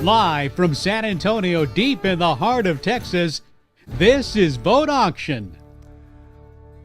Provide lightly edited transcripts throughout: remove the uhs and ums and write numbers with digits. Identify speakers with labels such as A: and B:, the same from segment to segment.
A: Live from San Antonio, deep in the heart of Texas, this is Vogt Auction.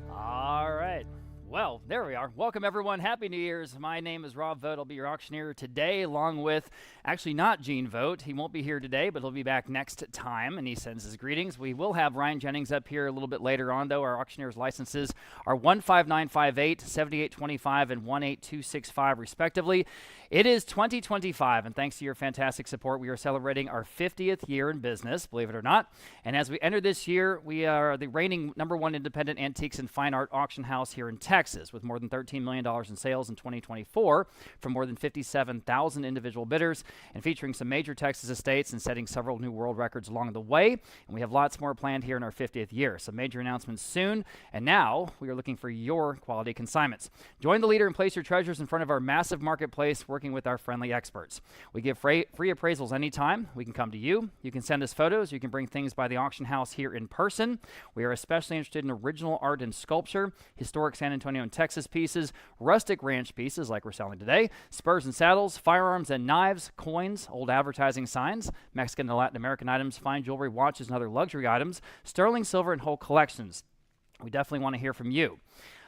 B: All right. Well, there we are. Welcome, everyone. Happy New Year's. My name is Rob Vogt. I'll be your auctioneer today, along with, actually not Gene Vogt. He won't be here today, but he'll be back next time, and he sends his greetings. We will have Ryan Jennings up here a little bit later on, though. Our auctioneer's licenses are 15958, 7825, and 18265, respectively. It is 2025, and thanks to your fantastic support, we are celebrating our 50th year in business, believe it or not. And as we enter this year, we are the reigning #1 independent antiques and fine art auction house here in Texas, with more than $13 million in sales in 2024 from more than 57,000 individual bidders, and featuring some major Texas estates and setting several new world records along the way. And we have lots more planned here in our 50th year. Some major announcements soon, and now we are looking for your quality consignments. Join the leader and place your treasures in front of our massive marketplace, working with our friendly experts. We give free appraisals anytime. We can come to you. You can send us photos. You can bring things by the auction house here in person. We are especially interested in original art and sculpture, historic San Antonio and Texas pieces, rustic ranch pieces like we're selling today, spurs and saddles, firearms and knives, coins, old advertising signs, Mexican and Latin American items, fine jewelry, watches, and other luxury items, sterling silver, and whole collections. We definitely want to hear from you.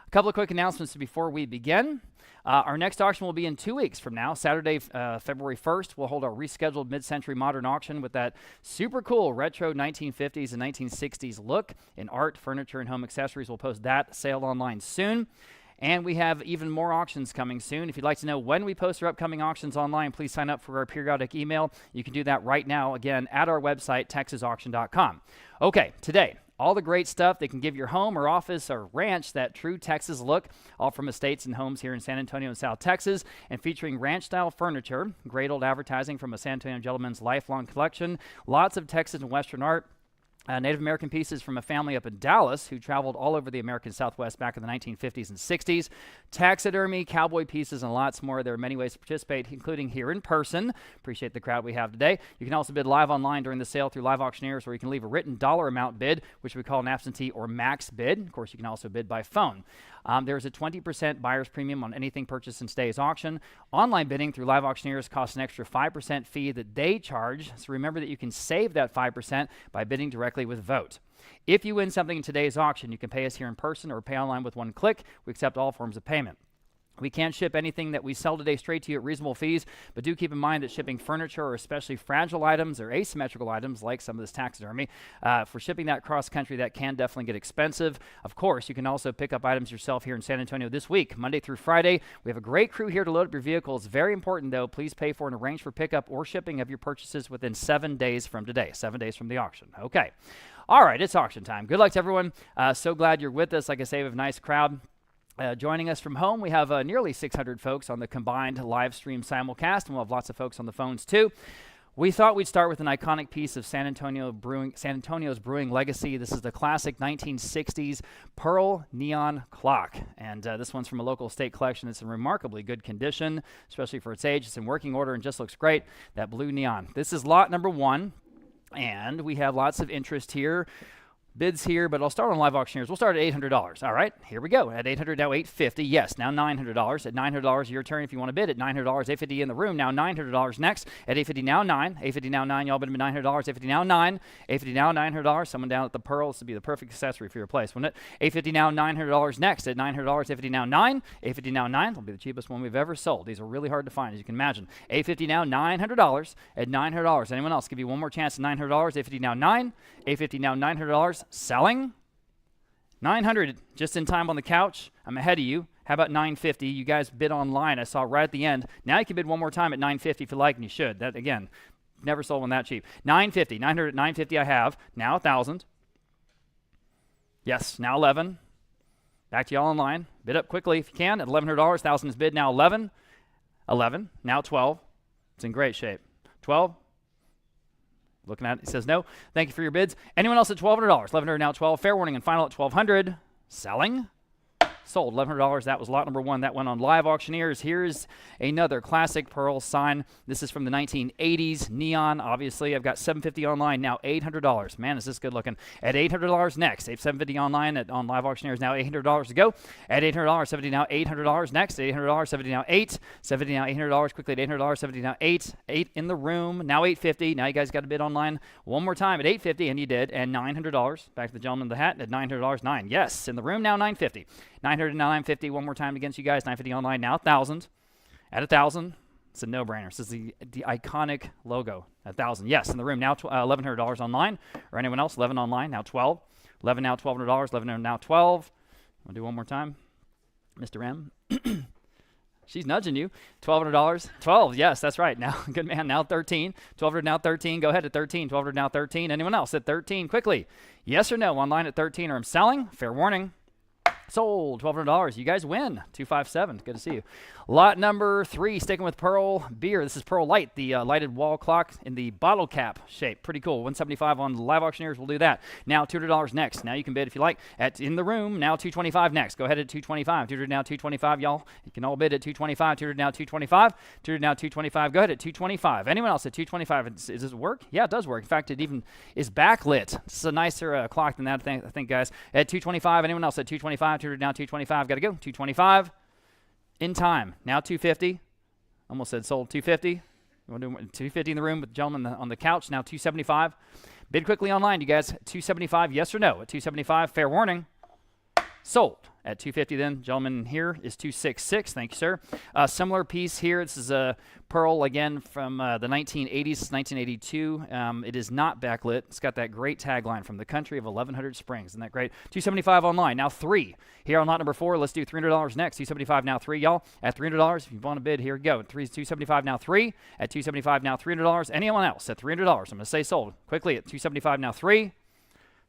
B: A couple of quick announcements before we begin. Our next auction will be in 2 weeks from now. Saturday, February 1st, we'll hold our rescheduled mid-century modern auction with that super cool retro 1950s and 1960s look in art, furniture, and home accessories. We'll post that sale online soon. And we have even more auctions coming soon. If you'd like to know when we post our upcoming auctions online, please sign up for our periodic email. You can do that right now, again, at our website, texasauction.com. Okay, today, all the great stuff that can give your home or office or ranch that true Texas look, all from estates and homes here in San Antonio and South Texas, and featuring ranch-style furniture, great old advertising from a San Antonio gentleman's lifelong collection, lots of Texas and Western art, Native American pieces from a family up in Dallas who traveled all over the American Southwest back in the 1950s and 60s. Taxidermy, cowboy pieces, and lots more. There are many ways to participate, including here in person. Appreciate the crowd we have today. You can also bid live online during the sale through live auctioneers, or you can leave a written dollar amount bid, which we call an absentee or max bid. Of course, you can also bid by phone. There's a 20% buyer's premium on anything purchased in today's auction. Online bidding through live auctioneers costs an extra 5% fee that they charge. So remember that you can save that 5% by bidding directly with Vogt. If you win something in today's auction, you can pay us here in person or pay online with one click. We accept all forms of payment. We can't ship anything that we sell today straight to you at reasonable fees, but do keep in mind that shipping furniture or especially fragile items or asymmetrical items like some of this taxidermy, for shipping that cross-country, that can definitely get expensive. Of course, you can also pick up items yourself here in San Antonio this week, Monday through Friday. We have a great crew here to load up your vehicles. Very important, though, please pay for and arrange for pickup or shipping of your purchases within 7 days from today, 7 days from the auction. Okay. All right, it's auction time. Good luck to everyone. So glad you're with us. Like I say, we have a nice crowd. Joining us from home, we have nearly 600 folks on the combined live stream simulcast, and we'll have lots of folks on the phones too. We thought we'd start with an iconic piece of San Antonio's brewing legacy. This is the classic 1960s Pearl Neon Clock, and this one's from a local state collection. It's in remarkably good condition, especially for its age. It's in working order and just looks great, that blue neon. This is lot number 1, and we have lots of interest here. Bids here, but I'll start on live auctioneers. We'll start at $800. All right, here we go. At $800, now $850. Yes, now $900. At $900, your turn if you want to bid. At $900, $850 in the room. Now $900 next. At $850, now $9. $850, now $9. Y'all bid at $900. $850, now $9. $850, now $900. Someone down at the Pearl. This would be the perfect accessory for your place, wouldn't it? $850, now $900 next. At $900, $850, now $9. $850, now $9. It'll be the cheapest one we've ever sold. These are really hard to find, as you can imagine. $850, now $900. At $900. Anyone else? Give you one more chance at $900. $850, now $9. $850, now $900. Selling. 900 just in time on the couch. I'm ahead of you. How about 950? You guys bid online. I saw right at the end. Now you can bid one more time at 950 if you like, and you should. That again, never sold one that cheap. 950. 900 950 I have. Now 1,000. Yes, now 11. Back to y'all online. Bid up quickly if you can at $1,100. 1,000 is bid. Now 11. 11. Now 12. It's in great shape. 12. Looking at it, he says no. Thank you for your bids. Anyone else at $1,200? $1,100, now 12. Fair warning and final at $1,200. Selling. Sold, $1,100. That was lot number 1. That went on Live Auctioneers. Here's another classic pearl sign. This is from the 1980s. Neon, obviously. I've got $750 online, now $800. Man, is this good looking. At $800 next. $750 online on Live Auctioneers, now $800 to go. At $800, 70 now $800 next. $800, 70 now 8. 70 now $800. Quickly at $800, 70 now 8. 8 in the room, now $850. Now you guys got to bid online one more time at $850, and you did. And $900. Back to the gentleman in the hat at $900. 9. Yes, in the room, now $950. 900 now $950. One more time against you guys. $950 online, now $1,000. At $1,000, it's a no-brainer. This is the iconic logo. $1,000. Yes, in the room, now $1,100 online. Or anyone else, 11 online, now 12. 11 now $1,200. 11 now 12. I'll do one more time. Mr. M. She's nudging you. $1,200. 12. Yes, that's right. Now, good man. Now 13. 1,200 now 13. Go ahead at 13. 1,200 now 13. Anyone else at 13? Quickly. Yes or no? Online at 13. Or I'm selling. Fair warning. Sold. $1,200. You guys win. 257. Good to see you. Lot number 3, sticking with Pearl Beer. This is Pearl Light, the lighted wall clock in the bottle cap shape. Pretty cool. 175 on Live Auctioneers. We'll do that. Now $200 next. Now you can bid if you like. At in the room, now $225 next. Go ahead at $225. $200 now $225, y'all. You can all bid at $225. $200 now $225. $200 now $225. Go ahead at $225. Anyone else at $225? Does it work? Yeah, it does work. In fact, it even is backlit. This is a nicer clock than that, I think, guys. At $225. Anyone else at $225? $200 now $225. Got to go. $225. In time. Now $250. Almost said sold. $250. You want to do $250 in the room with the gentleman on the couch. Now $275. Bid quickly online, you guys. $275. Yes or no? At $275. Fair warning. Sold. At $250 then, gentleman here is $266. Thank you, sir. Similar piece here. This is a pearl, again, from the 1980s, 1982. It is not backlit. It's got that great tagline, from the country of 1,100 springs. Isn't that great? $275 online. Now 3. Here on lot number 4, let's do $300 next. $275 now 3, y'all. At $300, if you want to bid, here we go. $275 now 3. At $275 now $300. Anyone else at $300? I'm going to say sold. Quickly at $275 now 3.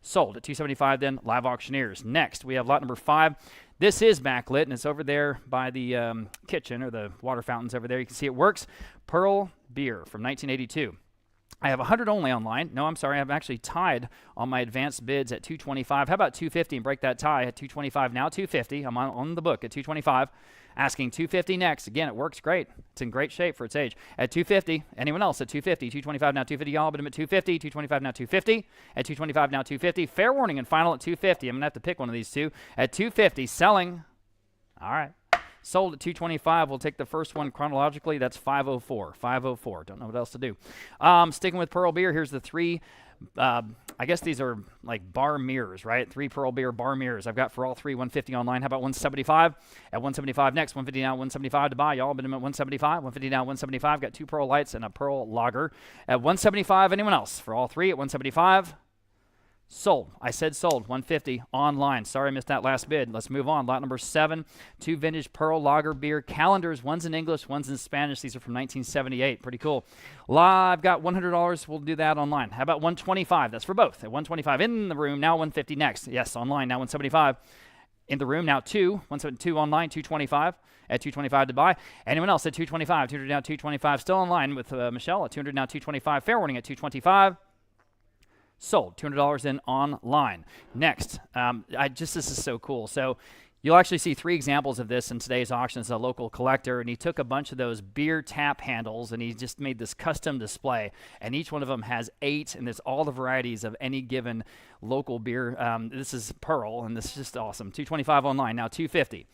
B: Sold at $275 then, Live Auctioneers. Next, we have lot number 5. This is backlit, and it's over there by the kitchen, or the water fountains over there. You can see it works. Pearl Beer from 1982. I have 100 only online. No, I'm sorry. I've actually tied on my advanced bids at $225. How about $250 and break that tie at $225? Now $250. I'm on the book at $225. Asking $250 next. Again, it works great. It's in great shape for its age. At $250. Anyone else at $250? $225 now $250. Y'all, but I'm at $250. $225 now $250. At $225 now $250. Fair warning and final at $250. I'm going to have to pick one of these two. At $250. Selling. All right. Sold at $225. We'll take the first one chronologically. That's $504. $504. Don't know what else to do. Sticking with Pearl Beer, here's the 3. I guess these are like bar mirrors, right? 3 Pearl Beer bar mirrors. I've got for all 3 $150 online. How about $175? At $175 next. $150 now, $175 to buy. Y'all, but I'm at $175. $150 now, $175. Got 2 Pearl Lights and a Pearl Lager. At $175, anyone else? For all 3 at $175. Sold. I said sold. $150 online. Sorry I missed that last bid. Let's move on. Lot number 7. 2 vintage Pearl Lager beer calendars. One's in English, one's in Spanish. These are from 1978. Pretty cool. I've got $100. We'll do that online. How about $125? That's for both. At $125 in the room. Now $150 next. Yes, online. Now $175. In the room. Now 2. 172 online. $225. At $225 to buy. Anyone else at $225? $200 now $225. Still online with Michelle at $200 now $225. Fair warning at $225. Sold. $200 in online. Next, this is so cool. So you'll actually see 3 examples of this in today's auction. It's a local collector, and he took a bunch of those beer tap handles, and he just made this custom display. And each one of them has 8, and there's all the varieties of any given local beer. This is Pearl, and this is just awesome. $225 online. Now $250.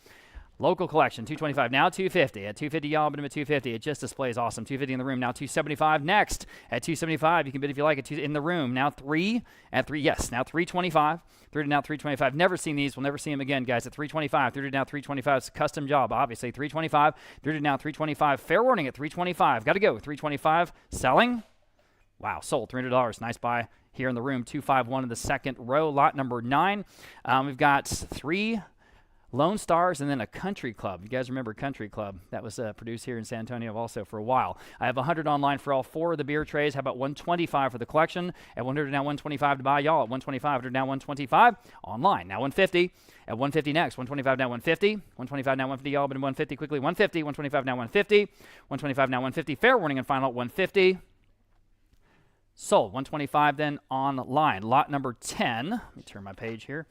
B: Local collection, $225, now $250. At $250, y'all, but I'm at $250. It just displays awesome. $250 in the room, now $275 next. At $275, you can bid if you like it. In the room, now 3. At 3, yes, now $325. $3 now $325. Never seen these. We'll never see them again, guys. At $325. $3 now $325. It's a custom job, obviously. $325. $3 now $325. Fair warning at $325. Got to go. $325. Selling. Wow, sold. $300. Nice buy here in the room. 251 in the second row. Lot number 9. We've got 3 Lone Stars, and then a Country Club. You guys remember Country Club? That was produced here in San Antonio also for a while. I have 100 online for all 4 of the beer trays. How about 125 for the collection? At 100 now 125 to buy. Y'all at 125. 100 now 125 online. Now 150. At 150 next. 125 now 150. 125 now 150. Y'all, but in 150 quickly. 150. 125 now 150. 125 now 150. Fair warning and final at 150. Sold. 125 then online. Lot number 10. Let me turn my page here.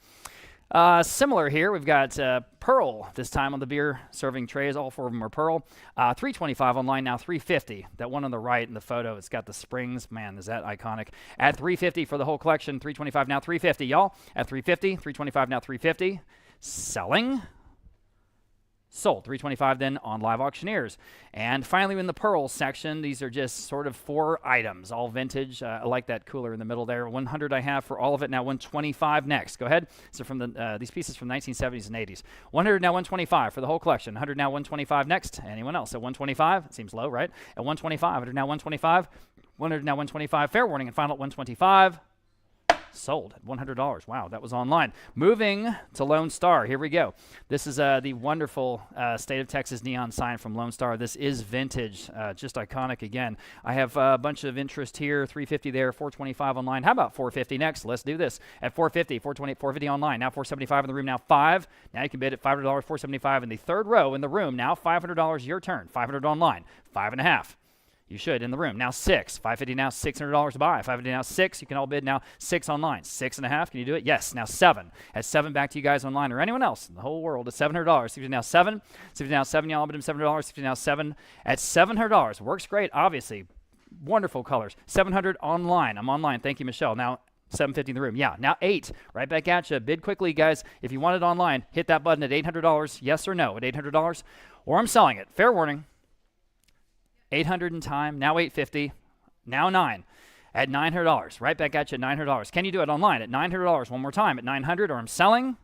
B: Similar here, we've got pearl this time on the beer serving trays. All 4 of them are pearl. $325 online, now $350. That one on the right in the photo, it's got the springs. Man, is that iconic. At $350 for the whole collection. $325 now $350, y'all. At $350, $325 now $350. Selling. Sold. $325 then on Live Auctioneers. And finally, in the pearl section, these are just sort of 4 items, all vintage. I like that cooler in the middle there. $100 I have for all of it. Now $125 next. Go ahead. So from the these pieces from 1970s and 80s. $100 now $125 for the whole collection. $100 now $125 next. Anyone else? At $125, seems low, right? At $125, $100 now $125. $100 now $125. Fair warning and final at $125. Sold at $100. Wow, that was online. Moving to Lone Star. Here we go. This is the wonderful State of Texas neon sign from Lone Star. This is vintage, just iconic again. I have a bunch of interest here. $350 there, $425 online. How about $450 next? Let's do this. At $450, $450 online. Now $475 in the room. Now $5. Now you can bid at $500. $475 in the third row in the room. Now $500. Your turn. $500 online. 5.5. You should in the room. Now $6. $550 now, $600 to buy. $550 now, $6. You can all bid now. $6 online. 6.5. Can you do it? Yes. Now $7. At $7, back to you guys online or anyone else in the whole world at $700. $650 now $7. $650 now $7. Y'all bid him $7. $650 now $7. At $700. Works great, obviously. Wonderful colors. $700 online. I'm online. Thank you, Michelle. Now $750 in the room. Yeah. Now $8. Right back at you. Bid quickly, guys. If you want it online, hit that button at $800. Yes or no at $800. Or I'm selling it. Fair warning. 800 in time, now $850, now $9 at $900. Right back at you at $900. Can you do it online at $900? One more time at $900, or I'm selling.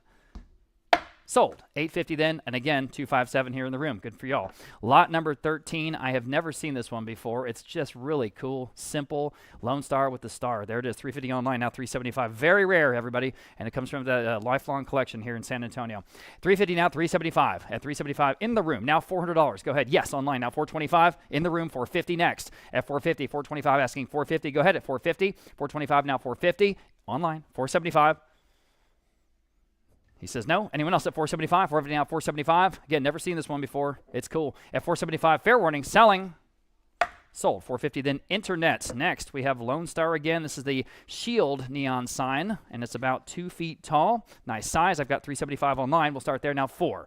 B: Sold. $850 then, and again, $257 here in the room. Good for y'all. Lot number 13. I have never seen this one before. It's just really cool, simple. Lone Star with the star. There it is, $350 online, now $375. Very rare, everybody, and it comes from the lifelong collection here in San Antonio. $350 now, $375. At $375 in the room, now $400. Go ahead. Yes, online, now $425. In the room, $450 next. At $450, $425 asking $450. Go ahead at $450. $425 now $450. Online, $475. He says no. Anyone else at $475? $450 now, $475. Again, never seen this one before. It's cool. At $475, fair warning, selling. Sold. $450 then internet. Next, we have Lone Star again. This is the Shield neon sign, and it's about 2 feet tall. Nice size. I've got $375 online. We'll start there now. $400,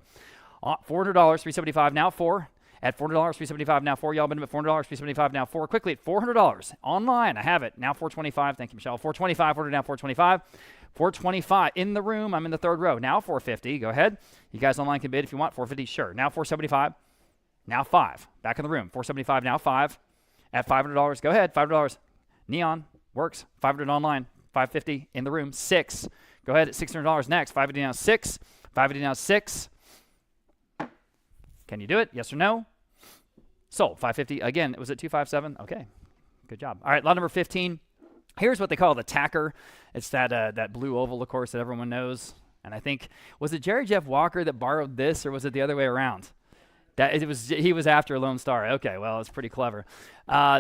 B: $375 now. $4. At $400, $375 now. $4. Y'all been at $400, $375 now. $4. Quickly at $400 online. I have it now. $425. Thank you, Michelle. $425. Order now. $425. $425 in the room. I'm in the third row. Now $450. Go ahead. You guys online can bid if you want. $450. Sure. Now $475. Now $5. Back in the room. $475. Now $5. At $500. Go ahead. $500. Neon works. $500 online. $550 in the room. $6. Go ahead at $600 next. $550 now $6. $550 now $6. Can you do it? Yes or no? Sold. $550. Again, was it $257? Okay. Good job. All right. Lot number 15. Here's what they call the tacker. It's that blue oval, of course, that everyone knows. And I think, was it Jerry Jeff Walker that borrowed this, or was it the other way around? He was after Lone Star. Okay, well, it's pretty clever.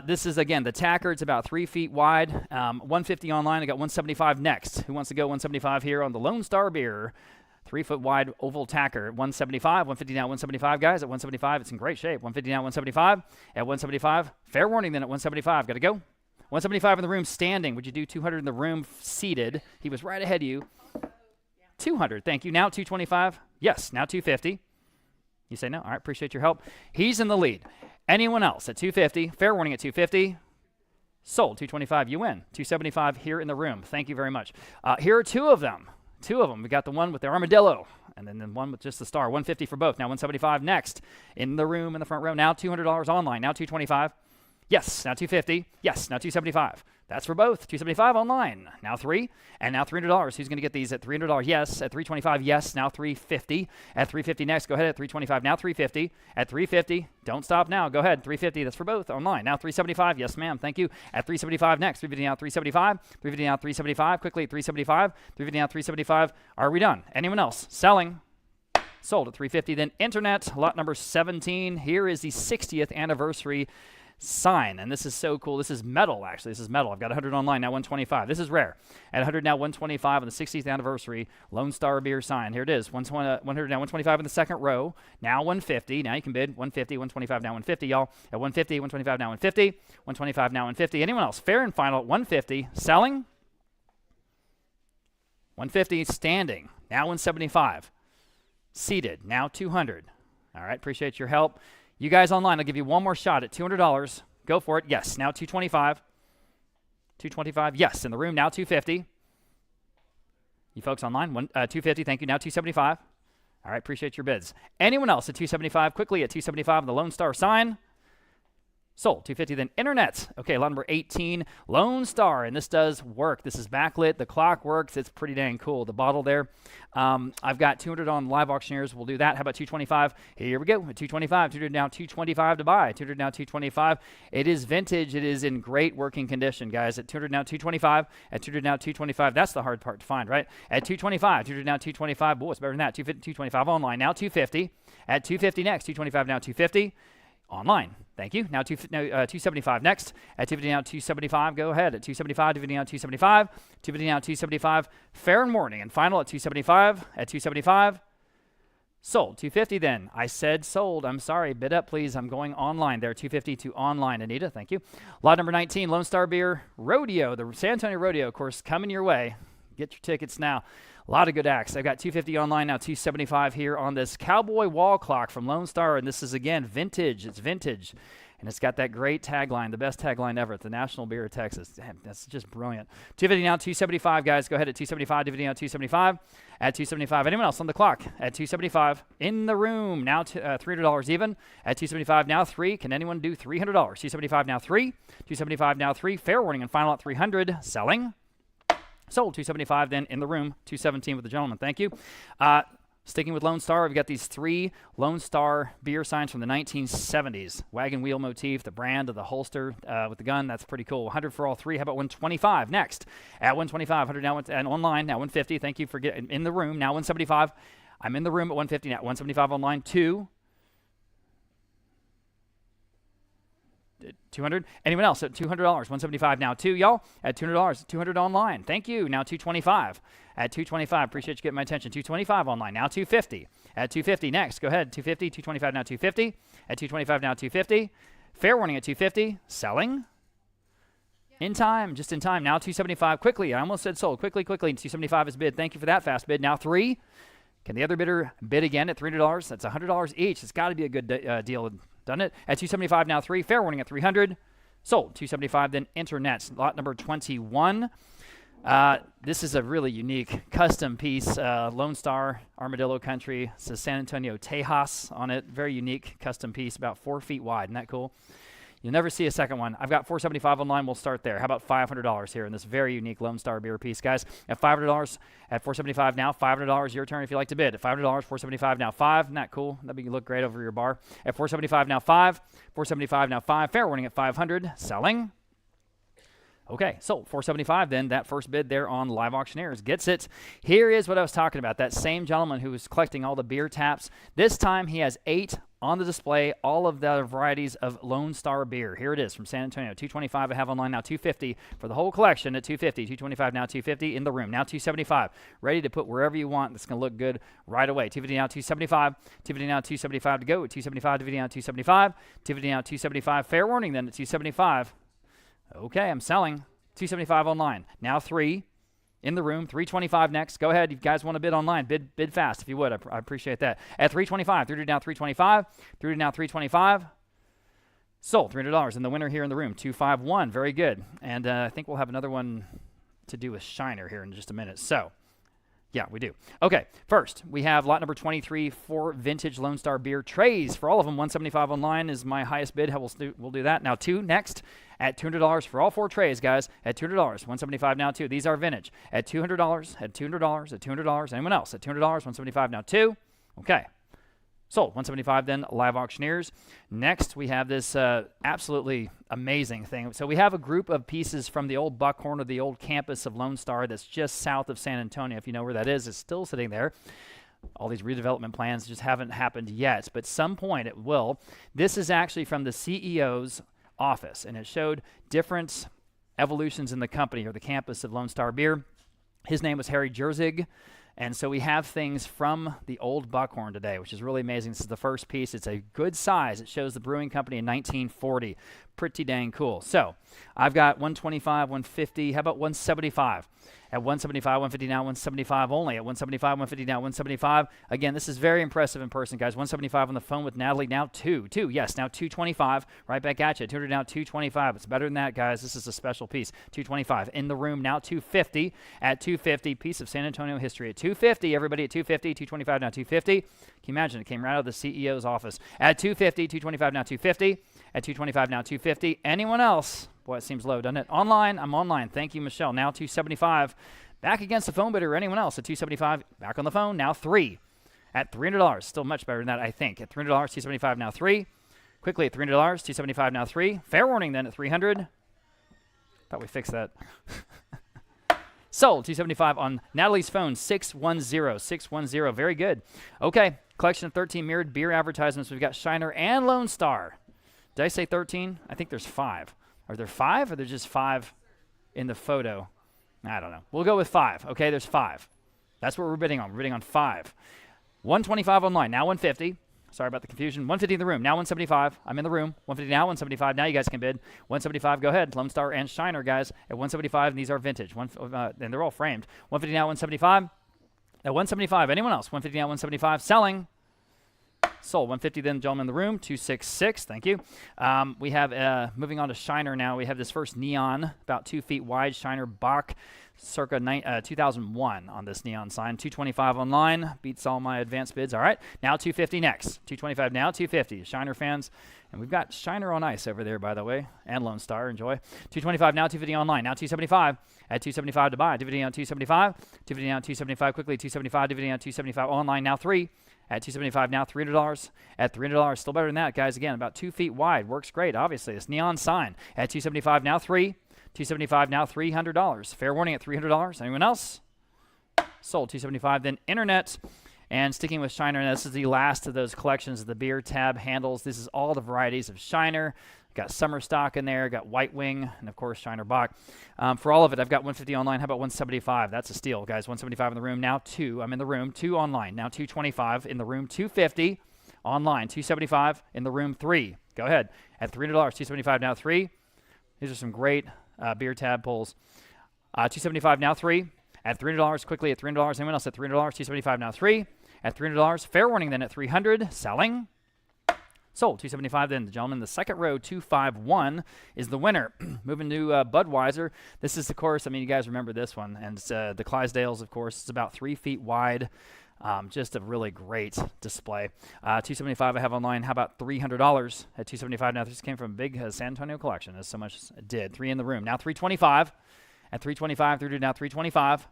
B: This is, again, the tacker. It's about 3 feet wide. $150 online. I got $175 next. Who wants to go $175 here on the Lone Star beer? 3 foot wide oval tacker. $175. $150 now. $175, guys. At $175, it's in great shape. $150 now. $175. At $175. Fair warning then at $175. Got to go. $175 in the room standing. Would you do $200 in the room seated? He was right ahead of you. $200. Thank you. Now $225. Yes. Now $250. You say no. All right. Appreciate your help. He's in the lead. Anyone else at $250? Fair warning at $250. Sold. $225. You win. $275 here in the room. Thank you very much. Here are 2 of them. 2 of them. We got the one with the armadillo, and then the one with just the star. $150 for both. Now $175 next in the room in the front row. Now $200 online. Now $225. Yes, now $250. Yes, now $275. That's for both. $275 online. Now 3. And now $300. Who's going to get these at $300? Yes. At $325. Yes. Now $350. At $350 next. Go ahead at $325. Now $350. At $350. Don't stop now. Go ahead. $350. That's for both online. Now $375. Yes, ma'am. Thank you. At $375 next. $350 now $375. $350 now $375. Quickly at $375. $350 now $375. Are we done? Anyone else? Selling. Sold at $350. Then internet. Lot number 17. Here is the 60th anniversary sign, and this is so cool. This is metal, actually. This is metal. I've got 100 online, now 125. This is rare. At 100 now 125 on the 60th anniversary Lone Star beer sign. Here it is. 100 now 125 in the second row. Now 150. Now you can bid 150, 125 now 150, y'all. At 150, 125 now 150, 125 now 150. Anyone else? Fair and final at 150. Selling. 150 standing, now 175. Seated, now 200. All right, appreciate your help. You guys online, I'll give you one more shot at $200. Go for it. Yes, now 225. 225, yes. In the room, now 250. You folks online, 250, thank you. Now 275. All right, appreciate your bids. Anyone else at 275? Quickly at 275 on the Lone Star sign. Sold. 250 then internet. Okay, lot number 18, Lone Star, and this does work. This is backlit. The clock works. It's pretty dang cool. The bottle there. I've got 200 on live auctioneers. We'll do that. How about 225? Here we go. At 225. 200 now 225 to buy. 200 now 225. It is vintage. It is in great working condition, guys. At 200 now 225. At 200 now 225. That's the hard part to find, right? At 225. 200 now 225. Boy, it's better than that. 225 online. Now 250. At 250 next. 225 now 250. Online. Thank you. Now 275 next. At 250 now 275. Go ahead. At 275, 250 now 275. 250 now 275. Fair and morning. And final at 275. At 275. Sold. 250 then. I said sold. I'm sorry. Bid up, please. I'm going online there. 250 to online. Anita, thank you. Lot number 19, Lone Star Beer Rodeo. The San Antonio Rodeo, of course, coming your way. Get your tickets now. A lot of good acts. I've got 250 online now, 275 here on this cowboy wall clock from Lone Star, and this is, again, vintage. It's vintage, and it's got that great tagline, the best tagline ever, the National Beer of Texas. Damn, that's just brilliant. 250 now, 275, guys. Go ahead at 275, 250 now, 275. At 275, anyone else on the clock? At 275, in the room, now $300 even. At 275, now 3. Can anyone do $300? 275 now 3. 275 now 3. Fair warning and final at 300. Selling. Sold. 275 then in the room. 217 with the gentleman. Thank you. Sticking with Lone Star, we've got these 3 Lone Star beer signs from the 1970s. Wagon wheel motif, the brand of the holster with the gun. That's pretty cool. 100 for all 3. How about 125 next? At 125, 100 now, and online, now 150. Thank you for getting in the room. Now 175. I'm in the room at 150 now. 175 online, 2. 200. Anyone else at $200? 175 now 2, y'all. At $200. 200 online. Thank you. Now 225. At 225. Appreciate you getting my attention. 225 online. Now 250. At 250 next. Go ahead. 250. 225 now 250. At 225 now 250. Fair warning at 250. Selling. In time. Just in time. Now 275. Quickly. I almost said sold. Quickly. 275 is bid. Thank you for that fast bid. Now 3. Can the other bidder bid again at $300? That's $100 each. It's got to be a good deal. Done it. At 275 now 3. Fair warning at 300. Sold. 275 then internet. Lot number 21. This is a really unique custom piece. Lone Star Armadillo Country. It says San Antonio Tejas on it. Very unique custom piece. About 4 feet wide. Isn't that cool? You'll never see a second one. I've got 475 online. We'll start there. How about $500 here in this very unique Lone Star beer piece, guys? At $500, at 475 now, $500. Your turn if you like to bid. At $500, 475 now 5. Isn't that cool? That'd be look great over your bar. At 475 now 5. 475 now 5. Fair warning at 500. Selling. Okay, sold. 475 then. That first bid there on Live Auctioneers gets it. Here is what I was talking about. That same gentleman who was collecting all the beer taps. This time he has 8 on the display, all of the varieties of Lone Star beer. Here it is from San Antonio. 225 I have online now, 250 for the whole collection at 250. 225 now 250 in the room. Now 275. Ready to put wherever you want. That's going to look good right away. 250 now 275. 250 now 275 to go. 275, 250 now 275. 250 now 275. Fair warning then at 275. Okay, I'm selling. 275 online. Now 3 in the room. 325 next. Go ahead. If you guys want to bid online, bid fast if you would. I appreciate that. At 325. 300 now 325. 300 now 325. Sold. $300. And the winner here in the room, 251. Very good. And I think we'll have another one to do with Shiner here in just a minute. So, yeah, we do. Okay, first, we have lot number 23 for vintage Lone Star beer trays. For all of them, 175 online is my highest bid. We'll do that. Now 2 next at $200 for all 4 trays, guys. At $200, 175 now 2. These are vintage. At $200, at $200, at $200. Anyone else? At $200, 175 now 2. Okay. Sold. 175 then, Live Auctioneers. Next, we have this absolutely amazing thing. So we have a group of pieces from the old Buckhorn, or the old campus of Lone Star that's just south of San Antonio. If you know where that is, it's still sitting there. All these redevelopment plans just haven't happened yet, but some point it will. This is actually from the CEO's office, and it showed different evolutions in the company or the campus of Lone Star Beer. His name was Harry Jerzig. And so we have things from the old Buckhorn today, which is really amazing. This is the first piece. It's a good size. It shows the brewing company in 1940. Pretty dang cool. So I've got 125, 150. How about 175? At 175, 150 now, 175 only. At 175, 150 now, 175. Again, this is very impressive in person, guys. 175 on the phone with Natalie. Now two. Yes, now 225. Right back at you. 200 now, 225. It's better than that, guys. This is a special piece. 225. In the room now, 250. At 250, piece of San Antonio history. At 250, everybody at 250. 225 now, 250. Can you imagine? It came right out of the CEO's office. At 250, 225 now, 250. At 225 now, 250. Anyone else? Boy, it seems low, doesn't it? Online, I'm online. Thank you, Michelle. Now 275. Back against the phone bidder or anyone else at 275. Back on the phone, now 3. At $300. Still much better than that, I think. At $300, 275 now 3. Quickly at $300, 275 now 3. Fair warning then at 300. Thought we fixed that. Sold, 275 on Natalie's phone, 610. 610, very good. Okay, collection of 13 mirrored beer advertisements. We've got Shiner and Lone Star. Did I say 13? I think there's 5. Are there 5 or are there just 5 in the photo? I don't know. We'll go with 5. Okay, there's 5. That's what we're bidding on. We're bidding on 5. 125 online, now 150. Sorry about the confusion. 150 in the room, now 175. I'm in the room. 150 now, 175. Now you guys can bid. 175, go ahead. Lone Star and Shiner, guys, at 175. And these are vintage. And they're all framed. 150 now, 175. At 175, anyone else? 150 now, 175. Selling. Sold. 150 then, gentlemen in the room. 266. Thank you. We have, moving on to Shiner now, we have this first neon, about 2 feet wide, Shiner Bach, circa 2001 on this neon sign. 225 online. Beats all my advanced bids. All right. Now 250 next. 225 now, 250. Shiner fans. And we've got Shiner on ice over there, by the way, and Lone Star. Enjoy. 225 now, 250 online. Now 275. At 275 to buy. 250 now, 275. 250 now, 275 quickly. 275. 250 now, 275 online. Now 3. At 275 now, $300. At $300, still better than that, guys. Again, about 2 feet wide. Works great, obviously. This neon sign. At 275 now, 3. 275 now, $300. Fair warning at $300. Anyone else? Sold. 275. Then internet. And sticking with Shiner, and this is the last of those collections of the beer tab handles. This is all the varieties of Shiner. Got summer stock in there, got White Wing, and of course Shiner Bach. For all of it, I've got 150 online. How about 175? That's a steal, guys. 175 in the room. Now 2. I'm in the room. 2 online. Now 225 in the room. 250 online. 275 in the room. 3. Go ahead. At $300, 275 now 3. These are some great beer tab pulls. 275 now 3. At $300, quickly at $300. Anyone else at $300? 275 now 3. At $300. Fair warning then at $300. Selling. Sold. 275 then. The gentleman in the second row, 251, is the winner. Moving to Budweiser. This is, of course, I mean, you guys remember this one. And it's the Clydesdales, of course. It's about 3 feet wide. Just a really great display. 275 I have online. How about $300 at 275? Now, this came from a big San Antonio collection, as so much as it did. 3 in the room. Now 325. At 325, through to now 325.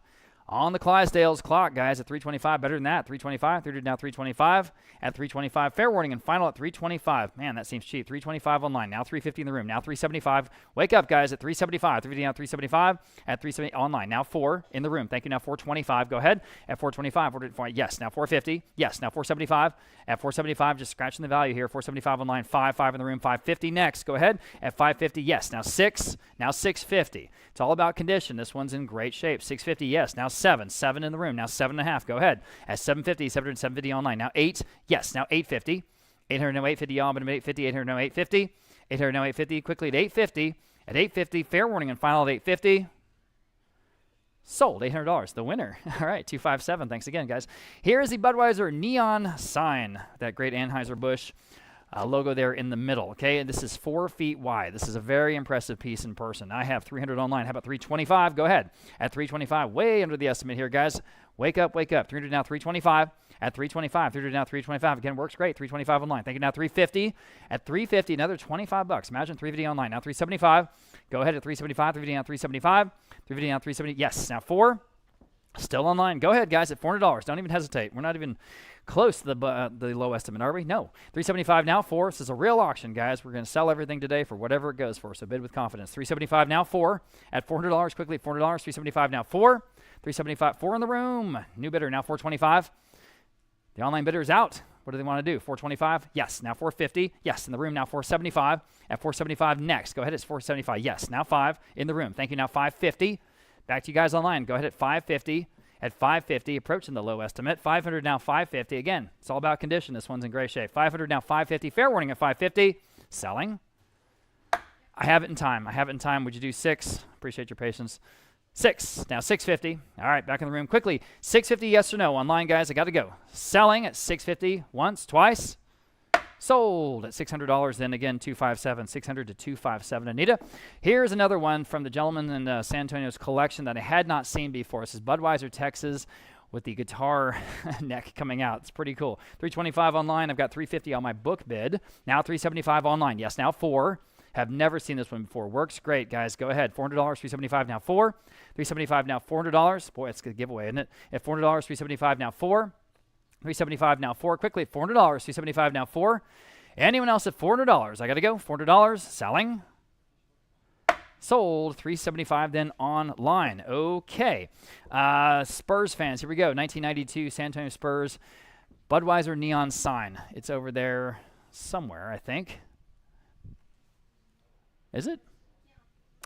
B: On the Clydesdales clock, guys, at 325. Better than that. 325, through to now 325. At 325, fair warning, and final at 325. Man, that seems cheap. 325 online. Now 350 in the room. Now 375. Wake up, guys, at 375. 350 now 375. At 370 online. Now 4 in the room. Thank you. Now 425. Go ahead. At 425. Yes. Now 450. Yes. Now 475. At 475, just scratching the value here. 475 online. 5 in the room. 550 next. Go ahead. At 550. Yes. Now 6. Now 650. It's all about condition. This one's in great shape. 650. Yes. Now 7 in the room. Now 7.5. Go ahead. At 750, 750 online. Now 8. Yes. Now 850. 800 now 850. Y'all, but 850. 800 now 850. 800 now 850. Quickly at 850. At 850. Fair warning and final at 850. Sold. $800. The winner. All right. 257. Thanks again, guys. Here is the Budweiser neon sign. That great Anheuser-Busch logo there in the middle. Okay. And this is 4 feet wide. This is a very impressive piece in person. I have 300 online. How about 325? Go ahead. At 325. Way under the estimate here, guys. Wake up. Wake up. 300 now 325. At 325. 300 now 325. Again, works great. 325 online. Thank you. Now 350. At 350, another $25. Imagine 350 online. Now 375. Go ahead at 375. 350 now 375. 350 now 370. Yes. Now 4. Still online. Go ahead, guys, at $400. Don't even hesitate. We're not even close to the low estimate, are we? No. 375 now, 4. This is a real auction, guys. We're going to sell everything today for whatever it goes for, so bid with confidence. 375 now, 4. At $400, quickly at $400. 375 now, 4. 375, 4 in the room. New bidder now, 425. The online bidder is out. What do they want to do? 425? Yes. Now 450. Yes. In the room now 475. At 475 next. Go ahead. It's 475. Yes. Now 5 in the room. Thank you. Now 550. Back to you guys online. Go ahead at 550. at 550, approaching the low estimate. 500 now, 550. Again, it's all about condition. This one's in great shape. 500 now, 550. Fair warning at 550. Selling. I have it in time. Would you do 6? Appreciate your patience. 6. Now 650. All right, back in the room quickly. 650, yes or no? Online, guys, I got to go. Selling at 650 once, twice. Sold at $600. Then again, 257. 600 to 257. Anita, here's another one from the gentleman in San Antonio's collection that I had not seen before. This is Budweiser, Texas, with the guitar neck coming out. It's pretty cool. 325 online. I've got 350 on my book bid. Now 375 online. Yes, now 4. Have never seen this one before. Works great, guys. Go ahead. $400, 375 now 4. 375 now $400. Boy, it's a good giveaway, isn't it? At $400, 375 now 4. 375 now 4. Quickly at $400, 375 now 4. Anyone else at $400? I got to go. $400. Selling. Sold. 375 then online. Okay. Spurs fans, here we go. 1992 San Antonio Spurs Budweiser neon sign. It's over there somewhere, I think. Is it?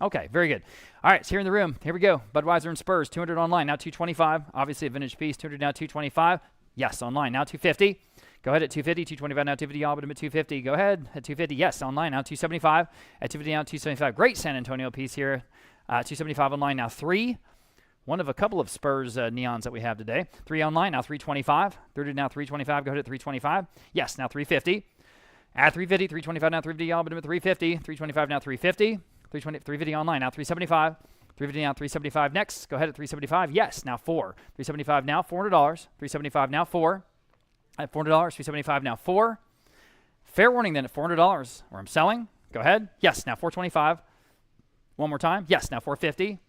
B: Okay, very good. All right, it's here in the room. Here we go. Budweiser and Spurs, 200 online, now 225. Obviously a vintage piece, 200 now 225. Yes, online, now 250. Go ahead at 250, 225 now 250, all but at 250. Go ahead at 250. Yes, online, now 275. At 250 now 275. Great San Antonio piece here. 275 online, now 3. One of a couple of Spurs neons that we have today. 3 online, now 325. 30 now 325. Go ahead at 325. Yes, now 350. At 350, 325 now 350, all but at 350. 325 now 350. 350 online, now 375. 350 now 375 next. Go ahead at 375. Yes, now 4. 375 now $400. 375 now 4. At $400, 375 now 4. Fair warning then at $400 where I'm selling. Go ahead. Yes, now 425. One more time. Yes, now 450.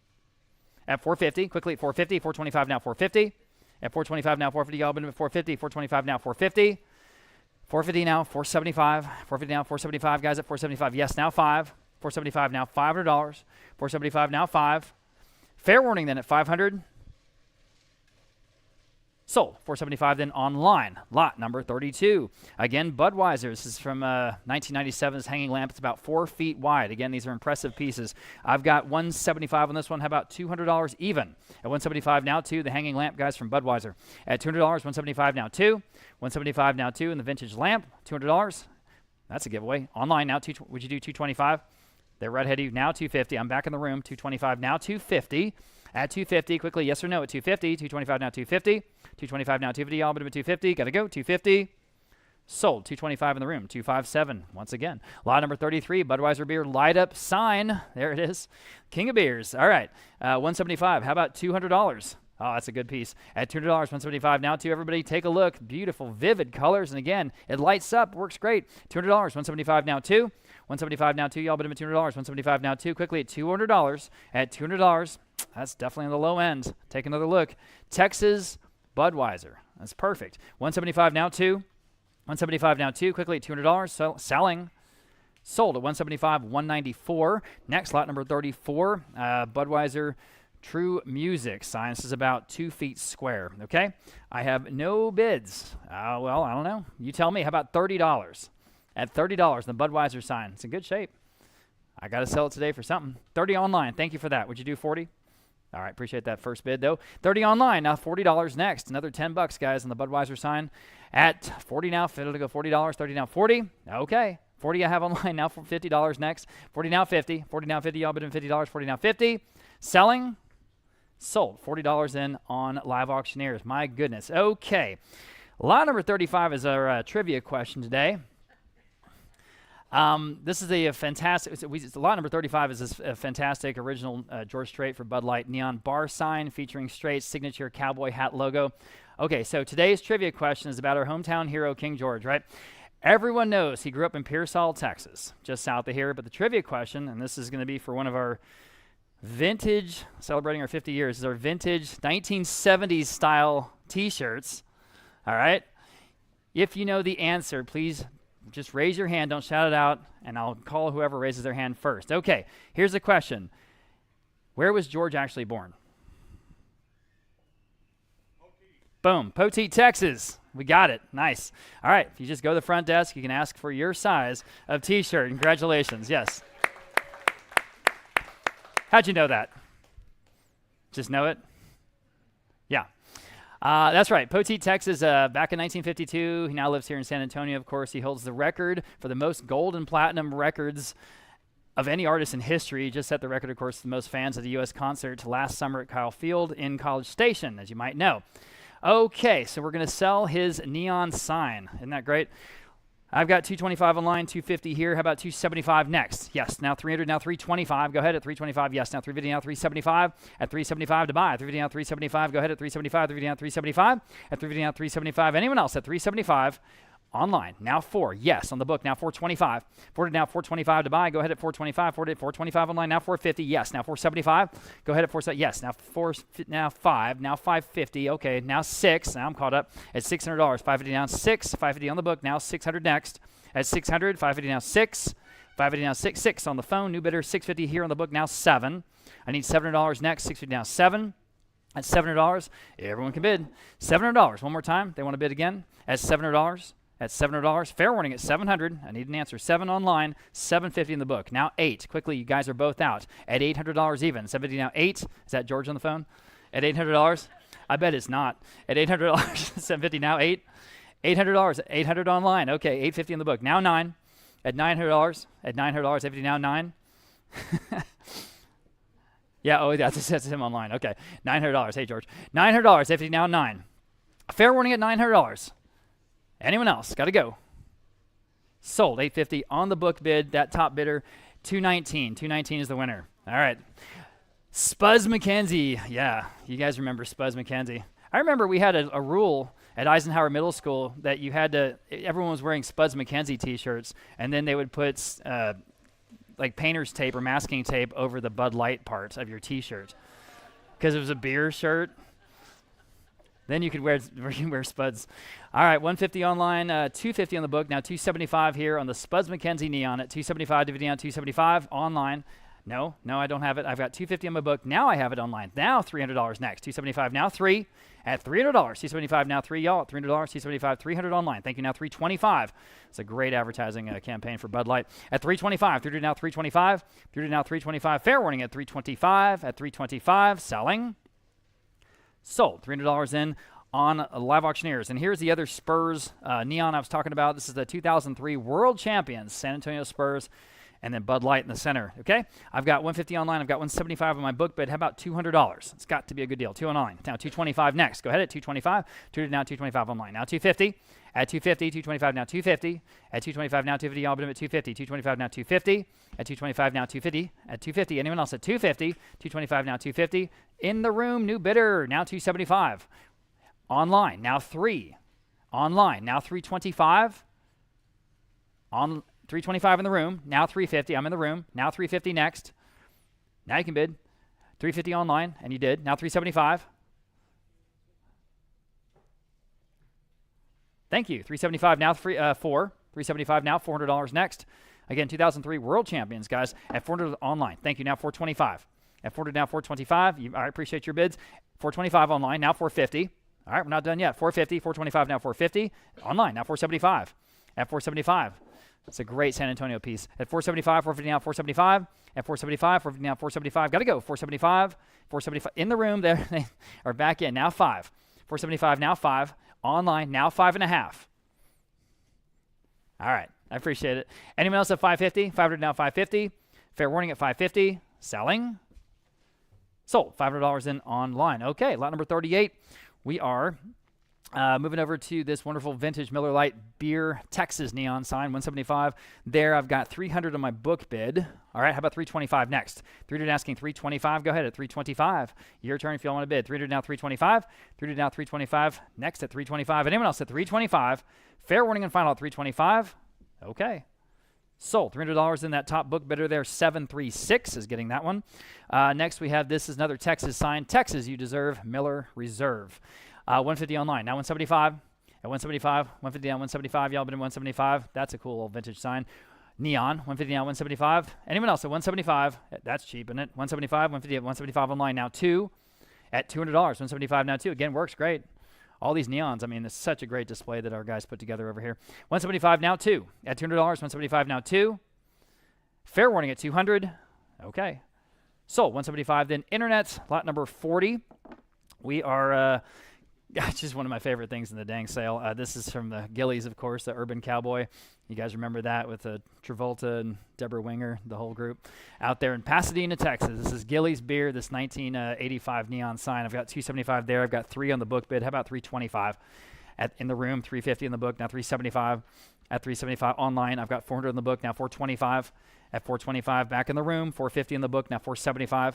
B: At 450, quickly at 450. 425 now 450. At 425 now 450, all but at 450. 425 now 450. 450 now, 475. 450 now, 475. Guys at 475. Yes, now 5. 475 now, $500. 475 now, 5. Fair warning then at 500. Sold. 475 then online. Lot number 32. Again, Budweiser. This is from 1997's hanging lamp. It's about 4 feet wide. Again, these are impressive pieces. I've got 175 on this one. How about $200 even? At 175 now 2. The hanging lamp, guys, from Budweiser. At $200, 175 now 2. 175 now 2 in the vintage lamp. $200. That's a giveaway. Online now. Would you do 225? They're redheaded now 250. I'm back in the room. 225 now 250. At 250, quickly, yes or no at 250. 225 now 250. 225 now 250. All but at 250. Got to go. 250. Sold. 225 in the room. 257 once again. Lot number 33. Budweiser beer light up sign. There it is. King of beers. All right. 175. How about $200? Oh, that's a good piece. At $200, 175 now to everybody. Take a look. Beautiful, vivid colors. And again, it lights up. Works great. $200, 175 now 2. 175 now 2. Y'all but at $200. 175 now 2. Quickly at $200. At $200, that's definitely on the low end. Take another look. Texas Budweiser. That's perfect. 175 now 2. 175 now 2. Quickly at $200. Selling. Sold at 175, 194. Next, lot number 34. Budweiser True Music sign. This is about 2 feet square. Okay. I have no bids. Well, I don't know. You tell me. How about $30? At $30, the Budweiser sign. It's in good shape. I got to sell it today for something. 30 online. Thank you for that. Would you do 40? All right. Appreciate that first bid, though. 30 online. Now $40 next. Another $10, guys, on the Budweiser sign. At 40 now. It'll go $40. 30 now 40. Okay. 40 I have online now for $50 next. 40 now 50. 40 now 50. Y'all bid in $50. 40 now 50. Selling. Sold. $40 in on Live Auctioneers. My goodness. Okay. Lot number 35 is our trivia question today. This is a fantastic, lot number 35 is this fantastic original George Strait for Bud Light neon bar sign featuring Strait's signature cowboy hat logo. Okay, so today's trivia question is about our hometown hero, King George, right? Everyone knows he grew up in Pearsall, Texas, just south of here. But the trivia question, and this is going to be for one of our vintage, celebrating our 50 years, is our vintage 1970s style t-shirts. All right? If you know the answer, please just raise your hand. Don't shout it out, and I'll call whoever raises their hand first. Okay, here's the question. Where was George actually born? Boom, Poteet, Texas. We got it. Nice. All right, if you just go to the front desk, you can ask for your size of t-shirt. Congratulations. Yes. How'd you know that? Just know it? Yeah. That's right. Poteet, Texas, back in 1952. He now lives here in San Antonio, of course. He holds the record for the most gold and platinum records of any artist in history. He just set the record, of course, the most fans at the U.S. concert last summer at Kyle Field in College Station, as you might know. Okay, so we're going to sell his neon sign. Isn't that great? I've got 225 online, 250 here. How about 275 next? Yes, now 300, now 325. Go ahead at 325. Yes, now 350, now 375. At 375 to buy. 350 now 375. Go ahead at 375. 350 now 375. At 350 now 375. Anyone else at 375? Online, now 4. Yes, on the book, now 425. 40 now 425 to buy. Go ahead at 425. 40 at 425 online, now 450. Yes, now 475. Go ahead at 470. Yes, now 4. Now 5. Now 550. Okay, now 6. Now I'm caught up at $600. 550 now 6. 550 on the book, now 600 next. At 600. 550 now 6. 550 now 6. 6 on the phone. New bidder 650 here on the book, now 7. I need $700 next. 650 now 7. At $700, everyone can bid. $700. One more time. They want to bid again. At $700. At $700, fair warning at $700. I need an answer. 7 online, $750 in the book. Now 8. Quickly, you guys are both out. At $800 even. $750 now 8. Is that George on the phone? At $800? I bet it's not. At $800, $750 now 8. $800, 800 online. Okay, $850 in the book. Now 9. At $900, at $900, $850 now 9. Yeah, oh, that's him online. Okay, $900. Hey, George. $900, $850 now 9. Fair warning at $900. Anyone else? Got to go. Sold. $850 on the book bid. That top bidder, $219. $219 is the winner. All right. Spuzz McKenzie. Yeah, you guys remember Spuzz McKenzie. I remember we had a rule at Eisenhower Middle School that you had to, everyone was wearing Spuzz McKenzie t-shirts, and then they would put like painter's tape or masking tape over the Bud Light part of your t-shirt because it was a beer shirt. Then you could wear Spuds. All right, $150 online, $250 on the book. Now $275 here on the Spuzz McKenzie neon at $275. DVD on $275 online. No, I don't have it. I've got $250 on my book. Now I have it online. Now $300 next. $275 now 3 at $300. $275 now 3 y'all at $300. $275 $300 online. Thank you. Now $325. It's a great advertising campaign for Bud Light at $325. $300 now $325. $300 now $325. Fair warning at $325. At $325 selling. Sold. $300 in on Live Auctioneers. And here's the other Spurs neon I was talking about. This is the 2003 World Champions, San Antonio Spurs, and then Bud Light in the center. Okay? I've got $150 online. I've got $175 on my book bid. How about $200? It's got to be a good deal. $2 online. Now $225 next. Go ahead at $225. Now $225 online. Now $250. At $250, $225 now $250. At $225 now $250. Y'all bid him at $250. $225 now $250. At $225 now $250. At $250. Anyone else at $250? $225 now $250. In the room, new bidder now $275. Online now 3. Online now $325. On $325 in the room. Now $350. I'm in the room. Now $350 next. Now you can bid. $350 online, and you did. Now $375. Thank you. $375 now 4. $375 now $400 next. Again, 2003 World Champions, guys, at $400 online. Thank you. Now $425. At $400 now $425. I appreciate your bids. $425 online. Now $450. All right, we're not done yet. $450. $425 now $450. Online. Now $475. At $475. It's a great San Antonio piece. At $475. $450 now $475. At $475. $450 now $475. Got to go. $475. $475. In the room there. They are back in. Now 5. $475 now 5. Online, now 5.5. All right, I appreciate it. Anyone else at $550? $500 now $550. Fair warning at $550. Selling. Sold. $500 in online. Okay, lot number 38. We are moving over to this wonderful vintage Miller Lite Beer Texas neon sign, $175. There, I've got $300 on my book bid. All right, how about $325 next? $300 asking $325. Go ahead at $325. Your turn if you all want to bid. $300 now $325. $300 now $325. Next at $325. Anyone else at $325? Fair warning and final at $325. Okay. Sold. $300 in that top book bidder there. 736 is getting that one. Next we have, this is another Texas sign. Texas, you deserve. Miller Reserve. $150 online. Now $175. At $175. $150 now $175. Y'all been in $175. That's a cool old vintage sign. Neon. $150 now $175. Anyone else at $175? That's cheap, isn't it? $175. $150 at $175 online. Now 2 at $200. $175 now 2. Again, works great. All these neons, I mean, it's such a great display that our guys put together over here. $175 now 2 at $200. $175 now 2. Fair warning at $200. Okay. Sold. $175 then internet. Lot number 40. We are It's just one of my favorite things in the dang sale. This is from the Gillies, of course, the Urban Cowboy. You guys remember that with Travolta and Deborah Winger, the whole group, out there in Pasadena, Texas. This is Gillies beer, this 1985 neon sign. I've got $275 there. I've got 3 on the book bid. How about $325 in the room? $350 in the book, now $375 at $375 online. I've got $400 in the book, now $425 at $425 back in the room. $450 in the book, now $475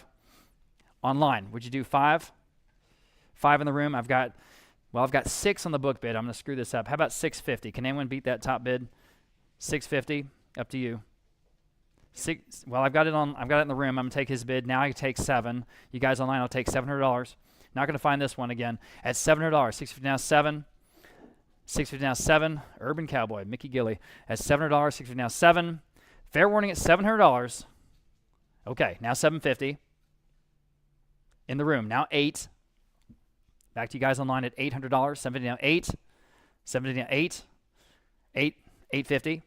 B: online. Would you do 5? 5 in the room. I've got 6 on the book bid. I'm going to screw this up. How about $650? Can anyone beat that top bid? $650. Up to you. 6. Well, I've got it in the room. I'm going to take his bid. Now I can take 7. You guys online, I'll take $700. Not going to find this one again at $700. $650 now 7. $650 now 7. Urban Cowboy, Mickey Gilly at $700. $650 now 7. Fair warning at $700. Okay, now $750. In the room, now 8. Back to you guys online at $800. $750 now 8. $750 now 8. 8. $850.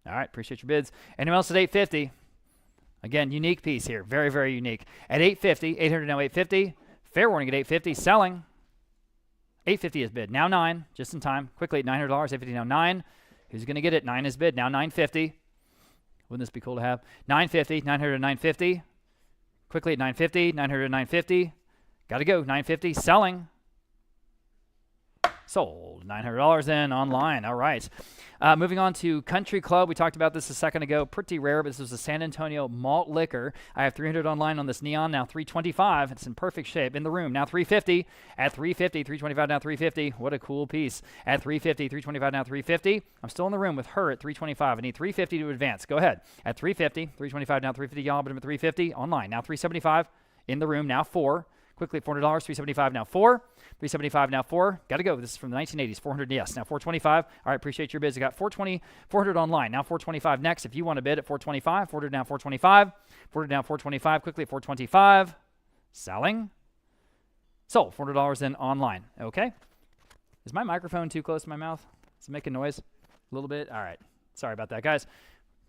B: All right, appreciate your bids. Anyone else at $850? Again, unique piece here. Very, very unique. At $850, $800 now $850. Fair warning at $850. Selling. $850 is bid. Now 9, just in time. Quickly at $900. $850 now 9. Who's going to get it? 9 is bid. Now $950. Wouldn't this be cool to have? $950. $900 $950. Quickly at $950. $900 $950. Got to go. $950. Selling. Sold. $900 in online. All right. Moving on to Country Club. We talked about this a second ago. Pretty rare, but this was a San Antonio malt liquor. I have $300 online on this neon. Now $325. It's in perfect shape. In the room. Now $350. At $350. $325 now $350. What a cool piece. At $350. $325 now $350. I'm still in the room with her at $325. I need $350 to advance. Go ahead. At $350. $325 now $350. Y'all, but I'm at $350. Online. Now $375. In the room. Now 4. Quickly at $400. $375 now 4. $375 now 4. Got to go. This is from the 1980s. $400, yes. Now $425. All right, appreciate your bids. I got $400 online. Now $425 next. If you want to bid at $425, $400 now $425. $400 now $425. Quickly at $425. Selling. Sold. $400 in online. Okay. Is my microphone too close to my mouth? Is it making noise? A little bit? All right. Sorry about that, guys.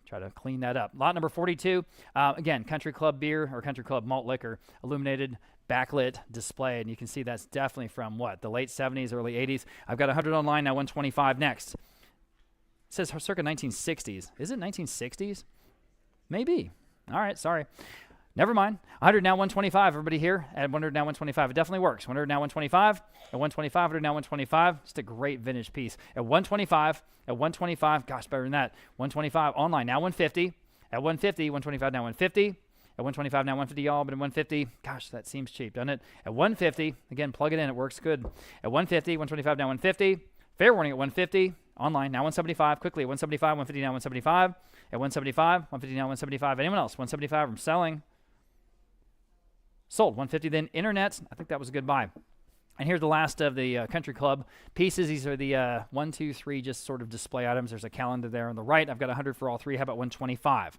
B: Try to clean that up. Lot number 42. Again, Country Club beer or Country Club malt liquor, illuminated backlit display, and you can see that's definitely from the late 70s, early 80s. I've got 100 online, now 125 next. It says circa 1960s. Is it 1960s? Maybe. All right, sorry. Never mind. 100 now 125. Everybody here at 100 now 125. It definitely works. 100 now 125. At 125, 100 now 125. Just a great vintage piece. At 125. At 125. Gosh, better than that. 125 online now 150. At 150, 125 now 150. At 125 now 150 y'all, but at 150, gosh, that seems cheap, doesn't it? At 150, again, plug it in, it works good. At 150, 125 now 150. Fair warning at 150. Online now 175. Quickly at 175, 150 now 175. At 175, 150 now 175. Anyone else? 175 I'm selling. Sold. 150 then internet. I think that was a good buy. And here's the last of the Country Club pieces. These are the 1, 2, 3 just sort of display items. There's a calendar there on the right. I've got 100 for all 3. How about 125?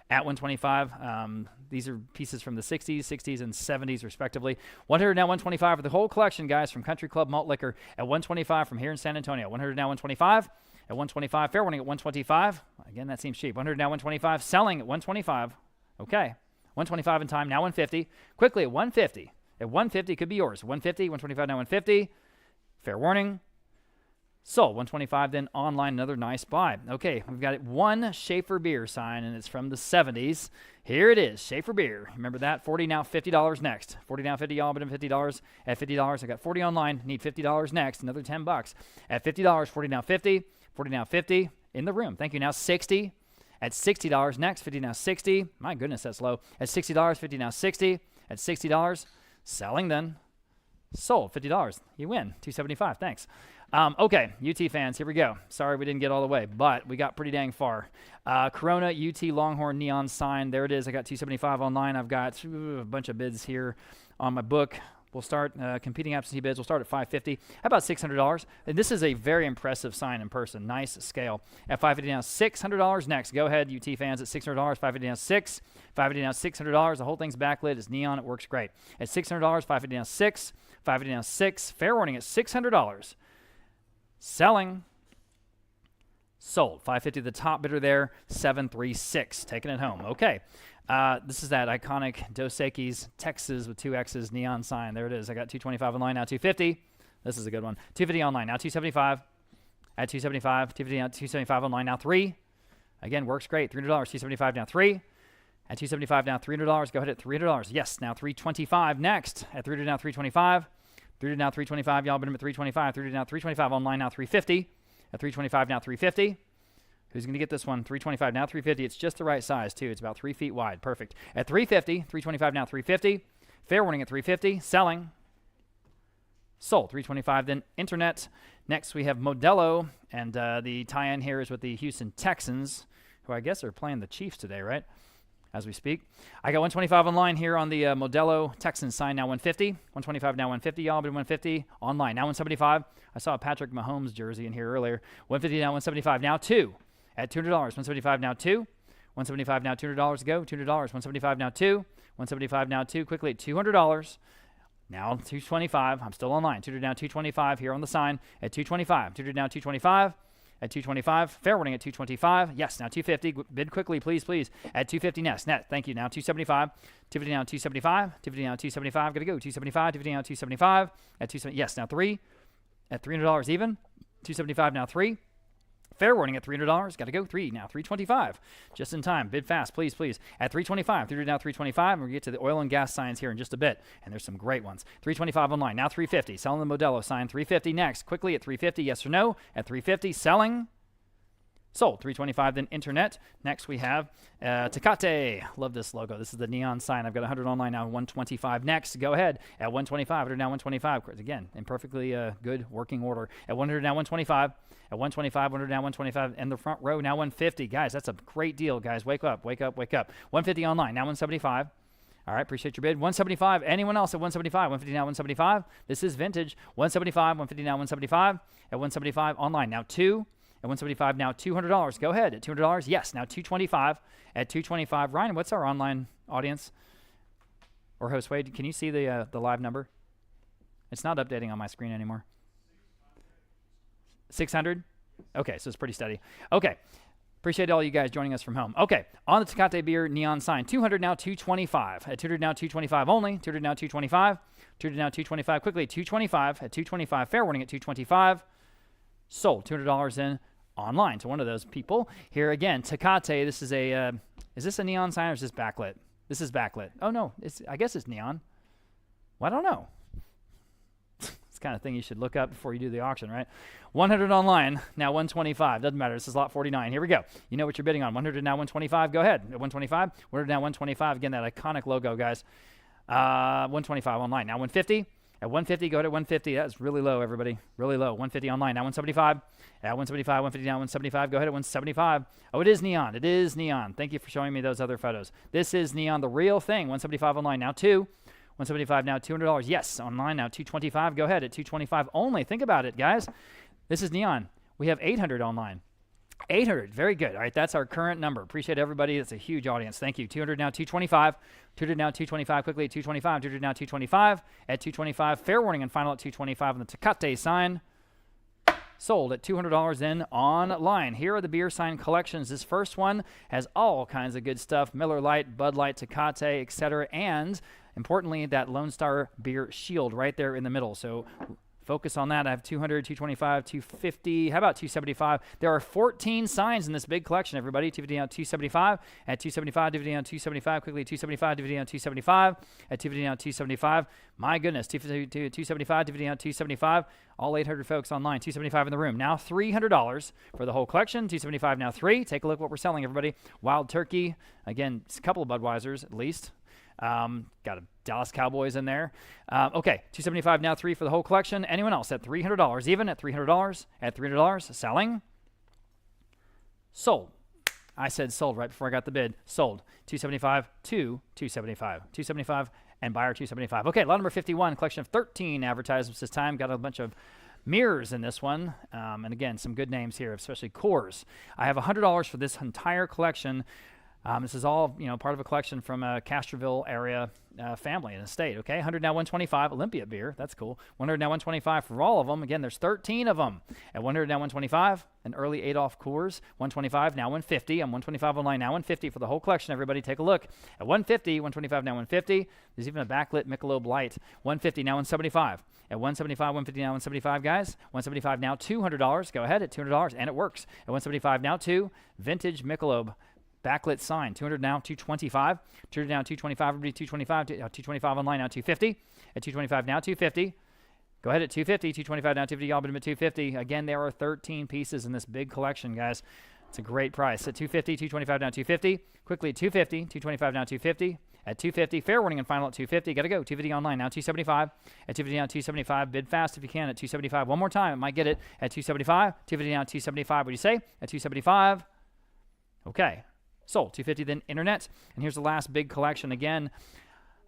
B: At 125, these are pieces from the 60s, 60s, and 70s, respectively. 100 now 125 for the whole collection, guys, from Country Club Malt Liquor at 125 from here in San Antonio. 100 now 125. At 125, fair warning at 125. Again, that seems cheap. 100 now 125, selling at 125. Okay. 125 in time, now 150. Quickly at 150. At 150, could be yours. 150, 125 now 150. Fair warning. Sold. 125 then online, another nice buy. Okay, we've got one Schaefer beer sign, and it's from the 70s. Here it is, Schaefer beer. Remember that? 40 now $50 next. 40 now 50 y'all, but $50. At $50, I got 40 online. Need $50 next, another $10. At $50, 40 now 50. 40 now 50 in the room. Thank you. Now 60. At $60 next. 50 now 60. My goodness, that's low. At $60, 50 now 60. At $60, selling then. Sold. $50. You win. $275. Thanks. Okay, UT fans, here we go. Sorry we didn't get all the way, but we got pretty dang far. Corona UT Longhorn neon sign. There it is. I got $275 online. I've got a bunch of bids here on my book. We'll start competing absentee bids. We'll start at $550. How about $600? And this is a very impressive sign in person. Nice scale. At $550 now, $600 next. Go ahead, UT fans, at $600. $550 now, $6. $550 now, $600. The whole thing's backlit. It's neon. It works great. At $600, $550 now, $6. $550 now, $6. Fair warning at $600. Selling. Sold. $550 the top bidder there. $736. Taking it home. Okay. This is that iconic Dos Equis Texas with 2 X's neon sign. There it is. I got 225 online, now 250. This is a good one. 250 online, now 275. At 275, 250 now 275 online, now 3. Again, works great. $300, 275 now 3. At 275 now $300. Go ahead at $300. Yes, now 325 next. At 300 now 325. 300 now 325. Y'all been at 325. 300 now 325 online, now 350. At 325 now 350. Who's going to get this one? 325 now 350. It's just the right size too. It's about 3 feet wide. Perfect. At 350, 325 now 350. Fair warning at 350. Selling. Sold. 325. Then internet. Next we have Modelo, and the tie-in here is with the Houston Texans, who I guess are playing the Chiefs today, right? As we speak. I got 125 online here on the Modelo Texans sign, now 150. 125 now 150. Y'all been 150 online. Now 175. I saw a Patrick Mahomes jersey in here earlier. 150 now 175. Now 2. At $200. 175 now 2. 175 now $200 to go. $200. 175 now 2. 175 now 2. Quickly at $200. Now 225. I'm still online. 200 now 225 here on the sign at 225. 200 now 225. At 225, fair warning at 225. Yes, now 250. Bid quickly, please, please. At 250 next. Net. Thank you. Now 275. 250 now 275. 250 now 275. Gotta go. 275. 250 now 275. At 270. Yes, now 3. At $300 even. 275 now 3. Fair warning at $300. Got to go 3 now. 325. Just in time. Bid fast, please, please. At 325. 300 now 325. We're going to get to the oil and gas signs here in just a bit. And there's some great ones. 325 online. Now 350. Selling the Modelo sign. 350 next. Quickly at 350. Yes or no? At 350. Selling. Sold. 325 then internet. Next we have Tecate. Love this logo. This is the neon sign. I've got 100 online now. 125 next. Go ahead. At 125. 100 now 125. Again, in perfectly good working order. At 100 now 125. At 125. 100 now 125. And the front row now 150. Guys, that's a great deal, guys. Wake up. Wake up. Wake up. 150 online. Now 175. All right, appreciate your bid. 175. Anyone else at 175? 150 now 175. This is vintage. 175. 150 now 175. At 175 online. Now 2. At 175 now $200. Go ahead. At $200. Yes, now 225. At 225. Ryan, what's our online audience? Or host Wade, can you see the live number? It's not updating on my screen anymore. 600? Okay, so it's pretty steady. Okay. Appreciate all you guys joining us from home. Okay, on the Tecate beer neon sign, 200 now 225. At 200 now 225 only. 200 now 225. 200 now 225. Quickly 225. At 225. Fair warning at 225. Sold. $200 in online to one of those people. Here again, Tecate. This is is this a neon sign or is this backlit? This is backlit. Oh no, I guess it's neon. Well, I don't know. It's the kind of thing you should look up before you do the auction, right? 100 online, now 125. Doesn't matter. This is lot 49. Here we go. You know what you're bidding on. 100 now 125. Go ahead. At 125. 100 now 125. Again, that iconic logo, guys. 125 online. Now 150. At 150, go ahead at 150. That's really low, everybody. Really low. 150 online. Now 175. At 175, 150 now 175. Go ahead at 175. Oh, it is neon. It is neon. Thank you for showing me those other photos. This is neon, the real thing. 175 online. Now 2. 175 now $200. Yes, online now 225. Go ahead at 225 only. Think about it, guys. This is neon. We have 800 online. 800. Very good. All right, that's our current number. Appreciate everybody. That's a huge audience. Thank you. 200 now 225. 200 now 225. Quickly at 225. 200 now 225. At 225. Fair warning and final at 225 on the Tecate sign. Sold at $200 in online. Here are the beer sign collections. This first one has all kinds of good stuff. Miller Lite, Bud Light, Tecate, etc. And importantly, that Lone Star beer shield right there in the middle. So focus on that. I have 200, 225, 250. How about 275? There are 14 signs in this big collection, everybody. 250 down 275. At 275, 250 down 275. Quickly 275, 250 down 275. At 250 down 275. My goodness, 250 275, 250 down 275. All 800 folks online. 275 in the room. Now $300 for the whole collection. 275 now 3. Take a look what we're selling, everybody. Wild Turkey. Again, it's a couple of Budweisers at least. Got a Dallas Cowboys in there. Okay, 275 now 3 for the whole collection. Anyone else at $300? Even at $300? At $300? Selling? Sold. I said sold right before I got the bid. Sold. 275 to 275. 275 and buyer 275. Okay, lot number 51, collection of 13 advertisements this time. Got a bunch of mirrors in this one. And again, some good names here, especially Coors. I have $100 for this entire collection. This is all, part of a collection from a Castroville area family and estate, okay? 100 now 125, Olympia beer. That's cool. 100 now 125 for all of them. Again, there's 13 of them. At 100 now 125, an early Adolf Coors. 125 now 150. I'm 125 online now 150 for the whole collection. Everybody take a look. At 150, 125 now 150. There's even a backlit Michelob Light. 150 now 175. At 175, 150 now 175, guys. 175 now $200. Go ahead at $200, and it works. At 175 now 2, vintage Michelob. Backlit sign, 200 now, 225. 200 now, 225. Everybody, 225. 225 online now, 250. At 225 now, 250. Go ahead at 250. 225 now, 250. Y'all been at 250. Again, there are 13 pieces in this big collection, guys. It's a great price. At 250, 225 now, 250. Quickly at 250. 225 now, 250. At 250, fair warning and final at 250. Got to go. 250 online now, 275. At 250 now, 275. Bid fast if you can at 275. One more time. It might get it at 275. 250 now, 275. What do you say? At 275. Okay. Sold. 250 then internet. And here's the last big collection. Again,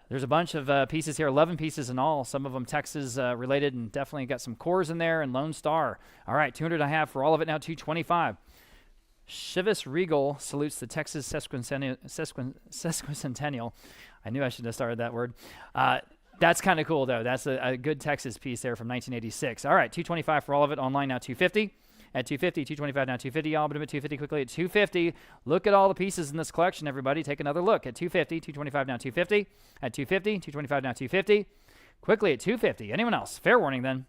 B: there's a bunch of pieces here, 11 pieces in all. Some of them Texas related, and definitely got some Coors in there and Lone Star. All right, 200 I have for all of it now, 225. Chivas Regal salutes the Texas sesquicentennial. I knew I should have started that word. That's kind of cool, though. That's a good Texas piece there from 1986. All right, 225 for all of it. Online now, 250. At 250, 225 now, 250. Y'all, but at 250 quickly at 250. Look at all the pieces in this collection, everybody. Take another look. At 250, 225 now, 250. At 250, 225 now, 250. Quickly at 250. Anyone else? Fair warning then.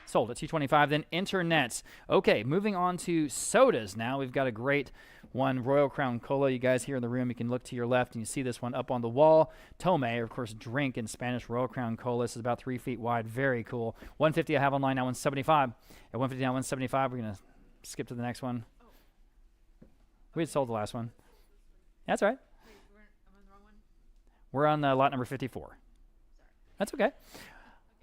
B: Sold at 225 then. Internet. Okay, moving on to sodas now. We've got a great one, Royal Crown Cola. You guys here in the room, you can look to your left and you see this one up on the wall. Tome, of course, drink in Spanish, Royal Crown Cola. This is about 3 feet wide. Very cool. 150 I have online now, 175. At 150 now, 175. We're going to skip to the next one. We had sold the last one. That's all right.
C: Wait, am I on the wrong one?
B: We're on lot number 54. That's okay.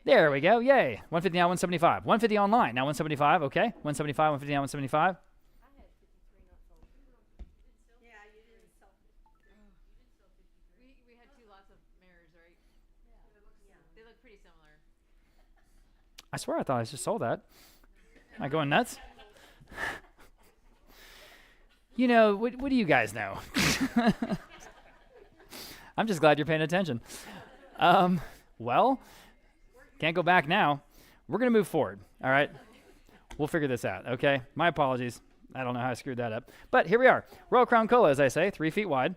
B: There we go. Yay. 150 now, 175. 150 online. Now 175. Okay. 175, 150 now, 175.
C: Yeah, you didn't sell 53. We had two lots of mirrors, right? Yeah. They look pretty similar.
B: I swear I thought I just sold that. Am I going nuts? What do you guys know? I'm just glad you're paying attention. Well, can't go back now. We're going to move forward, all right? We'll figure this out, okay? My apologies. I don't know how I screwed that up. But here we are. Royal Crown Cola, as I say, 3 feet wide.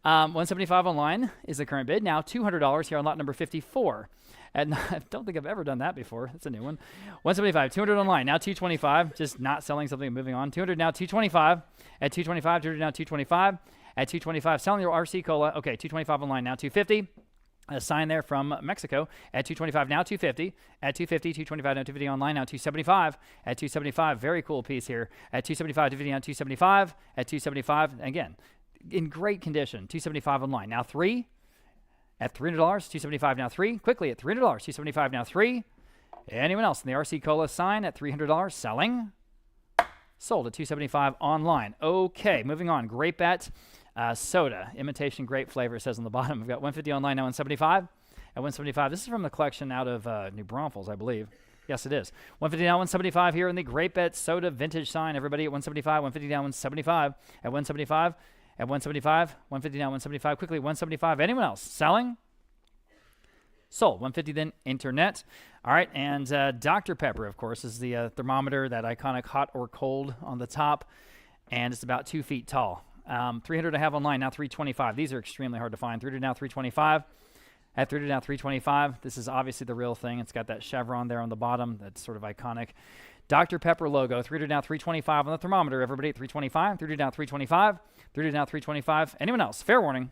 B: 175 online is the current bid. Now $200 here on lot number 54. And I don't think I've ever done that before. That's a new one. 175, 200 online. Now 225. Just not selling something and moving on. 200 now 225. At 225, 200 now 225. At 225, selling your RC Cola. Okay, 225 online. Now 250. A sign there from Mexico. At 225 now 250. At 250, 225 now 250 online. Now 275. At 275, very cool piece here. At 275, 250 now 275. At 275, again, in great condition. 275 online. Now 3. At $300, 275 now 3. Quickly at $300, 275 now 3. Anyone else in the RC Cola sign at $300 selling? Sold at 275 online. Okay, moving on. Grape Bet soda, imitation grape flavor, it says on the bottom. We've got 150 online now, 175. At 175, this is from the collection out of New Braunfels, I believe. Yes, it is. 150 now, 175 here in the Grape Bet soda vintage sign. Everybody at 175, 150 now, 175. At 175, at 175, 150 now, 175. Quickly, 175. Anyone else selling? Sold. 150 then internet. All right, and Dr. Pepper, of course, is the thermometer, that iconic hot or cold on the top, and it's about 2 feet tall. 300 I have online, now 325. These are extremely hard to find. 300 now, 325. At 300 now, 325. This is obviously the real thing. It's got that chevron there on the bottom. That's sort of iconic. Dr. Pepper logo. 300 now, 325 on the thermometer. Everybody at 325. 300 now, 325. 300 now, 325. Anyone else? Fair warning.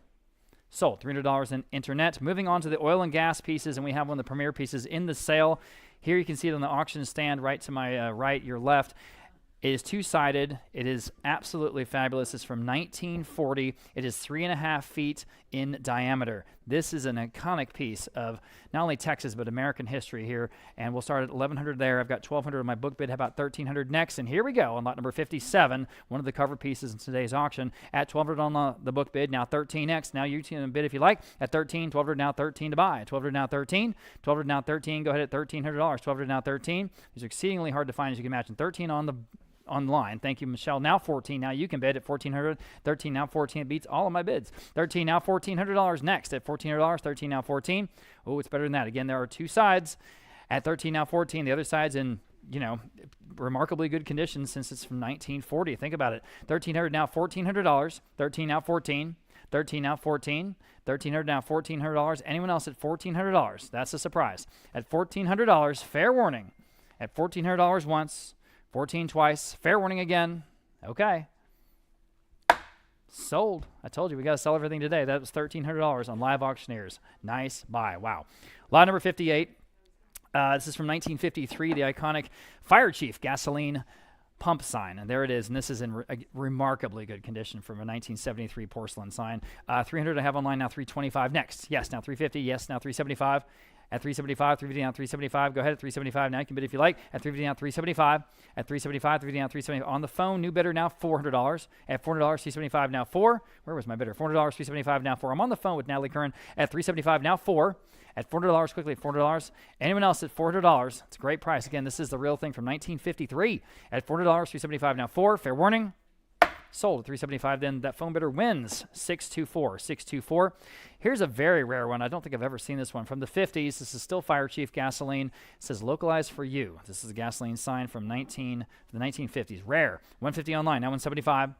B: Sold. $300 in internet. Moving on to the oil and gas pieces, and we have one of the premier pieces in the sale. Here you can see it on the auction stand right to my right, your left. It is two-sided. It is absolutely fabulous. It's from 1940. It is 3.5 feet in diameter. This is an iconic piece of not only Texas, but American history here. And we'll start at $1,100 there. I've got $1,200 in my book bid. How about $1,300 next? And here we go on lot number 57, one of the cover pieces in today's auction. At $1,200 on the book bid, now $13X. Now you can bid if you like. At $13, $1,200 now $13 to buy. $1,200 now $13. $1,200 now $13. Go ahead at $1,300. $1,200 now $13. These are exceedingly hard to find, as you can imagine. $13 on online. Thank you, Michelle. Now 14. Now you can bid at $1,400. 13 now 14. It beats all of my bids. 13 now $1,400 next at $1,400. 13 now 14. Oh, it's better than that. Again, there are two sides at 13 now 14. The other side's in, you know, remarkably good condition since it's from 1940. Think about it. 1,300 now $1,400. 13 now 14. 13 now 14. 1,300 now $1,400. Anyone else at $1,400? That's a surprise. At $1,400, fair warning. At $1,400 once, 14 twice, fair warning again. Okay. Sold. I told you we got to sell everything today. That was $1,300 on Live Auctioneers. Nice buy. Wow. Lot number 58. This is from 1953, the iconic Fire Chief gasoline pump sign. And there it is. And this is in remarkably good condition from a 1973 porcelain sign. 300 I have online, now 325 next. Yes, now 350. Yes, now 375. At 375, 350 down, 375. Go ahead at 375. Now you can bid if you like. At 350 down, 375. At 375, 350 down, 375. On the phone, new bidder now $400. At $400, 375 now 4. Where was my bidder? $400, 375 now 4. I'm on the phone with Natalie Curran at 375 now 4. At $400 quickly at $400. Anyone else at $400? It's a great price. Again, this is the real thing from 1953. At $400, 375 now 4. Fair warning. Sold at 375. Then that phone bidder wins 624. 624. Here's a very rare one. I don't think I've ever seen this one from the 50s. This is still Fire Chief gasoline. It says localized for you. This is a gasoline sign from the 1950s. Rare. 150 online. Now 175.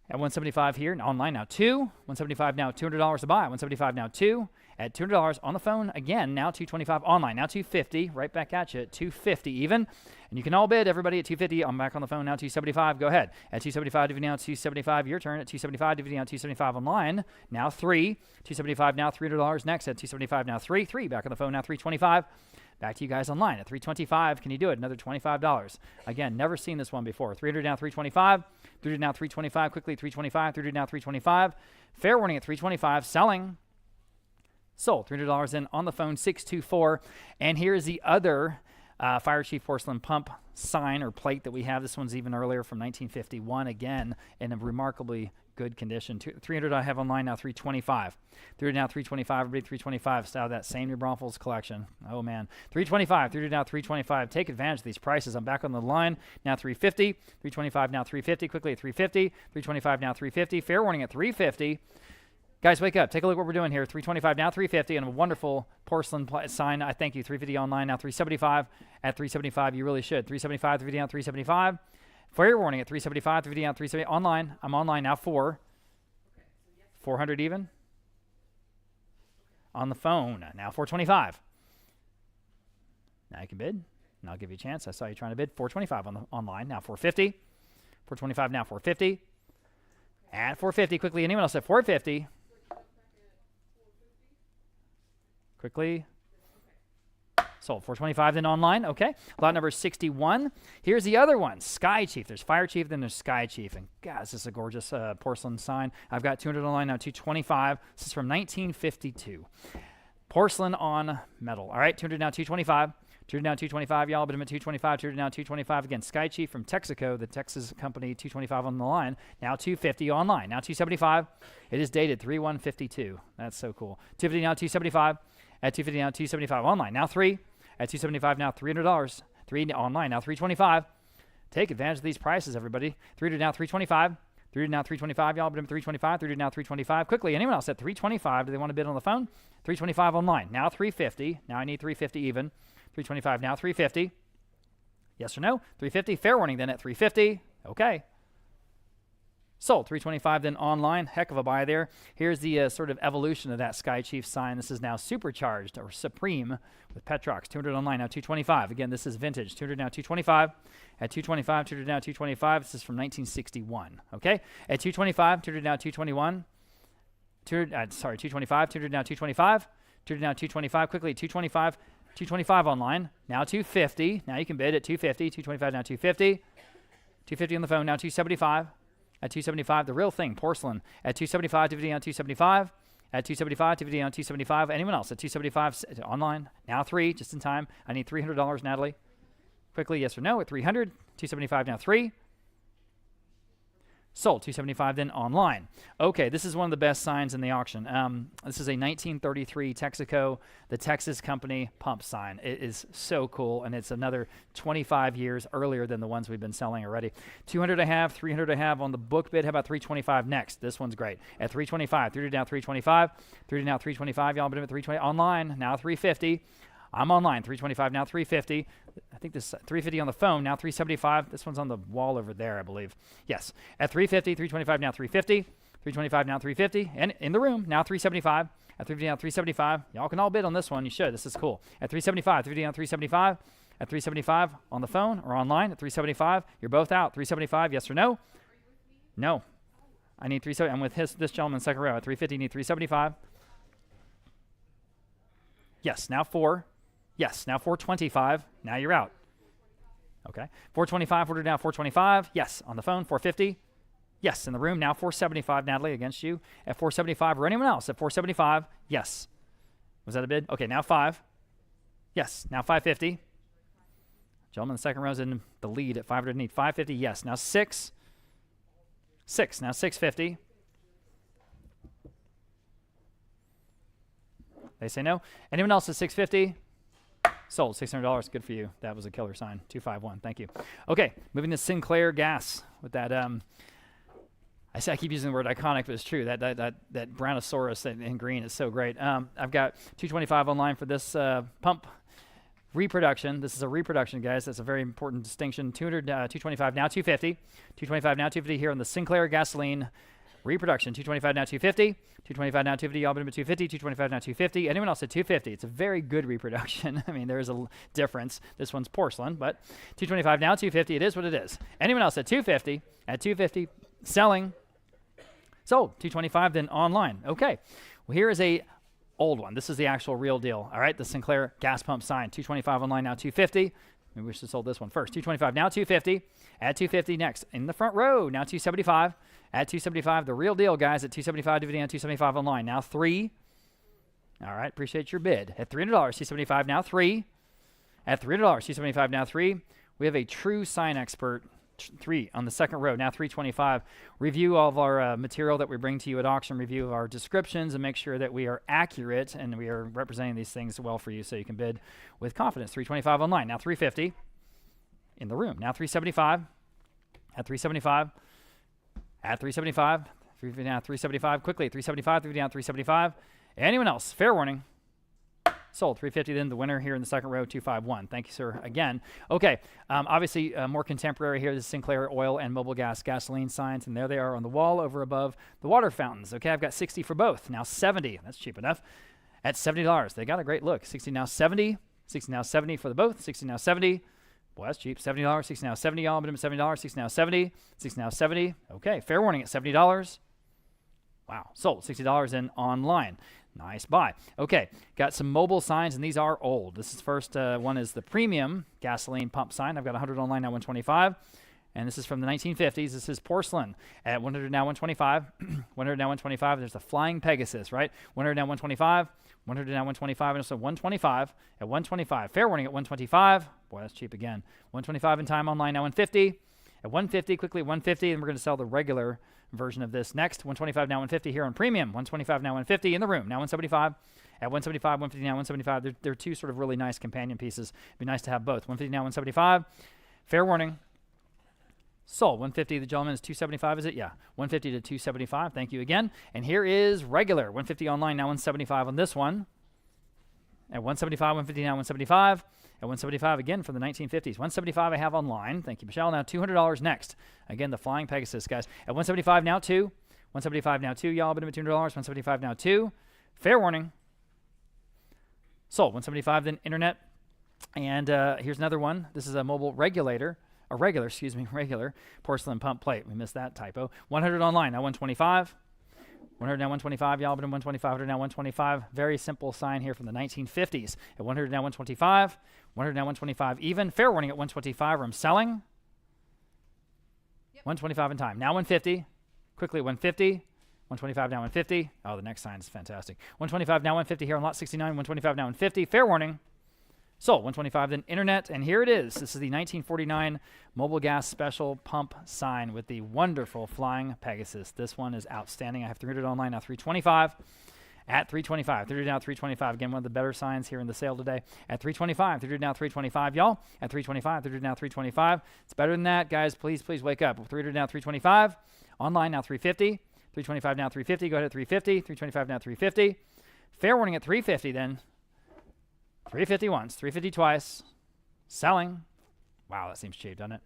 B: At 175 here online now 2. 175 now $200 to buy. 175 now 2. At $200 on the phone again. Now 225 online. Now 250. Right back at you at 250 even. And you can all bid, everybody, at 250. I'm back on the phone now, 275. Go ahead. At 275, DVD now 275. Your turn at 275, DVD now 275 online. Now 3. 275 now $300 next. At 275 now 3. 3. Back on the phone now 325. Back to you guys online at 325. Can you do it? Another $25. Again, never seen this one before. 300 now 325. 300 now 325. Quickly 325. 300 now 325. Fair warning at 325. Selling. Sold. $300 in on the phone, 624. And here's the other Fire Chief porcelain pump sign or plate that we have. This one's even earlier from 1951. Again, in a remarkably good condition. 300 I have online now, 325. 300 now 325. Everybody 325. It's out of that same New Braunfels collection. Oh man. 325. 300 now 325. Take advantage of these prices. I'm back on the line now. 350. 325 now 350. Quickly at 350. 325 now 350. Fair warning at 350. Guys, wake up. Take a look what we're doing here. 325 now 350 and a wonderful porcelain sign. I thank you. 350 online now 375. At 375, you really should. 375, 350 down 375. Fair warning at 375, 350 down 370. Online. I'm online now 4. 400 even. On the phone now 425. Now you can bid. And I'll give you a chance. I saw you trying to bid. 425 on the online now 450. 425 now 450. At 450 quickly. Anyone else at 450? Quickly. Sold. 425 then online. Okay. Lot number 61. Here's the other one. Sky Chief. There's Fire Chief, then there's Sky Chief. And God, this is a gorgeous porcelain sign. I've got 200 online now, 225. This is from 1952. Porcelain on metal. All right. 200 now, 225. 200 now, 225, y'all, but I'm at 225. 200 now, 225. Again, Sky Chief from Texaco, the Texas company, 225 on the line. Now 250 online. Now 275. It is dated 3/1/52. That's so cool. 250 now, 275. At 250 now, 275 online. Now 3. At 275 now, $300. 3 online. Now 325. Take advantage of these prices, everybody. 300 now, 325. 300 now, 325, y'all, but I'm at 325. 300 now, 325. Quickly, anyone else at 325? Do they want to bid on the phone? 325 online. Now 350. Now I need 350 even. 325 now, 350. Yes or no? 350. Fair warning then at 350. Okay. Sold. 325 then online. Heck of a buy there. Here's the sort of evolution of that Sky Chief sign. This is now supercharged or supreme with Petrox. 200 online now, 225. Again, this is vintage. 200 now, 225. At 225, 200 now, 225. This is from 1961. Okay. At 225, 200 now, 221. 225. 200 now, 225. 200 now, 225. Quickly, 225. 225 online. Now 250. Now you can bid at 250. 225 now 250. 250 on the phone. Now 275. At 275, the real thing, porcelain. At 275, 250 on 275. At 275, 250 on 275. Anyone else at 275 online? Now 3, just in time. I need $300, Natalie. Quickly, yes or no? At 300. 275 now 3. Sold. 275 then online. Okay, this is one of the best signs in the auction. This is a 1933 Texaco, the Texas company pump sign. It is so cool, and it's another 25 years earlier than the ones we've been selling already. 200 I have, 300 I have on the book bid. How about 325 next? This one's great. At 325, 3 to now 325, 3 to now 325. Y'all been at 320 online, now 350. I'm online, 325, now 350. I think this 350 on the phone, now 375. This one's on the wall over there, I believe. Yes, at 350, 325, now 350. 325, now 350. And in the room, now 375. At 350, now 375. Y'all can all bid on this one. You should. This is cool. At 375, 350, now 375. At 375 on the phone or online at 375. You're both out. 375, yes or no? No. I need 370. I'm with this gentleman, second row. At 350, need 375. Yes, now 4. Yes, now 425. Now you're out. Okay. 425, order now 425. Yes, on the phone, 450. Yes, in the room, now 475. Natalie, against you. At 475, or anyone else at 475. Yes. Was that a bid? Okay, now 5. Yes, now 550. Gentleman in the second row is in the lead at 500. Need 550. Yes, now 6. 6, now 650. They say no. Anyone else at 650? Sold. $600. Good for you. That was a killer sign. 251. Thank you. Okay, moving to Sinclair Gas with that. I keep using the word iconic, but it's true. That Brontosaurus in green is so great. I've got 225 online for this pump reproduction. This is a reproduction, guys. That's a very important distinction. 225 now 250. 225 now 250 here on the Sinclair gasoline reproduction. 225 now 250. 225 now 250. Y'all been at 250. 225 now 250. Anyone else at 250? It's a very good reproduction. I mean, there's a difference. This one's porcelain, but 225 now 250. It is what it is. Anyone else at 250? At 250, selling. Sold. 225 then online. Okay. Well, here is a old one. This is the actual real deal. All right. The Sinclair gas pump sign. 225 online now 250. Maybe we should have sold this one first. 225 now 250. At 250 next in the front row. Now 275. At 275, the real deal, guys. At 275, DVD on 275 online. Now 3. All right, appreciate your bid. At $300, 275 now 3. At $300, 275 now 3. We have a true sign expert, 3 on the second row. Now 325. Review all of our material that we bring to you at auction. Review of our descriptions and make sure that we are accurate and we are representing these things well for you so you can bid with confidence. 325 online. Now 350 in the room. Now 375. At 375. At 375, 350 down 375, quickly, 375, 350 down 375. Anyone else? Fair warning. Sold. 350 then the winner here in the second row, 251. Thank you, sir, again. Okay, obviously more contemporary here. This is Sinclair oil and mobile gas gasoline signs, and there they are on the wall over above the water fountains. Okay, I've got 60 for both. Now 70. That's cheap enough. At $70. They got a great look. 60 now 70. 60 now 70 for the both. 60 now 70. Boy, that's cheap. $70, 60 now 70, y'all. Minimum $70, 60 now 70, 60 now 70. Okay, fair warning at $70. Wow, sold. $60 in online. Nice buy. Okay, got some mobile signs, and these are old. This is first one is the premium gasoline pump sign. I've got 100 online now 125. And this is from the 1950s. This is porcelain at 100 now 125. 100 now 125. There's the flying Pegasus, right? 100 now 125. 100 now 125. And also 125 at 125. Fair warning at 125. Boy, that's cheap again. 125 in time online now 150. At 150, quickly 150. And we're going to sell the regular version of this next. 125 now 150 here on premium. 125 now 150 in the room. Now 175. At 175, 150 now 175. They're two sort of really nice companion pieces. It'd be nice to have both. 150 now 175. Fair warning. Sold. 150, the gentleman is 275, is it? Yeah. 150 to 275. Thank you again. And here is regular. 150 online, now 175 on this one. At 175, 150 now 175. At 175 again for the 1950s. 175 I have online. Thank you, Michelle. Now $200 next. Again, the flying Pegasus, guys. At 175 now 2. 175 now 2, y'all. Been at $200. 175 now 2. Fair warning. Sold. 175 then internet. And here's another one. This is a mobile regulator. A regular porcelain pump plate. We missed that typo. 100 online, now 125. 100 now 125, y'all, but in 125, 100 now 125. Very simple sign here from the 1950s. At 100 now 125. 100 now 125 even. Fair warning at 125, I'm selling. Yep. 125 in time. Now 150. Quickly 150. 125 now 150. Oh, the next sign is fantastic. 125 now 150 here on lot 69. 125 now 150. Fair warning. Sold. 125 then internet, and here it is. This is the 1949 mobile gas special pump sign with the wonderful flying Pegasus. This one is outstanding. I have 300 online now, 325. At 325, 300 now, 325. Again, one of the better signs here in the sale today. At 325, 300 now, 325, y'all. At 325, 300 now, 325. It's better than that, guys. Please wake up. 300 now, 325. Online now, 350. 325 now, 350. Go ahead at 350. 325 now, 350. Fair warning at 350 then. 350 once, 350 twice. Selling. Wow, that seems cheap, doesn't it?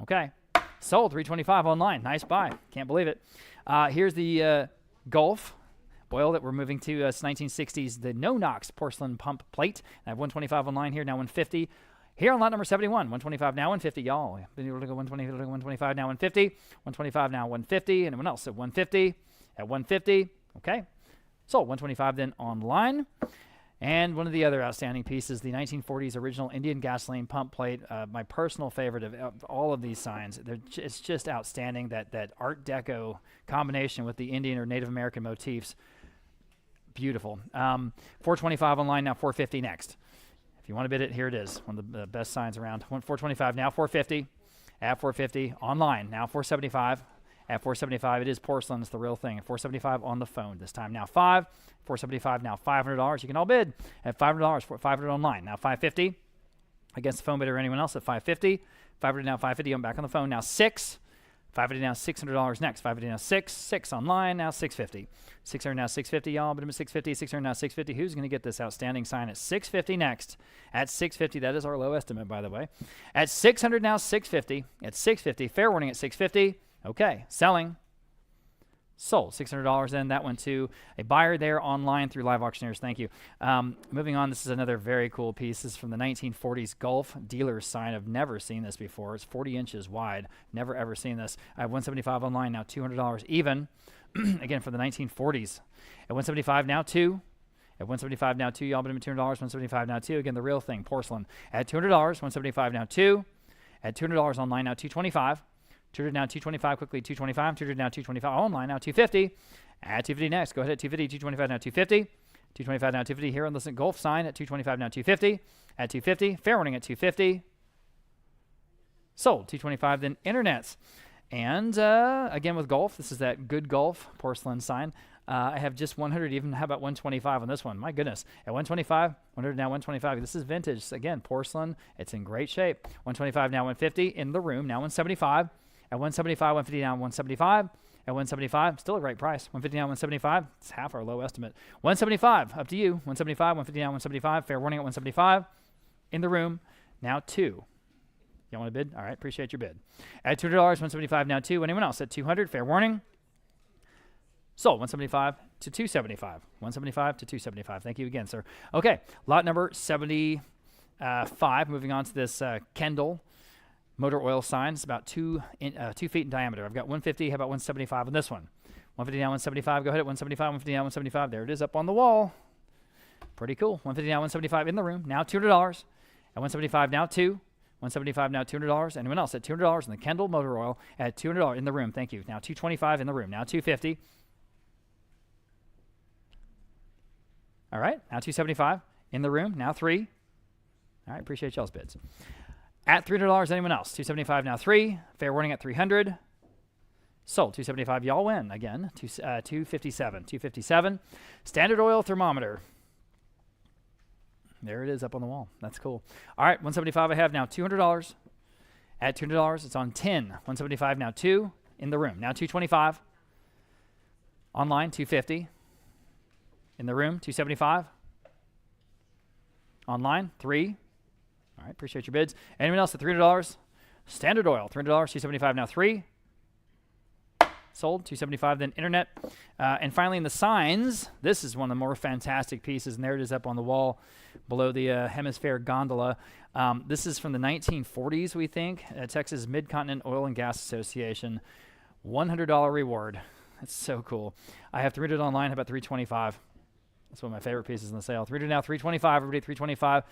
B: Okay. Sold. 325 online. Nice buy. Can't believe it. Here's the Gulf oil that we're moving to. It's 1960s, the no-knox porcelain pump plate. I have 125 online here, now 150. Here on lot number 71, 125 now 150, y'all. Then you're looking at 125 now 150, 125 now 150. Anyone else at 150? At 150, okay. So 125 then online. And one of the other outstanding pieces, the 1940s original Indian gasoline pump plate, my personal favorite of all of these signs. It's just outstanding, that Art Deco combination with the Indian or Native American motifs. Beautiful. 425 online, now 450 next. If you want to bid it, here it is. One of the best signs around. 425, now 450. At 450, online, now 475. At 475, it is porcelain. It's the real thing. At 475 on the phone this time. Now 475 now $500. You can all bid at $500. 500 online. Now 550 against the phone bidder or anyone else at 550. 500 now 550. I'm back on the phone. Now 6. 550 now $600 next. 550 now 6 online. Now 650. 600 now 650. Y'all bid them at 650. 600 now 650. Who's going to get this outstanding sign at 650 next? At 650. That is our low estimate, by the way. At 600 now 650. At 650. Fair warning at 650. Okay, selling. Sold. $600 then. That went to a buyer there online through Live Auctioneers. Thank you. Moving on, this is another very cool piece. This is from the 1940s Gulf dealer's sign. I've never seen this before. It's 40 inches wide. Never, ever seen this. I have 175 online, now $200 even. Again, for the 1940s. At 175 now 2. At 175 now 2. Y'all bid them at $200. 175 now 2. Again, the real thing, porcelain. At $200, 175 now 2. At $200 online, now 225. 200 now 225 quickly, 225. 200 now 225 online, now 250. At 250 next. Go ahead at 250. 225 now 250. 225 now 250. Here on the Gulf sign at 225 now 250. At 250. Fair warning at 250. Sold. 225 then internets. And again with Gulf, this is that good Gulf porcelain sign. I have just 100 even. How about 125 on this one? My goodness. At 125, 100 now 125. This is vintage. Again, porcelain. It's in great shape. 125 now 150 in the room. Now 175. At 175, 150 now 175. At 175, still a great price. 150 now 175. It's half our low estimate. 175, up to you. 175, 150 now 175. Fair warning at 175. In the room, now 2. You want to bid? All right, appreciate your bid. At $200, 175 now 2. Anyone else at 200? Fair warning. Sold. 175 to 275. 175 to 275. Thank you again, sir. Okay, lot number 75. Moving on to this Kendall motor oil sign. It's about 2 feet in diameter. I've got 150. How about 175 on this one? 150 now 175. Go ahead at 175. 150 now 175. There it is up on the wall. Pretty cool. 150 now 175 in the room. Now $200. At 175 now 2. 175 now $200. Anyone else at $200 in the Kendall motor oil at $200 in the room? Thank you. Now 225 in the room. Now 250. All right. Now 275 in the room. Now 3. All right. Appreciate y'all's bids. At $300, anyone else? 275 now 3. Fair warning at 300. Sold. 275. Y'all win again. 257. 257. Standard oil thermometer. There it is up on the wall. That's cool. All right. 175 I have now $200. At $200, it's on 10. 175 now 2 in the room. Now 225. Online 250. In the room 275. Online 3. All right, appreciate your bids. Anyone else at $300? Standard oil, $300, 275 now 3. Sold, 275 then internet. And finally in the signs, this is one of the more fantastic pieces, and there it is up on the wall below the hemisphere gondola. This is from the 1940s, we think, Texas Mid-Continent Oil and Gas Association. $100 reward. That's so cool. I have 300 online. How about 325? That's one of my favorite pieces in the sale. 300 now, 325. Everybody 325.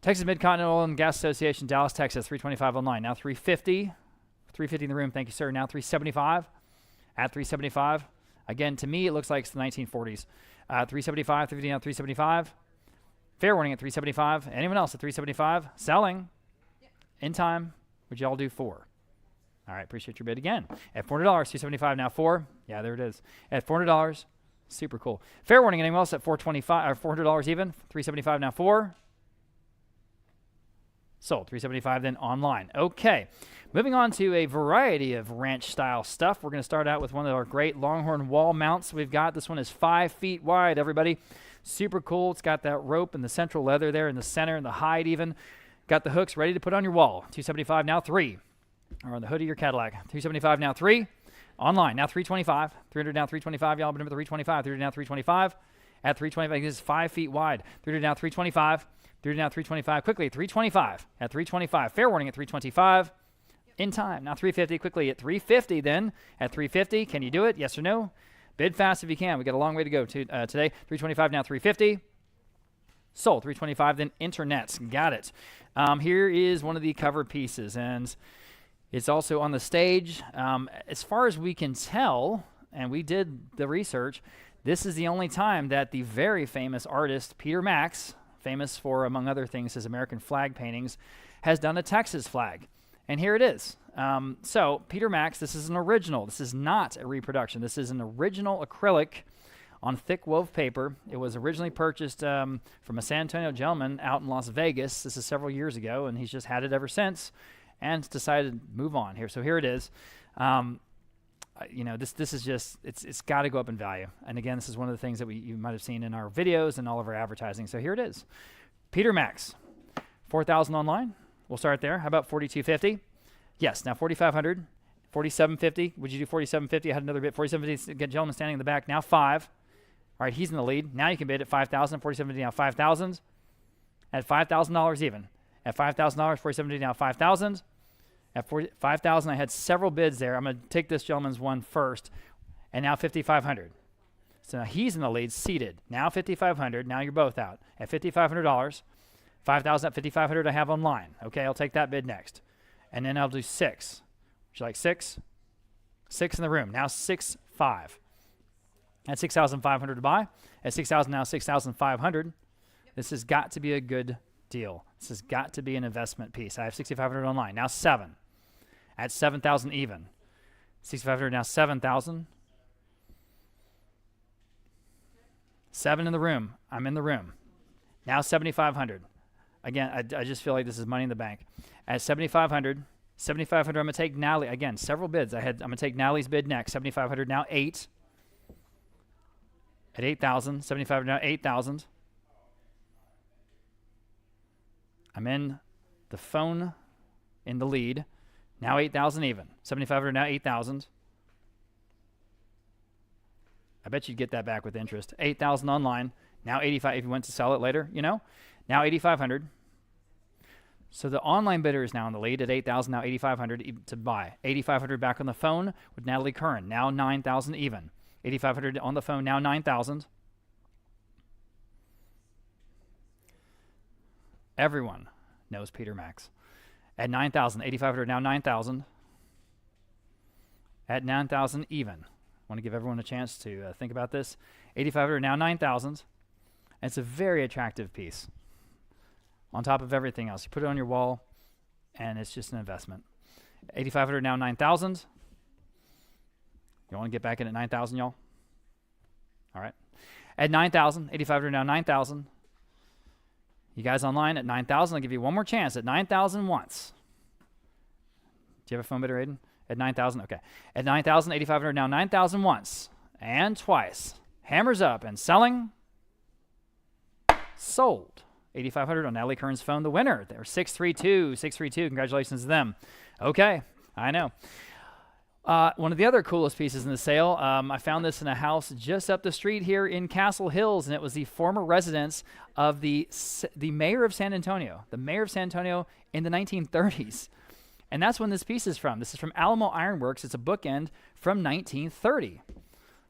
B: Texas Mid-Continent Oil and Gas Association, Dallas, Texas, 325 online. Now 350. 350 in the room. Thank you, sir. Now 375. At 375. Again, to me, it looks like it's the 1940s. 375, 350 now 375. Fair warning at 375. Anyone else at 375? Selling. In time. Would y'all do 4? All right, appreciate your bid again. At $400, 275 now 4. Yeah, there it is. At $400, super cool. Fair warning, anyone else at 425 or $400 even? 375 now 4. Sold. 375 then online. Okay, moving on to a variety of ranch style stuff. We're going to start out with one of our great Longhorn wall mounts we've got. This one is 5 feet wide, everybody. Super cool. It's got that rope and the central leather there in the center and the hide even. Got the hooks ready to put on your wall. 275 now 3. Or on the hood of your Cadillac. 275 now 3. Online now 325. 300 now 325. Y'all remember the 325. 300 now 325. At 325, this is 5 feet wide. 300 now 325. 300 now 325. Quickly 325. At 325. Fair warning at 325. In time. Now 350. Quickly at 350 then. At 350. Can you do it? Yes or no? Bid fast if you can. We got a long way to go today. 325 now 350. Sold. 325 then internet. Got it. Here is one of the cover pieces, and it's also on the stage. As far as we can tell, and we did the research, this is the only time that the very famous artist Peter Max, famous for, among other things, his American flag paintings, has done a Texas flag. And here it is. So Peter Max, this is an original. This is not a reproduction. This is an original acrylic on thick wove paper. It was originally purchased from a San Antonio gentleman out in Las Vegas. This is several years ago, and he's just had it ever since and decided to move on here. So here it is. This is just, it's got to go up in value. And again, this is one of the things that you might have seen in our videos and all of our advertising. So here it is. Peter Max, 4,000 online. We'll start there. How about 4,250? Yes. Now 4,500, 4,750. Would you do 4,750? I had another bid. 4,750. Gentleman standing in the back. Now 5. All right, he's in the lead. Now you can bid at 5,000. 4,750 now 5,000. At $5,000 even. At $5,000, 4,750 now 5,000. At 5,000, I had several bids there. I'm going to take this gentleman's one first. And now 5,500. So now he's in the lead, seated. Now 5,500. Now you're both out. At $5,500. 5,000 at 5,500 I have online. Okay, I'll take that bid next. And then I'll do 6. Would you like 6? 6 in the room. Now 6,500. At 6,500 to buy. At 6,000 now 6,500. Yep. This has got to be a good deal. This has got to be an investment piece. I have 6,500 online. Now 7. At 7,000 even. 6,500 now 7,000. 7 in the room. I'm in the room. Now 7,500. Again, I just feel like this is money in the bank. At 7,500, I'm going to take Natalie. Again, several bids. I'm going to take Natalie's bid next. 7,500 now 8. At 8,000, 7,500 now 8,000. I'm in the phone in the lead. Now 8,000 even. 7,500 now 8,000. I bet you'd get that back with interest. 8,000 online. Now 85 if you went to sell it later, Now 8,500. So the online bidder is now in the lead at 8,000, now 8,500 to buy. 8,500 back on the phone with Natalie Curran. Now 9,000 even. 8,500 on the phone, now 9,000. Everyone knows Peter Max. At 9,000, 8,500 now 9,000. At 9,000 even. Want to give everyone a chance to think about this. 8,500 now 9,000. It's a very attractive piece. On top of everything else, you put it on your wall, and it's just an investment. 8,500 now 9,000. You want to get back in at 9,000, y'all? All right. At 9,000, 8,500 now 9,000. You guys online at 9,000. I'll give you one more chance at 9,000 once. Do you have a phone bidder, Aiden? At 9,000, okay. At 9,000, 8,500 now 9,000 once and twice. Hammers up and selling. Sold. 8,500 on Natalie Curran's phone. The winner, they're 632. Congratulations to them. Okay, I know. One of the other coolest pieces in the sale, I found this in a house just up the street here in Castle Hills, and it was the former residence of the mayor of San Antonio. The mayor of San Antonio in the 1930s. And that's when this piece is from. This is from Alamo Ironworks. It's a bookend from 1930.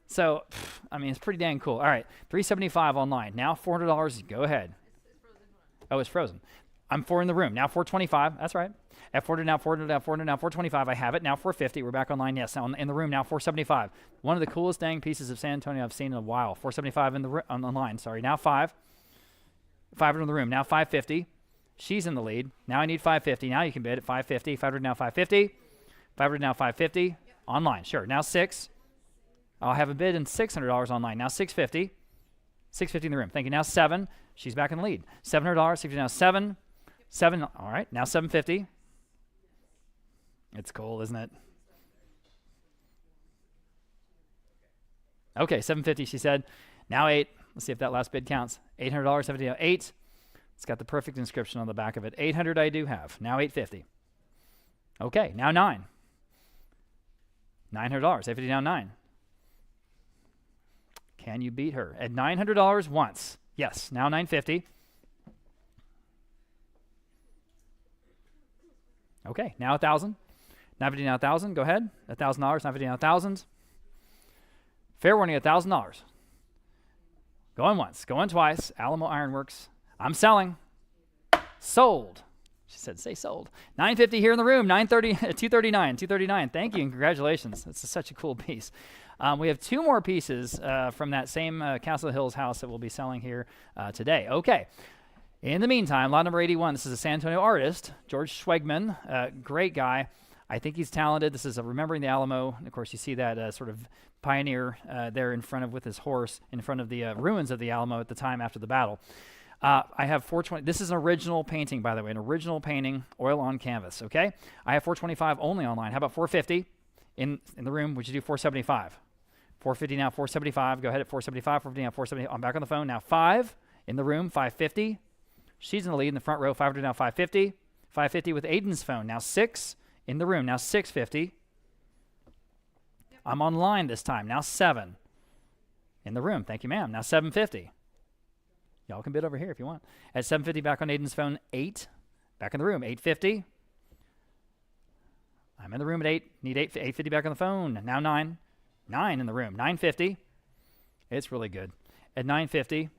B: So, it's pretty dang cool. All right, $375 online. Now $400. Go ahead. Oh, it's frozen. I'm 4 in the room. Now $425. That's right. At 400 now, 400 now, 400 now, $425. I have it. Now $450. We're back online. Yes, now in the room. Now $475. One of the coolest dang pieces of San Antonio I've seen in a while. $475 in the online. Sorry. Now 5. 500 in the room. Now 550. She's in the lead. Now I need 550. Now you can bid at 550. 500 now 550. 500 now 550. Online, sure. Now 6. I'll have a bid in $600 online. Now 650. 650 in the room. Thank you. Now 7. She's back in the lead. $700. 650 now 7. 7. All right. Now 750. It's cool, isn't it? Okay, 750, she said. Now 8. Let's see if that last bid counts. $800, 70, 8. It's got the perfect inscription on the back of it. 800 I do have. Now 850. Okay, now 9. $900, 850 now 9. Can you beat her? At $900 once. Yes, now 950. Okay, now 1,000. 950 now 1,000. Go ahead. $1,000, 950 now 1,000. Fair warning, $1,000. Going once, going twice. Alamo Ironworks. I'm selling. Sold. She said, say sold. 950 here in the room. 239. Thank you and congratulations. It's such a cool piece. We have 2 more pieces from that same Castle Hills house that we'll be selling here today. Okay. In the meantime, lot number 81. This is a San Antonio artist, George Schwegman. Great guy. I think he's talented. This is a Remembering the Alamo. And of course, you see that sort of pioneer there in front of, with his horse, in front of the ruins of the Alamo at the time after the battle. I have 420. This is an original painting, by the way, an original painting, oil on canvas, okay? I have 425 only online. How about 450 in the room? Would you do 475? 450 now, 475. Go ahead at 475, 450 now, 470. I'm back on the phone. Now 5 in the room, 550. She's in the lead in the front row, 500 now, 550. 550 with Aiden's phone. Now 6 in the room, now 650. Yep. I'm online this time. Now 7 in the room. Thank you, ma'am. Now 750. Y'all can bid over here if you want. At 750, back on Aiden's phone, 8. Back in the room, 850. I'm in the room at 8. Need 850 back on the phone. Now 9. 9 in the room, 950. It's really good. At 950, yep.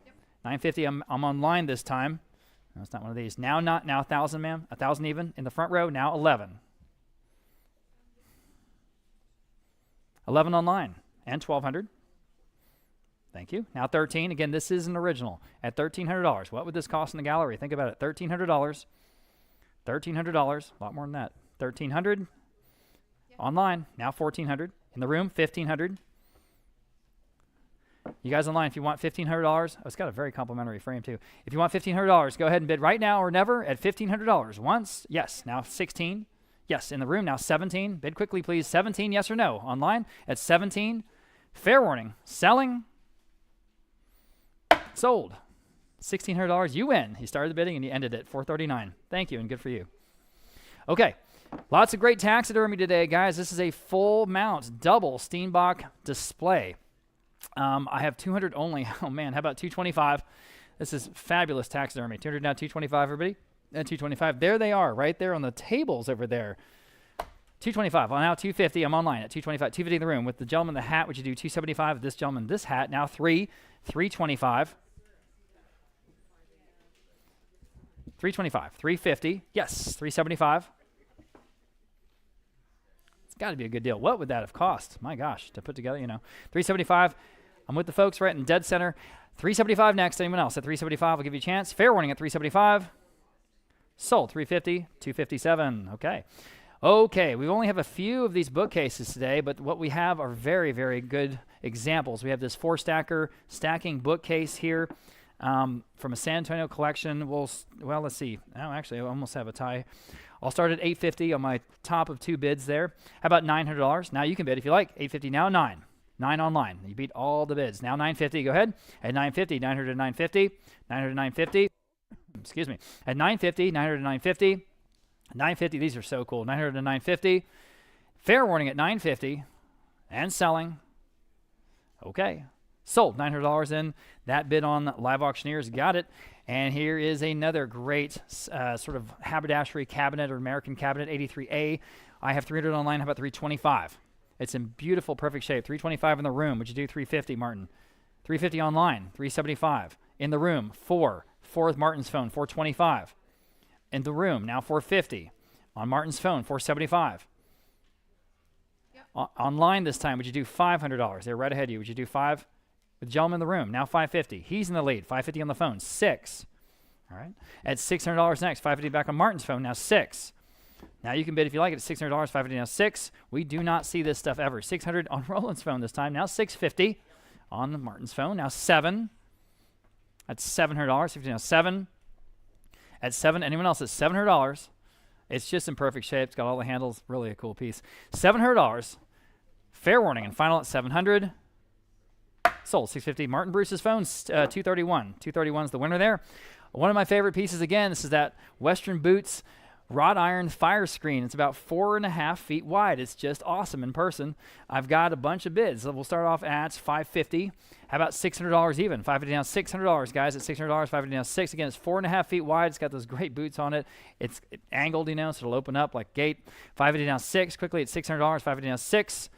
B: 950, I'm online this time. No, it's not one of these. Now 1,000, ma'am. 1,000 even in the front row. Now 11. 11 online and 1,200. Thank you. Now 13. Again, this is an original at $1,300. What would this cost in the gallery? Think about it. $1,300. $1,300. A lot more than that. 1,300 yep. Online. Now 1,400 in the room. 1,500. You guys online, if you want $1,500, it's got a very complimentary frame too. If you want $1,500, go ahead and bid right now or never at $1,500. Once, yes. Now 16. Yes, in the room now 17. Bid quickly, please. 17, yes or no. Online at 17. Fair warning. Selling. Sold. $1,600. You win. You started the bidding and you ended it. $439. Thank you and good for you. Okay. Lots of great taxidermy today, guys. This is a full mount, double Steenbach display. I have 200 only. Oh, man. How about 225? This is fabulous taxidermy. 200 now, 225, everybody. And 225. There they are, right there on the tables over there. 225. Well, now 250. I'm online at 225. 250 in the room. With the gentleman in the hat, would you do 275? This gentleman, this hat. Now 325. 325. 350. Yes. 375. It's got to be a good deal. What would that have cost? My gosh, to put together, 375. I'm with the folks right in dead center. 375 next. Anyone else at 375? I'll give you a chance. Fair warning at 375. Sold. 350. 257. Okay, we only have a few of these bookcases today, but what we have are very, very good examples. We have this 4-stacker stacking bookcase here from a San Antonio collection. Well, let's see. Oh, actually, I almost have a tie. I'll start at $850 on my top of 2 bids there. How about $900? Now you can bid if you like. $850 now, 9. 9 online. You beat all the bids. Now $950. Go ahead. At $950, $900, $950, $900, $950. Excuse me. At $950, $900, $950. $950. These are so cool. $900 to $950. Fair warning at $950 and selling. Okay. Sold. $900 in. That bid on Live Auctioneers. Got it. And here is another great sort of haberdashery cabinet or American cabinet, 83A. I have 300 online. How about 325? It's in beautiful, perfect shape. 325 in the room. Would you do 350, Martin? 350 online. 375 in the room. 4 with Martin's phone. 425 in the room. Now 450 on Martin's phone. 475. Yep. Online this time. Would you do $500? They're right ahead of you. Would you do 5? The gentleman in the room, now 550. He's in the lead, 550 on the phone. 6. All right. At $600 next, $550 back on Martin's phone. Now 6. Now you can bid if you like it at $600, $550 now 6. We do not see this stuff ever. 600 on Roland's phone this time. Now 650 on the Martin's phone. Now 7. That's $700. 50 now 7. At 7. Anyone else at $700? It's just in perfect shape. It's got all the handles. Really a cool piece. $700. Fair warning and final at $700. Sold. $650. Martin Bruce's phone. $231. $231 is the winner there. One of my favorite pieces again. This is that Western Boots wrought iron fire screen. It's about 4.5 feet wide. It's just awesome in person. I've got a bunch of bids. So we'll start off at $550. How about $600 even? $550 down, $600, guys. At $600, $550 down 6. Again, it's 4.5 feet wide. It's got those great boots on it. It's angled, so it'll open up like gate. $550 down 6. Quickly at $600, $550 down 6.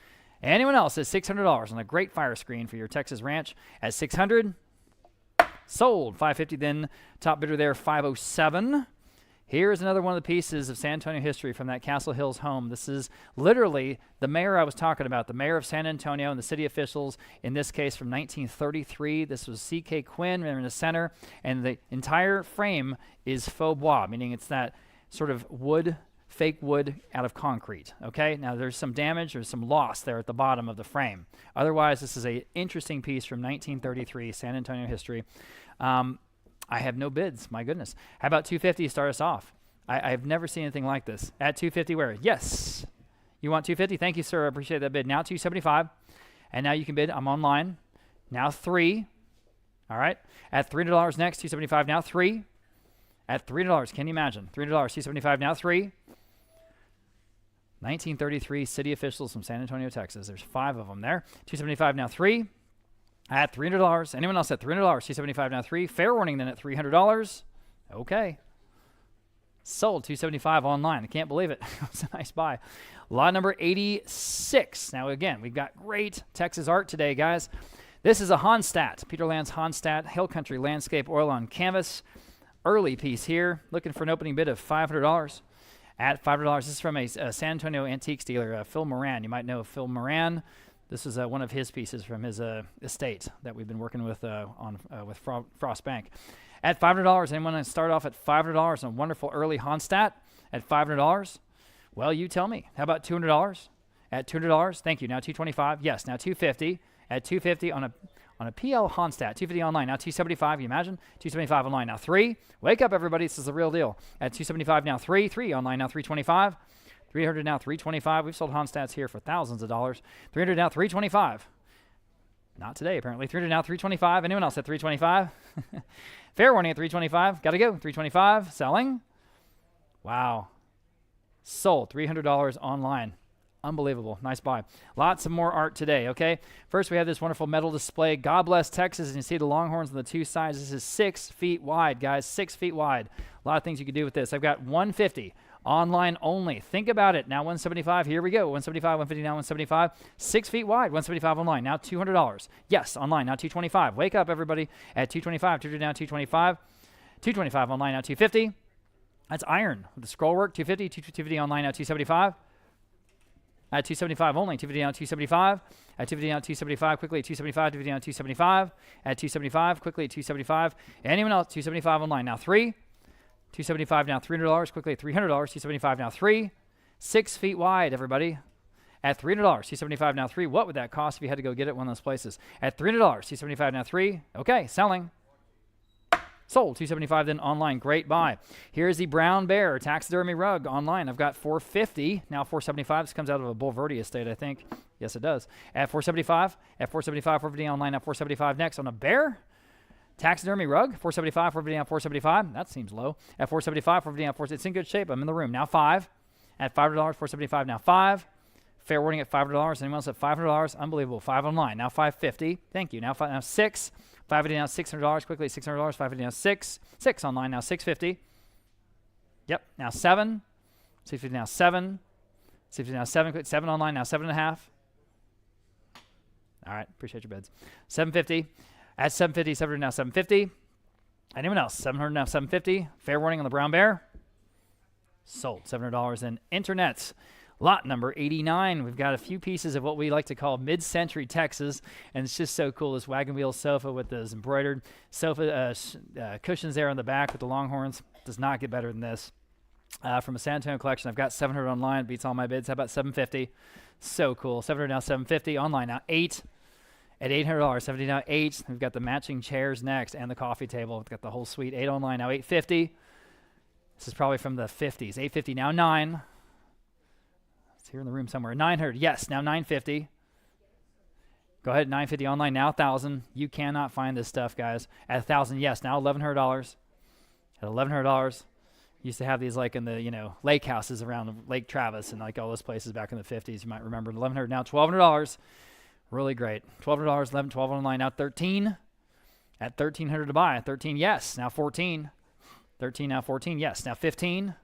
B: Anyone else at $600 on a great fire screen for your Texas ranch at $600? Sold. $550 then. Top bidder there, $507. Here's another one of the pieces of San Antonio history from that Castle Hills home. This is literally the mayor I was talking about, the mayor of San Antonio and the city officials, in this case from 1933. This was C.K. Quinn in the center, and the entire frame is faux bois, meaning it's that sort of wood, fake wood out of concrete, okay? Now there's some damage or some loss there at the bottom of the frame. Otherwise, this is an interesting piece from 1933, San Antonio history. I have no bids, my goodness. How about $250 to start us off? I've never seen anything like this. At $250 where? Yes. You want $250? Thank you, sir. I appreciate that bid. Now $275. And now you can bid. I'm online. Now 3. All right. At $300 next, $275. Now 3. At $300. Can you imagine? $300, $275. Now 3. 1933 city officials from San Antonio, Texas. There's 5 of them there. $275. Now 3. At $300. Anyone else at $300? $275 now 3. Fair warning then at $300. Okay. Sold. $275 online. I can't believe it. It's a nice buy. Lot number 86. Now again, we've got great Texas art today, guys. This is a Honstadt. Peter Land's Honstadt Hill Country Landscape Oil on Canvas. Early piece here. Looking for an opening bid of $500. At $500. This is from a San Antonio antiques dealer, Phil Moran. You might know Phil Moran. This is one of his pieces from his estate that we've been working with with Frost Bank. At $500, anyone want to start off at $500 on a wonderful early Honstadt at $500? Well, you tell me. How about $200? At $200, thank you. Now $225. Yes, now $250. At $250 on a PL Honstadt. $250 online. Now $275. You imagine? $275 online. Now 3. Wake up, everybody. This is the real deal. At $275 now 3. 3 online. Now $325. $300 now $325. We've sold Honstadts here for thousands of dollars. $300 now $325. Not today, apparently. $300 now $325. Anyone else at $325? Fair warning at $325. Got to go. $325. Selling. Wow. Sold. $300 online. Unbelievable. Nice buy. Lots of more art today, okay? First, we have this wonderful metal display. God bless Texas. And you see the longhorns on the 2 sides. This is 6 feet wide, guys. 6 feet wide. A lot of things you can do with this. I've got $150. Online only. Think about it. Now $175. Here we go. $175, $150, now $175. 6 feet wide. $175 online. Now $200. Yes, online. Now $225. Wake up, everybody. At $225. $200 now $225. $225 online. Now $250. That's iron with the scroll work. $250. $250 online. Now $275. At $275 only. $250 now $275. At $250 now $275. Quickly at $275. $250 now $275. At $275. Quickly at $275. Anyone else? $275 online. Now 3. $275 now $300. Quickly at $300. $275 now 3. 6 feet wide, everybody. At $300. $275 now 3. What would that cost if you had to go get it one of those places? At $300. $275 now 3. Okay, selling. Sold. $275 then online. Great buy. Here's the Brown Bear taxidermy rug online. I've got $450. Now $475. This comes out of a Bulverde estate, I think. Yes, it does. At $475. At $475. $450 online. Now $475 next on a bear. Taxidermy rug, $475, $450 down, $475. That seems low. At $475, $450 down, $475. It's in good shape. I'm in the room. Now 5. At $500, $475 now 5. Fair warning at $500. Anyone else at $500? Unbelievable. 5 online. Now $550. Thank you. Now 6. $550 now $600. Quickly $600. $550 now 6. 6 online. Now $650. Yep. Now 7. $650 now 7. $650 now 7. Quick 7 online. Now 7.5. All right. Appreciate your bids. $750. At $750, $700 now $750. Anyone else? $700 now $750. Fair warning on the Brown Bear. Sold. $700 in internets. Lot number 89. We've got a few pieces of what we like to call mid-century Texas, and it's just so cool. This wagon wheel sofa with those embroidered sofa cushions there on the back with the longhorns. Does not get better than this. From a San Antonio collection, I've got 700 online. Beats all my bids. How about 750? So cool. 700 now, 750 online now. 8 at $800. 70 now, 8. We've got the matching chairs next and the coffee table. We've got the whole suite. 8 online now, 850. This is probably from the 50s. 850 now, 9. It's here in the room somewhere. 900. Yes, now 950. Go ahead, 950 online now, 1,000. You cannot find this stuff, guys. At 1,000, yes, now $1,100. At $1,100. Used to have these like in the, lake houses around Lake Travis and like all those places back in the 50s. You might remember. $1,100 now, $1,200. Really great. $1,200, 11, 12 online now, 13. At 1,300 to buy. 13, yes, now 14. 13 now, 14, yes, now 15.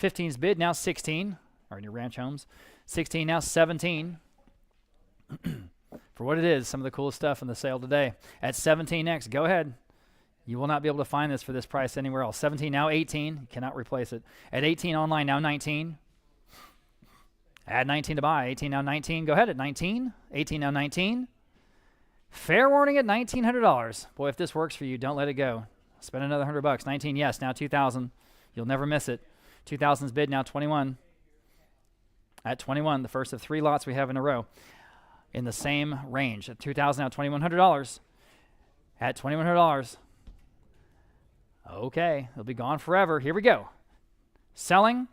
B: 15's bid now 16. Or in your ranch homes. 16 now, 17. For what it is, some of the coolest stuff in the sale today. At 17 next, go ahead. You will not be able to find this for this price anywhere else. 17 now, 18. You cannot replace it. At 18 online now, 19. Add 19 to buy. 18 now, 19. Go ahead at 19. 18 now, 19. Fair warning at $1,900. Boy, if this works for you, don't let it go. Spend another $100. 19, yes. Now 2,000. You'll never miss it. 2,000's bid now, 21. At 21, the first of 3 lots we have in a row in the same range. At 2,000 now, $2,100. At $2,100. Okay, it'll be gone forever. Here we go. Selling,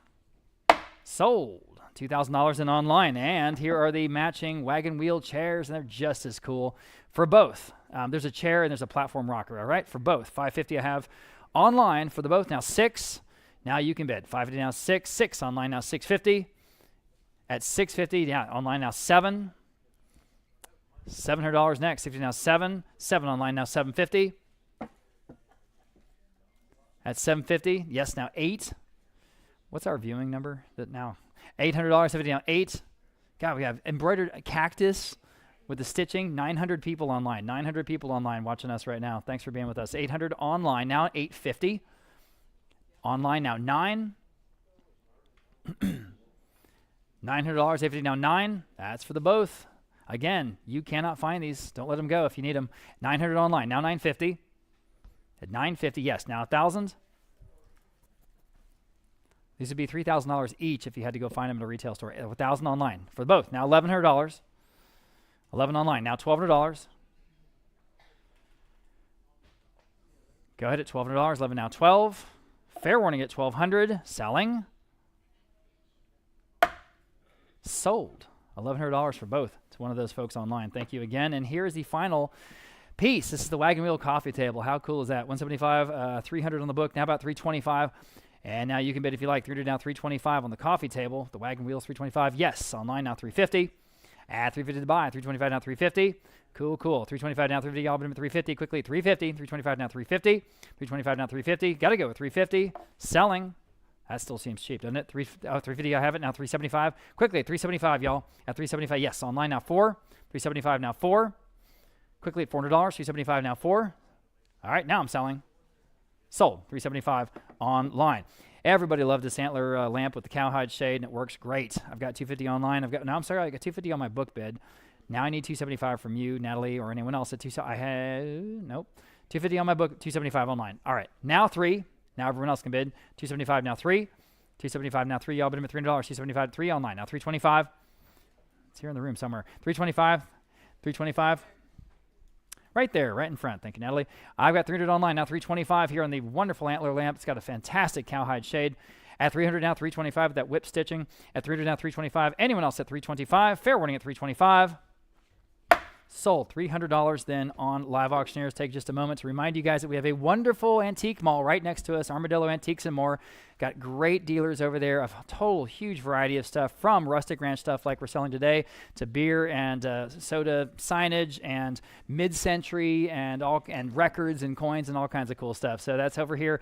B: sold. $2,000 in online. And here are the matching wagon wheel chairs, and they're just as cool for both. There's a chair and there's a platform rocker, all right, for both. $550 I have online for the both. Now 6. Now you can bid. $550 now 6. 6 online now $650. At $650, yeah, online now 7. $700 next. $60 now 7. 7 online now $750. At $750, yes, now 8. What's our viewing number? That now $800, 50 now 8. God, we have embroidered cactus with the stitching. 900 people online. 900 people online watching us right now. Thanks for being with us. 800 online now, $850. Online now 9. $900, 50 now 9. That's for the both. Again, you cannot find these. Don't let them go if you need them. 900 online now, $950. At $950, yes. Now 1,000. These would be $3,000 each if you had to go find them at a retail store. 1,000 online for both. Now $1,100. 11 online. Now $1,200. Go ahead at $1,200. 11 now 12. Fair warning at $1,200. Selling. Sold. $1,100 for both. To one of those folks online. Thank you again. And here is the final piece. This is the wagon wheel coffee table. How cool is that? $175, $300 on the book. Now about $325. And now you can bid if you like. $300 now, $325 on the coffee table. The wagon wheels $325. Yes, online now $350. At $350 to buy. $325 now $350. Cool. $325 now $350. Y'all bid at $350 quickly. $350. $325 now $350. $325 now $350. Got to go with $350. Selling. That still seems cheap, doesn't it? $350. I have it now. $375. Quickly at $375, y'all. At $375. Yes, online now $4. $375 now $4. Quickly at $400. $375 now $4. All right, now I'm selling. Sold. $375 online. Everybody loved this antler lamp with the cowhide shade, and it works great. I've got $250 online. I got $250 on my book bid. Now I need $275 from you, Natalie, or anyone else at nope. $250 on my book, $275 online. All right, now 3. Now everyone else can bid. $275 now 3. $275 now 3. Y'all bid them at $300. $275 3 online. Now $325. It's here in the room somewhere. $325. $325. Right there, right in front. Thank you, Natalie. I've got $300 online. Now $325 here on the wonderful antler lamp. It's got a fantastic cowhide shade. At $300 now, $325 with that whip stitching. At $300 now, $325. Anyone else at $325? Fair warning at $325. Sold. $300 then on Live Auctioneers. Take just a moment to remind you guys that we have a wonderful antique mall right next to us, Armadillo Antiques and More. Got great dealers over there, a total huge variety of stuff, from rustic ranch stuff like we're selling today to beer and soda signage and mid-century and records and coins and all kinds of cool stuff. So that's over here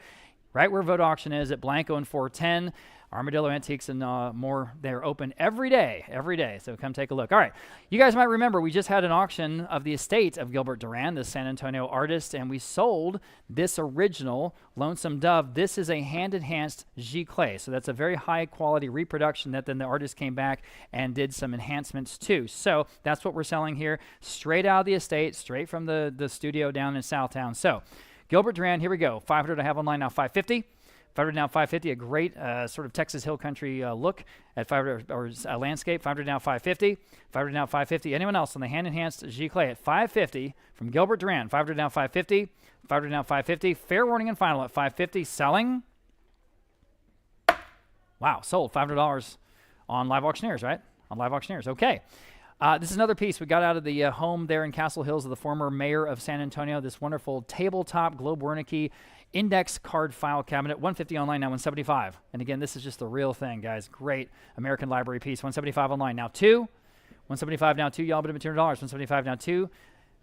B: right where Vogt Auction is at Blanco and 410. Armadillo Antiques and more. They're open every day, so come take a look. All right, you guys might remember we just had an auction of the estate of Gilbert Duran, the San Antonio artist, and we sold this original Lonesome Dove. This is a hand-enhanced giclée, so that's a very high-quality reproduction that then the artist came back and did some enhancements to. So that's what we're selling here, straight out of the estate, straight from the studio down in Southtown. So Gilbert Duran, here we go. 500 I have online now, 550. 500 now 550, a great sort of Texas Hill Country look at 500 or landscape. 500 now 550. 500 now 550. Anyone else on the hand-enhanced giclée at 550 from Gilbert Duran? 500 now 550. 500 now 550. Fair warning and final at 550. Selling. Wow, sold $500 on Live Auctioneers, right? On Live Auctioneers. Okay. This is another piece we got out of the home there in Castle Hills of the former mayor of San Antonio. This wonderful tabletop Globe Wernicke index card file cabinet. 150 online, now 175. And again, this is just the real thing, guys. Great American Library piece. 175 online, now 2. 175 now 2. Y'all bid $200. 175 now 2.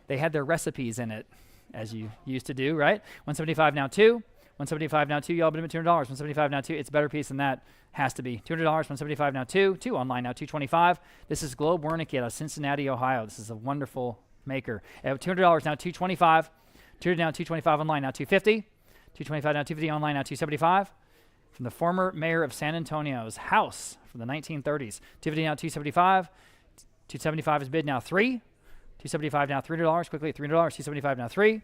B: They had their recipes in it, as you used to do, right? 175 now 2. 175 now 2. Y'all bid $200. 175 now 2. It's a better piece than that. Has to be. $200. 175 now 2. 2 online now 225. This is Globe Wernicke out of Cincinnati, Ohio. This is a wonderful maker. At $200 now 225. 200 now 225 online now 250. 225 now 250 online now 275. From the former mayor of San Antonio's house from the 1930s. 250 now 275. 275 is bid now 3. 275 now $300. Quickly at $300. 275 now 3.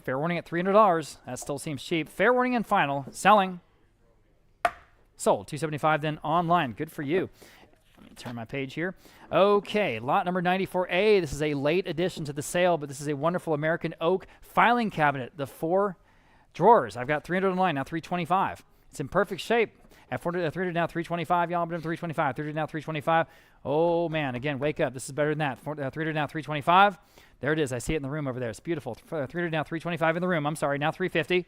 B: Fair warning at $300. That still seems cheap. Fair warning and final. Selling. Sold. 275 then online. Good for you. Let me turn my page here. Okay, lot number 94A. This is a late addition to the sale, but this is a wonderful American oak filing cabinet. The 4 drawers. I've got 300 online, now 325. It's in perfect shape. At 300 now 325. Y'all bid 325. 300 now 325. Oh, man. Again, wake up. This is better than that. 300 now 325. There it is. I see it in the room over there. It's beautiful. 300 now 325 in the room. I'm sorry. Now 350.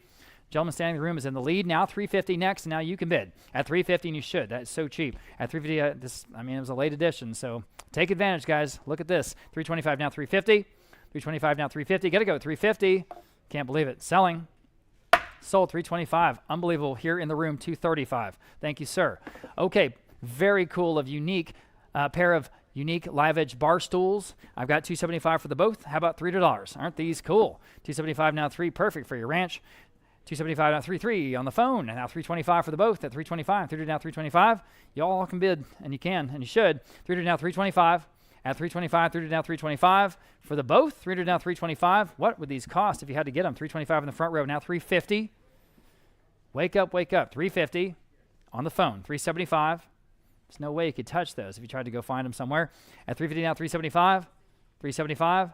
B: Gentleman standing in the room is in the lead. Now 350 next. Now you can bid. At 350, and you should. That's so cheap. At 350, it was a late addition. So take advantage, guys. Look at this. 325 now 350. 325 now 350. Got to go at 350. Can't believe it. Selling. Sold. 325. Unbelievable. Here in the room, 235. Thank you, sir. Okay. Very cool unique pair of unique live edge bar stools. I've got 275 for the both. How about $300? Aren't these cool? 275 now 3. Perfect for your ranch. 275 now 3 on the phone, and now 325 for the both at 325. 300 now 325. Y'all can bid, and you can, and you should. 300 now 325 at 325. 300 now 325 for the both. 300 now 325. What would these cost if you had to get them? 325 in the front row. Now 350. Wake up, wake up. 350 on the phone. 375. There's no way you could touch those if you tried to go find them somewhere. At 350 now 375. 375.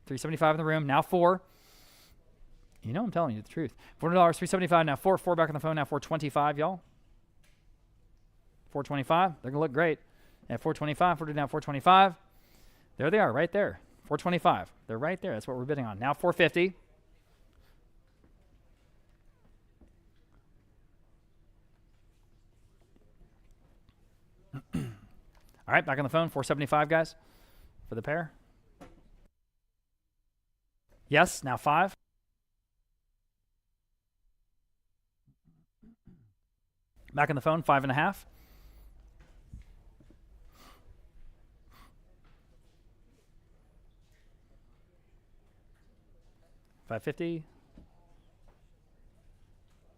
B: 375 in the room. Now 4. You know I'm telling you the truth. $400, 375 now 4. 4 back on the phone now 425, y'all. 425. They're gonna look great. At 425, 400 now 425. There they are, right there. 425. They're right there. That's what we're bidding on. Now 450. All right, back on the phone. 475, guys, for the pair. Yes. Now 5. Back on the phone, 5.5. $550.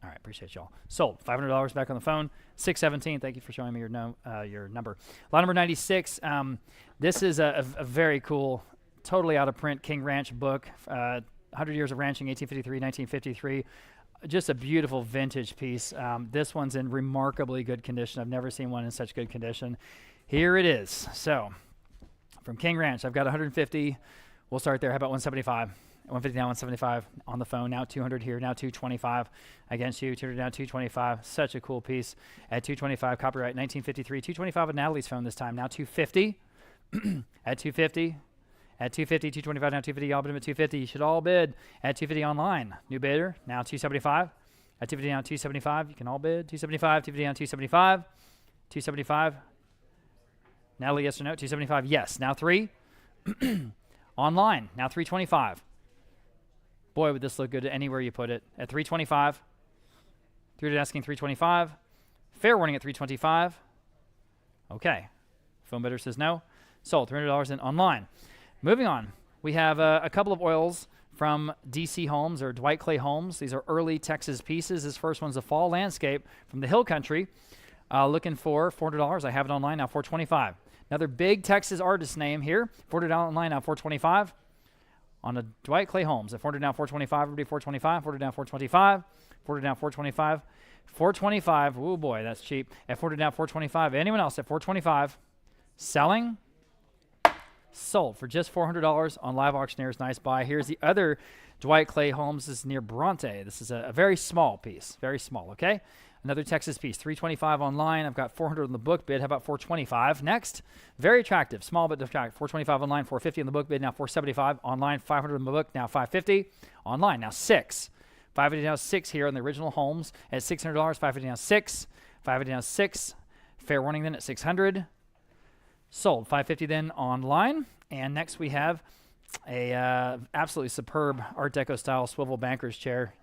B: All right, appreciate y'all. Sold. $500 back on the phone. 617. Thank you for showing me your number. Lot number 96. This is a very cool, totally out of print King Ranch book. 100 Years of Ranching, 1853, 1953. Just a beautiful vintage piece. This one's in remarkably good condition. I've never seen one in such good condition. Here it is. So, from King Ranch, I've got 150. We'll start there. How about 175? 150 now, 175 on the phone. Now 200 here. Now 225 against you. 200 now, 225. Such a cool piece. At 225, copyright 1953. 225 on Natalie's phone this time. Now 250. At 250. At 250, 225, now 250. Y'all bid them at 250. You should all bid at 250 online. New bidder, now 275. At 250 now 275. You can all bid. 275, 250 now 275. 275. Natalie, yes or no? 275, yes. Now 3. Online, now 325. Boy, would this look good anywhere you put it. At 325. 300 asking 325. Fair warning at 325. Okay. Phone bidder says no. Sold. $300 in online. Moving on. We have a couple of oils from DC Homes or Dwight Clay Homes. These are early Texas pieces. This first one's a fall landscape from the Hill Country. Looking for $400. I have it online now, $425. Another big Texas artist name here. $400 online now, $425. On a Dwight Clay Homes at $400 now, $425. Everybody, $425. $400 down, $425. $400 down, $425. $425. Oh boy, that's cheap. At $400 down, $425. Anyone else at $425? Selling. Sold for just $400 on Live Auctioneers. Nice buy. Here's the other Dwight Clay Homes. This is near Bronte. This is a very small piece. Very small, okay? Another Texas piece. $325 online. I've got $400 on the book bid. How about $425? Next. Very attractive. Small but attractive. $425 online. $450 on the book bid. Now $475. Online. $500 on the book. Now $550. Online. Now $6. $550 now $6 here on the original Homes at $600. $550 now $6. $550 now $6. Fair warning then at $600. Sold. $550 then online. And next we have a absolutely superb Art Deco style swivel banker's chair.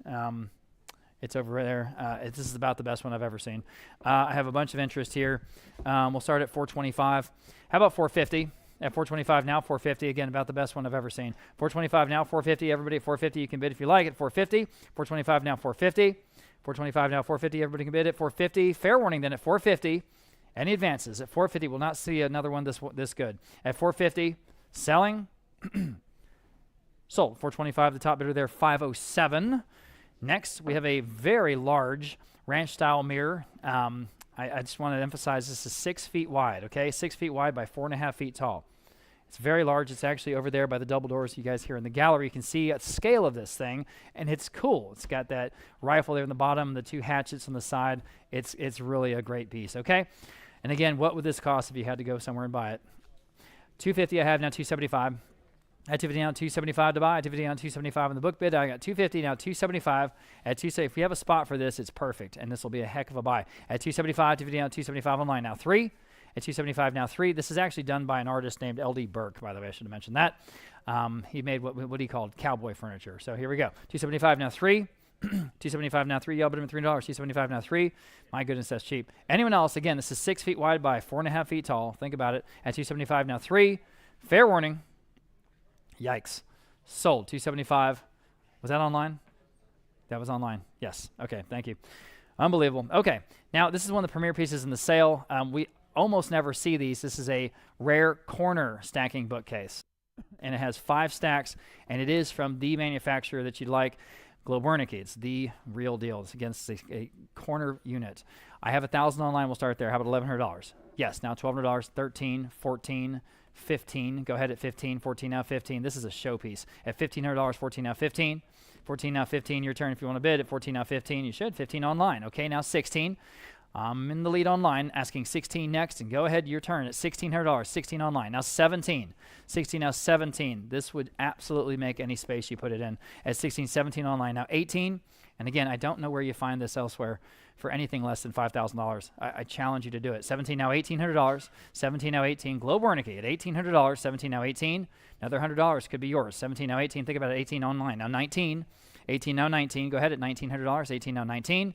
B: It's over there. This is about the best one I've ever seen. I have a bunch of interest here. We'll start at $425. How about $450? At $425 now, $450. Again, about the best one I've ever seen. $425 now, $450. Everybody at $450. You can bid if you like at $450. $425 now, $450. $425 now, $450. Everybody can bid at $450. Fair warning then at $450. Any advances at $450? We'll not see another one this good. At $450, selling. Sold. $425. The top bidder there, $507. Next, we have a very large ranch-style mirror. I just want to emphasize this is 6 feet wide, okay? 6 feet wide by 4.5 feet tall. It's very large. It's actually over there by the double doors. You guys here in the gallery, you can see a scale of this thing, and it's cool. It's got that rifle there in the bottom, the 2 hatchets on the side. It's really a great piece, okay? And again, what would this cost if you had to go somewhere and buy it? $250 I have now, $275. At $250 now, $275 to buy. At $250 now, $275 on the book bid. I got $250 now, $275. At $270, if we have a spot for this, it's perfect, and this will be a heck of a buy. At $275, $250 now, $275 online now, 3. At $275 now, 3. This is actually done by an artist named L.D. Burke, by the way. I should have mentioned that. He made what he called cowboy furniture. So here we go. $275 now, 3. $275 now, 3. Y'all bid him $3. $275 now, 3. My goodness, that's cheap. Anyone else? Again, this is 6 feet wide by 4.5 feet tall. Think about it. At $275 now, 3. Fair warning. Yikes. Sold. $275. Was that online? That was online. Yes. Okay. Thank you. Unbelievable. Okay. Now, this is one of the premier pieces in the sale. We almost never see these. This is a rare corner stacking bookcase. And it has 5 stacks. And it is from the manufacturer that you'd like, Globerniki. It's the real deal. It's against a corner unit. I have 1,000 online. We'll start there. How about $1,100? Yes. Now $1,200. 13, 14, 15. Go ahead at 15. 14 now, 15. This is a showpiece. At $1,500, 14 now, 15. 14 now, 15. Your turn if you want to bid. At 14 now, 15. You should. 15 online. Okay, now 16. I'm in the lead online, asking 16 next, and go ahead, your turn at $1,600. 16 online. Now 17. 16 now, 17. This would absolutely make any space you put it in. At 16, 17 online. Now 18. And again, I don't know where you find this elsewhere for anything less than $5,000. I challenge you to do it. 17 now, $1,800. 17 now, 18. Globerniki at $1,800. 17 now, 18. Another $100 could be yours. 17 now, 18. Think about it. 18 online. Now 19. 18 now, 19. Go ahead at $1,900. 18 now, 19.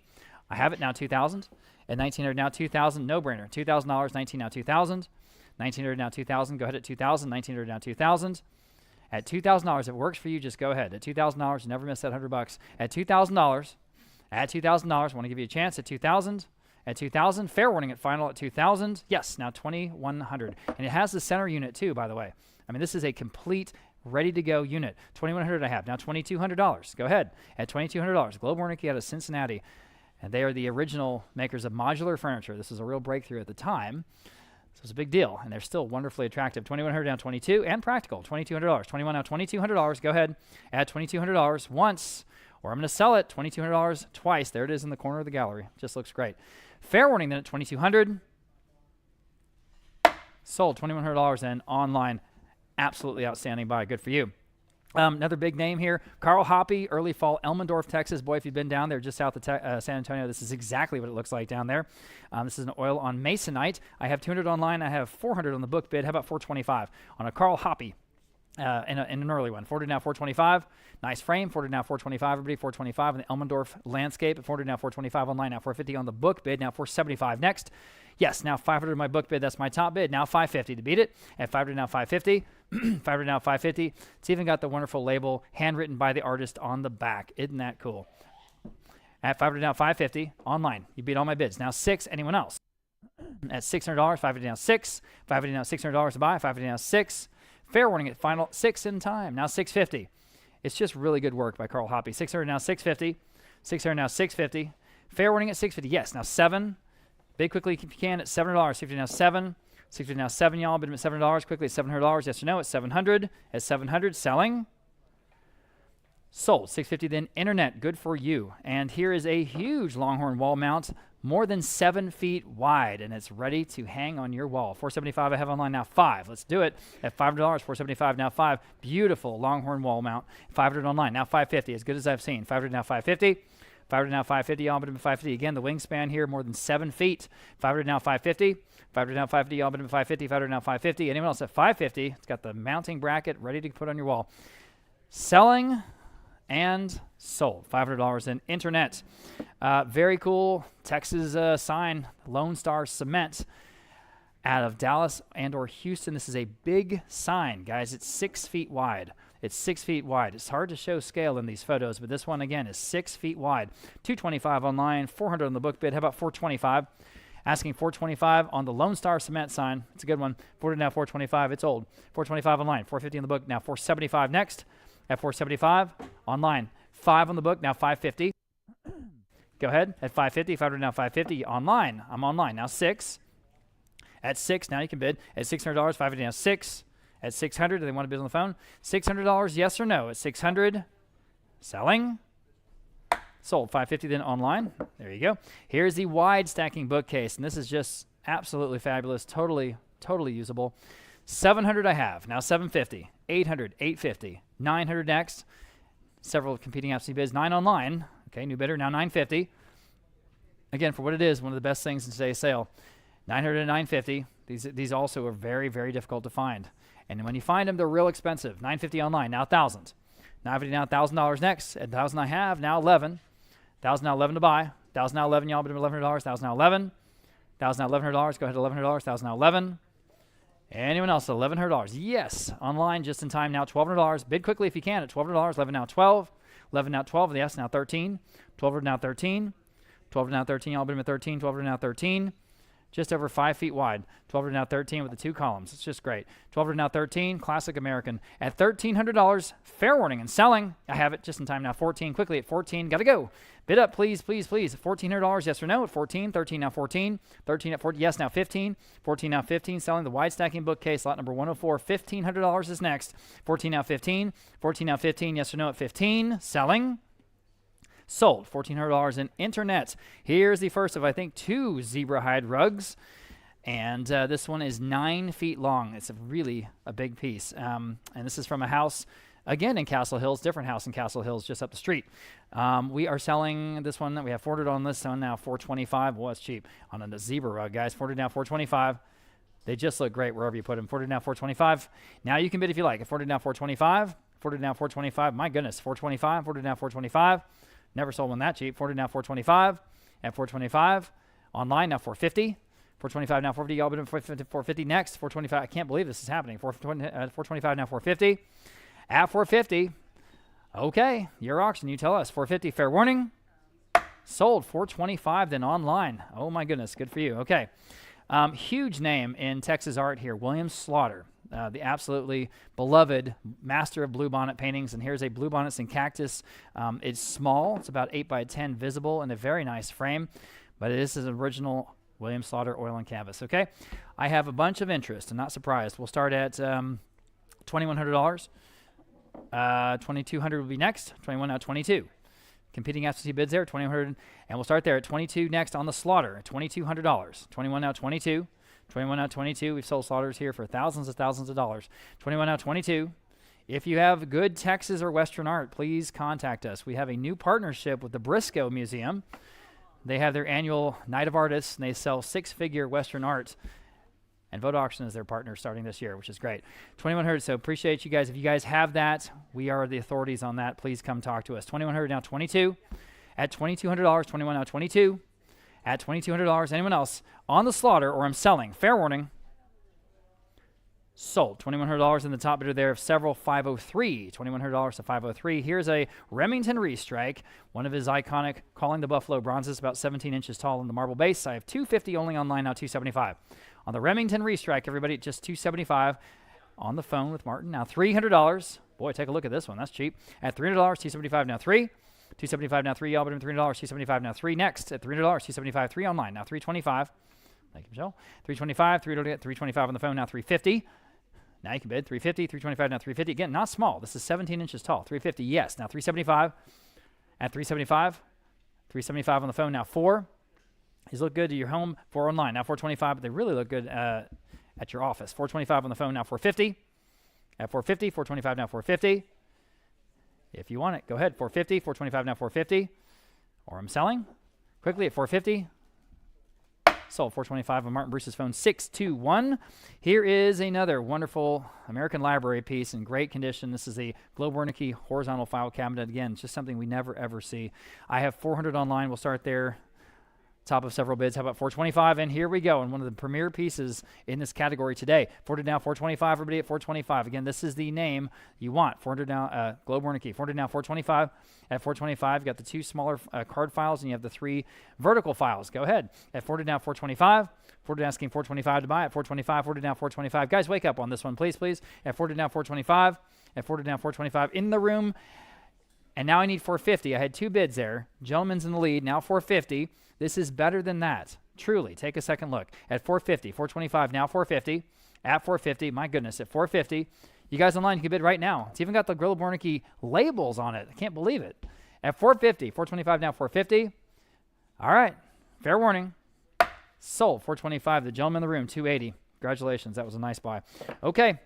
B: I have it now, 2,000. At $1,900 now, 2,000. No brainer. $2,000. 19 now, 2,000. 1,900 now, 2,000. Go ahead at 2,000. 1,900 now, 2,000. At $2,000, if it works for you, just go ahead. At $2,000, you never miss that $100. At $2,000, I want to give you a chance at 2,000. At 2,000, fair warning at final at 2,000. Yes, now 2,100. And it has the center unit too, by the way. I mean, this is a complete ready-to-go unit. 2,100 I have. Now $2,200. Go ahead. At $2,200, Globerniki out of Cincinnati. And they are the original makers of modular furniture. This is a real breakthrough at the time. So it's a big deal, and they're still wonderfully attractive. $2,100 down, 22, and practical. $2,200. 21 now, $2,200. Go ahead, add $2,200 once, or I'm going to sell it. $2,200 twice. There it is in the corner of the gallery. Just looks great. Fair warning then at $2,200. Sold $2,100 and online. Absolutely outstanding buy. Good for you. Another big name here, Carl Hoppe, early fall, Elmendorf, Texas. Boy, if you've been down there just south of San Antonio, this is exactly what it looks like down there. This is an oil on masonite. I have 200 online. I have 400 on the book bid. How about 425 on a Carl Hoppe? in an early one. 400 now 425. Nice frame. 400 now 425. Everybody 425 in the Elmendorf landscape. At 400 now 425 online. Now 450 on the book bid. Now 475 next. Yes, now 500 my book bid. That's my top bid. Now 550 to beat it. At 500 now 550. 500 now 550. It's even got the wonderful label handwritten by the artist on the back. Isn't that cool? At 500 now 550 online. You beat all my bids. Now 6. Anyone else? At $600. 550 now 6. 550 now $600 to buy. 550 now 6. Fair warning at final 6 in time. Now 650. It's just really good work by Carl Hoppe. 600 now 650. 600 now 650. Fair warning at 650. Yes. Now 7. Bid quickly if you can at $7. 650 now 7. 650 now 7, y'all. Bid at $7. Quickly at $700. Yes or no? At 700. At 700. Selling. Sold. 650 then internet. Good for you. And here is a huge Longhorn wall mount. More than 7 feet wide, and it's ready to hang on your wall. 475 I have online now 5. Let's do it at $500. 475 now 5. Beautiful Longhorn wall mount. 500 online now 550. As good as I've seen. 500 now 550. 500 now 550. Y'all bid at 550 again. The wingspan here more than 7 feet. 500 now 550. 500 now 550. Y'all bid at 550. 500 now 550. Anyone else at 550? It's got the mounting bracket ready to put on your wall. Selling. And sold. $500 in internet. Very cool Texas sign, Lone Star Cement out of Dallas and or Houston. This is a big sign, guys. It's 6 feet wide. It's 6 feet wide. It's hard to show scale in these photos, but this one, again, is 6 feet wide. $225 online, $400 on the book bid. How about $425? Asking $425 on the Lone Star Cement sign. It's a good one. 400 now $425. It's old. $425 online. $450 on the book. Now $475 next. At $475 online. 5 on the book. Now $550. Go ahead. At $550. 500 now $550 online. I'm online. Now 6. At 6 now you can bid. At $600. $550 now 6. At $600. Do they want to bid on the phone? $600. Yes or no? At $600. Selling. Sold. $550 then online. There you go. Here's the wide stacking bookcase, and this is just absolutely fabulous. Totally usable. $700 I have. Now $750. $800. $850. $900 next. Several competing absentee bids. 9 online. Okay, new bidder. Now $950. Again, for what it is, one of the best things in today's sale. $900 and $950. These also are very, very difficult to find. And when you find them, they're real expensive. $950 online. Now $1,000. $950 now $1,000 next. At $1,000 I have. Now $11. $1,000 now $11 to buy. $1,000 now $11. Y'all bid $1,100. $1,000 now $11. $1,000 now $1,100. Go ahead, $1,100. $1,000 now $11. Anyone else? $1,100. Yes. Online just in time now. $1,200. Bid quickly if you can at $1,200. 11 now 12. 11 now 12. Yes, now 13. 12 now 13. 12 now 13. Y'all bid them at 13. 12 now 13. Just over 5 feet wide. 12 now 13 with the 2 columns. It's just great. 12 now 13. Classic American at $1,300. Fair warning and selling. I have it just in time now. 14. Quickly at 14. Got to go. Bid up, please, please, please. $1,400. Yes or no at 14. 13 now 14. 13 at 14. Yes, now 15. 14 now 15. Selling the wide stacking bookcase. Lot number 104. $1,500 is next. 14 now 15. 14 now 15. Yes or no at 15. Selling. Sold. $1,400 in internet. Here's the first of, I think, 2 zebra hide rugs. And this one is 9 feet long. It's really a big piece. And this is from a house, again, in Castle Hills, different house in Castle Hills, just up the street. We are selling this one. We have 400 on this one now, $425. Well, it's cheap on a zebra rug, guys. 400 now, $425. They just look great wherever you put them. 400 now, $425. Now you can bid if you like. 400 now, $425. 400 now, $425. My goodness, $425. 400 now, $425. Never sold one that cheap. 400 now, $425. At $425. Online now, $450. $425 now, $450. Y'all bid $450 next. $425. I can't believe this is happening. $425 now, $450. At $450. Okay, your auction. You tell us. $450. Fair warning. Sold. $425 then online. Oh my goodness. Good for you. Okay. Huge name in Texas art here. William Slaughter. The absolutely beloved master of bluebonnet paintings. And here's a bluebonnets and cactus. It's small. It's about 8 by 10 visible in a very nice frame. But this is an original William Slaughter oil and canvas. Okay. I have a bunch of interest. I'm not surprised. We'll start at $2,100. $2,200 will be next. 21 now 22. Competing absentee bids there. 2,100. And we'll start there at 22 next on the Slaughter. $2,200. 21 now 22. 21 now 22. We've sold Slaughters here for thousands of dollars. 21 now 22. If you have good Texas or Western art, please contact us. We have a new partnership with the Briscoe Museum. They have their annual Night of Artists, and they sell 6-figure Western art. And Vogt Auction is their partner starting this year, which is great. 2100, so appreciate you guys. If you guys have that, we are the authorities on that. Please come talk to us. 2100 now 22. At $2,200, 21 now 22. At $2,200, anyone else on the slaughter or I'm selling? Fair warning. Sold. $2,100 in the top bidder there of several. 503. $2,100 to 503. Here's a Remington restrike. One of his iconic Calling the Buffalo bronzes, about 17 inches tall on the marble base. I have 250 only online now, 275. On the Remington restrike, everybody, just 275 on the phone with Martin. Now $300. Boy, take a look at this one. That's cheap. At $300, 275 now 3. 275 now 3. Y'all bid him $300. 275 now 3. Next at $300, 275 3 online. Now 325. Thank you, Michelle. 325. 325 on the phone. Now 350. Now you can bid 350. 325 now 350. Again, not small. This is 17 inches tall. 350. Yes. Now 375. At 375. 375 on the phone. Now 4. These look good to your home. 4 online. Now 425, but they really look good at your office. 425 on the phone. Now 450. At 450. 425 now 450. If you want it, go ahead. 450. 425 now 450. Or I'm selling quickly at 450. Sold. 425 on Martin Bruce's phone. 621. Here is another wonderful American Library piece in great condition. This is the Globe Wernicke horizontal file cabinet. Again, it's just something we never ever see. I have 400 online. We'll start there. Top of several bids. How about 425? And here we go. And one of the premier pieces in this category today. 400 now, 425. Everybody at 425. Again, this is the name you want. 400 now, Globe Wernicke. 400 now, 425. At 425, you got the 2 smaller card files, and you have the 3 vertical files. Go ahead. At 400 now, 425. 400 asking 425 to buy. At 425, 400 now, 425. Guys, wake up on this one, please, please. At 400 now, 425. At 400 now, 425. In the room. And now I need 450. I had 2 bids there. Gentleman's in the lead. Now 450. This is better than that. Truly. Take a second look. At 450, 425, now 450. At 450, my goodness, at 450. You guys online, you can bid right now. It's even got the Globe Wernicke labels on it. I can't believe it. At 450, 425, now 450. All right. Fair warning. Sold. 425. The gentleman in the room, 280. Congratulations. That was a nice buy. Okay.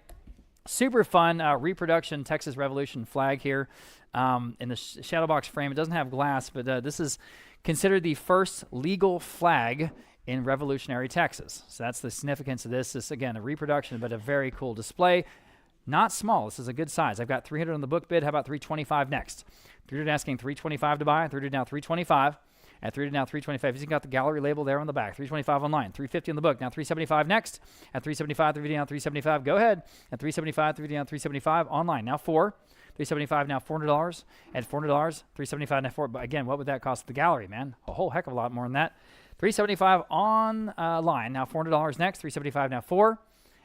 B: Super fun reproduction Texas Revolution flag here in the shadow box frame. It doesn't have glass, but this is considered the first legal flag in revolutionary Texas. So that's the significance of this. This, again, a reproduction, but a very cool display. Not small. This is a good size. I've got 300 on the book bid. How about 325 next? 300 asking 325 to buy. 300 now 325. At 300 now 325. You got the gallery label there on the back. 325 online. 350 on the book. Now 375 next. At 375, 350 now 375. Go ahead. At 375, 350 now 375. Online. Now 4. 375 now $400. At $400, 375 now 4. But again, what would that cost the gallery, man? A whole heck of a lot more than that. 375 on line. Now $400 next. 375 now 4.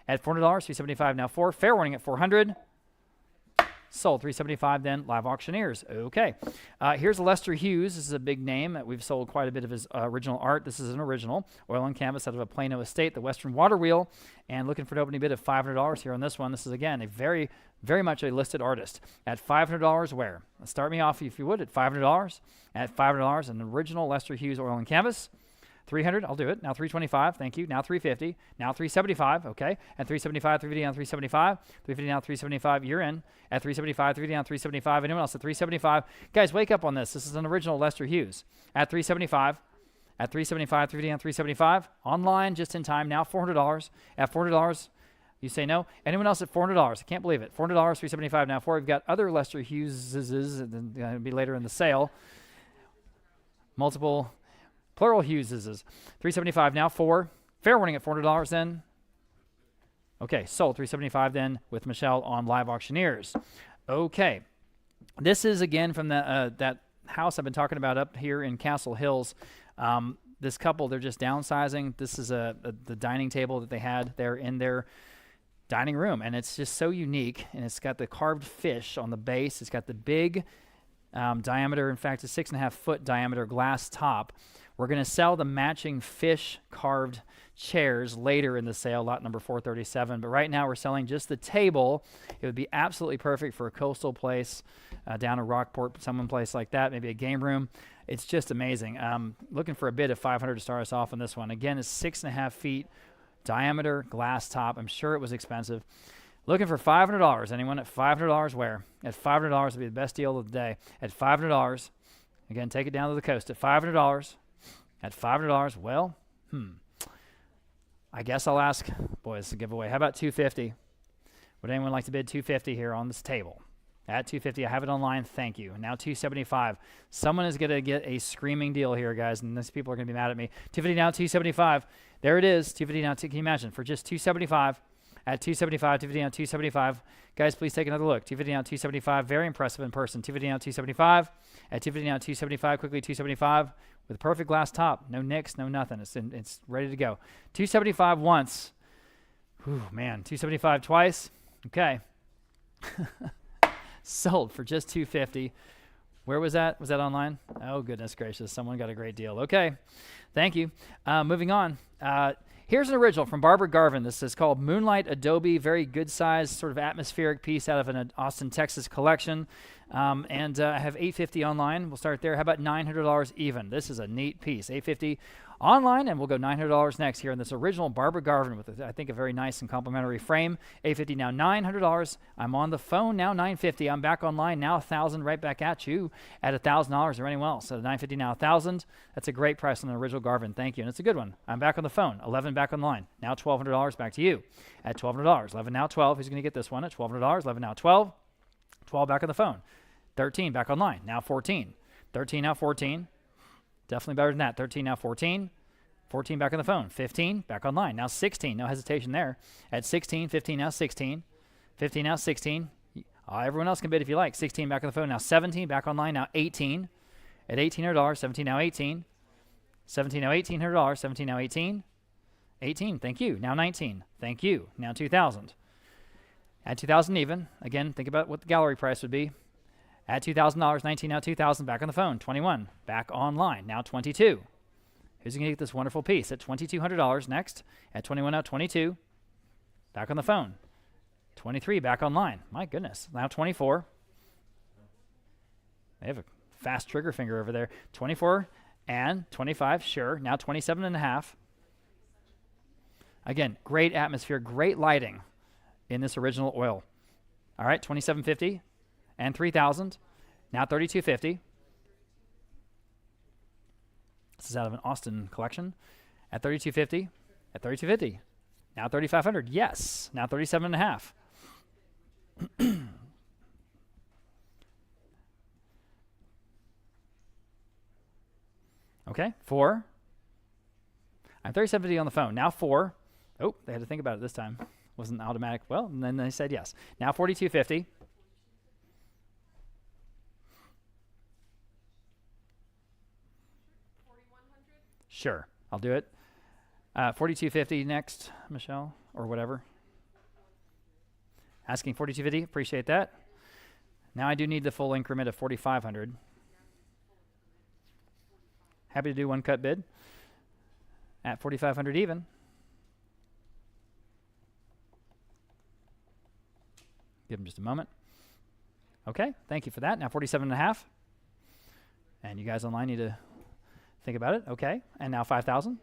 B: At $400, 375 now 4. Fair warning at 400. Sold. 375 then. Live auctioneers. Okay. Here's Lester Hughes. This is a big name. We've sold quite a bit of his original art. This is an original oil and canvas out of a Plano estate, the Western Water Wheel, and looking for an opening bid of $500 here on this one. This is, again, a very, very much a listed artist. At $500 where? Start me off, if you would, at $500. At $500, an original Lester Hughes oil and canvas. 300, I'll do it. Now 325, thank you. Now 350, now 375, okay. At 375, 350 down 375, 350 down 375, you're in. At 375, 350 down 375, anyone else at 375? Guys, wake up on this. This is an original Lester Hughes. At 375, at 375, 350 down 375, online, just in time, now $400. At $400, you say no. Anyone else at $400? I can't believe it. $400, 375, now 4. We've got other Lester Hugheses, and it'll be later in the sale. Multiple plural Hugheses. 375 now 4. Fair warning at $400 then. Okay, sold. 375 then with Michelle on Live Auctioneers. Okay. This is again from the that house I've been talking about up here in Castle Hills. This couple, they're just downsizing. This is the dining table that they had there in their dining room, and it's just so unique. And it's got the carved fish on the base. It's got the big diameter, in fact, a 6.5-foot diameter glass top. We're going to sell the matching fish carved chairs later in the sale, lot number 437. But right now we're selling just the table. It would be absolutely perfect for a coastal place down in Rockport, some place like that, maybe a game room. It's just amazing. Looking for a bid of $500 to start us off on this one. Again, it's 6.5 feet diameter glass top. I'm sure it was expensive. Looking for $500. Anyone at $500 where? At $500 would be the best deal of the day. At $500, again, take it down to the coast. At $500. At $500, well, I guess I'll ask, boy, this is a giveaway. How about 250? Would anyone like to bid 250 here on this table? At 250, I have it online. Thank you. Now 275. Someone is going to get a screaming deal here, guys, and these people are going to be mad at me. 250 now, 275. There it is. 250 now. Can you imagine? For just 275. At 275, 250 now, 275. Guys, please take another look. 250 now, 275. Very impressive in person. 250 now, 275. At 250 now, 275. Quickly, 275 with a perfect glass top. No nicks, no nothing. It's ready to go. 275 once. Whew, man. 275 twice. Okay. Sold for just 250. Where was that? Was that online? Oh, goodness gracious. Someone got a great deal. Okay. Thank you. Moving on. Here's an original from Barbara Garvin. This is called Moonlight Adobe. Very good size, sort of atmospheric piece out of an Austin, Texas collection. And I have $850 online. We'll start there. How about $900 even? This is a neat piece. $850 online, and we'll go $900 next here in this original Barbara Garvin with, I think, a very nice and complimentary frame. $850 now, $900. I'm on the phone now, $950. I'm back online now, $1,000 right back at you at $1,000 or anyone else. So $950 now, $1,000. That's a great price on the original Garvin. Thank you, and it's a good one. I'm back on the phone. 11 back online. Now $1,200 back to you at $1,200. 11 now, 12. Who's going to get this one at $1,200? 11 now, 12. 12 back on the phone. 13 back online. Now 14. 13 now 14. Definitely better than that. 13 now 14. 14 back on the phone. 15 back online. Now 16. No hesitation there. At 16, 15 now 16. 15 now 16. Everyone else can bid if you like. 16 back on the phone. Now 17 back online. Now 18. At $1,800. 17 now 18. 17 now $1,800. 17 now 18. 18. Thank you. Now 19. Thank you. Now 2,000. At 2,000 even. Again, think about what the gallery price would be. At $2,000, 19 now 2,000, back on the phone. 21, back online. Now 22. Who's going to get this wonderful piece? At $2,200 next. At 21 now 22, back on the phone. 23, back online. My goodness. Now 24. They have a fast trigger finger over there. 24 and 25, sure. Now 27 and a half. Again, great atmosphere, great lighting in this original oil. All right, $2,750 and $3,000. Now $3,250. This is out of an Austin collection. At $3,250. At $3,250. Now $3,500. Yes. Now 37 and a half. Okay, 4. I'm $3,750 on the phone. Now 4. Oh, they had to think about it this time. Wasn't automatic. Well, and then they said yes. Now $4,250. Sure, I'll do it. $4,250 next, Michelle, or whatever. Asking $4,250. Appreciate that. Now I do need the full increment of $4,500. Happy to do one cut bid at $4,500 even. Give them just a moment. Okay, thank you for that. Now 47 and a half. And you guys online need to think about it. Okay, and now 5,000.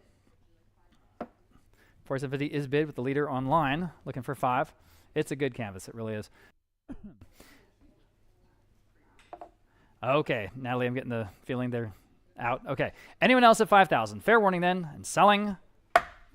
B: 4750 is bid with the leader online, looking for 5. It's a good canvas, it really is. Okay, Natalie, I'm getting the feeling they're out. Okay, anyone else at 5,000? Fair warning then, and selling.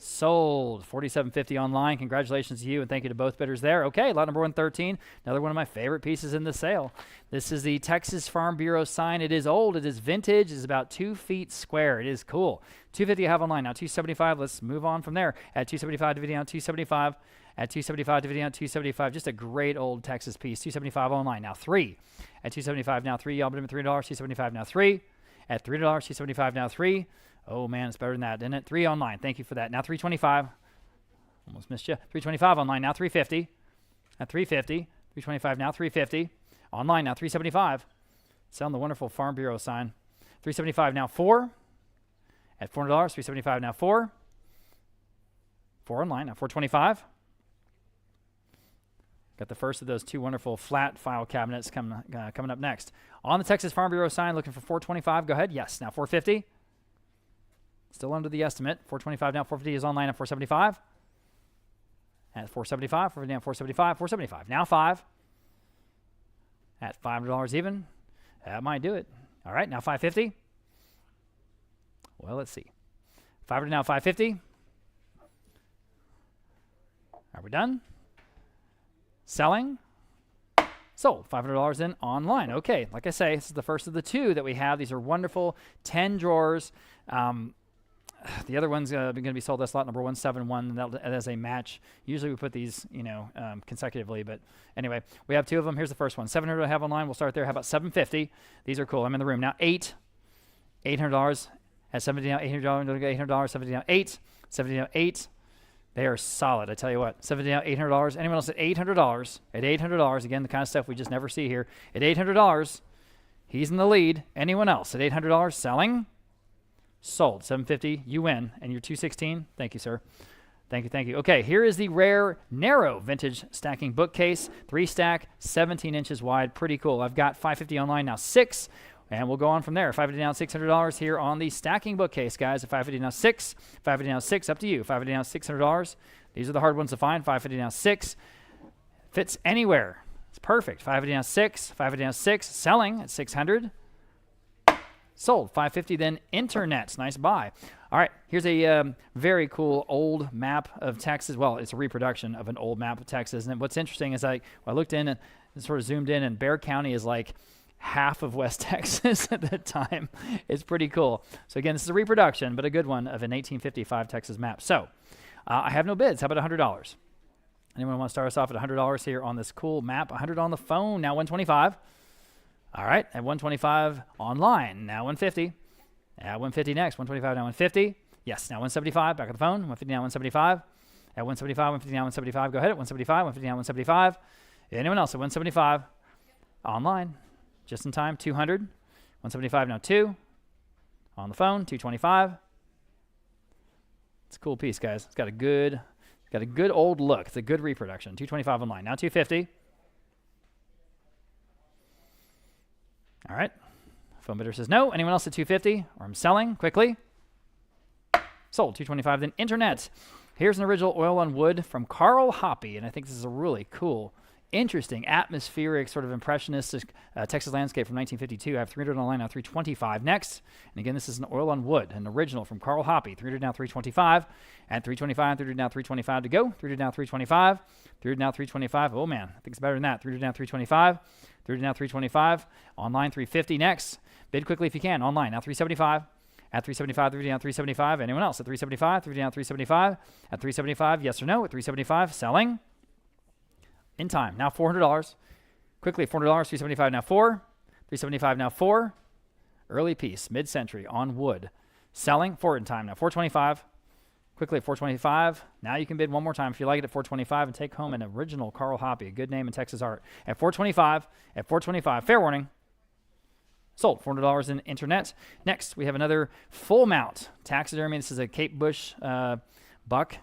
B: Sold. $4,750 online. Congratulations to you, and thank you to both bidders there. Okay, lot number 113. Another one of my favorite pieces in the sale. This is the Texas Farm Bureau sign. It is old. It is vintage. It is about 2 feet square. It is cool. $250 I have online. Now $275. Let's move on from there. At $275 to video on $275. At $275 to video on $275. Just a great old Texas piece. $275 online. Now 3. At $275 now 3. Y'all bid $3. $275 now 3. At $3. $275 now 3. Oh, man, it's better than that, isn't it? 3 online. Thank you for that. Now $325. Almost missed you. $325 online. Now $350. At $350. $325 now $350. Online now $375. Selling the wonderful Farm Bureau sign. $375 now 4. At $400. $375 now 4. 4 online. Now $425. Got the first of those 2 wonderful flat file cabinets coming up next. On the Texas Farm Bureau sign, looking for $425. Go ahead. Yes. Now $450. Still under the estimate. $425 now. $450 is online at $475. At $475. $450 now $475. $475 now 5. At $500 even. That might do it. All right. Now $550. Well, let's see. $500 now $550. Are we done? Selling. Sold. $500 in online. Okay, like I say, this is the first of the two that we have. These are wonderful 10 drawers. The other one's going to be sold as lot number 171, and that as a match. Usually we put these, consecutively, but anyway, we have two of them. Here's the first one. 700 I have online. We'll start there. How about 750? These are cool. I'm in the room now. $800 at 70 now. $800, 70 now. 70 now. 8. They are solid. I tell you what. 70 now. $800. Anyone else at $800? At $800, again, the kind of stuff we just never see here. At $800, he's in the lead. Anyone else at $800 selling? Sold. 750. You win. And you're 216. Thank you, sir. Thank you. Okay, here is the rare narrow vintage stacking bookcase. 3-stack, 17 inches wide. Pretty cool. I've got 550 online now. 6. And we'll go on from there. 550 down, $600 here on the stacking bookcase, guys. At 550 now 6. 550 now 6. Up to you. 550 now $600. These are the hard ones to find. 550 now 6. Fits anywhere. It's perfect. 550 now 6. 550 now 6. Selling at 600. Sold. 550 then internet. Nice buy. All right, here's a very cool old map of Texas. Well, it's a reproduction of an old map of Texas. And what's interesting is I looked in and sort of zoomed in, and Bexar County is like half of West Texas at that time. It's pretty cool. So again, this is a reproduction, but a good one of an 1855 Texas map. So I have no bids. How about $100? Anyone want to start us off at $100 here on this cool map? 100 on the phone, now 125. All right, at 125 online, now 150. At 150 next, 125 now 150. Yes, now 175, back on the phone, 150 now 175. At 175, 150 now 175. Go ahead at 175, 150 now 175. Anyone else at 175? Online, just in time, 200. 175 now 2. On the phone, 225. It's a cool piece, guys. It's got a good old look. It's a good reproduction. 225 online, now 250. All right. Phone bidder says no. Anyone else at 250? Or I'm selling quickly. Sold. 225 then internet. Here's an original oil on wood from Carl Hoppe, and I think this is a really cool, interesting, atmospheric, sort of impressionistic Texas landscape from 1952. I have 300 online now, 325 next. And again, this is an oil on wood, an original from Carl Hoppe. 300 now, 325. At 325, 300 now, 325 to go. 300 now, 325. 300 now, 325. Oh man, I think it's better than that. 300 now, 325. 300 now, 325. Online, 350 next. Bid quickly if you can. Online, now 375. At 375, 300 down, 375. Anyone else at 375? 300 down, 375. At 375, yes or no? At 375, selling. In time, now $400. Quickly, $400, 375 now 4. 375 now 4. Early piece, mid-century, on wood. Selling, 4 in time now, 425. Quickly at 425. Now you can bid one more time if you like it at 425 and take home an original Carl Hoppe, a good name in Texas art. At 425, fair warning. Sold. $400 in internet. Next, we have another full mount taxidermy. This is a Cape Bush buck.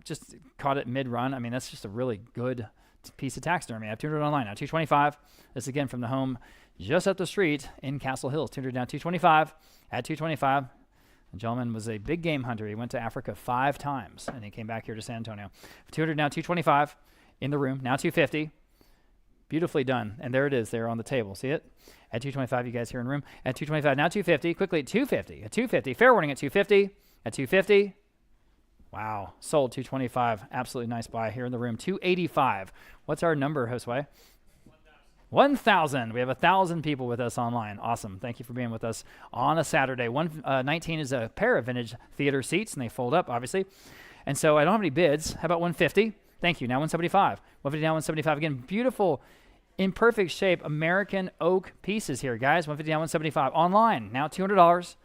B: Just caught it mid-run. I mean, that's just a really good piece of taxidermy. I have 200 online now. 225. This again from the home just up the street in Castle Hills. 200 down, 225. At 225, the gentleman was a big game hunter. He went to Africa 5 times, and he came back here to San Antonio. 200 now, 225 in the room. Now 250. Beautifully done. And there it is there on the table. See it? At 225, you guys here in the room. At 225, now 250. Quickly at 250. At 250. Fair warning at 250. At 250. Wow. Sold 225. Absolutely nice buy here in the room. 285. What's our number, Josue? 1,000. We have 1,000 people with us online. Awesome. Thank you for being with us on a Saturday. 119 is a pair of vintage theater seats, and they fold up, obviously. And so I don't have any bids. How about 150? Thank you. Now 175. 150 now 175. Again, beautiful, in perfect shape, American oak pieces here, guys. 150 now 175. Online. Now $200.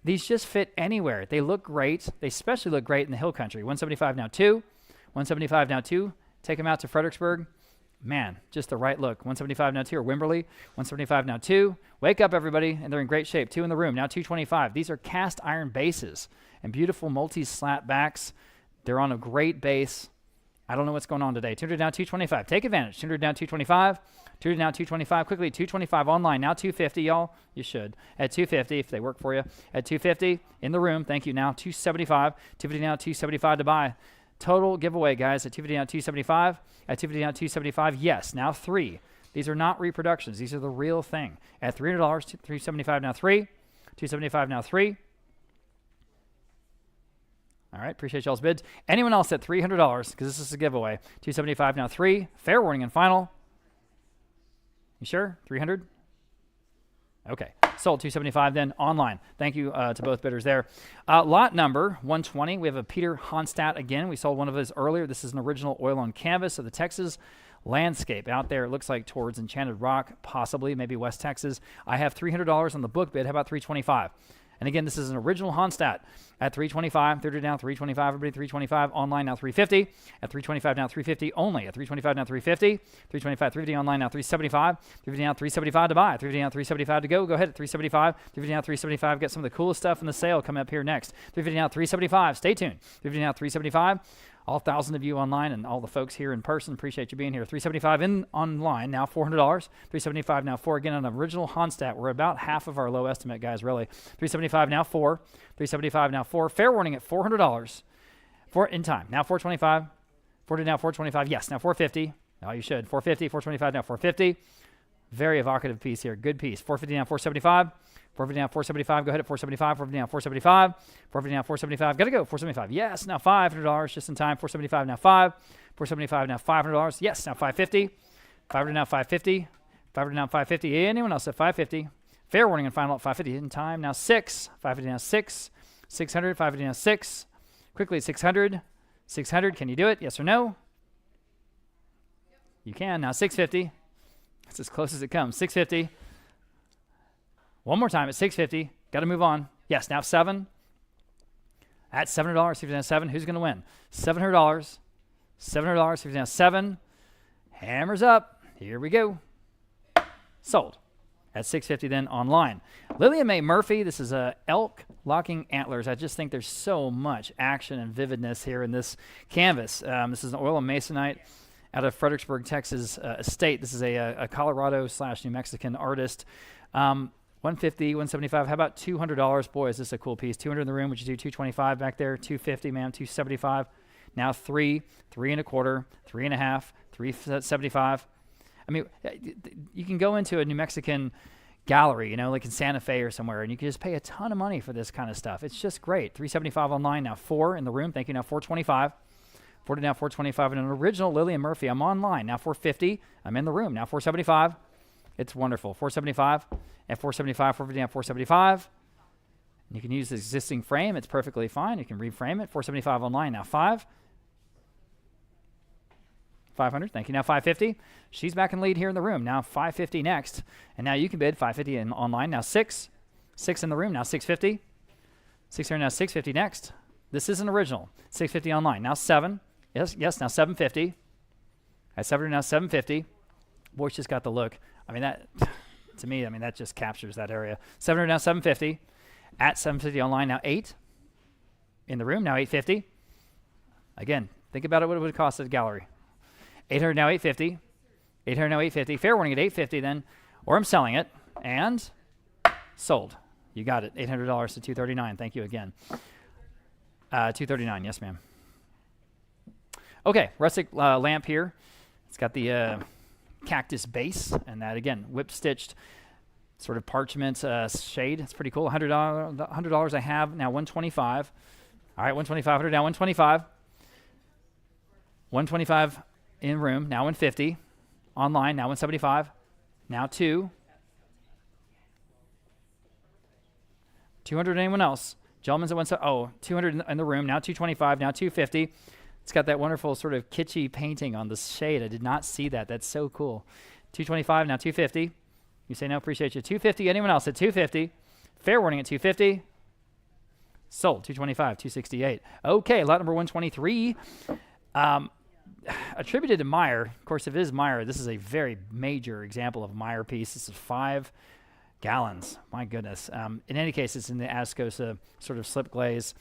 B: These just fit anywhere. They look great. They especially look great in the hill country. 175 now 2. 175 now 2. Take them out to Fredericksburg. Man, just the right look. 175 now 2, or Wimberley. 175 now 2. Wake up, everybody, and they're in great shape. 2 in the room. Now 225. These are cast iron bases and beautiful multi-slat backs. They're on a great base. I don't know what's going on today. 200 now 225. Take advantage. 200 now 225. 200 now 225. Quickly, 225 online. Now 250, y'all. You should. At 250, if they work for you. At 250, in the room. Thank you. Now 275. 250 now 275 to buy. Total giveaway, guys. At 250 now 275. At 250 now 275. Yes, now 3. These are not reproductions. These are the real thing. At $300, 375 now 3. 275 now 3. All right, appreciate y'all's bids. Anyone else at $300, because this is a giveaway. $275 now 3. Fair warning and final. You sure? 300? Okay, sold. $275 then online. Thank you to both bidders there. Lot number 120. We have a Peter Honstadt again. We sold one of his earlier. This is an original oil on canvas of the Texas landscape out there. It looks like towards Enchanted Rock, possibly, maybe West Texas. I have $300 on the book bid. How about $325? And again, this is an original Honstadt at $325. 30 down, $325. Everybody, $325. Online now $350. At $325 now $350 only. At $325 now $350. $325, $350 online now $375. $350 now $375 to buy. $350 now $375 to go. Go ahead at $375. $350 now $375. Get some of the coolest stuff in the sale coming up here next. $350 now $375. Stay tuned. $350 now $375. All 1,000 of you online and all the folks here in person, appreciate you being here. $375 in online, now $400. $375 now 4. Again, on the original Honstadt, we're about half of our low estimate, guys, really. $375 now 4. $375 now 4. Fair warning at $400 for in time. Now $425. 40 now $425. Yes, now $450. Oh, you should. $450. $425 now $450. Very evocative piece here. Good piece. $450 now $475. $450 now $475. Go ahead at $475. $450 now $475. $450 now $475. Got to go. $475. Yes, now $500 just in time. $475 now 5. $475 now $500. Yes, now $550. $500 now $550. $500 now $550. Anyone else at $550? Fair warning and final at $550 in time. Now 6. $550 now 6. $600. $550 now 6. Quickly at $600. $600. Can you do it? Yes or no? You can. Now $650. That's as close as it comes. $650. One more time at $650. Got to move on. Yes, now 7. At $700, $50 now 7. Who's going to win? $700. $700, $50 now 7. Hammers up. Here we go. Sold. At $650 then online. Lillian Mae Murphy. This is elk locking antlers. I just think there's so much action and vividness here in this canvas. This is an oil and masonite out of Fredericksburg, Texas estate. This is a Colorado/New Mexican artist. 150, 175. How about $200? Boy, is this a cool piece. 200 in the room. Would you do 225 back there? 250, ma'am. 275. Now 3, 3 and a quarter, 3 and a half, 375. I mean, you can go into a New Mexican gallery, you know, like in Santa Fe or somewhere, and you can just pay a ton of money for this kind of stuff. It's just great. 375 online. Now 4 in the room. Thank you. Now 425. 40 now 425. And an original Lillian Murphy. I'm online. Now 450. I'm in the room. Now 475. It's wonderful. 475. At 475, 450 now 475. You can use the existing frame. It's perfectly fine. You can reframe it. 475 online. Now 5. 500. Thank you. Now 550. She's back in lead here in the room. Now 550 next. And now you can bid 550 in online. Now 6. 6 in the room. Now 650. 600 now 650 next. This is an original. 650 online. Now 7. Yes, now 750. At 700 now 750. Boy, just got the look. I mean, that, to me, I mean, that just captures that area. 700 now 750. At 750 online. Now 8. In the room. Now 850. Again, think about it, what it would cost at a gallery. 800 now 850. 800 now 850. Fair warning at 850 then. Or I'm selling it. And sold. You got it. $800 to 239. Thank you again. 239. Yes, ma'am. Okay. Rustic lamp here. It's got the cactus base. And that, again, whip-stitched sort of parchment shade. It's pretty cool. $100 I have. Now 125. All right. 125. Now 125. 125 in room. Now 150. Online. Now 175. Now 2. 200. Anyone else? Gentlemen's at 170. Oh, 200 in the room. Now 225. Now 250. It's got that wonderful sort of kitschy painting on the shade. I did not see that. That's so cool. 225. Now 250. You say no, appreciate you. 250. Anyone else at 250? Fair warning at 250. Sold. 225. 268. Okay, lot number 123. Attributed to Meyer. Of course, if it is Meyer, this is a very major example of a Meyer piece. This is 5 gallons. My goodness. In any case, it's in the Ascosa sort of slip glaze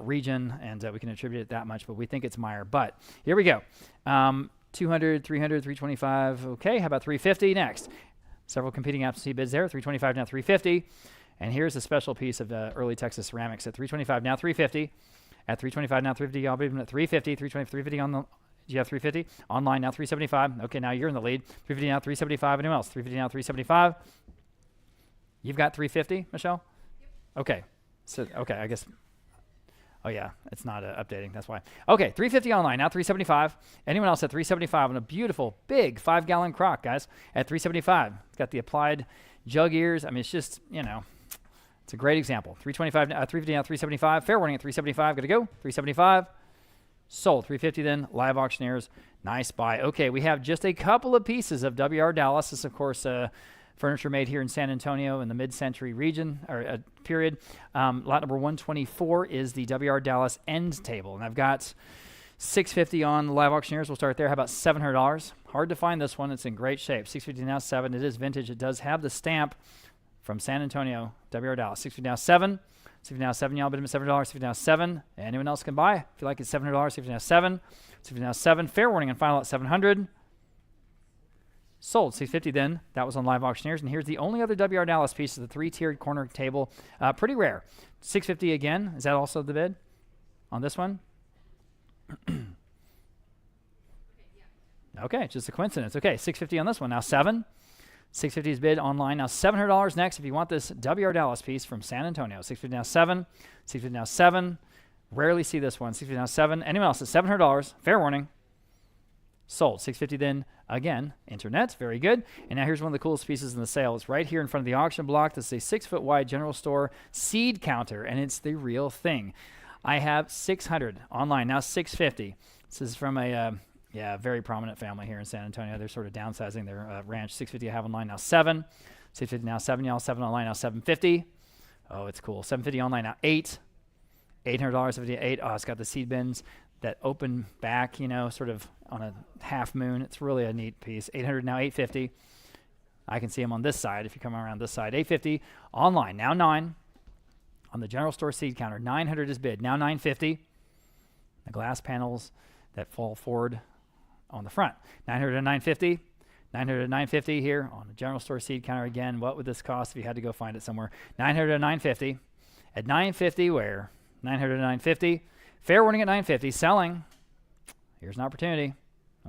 B: region, and we can attribute it that much, but we think it's Meyer. But here we go. 200, 300, 325. Okay, how about 350 next? Several competing absentee bids there. 325 now 350. And here's a special piece of early Texas ceramics at 325 now 350. At 325 now 350. I'll be even at 350. 325, 350 on the. Do you have 350? Online now 375. Okay, now you're in the lead. 350 now 375. Anyone else? 350 now 375. You've got 350, Michelle? Yep. Okay. So, okay, I guess Oh yeah, it's not updating. That's why. Okay, 350 online now. 375. Anyone else at 375 on a beautiful big 5-gallon crock, guys? At 375, it's got the applied jug ears. I mean, it's just it's a great example. 325, 350 now. 375. Fair warning at 375. Got to go. 375. Sold. 350 then. Live auctioneers. Nice buy. Okay, we have just a couple of pieces of WR Dallas. This, of course, furniture made here in San Antonio in the mid-century region or period. Lot number 124 is the WR Dallas end table, and I've got $650 on live auctioneers. We'll start there. How about $700? Hard to find this one. It's in great shape. $650 now, $7. It is vintage. It does have the stamp from San Antonio, WR Dallas. $650 now, $7. $650 now, $7. Y'all bid him at $7. $650 now, $7. Anyone else can buy? If you like it, $700. $650 now, $7. $650 now, $7. Fair warning and final at $700. Sold. $650 then. That was on live auctioneers. And here's the only other WR Dallas piece of the 3-tiered corner table. Pretty rare. $650 again. Is that also the bid on this one? Okay, just a coincidence. Okay, $650 on this one. Now $7. $650 is bid online. Now $700 next if you want this WR Dallas piece from San Antonio. $650 now, $7. $650 now, $7. Rarely see this one. $650 now, $7. Anyone else at $700? Fair warning. Sold. $650 then, again, internet. Very good. And now here's one of the coolest pieces in the sale. It's right here in front of the auction block. This is a 6-foot wide general store seed counter, and it's the real thing. I have $600 online. Now $650. This is from a very prominent family here in San Antonio. They're sort of downsizing their ranch. $650 I have online. Now $7. $650 now, $7. Y'all, $7 online. Now $750. Oh, it's cool. $750 online. Now $8. $800. $750. $8. Oh, it's got the seed bins that open back, sort of on a half moon. It's really a neat piece. $800 now, $850. I can see them on this side if you come around this side. $850 online. Now $9 on the general store seed counter. $900 is bid. Now $950. The glass panels that fall forward on the front. $900 and $950. $900 and $950 here on the general store seed counter again. What would this cost if you had to go find it somewhere? $900 and $950. At $950 where? $900 and $950. Fair warning at $950. Selling. Here's an opportunity.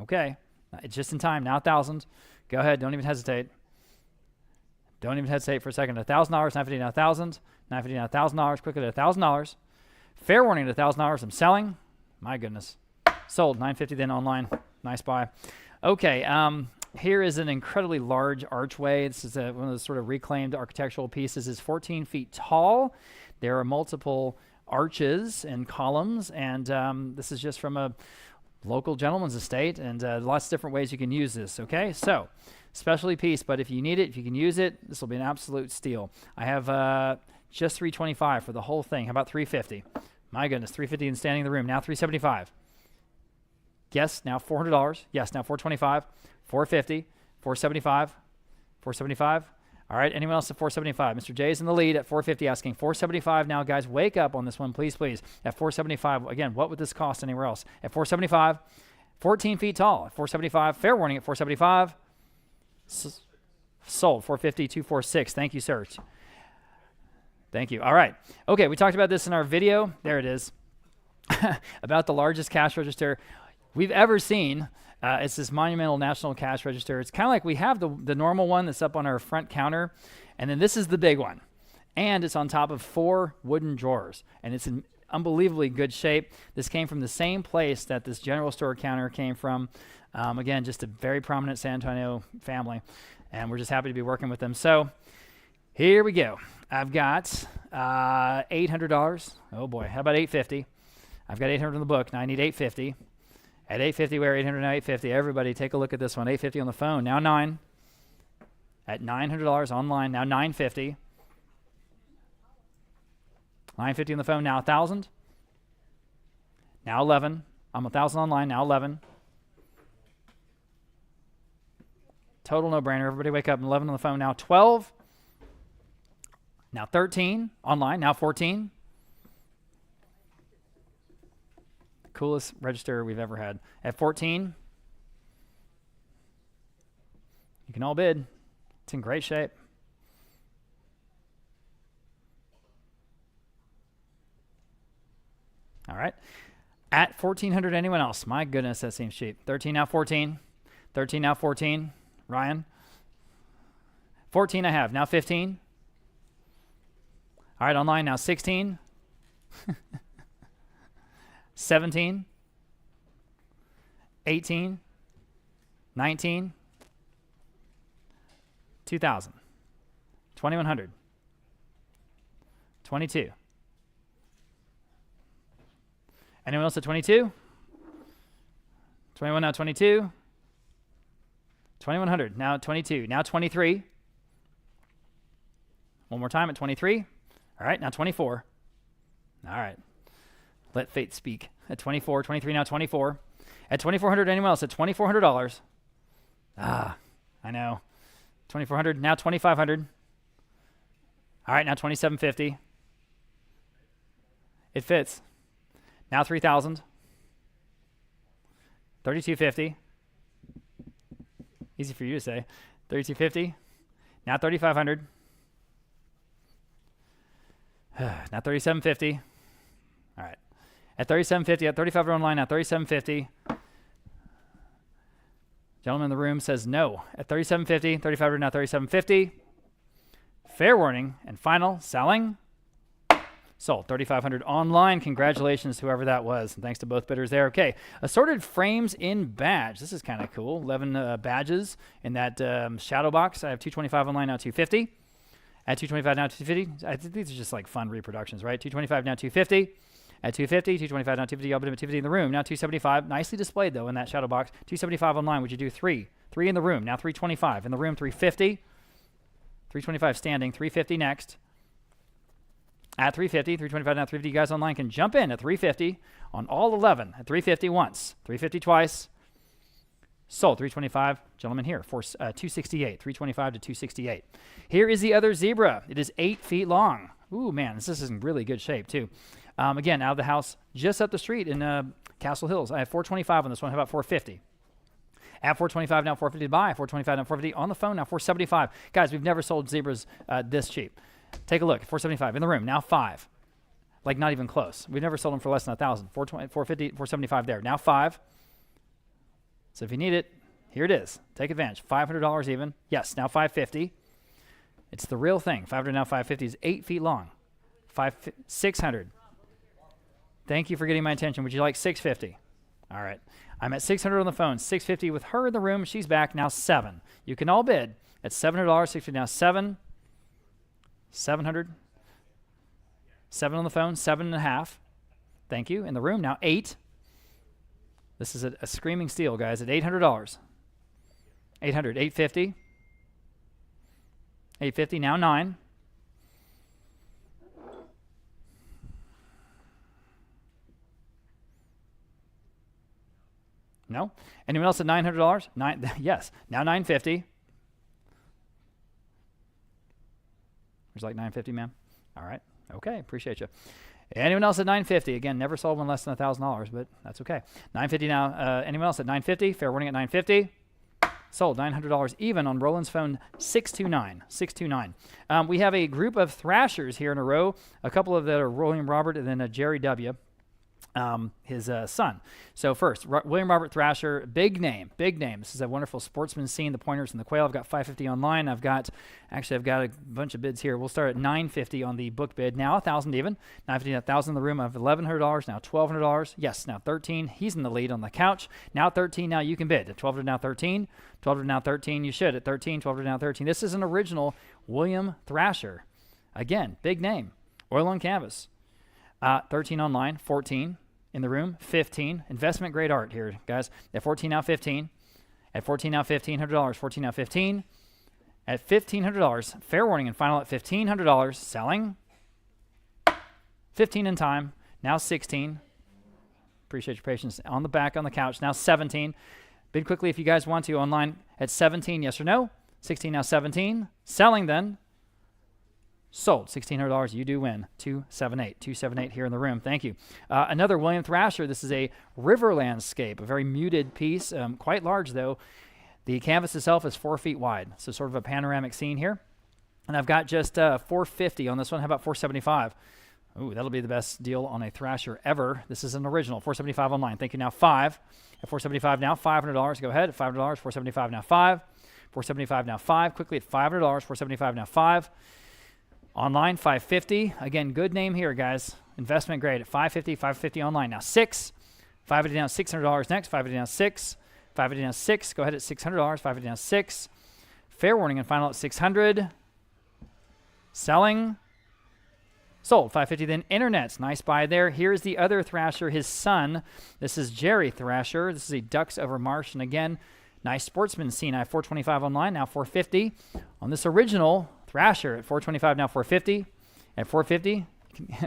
B: Okay. It's just in time. Now $1,000. Go ahead. Don't even hesitate. Don't even hesitate for a second. $1,000. $950 now $1,000. $950 now $1,000. Quickly to $1,000. Fair warning at $1,000. I'm selling. My goodness. Sold. $950 then online. Nice buy. Okay. Here is an incredibly large archway. This is one of those sort of reclaimed architectural pieces. It's 14 feet tall. There are multiple arches and columns, and this is just from a local gentleman's estate, and lots of different ways you can use this. Okay, so specialty piece, but if you need it, if you can use it, this will be an absolute steal. I have just $325 for the whole thing. How about $350? My goodness, $350 and standing in the room. Now $375. Yes, now $400. Yes, now $425. $450. $475. $475. All right, anyone else at $475? Mr. J is in the lead at $450, asking $475 now. Guys, wake up on this one, please, please. At $475, again, what would this cost anywhere else? At $475, 14 feet tall. At $475, fair warning at $475. Sold. $450, $246. Thank you, sir. Thank you. All right. Okay, we talked about this in our video. There it is. About the largest cash register we've ever seen. It's this monumental national cash register. It's kind of like we have the normal one that's up on our front counter, and then this is the big one. And it's on top of 4 wooden drawers, and it's in unbelievably good shape. This came from the same place that this general store counter came from. Again, just a very prominent San Antonio family, and we're just happy to be working with them. So here we go. I've got $800. Oh, boy. How about $850? I've got $800 in the book. Now I need $850. At $850, we're $800 now $850. Everybody, take a look at this one. $850 on the phone. Now $9. At $900 online. Now $950. $950 on the phone. Now $1,000. Now $11. I'm $1,000 online. Now $11. Total no-brainer. Everybody wake up. $11 on the phone. Now $12. Now $13 online. Now $14. Coolest register we've ever had. At $14, you can all bid. It's in great shape. All right. At $1,400, anyone else? My goodness, that seems cheap. 13 now 14. 13 now 14. Ryan. 14 I have. Now 15. All right, online now 16. 17, 18, 19, 2,000, 2,100, 22. Anyone else at 22? 21 now, 22. 2,100, now 22, now 23. One more time at 23. All right, now 24. All right, let fate speak. At 24, 23, now 24. At 2,400, anyone else at $2,400? Ah, I know. 2,400, now 2,500. All right, now 2,750. It fits. Now 3,000. 3,250. Easy for you to say. 3,250. Now 3,500. Now 3,750. All right. At 3,750, at 3,500 online, now 3,750. Gentleman in the room says no. At 3,750, 3,500, now 3,750. Fair warning and final selling. Sold. 3,500 online. Congratulations to whoever that was. And thanks to both bidders there. Okay. Assorted frames in badge. This is kind of cool. 11 badges in that shadow box. I have 225 online, now 250. At 225 now 250. I think these are just like fun reproductions, right? 225 now 250. At 250, 225 now 250. I'll bid him at 250 in the room. Now 275. Nicely displayed though in that shadow box. 275 online. Would you do 3? 3 in the room. Now 325. In the room 350. 325 standing. 350 next. At 350, 325 now 350. You guys online can jump in at 350 on all 11. At 350 once. 350 twice. Sold. 325. Gentlemen here for 268. 325 to 268. Here is the other zebra. It is 8 feet long. Ooh, man, this is in really good shape, too. Again, out of the house just up the street in Castle Hills. I have 425 on this one. How about 450? At 425, now 450 to buy. 425, now 450 on the phone. Now 475. Guys, we've never sold zebras this cheap. Take a look. 475 in the room. Now 5. Like not even close. We've never sold them for less than 1,000. 420, 450, 475 there. Now 5. So if you need it, here it is. Take advantage. $500 even. Yes, now 550. It's the real thing. 500 now 550 is 8 feet long. 600. Thank you for getting my attention. Would you like 650? All right. I'm at 600 on the phone. 650 with her in the room. She's back. Now 7. You can all bid at $700. 650 now 7. 700. 7 on the phone. 7.5. Thank you. In the room now 8. This is a screaming steal, guys, at $800. 800. 850. 850. Now 9. No? Anyone else at $900? Yes. Now 950. Would you like 950, ma'am? All right. Okay. Appreciate you. Anyone else at 950? Again, never sold one less than $1,000, but that's okay. 950 now. Anyone else at 950? Fair warning at 950. Sold. $900 even on Roland's phone. 629. 629. We have a group of thrashers here in a row. A couple of that are William Robert and then Jerry W. His son. So first, William Robert Thrasher, big name. This is a wonderful sportsman scene, the pointers and the quail. I've got 550 online. I've got a bunch of bids here. We'll start at 950 on the book bid. Now 1,000 even. 950, 1,000 in the room. I have $1,100. Now $1,200. Yes, now 13. He's in the lead on the couch. Now 13. Now you can bid. At 12 to now 13. 12 to now 13. You should at 13. 12 to now 13. This is an original William Thrasher. Again, big name. Oil on canvas. 13 online. 14. In the room, 15. Investment grade art here, guys. At 14 now 15. At 14 now $1,500. 14 now 15. At $1,500. Fair warning and final at $1,500. Selling. 15 in time. Now 16. Appreciate your patience. On the back on the couch. Now 17. Bid quickly if you guys want to online at 17. Yes or no? 16 now 17. Selling then. Sold. $1,600. You do win. 278. 278 here in the room. Thank you. Another William Thrasher. This is a river landscape, a very muted piece. Quite large, though. The canvas itself is 4 feet wide, so sort of a panoramic scene here. And I've got just 450 on this one. How about 475? Ooh, that'll be the best deal on a Thrasher ever. This is an original. 475 online. Thank you. Now 5. At 475 now, $500. Go ahead. At $500. 475 now 5. 475 now 5. Quickly at $500. 475 now 5. Online, 550. Again, good name here, guys. investment grade at $550, $550 online. Now 6, $550 down, $600 next, $550 down 6, $550 down 6, go ahead at $600, $550 down 6. Fair warning and final at 600. Selling. Sold. 550 then internets. Nice buy there. Here's the other Thrasher, his son. This is Jerry Thrasher. This is a Ducks over Marsh. And again, nice sportsman scene. I have 425 online, now 450. On this original Thrasher at 425, now 450. At 450,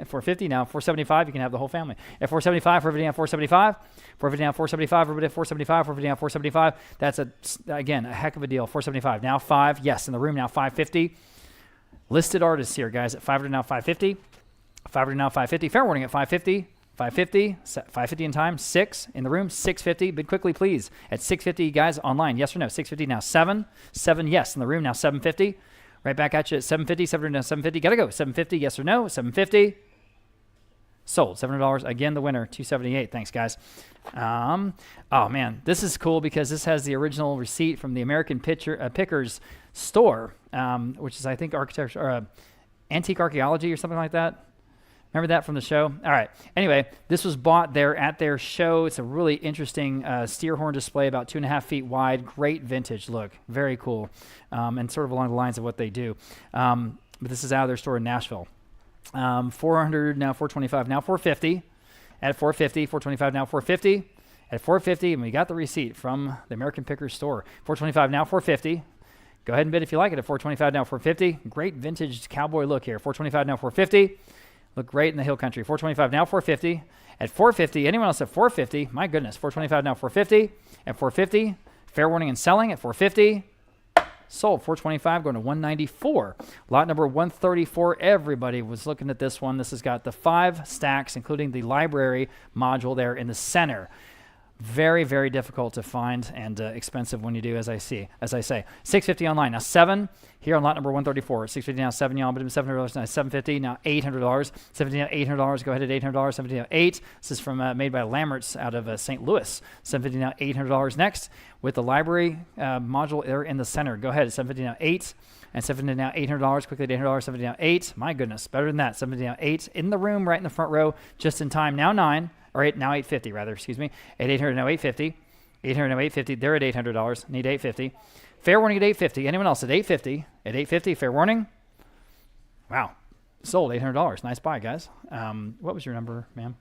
B: 450 now 475. You can have the whole family. At 475, 450 down 475. 450 down 475. Everybody at 475. 450 down 475. That's again a heck of a deal. 475 now 5. Yes, in the room now 550. Listed artists here, guys, at 500 now 550. 500 now 550. Fair warning at 550. 550. 550 in time. 6 in the room. 650. Bid quickly, please. At 650, guys, online. Yes or no? 650 now 7. 7. Yes in the room now 750. Right back at you at 750. 700 now 750. Gotta go. 750. Yes or no? 750. Sold. $700. Again, the winner. 278. Thanks, guys. Oh man, this is cool because this has the original receipt from the American Pickers store, which is I think architecture or antique archaeology or something like that. Remember that from the show? All right. Anyway, this was bought there at their show. It's a really interesting steer horn display, about 2.5 feet wide. Great vintage look. Very cool, and sort of along the lines of what they do. But this is out of their store in Nashville. 400 now 425 now 450. At 450, 425 now 450. At 450, and we got the receipt from the American Pickers store. 425 now 450. Go ahead and bid if you like it at 425 now 450. Great vintage cowboy look here. 425 now 450. Look great in the hill country. 425 now 450. At 450, anyone else at 450? My goodness, 425 now 450. At 450, fair warning and selling at 450. Sold. 425 going to 194. Lot number 134. Everybody was looking at this one. This has got the 5 stacks, including the library module there in the center. Very, very difficult to find and expensive when you do, as I say. 650 online. Now 7 here on lot number 134. 650 now 7, y'all. But $700 now 750. Now $800. 750 now $800. Go ahead at $800. 750 now 8. This is from made by Lammert's out of St. Louis. 750 now $800 next with the library module there in the center. Go ahead at 750 now 8. And 750 now $800. Quickly at $800. 750 now 8. My goodness, better than that. 750 now 8 in the room, right in the front row, just in time. Now 9. Or now 850 rather, excuse me. At 800 now 850. 800 now 850. They're at $800. Need 850. Fair warning at 850. Anyone else at 850? At 850, fair warning. Wow. Sold $800. Nice buy, guys. What was your number, ma'am?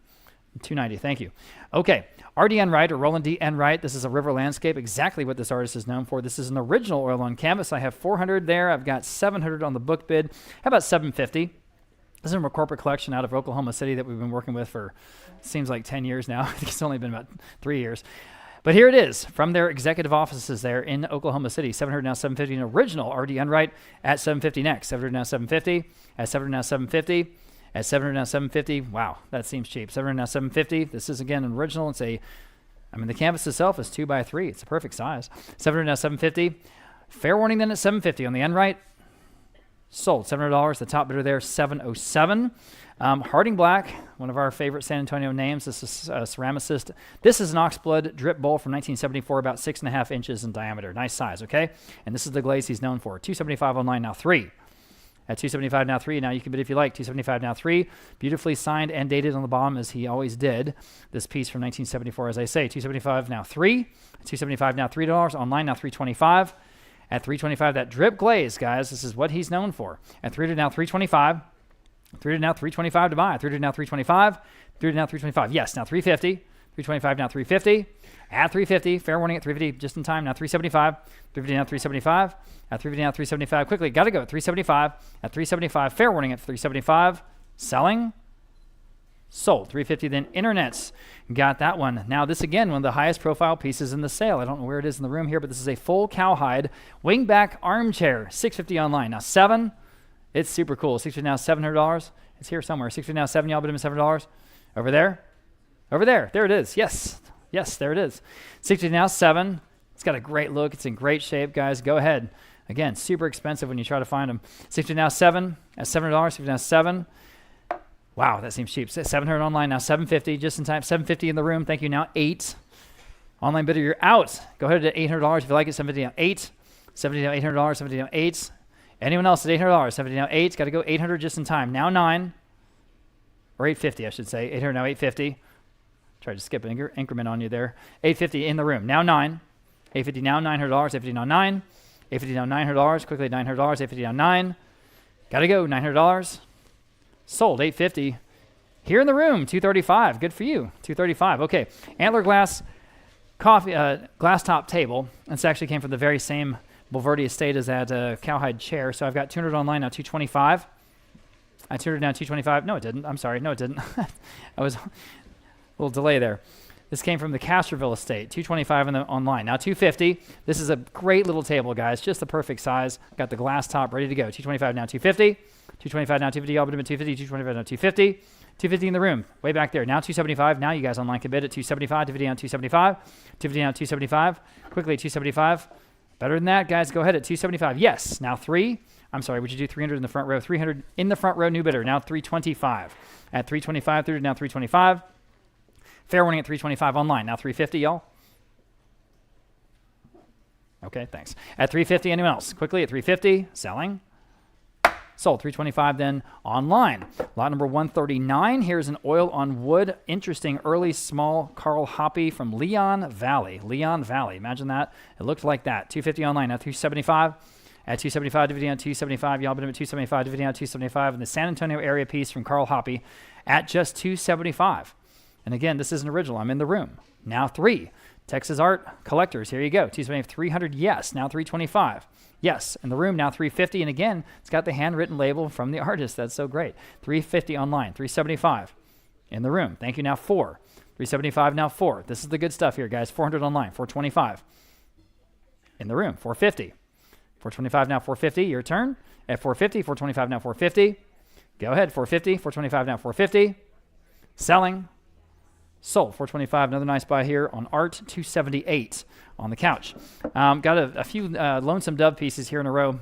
B: 290. Thank you. Okay. R.D. Enright or Roland D. Enright. This is a river landscape. Exactly what this artist is known for. This is an original oil on canvas. I have 400 there. I've got 700 on the book bid. How about 750? This is from a corporate collection out of Oklahoma City that we've been working with for, seems like 10 years now. I think it's only been about 3 years. But here it is from their executive offices there in Oklahoma City. 700 now 750, an original R.D. Enright at 750 next. 700 now 750, at 700 now 750, at 700 now 750. Wow, that seems cheap. 700 now 750. This is again an original. It's the canvas itself is 2x3. It's a perfect size. 700 now 750. Fair warning then at 750 on the Enright. Sold. $700. The top bidder there, 707. Harding Black, one of our favorite San Antonio names. This is a ceramicist. This is an oxblood drip bowl from 1974, about 6.5 inches in diameter. Nice size, okay? And this is the glaze he's known for. 275 online, now 3. At 275 now 3. Now you can bid if you like. 275 now 3. Beautifully signed and dated on the bottom as he always did. This piece from 1974, as I say. 275 now 3. 275 now $3. Online now 325. At 325, that drip glaze, guys, this is what he's known for. At 300 now 325. 300 now 325 to buy. 300 now 325. 300 now 325. Yes, now 350. 325 now 350. At 350, fair warning at 350, just in time. Now 375. 350 now 375. At 350 now 375. Quickly, got to go at 375. At 375, fair warning at 375. Selling. Sold. 350 then internets. Got that one. Now this again, one of the highest profile pieces in the sale. I don't know where it is in the room here, but this is a full cowhide wingback armchair. 650 online. Now 7. It's super cool. 650 now $700. It's here somewhere. 650 now 7. Y'all bid him $7. Over there. Over there. There it is. Yes. Yes, there it is. 650 now 7. It's got a great look. It's in great shape, guys. Go ahead. Again, super expensive when you try to find them. 650 now 7. At $700. 650 now 7. Wow, that seems cheap. 700 online, now 750, just in time. 750 in the room. Thank you. Now 8. Online bidder, you're out. Go ahead at $800 if you like it. 750 now 8. 750 now $800. 750 now 8. Anyone else at $800? 750 now 8. Got to go 800 just in time. Now 9. or 850, I should say. 800 now, 850. Tried to skip an increment on you there. 850 in the room. Now 9. 850 now, $900. 850 now 9. 850 now, $900. Quickly, $900. 850 now 9. Gotta go, $900. Sold, 850. Here in the room, 235. Good for you, 235. Okay, antler glass glass top table. This actually came from the very same Bulverde estate as that cowhide chair. So I've got 200 online now, 225. I 200 now, 225. No, it didn't. I'm sorry. No, it didn't. I was a little delay there. This came from the Castroville estate, 225 online. Now 250. This is a great little table, guys. Just the perfect size. Got the glass top ready to go. 225 now, 250. 225 now, 250. All but 250. 225 now, 250. 250 in the room, way back there. Now 275. Now you guys online can bid at 275. 250 on 275. 250 on 275. Quickly 275. Better than that, guys. Go ahead at 275. Yes. Now 3. I'm sorry. Would you do 300 in the front row? 300 in the front row. New bidder. Now 325. At 325. 300 now 325. Fair warning at 325 online. Now 350, y'all. Okay, thanks. At 350, anyone else? Quickly at 350. Selling. Sold. 325 then online. Lot number 139. Here's an oil on wood. Interesting early small Carl Hoppy from Leon Valley. Leon Valley. Imagine that. It looked like that. 250 online. Now 275. At 275, dividing on 275. Y'all bid him at 275, dividing on 275. And the San Antonio area piece from Carl Hoppy at just 275. And again, this isn't original. I'm in the room. Now 3. Texas Art Collectors. Here you go. 275, 300. Yes. Now 325. Yes. In the room. Now 350. And again, it's got the handwritten label from the artist. That's so great. 350 online. 375 in the room. Thank you. Now 4. 375. Now 4. This is the good stuff here, guys. 400 online. 425 in the room. 450. 425 now. 450. Your turn. At 450. 425 now. 450. Go ahead. 450. 425 now. 450. Selling. Sold. 425. Another nice buy here on Art. 278 on the couch. Got a few Lonesome Dove pieces here in a row.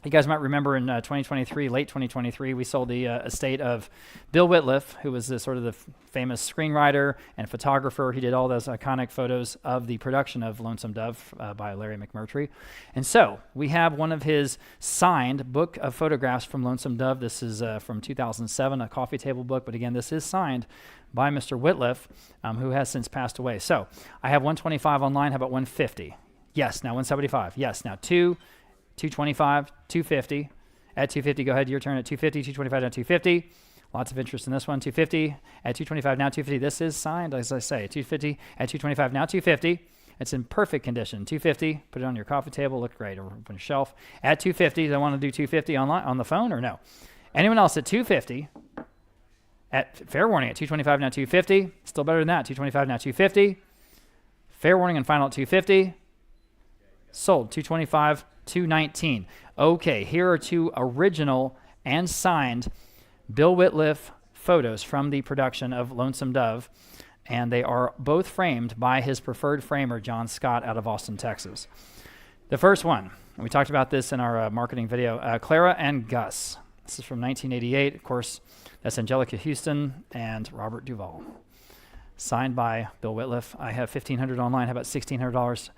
B: You guys might remember in 2023, late 2023, we sold the estate of Bill Whitliff, who was sort of the famous screenwriter and photographer. He did all those iconic photos of the production of Lonesome Dove by Larry McMurtry. And so we have one of his signed book of photographs from Lonesome Dove. This is from 2007, a coffee table book. But again, this is signed by Mr. Whitliff, who has since passed away. So I have 125 online. How about 150? Yes. Now 175. Yes. Now 225, 250. At 250, go ahead, your turn at 250, 225 now 250. Lots of interest in this one. 250 at 225 now 250. This is signed, as I say. 250 at 225 now 250. It's in perfect condition. 250, put it on your coffee table, look great, or on a shelf. At 250, do I want to do 250 online on the phone or no? Anyone else at 250? At fair warning at 225 now 250. Still better than that. 225 now 250. Fair warning and final at 250. Sold. 225, 219. Okay, here are 2 original and signed Bill Whitliff photos from the production of Lonesome Dove, and they are both framed by his preferred framer, John Scott, out of Austin, Texas. The first one, and we talked about this in our marketing video, Clara and Gus. This is from 1988. Of course, that's Angelica Houston and Robert Duvall. Signed by Bill Whitliff. I have $1,500 online. How about $1,600?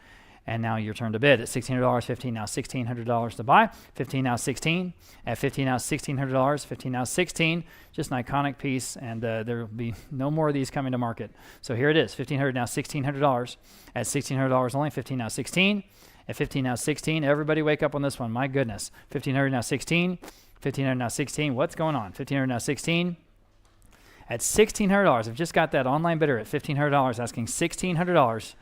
B: And now your turn to bid. At $1,600, 15 now $1,600 to buy. 15 now 16. At 15 now $1,600. 15 now 16. Just an iconic piece, and there will be no more of these coming to market. So here it is. 1,500 now $1,600. At $1,600 only. 15 now 16. At 15 now 16. Everybody wake up on this one. My goodness. 1,500 now 16. 1,500 now 16. What's going on? 1,500 now 16. At $1,600. I've just got that online bidder at $1,500 asking $1,600.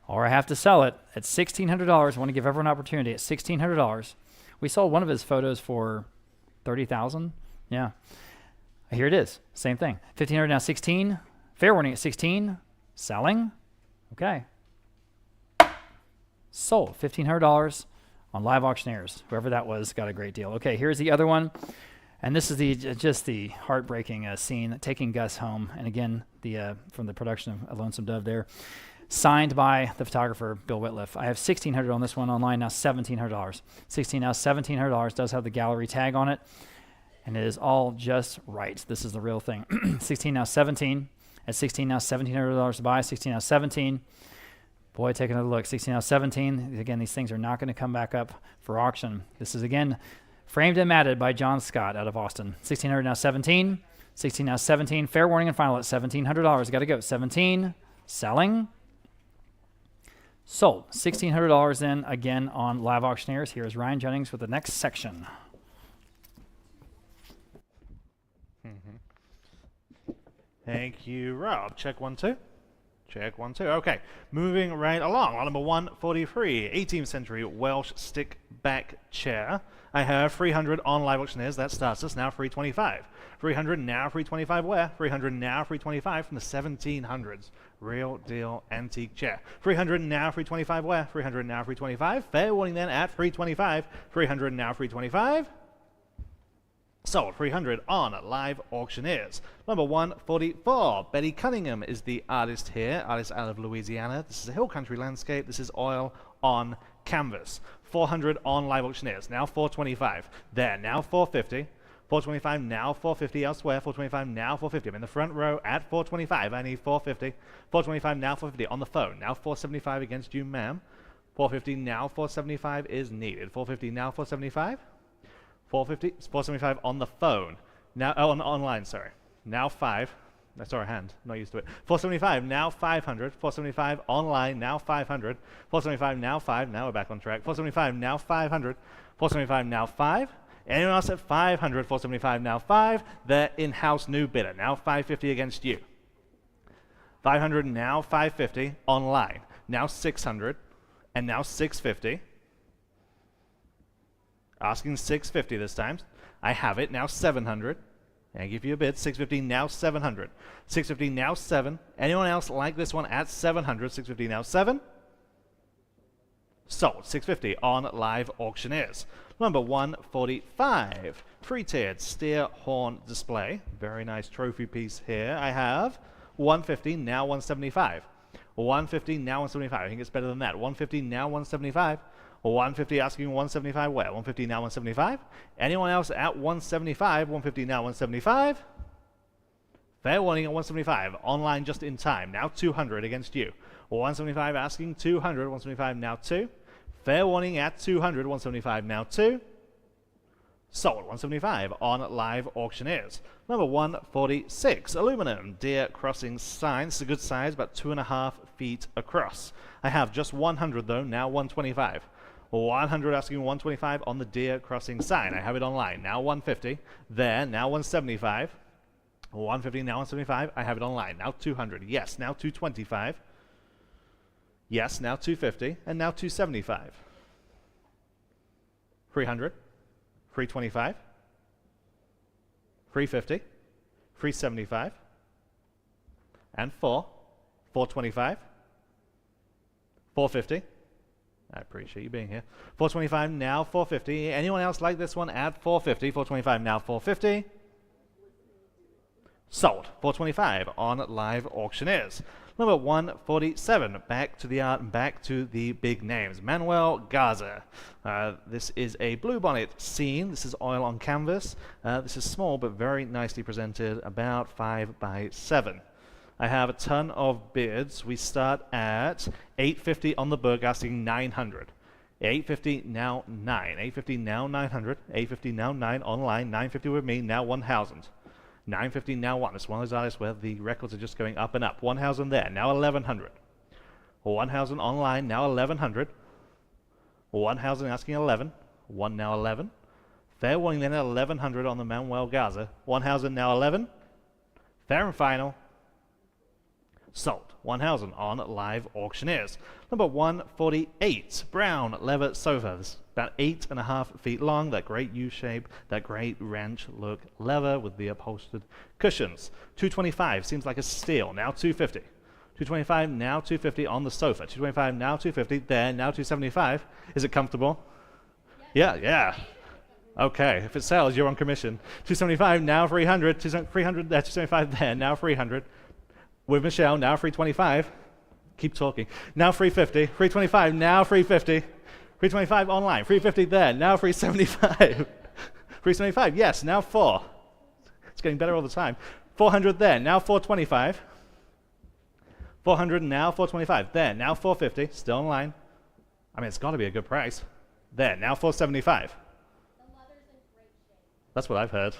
B: Or I have to sell it at $1,600. I want to give everyone an opportunity at $1,600. We sold one of his photos for $30,000. Yeah. Here it is. Same thing. $1,500 now 16. Fair warning at 16. Selling. Okay. Sold. $1,500 on Live Auctioneers. Whoever that was got a great deal. Okay, here's the other one. And this is just the heartbreaking scene, taking Gus home. And again, from the production of Lonesome Dove there. Signed by the photographer, Bill Whitliff. I have $1,600 on this one online, now $1,700. 16 now $1,700, does have the gallery tag on it, and it is all just right. This is the real thing. 16 now 17. At 16 now $1,700 to buy. 16 now 17. Boy, take another look. 16 now 17. Again, these things are not going to come back up for auction. This is, again, framed and matted by John Scott out of Austin. 1,600 now 17. 16 now 17. Fair warning and final at $1,700. Got to go. 17. Selling. Sold. $1,600 then again on Live Auctioneers. Here's Ryan Jennings with the next section.
D: Thank you, Rob. Check 1, 2. Check 1, 2. Okay, moving right along. Lot number 143, 18th century Welsh stick back chair. I have 300 on Live Auctioneers. That starts us now 325. 300 now 325 where? 300 now 325 from the 1700s. Real deal antique chair. 300 now 325 where? 300 now 325. Fair warning then at 325. 300 now 325. Sold. 300 on Live Auctioneers. Number 144. Betty Cunningham is the artist here. Artist out of Louisiana. This is a hill country landscape. This is oil on canvas. 400 on Live Auctioneers. Now 425. There. Now 450. 425 now 450 elsewhere. 425 now 450. I'm in the front row at 425. I need 450. 425 now 450 on the phone. Now 475 against you, ma'am. 450 now 475 is needed. 450 now 475. 450, 475 on the phone. Now, online, sorry. Now 5. I saw a hand, not used to it. 475, now 500. 475 online, now 500. 475, now 5. Now we're back on track. 475, now 500. 475, now 5. Anyone else at 500? 475, now 5. Their in-house new bidder. Now 550 against you. 500, now 550. Online. Now 600. And now 650. Asking 650 this time. I have it. Now 700. And I give you a bid. 650 now 700. 650 now 7. Anyone else like this one at 700? 650 now 7. Sold. 650 on Live Auctioneers. Number 145. Three-tiered steer horn display. Very nice trophy piece here. I have 150 now 175. 150 now 175. I think it's better than that. 150 now 175. 150 asking 175 where? 150 now 175. Anyone else at 175? 150 now 175. Fair warning at 175. Online just in time. Now 200 against you. 175 asking 200. 175 now 2. Fair warning at 200. 175 now 2. Sold. 175 on Live Auctioneers. Number 146. Aluminum deer crossing sign. This is a good size, about 2.5 feet across. I have just 100 though. Now 125. 100 asking 125 on the deer crossing sign. I have it online. Now 150. There. Now 175. 150 now 175. I have it online. Now 200. Yes. Now 225. Yes. Now 250. And now 275. 300. 325. 350. 375. And 425. 450. I appreciate you being here. 425 now 450. Anyone else like this one at 450? 425 now 450. Sold. 425 on Live Auctioneers. Number 147. Back to the art and back to the big names. Manuel Garza. This is a bluebonnet scene. This is oil on canvas. This is small but very nicely presented. About 5 by 7. I have a ton of bids. We start at 850 on the book, asking 900. 850 now 9. 850 now 900. 850 now 9 online. 950 with me now 1,000. 950 now 1. It's one of those artists where the records are just going up and up. 1,000 there now 1,100. 1,000 online now 1,100. 1,000 asking 11. 1 now 11. Fair warning then at 1,100 on the Manuel Garza. 1,000 now 11. Fair and final. Sold. 1,000 on Live Auctioneers. Number 148. Brown leather sofa. This is about 8.5 feet long. That great U-shape. That great ranch look leather with the upholstered cushions. 225. Seems like a steal. Now 250. 225. Now 250 on the sofa. 225. Now 250. There. Now 275. Is it comfortable? Yeah. Okay. If it sells, you're on commission. 275. Now 300. 300 there. 275 there. Now 300. With Michelle, now 325. Keep talking. Now 350. 325, now 350. 325 online. 350 there, now 375. 375, yes, now 4. It's getting better all the time. 400 there, now 425. 400 now 425. There, now 450. Still online. I mean, it's got to be a good price. There, now 475. That's what I've heard.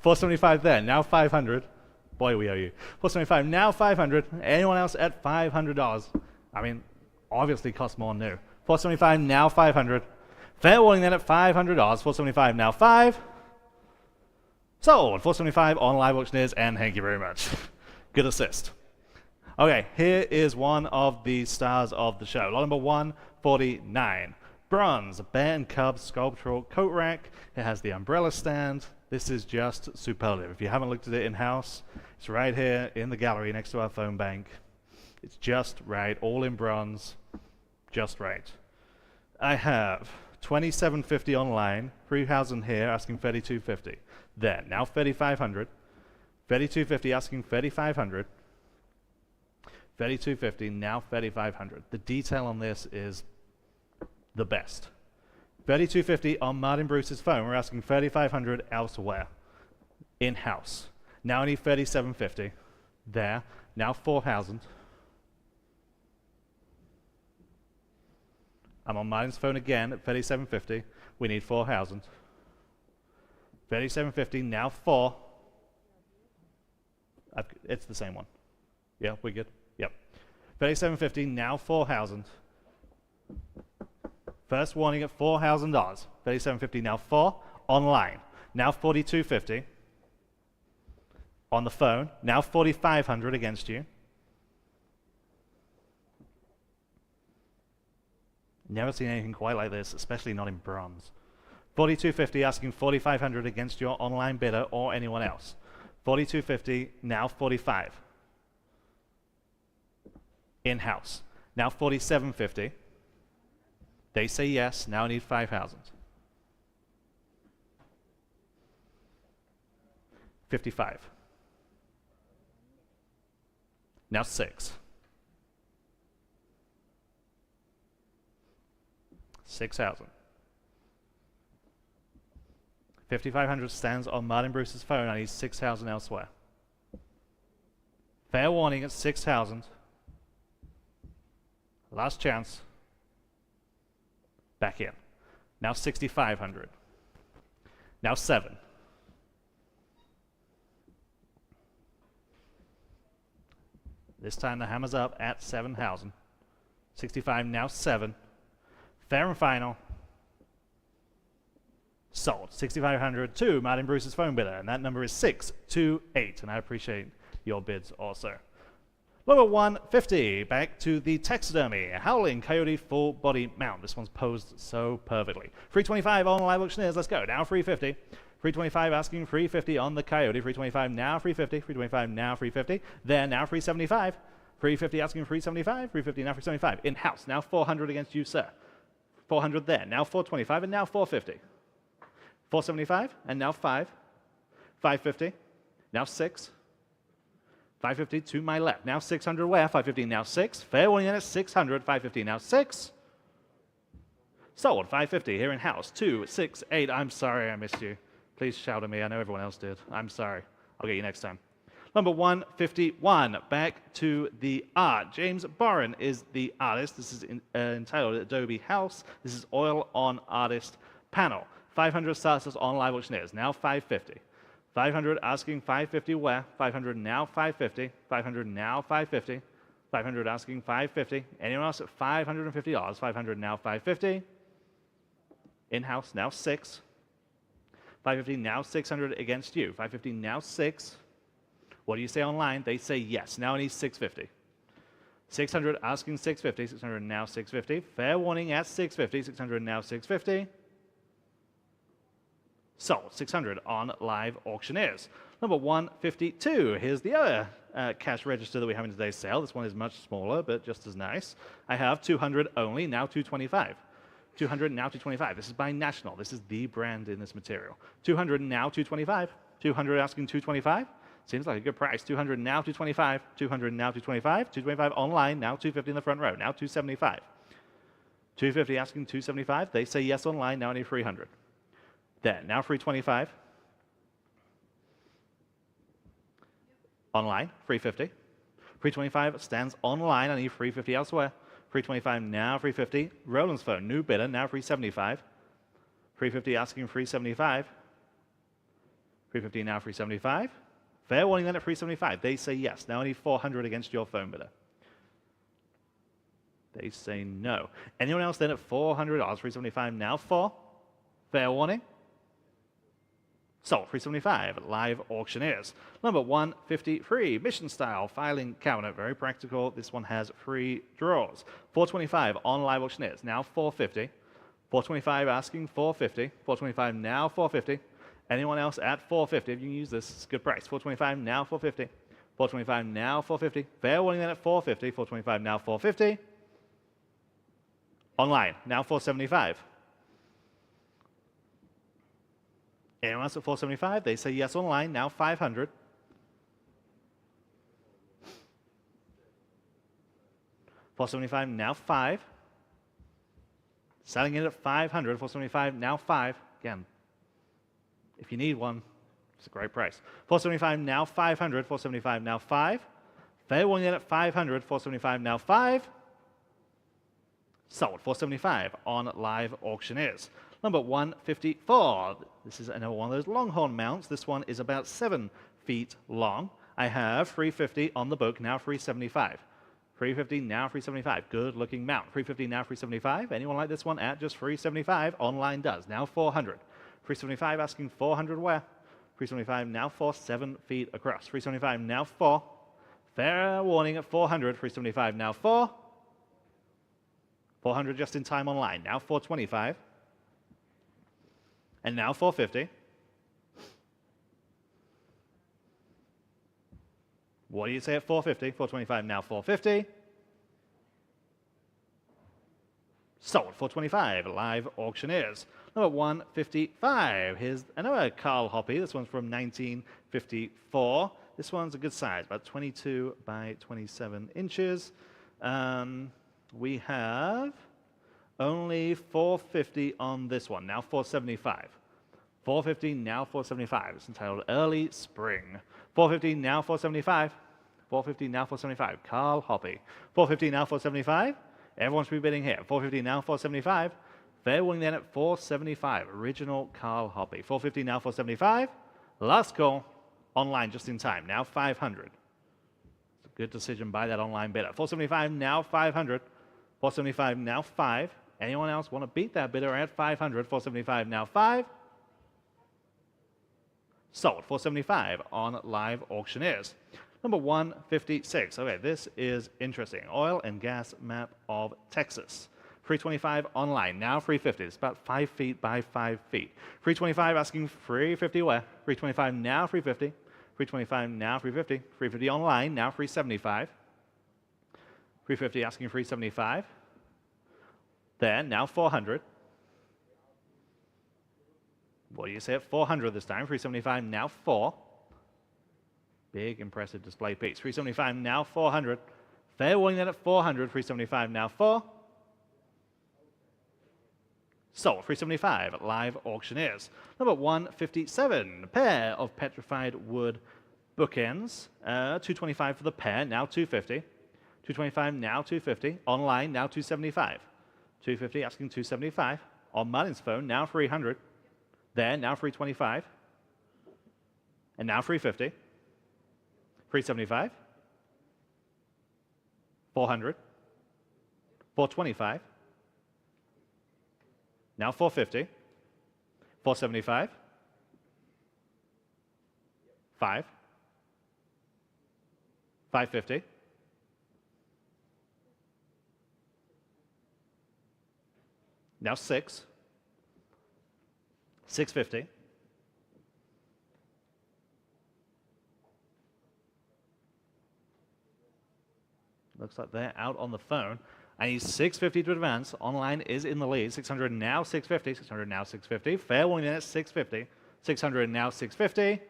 D: 475 there, now 500. Boy, we owe you. 475, now 500. Anyone else at $500? I mean, obviously costs more new. 475, now 500. Fair warning then at $500. 475, now 5. Sold. 475 on live auctioneers, and thank you very much. Good assist. Okay, here is one of the stars of the show. Lot number 149. Bronze, bear and cub sculptural coat rack. It has the umbrella stand. This is just superlative. If you haven't looked at it in-house, it's right here in the gallery next to our phone bank. It's just right, all in bronze, just right. I have $27.50 online, 3,000 here, asking $32.50. There, now $3,500. $32.50 asking $3,500. $32.50, now $3,500. The detail on this is the best. $32.50 on Martin Bruce's phone. We're asking $3,500 elsewhere. In-house. Now I need $37.50. There. Now $4,000. I'm on Martin's phone again at $37.50. We need $4,000. $37.50. Now $4,000. It's the same one. Yeah, we good? Yep. $37.50. Now $4,000. First warning at $4,000. $37.50, now 4. Online, now $42.50. On the phone, now $4,500 against you. Never seen anything quite like this, especially not in bronze. $42.50 asking $4,500 against your online bidder or anyone else. $42.50, now $45. In-house, now $47.50. They say yes, now I need 5,000. 55. Now 6. 6,000. 5,500 stands on Martin Bruce's phone. I need 6,000 elsewhere. Fair warning at 6,000. Last chance. Back in. Now 6,500. Now 7. This time the hammer's up at 7,000. 65, now 7. Fair and final. Sold. 6,500 to Martin Bruce's phone bidder, and that number is 628, and I appreciate your bids also. Number 150, back to the Taxidermy, Howling Coyote full body mount. This one's posed so perfectly. 325 on live auctioneers, let's go. Now 350. 325 asking 350 on the Coyote. 325 now 350. 325 now 350. There now 375. 350 asking 375. 350 now 375. In-house, now 400 against you, sir. 400 there, now 425 and now 450. 475 and now 5. 550, now 6. 550 to my left. Now 600 where? 550 now 6. Fair warning at 600. 550 now 6. Sold. 550 here in house. 268. I'm sorry I missed you. Please shout at me. I know everyone else did. I'm sorry. I'll get you next time. Number 151. Back to the art. James Boren is the artist. This is entitled Adobe House. This is Oil on Artist Panel. 500 starters on live auctioneers. Now 550. 500 asking 550 where? 500 now 550. 500 now 550. 500 asking 550. Anyone else at $550? 500 now 550. In-house now 6. 550 now 600 against you. 550 now 6. What do you say online? They say yes. Now I need 650. 600 asking 650. 600 now 650. Fair warning at 650. 600 now 650. Sold. 600 on live auctioneers. Number 152. Here's the other cash register that we have in today's sale. This one is much smaller, but just as nice. I have 200 only, now 225. 200 now 225. This is by National. This is the brand in this material. 200 now 225. 200 asking 225. Seems like a good price. 200 now 225. 200 now 225. 225 online, now 250 in the front row. Now 275. 250 asking 275. They say yes online, now I need 300. There, now 325. Online, 350. 325 stands online, I need 350 elsewhere. 325 now 350. Roland's phone, new bidder, now 375. 350 asking 375. 350 now 375. Fair warning then at 375. They say yes. Now I need 400 against your phone bidder. They say no. Anyone else then at $400? 375 now 4. Fair warning. Sold. 375. Live auctioneers. Number 153. Mission style filing cabinet. Very practical. This one has 3 drawers. 425 on live auctioneers. Now 450. 425 asking 450. 425 now 450. Anyone else at 450? If you can use this, it's a good price. 425 now 450. 425 now 450. Fair warning then at 450. 425 now 450. Online now 475. Anyone else at 475? They say yes online now 500. 475 now 5. Selling it at 500. 475 now 5. Again, if you need one, it's a great price. 475 now 500. 475 now 5. Fair warning at 500. 475 now 5. Sold. 475 on live auctioneers. Number 154. This is another one of those longhorn mounts. This one is about 7 feet long. I have 350 on the book, now 375. 350 now 375. Good looking mount. 350 now 375. Anyone like this one at just 375? Online does. Now 400. 375 asking 400 where? 375 now for 7 feet across. 375 now 4. Fair warning at 400. 375 now 4. 400 just in time online. Now 425. And now 450. What do you say at 450? 425 now 450. Sold. 425 live auctioneers. Number 155. Here's another Carl Hoppy. This one's from 1954. This one's a good size, about 22 by 27 inches. We have only 450 on this one. Now 475. 450 now 475. It's entitled Early Spring. 450 now 475. 450 now 475. Carl Hoppy. 450 now 475. Everyone should be bidding here. 450 now 475. Fair warning then at 475. Original Carl Hoppy. 450 now 475. Last call. Online just in time. Now 500. It's a good decision by that online bidder. 475 now 500. 475 now 5. Anyone else want to beat that bidder at 500? 475 now 5. Sold. 475 on live auctioneers. Number 156. Okay, this is interesting. Oil and gas map of Texas. 325 online. Now 350. It's about 5 feet by 5 feet. 325 asking 350 where? 325 now 350. 325 now 350. 350 online. Now 375. 350 asking 375. There. Now 400. What do you say at 400 this time? 375 now 4. Big, impressive display piece. 375 now 400. Fair warning then at 400. 375 now 4. Sold. 375 live auctioneers. Number 157. A pair of petrified wood bookends. 225 for the pair. Now 250. 225 now 250. Online now 275. 250 asking 275. On Martin's phone now 300. There now 325. And now 350. 375. 400. 425. Now 450. 475. 5. 550. Now 6. 650. Looks like they're out on the phone. I need 650 to advance. Online is in the lead. 600 now 650. 600 now 650. Fair warning at 650. 600 now 650.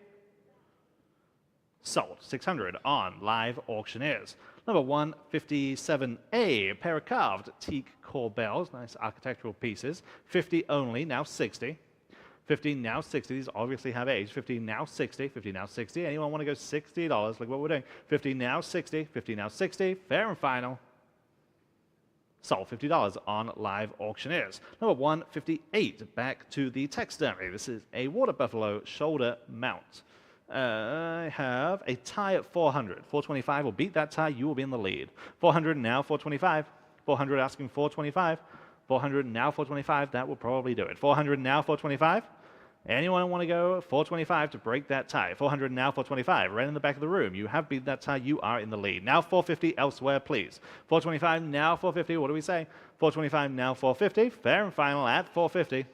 D: Sold. 600 on live auctioneers. Number 157A, a pair of carved teak core bells. Nice architectural pieces. 50 only, now 60. 50 now 60. These obviously have age. 50 now 60. 50 now 60. Anyone want to go $60? Look what we're doing. 50 now 60. 50 now 60. Fair and final. Sold $50 on live auctioneers. Number 158, back to the Taxidermy. This is a water buffalo shoulder mount. I have a tie at 400. 425 will beat that tie. You will be in the lead. 400 now, 425. 400 asking 425. 400 now, 425. That will probably do it. 400 now, 425. Anyone want to go 425 to break that tie? 400 now, 425. Right in the back of the room. You have beat that tie. You are in the lead. Now 450 elsewhere, please. 425 now, 450. What do we say? 425 now, 450. Fair and final at 450.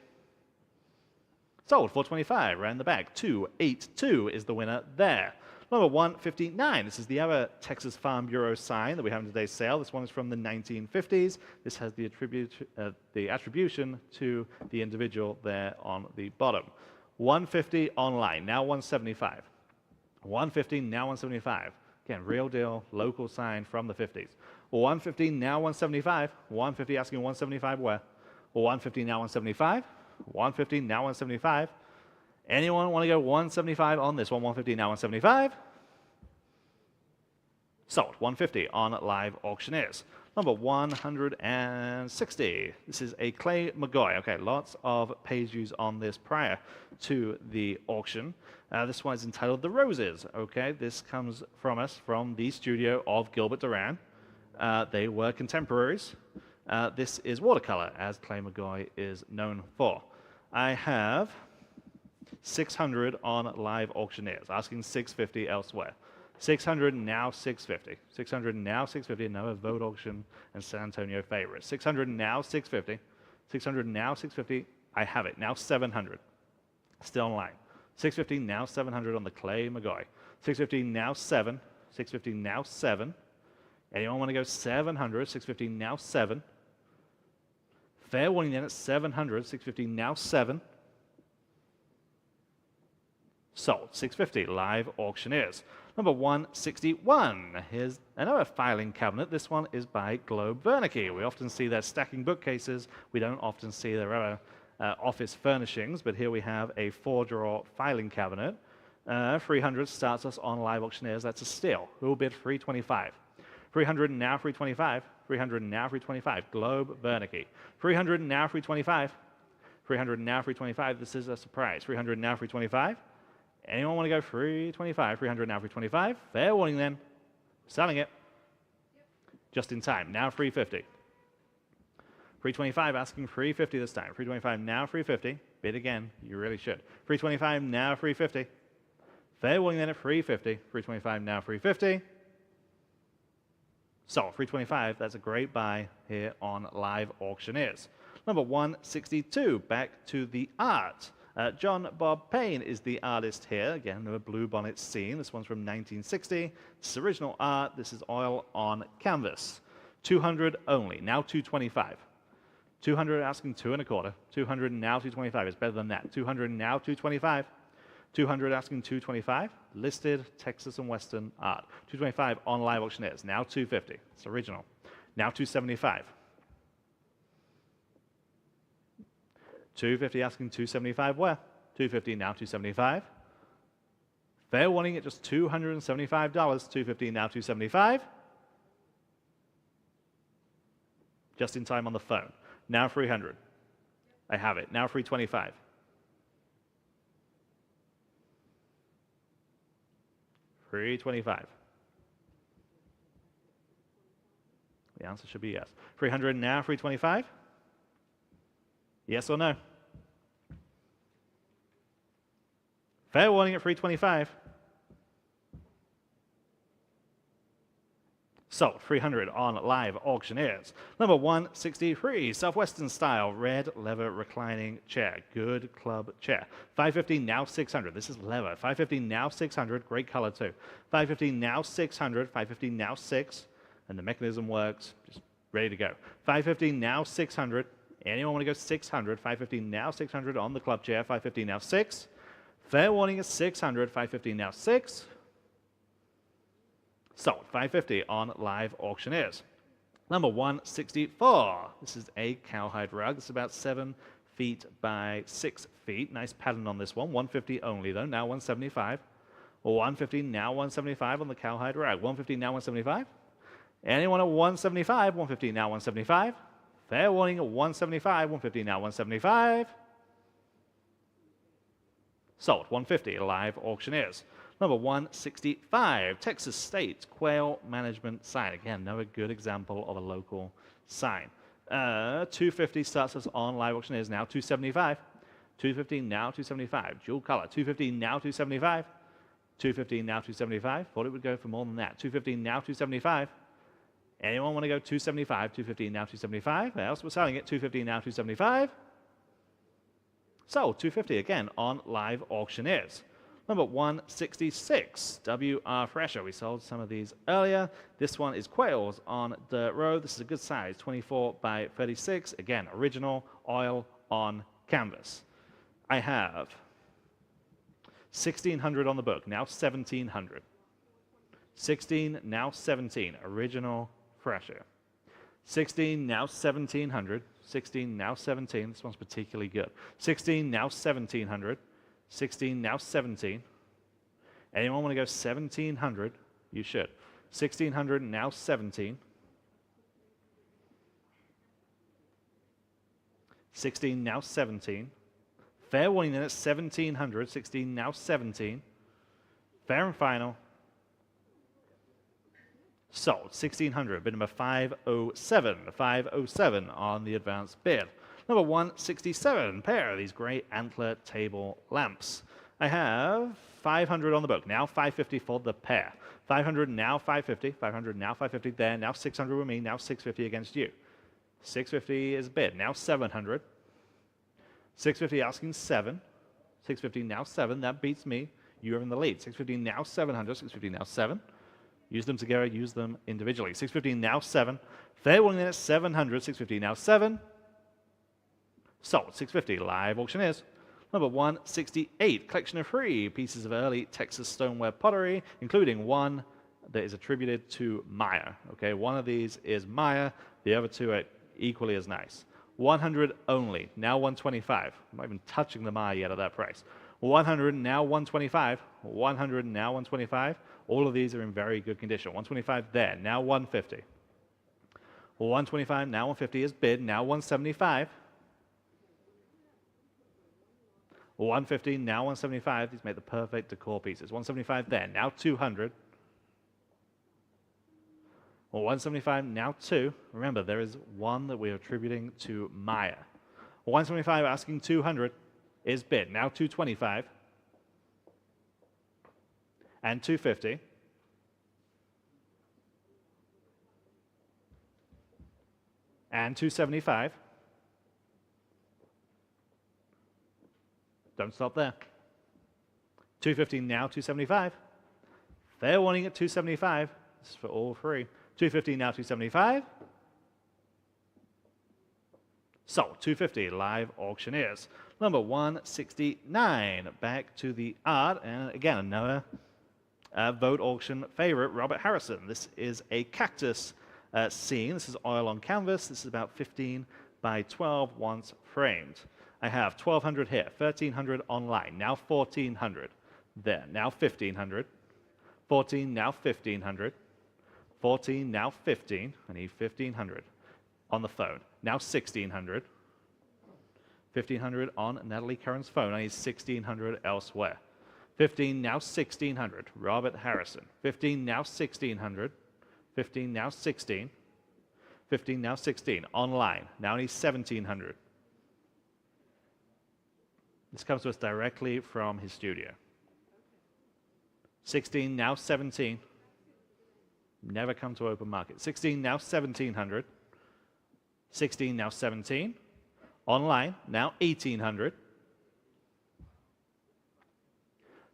D: Sold. 425. Right in the back. 282 is the winner there. Number 159. This is the other Texas Farm Bureau sign that we have in today's sale. This one is from the 1950s. This has the attribution to the individual there on the bottom. 150 online, now 175. 150, now 175. Again, real deal, local sign from the 50s. 150, now 175. 150 asking 175 where? 150, now 175. 150, now 175. Anyone want to go 175 on this one? 150 now 175. Sold. 150 on live auctioneers. Number 160. This is a Clay McGoy. Okay, lots of page views on this prior to the auction. This one is entitled The Roses. Okay, this comes from us from the studio of Gilbert Duran. They were contemporaries. This is watercolor, as Clay McGoy is known for. I have 600 on live auctioneers, asking 650 elsewhere. 600 now 650. 600 now 650. Another Vogt auction and San Antonio favorite. 600 now 650. 600 now 650. I have it. Now 700. Still online. 650 now 700 on the Clay McGoy. 650 now 7. 650 now 7. Anyone want to go 700? 650 now 7. Fair warning then at 700. 650 now 7. Sold. 650 live auctioneers. Number 161. Here's another filing cabinet. This one is by Globe Wernicke. We often see their stacking bookcases. We don't often see their other office furnishings, but here we have a 4-drawer filing cabinet. 300 starts us on live auctioneers. That's a steal. Who will bid 325? 300 now 325. 300 now 325. Globe Wernicke. 300 now 325. 300 now 325. This is a surprise. 300 now 325. Anyone want to go 325? 300 now 325. Fair warning then. Selling it. Just in time. Now 350. 325 asking 350 this time. 325 now 350. Bid again. You really should. 325 now 350. Fair warning then at 350. 325 now 350. So 325. That's a great buy here on live auctioneers. Number 162. Back to the art. John Bob Payne is the artist here. Again, another blue bonnet scene. This one's from 1960. This is original art. This is oil on canvas. 200 only. Now 225. 200 asking 2 1/4. 200 now 225. It's better than that. 200 now 225. 200 asking 225. Listed Texas and Western art. 225 on live auctioneers. Now 250. It's original. Now 275. 250 asking 275 where? 250 now 275. Fair warning at just $275. 250 now 275. Just in time on the phone. Now 300. I have it. Now 325. $325. The answer should be yes. 300 now 325. Yes or no? Fair warning at 325. So, 300 on live auctioneers. Number 163, Southwestern style, red leather reclining chair. Good club chair. 550 now 600. This is leather. 550 now 600. Great color too. 550 now 600. 550 now 6. And the mechanism works. Just ready to go. 550 now 600. Anyone want to go 600? 550 now 600 on the club chair. 550 now 6. Fair warning is 600. 550 now 6. Sold. 550 on live auctioneers. Number 164. This is a cowhide rug. It's about 7 feet by 6 feet. Nice pattern on this one. 150 only though. Now 175. 150 now 175 on the cowhide rug. 150 now 175. Anyone at 175, 150 now 175. Fair warning at 175, 150 now 175. Sold, 150, live auctioneers. Number 165, Texas State Quail Management Sign. Again, another good example of a local sign. 250 starts us on live auctioneers, now 275. 250 now 275. Dual color, 250 now 275. 250 now 275. Thought it would go for more than that. 250 now 275. Anyone want to go 275? 250 now 275. Else we're selling it. 250 now 275. Sold, 250 again on live auctioneers. Number 166, WR Fresher. We sold some of these earlier. This one is quails on dirt road. This is a good size, 24 by 36. Again, original oil on canvas. I have 1,600 on the book, now 1,700. 16, now 17, original Fresher. 16, now 1,700. 16, now 17. This one's particularly good. 16, now 1,700. 16, now 17. Anyone want to go 1,700? You should. 1,600, now 17. 16, now 17. Fair warning then at 1,700. 16, now 17. Fair and final. Sold, 1,600, bid number 507, 507 on the advanced bid. Number 167, pair of these great antler table lamps. I have 500 on the book, now 550 for the pair. 500, now 550, 500, now 550 there, now 600 with me, now 650 against you. 650 is bid, now 700. 650 asking 7. 650 now 7, that beats me. You're in the lead. 650 now 700, 650 now 7. Use them together, use them individually. 650 now 7. Fair warning then at 700, 650 now 7. Sold, 650, live auctioneers. Number 168, collection of 3 pieces of early Texas stoneware pottery, including one that is attributed to Maya. Okay, one of these is Maya, the other two are equally as nice. 100 only, now 125. I'm not even touching the Maya yet at that price. 100, now 125. 100, now 125. All of these are in very good condition. 125 there, now 150. 125, now 150 is bid, now 175. 150, now 175. These make the perfect decor pieces. 175 there, now 200. 175, now 2. Remember, there is one that we're attributing to Maya. 175 asking 200 is bid, now 225. And 250. And 275. Don't stop there. 250 now 275. Fair warning at 275. This is for all 3. 250 now 275. Sold, 250, live auctioneers. Number 169, back to the art, and again, another Vogt auction favorite, Robert Harrison. This is a cactus scene. This is oil on canvas. This is about 15 by 12 once framed. I have 1,200 here, 1,300 online, now 1,400 there, now 1,500. 14, now 1,500. 14, now 15. I need 1,500 on the phone. Now 1,600. 1,500 on Natalie Curran's phone. I need 1,600 elsewhere. 15, now 1,600. Robert Harrison. 15, now 1,600. 15, now 16. 15, now 16. Online. Now I need 1,700. This comes to us directly from his studio. 16, now 17. Never come to open market. 16, now 1,700. 16, now 17. Online, now 1,800.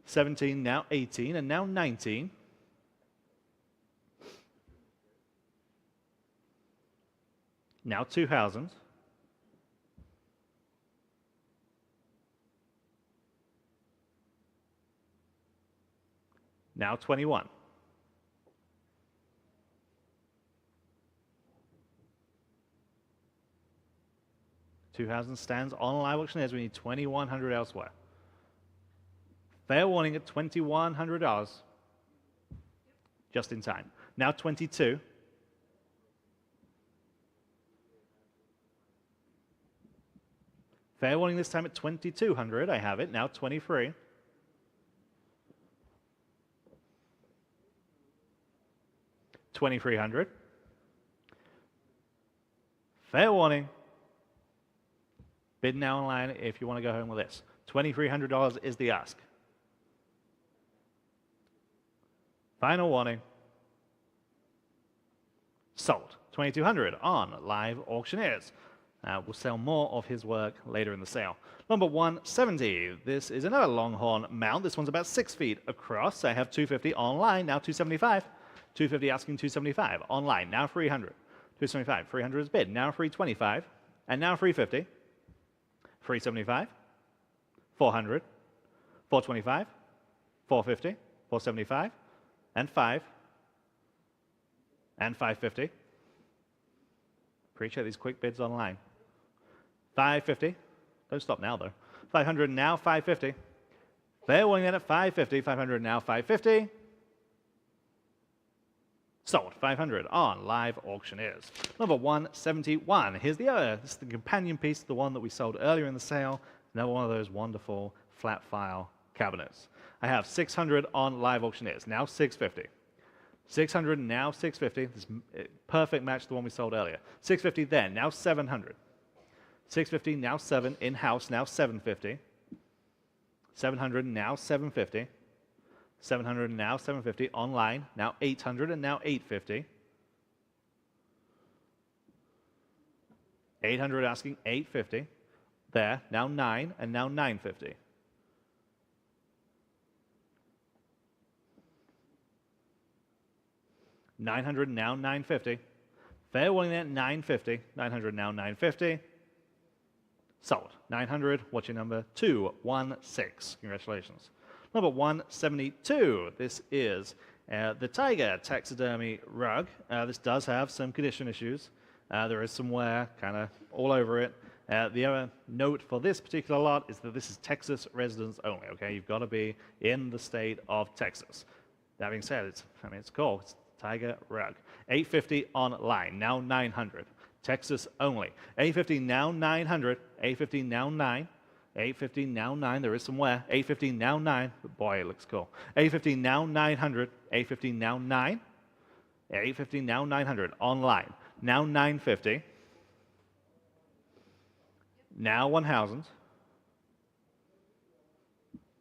D: 17, now 18, and now 19. Now 2,000. Now 21. $2,000 stands on live auctioneers. We need 2,100 elsewhere. Fair warning at $2,100. Just in time. Now 22. Fair warning this time at 2,200. I have it now 23. $2,300. Fair warning. Bid now online if you want to go home with this. $2,300 is the ask. Final warning. Sold. $2,200 on Live Auctioneers. We'll sell more of his work later in the sale. Number 170. This is another Longhorn mount. This one's about 6 feet across. I have $250 online, now $275. $250 asking $275. Online, now $300. $275. $300 is bid. Now $325. And now $350. $375. $400. $425. $450. $475. And $5. And $550. Appreciate these quick bids online. $550. Don't stop now though. $500 now, $550. Fair warning then at $550. $500 now, $550. Sold. $500 on Live Auctioneers. Number 171. Here's the other. This is the companion piece, the one that we sold earlier in the sale. Another one of those wonderful flat file cabinets. I have $600 on Live Auctioneers. Now $650. $600 now $650. This is perfect match to the one we sold earlier. $650 then. Now $700. $650 now $7 in-house. Now $750. $700 now $750. $700 now $750 online. Now $800 and now $850. $800 asking $850. There. Now $9 and now $950. $900 now $950. Fair warning at $950. $900 now $950. Sold. $900. What's your number? 216. Congratulations. Number 172. This is the Tiger Taxidermy rug. This does have some condition issues. There is some wear kind of all over it. The other note for this particular lot is that this is Texas residents only. Okay, you've got to be in the state of Texas. That being said, it's cool. It's Tiger rug. $850 online. Now $900. Texas only. $850 now $900. $850 now $9. $850 now $9. There is some wear. $850 now $9. But boy, it looks cool. $850 now $900. $850 now $9. $850 now $900 online. Now $950. Now $1,000.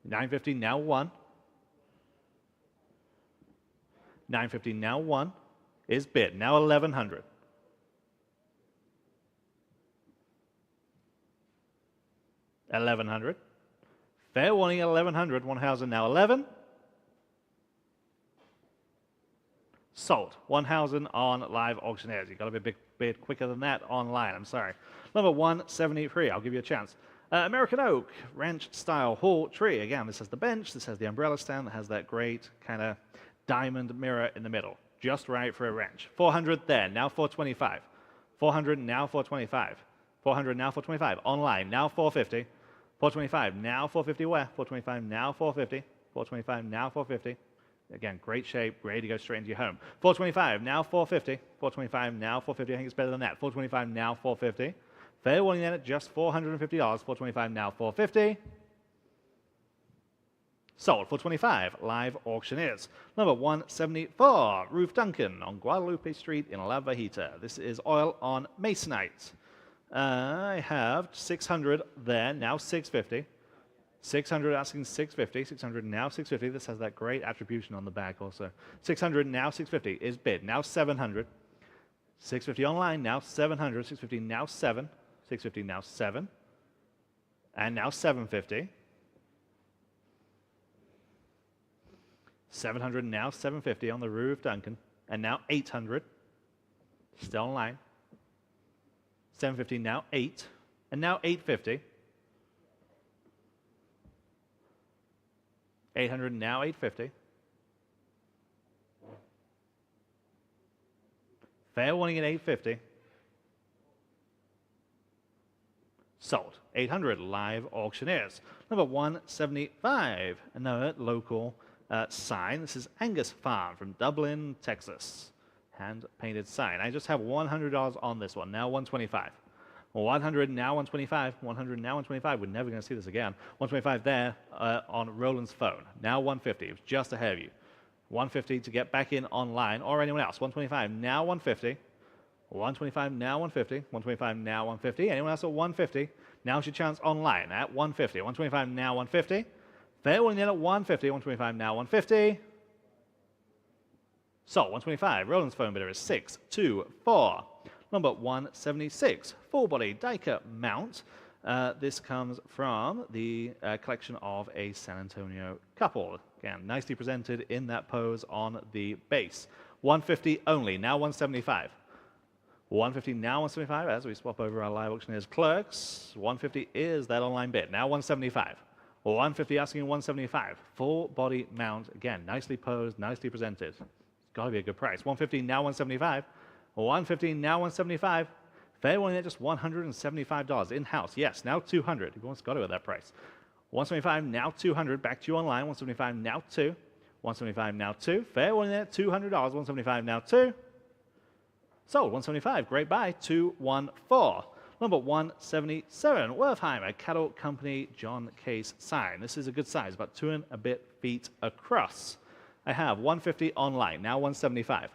D: $950 now $1. $950 now $1 is bid. Now $1,100. $1,100. Fair warning, $1,100. $1,000 now $11. Sold. $1,000 on Live Auctioneers. You've got to be a big bit quicker than that online. I'm sorry. Number 173. I'll give you a chance. American Oak Ranch Style Hall Tree. Again, this has the bench. This has the umbrella stand that has that great kind of diamond mirror in the middle. Just right for a ranch. $400 there. Now $425. $400 now $425. $400 now $425. Online. Now $450. $425 now $450 where? $425 now $450. $425 now $450. Again, great shape, ready to go straight into your home. $425 now $450. $425 now $450. I think it's better than that. $425 now $450. Fair warning then at just $450. $425 now $450. Sold. $425. Live Auctioneers. Number 174. Ruth Duncan on Guadalupe Street in La Vajita. This is oil on masonite. I have $600 there, now $650. $600 asking $650. $600 now $650. This has that great attribution on the back also. $600 now $650 is bid. Now $700. $650 online, now $700. $650 now $7. $650 now $7. And now $750. $700 now $750 on the Ruth Duncan. And now $800. Still online. $750 now $8. And now $850. $800 now $850. Fair warning at $850. Sold. $800. Live Auctioneers. Number 175. Another local sign. This is Angus Farm from Dublin, Texas. Hand-painted sign. I just have $100 on this one. Now $125. 100, now 125. 100, now 125. We're never going to see this again. 125 there on Roland's phone. Now 150. It was just ahead of you. 150 to get back in online, or anyone else. 125, now 150. 125, now 150. 125, now 150. Anyone else at 150? Now's your chance online at 150. 125, now 150. Fair warning then at 150. 125, now 150. So, 125. Roland's phone bidder is 624. Number 176. Full-body Decor mount. This comes from the collection of a San Antonio couple. Again, nicely presented in that pose on the base. 150 only, now 175. 150, now 175, as we swap over our live auctioneer's clerks. 150 is that online bid, now 175. 150 asking 175. Full body mount, again, nicely posed, nicely presented. It's got to be a good price. 150, now 175. 150, now 175. Fair warning at just $175 in-house. Yes, now 200. Everyone's got it at that price. 175, now 200. Back to you online. 175, now 2. 175, now 2. Fair warning at $200. 175, now 2. Sold. 175. Great buy. 214. Number 177. Wertheimer Cattle Company John Case sign. This is a good size, about 2 and a bit feet across. I have 150 online. Now 175.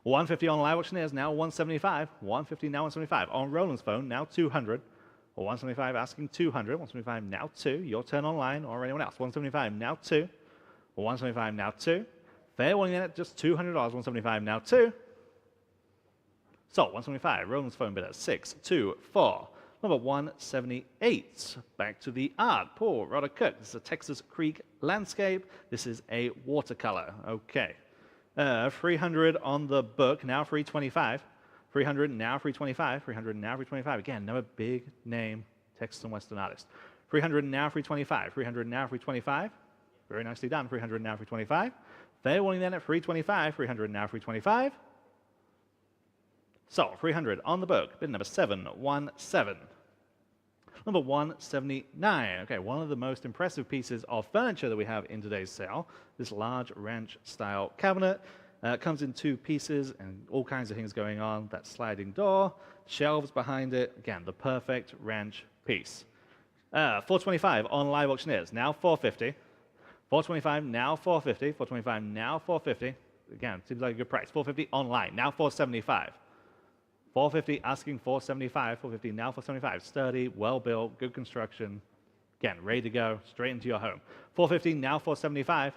D: 150 on live auctioneers, now 175. 150, now 175. On Roland's phone, now 200. 175 asking 200. 175, now 2. Your turn online or anyone else. 175, now 2. 175, now 2. Fair warning at just $200. 175, now 2. So, 175. Roland's phone bid at 624. Number 178. Back to the art. Paul Roderick Cook. This is a Texas Creek landscape. This is a watercolor. Okay. 300 on the book, now 325. 300, now 325. 300, now 325. Again, another big name Texas and Western artist. 300, now 325. 300, now 325. Very nicely done. 300, now 325. Fair warning then at 325. 300, now 325. So, 300 on the book. Bid number 717. Number 179. Okay, one of the most impressive pieces of furniture that we have in today's sale. This large ranch-style cabinet. Comes in 2 pieces and all kinds of things going on. That sliding door, shelves behind it. Again, the perfect ranch piece. 425 on live auctioneers. Now 450. 425, now 450. 425, now 450. Again, seems like a good price. 450 online. Now 475. 450 asking 475, 450 now 475. Sturdy, well built, good construction. Again, ready to go, straight into your home. 450 now 475.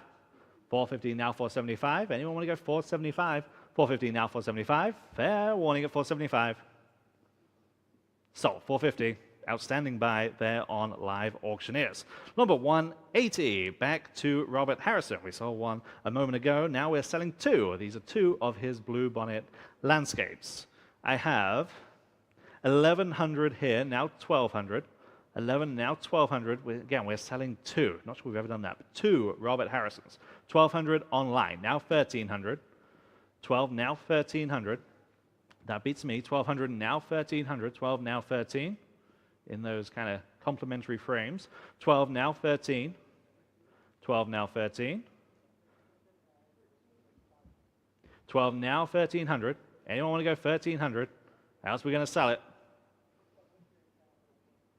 D: 450 now 475. Anyone want to go 475? 450 now 475. Fair warning at 475. So 450, outstanding buy there on live auctioneers. Number 180, back to Robert Harrison. We saw one a moment ago. Now we're selling 2. These are 2 of his blue bonnet landscapes. I have 1,100 here, now 1,200. 11, now 1,200. Again, we're selling 2. Not sure we've ever done that, but 2 Robert Harrisons. 1,200 online, now 1,300. 12, now 1,300. That beats me. 1,200, now 1,300. 12, now 13. In those kind of complementary frames. 12, now 13. 12, now 13. 12, now 1,300. Anyone want to go 1,300? How else are we going to sell it?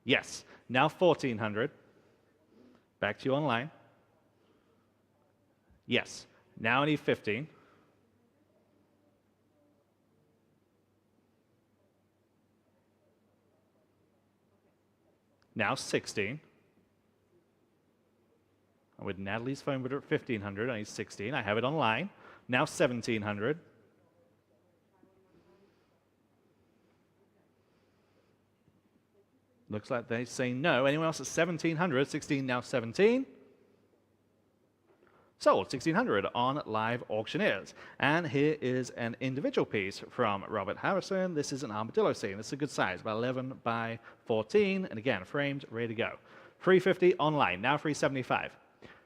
D: Yes. Now 1,400. Back to you online. Yes. Now I need 15. Now 16. And with Natalie's phone bidder at 1,500, I need 16. I have it online. Now 1,700. Looks like they say no. Anyone else at 1,700? 16, now 17. Sold, 1,600 on live auctioneers. And here is an individual piece from Robert Harrison. This is an armadillo scene. This is a good size, about 11 by 14. And again, framed, ready to go. 350 online, now 375.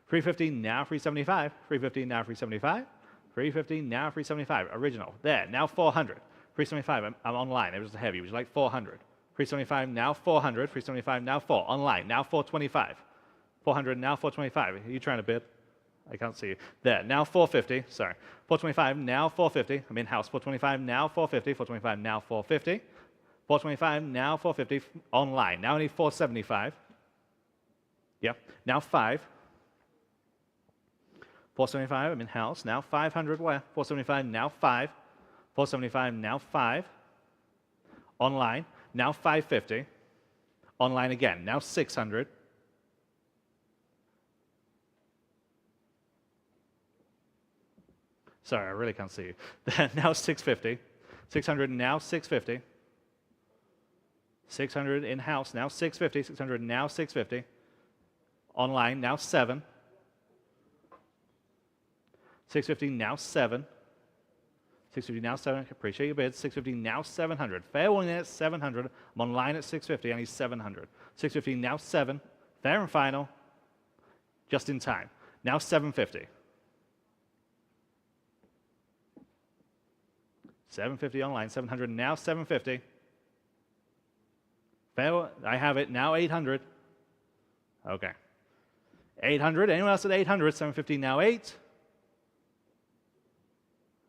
D: 350, now 375. 350, now 375. 350, now 375. Original, there, now 400. 375, I'm online. It was heavy. Would you like 400? 375, now 400. 375, now 4. Online, now 425. 400, now 425. Are you trying to bid? I can't see you. There, now 450. Sorry. 425, now 450. I'm in-house. 425, now 450. 425, now 450. 425, now 450 online. Now only 475. Yep. Now 5. 475, I'm in house. Now 500 where? 475, now 5. 475, now 5. Online. Now 550. Online again. Now 600. Sorry, I really can't see you. Now 650. 600, now 650. 600 in-house, now 650. 600, now 650. Online, now 7. 650, now 7. 650, now 7. Appreciate your bids. 650, now 700. Fair warning at 700. I'm online at 650. I need 700. 650, now 7. Fair and final. Just in time. Now 750. 750 online. 700, now 750. Fair, I have it. Now 800. Okay. 800. Anyone else at 800? 750, now 8.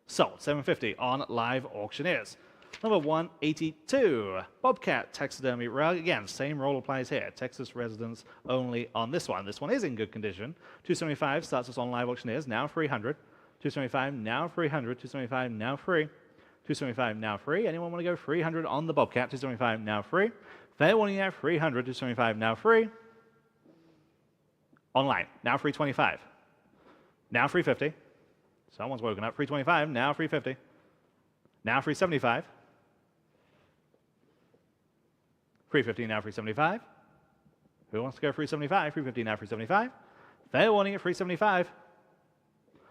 D: Sold. 750 on live auctioneers. Number 182, Bobcat Taxidermy rug. Again, same rule applies here. Texas residents only on this one. This one is in good condition. 275 starts us on live auctioneers. Now 300. 275 now 300. 275 now free. 275 now free. Anyone want to go 300 on the Bobcat? 275 now free. Fair warning at 300. 275 now free. Online. Now 325. Now 350. Someone's woken up. 325, now 350. Now 375. 350, now 375. Who wants to go 375? 350, now 375. Fair warning at 375.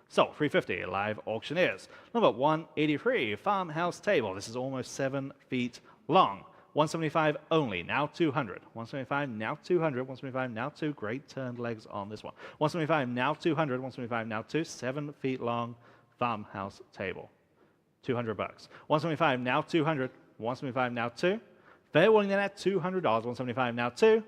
D: So, 350, live auctioneers. Number 183, farmhouse table. This is almost 7 feet long. 175 only, now 200. 175, now 200. 175, now 2. Great turned legs on this one. 175, now 200. 175, now 2. 7 feet long farmhouse table. 200 bucks. 175, now 200. 175, now 2. Fair warning then at $200. 175, now 2.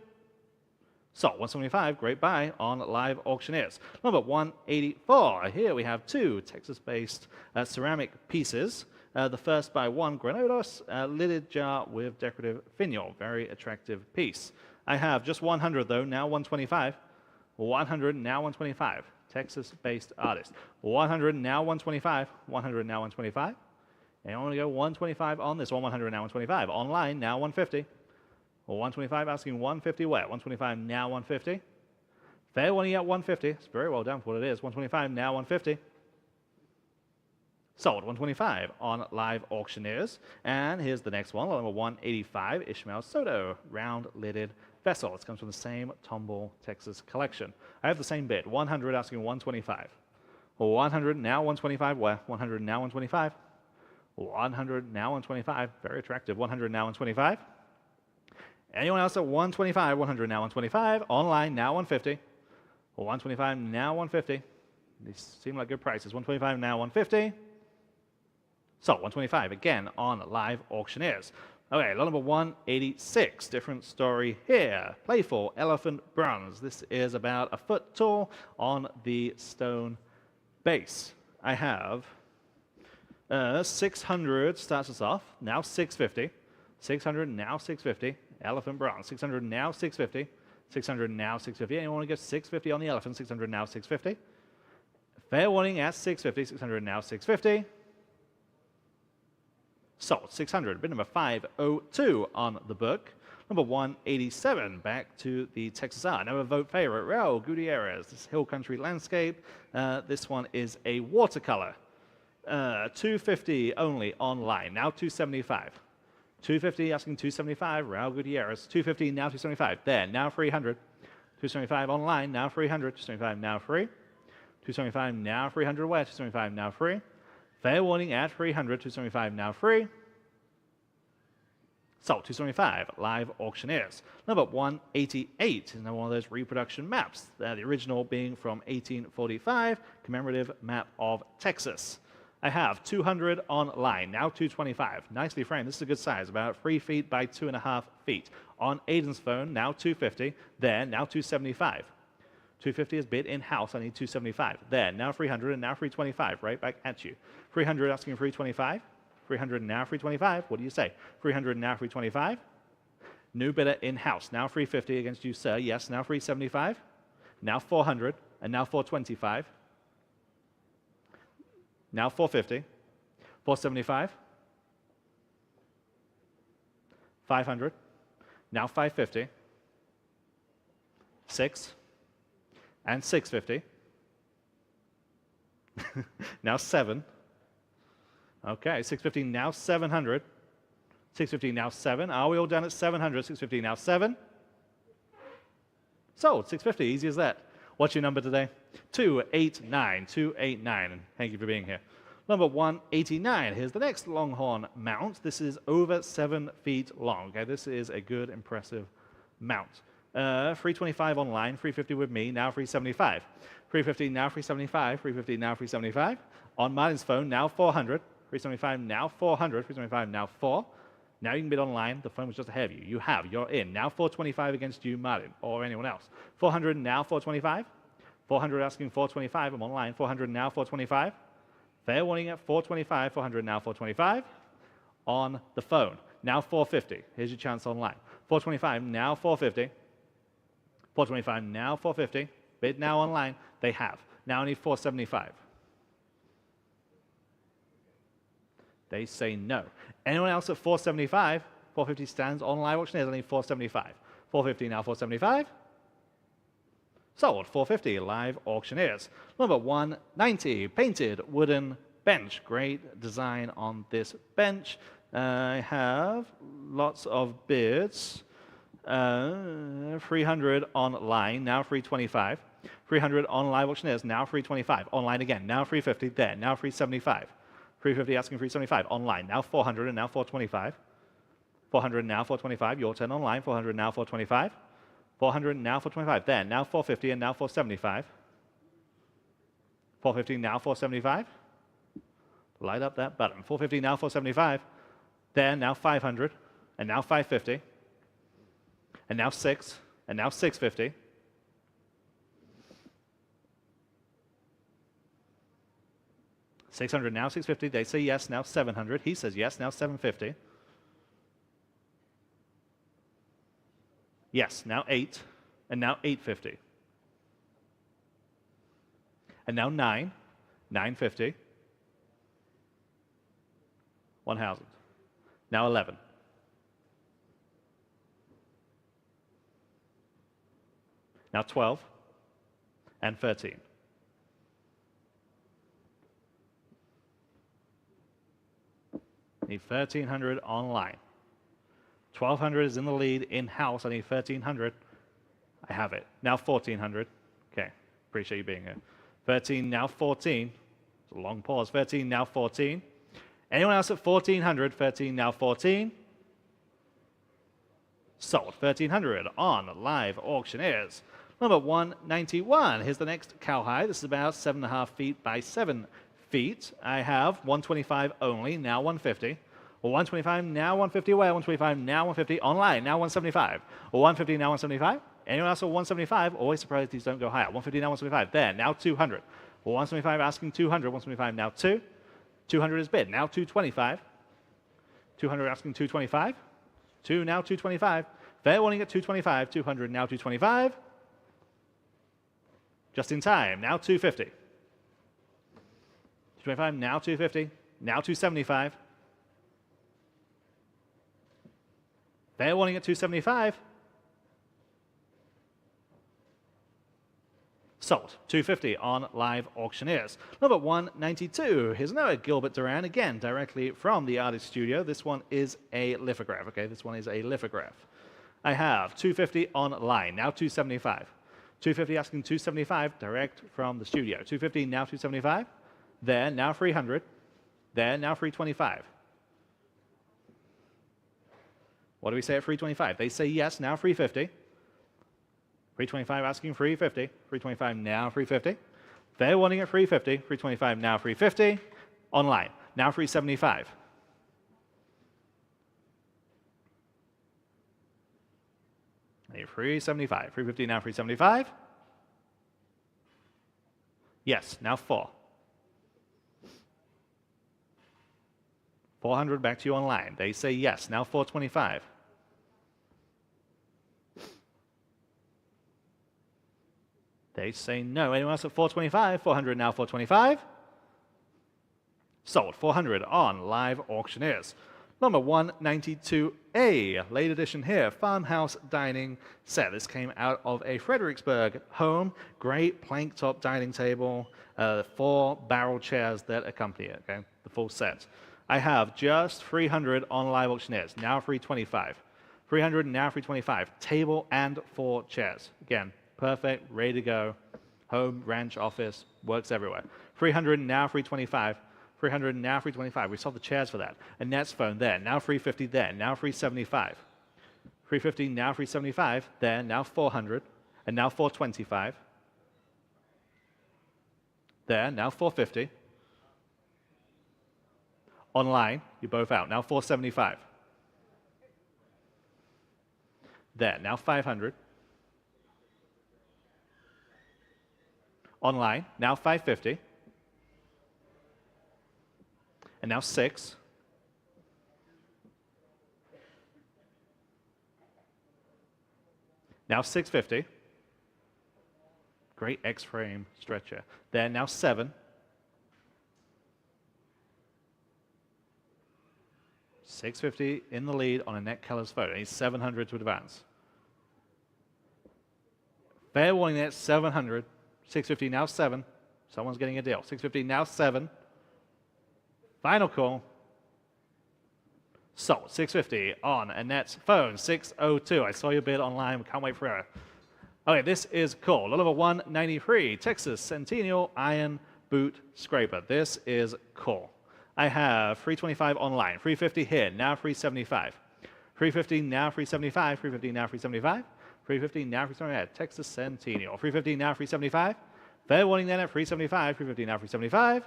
D: So, 175, great buy on live auctioneers. Number 184, here we have 2 Texas-based ceramic pieces. The first by one Granados, lidded jar with decorative finial. Very attractive piece. I have just 100 though, now 125. 100, now 125. Texas-based artist. 100, now 125. 100, now 125. And I want to go 125 on this one. 100, now 125. Online, now 150. 125, asking 150 where? 125, now 150. Fair one, at 150. It's very well done for what it is. 125, now 150. Sold. 125 on live auctioneers. And here's the next one, number 185, Ishmael Soto, round-lidded vessel. This comes from the same Tomball, Texas collection. I have the same bid. 100, asking 125. 100, now 125 where? 100, now 125. 100, now 125. Very attractive. 100, now 125. Anyone else at 125? 100, now 125. Online, now 150. 125, now 150. These seem like good prices. 125, now 150. So, 125, again, on live auctioneers. Okay, lot number 186, different story here. Playful elephant bronze. This is about a foot tall on the stone base. I have 600 starts us off, now 650. 600, now 650. Elephant bronze. 600, now 650. 600, now 650. Anyone want to get 650 on the elephant? 600, now 650. Fair warning at 650. 600, now 650. Sold. 600. Bid number 502 on the book. Number 187, back to the Texas R. Now a vote favorite, Raul Gutierrez. This hill country landscape. This one is a watercolor. 250 only online. Now 275. 250, asking 275, Raul Gutierrez. 250, now 275. There, now 300. 275 online, now 300. 275, now free. 275, now 300 where? 275, now free. Fair warning at 300. 275, now free. So, 275, live auctioneers. Number 188 is now one of those reproduction maps. The original being from 1845, commemorative map of Texas. I have 200 online, now 225. Nicely framed. This is a good size, about 3 feet by 2.5 feet. On Aiden's phone, now 250. There, now 275. 250 is bid in-house. I need 275. There, now 300 and now 325. Right back at you. 300 asking 325. 300 now 325. What do you say? 300 now 325. New bidder in-house. Now 350 against you, sir. Yes, now 375. Now 400. And now 425. Now 450. 475. 500. Now 550. 6. And 650. Now 7. Okay, 650 now 700. 650 now 7. Are we all done at 700? 650 now 7. Sold. 650. Easy as that. What's your number today? 289. 289. And thank you for being here. Number 189. Here's the next Longhorn mount. This is over 7 feet long. Okay, this is a good, impressive mount. 325 online, 350 with me, now 375. 350 now 375, 350 now 375. On Martin's phone, now 400. 375 now 400, 375 now 4. Now you can bid online. The phone was just ahead of you. You're in. Now 425 against you, Martin, or anyone else. 400 now 425. 400 asking 425. I'm online. 400 now 425. Fair warning at 425. 400 now 425. On the phone. Now 450. Here's your chance online. 425 now 450. 425 now 450. Bid now online. They have. Now I need 475. They say no. Anyone else at 475? 450 stands on live auctioneers. I need 475. 450 now 475. Sold. 450 live auctioneers. Number 190 painted wooden bench. Great design on this bench. I have lots of bids. 300 online, now 325. 300 on live auctioneers, now 325. Online again, now 350. There, now 375. 350 asking 375. Online, now 400 and now 425. 400 now 425. Your turn online. 400 now 425. 400 now 425. There, now 450 and now 475. 450 now 475. Light up that button. 450 now 475. There, now 500 and now 550. And now 6, and now 650. $600 now 650. They say yes, now 700. He says yes, now 750. Yes, now 8, and now 850. And now 9, 950. 1,000. Now 11. Now 12 and 13. Need 1,300 online. 1,200 is in the lead in-house. I need 1,300. I have it. Now 1,400. Okay, appreciate you being here. 13, now 14. It's a long pause. 13, now 14. Anyone else at 1,400? 13, now 14. Sold. 1,300 on live auctioneers. Number 191. Here's the next cowhide. This is about 7.5 feet by 7 feet. I have 125 only, now 150. 125, now 150 away. 125, now 150. Online, now 175. 150, now 175. Anyone else at 175? Always surprised these don't go higher. 150, now 175. There, now 200. 175 asking 200. 175, now 2. 200 is bid. Now 225. 200 asking 225. 2, now 225. Fair warning at 225. 200, now 225. Just in time, now 250. 225, now 250. Now 275. Fair warning at 275. Sold. 250 on live auctioneers. Number 192. Here's another Gilbert Duran, again, directly from the artist studio. This one is a lithograph. Okay, this one is a lithograph. I have 250 online, now 275. 250 asking 275, direct from the studio. 250, now 275. There, now 300. There, now 325. What do we say at 325? They say yes, now 350. 325 asking 350. 325 now 350. They're wanting at 350. 325 now 350. Online, now 375. I need 375. 350 now 375. Yes, now 4. 400 back to you online. They say yes. Now 425. They say no. Anyone else at 425? 400 now 425. Sold. 400 on live auctioneers. Number 192A, late edition here, farmhouse dining set. This came out of a Fredericksburg home. Great plank top dining table, 4 barrel chairs that accompany it, okay, the full set. I have just 300 on live auctioneers, now 325. 300 now 325, table and 4 chairs. Again, perfect, ready to go. Home, ranch, office, works everywhere. 300 now 325. 300 now 325. We sold the chairs for that. A Nets phone there, now 350 there, now 375. 350 now 375 there, now 400, and now 425. There, now 450. Online, you're both out. Now 475. There, now 500. Online, now 550. And now 6. Now 650. Great X-frame stretcher. There, now 7. 650 in the lead on Annette Keller's photo. He's 700 to advance. Fair warning there, 700. 650 now 7. Someone's getting a deal. 650 now 7. Final call. Sold. 650 on Annette's phone. 602. I saw your bid online. Can't wait for it. Okay, this is cool. Lot number 193. Texas Centennial Iron Boot Scraper. This is cool. I have 325 online. 350 here. Now 375. 350 now 375. 350 now 375. 350 now 375. Texas Centennial. 350 now 375. Fair warning then at 375. 350 now 375.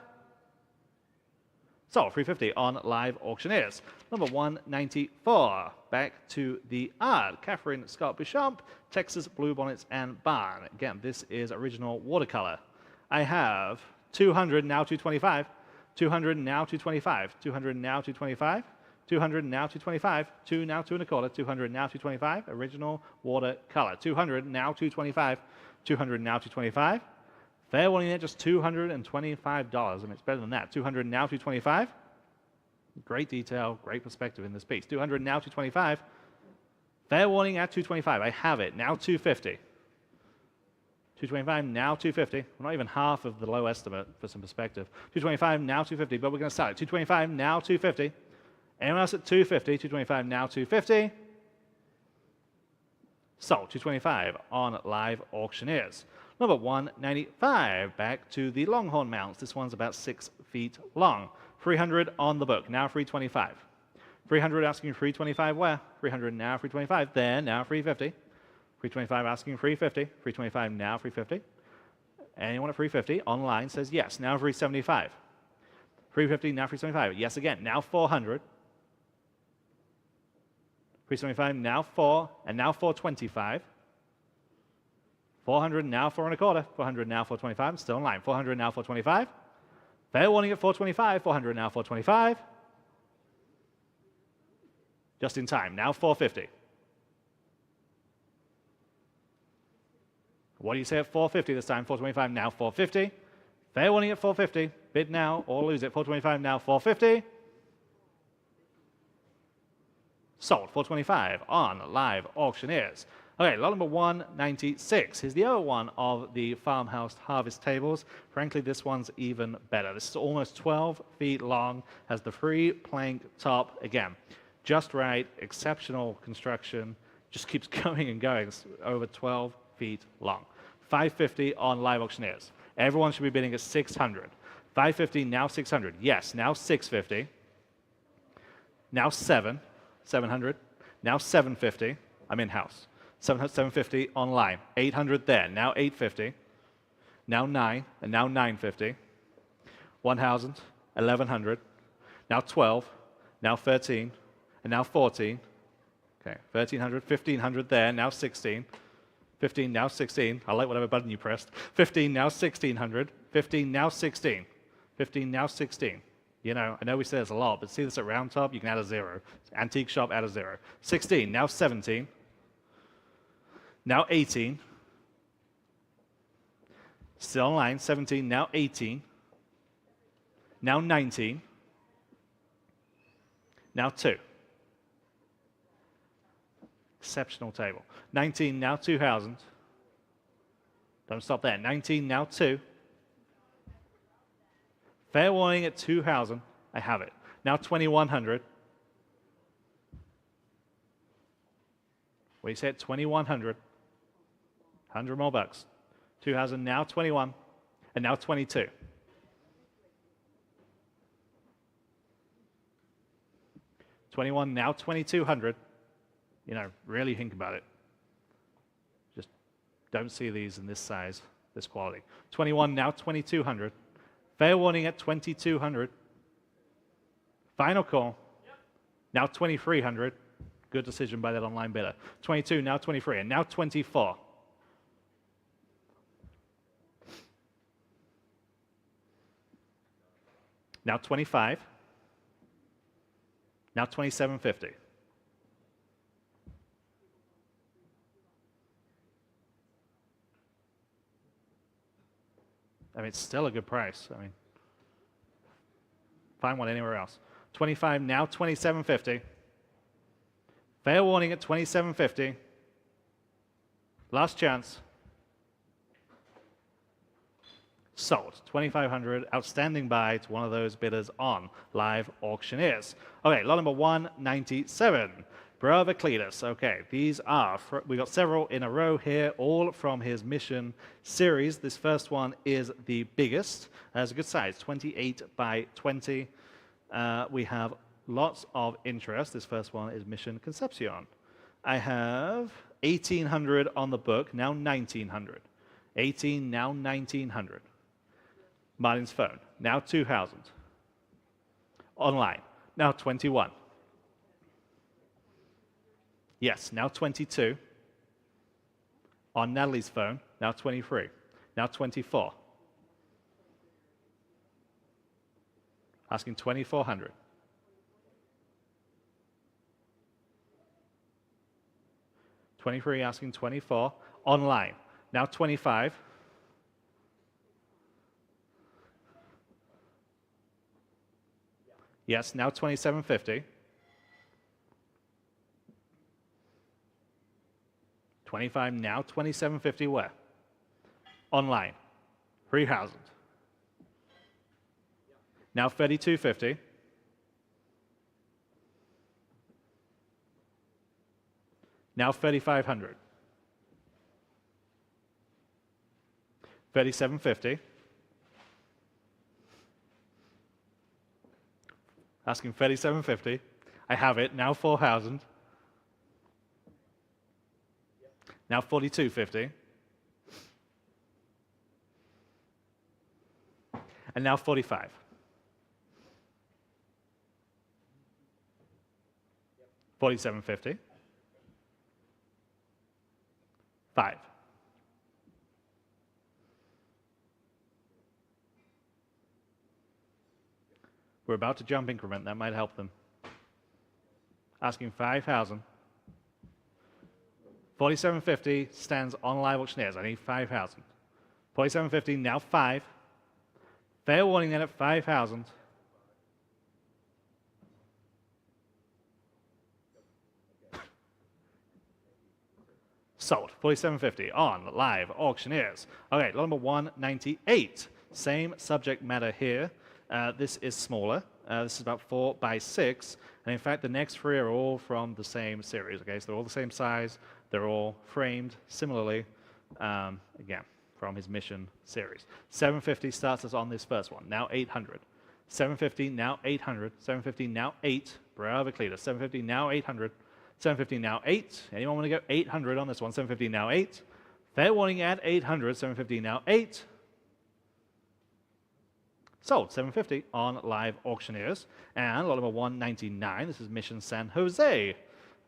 D: So 350 on live auctioneers. Number 194. Back to the art. Catherine Scott Bishop, Texas Bluebonnets and Barn. Again, this is original watercolor. I have 200 now 225. 200 now 225. 200 now 225. 200 now 225. 2 now 2 1/4. 200 now 225. Original watercolor. 200 now 225. 200 now 225. Fair warning there, just $225. I mean, it's better than that. 200 now 225. Great detail, great perspective in this piece. 200 now 225. Fair warning at 225. I have it. Now 250. 225 now 250. We're not even half of the low estimate for some perspective. 225 now 250, but we're going to sell it. 225 now 250. Anyone else at 250? 225 now 250. Sold. 225 on live auctioneers. Number 195, back to the Longhorn mounts. This one's about 6 feet long. 300 on the book, now 325. 300 asking 325 where? 300 now 325, there, now 350. 325 asking 350, 325 now 350. Anyone at 350 online says yes, now 375. 350 now 375, yes again, now 400. 375 now 4, and now 425. 400 now 4 1/4. 400 now 425. Still in line. 400 now 425. Fair warning at 425. 400 now 425. Just in time. Now 450. What do you say at 450 this time? 425 now 450. Fair warning at 450. Bid now or lose it. 425 now 450. Sold. 425 on live auctioneers. Okay, lot number 196. Here's the other one of the farmhouse harvest tables. Frankly, this one's even better. This is almost 12 feet long, has the free plank top. Again, just right, exceptional construction, just keeps going and going. It's over 12 feet long. 550 on live auctioneers. Everyone should be bidding at 600. 550, now 600. Yes, now 650. Now 700. Now 750. I'm in-house. 750 online. 800 there. Now 850. Now 9, and now 950. 1,000, 1,100. Now 12. Now 13, and now 14. Okay, 1,300, 1,500 there. Now 16. 15, now 16. I like whatever button you pressed. 15, now 1,600. 15, now 16. 15, now 16. You know, I know we say there's a lot, but see this at round top? You can add a 0. Antique shop, add a 0. 16, now 17. Now 18. Still online, 17, now 18. Now 19. Now 2. Exceptional table. 19, now 2,000. Don't stop there. 19, now 2. Fair warning at 2,000. I have it. Now 2,100. What do you say at 2,100? 100 more bucks. 2,000, now 21. And now 22. 21, now 2,200. You know, really think about it. Just don't see these in this size, this quality. 21, now 2,200. Fair warning at 2,200. Final call. Yep. Now 2,300. Good decision by that online bidder. 22, now 23, and now 24. Now 25. Now 27.50. I mean, it's still a good price. I mean, find one anywhere else. 25, now 27.50. Fair warning at 27.50. Last chance. Sold. 2,500. Outstanding buy to one of those bidders on Live Auctioneers. Okay, lot number 197. Brother Cletus. Okay, these are, we got several in a row here, all from his Mission series. This first one is the biggest. It's a good size, 28 by 20. We have lots of interest. This first one is Mission Concepcion. I have 1,800 on the book, now 1,900. 18, now 1,900. Martin's phone, now 2,000. Online, now 21. Yes, now 22. On Natalie's phone, now 23. Now 24. Asking 2,400. $23 asking 24. Online, now 25. Yes, now 27.50. 25, now 27.50 where? Online, 3,000. Now 32.50. Now 3,500. 37.50. Asking 37.50. I have it, now 4,000. Now 42.50. And now 45. 47.50. 5. We're about to jump increment. That might help them. Asking 5,000. 47.50 stands on Live Auctioneers. I need 5,000. 47.50, now 5. Fair warning then at 5,000. Sold. 47.50 on Live Auctioneers. Okay, lot number 198. Same subject matter here. This is smaller. This is about 4 by 6. And in fact, the next 3 are all from the same series. Okay, so they're all the same size. They're all framed similarly, again, from his Mission series. 750 starts us on this first one, now 800. 750, now 800. 750, now 8. Bravo, Cletus. 750, now 800. 750, now 8. Anyone want to go 800 on this one? 750, now 8. Fair warning at 800. 750, now 8. Sold. 750 on Live Auctioneers. And lot number 199. This is Mission San Jose.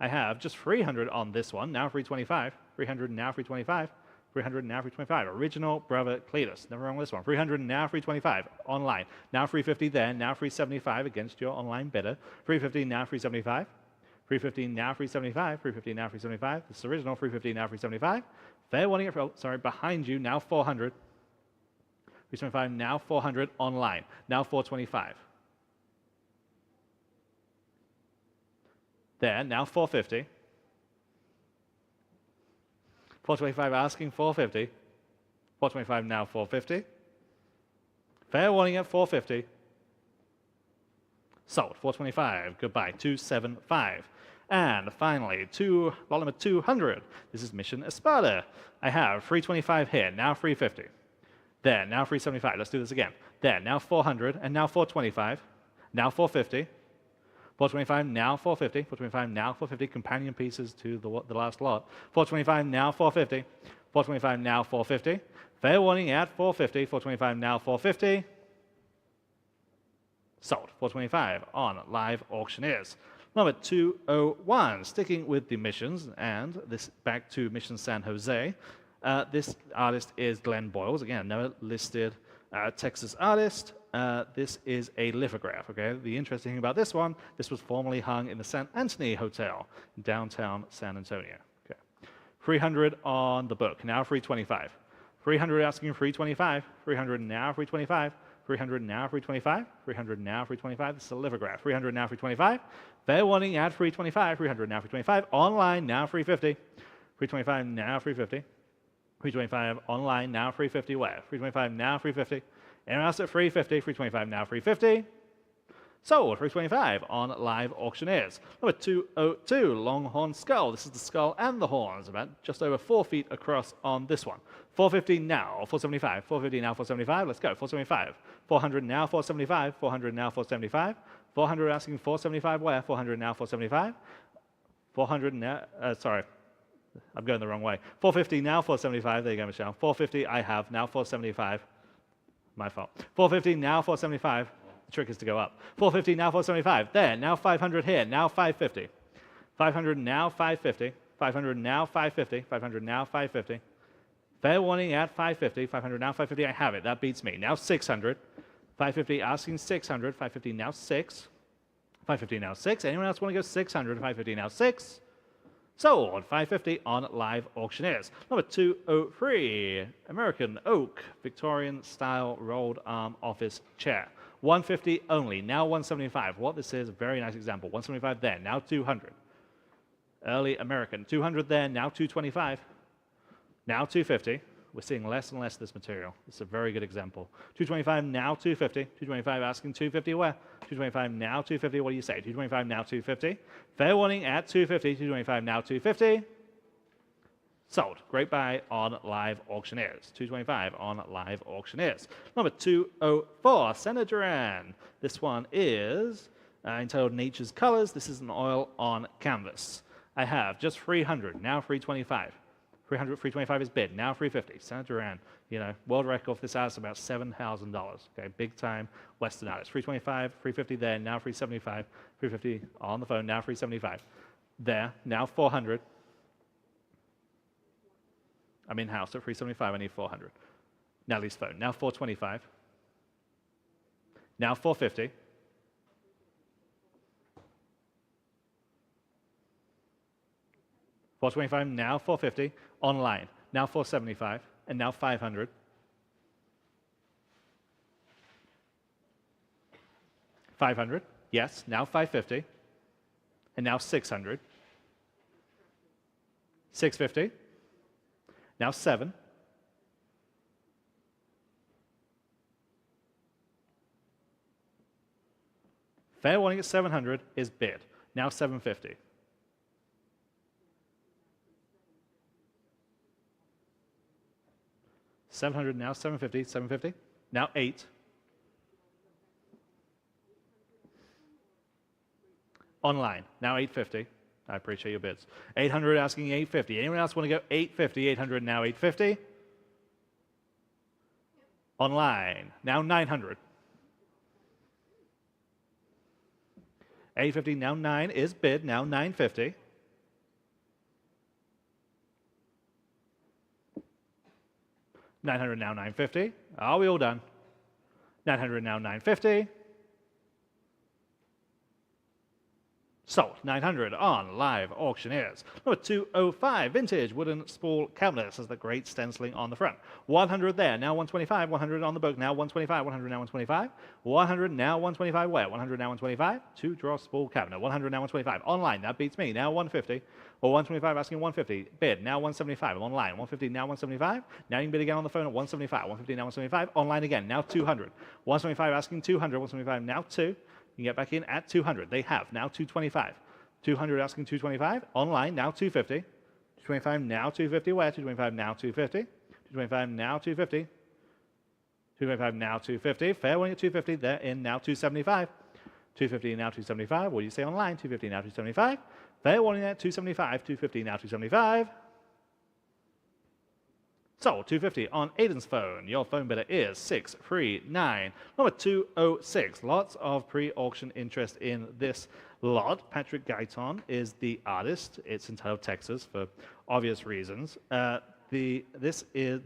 D: I have just 300 on this one, now 325. 300, now 325. 300 now 325. Original Brother Cletus. Never wrong with this one. 300 now 325. Online. Now 350 there. Now 375 against your online bidder. 350 now 375. 350 now 375. 350 now 375. This is original. 350 now 375. Fair warning. Oh, sorry. Behind you now 400. 325 now 400 online. Now 425. There. Now 450. 425 asking 450. 425 now 450. Fair warning at 450. Sold. 425. Goodbye. 275. And finally, lot number 200. This is Mission Espada. I have 325 here. Now 350. There. Now 375. Let's do this again. There. Now 400. And now 425. Now 450. 425 now 450. 425 now 450. Companion pieces to the last lot. 425 now 450. 425 now 450. Fair warning at 450. 425 now 450. Sold. 425 on Live Auctioneers. Number 201. Sticking with the missions and this back to Mission San Jose. This artist is Glenn Boyles. Again, no listed Texas artist. This is a lithograph, okay? The interesting thing about this one, this was formerly hung in the San Antonio Hotel in downtown San Antonio. Okay. 300 on the book, now 325. 300 asking 325. 300 now 325. 300 now 325. 300 now 325. This is a lithograph. 300 now 325. Fair warning at 325. 300 now 325. Online now 350. 325 now 350. 325 online now 350. Where? 325 now 350. Anyone else at 350? 325 now 350. Sold. 325 on Live Auctioneers. Number 202, Longhorn Skull. This is the skull and the horns, about just over 4 feet across on this one. 450 now, 475. 450 now, 475. Let's go. 475. 400 now, 475. 400 now, 475. 400 asking 475 where? 400 now, 475. 400 now, sorry. I'm going the wrong way. 450 now, 475. There you go, Michelle. 450 I have now, 475. My fault. 450 now, 475. The trick is to go up. 450 now, 475. There, now 500 here, now 550. 500 now, 550. 500 now, 550. 500 now, 550. Fair warning at 550. 500 now, 550. I have it. That beats me. Now 600. 550 asking 600. 550 now 6. 550 now 6. Anyone else want to go 600? 550 now 6. Sold. 550 on Live Auctioneers. Number 203, American Oak, Victorian style rolled arm office chair. 150 only, now 175. What this is, a very nice example. 175 there, now 200. Early American. 200 there, now 225. Now 250. We're seeing less and less of this material. This is a very good example. 225 now 250. 225 asking 250 where? 225 now 250. What do you say? 225 now 250. Fair warning at 250. 225 now 250. Sold. Great buy on Live Auctioneers. 225 on Live Auctioneers. Number 204, Senator Duran. This one is entitled Nature's Colors. This is an oil on canvas. I have just 300, now 325. 300, 325 is bid, now 350. Senator Duran, world record for this artist about $7,000. Okay, big time Western artist. 325, 350 there, now 375. 350 on the phone, now 375. There, now 400. I'm in-house at 375, I need 400. Now lease phone, now 425. Now 450. $425, now 450. Online, now 475, and now 500. $500, yes, now 550, and now 600. 650, now 7. Fair warning at 700 is bid, now 750. 700 now, 750, 750, now 8. Online, now 850. I appreciate your bids. 800 asking 850. Anyone else want to go 850? 800 now 850. Online, now 900. 850 now 9 is bid, now 950. 900 now 950. Are we all done? 900 now 950. Sold. 900 on Live Auctioneers. Number 205, vintage wooden spool cabinets. Has the great stenciling on the front. 100 there, now 125. 100 on the book, now 125. 100 now 125. 100 now 125 where? 100 now 125. Two draw spool cabinet. 100 now 125. Online, that beats me. Now 150. Or 125 asking 150. Bid, now 175. Online, 150 now 175. Now you can bid again on the phone at 175. 150 now 175. Online again, now 200. 175 asking 200. 175 now 2. You can get back in at 200. They have now 225. 200 asking 225. Online now 250. 225 now 250. Where? 225 now 250. 225 now 250. 225 now 250. Fair winning at 250. They're in now 275. 250 now 275. What do you say online? 250 now 275. Fair warning at 275. 250 now 275. So, 250 on Aiden's phone. Your phone bidder is 639. Number 206. Lots of pre-auction interest in this lot. Patrick Guyton is the artist. It's entitled Texas for obvious reasons. The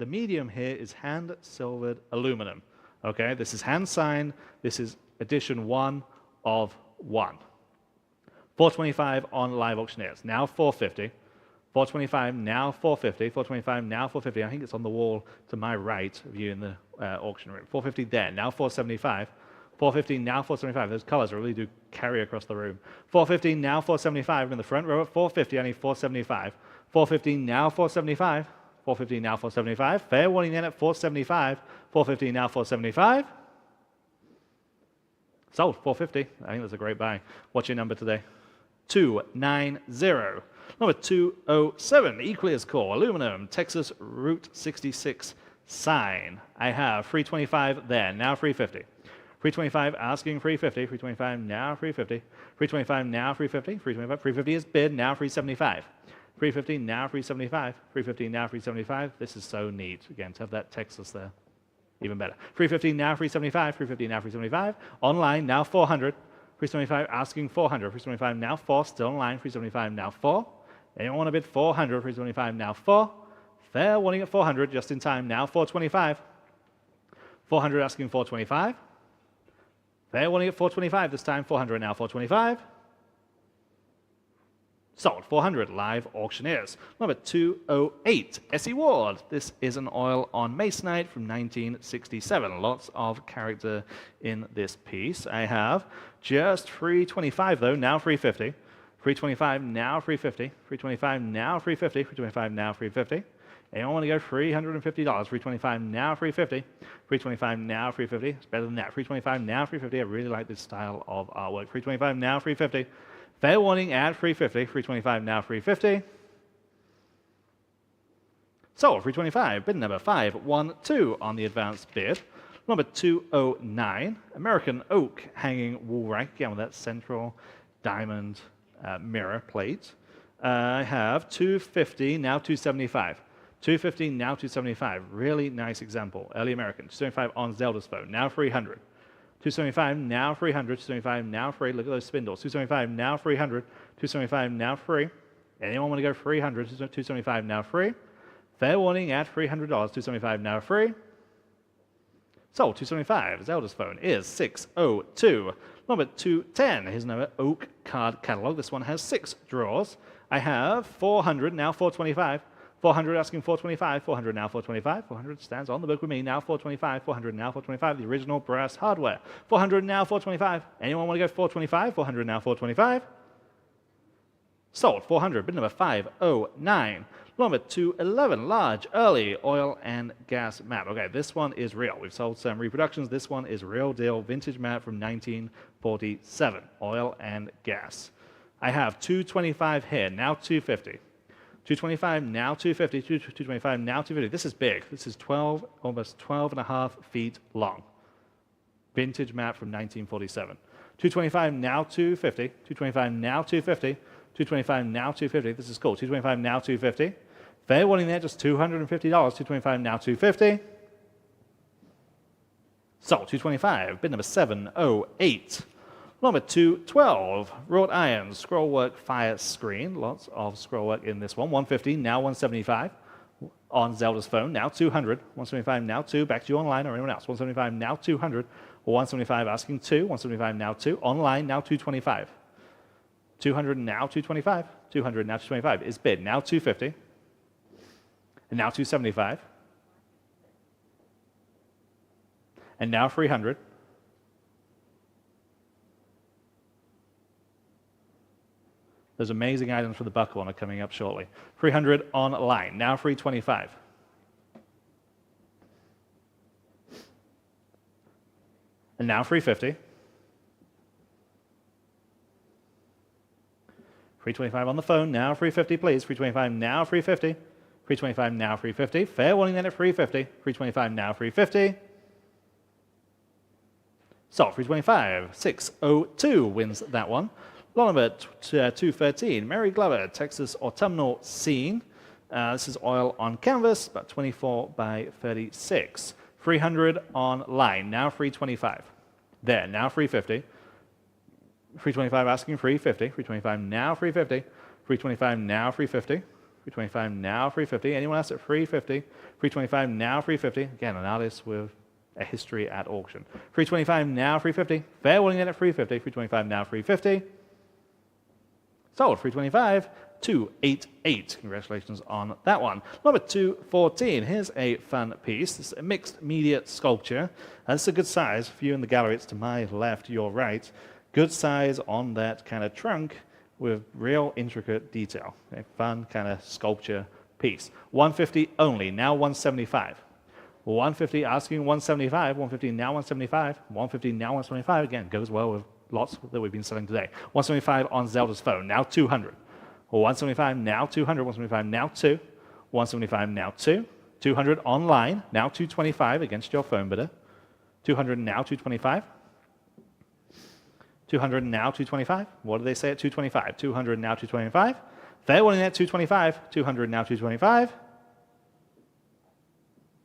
D: medium here is hand-silvered aluminum. Okay, this is hand-signed. This is edition 1 of 1. 425 on Live Auctioneers. Now 450. 425 now 450. 425 now 450. I think it's on the wall to my right of you in the auction room. 450 there. Now 475. 450 now 475. Those colors really do carry across the room. 450 now 475. In the front row at 450. I need 475. 450 now 475. 450 now 475. Fair warning then at 475. 450 now 475. Sold. 450. I think that's a great buy. What's your number today? 290. Number 207, equally as core, aluminum, Texas Route 66 sign. I have 325 there, now 350. 325 asking 350, 325 now 350, 325 now 350, 325, 350 is bid, now 375. 350 now 375, 350 now 375. This is so neat, again, to have that Texas there. Even better. 350 now 375, 350 now 375. Online, now 400. 375 asking 400. 375 now 4, still online. 375 now 4. Anyone want to bid 400? 375 now 4. Fair warning at 400, just in time. Now 425. 400 asking 425. Fair warning at 425, this time 400 now 425. Sold. 400 Live Auctioneers. Number 208, S.E. Ward. This is an oil on masonite from 1967. Lots of character in this piece. I have just 325 though, now 350. 325 now 350. 325 now 350. 325 now 350. Anyone want to go $350? 325 now 350. 325 now 350. It's better than that. 325 now 350. I really like this style of artwork. 325 now 350. Fair warning at 350. 325 now 350. Sold. 325. Bid number 512 on the advanced bid. Number 209. American oak hanging wall rack. Again with that central diamond mirror plate. I have 250 now 275. 250 now 275. Really nice example. Early American. 275 on Zelda's phone. Now 300. 275 now 300. 275 now free. Look at those spindles. 275 now 300. 275 now free. Anyone want to go 300? 275 now free. Fair warning at $300. 275 now free. Sold. 275. Zelda's phone is 602. Number 210. Here's another oak card catalog. This one has 6 drawers. I have 400 now 425. 400 asking 425, 400 now 425, 400 stands on the book with me, now 425, 400 now 425, the original brass hardware. 400 now 425, anyone want to go 425, 400 now 425? Sold, 400, bid number 509. Number 211, large, early oil and gas map. Okay, this one is real. We've sold some reproductions. This one is real deal, vintage map from 1947, oil and gas. I have 225 here, now 250. 225, now 250, 225, now 250. This is big. This is 12, almost 12 and a half feet long. Vintage map from 1947. 225, now 250. 225, now 250. 225, now 250. This is cool. 225, now 250. Fair warning there, just $250. 225, now 250. Sold, 225. Bid number 708. Number 212, wrought iron, scrollwork fire screen. Lots of scrollwork in this one. 150, now 175. on Zelda's phone, now 200. 175 now 2, back to you online or anyone else. 175 now 200. 175 asking 2. 175 now 2, online now 225. 200 now 225. 200 now 225 is bid, now 250. And now 275. And now 300. Those amazing items for the buck one are coming up shortly. 300 online, now 325. And now 350. 325 on the phone, now 350 please. 325 now 350. 325 now 350. Fair warning then at 350. 325 now 350. So 325, 602 wins that one. Lot number 213, Mary Glover, Texas Autumnal Scene. This is oil on canvas, about 24 by 36. 300 online, now 325. There, now 350. 325 asking 350. 325 now 350. 325 now 350. 325 now 350. Anyone else at 350? 325 now 350. Again, an artist with a history at auction. 325 now 350. Fair warning in at 350. 325 now 350. Sold. 325. 288. Congratulations on that one. Number 214. Here's a fun piece. This is a mixed media sculpture. This is a good size. For you in the gallery, it's to my left, your right. Good size on that kind of trunk with real intricate detail. A fun kind of sculpture piece. 150 only. Now 175. 150 asking 175. 150 now 175. 150 now 175. Again, goes well with lots that we've been selling today. 175 on Zelda's phone. Now 200. 175 now 200. 175 now 2. 175 now 2. 200 online. Now 225 against your phone bidder. 200 now 225. 200 now 225. What do they say at 225? 200 now 225. Fair warning at 225. 200 now 225.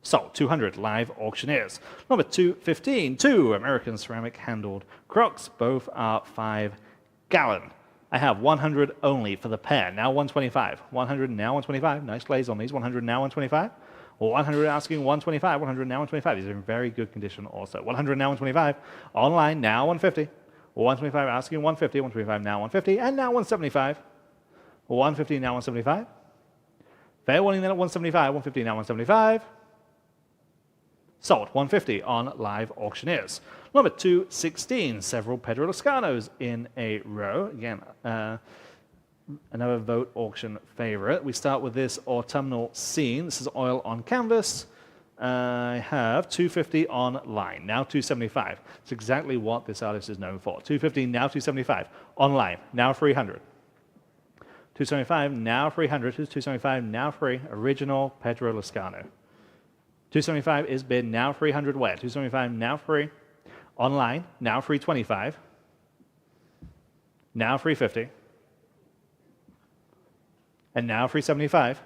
D: Sold. 200 live auctioneers. Number 215. 2 American ceramic handled crocks. Both are 5 gallon. I have 100 only for the pair. Now 125. 100 now 125. Nice glaze on these. 100 now 125. 100 asking 125. 100 now 125. These are in very good condition also. 100 now 125. Online now 150. 125 asking 150. 125 now 150. And now 175. 150 now 175. Fair warning then at 175. 150 now 175. Sold. 150 on live auctioneers. Number 216, several Pedro Lascanos in a row. Again, another Vogt auction favorite. We start with this autumnal scene. This is oil on canvas. I have 250 online, now 275. It's exactly what this artist is known for. 250, now 275. Online, now 300. 275, now 300. 275, now free. Original Pedro Lascano. 275 is bid, now 300 where? 275 now free. Online, now 325. Now 350. And now 375.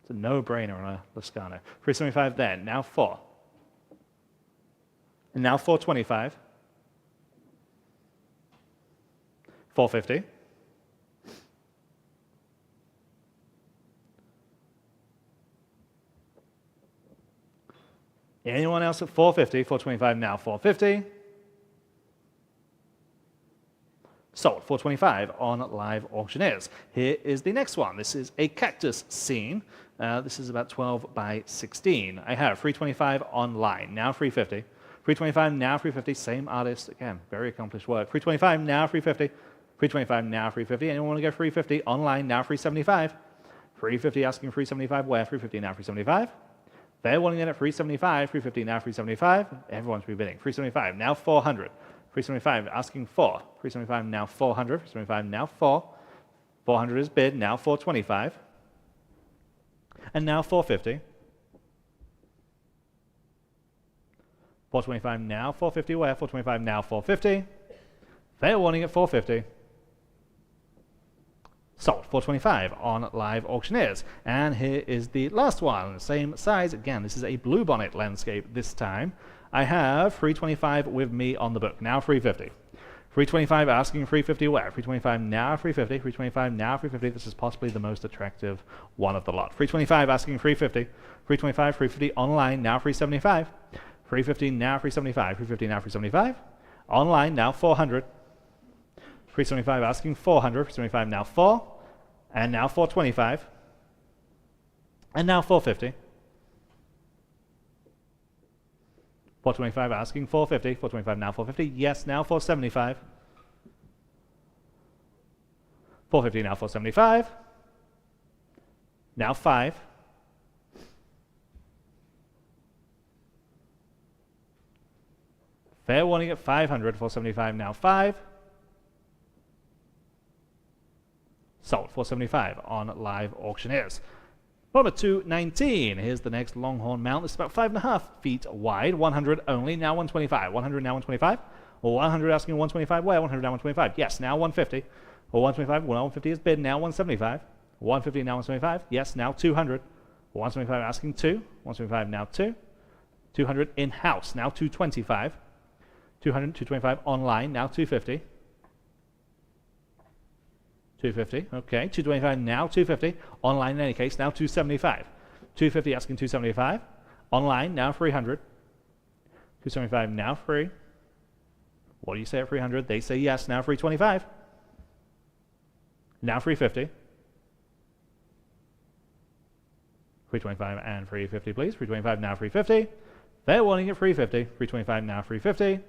D: It's a no-brainer on a Lascano. 375 then, now 4. And now 425. 450. Anyone else at 450? 425 now 450. Sold. 425 on live auctioneers. Here is the next one. This is a cactus scene. This is about 12 by 16. I have 325 online, now 350. 325 now 350. Same artist, again, very accomplished work. 325 now 350. 325 now 350. Anyone want to go 350? Online, now 375. 350 asking 375 where? 350 now 375. Fair warning in at 375, 350 now 375. Everyone's rebidding. 375 now 400. 375 asking 4. 375 now 400. 375 now 4. 400 is bid, now 425. And now 450. 425 now 450 where? 425 now 450. Fair warning at 450. Sold. 425 on live auctioneers. And here is the last one. Same size. Again, this is a bluebonnet landscape this time. I have 325 with me on the book. Now 350. 325 asking 350 where? 325 now 350, 325 now 350. This is possibly the most attractive one of the lot. 325 asking 350, 325, 350 online now 375, 350 now 375, 350 now 375, online now 400, 375 asking 400, 375 now 4, and now 425, and now 450. 425 asking 450, 425 now 450, yes, now 475. 450 now 475. Now 5. Fair warning at 500, 475 now 5. Sold, 475 on live auctioneers. Number 219. Here's the next Longhorn mount. This is about 5.5 feet wide. 100 only. Now 125. 100 now 125. Or 100 asking 125. Where? 100 now 125. Yes, now 150. Or 125. Well, 150 is bid. Now 175. 150 now 175. Yes, now 200. 125 asking 2. 125 now 2. 200 in-house. Now 225. 200, 225 online. Now 250. 250, okay. 225 now 250. Online in any case, now 275. 250 asking 275. Online now 300. 275 now free. What do you say at 300? They say yes, now 325. Now 350. 325 and 350, please. 325 now 350. Fair warning at 350. 325 now 350.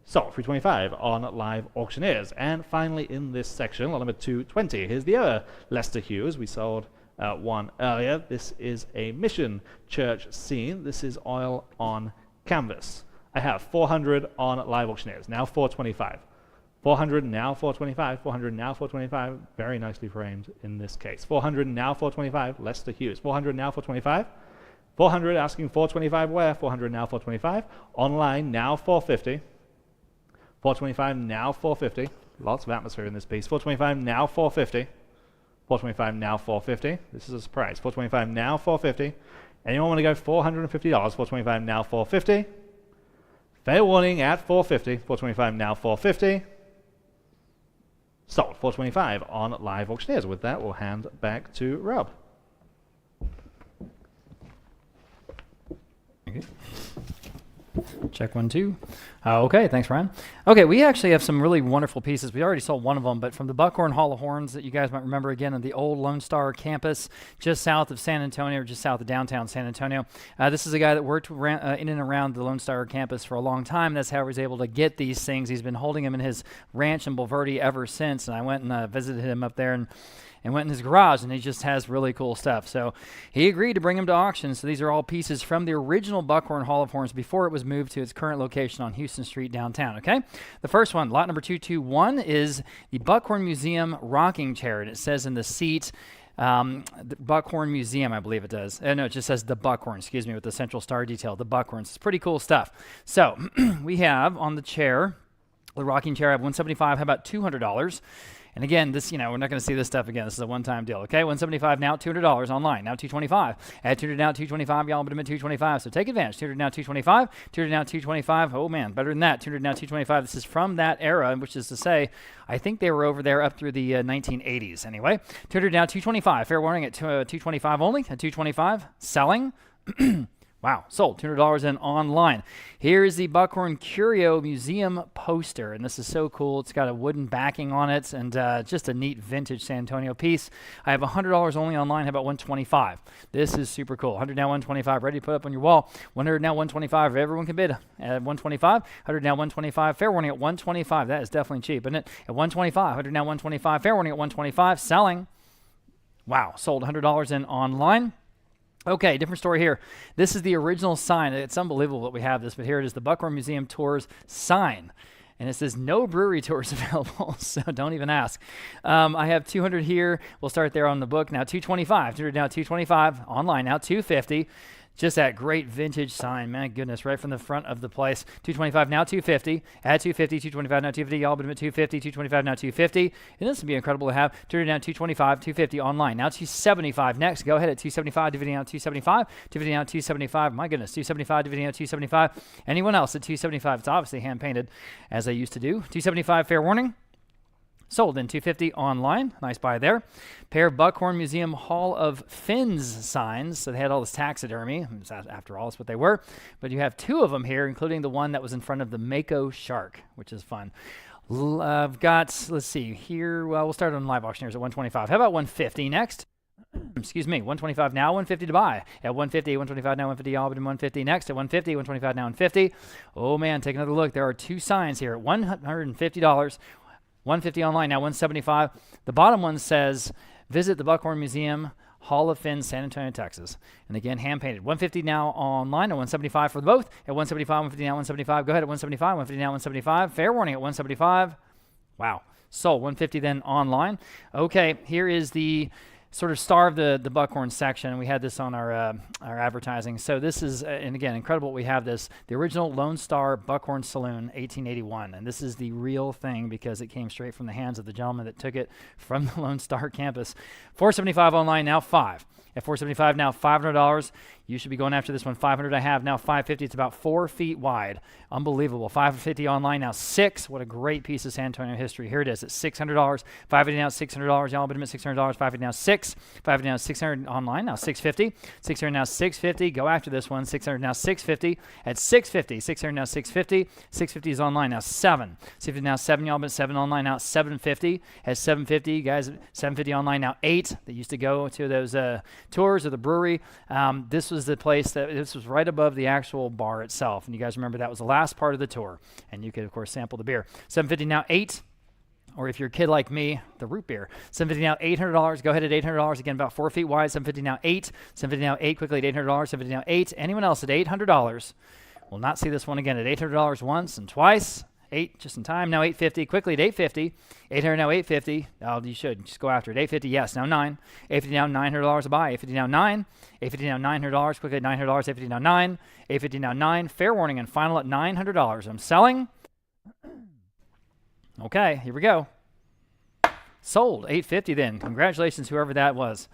D: Sold 325 on live auctioneers. And finally in this section, lot number 220. Here's the other Leicester Hughes. We sold one earlier. This is a mission church scene. This is oil on canvas. I have 400 on live auctioneers. Now 425. 400 now 425. 400 now 425. Very nicely framed in this case. 400 now 425. Leicester Hughes. 400 now 425. 400 asking 425 where? 400 now 425. Online now 450. 425 now 450. Lots of atmosphere in this piece. 425 now 450. 425 now 450. This is a surprise. 425 now 450. Anyone want to go $450? 425 now 450. Fair warning at 450. 425 now 450. Sold 425 on live auctioneers. With that, we'll hand back to Rob.
B: Okay. Check 1, 2. Okay, thanks, Ryan. Okay, we actually have some really wonderful pieces. We already sold one of them, but from the Buckhorn Hall of Horns that you guys might remember again on the old Lone Star campus just south of San Antonio, or just south of downtown San Antonio. This is a guy that worked in and around the Lone Star campus for a long time. That's how he was able to get these things. He's been holding them in his ranch in Bulverde ever since, and I went and visited him up there and went in his garage, and he just has really cool stuff. So he agreed to bring them to auction. So these are all pieces from the original Buckhorn Hall of Horns before it was moved to its current location on Houston Street downtown, okay? The first one, lot number 221, is the Buckhorn Museum rocking chair, and it says in the seat, the Buckhorn Museum, I believe it does. No, it just says the Buckhorn, excuse me, with the central star detail, the Buckhorns. It's pretty cool stuff. So we have on the chair, the rocking chair, I have $175. How about $200? And again, this, we're not going to see this stuff again. This is a one-time deal, okay? $175 now, $200 online. Now $225. At $200 now, $225. Y'all, but I'm at $225. So take advantage. $200 now, $225. $200 now, $225. Oh man, better than that. $200 now, $225. This is from that era, which is to say, I think they were over there up through the 1980s. Anyway, $200 now, $225. Fair warning at $225 only. At $225, selling. Wow, sold $200 in online. Here is the Buckhorn Curio Museum poster, and this is so cool. It's got a wooden backing on it, and just a neat vintage San Antonio piece. I have $100 only online. How about $125? This is super cool. $100 now, $125. Ready to put up on your wall. $100 now, $125. Everyone can bid at $125. $100 now, $125. Fair warning at $125. That is definitely cheap, isn't it? At $125. $100 now, $125. Fair warning at $125. Selling. Wow, sold $100 in online. Okay, different story here. This is the original sign. It's unbelievable that we have this, but here it is, the Buckhorn Museum Tours sign. And it says no brewery tours available, so don't even ask. I have 200 here. We'll start there on the book. Now 225. 200 now 225. Online now 250. Just that great vintage sign, my goodness, right from the front of the place. 225 now 250. Add 250, 225 now 250. All but 250, 225 now 250. And this would be incredible to have. Turn it down 225, 250 online. Now 275 next. Go ahead at 275, dividing out 275, dividing out 275. My goodness, 275, dividing out 275. Anyone else at 275? It's obviously hand painted, as they used to do. 275, fair warning. Sold in 250 online. Nice buy there. Pair of Buckhorn Museum Hall of Fins signs. So they had all this taxidermy. After all, that's what they were. But you have two of them here, including the one that was in front of the Mako shark, which is fun. I've got, let's see, here, well, we'll start on live auctioneers at 125. How about 150 next? Excuse me, 125 now, 150 to buy. At 150, 125 now, 150, all but 150 next. At 150, 125 now, 150. Oh man, take another look. There are two signs here at $150. 150 online, now 175. The bottom one says, visit the Buckhorn Museum, Hall of Fins, San Antonio, Texas. And again, hand-painted. 150 now online, and 175 for both. At 175, 150 now, 175. Go ahead at 175, 150 now, 175. Fair warning at 175. Wow. Sold. 150 then online. Okay, here is the sort of star of the Buckhorn section. We had this on our advertising. So this is, and again, incredible we have this, the original Lone Star Buckhorn Saloon, 1881. And this is the real thing because it came straight from the hands of the gentleman that took it from the Lone Star campus. 475 online, now 5. At 475 now, $500. You should be going after this one. 500 I have, now 550. It's about 4 feet wide. Unbelievable. 550 online, now 6. What a great piece of San Antonio history. Here it is. It's $600. 550 now, $600. Y'all been at $600. 550 now 6. 550 now 600 online, now 650. 600 now 650. Go after this one. 600 now 650. At 650. 600 now 650. 650 is online, now 7. 650 now 7. Y'all been at 7 online, now 750. At 750, guys, 750 online, now 8. They used to go to those tours of the brewery. This was the place this was right above the actual bar itself. And you guys remember that was the last part of the tour. And you could, of course, sample the beer. 750 now 8. Or if you're a kid like me, the root beer. 750 now $800. Go ahead at $800. Again, about 4 feet wide. 750 now 8. 750 now 8. Quickly at $800. 750 now 8. Anyone else at $800 will not see this one again at $800 once and twice. 8 just in time. Now 850. Quickly at 850. 800 now 850. Oh, you should just go after it. 850. Yes. Now 9. 850 now $900 to buy. 850 now 9. 850 now $900. Quickly at $900. 850 now 9. 850 now 9. Fair warning and final at $900. I'm selling. Okay, here we go. Sold. 850 then. Congratulations, whoever that was.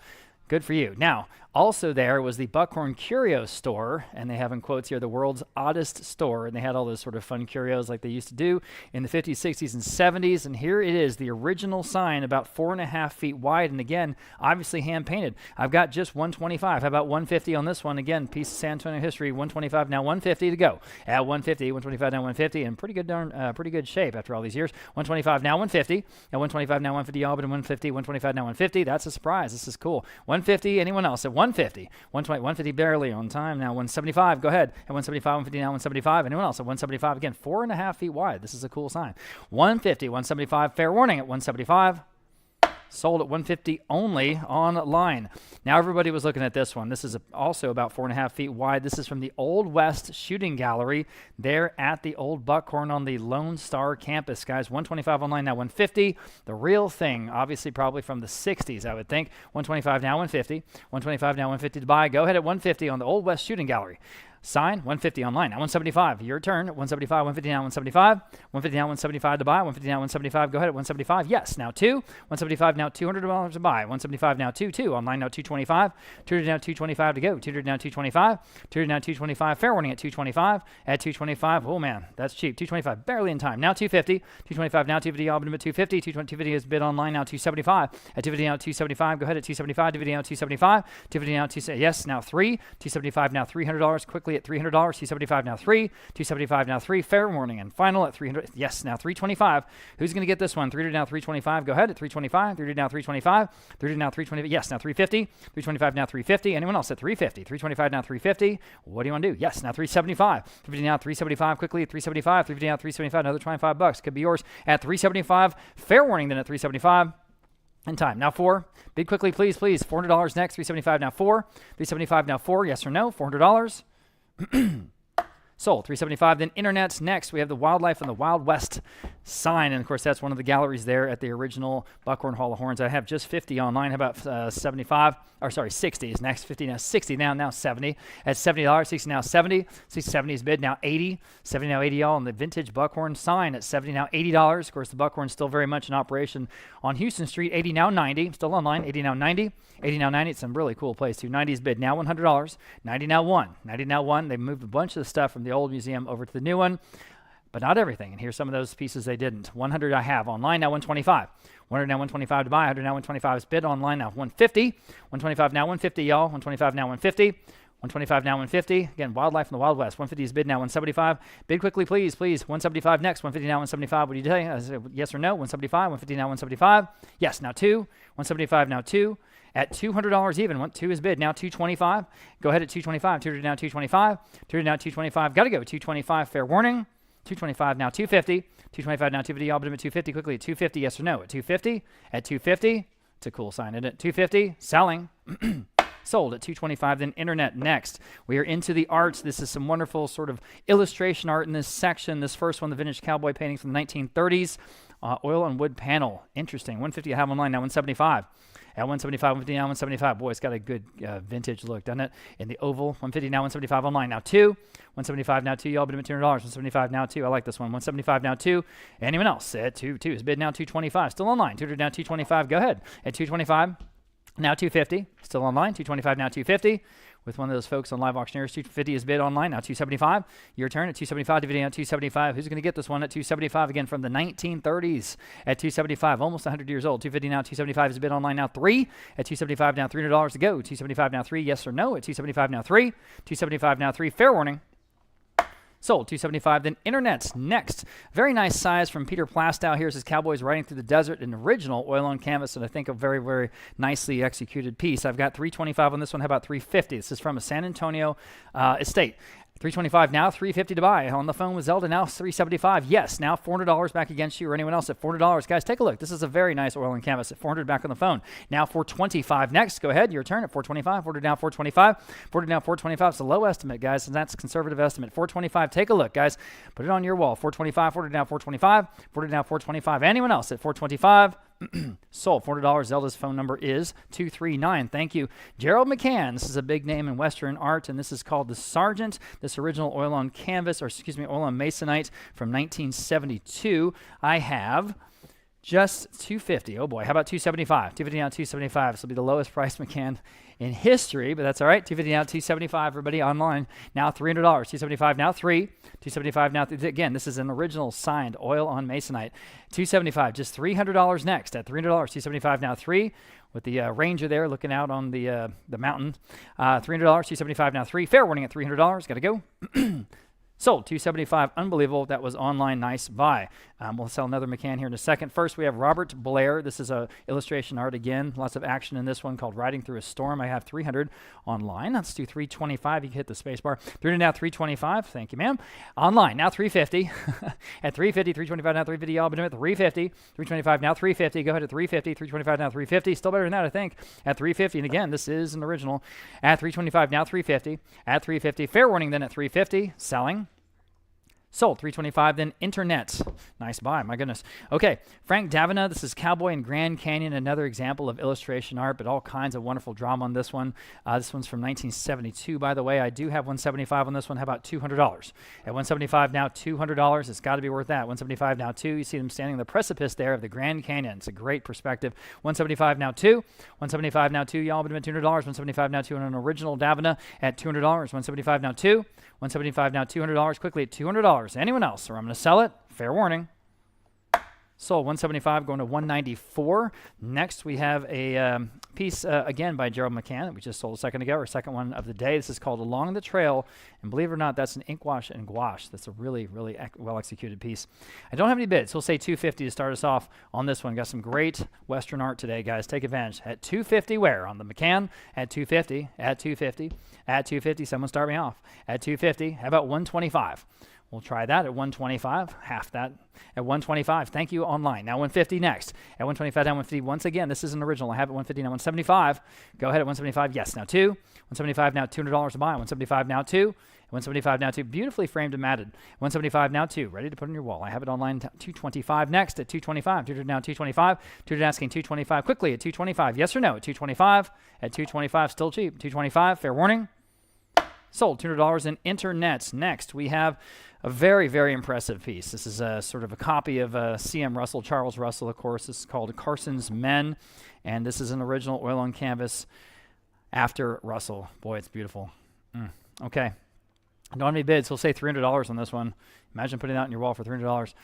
B: Good for you. Now, also there was the Buckhorn Curio Store, and they have in quotes here, the world's oddest store, and they had all those sort of fun curios like they used to do in the 50s, 60s, and 70s, and here it is, the original sign, about 4.5 feet wide, and again, obviously hand-painted. I've got just 125. How about 150 on this one? Again, piece of San Antonio history, 125 now 150 to go. At 150, 125 now 150, and pretty good shape after all these years. 125 now 150, at 125 now 150, all but 150, 125 now 150. That's a surprise. This is cool. 150, anyone else? At 150, 120, 150 barely on time. Now 175, go ahead. At 175, 150 now 175. Anyone else? At 175, again, 4.5 feet wide. This is a cool sign. 150, 175, fair warning at 175. Sold at 150 only online. Now everybody was looking at this one. This is also about 4.5 feet wide. This is from the Old West Shooting Gallery there at the Old Buckhorn on the Lone Star campus, guys. 125 online, now 150. The real thing, obviously probably from the 60s, I would think. 125 now 150. 125 now 150 to buy. Go ahead at 150 on the Old West Shooting Gallery. Sign, 150 online, now 175. Your turn, 175, 150 now 175. 150 now 175 to buy, 150 now 175. Go ahead at 175. Yes, now 2. 175 now $200 to buy. 175 now 2. Online now 225. 200 now 225 to go. 200 now 225. 200 now 225. Fair warning at 225. At 225. Oh man, that's cheap. 225, barely in time. Now 250. 225 now 250. All but 250. 250 is bid online now 275. At 250 now 275. Go ahead at 275. 250 now 275. 250 now 2. Yes, now 3. 275 now $300. Quickly at $300. 275 now 3. 275 now 3. Fair warning and final at 300. Yes, now 325. Who's going to get this one? 300 now 325. Go ahead at 325. 300 now 325. 300 now 325. Yes, now 350. 325 now 350. Anyone else at 350? 325 now 350. What do you want to do? Yes, now 375. 350 now 375. Quickly at 375. 350 now 375. Another $25 could be yours at 375. Fair warning then at 375. In time. Now 4. Bid quickly, please, please. $400 next. 375 now 4. 375 now 4. Yes or no? $400. Sold. 375. Then internet. Next, we have the Wildlife and the Wild West sign. And, of course, that's one of the galleries there at the original Buckhorn Hall of Horns. I have just 50 online. How about 75? Or, sorry, 60 is next. 50 now 60. Now 70. At $70. 60 now 70. 60, 70 is bid. Now 80. 70 now 80, y'all. And the vintage Buckhorn sign at 70 now $80. Of course, the Buckhorn's still very much in operation on Houston Street. 80 now 90. Still online. 80 now 90. 80 now 90. It's a really cool place, too. 90 is bid. Now $100. 90 now 1. 90 now 1. They moved a bunch of the stuff from the old museum over to the new one, but not everything. And here's some of those pieces they didn't. 100 I have online, now 125. 100 now 125 to buy. 100 now 125 is bid online, now 150. 125 now 150, y'all. 125 now 150. 125 now 150. Again, Wildlife in the Wild West. 150 is bid now 175. Bid quickly, please. 175 next. 150 now 175. What do you say? I say yes or no? 175. 150 now 175. Yes, now 2. 175 now 2. At $200 even. 2 is bid. Now 225. Go ahead at 225. 200 now 225. 200 now 225. Got to go. 225. Fair warning. 225 now 250. 225 now 250. I'll bid him at 250 quickly. At 250. Yes or no? At 250. At 250. It's a cool sign, isn't it? 250. Selling. Sold at 225. Then internet next. We are into the arts. This is some wonderful sort of illustration art in this section. This first one, the vintage cowboy painting from the 1930s. Oil and wood panel. Interesting. 150 I have online now. 175. At 175, 150 now 175. Boy, it's got a good vintage look, doesn't it? In the oval, 150 now 175 online. Now 2. 175 now 2. Y'all bid him at $200. 175 now 2. I like this one. 175 now 2. Anyone else? At 2. 2 is bid now 225. Still online. 200 now 225. Go ahead. At 225. Now 250. Still online. 225 now 250. With one of those folks on Live Auctioneers. 250 is bid online. Now 275. Your turn at 275. Dividing out 275. Who's going to get this one at 275 again from the 1930s at 275? Almost 100 years old. 250 now 275 is bid online. Now 3 at 275. Now $300 to go. 275 now 3. Yes or no? At 275 now 3. 275 now 3. Fair warning. Sold. 275. Then internet next. Very nice size from Peter Plastow. Here's his Cowboys Riding Through the Desert, an original oil on canvas, and I think a very, very nicely executed piece. I've got 325 on this one. How about 350? This is from a San Antonio estate. 325 now, 350 to buy. On the phone with Zelda now, 375. Yes, now $400 back against you or anyone else at $400. Guys, take a look. This is a very nice oil and canvas at $400 back on the phone. Now $425 next. Go ahead, your turn at $425. $400 now $425. $400 now $425. It's a low estimate, guys, and that's a conservative estimate. $425. Take a look, guys. Put it on your wall. $425. $400 now $425. $400 now $425. Anyone else at $425? Sold. $400. Zelda's phone number is 239. Thank you. Gerald McCann. This is a big name in Western art, and this is called the Sergeant. This original oil on canvas, or excuse me, oil on masonite from 1972. I have just 250. Oh boy, how about 275? 250 now 275. This will be the lowest price McCann in history, but that's all right. 250 now 275. Everybody online now $300. 275 now 3. 275 now. Again, this is an original signed oil on masonite. 275, just $300 next at $300. 275 now 3. With the ranger there looking out on the mountain. $300. 275 now 3. Fair warning at $300. Got to go. Sold. 275. Unbelievable. That was online. Nice buy. We'll sell another McCann here in a second. First, we have Robert Blair. This is a illustration art again. Lots of action in this one called Riding Through a Storm. I have 300 online. Let's do 325. You can hit the space bar. 300 now 325. Thank you, ma'am. Online now 350. At 350. 325 now 350. Y'all been at 350. 325 now 350. Go ahead at 350. 325 now 350. Still better than that, I think. At 350. And again, this is an original. At 325 now 350. At 350. Fair warning then at 350. Selling. Sold. 325. Then internet. Nice buy. My goodness. Okay. Frank Davina. This is Cowboy in Grand Canyon. Another example of illustration art, but all kinds of wonderful drama on this one. This one's from 1972, by the way. I do have 175 on this one. How about $200? At 175 now, $200. It's got to be worth that. 175 now 2. You see them standing on the precipice there of the Grand Canyon. It's a great perspective. 175 now 2. 175 now 2. Y'all been at $200. 175 now 2 on an original Davina at $200. 175 now 2. 175 now $200. Quickly at $200. Anyone else? Or I'm going to sell it. Fair warning. Sold. 175 going to 194. Next, we have a piece, again, by Gerald McCann that we just sold a second ago, our second one of the day. This is called Along the Trail. And believe it or not, that's an ink wash and gouache. That's a really, really well-executed piece. I don't have any bids. We'll say 250 to start us off on this one. Got some great Western art today, guys. Take advantage. At 250 where? On the McCann? At 250. At 250. At 250. Someone start me off. At 250. How about 125? We'll try that at 125, half that at 125. Thank you online. Now 150 next. At 125, down 150. Once again, this is an original. I have it 150, now 175. Go ahead at 175. Yes, now 2. 175 now $200 to buy. 175 now 2. 175 now 2. Beautifully framed and matted. 175 now 2. Ready to put on your wall. I have it online. 225 next at 225. 200 now 225. 200 asking 225 quickly at 225. Yes or no at 225. At 225, still cheap. 225. Fair warning. Sold. $200 in internets. Next, we have a very, very impressive piece. This is a sort of a copy of C.M. Russell, Charles Russell, of course. This is called Carson's Men, and this is an original oil on canvas after Russell. Boy, it's beautiful. Okay. Don't have any bids. We'll say $300 on this one. Imagine putting that on your wall for $300.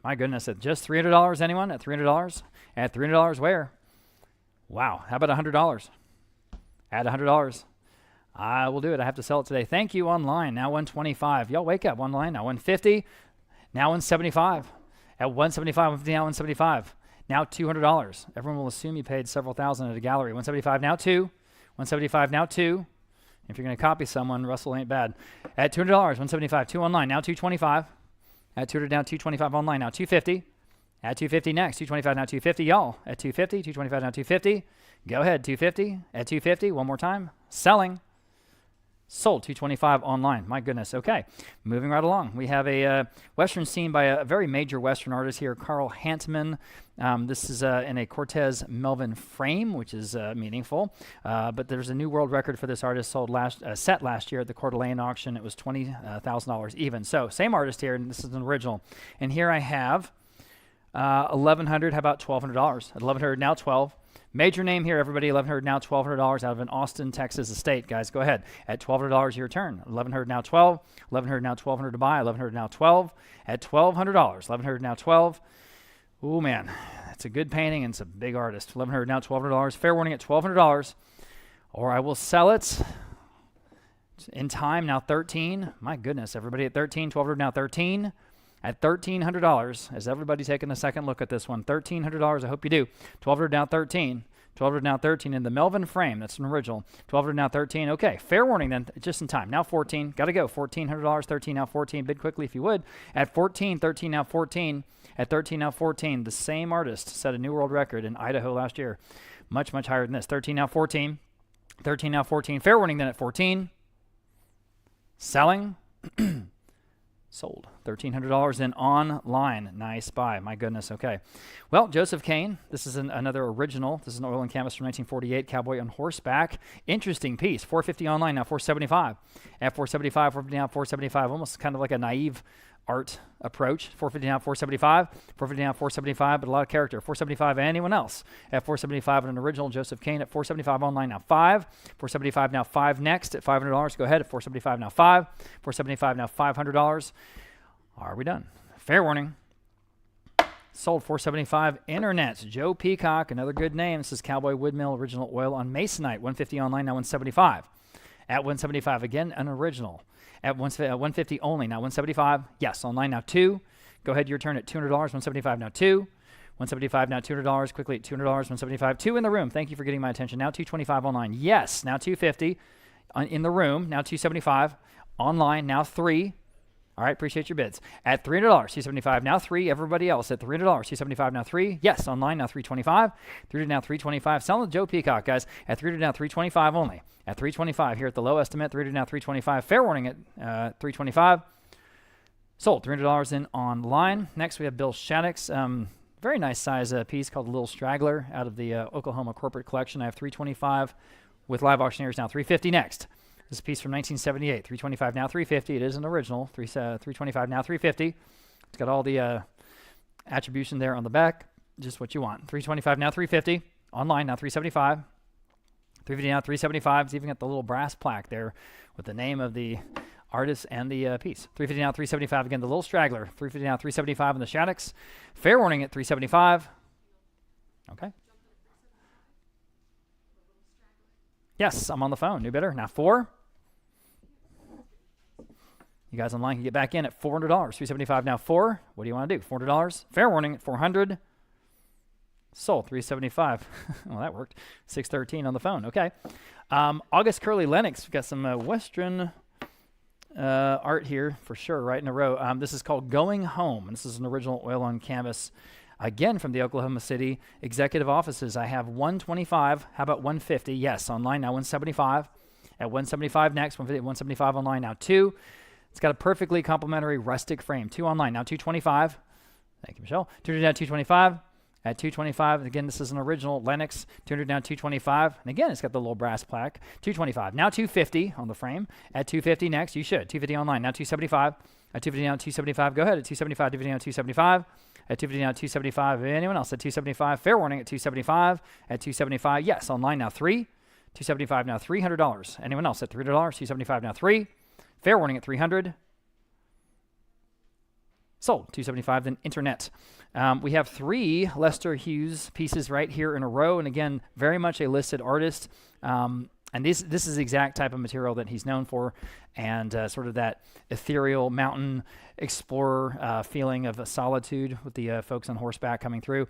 B: My goodness, at just $300, anyone? At $300? At $300 where? Wow. How about $100? At $100. I will do it. I have to sell it today. Thank you online. Now 125. Y'all wake up online. Now 150. Now 175. At 175, 150, now 175. Now $200. Everyone will assume you paid several thousand at a gallery. 175 now 2. 175 now 2. If you're going to copy someone, Russell ain't bad. At $200, 175. 2 online. Now 225. At 200 now 225 online. Now 250. At 250 next. 225 now 250. Y'all at 250. 225 now 250. Go ahead. 250. At 250. One more time. Selling. Sold. 225 online. My goodness. Okay. Moving right along. We have a Western scene by a very major Western artist here, Carl Hantman. This is in a Cortez Melvin frame, which is meaningful. But there's a new world record for this artist sold set last year at the Coeur d'Alene auction. It was $20,000 even. So same artist here, and this is an original. And here I have $1,100. How about $1,200? At $1,100 now 12. Major name here, everybody. $1,100 now $1,200 out of an Austin, Texas estate. Guys, go ahead. At $1,200, your turn. $1,100 now 12. $1,100 now $1,200 to buy. $1,100 now 12. At $1,200. $1,100 now 12. Oh man, it's a good painting and it's a big artist. $1,100 now $1,200. Fair warning at $1,200, or I will sell it in time. Now 13. My goodness, everybody at 13. $1,200 now 13. At $1,300, is everybody taking a second look at this one? $1,300, I hope you do. $1,200 now 13. $1,200 now 13 in the Melvin frame. That's an original. $1,200 now 13. Okay, fair warning then, just in time. Now 14. Got to go. $1,400, 13 now 14. Bid quickly if you would. At 14, 13 now 14. At 13 now 14. The same artist set a new world record in Idaho last year. Much, much higher than this. 13 now 14. 13 now 14. Fair warning then at 14. Selling. Sold. $1,300 in online. Nice buy. My goodness. Okay. Well, Joseph Kane. This is another original. This is an oil and canvas from 1948. Cowboy on horseback. Interesting piece. $450 online. Now $475. At $475. $450 now $475. Almost kind of like a naive art approach. $450 now $475. $450 now $475. But a lot of character. $475 and anyone else. At $475 an original Joseph Kane. At $475 online. Now $5. $475 now $5 next. At $500. Go ahead. At $475 now $5. $475 now $500. Are we done? Fair warning. Sold. $475 internets. Joe Peacock, another good name. This is Cowboy Woodmill original oil on Masonite. $150 online. Now $175. At $175 again, an original. At $150 only. Now $175. Yes, online now 2. Go ahead, your turn at $200. $175 now 2. $175 now $200. Quickly at $200. $175. 2 in the room. Thank you for getting my attention. Now $225 online. Yes, now $250 in the room. Now $275 online. Now 3. All right, appreciate your bids. At $300, $275 now 3. Everybody else at $300, $275 now 3. Yes, online now $325. $300 now $325. Selling with Joe Peacock, guys. At $300 now $325 only. At $325 here at the low estimate. $300 now $325. Fair warning at $325. Sold. $300 in online. Next we have Bill Shattuck's very nice size piece called Little Straggler out of the Oklahoma Corporate Collection. I have $325 with live auctioneers now. $350 next. This is a piece from 1978. $325 now $350. It is an original. $325 now $350. It's got all the attribution there on the back. Just what you want. $325 now $350. Online now $375. $350 now $375. It's even got the little brass plaque there with the name of the artist and the piece. $350 now $375. Again, the Little Straggler. $350 now $375 in the Shaddocks. Fair warning at $375. Okay. Yes, I'm on the phone. New bidder. Now 4. You guys online can get back in at $400. $375 now 4. What do you want to do? $400. Fair warning at $400. Sold. $375. Well, that worked. $613 on the phone. Okay. August Curly Lennox. We've got some Western art here for sure, right in a row. This is called Going Home. And this is an original oil on canvas, again from the Oklahoma City executive offices. I have 125. How about 150? Yes, online now 175. At 175 next, 150, 175 online now 2. It's got a perfectly complementary rustic frame. 2 online now 225. Thank you, Michelle. 200 now 225. At 225, again, this is an original Lennox. 200 now 225. And again, it's got the little brass plaque. 225. Now 250 on the frame. At 250 next, you should. 250 online. Now 275. At 250 now 275. Go ahead. At 275, 250 now 275. At 250 now 275. Anyone else at 275? Fair warning at 275. At 275, yes. Online now 3. 275 now $300. Anyone else at $300? 275 now 3. Fair warning at 300. Sold. 275 then internet. We have 3 Lester Hughes pieces right here in a row, and again, very much a listed artist. And this is the exact type of material that he's known for, and sort of that ethereal mountain explorer feeling of a solitude with the folks on horseback coming through.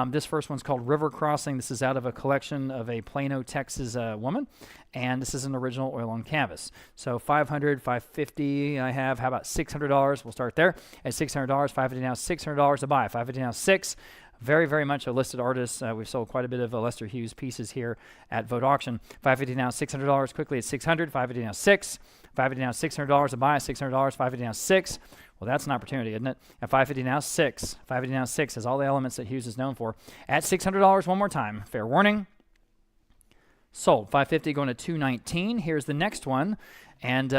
B: This first one's called River Crossing. This is out of a collection of a Plano, Texas woman, and this is an original oil on canvas. So $500, $550 I have. How about $600? We'll start there. At $600, $550 now, $600 to buy. $550 now, $600. Very, very much a listed artist. We've sold quite a bit of Lester Hughes pieces here at Vogt Auction. $550 now, $600 quickly at $600. $550 now, $600. $550 now, $600 to buy. $600. $550 now, $600. Well, that's an opportunity, isn't it? At $550 now, $600. $550 now, $600 has all the elements that Hughes is known for. At $600, one more time. Fair warning. Sold. $550 going to $219. Here's the next one. And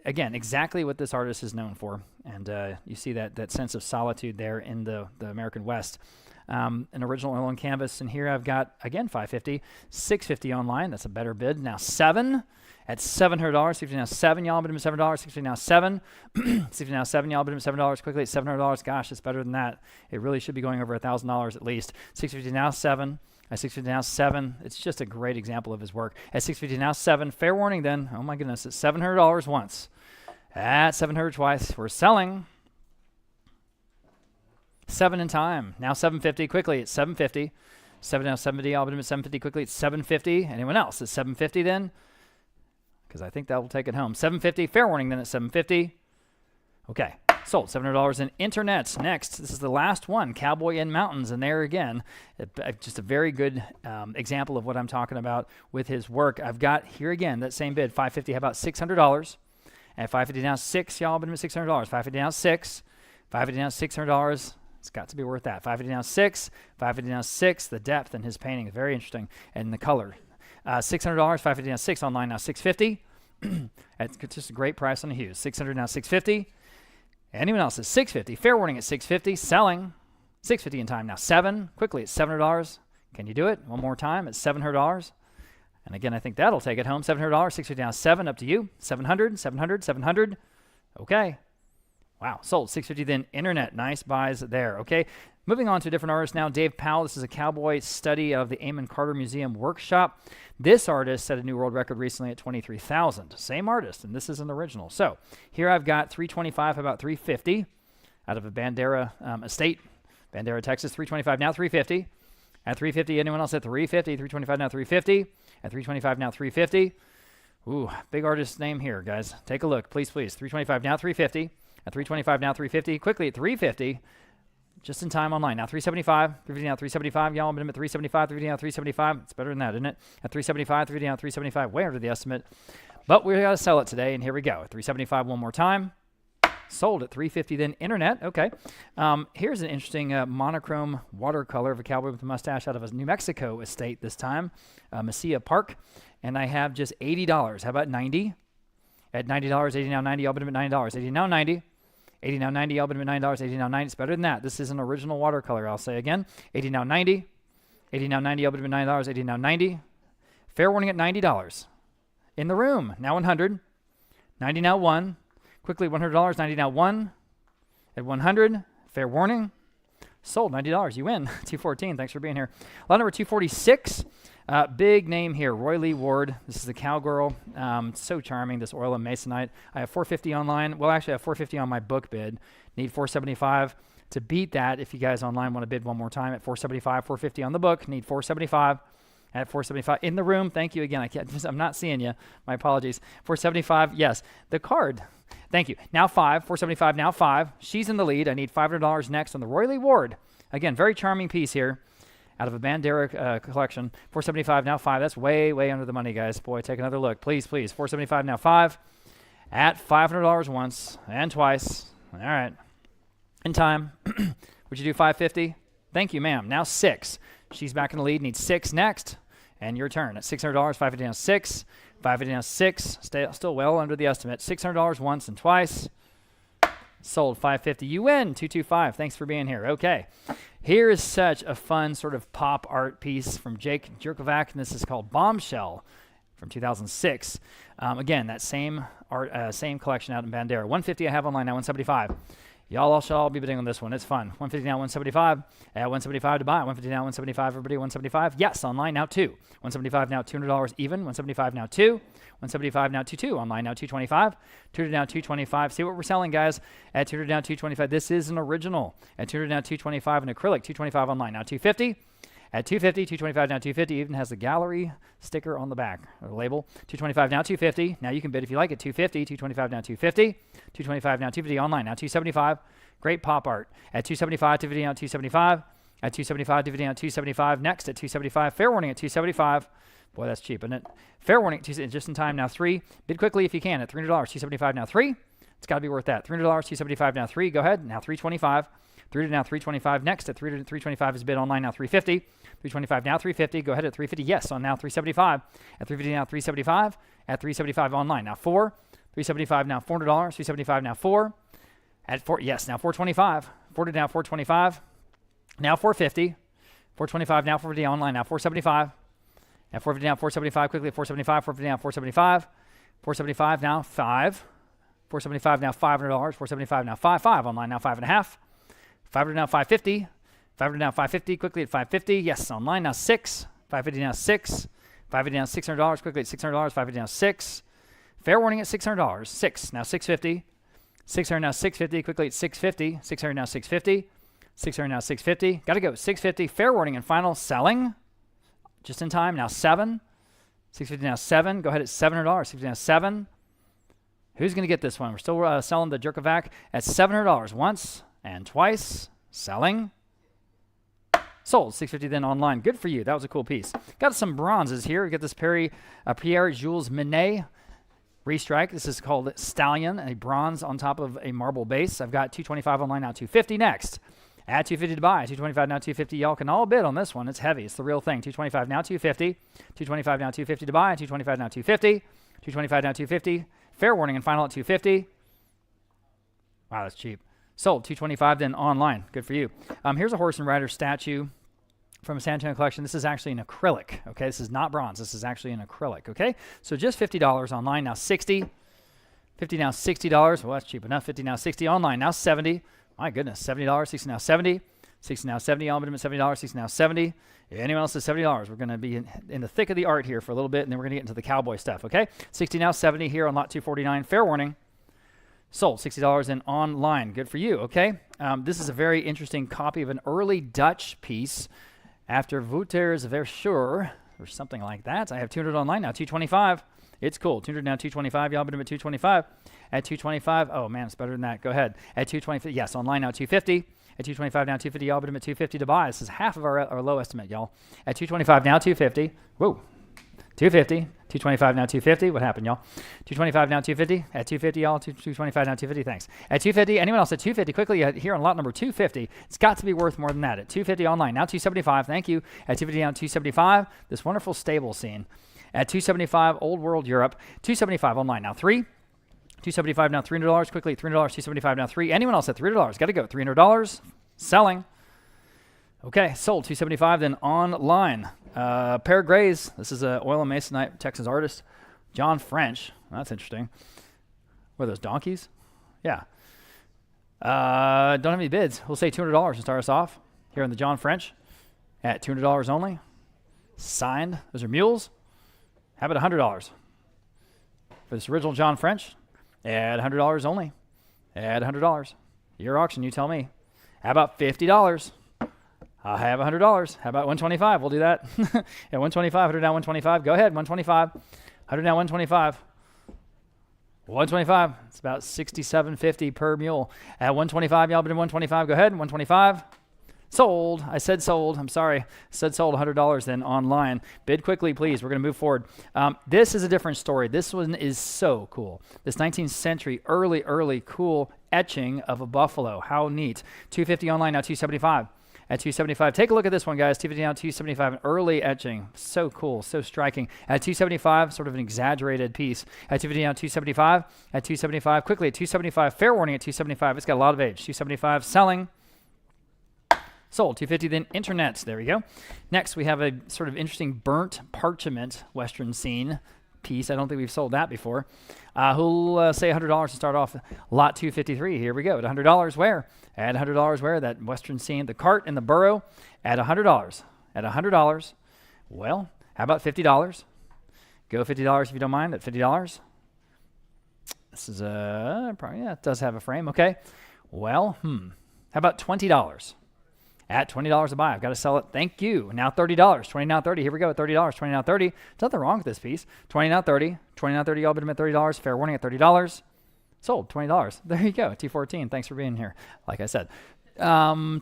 B: again, exactly what this artist is known for. And you see that sense of solitude there in the American West. An original oil on canvas, and here I've got, again, $550, $650 online. That's a better bid. Now $700 at $700. $650 now $700. Y'all bid him $700. $650 now $700. $650 now $700. Y'all bid him $700 quickly at $700. Gosh, it's better than that. It really should be going over $1,000 at least. $650 now $700. At $650 now $700. It's just a great example of his work. At $650 now $700. Fair warning then. Oh my goodness, it's $700 once. At $700 twice. We're selling. 7 in time. Now $750 quickly. It's $750. 7 now $750. I'll bid him at $750 quickly. It's $750. Anyone else? It's $750 then? Because I think that will take it home. $750. Fair warning then at $750. Okay. Sold. $700 in internet. Next, this is the last one. Cowboy in Mountains. And there again, just a very good example of what I'm talking about with his work. I've got here again that same bid. $550. How about $600? At $550 now $600. Y'all bid him at $600. $550 now $600. $550 now $600. It's got to be worth that. $550 now $600. $550 now $600. The depth in his painting is very interesting, and the color. $600. $550 now $600. Online now $650. It's just a great price on the Hughes. $600 now $650. Anyone else is $650. Fair warning at $650. Selling. $650 in time now $700. Quickly at $700. Can you do it? One more time at $700. And again, I think that'll take it home. $700. $650 now $700. Up to you. $700. $700. $700. Okay. Wow, sold. $650 then internet. Nice buys there. Okay, moving on to a different artist now. Dave Powell. This is a cowboy study of the Amon Carter Museum Workshop. This artist set a new world record recently at 23,000. Same artist, and this is an original. So here I've got 325, about 350 out of a Bandera estate. Bandera, Texas, 325, now 350. At 350, anyone else at 350? 325, now 350. At 325, now 350. Ooh, big artist name here, guys. Take a look, please, please. 325, now 350. At 325, now 350. Quickly at 350. Just in time online. Now 375. 350 now 375. Y'all bid him at 375. 350 now 375. It's better than that, isn't it? At 375. 350 now 375. Way under the estimate. But we got to sell it today, and here we go. At 375 one more time. Sold at 350 then internet. Okay. Here's an interesting monochrome watercolor of a cowboy with a mustache out of a New Mexico estate this time. Mesilla Park. And I have just $80. How about 90? At $90, 80 now 90, I'll bid him at $90. 80 now 90. 80 now 90, I'll bid him at $9. 80 now 90. It's better than that. This is an original watercolor, I'll say again. 80 now 90. 80 now 90, I'll bid him at $9. 80 now 90. Fair warning at $90. In the room, now 100. 90 now 1. Quickly, $100. 90 now 1. At 100, fair warning. Sold, $90. You win. 214. Thanks for being here. Lot number 246. Big name here, Roy Lee Ward. This is the cowgirl. So charming, this oil and masonite. I have $450 online. Well, actually, I have $450 on my book bid. Need $475 to beat that. If you guys online want to bid one more time at $475, $450 on the book. Need $475. at 475 in the room. Thank you again. I'm not seeing you. My apologies. 475. Yes, the card. Thank you. Now 5. 475. Now 5. She's in the lead. I need $500 next on the Roy Lee Ward. Again, very charming piece here, out of a Bandera collection. 475. Now 5. That's way, way under the money, guys. Boy, take another look, please, please. 475. Now 5. At $500 once and twice. All right. In time. Would you do 550? Thank you, ma'am. Now 6. She's back in the lead. Needs 6 next. And your turn. At $600, 550 now 6. 550 now 6. Still well under the estimate. $600 once and twice. Sold 550. You win 225. Thanks for being here. Okay. Here is such a fun sort of pop art piece from Jake Jerkovac, and this is called Bombshell from 2006. Again, that same art, same collection out in Bandera. 150 I have online now. 175. Y'all should all be bidding on this one. It's fun. 150 now, 175. At 175 to buy. 150 now, 175. Everybody, 175. Yes, online now 2. 175 now, $200 even. 175 now 2. 175 now 22. Online now 225. 200 now 225. See what we're selling, guys. At 200 now 225. This is an original. At 200 now 225 an acrylic. 225 online now 250. At 250, 225 now 250. Even has the gallery sticker on the back or the label. 225 now 250. Now you can bid if you like it. 250. 225 now 250. 225 now 250 online now 275. Great pop art. At 275, 250 now 275. At 275, 250 now 275. Next at 275. Fair warning at 275. Boy, that's cheap, isn't it? Fair warning at just in time now 3. Bid quickly if you can at $300. 275 now 3. It's got to be worth that. $300, 275 now 3. Go ahead. Now 325. 300 now 325. Next at 325 is bid online now 350. 325 now 350. Go ahead at 350. Yes, on now 375. At 350 now 375. At 375 online now 4. 375 now $400. 375 now 4. At 4. Yes, now 425. 40 now 425. Now 450. 425 now 450 online now 475. At 450 now 475 quickly at 475. 450 now 475. 475 now 5. 475 now $500. 475 now 5. 5 online now 5.5. 500 now 550. 500 now 550 quickly at 550. Yes, online now 6. 550 now 6. 550 now $600 quickly at $600. 550 now 6. Fair warning at $600. 6 now 650. 600 now 650 quickly at 650. 600 now 650. 600 now 650. Got to go 650. Fair warning and final selling. Just in time now 7. 650 now 7. Go ahead at $700. 650 now 7. Who's going to get this one? We're still selling the Jerkovac at $700 once and twice. Selling. Sold. 650 then online. Good for you. That was a cool piece. Got some bronzes here. We got this Pierre Jules Minet restrike. This is called Stallion, a bronze on top of a marble base. I've got 225 online now. 250 next. At 250 to buy. 225 now 250. Y'all can all bid on this one. It's heavy. It's the real thing. 225 now 250. 225 now 250 to buy. 225 now 250. 225 now 250. Fair warning and final at 250. Wow, that's cheap. Sold. 225 then online. Good for you. Here's a horse and rider statue from a San Antonio collection. This is actually an acrylic. Okay, this is not bronze. This is actually an acrylic. Okay, so just $50 online now 60. 50 now $60. Well, that's cheap enough. 50 now 60 online now 70. My goodness, $70. 60 now 70. 60 now 70. All minimum $70. 60 now 70. Anyone else is $70. We're going to be in the thick of the art here for a little bit, and then we're going to get into the cowboy stuff. Okay, 60 now 70 here on lot 249. Fair warning. Sold. $60 and online. Good for you. Okay, this is a very interesting copy of an early Dutch piece after Vougt's Versure or something like that. I have 200 online now. 225. It's cool. 200 now. 225. Y'all bid him at 225. At 225. Oh man, it's better than that. Go ahead. At 225. Yes, online now. 250. At 225 now. 250. Y'all bid him at 250 to buy. This is half of our low estimate, y'all. At 225 now. 250. Whoa. 250. 225 now 250. What happened, y'all? 225 now 250. At 250, y'all. 225 now 250. Thanks. At 250. Anyone else at 250? Quickly here on lot number 250. It's got to be worth more than that. At 250 online. Now 275. Thank you. At 250 now 275. This wonderful stable scene. At 275, Old World Europe. 275 online. Now 3. 275 now $300. Quickly $300. 275 now 3. Anyone else at $300? Got to go. $300. Selling. Okay, sold. 275 then online. Pair of grays. This is a oil and masonite Texas artist. John French. That's interesting. What are those, donkeys? Yeah. Don't have any bids. We'll say $200 to start us off here on the John French at $200 only. Signed. Those are mules. How about $100 for this original John French? At $100 only. At $100. Your auction, you tell me. How about $50? I have $100. How about 125? We'll do that. At 125, 100 now, 125. Go ahead, 125. 100 now, 125. 125. It's about $67.50 per mule. At 125, y'all bid 125. Go ahead, 125. Sold. I said sold. I'm sorry. I said sold $100 then online. Bid quickly, please. We're going to move forward. This is a different story. This one is so cool. This 19th century early cool etching of a buffalo. How neat. 250 online now, 275. At 275, take a look at this one, guys. 250 now, 275, an early etching. So cool, so striking. At 275, sort of an exaggerated piece. At 250 now, 275. At 275, quickly at 275. Fair warning at 275. It's got a lot of age. 275, selling. Sold. 250 then internet. There we go. Next, we have a sort of interesting burnt parchment Western scene piece. I don't think we've sold that before. Who'll say $100 to start off? Lot 253. Here we go. At $100 where? At $100 where? That Western scene, the cart and the burro at $100. At $100. Well, how about $50? Go $50 if you don't mind. At $50. This is probably, yeah, it does have a frame. Okay. Well, how about $20? At $20 a buy. I've got to sell it. Thank you. Now $30. 20 now 30. Here we go at $30. 20 now 30. There's nothing wrong with this piece. 20 now 30. 20 now 30. Y'all bid them at $30. Fair warning at $30. Sold. $20. There you go. T14. Thanks for being here. Like I said. Tom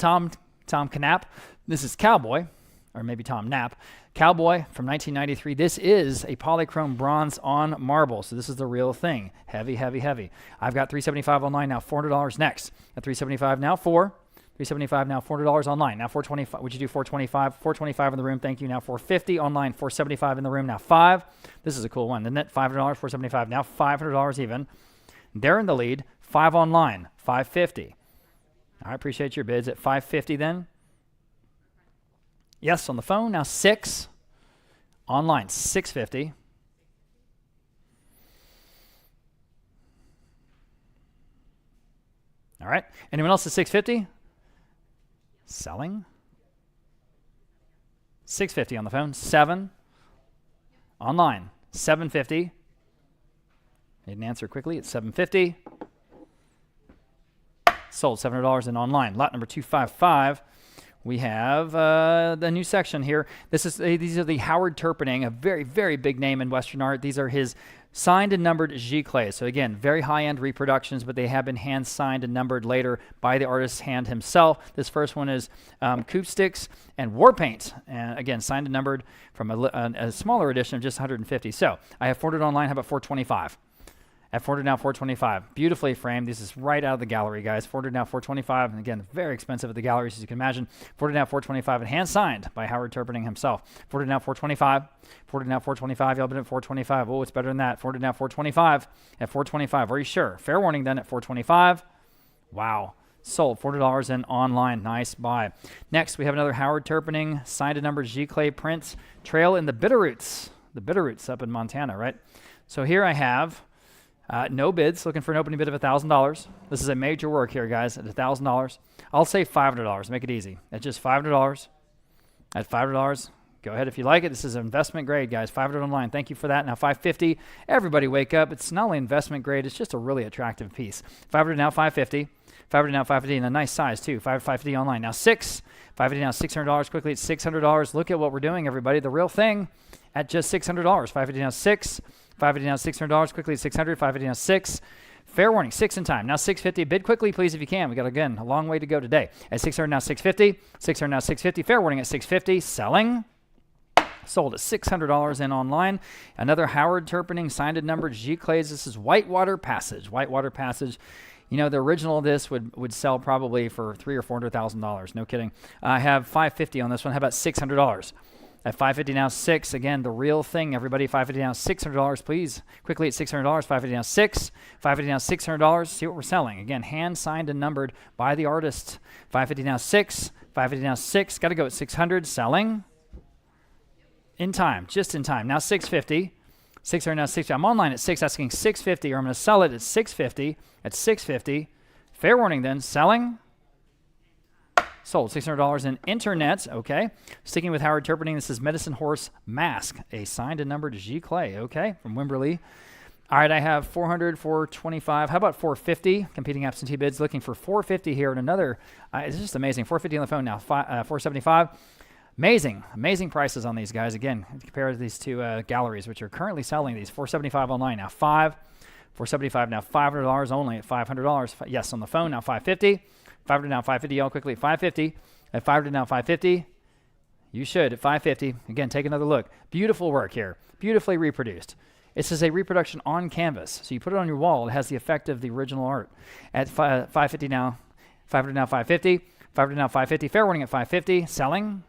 B: Knapp. This is Cowboy. Or maybe Tom Knapp. Cowboy from 1993. This is a polychrome bronze on marble. So this is the real thing. Heavy, heavy, heavy. I've got $375 online now. $400 next. At $375 now. $375 now, $400 online. Now $425. Would you do $425? $425 in the room. Thank you. Now $450 online. $475 in the room. Now $5. This is a cool one. The net $500. $475. Now $500 even. They're in the lead. $5 online. $550. I appreciate your bids at $550 then. Yes, on the phone. Now $6 online. $650. All right. Anyone else at $650? Selling. $650 on the phone. 7 online. $750. Didn't answer quickly. It's $750. Sold. $700 in online. Lot number 255. We have the new section here. These are the Howard Turpinning, a very, very big name in Western art. These are his signed and numbered giclées. So again, very high-end reproductions, but they have been hand-signed and numbered later by the artist's hand himself. This first one is coupe sticks and war paint. And again, signed and numbered from a smaller edition of just 150. So I have 400 online. How about 425? At 400 now, 425. Beautifully framed. This is right out of the gallery, guys. 400 now, 425. And again, very expensive at the galleries, as you can imagine. 400 now, 425, and hand signed by Howard Turpinning himself. 400 now, 425. 400 now, 425. Y'all been at 425. Oh, it's better than that. 400 now, 425. At 425. Are you sure? Fair warning then at 425. Wow. Sold. $400 and online. Nice buy. Next, we have another Howard Turpinning signed and numbered giclée prints. Trail in the Bitterroots. The Bitterroots up in Montana, right? So here I have no bids, looking for an opening bid of $1,000. This is a major work here, guys, at $1,000. I'll say $500, make it easy. At just $500. At $500, go ahead if you like it. This is investment grade, guys. $500 online. Thank you for that. Now $550. Everybody wake up. It's not only investment grade, it's just a really attractive piece. $500 now, $550. $500 now, $550, and a nice size too. $550 online. Now $550 now, $600 quickly. It's $600. Look at what we're doing, everybody. The real thing at just $600. $550 now, $600. $550 now, $600 quickly. $600. $550 now, $600. Fair warning, 6 in time. Now $650. Bid quickly, please, if you can. We got, again, a long way to go today. At $600 now, $650. $600 now, $650. Fair warning at $650. Selling. Sold at $600 in online. Another Howard Turpinning signed and numbered giclées. This is Whitewater Passage. Whitewater Passage. You know, the original of this would sell probably for $300,000 or $400,000. No kidding. I have $550 on this one. How about $600? At $550 now, $600. Again, the real thing, everybody. $550 now, $600, please. Quickly at $600. $550 now, $600. $550 now, $600. See what we're selling. Again, hand signed and numbered by the artist. $550 now, $600. $550 now, $600. Got to go at $600. Selling. In time, just in time. Now $650. $600 now, $600. I'm online at $600, asking $650, or I'm going to sell it at $650. At $650. Fair warning then. Selling. Sold. $600 in internet. Okay. Sticking with Howard Turpinning, this is Medicine Horse Mask, a signed and numbered giclée. Okay. From Wimberley. All right, I have 400, 425. How about 450? Competing absentee bids looking for 450 here, and another. It's just amazing. 450 on the phone now. 475. Amazing prices on these guys. Again, compare these two galleries, which are currently selling these. 475 online now. 475 now. $500 only at $500. Yes, on the phone now. 550. 500 now. 550. Y'all quickly. 550 at 500 now. 550. You should at 550. Again, take another look. Beautiful work here. Beautifully reproduced. This is a reproduction on canvas. So you put it on your wall. It has the effect of the original art. At 550 now. 500 now. 550. 500 now. 550. Fair warning at 550. Selling.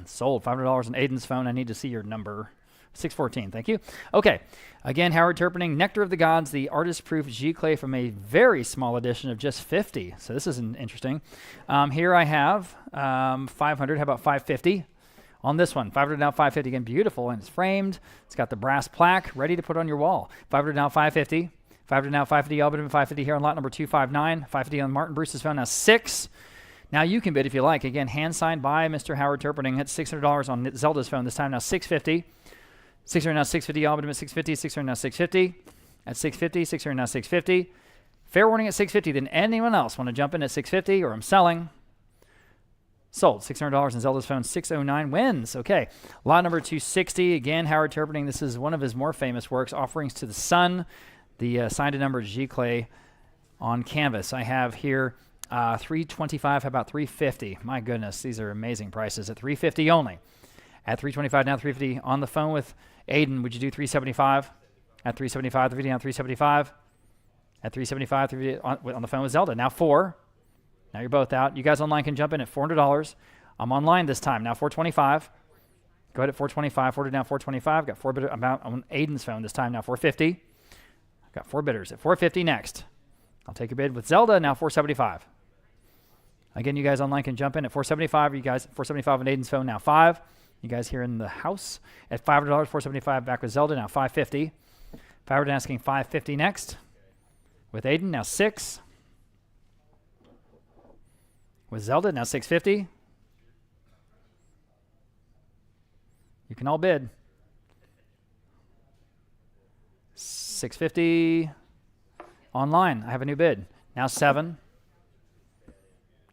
B: Sold. $500 on Aiden's phone. I need to see your number. 614. Thank you. Okay. Again, Howard Turpinning, Nectar of the Gods, the artist-proof Giclée from a very small edition of just 50. So this is interesting. Here I have 500. How about 550? On this one, 500 now, 550. Again, beautiful, and it's framed. It's got the brass plaque ready to put on your wall. 500 now, 550. 500 now, 550. Albert 550 here on lot number 259. 550 on Martin Bruce's phone. Now 6. Now you can bid if you like. Again, hand signed by Mr. Howard Turpinning. It's $600 on Zelda's phone. This time now 650. 600 now 650. Albert at 650. 600 now 650. At 650. 600 now 650. Fair warning at 650. Then anyone else want to jump in at 650 or I'm selling? Sold. $600 in Zelda's phone. 609 wins. Okay. Lot number 260. Again, Howard Turpinning. This is one of his more famous works. Offerings to the Sun. The signed and numbered Giclée on canvas. I have here 325. How about 350? My goodness. These are amazing prices at 350 only. At 325 now 350 on the phone with Aiden. Would you do 375? At 375. 350 now 375. At 375. 350 on the phone with Zelda. Now 4. Now you're both out. You guys online can jump in at $400. I'm online this time. Now 425. Go ahead at 425. 400 now 425. Got 4 bidders. I'm out on Aiden's phone this time. Now 450. Got 4 bidders at 450 next. I'll take a bid with Zelda. Now 475. Again, you guys online can jump in at 475. You guys 475 on Aiden's phone. Now 5. You guys here in the house at $500. 475 back with Zelda. Now 550. 500 asking 550 next with Aiden. Now 6. With Zelda, now 650. You can all bid. 650 online. I have a new bid. Now 7.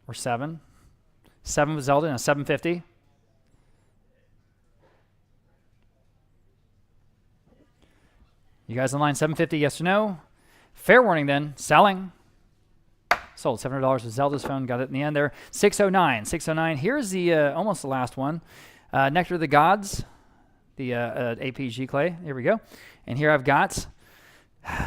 B: Or 7. 7 with Zelda, now 750. You guys online, 750, yes or no? Fair warning then, selling. Sold $700 with Zelda's phone. Got it in the end there. 609. 609. Here's the almost the last one. Nectar of the Gods, the AP Giclée. Here we go. And here I've got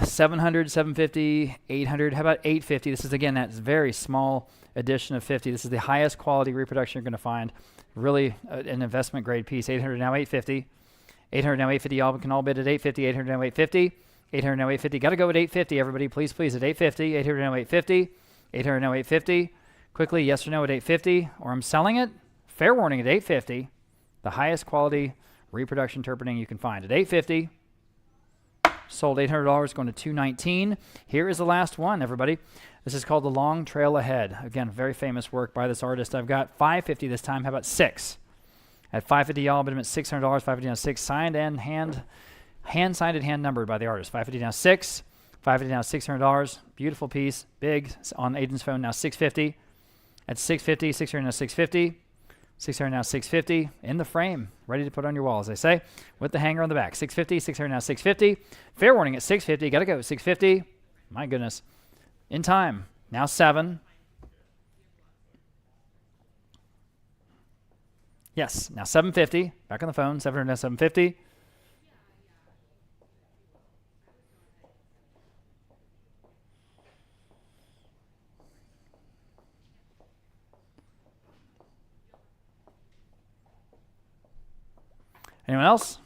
B: 700, 750, 800. How about 850? This is, again, that very small edition of 50. This is the highest quality reproduction you're going to find. Really an investment grade piece. 800 now 850. 800 now 850. Y'all can all bid at 850. 800 now 850. 800 now 850. Got to go at 850, everybody. Please, please, at 850. 800 now 850. 800 now 850. Quickly, yes or no at 850, or I'm selling it. Fair warning at 850. The highest quality reproduction Turpinning you can find at 850. Sold $800, going to 219. Here is the last one, everybody. This is called The Long Trail Ahead. Again, very famous work by this artist. I've got 550 this time. How about 6? At 550, y'all bid him at $600. 550 now 6, signed and hand signed and hand numbered by the artist. 550 now 6. 550 now $600. Beautiful piece. Big on Aiden's phone now 650. At 650, 600 now 650. 600 now 650 in the frame, ready to put on your wall, as I say, with the hanger on the back. 650, 600 now 650. Fair warning at 650. Got to go 650. My goodness. In time. Now 7. Yes. Now 750. Back on the phone. 700 now 750. Anyone else?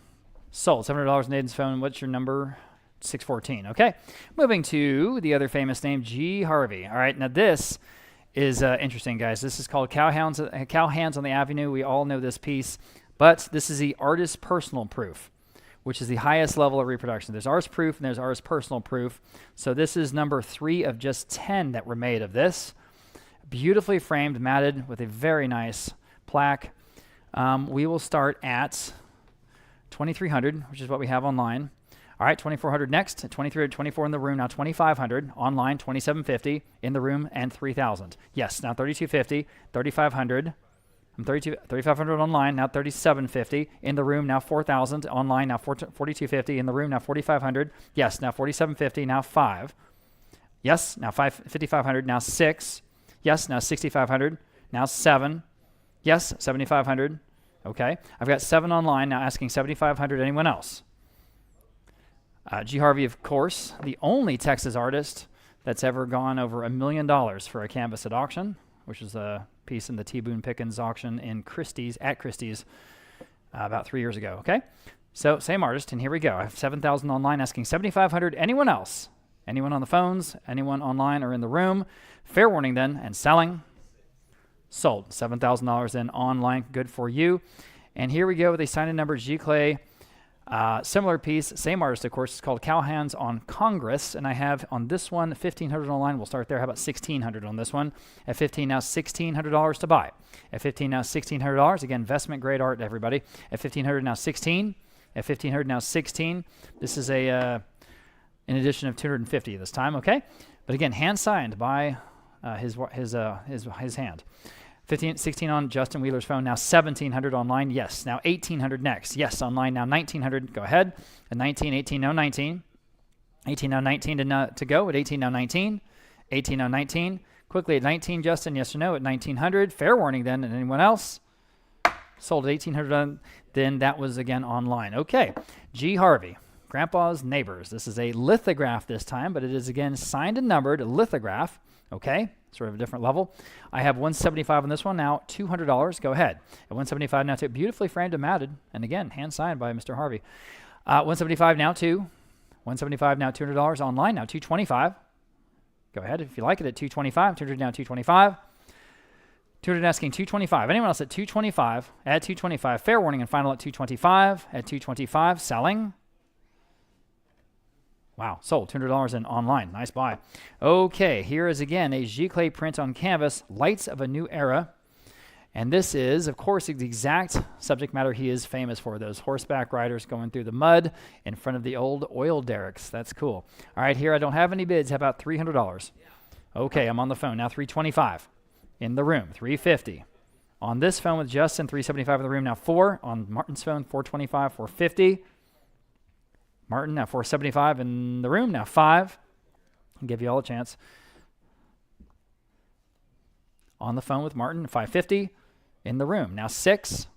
B: Sold. $700 in Aiden's phone. What's your number? 614. Okay. Moving to the other famous name, G. Harvey. All right. Now this is interesting, guys. This is called Cow Hands on the Avenue. We all know this piece, but this is the artist's personal proof, which is the highest level of reproduction. There's artist proof and there's artist personal proof. So this is number 3 of just 10 that were made of this. Beautifully framed, matted with a very nice plaque. We will start at 2,300, which is what we have online. All right, 2,400 next. 2,300, 24 in the room, now 2,500. Online, 2,750 in the room, and 3,000. Yes, now 3,250, 3,500. 3,500 online, now 3,750 in the room, now 4,000 online, now 4,250 in the room, now 4,500. Yes, now 4,750, now 5. Yes, now 5,500, now 6. Yes, now 6,500, now 7. Yes, 7,500. Okay, I've got 7 online, now asking 7,500. Anyone else? G. Harvey, of course, the only Texas artist that's ever gone over $1 million for a canvas at auction, which is a piece in the T. Boone Pickens auction in Christie's, at Christie's, about 3 years ago. Okay, so same artist, and here we go. I have 7,000 online, asking 7,500. Anyone else? Anyone on the phones? Anyone online or in the room? Fair warning then, and selling. Sold. $7,000 then online. Good for you. And here we go with a signed and numbered G. Clay. Similar piece, same artist, of course. It's called Cowhands on Congress, and I have on this one 1,500 online. We'll start there. How about 1,600 on this one? At 15 now, $1,600 to buy. At 15 now, $1,600. Again, investment grade art, everybody. At 1,500 now, 16. At 1,500 now, 16. This is a an edition of 250 this time. Okay, but again, hand signed by his hand. 16 on Justin Wheeler's phone, now 1,700 online, yes. Now 1,800 next, yes, online, now 1,900, go ahead. At 19, 18, now 19. 18, now 19 to go, at 18, now 19. 18, now 19. Quickly at 19, Justin, yes or no, at 1,900. Fair warning then, and anyone else? Sold at 1,800, then that was again online. Okay, G. Harvey, Grandpa's Neighbors. This is a lithograph this time, but it is again signed and numbered, a lithograph, okay? Sort of a different level. I have 175 on this one, now $200. Go ahead. At 175 now, beautifully framed and matted, and again, hand signed by Mr. Harvey. 175 now, 175 now, $200 online, now $225. Go ahead if you like it at $225. 200 now, $225. 200 asking $225. Anyone else at $225? At $225. Fair warning and final at $225. At $225, selling. Wow, sold $200 in online. Nice buy. Okay, here is again a G. Clay print on canvas, Lights of a New Era. And this is, of course, the exact subject matter he is famous for, those horseback riders going through the mud in front of the old oil derricks. That's cool. All right, here I don't have any bids. How about $300? Okay, I'm on the phone. Now $325 in the room, $350. On this phone with Justin, $375 in the room. Now $4. On Martin's phone, $425, $450. Martin, now $475 in the room, now $5. I'll give you all a chance. On the phone with Martin, $550 in the room, now $6.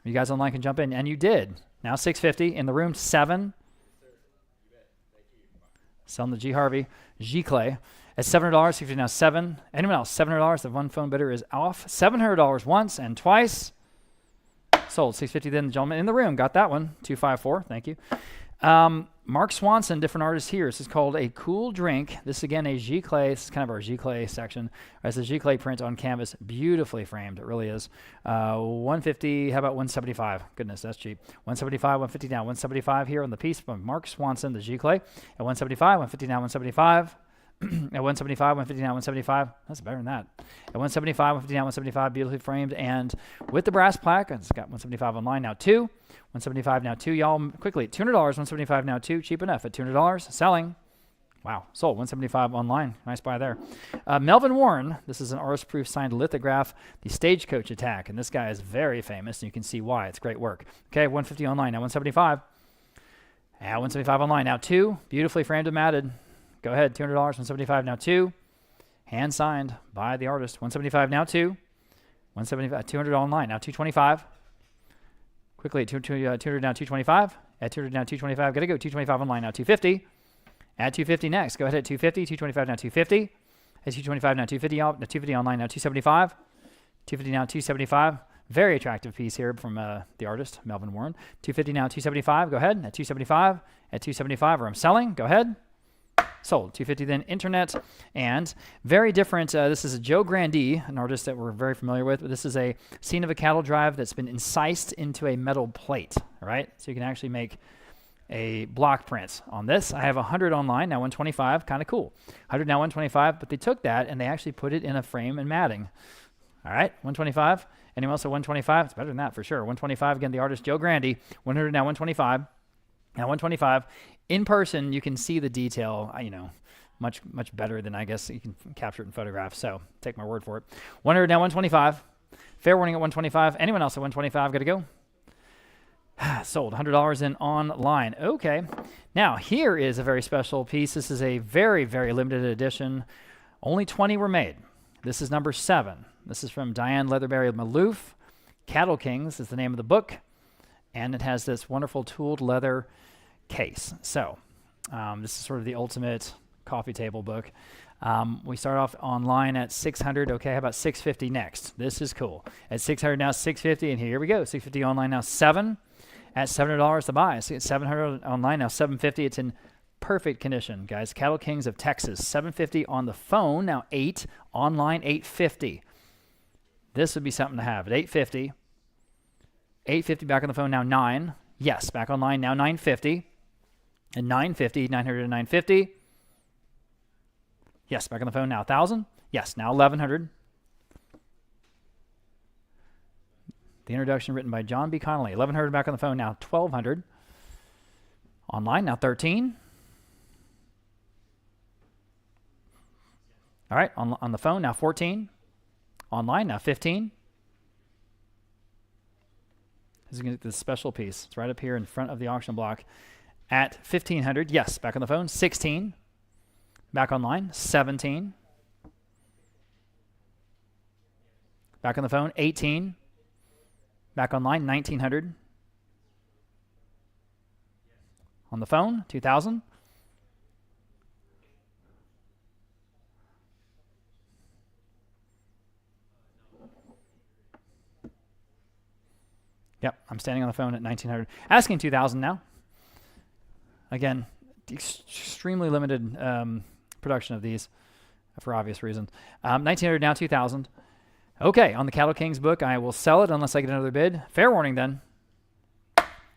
B: You guys online can jump in, and you did. Now $650 in the room, $7. Selling the G. Harvey, G. Clay. At $700, 50 now $7. Anyone else? $700, the one phone bidder is off. $700 once and twice. Sold. $650 then, the gentleman in the room got that one. $254. Thank you. Mark Swanson, different artist here. This is called A Cool Drink. This again a G. Clay. This is kind of our G. Clay section. It's a G. Clay print on canvas, beautifully framed. It really is. $150. How about $175? Goodness, that's cheap. $175. $150 now. $175 here on the piece from Mark Swanson, the G. Clay. At $175. $150 now. $175. At $175, $150 now, $175. That's better than that. At $175, $150 now, $175, beautifully framed. And with the brass plaque, it's got $175 online now, $2. $175 now, $2. Y'all, quickly, $200, $175 now, $2. Cheap enough at $200. Selling. Wow, sold. $175 online. Nice buy there. Melvin Warren, this is an artist-proof signed lithograph, the Stagecoach Attack. And this guy is very famous, and you can see why. It's great work. Okay, $150 online, now $175. At $175 online, now $2. Beautifully framed and matted. Go ahead, $200, $175 now, $2. Hand signed by the artist. $175 now, $2. $175, $200 online now, $225. Quickly, $200 now, $225. At $200 now, $225. Gotta go, $225 online now, $250. At $250 next. Go ahead at $250. $225 now, $250. At $225 now, $250. Now $250 online now, $275. $250 now, $275. Very attractive piece here from the artist, Melvin Warren. $250 now, $275. Go ahead at $275. At $275, or I'm selling. Go ahead. Sold. $250 then internet. And very different. This is a Joe Grandee, an artist that we're very familiar with. But this is a scene of a cattle drive that's been incised into a metal plate. All right, so you can actually make a block print on this. I have 100 online now, 125. Kind of cool. 100 now, 125. But they took that and they actually put it in a frame and matting. All right, 125. Anyone else at 125? It's better than that for sure. 125, again, the artist Joe Grandy. 100 now, 125. Now 125. In person, you can see the detail, much better than I guess you can capture it in photographs. So take my word for it. 100 now, 125. Fair warning at 125. Anyone else at 125? Got to go. Sold. $100 in online. Okay. Now, here is a very special piece. This is a very, very limited edition. Only 20 were made. This is number 7. This is from Diane Leatherberry Malouf. Cattle Kings is the name of the book. And it has this wonderful tooled leather case. So, this is sort of the ultimate coffee table book. We start off online at 600. Okay, how about 650 next? This is cool. At 600 now, 650, and here we go. 650 online now, 7 at $700 to buy. See, it's 700 online now, 750. It's in perfect condition, guys. Cattle Kings of Texas, 750 on the phone now, 8 online, 850. This would be something to have at 850. 850 back on the phone now, 9. Yes, back online now, 950. And 950, 900 and 950. Yes, back on the phone now, 1,000. Yes, now 1,100. The introduction written by John B. Connolly. 1,100 back on the phone now, 1,200. Online now, 13. All right, on the phone now, 14. Online now, 15. This is going to get this special piece. It's right up here in front of the auction block at 1,500. Yes, back on the phone, 16. Back online, 17. Back on the phone, 18. Back online, 1,900. On the phone, 2,000. Yep, I'm standing on the phone at 1,900. Asking 2,000 now. Again, extremely limited production of these for obvious reasons. 1,900 now, 2,000. Okay, on the Cattle Kings book, I will sell it unless I get another bid. Fair warning then.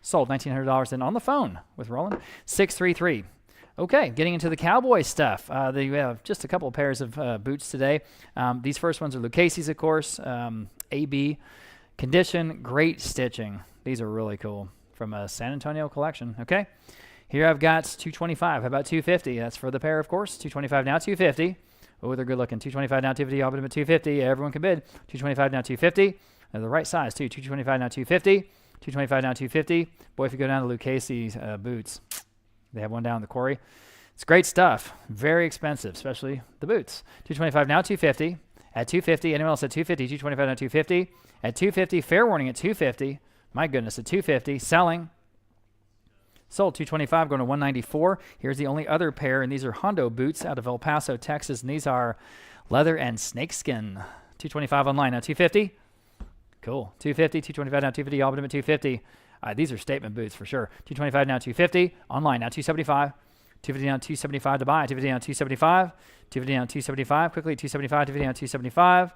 B: Sold $1,900 then on the phone with Roland. 633. Okay, getting into the cowboy stuff. We have just a couple of pairs of boots today. These first ones are Lucchese's, of course. AB. Condition, great stitching. These are really cool from a San Antonio collection. Okay, here I've got 225. How about 250? That's for the pair, of course. 225 now, 250. Oh, they're good looking. 225 now, 250. I'll bid them at 250. Everyone can bid. 225 now, 250. They're the right size too. 225 now, 250. 225 now, 250. Boy, if you go down to Lucchese's boots, they have one down in the quarry. It's great stuff. Very expensive, especially the boots. 225 now, 250. At 250, anyone else at 250? 225 now, 250. At 250, fair warning at 250. My goodness, at 250, selling. Sold 225, going to 194. Here's the only other pair, and these are Hondo boots out of El Paso, Texas, and these are leather and snakeskin. 225 online now, 250. Cool. 250, 225 now, 250. All but them at 250. These are statement boots for sure. 225 now, 250. Online now, 275. 250 down, 275 to buy. 250 down, 275. 250 down, 275. Quickly, 275. 250 down, 275.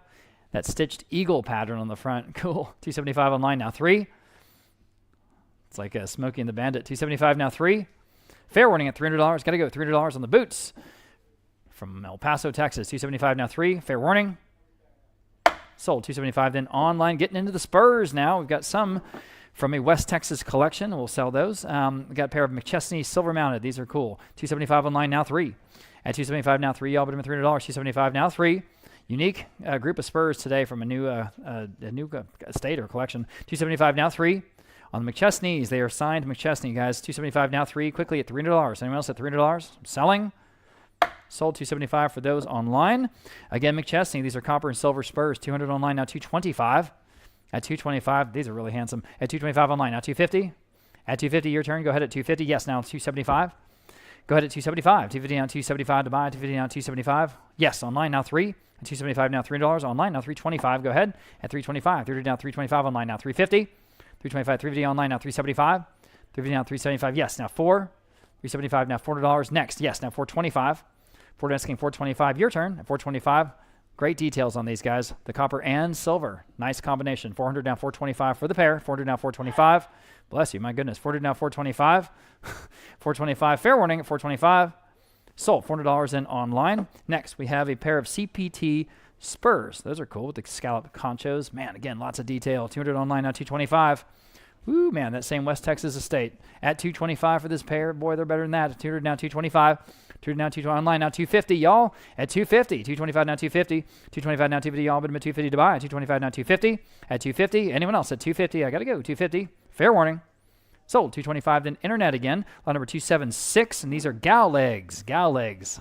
B: That stitched eagle pattern on the front. Cool. 275 online now, 3. It's like Smokey and the Bandit. 275 now, 3. Fair warning at $300. Got to go $300 on the boots from El Paso, Texas. 275 now, 3. Fair warning. Sold 275 then online. Getting into the spurs now. We've got some from a West Texas collection. We'll sell those. We got a pair of McChesney silver mounted. These are cool. 275 online now, 3. At 275 now, 3. Y'all bid them at $300. 275 now, 3. Unique group of spurs today from a new state or collection. 275 now, 3. On the McChesneys, they are signed McChesney, guys. 275 now, 3. Quickly at $300. Anyone else at $300? Selling. Sold 275 for those online. Again, McChesney, these are copper and silver spurs. 200 online now, 225. At 225, these are really handsome. At 225 online now, 250. At 250, your turn. Go ahead at 250. Yes, now 275. Go ahead at 275. 250 now, 275 to buy. 250 now, 275. Yes, online now, 3. At 275 now, $3. Online now, 325. Go ahead at 325. 30 now, 325. Online now, 350. 325, 350 online now, 375. 350 now, 375. Yes, now 4. 375 now, $400. Next, yes, now 425. Ford asking 425. Your turn at 425. Great details on these guys. The copper and silver. Nice combination. 400 now, 425 for the pair. 400 now, 425. Bless you. My goodness. 400 now, 425. 425. Fair warning at 425. Sold, $400 and online. Next, we have a pair of CPT spurs. Those are cool with the scallop conchos. Man, again, lots of detail. $200 online, now $225. Woo, man, that same West Texas estate. At $225 for this pair. Boy, they're better than that. $200 now $225. $200 now $220 online, now $250, y'all. At $250. $225 now $250. $225 now $250, y'all. But at $250 to buy. At $225 now $250. At $250. Anyone else at $250? I got to go. $250. Fair warning. Sold. $225. Then internet again. Lot number 276. And these are gal legs. Gal legs.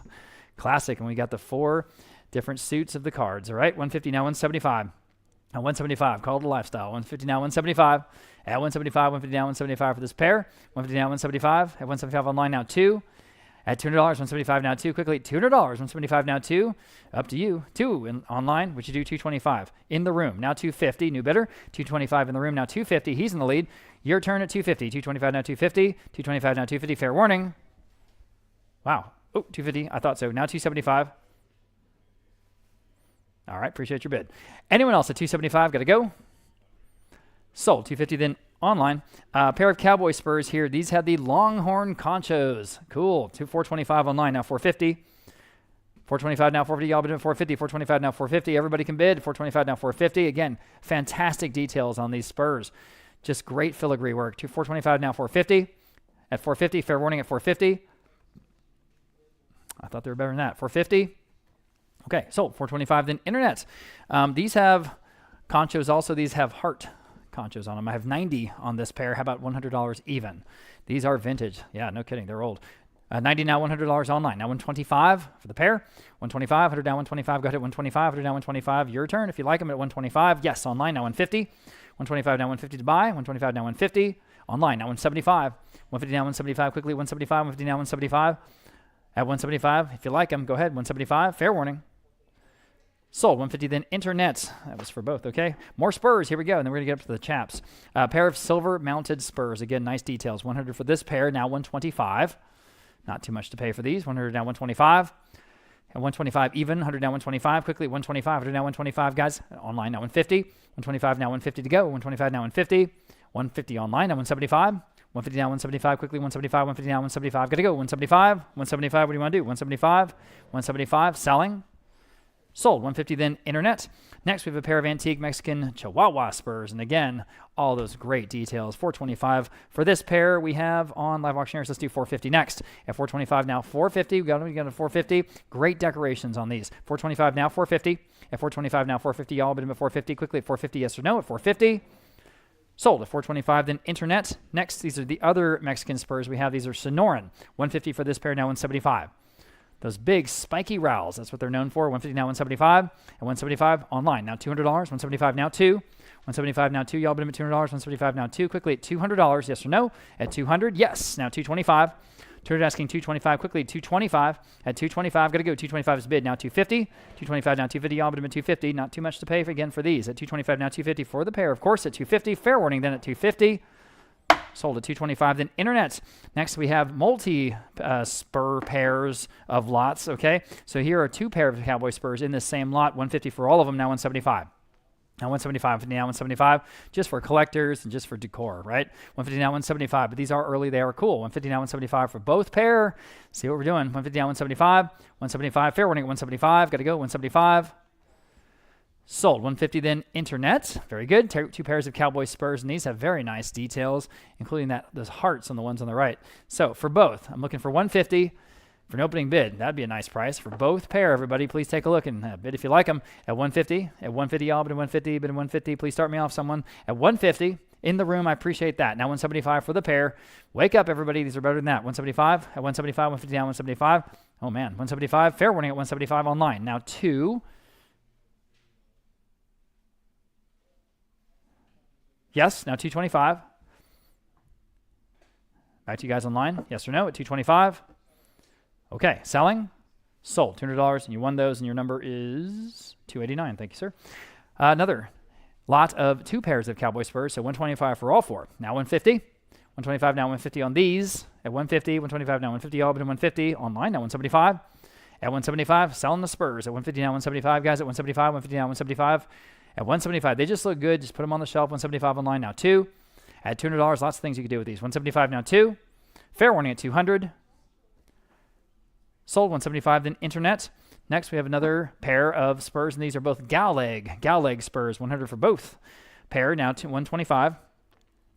B: Classic. And we got the 4 different suits of the cards. All right. $150 now $175. At $175. Call it a lifestyle. $150 now $175. At $175. $150 now $175 for this pair. $150 now $175. At $175 online now 2. At $200, $175 now 2. Quickly, $200, $175 now 2. Up to you. 2 online, which you do $225. In the room, now $250. New bidder, $225 in the room, now $250. He's in the lead. Your turn at $250. $225 now $250. $225 now $250. Fair warning. Wow. Oh, $250. I thought so. Now $275. All right, appreciate your bid. Anyone else at $275? Got to go. Sold. $250 then online. Pair of cowboy spurs here. These had the Longhorn conchos. Cool. $425 online, now $450. $425 now $450. Y'all bid at $450. $425 now $450. Everybody can bid. $425 now $450. Again, fantastic details on these spurs. Just great filigree work. $425 now $450. At $450. Fair warning at $450. I thought they were better than that. $450. Okay, sold. $425 then internet. These have conchos also. These have heart conchos on them. I have 90 on this pair. How about $100 even? These are vintage. Yeah, no kidding. They're old. 90 now $100 online. Now 125 for the pair. 125, 100 now 125. Go ahead at 125, 100 now 125. Your turn. If you like them at 125. Yes, online now 150. 125 now 150 to buy. 125 now 150. Online now 175. 150 now 175. Quickly 175. 150 now 175. At 175. If you like them, go ahead. 175. Fair warning. Sold. 150 then internet. That was for both, okay? More spurs. Here we go. And then we're going to get up to the chaps. Pair of silver mounted spurs. Again, nice details. 100 for this pair. Now 125. Not too much to pay for these. 100 now 125. And 125 even. 100 now 125. Quickly 125. 100 now 125, guys. Online now 150. 125 now 150 to go. 125 now 150. 150 online now 175. 150 now 175. Quickly 175. 150 now 175. Got to go. 175. 175. What do you want to do? 175. 175. Selling. Sold. 150 then internet. Next, we have a pair of antique Mexican Chihuahua spurs. And again, all those great details. 425 for this pair we have on live auctioneers. Let's do 450 next. At 425 now 450. We got a 450. Great decorations on these. 425 now 450. At 425 now 450. Y'all bid them at 450. Quickly at 450. Yes or no? At 450. Sold. At 425 then internet. Next, these are the other Mexican spurs we have. These are Sonoran. 150 for this pair. Now 175. Those big spiky rowels, that's what they're known for. 150 now 175, and 175 online. Now $200, 175 now 2, 175 now 2. Y'all bid them at $200, 175 now 2. Quickly at $200, yes or no? At 200, yes. Now 225. 200 asking 225. Quickly 225. At 225, got to go. 225 is bid. Now 250. 225 now 250. Y'all bid them at 250. Not too much to pay for, again for these. At 225 now 250 for the pair, of course. At 250, fair warning. Then at 250. Sold at 225. Then internet. Next, we have multi-spur pairs of lots, okay? So here are 2 pairs of cowboy spurs in this same lot. 150 for all of them, now 175. Now 175, now 175, just for collectors and just for decor, right? 150 now 175, but these are early, they are cool. 150 now 175 for both pair. See what we're doing. 150 now 175, 175, fair warning at 175. Got to go, 175. Sold. 150 then internet. Very good. 2 pairs of cowboy spurs, and these have very nice details, including those hearts on the ones on the right. So for both, I'm looking for 150 for an opening bid. That'd be a nice price for both pair. Everybody, please take a look and bid if you like them at 150. At 150, y'all bid at 150. Bid at 150. Please start me off, someone at 150 in the room. I appreciate that. Now 175 for the pair. Wake up, everybody. These are better than that. 175 at 175. 150 down 175. Oh man, 175. Fair warning at 175 online. Now 2. Yes, now 225. Back to you guys online. Yes or no at 225. Okay, selling. Sold. $200, and you won those, and your number is 289. Thank you, sir. Another lot of 2 pairs of cowboy spurs, so 125 for all 4. Now 150. 125 now 150 on these. At 150, 125 now 150. All but 150 online. Now 175. At 175, selling the spurs. At 150 now 175, guys. At 175, 150 now 175. At 175, they just look good. Just put them on the shelf. 175 online now 2. At $200, lots of things you could do with these. 175 now 2. Fair warning at 200. Sold 175, then internet. Next, we have another pair of spurs, and these are both gal leg spurs, 100 for both pair. Now to 125.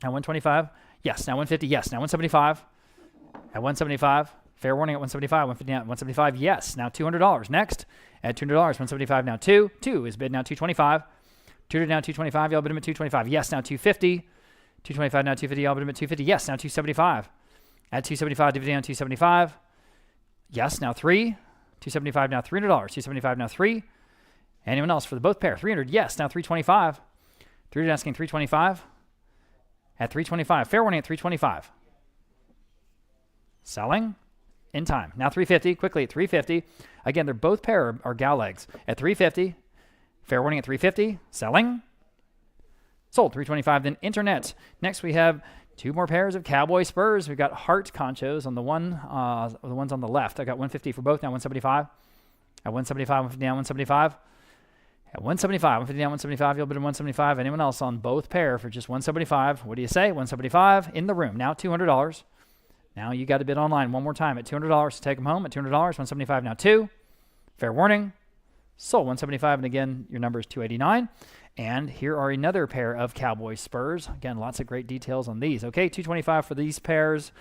B: Now 125. Yes. Now 150. Yes. Now 175. At 175. Fair warning at 175. 150 at 175. Yes. Now $200. Next, at $200. 175 now 2. 2 is bid now 225. 2 now 225. Y'all bid him at 225. Yes. Now 250. 225 now 250. Y'all bid him at 250. Yes. Now 275. At 275. Dividend on 275. Yes. Now 3. 275 now $300. 275 now 3. Anyone else for the both pair? 300. Yes. Now 325. 300 asking 325. At 325. Fair warning at 325. Selling in time. Now 350. Quickly at 350. Again, they're both pair are gal legs. At 350. Fair warning at 350. Selling. Sold. 325. Then internet. Next we have 2 more pairs of cowboy spurs. We've got heart conchos on the the ones on the left. I got 150 for both. Now 175. At 175, 150 down, 175. At 175, 150 down, 175. You'll bid in 175. Anyone else on both pair for just 175? What do you say? 175 in the room. Now $200. Now you got to bid online one more time at $200 to take them home. At $200, 175 now 2. Fair warning. Sold 175, and again, your number is 289. And here are another pair of cowboy spurs. Again, lots of great details on these. Okay, 225 for these pairs.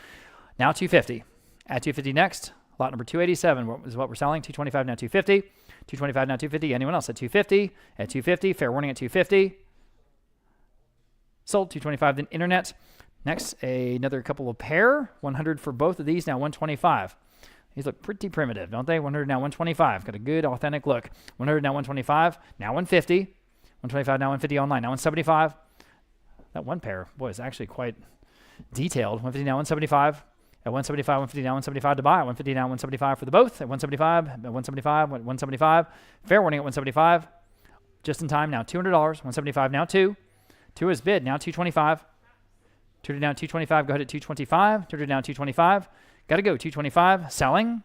B: Now 250. At 250 next, lot number 287 is what we're selling. 225 now 250. 225 now 250. Anyone else at 250? At 250. Fair warning at 250. Sold 225. Then internet. Next, another couple of pair. 100 for both of these. Now 125. These look pretty primitive, don't they? 100 now 125. Got a good authentic look. 100 now 125. Now 150. 125 now 150 online. Now 175. That one pair, boy, is actually quite detailed. 150 now 175. At 175, 150 now 175 to buy. At 150 now 175 for the both. At 175, at 175, 175. Fair warning at 175. Just in time now $200. 175 now 2. 2 is bid. Now 225. 2 now 225. Go ahead at 225. 2 now 225. Got to go. 225. Selling.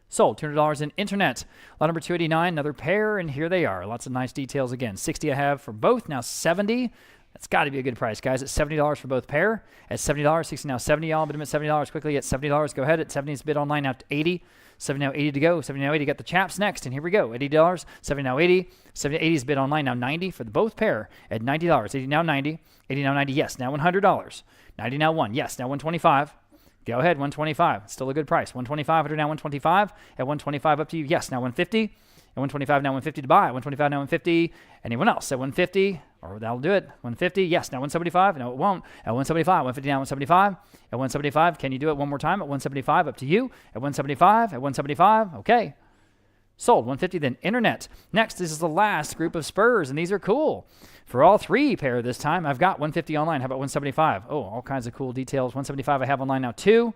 B: Sold. $200 in internet. Lot number 289. Another pair, and here they are. Lots of nice details again. 60 I have for both. Now 70. That's got to be a good price, guys. At $70 for both pair. At $70. 60 now 70. Y'all bid them at $70 quickly. At $70. Go ahead. At 70 is bid online now to 80. 70 now 80 to go. 70 now 80. Got the chaps next, and here we go. $80. 70 now 80. 70 80 is bid online now 90 for the both pair. At $90. 80 now 90. 80 now 90. Yes. Now $100. 90 now 1. Yes. Now 125. Go ahead, 125. Still a good price. 125, 100 now 125. At 125 up to you. Yes, now 150. At 125 now 150 to buy. 125 now 150. Anyone else at 150? Or that'll do it. 150. Yes, now 175. No, it won't. At 175. 150 now 175. At 175. Can you do it one more time? At 175. Up to you. At 175. At 175. Okay. Sold. 150. Then internet. Next, this is the last group of spurs, and these are cool. For all 3 pair this time, I've got 150 online. How about 175? Oh, all kinds of cool details. 175 I have online now 2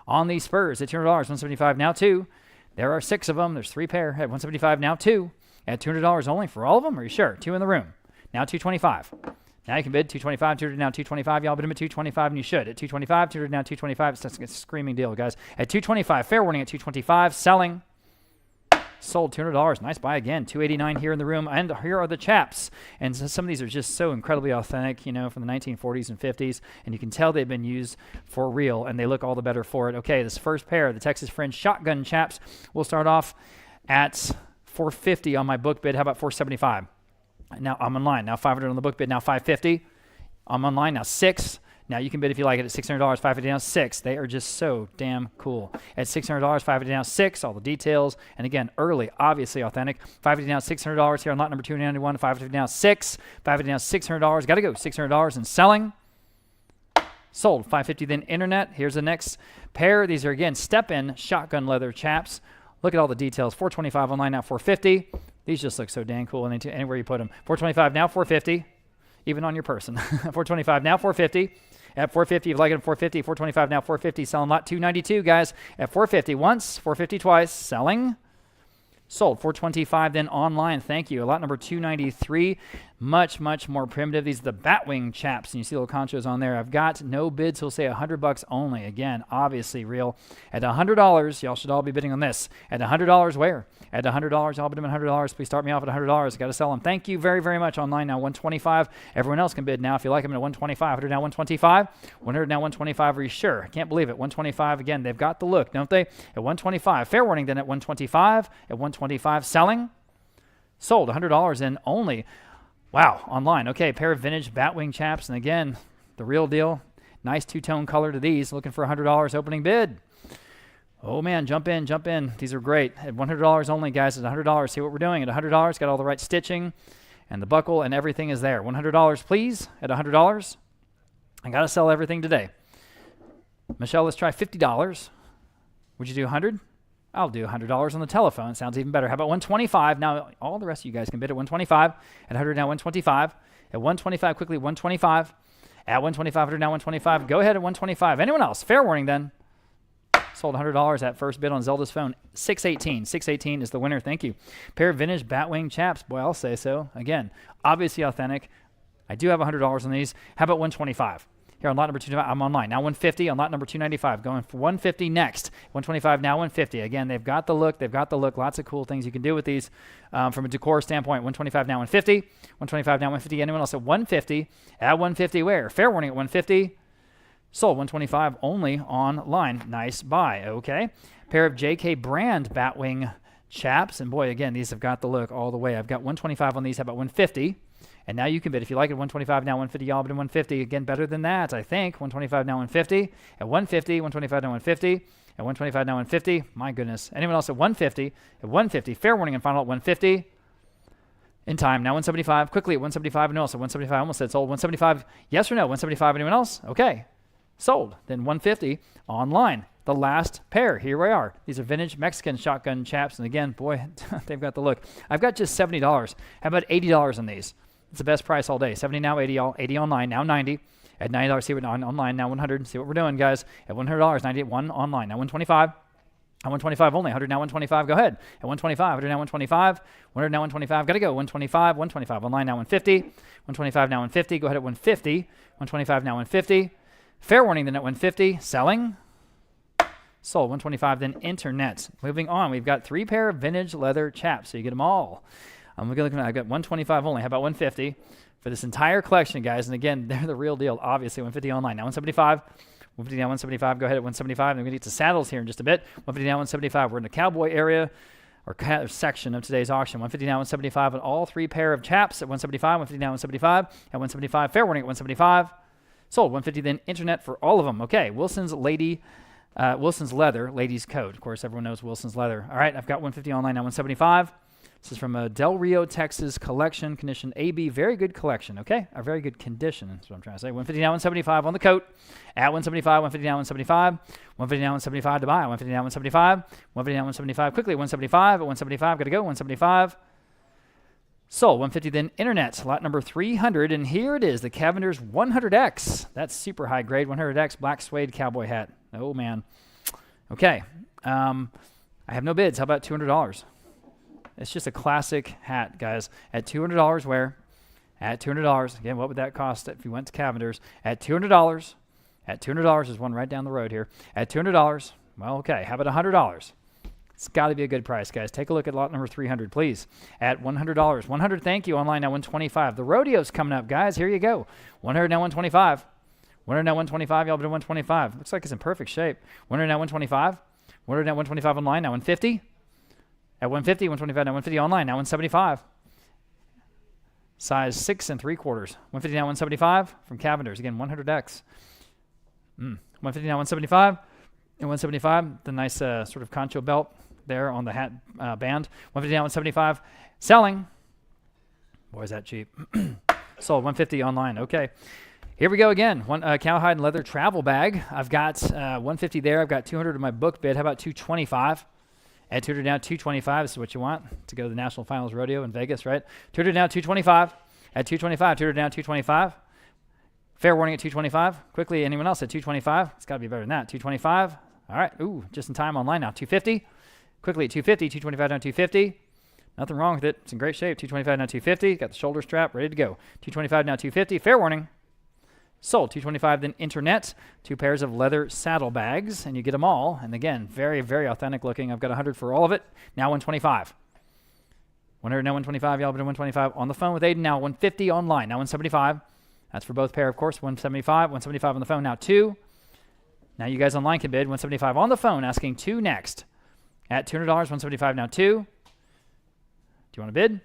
B: on these spurs at $200. 175 now 2. There are 6 of them. There's 3 pair at 175 now 2. At $200 only for all of them? Are you sure? 2 in the room. Now 225. Now you can bid 225, 200 now 225. Y'all bid them at 225, and you should. At 225, 200 now 225. It's a screaming deal, guys. At 225, fair warning at 225. Selling. Sold $200. Nice buy again. 289 here in the room. And here are the chaps. And so some of these are just so incredibly authentic, you know, from the 1940s and 50s. And you can tell they've been used for real, and they look all the better for it. Okay, this first pair, the Texas Fringe shotgun chaps, will start off at $450 on my book bid. How about $475? Now I'm online. Now $500 on the book bid. Now $550. I'm online. Now $6. Now you can bid if you like it at $600, $550 down 6. They are just so damn cool. At $600, $550 down 6, all the details. And again, early, obviously authentic. $550 down $600 here on lot number 291. $550 down 6. $550 down $600. Got to go. $600 and selling. Sold. $550 then internet. Here's the next pair. These are again step-in shotgun leather chaps. Look at all the details. $425 online now $450. These just look so dang cool anywhere you put them. $425 now $450. Even on your person. $425 now $450. At $450, if you like it at $450, $425 now $450. Selling lot 292, guys. At $450 once, $450 twice. Selling. Sold. $425 then online. Thank you. Lot number 293. Much, much more primitive. These are the Batwing chaps, and you see little conchos on there. I've got no bids. He'll say $100 only. Again, obviously real. At $100, y'all should all be bidding on this. At $100, where? At $100, y'all bid him at $100. Please start me off at $100. Got to sell them. Thank you very, very much. Online now, $125. Everyone else can bid now if you like them at $125. $100 now, $125. $100 now, $125. Are you sure? I can't believe it. $125 again. They've got the look, don't they? At $125. Fair warning then at $125. At $125. Selling. Sold. $100 in only. Wow, online. Okay, pair of vintage Batwing chaps. And again, the real deal. Nice two-tone color to these. Looking for $100 opening bid. Oh, man, jump in, jump in. These are great. At $100 only, guys, at $100. See what we're doing? At $100, got all the right stitching and the buckle and everything is there. $100, please, at $100. I got to sell everything today. Michelle, let's try $50. Would you do 100? I'll do $100 on the telephone. Sounds even better. How about $125? Now, all the rest of you guys can bid at $125. At $100 now, $125. At $125, quickly, $125. At $125, $100 now, $125. Go ahead at $125. Anyone else? Fair warning then. Sold $100 at first bid on Zelda's phone. $618. $618 is the winner. Thank you. Pair of vintage Batwing chaps. Boy, I'll say so. Again, obviously authentic. I do have $100 on these. How about $125? Here on lot number 295, I'm online. Now $150 on lot number 295. Going for $150 next. $125 now, $150. Again, they've got the look. They've got the look. Lots of cool things you can do with these from a decor standpoint. $125 now, $150. $125 now, $150. Anyone else at $150? At $150 where? Fair warning at $150. Sold $125 only online. Nice buy. Okay. Pair of JK brand Batwing chaps. And boy, again, these have got the look all the way. I've got $125 on these. How about $150? And now you can bid if you like it. $125 now, $150. Y'all bid $150. Again, better than that, I think. $125 now, $150. At $150, $125 now, $150. At $125 now, $150. My goodness. Anyone else at $150? At $150. Fair warning and final at $150. In time. Now $175. Quickly at $175. Anyone else at $175? I almost said sold. $175. Yes or no? $175. Anyone else? Okay. Sold. Then $150 online. The last pair. Here we are. These are vintage Mexican shotgun chaps. And again, boy, they've got the look. I've got just $70. How about $80 on these? It's the best price all day. 70 now, 80 all, 80 online, now 90. At $90, see what online, now 100. See what we're doing, guys. At $100, 90 at 1 online, now 125. At 125 only, 100 now 125. Go ahead. At 125, 100 now 125. 100 now 125. Got to go. 125, 125 online now 150. 125 now 150. Go ahead at 150. 125 now 150. Fair warning then at 150. Selling. Sold. 125 then internet. Moving on, we've got 3 pair of vintage leather chaps, so you get them all. I'm looking at I've got 125 only. How about 150 for this entire collection, guys? And again, they're the real deal. Obviously, 150 online. Now 175. 150 now 175. Go ahead at 175. And we're going to get to saddles here in just a bit. 150 now 175. We're in the cowboy area or section of today's auction. 150 now 175 on all 3 pair of chaps at 175. 150 now 175. At 175. Fair warning at 175. Sold. 150 then internet for all of them. Okay. Wilson's leather, ladies coat. Of course, everyone knows Wilson's leather. All right. I've got 150 online now 175. This is from a Del Rio, Texas collection, condition AB. Very good collection, okay? A very good condition, that's what I'm trying to say. 150 now, 175 on the coat. At 175, 150 now, 175. 150 now, 175 to buy. 150 now, 175. 150 now, 175. Quickly, 175. At 175, got to go. 175. Sold. 150 then internet. Lot number 300. And here it is, the Cavender's 100X. That's super high grade. 100X black suede cowboy hat. Oh, man. Okay. I have no bids. How about $200? It's just a classic hat, guys. At $200, where? At $200. Again, what would that cost if you went to Cavender's? At $200. At $200. There's one right down the road here. At $200. Well, okay. How about $100? It's got to be a good price, guys. Take a look at lot number 300, please. At $100. 100, thank you. Online now 125. The rodeo's coming up, guys. Here you go. 100 now 125. 100 now 125. Y'all bid 125. Looks like it's in perfect shape. 100 now 125. 100 now 125 online. Now 150. At 150, 125, now 150 online, now 175. Size 6 3/4. 150 now 175 from Cavender's. Again, 100X. 150 now 175. And 175, the nice sort of concho belt there on the hat band. 150 now 175. Selling. Boy, is that cheap. Sold 150 online. Okay. Here we go again. One cowhide and leather travel bag. I've got 150 there. I've got 200 in my book bid. How about 225? At 200 now, 225. This is what you want to go to the National Finals Rodeo in Vegas, right? 200 now, 225. At 225, 200 now, 225. Fair warning at 225. Quickly, anyone else at 225? It's got to be better than that. 225. All right. Ooh, just in time online now. 250. Quickly at 250. 225 down, 250. Nothing wrong with it. It's in great shape. 225 now 250. Got the shoulder strap ready to go. 225 now 250. Fair warning. Sold. 225 then internet. 2 pairs of leather saddlebags, and you get them all. And again, very, very authentic looking. I've got 100 for all of it. Now 125. 100 now 125. Y'all been 125 on the phone with Aiden. Now 150 online. Now 175. That's for both pair, of course. 175. 175 on the phone. Now 2. Now you guys online can bid. 175 on the phone. Asking 2 next. At $200. 175 now 2. Do you want to bid?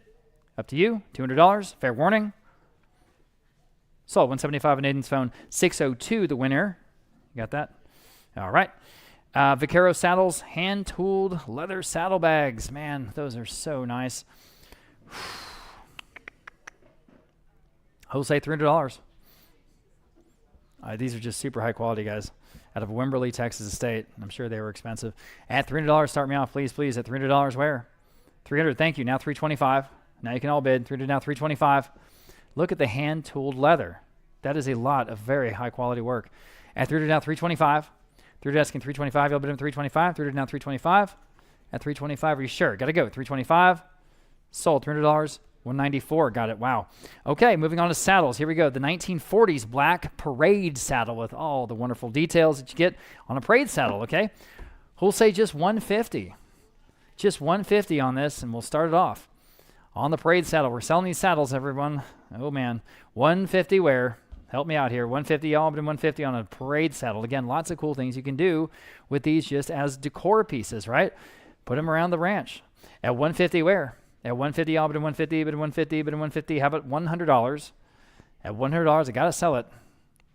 B: Up to you. $200. Fair warning. Sold. 175 on Aiden's phone. 602 the winner. You got that? All right. Vaquero saddles, hand-tooled leather saddlebags. Man, those are so nice. Wholesale $300. These are just super high quality, guys. Out of Wimberley, Texas estate. I'm sure they were expensive. At $300, start me off, please, please. At $300, where? 300, thank you. Now 325. Now you can all bid. 300 now 325. Look at the hand-tooled leather. That is a lot of very high-quality work. At 300 now 325. 300 asking 325. Y'all bid him 325. 300 now 325. At 325, are you sure? Got to go. 325. Sold. $300. 194. Got it. Wow. Okay, moving on to saddles. Here we go. The 1940s black parade saddle with all the wonderful details that you get on a parade saddle, okay? Who'll say just 150? Just 150 on this, and we'll start it off. On the parade saddle. We're selling these saddles, everyone. Oh, man. 150 where? Help me out here. 150 y'all, but 150 on a parade saddle. Again, lots of cool things you can do with these just as decor pieces, right? Put them around the ranch. At 150 where? At 150 y'all, but 150, but 150, but 150. How about $100? At $100, I got to sell it.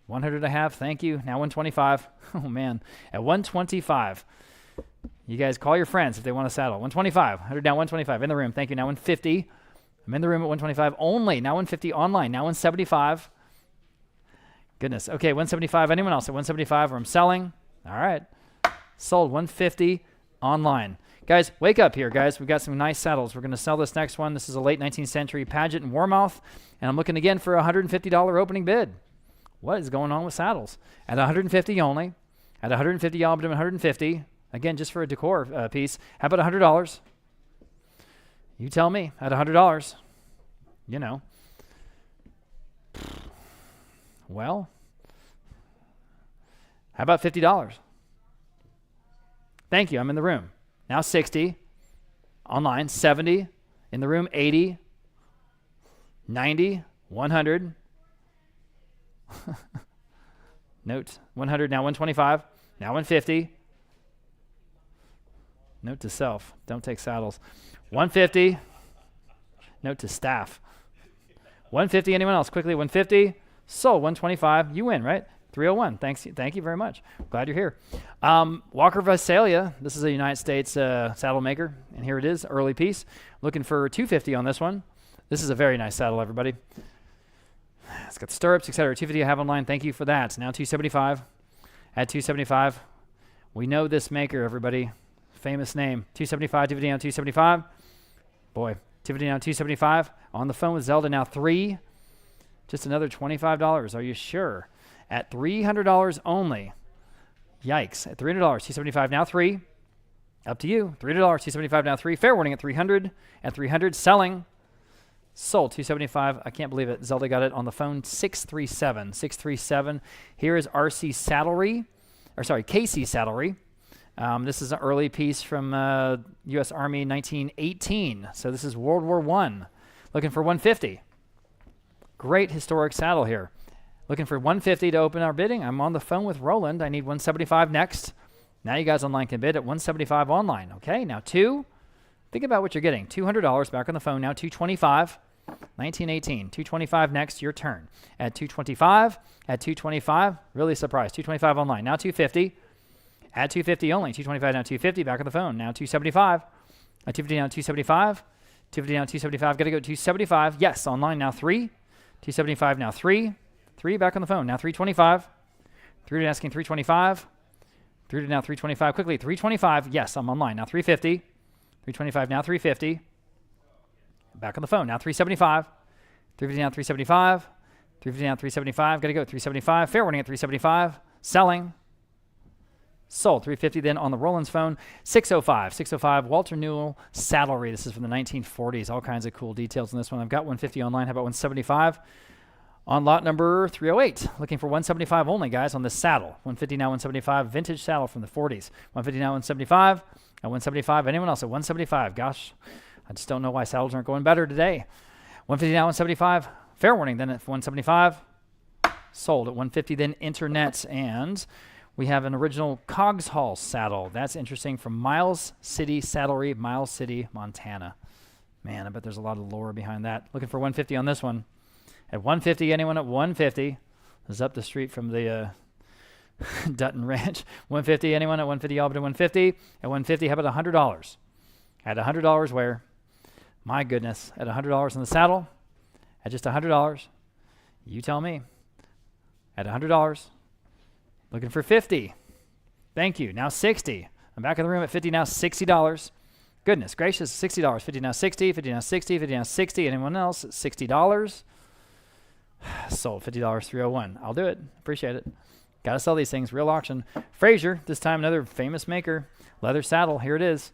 B: 100 I have. Thank you. Now 125. Oh, man. At 125. You guys call your friends if they want a saddle. 125. 100 now 125. In the room. Thank you. Now 150. I'm in the room at 125 only. Now 150 online. Now 175. Goodness. Okay, 175. Anyone else at 175 where I'm selling? All right. Sold. 150 online. Guys, wake up here, guys. We've got some nice saddles. We're going to sell this next one. This is a late 19th century Paget and Warmouth, and I'm looking again for a $150 opening bid. What is going on with saddles? At 150 only. At 150, y'all bid 150. Again, just for a decor piece. How about $100? You tell me. At $100, you know. Well, how about $50? Thank you. I'm in the room. Now 60. Online, 70. In the room, 80. 90. 100. Note, 100. Now 125. Now 150. Note to self, don't take saddles. 150. Note to staff. 150, anyone else? Quickly, 150. Sold. 125. You win, right? 301. Thank you very much. Glad you're here. Walker Visalia. This is a United States saddle maker, and here it is, early piece. Looking for 250 on this one. This is a very nice saddle, everybody. It's got stirrups, etc. 250 I have online. Thank you for that. Now 275. At 275, we know this maker, everybody. Famous name. 275. 250 now 275. Boy, 250 now 275. On the phone with Zelda now 3. Just another $25. Are you sure? At $300 only. Yikes. At $300. 275 now 3. Up to you. $300. 275 now 3. Fair warning at 300. At 300. Selling. Sold. 275. I can't believe it. Zelda got it on the phone. 637. 637. Here is RC Saddlery. Or sorry, KC Saddlery. This is an early piece from U.S. Army 1918. So this is World War I. Looking for 150. Great historic saddle here. Looking for 150 to open our bidding. I'm on the phone with Roland. I need 175 next. Now you guys online can bid at 175 online. Okay, now 2. Think about what you're getting. $200 back on the phone. Now 225. 1918. 225 next. Your turn. At 225. At 225. Really surprised. 225 online. Now 250. At 250 only. 225 now 250. Back on the phone. Now 275. At 250 now 275. 250 now 275. Got to go 275. Yes, online now 3. 275 now 3. 3 back on the phone. Now 325. 3 asking 325. 3 now 325. Quickly 325. Yes, I'm online. Now 350. 325 now 350. Back on the phone. Now 375. 350 now 375. 350 now 375. Got to go 375. Fair warning at 375. Selling. Sold. $350 then on the Roland's phone. 605 Walter Newell saddlery. This is from the 1940s. All kinds of cool details in this one. I've got 150 online. How about 175? On lot number 308. Looking for 175 only, guys, on this saddle. 150 now, 175. Vintage saddle from the 40s. 150 now, 175. At 175. Anyone else at 175? Gosh, I just don't know why saddles aren't going better today. 150 now, 175. Fair warning then at 175. Sold at 150 then internet. And we have an original Cogs Hall saddle. That's interesting, from Miles City Saddlery, Miles City, Montana. Man, I bet there's a lot of lore behind that. Looking for 150 on this one. At 150, anyone at 150? This is up the street from the Dutton Ranch. 150, anyone at 150? Y'all bid at 150. At 150, how about $100? At $100 where? My goodness, at $100 on the saddle? At just $100? You tell me. At $100. Looking for 50. Thank you. Now 60. I'm back in the room at 50 now. $60. Goodness gracious, $60. 50 now 60. 50 now 60. 50 now 60. Anyone else? $60. Sold. $50. 301. I'll do it. Appreciate it. Got to sell these things. Real auction. Frazier. This time another famous maker. Leather saddle. Here it is.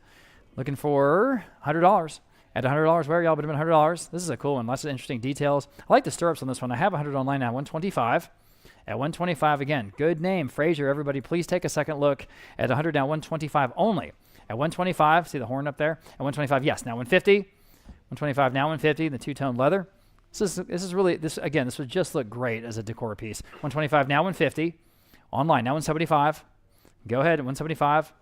B: Looking for $100. At $100, where y'all bid $100? This is a cool one. Lots of interesting details. I like the stirrups on this one. I have 100 online now. 125. At 125 again. Good name, Frazier. Everybody, please take a second look. At 100 now, 125 only. At 125, see the horn up there? At 125, yes. Now 150. 125 now 150. The two-tone leather. This is really this would just look great as a decor piece. 125 now 150. Online now 175. Go ahead at 175.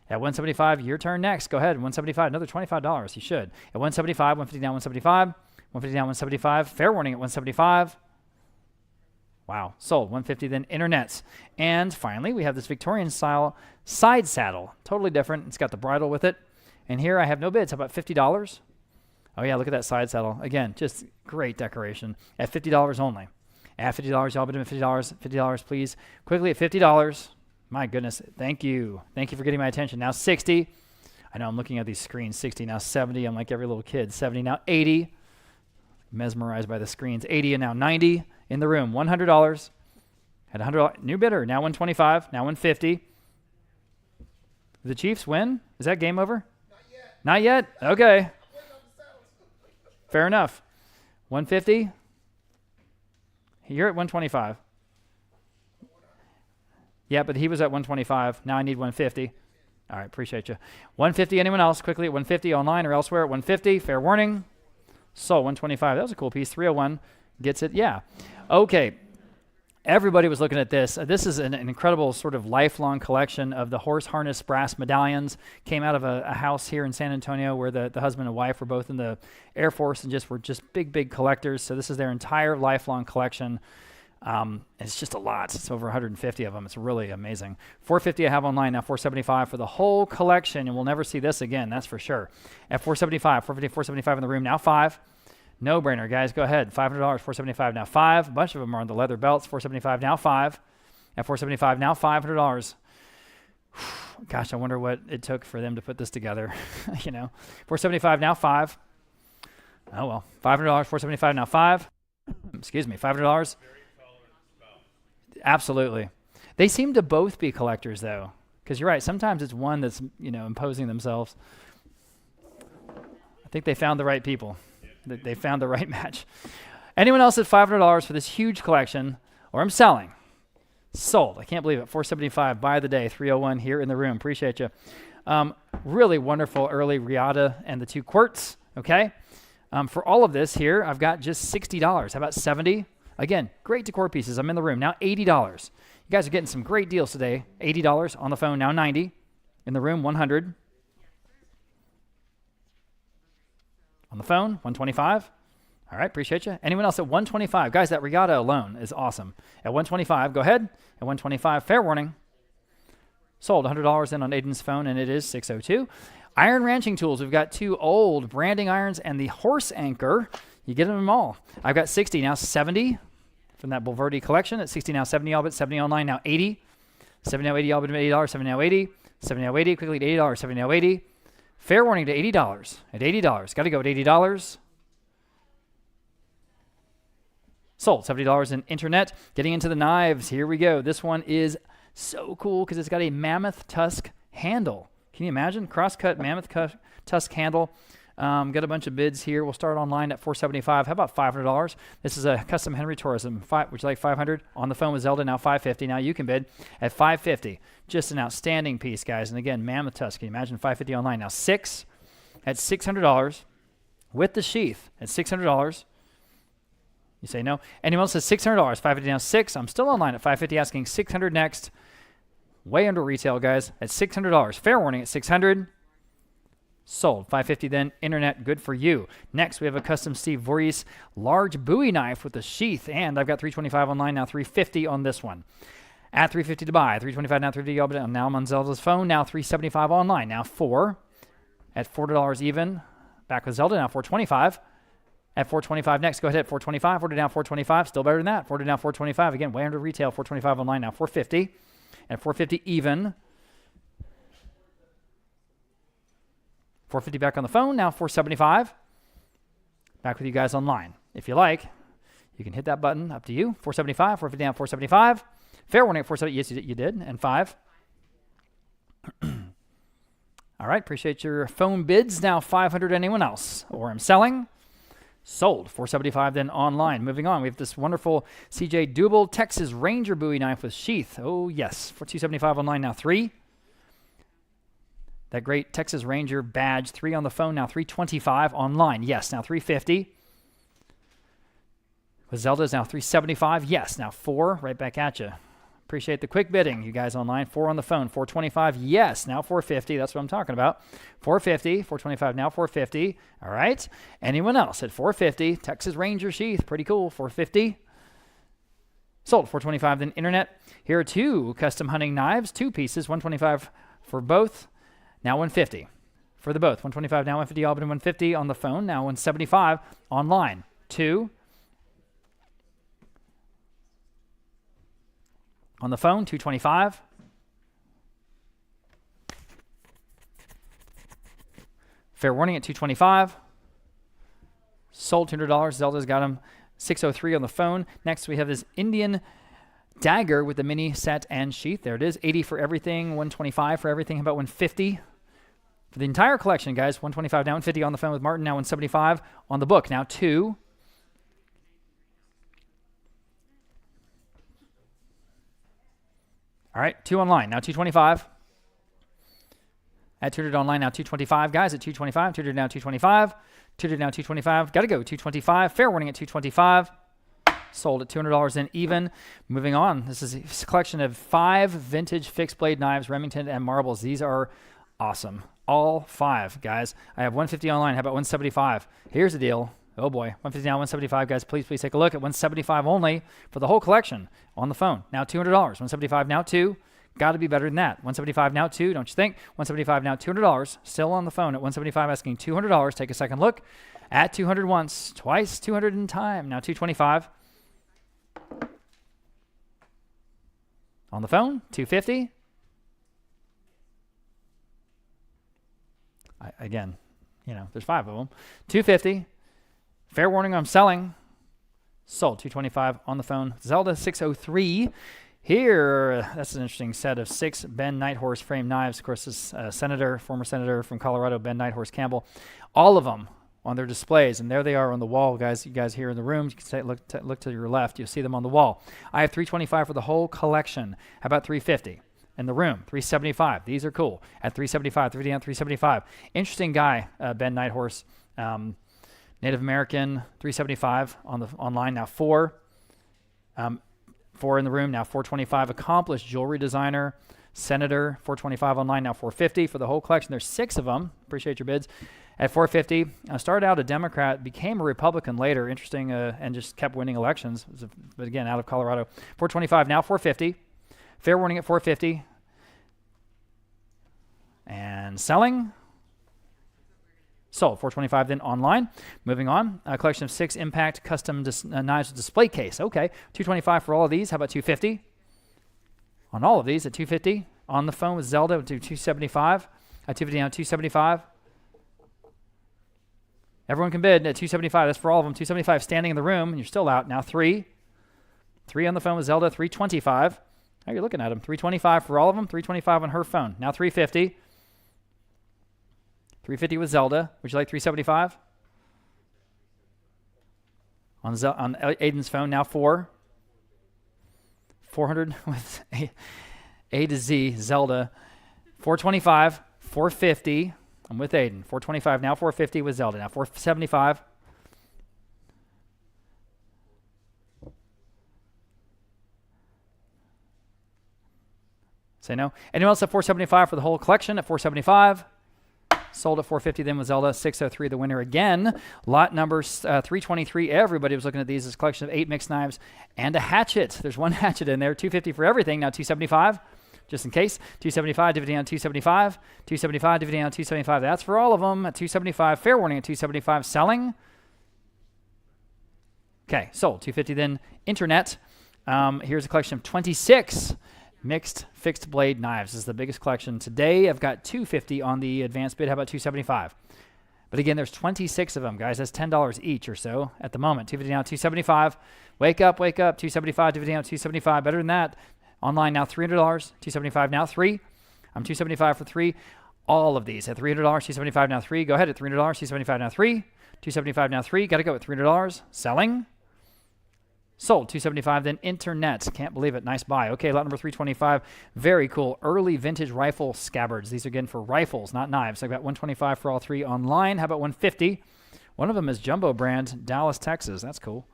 B: At 175, your turn next. Go ahead. 175, another $25. You should. At 175, 150 now 175. 150 now 175. Fair warning at 175. Wow. Sold. 150 then internets. And finally, we have this Victorian style side saddle. Totally different. It's got the bridle with it. And here I have no bids. How about $50? Oh yeah, look at that side saddle. Again, just great decoration. At $50 only. At $50, y'all bid at $50. $50, please. Quickly at $50. My goodness. Thank you. Thank you for getting my attention. Now 60. I know I'm looking at these screens. 60, now 70. I'm like every little kid. 70, now 80. Mesmerized by the screens. 80 and now 90 in the room. $100. At $100. New bidder. Now 125. Now 150. The Chiefs win? Is that game over? Not yet. Not yet? Okay. Fair enough. 150. You're at 125. Yeah, but he was at 125. Now I need 150. All right, appreciate you. 150, anyone else? Quickly at 150 online or elsewhere at 150. Fair warning. So 125. That was a cool piece. 301 gets it. Yeah. Okay. Everybody was looking at this. This is an incredible sort of lifelong collection of the horse harness brass medallions. Came out of a house here in San Antonio where the husband and wife were both in the Air Force and were big collectors. So this is their entire lifelong collection. It's just a lot. It's over 150 of them. It's really amazing. 450 I have online now. 475 for the whole collection, and we'll never see this again. That's for sure. At 475, 450, 475 in the room. Now 5. No brainer, guys. Go ahead. $500, 475 now 5. A bunch of them are on the leather belts. 475 now 5. At 475 now $500. Gosh, I wonder what it took for them to put this together. 475 now 5. Oh well. $500, 475 now 5. Excuse me. $500. Absolutely. They seem to both be collectors, though, because you're right. Sometimes it's one that's, imposing themselves. I think they found the right people. They found the right match. Anyone else at $500 for this huge collection, or I'm selling? Sold. I can't believe it. 475 by the day. 301 here in the room. Appreciate you. Really wonderful early Riata and the 2 quarts. Okay. For all of this here, I've got just $60. How about 70? Again, great decor pieces. I'm in the room. Now $80. You guys are getting some great deals today. $80 on the phone. Now 90. In the room, 100. On the phone, 125. All right, appreciate you. Anyone else at 125? Guys, that regatta alone is awesome. At 125, go ahead. At 125, fair warning. Sold $100 in on Aiden's phone, and it is 6:02. Iron ranching tools. We've got 2 old branding irons and the horse anchor. You get them all. I've got 60, now 70 from that Bulverde collection. At 60, now 70, all but 70 online, now 80. 70, now 80, all but $80. 70, now 80. 70, now 80, quickly to $80. 70, now 80. Fair warning to $80. At $80. Got to go at $80. Sold. $70 in internet. Getting into the knives. Here we go. This one is So cool because it's got a mammoth tusk handle. Can you imagine? Cross-cut mammoth tusk handle. Got a bunch of bids here. We'll start online at $475. How about $500? This is a custom Henry Tourism. Would you like $500? On the phone with Zelda, now $550. Now you can bid at $550. Just an outstanding piece, guys. And again, mammoth tusk. Can you imagine $550 online? Now 6 at $600 with the sheath at $600. You say no. Anyone else says $600? $550 now 6. I'm still online at $550, asking $600 next. Way under retail, guys, at $600. Fair warning at $600. Sold. $550 then. Internet, good for you. Next, we have a custom Steve Voorhees large Bowie knife with a sheath, and I've got $325 online, now $350 on this one. At $350 to buy. $325 now, $350. Now I'm on Zelda's phone, now $375 online. Now 4 at $4 even. Back with Zelda, now $425. At $425 next, go ahead at $425. $40 down, $425. Still better than that. $40 down, $425. Again, way under retail. $425 online, now $450. At $450 even. $450 back on the phone, now $475. Back with you guys online. If you like, you can hit that button, up to you. $475, $450 down, $475. Fair warning at $470, yes, you did, and 5. All right, appreciate your phone bids. Now $500, anyone else? Or I'm selling. Sold. $475 then online. Moving on, we have this wonderful CJ Double Texas Ranger Bowie knife with sheath. Oh, yes, for $275 online, now 3. That great Texas Ranger badge, 3 on the phone, now $325 online. Yes, now $350. With Zelda's now $375. Yes, now 4. Right back at you. Appreciate the quick bidding, you guys online. 4 on the phone, $425. Yes, now $450. That's what I'm talking about. $450, $425, now $450. All right. Anyone else at $450? Texas Ranger sheath, pretty cool. $450. Sold. $425. Then internet. Here are 2 custom hunting knives, 2 pieces, $125 for both. Now $150 for the both. $125 now, $150 Albany, $150 on the phone. Now $175 online. 2 on the phone. $225. Fair warning at $225. Sold $200. Zelda's got him $603 on the phone. Next we have this Indian dagger with the mini set and sheath. There it is. $80 for everything. $125 for everything. How about $150? For the entire collection, guys, $125 now, $150 on the phone with Martin, now $175 on the book. Now 2. All right, 2 online, now $225. At $200 online, now $225. Guys, at $225, $200 now $225. $200 now $225. Got to go, $225. Fair warning at $225. Sold at $200 in even. Moving on, this is a collection of 5 vintage fixed blade knives, Remington and marbles. These are awesome. All 5, guys. I have $150 online. How about $175? Here's the deal. Oh boy, $150 now, $175, guys. Please take a look at $175 only for the whole collection on the phone. Now $200. $175 now 2. Got to be better than that. $175 now 2, don't you think? $175 now $200. Still on the phone at $175, asking $200. Take a second look at $200 once, twice, $200 in time. Now $225. On the phone, $250. Again, there's 5 of them. $250. Fair warning, I'm selling. Sold. $225 on the phone. Zelda 603. Here, that's an interesting set of 6 Ben Nighthorse frame knives. Of course, this former senator from Colorado, Ben Nighthorse Campbell. All of them on their displays, and there they are on the wall, guys. You guys here in the room, you can look to your left. You'll see them on the wall. I have $325 for the whole collection. How about $350? In the room, $375. These are cool. At $375, $375. Interesting guy, Ben Nighthorse, Native American, $375 online. Now 4. 4 in the room. Now $425. Accomplished jewelry designer, senator, $425 online. Now $450 for the whole collection. There's 6 of them. Appreciate your bids. At $450, started out a Democrat, became a Republican later. Interesting, and just kept winning elections. But again, out of Colorado. $425 now $450. Fair warning at $450. And selling. Sold. $425 then online. Moving on. A collection of 6 Impact custom knives with display case. Okay. $225 for all of these. How about $250? On all of these at $250. On the phone with Zelda, we'll do $275. At $250 now $275. Everyone can bid at $275. That's for all of them. $275 standing in the room, and you're still out. Now 3. 3 on the phone with Zelda, $325. Now you're looking at them. 325 for all of them. 325 on her phone. Now 350. 350 with Zelda. Would you like 375? On Aiden's phone, now 400 with A to Z, Zelda. 425, 450. I'm with Aiden. 425, now 450 with Zelda. Now 475. Say no. Anyone else at 475 for the whole collection at 475? Sold at 450 then with Zelda. 603 the winner again. Lot number 323. Everybody was looking at these as a collection of 8 mixed knives and a hatchet. There's one hatchet in there. 250 for everything. Now 275 just in case. 275 dividing on 275. 275 dividing on 275. That's for all of them at 275. Fair warning at 275. Selling. Okay, sold. 250 then. Internet. Here's a collection of 26 mixed fixed blade knives. This is the biggest collection today. I've got 250 on the advanced bid. How about 275? But again, there's 26 of them, guys. That's $10 each or so at the moment. 250 now, 275. Wake up, wake up. 275, 250 now, 275. Better than that. Online now, $300. 275 now, 3. I'm 275 for 3. All of these at $300. 275 now, 3. Go ahead at $300. 275 now, 3. 275 now, 3. Got to go at $300. Selling. Sold. 275 then. Internet. Can't believe it. Nice buy. Okay, lot number 325. Very cool. Early vintage rifle scabbards. These are again for rifles, not knives. I've got 125 for all 3 online. How about 150? One of them is Jumbo brand, Dallas, Texas. That's cool.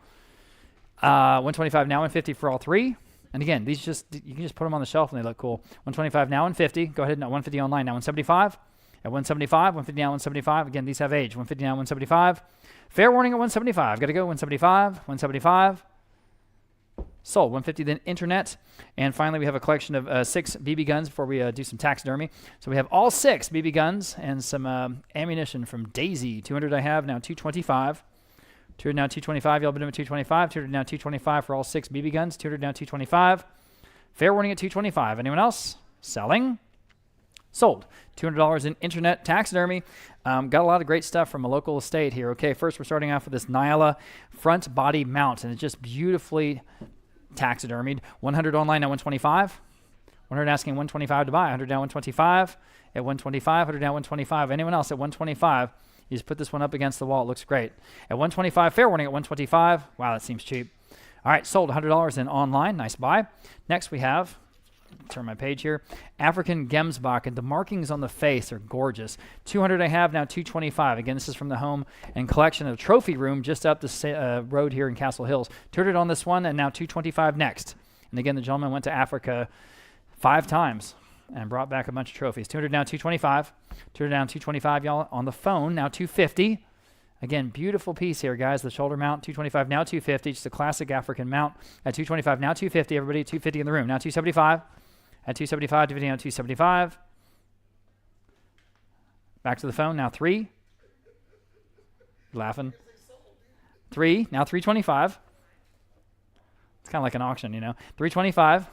B: 125 now, 150 for all 3. And again, these you can just put them on the shelf and they look cool. 125 now, 150. Go ahead now, 150 online now, 175. At 175, 150 now, 175. Again, these have age. 150 now, 175. Fair warning at 175. Got to go 175, 175. Sold. 150 then internet. And finally, we have a collection of 6 BB guns before we do some taxidermy. So we have all 6 BB guns and some ammunition from Daisy. 200 I have, now 225. 200 now 225. Y'all been doing 225. 200 now 225 for all 6 BB guns. 200 now 225. Fair warning at 225. Anyone else? Selling. Sold. $200 in internet taxidermy. Got a lot of great stuff from a local estate here. Okay, first we're starting off with this Nyala front body mount, and it's just beautifully taxidermied. 100 online now 125. 100 asking 125 to buy. 100 now 125. At 125, 100 now 125. Anyone else at 125? You just put this one up against the wall. It looks great. At 125, fair warning at 125. Wow, that seems cheap. All right, sold $100 in online. Nice buy. Next we have, turn my page here, African Gemsbach, and the markings on the face are gorgeous. 200 I have, now 225. Again, this is from the home and collection of trophy room just up the road here in Castle Hills. 200 on this one, and now 225 next. And again, the gentleman went to Africa 5 times and brought back a bunch of trophies. 200 now 225. 200 down 225, y'all. On the phone, now 250. Again, beautiful piece here, guys. The shoulder mount, 225, now 250. Just a classic African mount. At 225, now 250. Everybody, 250 in the room. Now 275. At 275, dividing on 275. Back to the phone, now 3. Laughing. 3, now 325. It's kind of like an auction, you know. 325.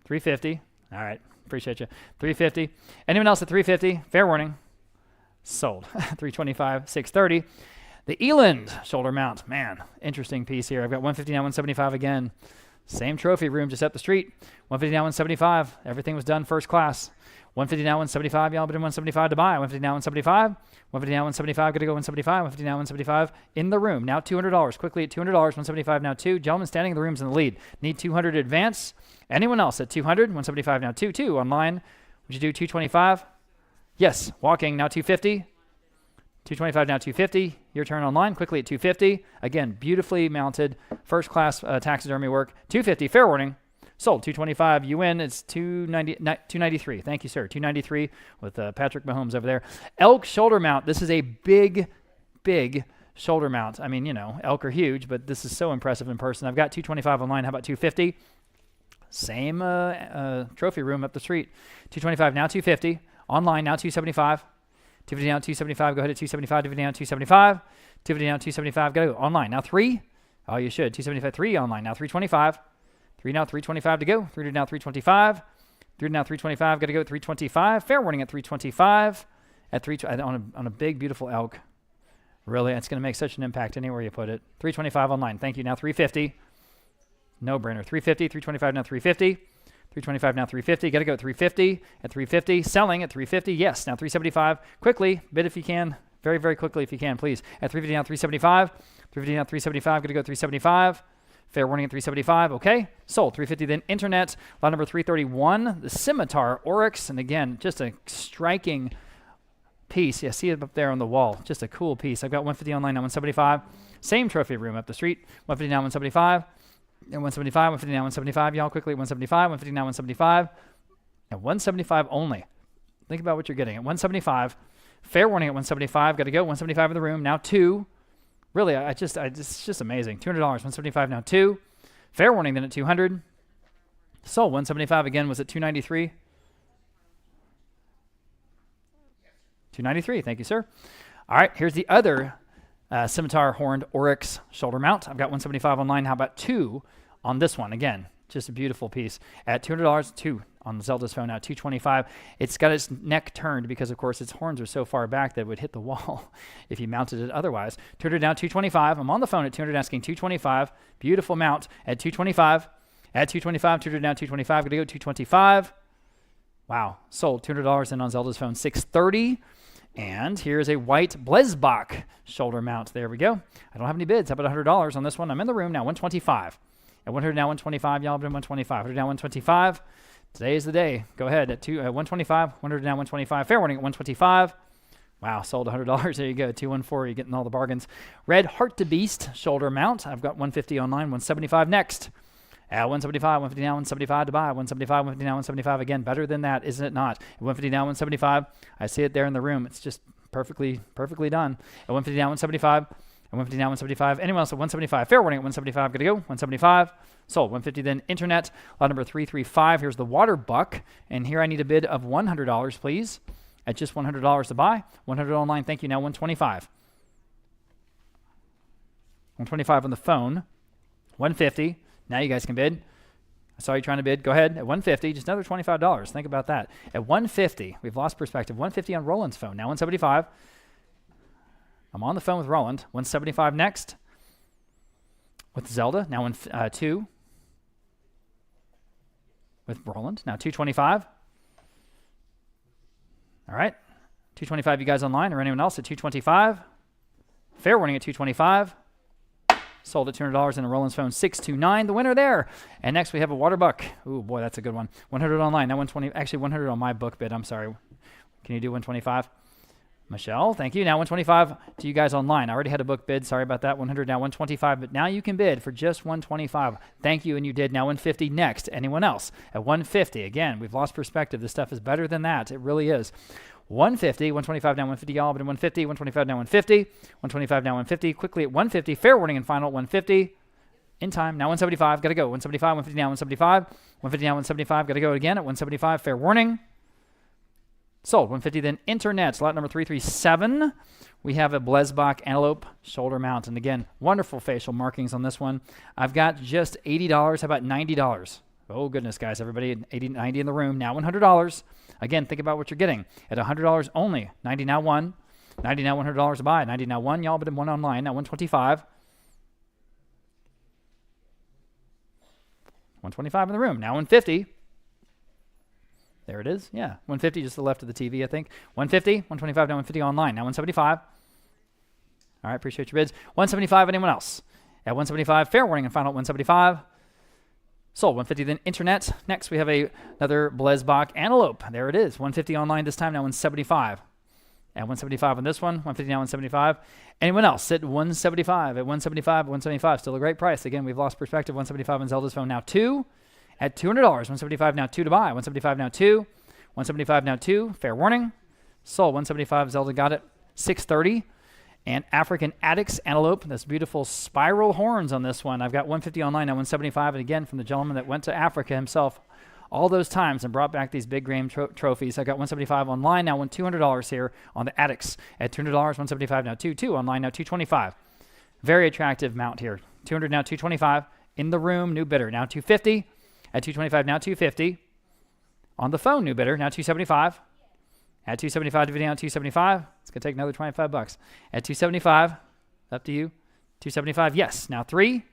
B: $350. All right. Appreciate you. $350. Anyone else at $350? Fair warning. Sold. $325. $630. The Eland shoulder mount. Man, interesting piece here. I've got $150 now, $175 again. Same trophy room just up the street. $150 now, $175. Everything was done first class. $150 now, $175. Y'all been in $175 to buy. $150 now, $175. $150 now, $175. Got to go $175. $150 now, $175. In the room. Now $200. Quickly at $200. $175 now 2. Gentlemen standing in the rooms in the lead. Need 200 advance. Anyone else at 200? $175 now 2. 2 online. Would you do 225? Yes. Walking now 250. 225 now 250. Your turn online. Quickly at 250. Again, beautifully mounted first class taxidermy work. 250. Fair warning. Sold. 225. You win. It's 293. Thank you, sir. 293 with Patrick Mahomes over there. Elk shoulder mount. This is a big shoulder mount. I mean, you know, elk are huge, but this is so impressive in person. I've got 225 online. How about 250? Same trophy room up the street. 225 now 250. Online now 275. 250 down 275. Go ahead at 275. 250 down 275. 250 down 275. Go online now 3. Oh, you should. 275 3 online now 325. 3 now 325 to go. 3 now 325. 3 now 325. Got to go at 325. Fair warning at 325. At 3 on a big beautiful elk. Really, it's going to make such an impact anywhere you put it. 325 online. Thank you. Now 350. No brainer. 350, 325, now 350. 325, now 350. Got to go at 350. At 350. Selling at 350. Yes. Now 375. Quickly. Bid if you can. Very, very quickly if you can, please. At 350, now 375. 350, now 375. Got to go 375. Fair warning at 375. Okay. Sold. 350 then internet. Lot number 331. The Scimitar Oryx. And again, just a striking piece. Yeah, see it up there on the wall. Just a cool piece. I've got 150 online now 175. Same trophy room up the street. 150 now 175. And 175. 150 now 175. Y'all quickly. 175. 150 now 175. And 175 only. Think about what you're getting. At 175. Fair warning at 175. Got to go. 175 in the room. Now 2. Really, it's just amazing. $200. 175 now 2. Fair warning then at 200. Sold. 175 again was at 293. 293. Thank you, sir. All right, here's the other Scimitar Horned Oryx shoulder mount. I've got 175 online. How about 2 on this one? Again, just a beautiful piece. At $200, 2 on Zelda's phone now, 225. It's got its neck turned because, of course, its horns are so far back that it would hit the wall if you mounted it otherwise. 200 now, 225. I'm on the phone at 200 asking 225. Beautiful mount at 225. At 225, 200 now, 225. Going to go 225. Wow, sold. $200 in on Zelda's phone, 630. And here's a white Blesbach shoulder mount. There we go. I don't have any bids. How about $100 on this one? I'm in the room now, 125. At 100 now, 125. Y'all have been 125. 100 now, 125. Today is the day. Go ahead at 125. 100 now, 125. Fair warning at 125. Wow, sold $100. There you go. 214. You're getting all the bargains. Red Heart to Beast shoulder mount. I've got 150 online. 175 next. At 175, 150 now, 175 to buy. 175, 150 now, 175 again. Better than that, isn't it not? At 150 now, 175. I see it there in the room. It's just perfectly done. At 150 now, 175. At 150 now, 175. Anyone else at 175? Fair warning at 175. Got to go. 175. Sold. 150 then internet. Lot number 335. Here's the Water Buck. And here I need a bid of $100, please. At just $100 to buy. 100 online. Thank you. Now 125. 125 on the phone. 150. Now you guys can bid. I saw you trying to bid. Go ahead. At 150, just another $25. Think about that. At 150, we've lost perspective. 150 on Roland's phone. Now 175. I'm on the phone with Roland. 175 next. With Zelda. Now 2. With Roland. Now 225. All right. 225 you guys online or anyone else at 225. Fair warning at 225. Sold at $200 in a Roland's phone, 629. The winner there. And next we have a Water Buck. Ooh, boy, that's a good one. 100 online. Now 120. Actually, 100 on my book bid. I'm sorry. Can you do 125? Michelle, thank you. Now 125 to you guys online. I already had a book bid. Sorry about that. 100 now 125. But now you can bid for just 125. Thank you, and you did. Now 150 next. Anyone else? At 150. Again, we've lost perspective. This stuff is better than that. It really is. 150, 125 now 150, y'all, but at 150, 125 now 150, 125 now 150, quickly at 150, fair warning and final at 150, in time, now 175, got to go, 175, 150 now 175, 150 now 175, got to go again at 175, fair warning, sold, 150 then internet, lot number 337, we have a Blesbach Antelope shoulder mount, and again, wonderful facial markings on this one, I've got just $80, how about $90? Oh, goodness, guys, everybody, 80, 90 in the room, now $100. Again, think about what you're getting. At $100 only, 90 now 1, 90 now $100 to buy, 90 now 1, y'all, but in 1 online, now 125. 125 in the room, now 150. There it is, yeah, 150 just to the left of the TV, I think. 150, 125 now 150 online, now 175. All right, appreciate your bids. 175, anyone else? At 175, fair warning and final at 175. Sold. 150 then internet. Next we have another Blesbach Antelope. There it is. 150 online this time, now 175. At 175 on this one. 150 now 175. Anyone else at 175? At 175, 175. Still a great price. Again, we've lost perspective. 175 on Zelda's phone now 2. At $200. 175 now 2 to buy. 175 now 2. 175 now 2. Fair warning. Sold. 175. Zelda got it. 630. And African Addicts Antelope. That's beautiful spiral horns on this one. I've got 150 online, now 175. And again, from the gentleman that went to Africa himself all those times and brought back these big game trophies. I got 175 online, now $200 here on the Addicts. At $200, 175 now 2 online, now 225. Very attractive mount here. 200 now 225. In the room, new bidder, now 250. At 225, now 250. On the phone, new bidder, now 275. At 275, dividing out 275. It's going to take another 25 bucks. At 275, up to you. 275, yes. Now 3.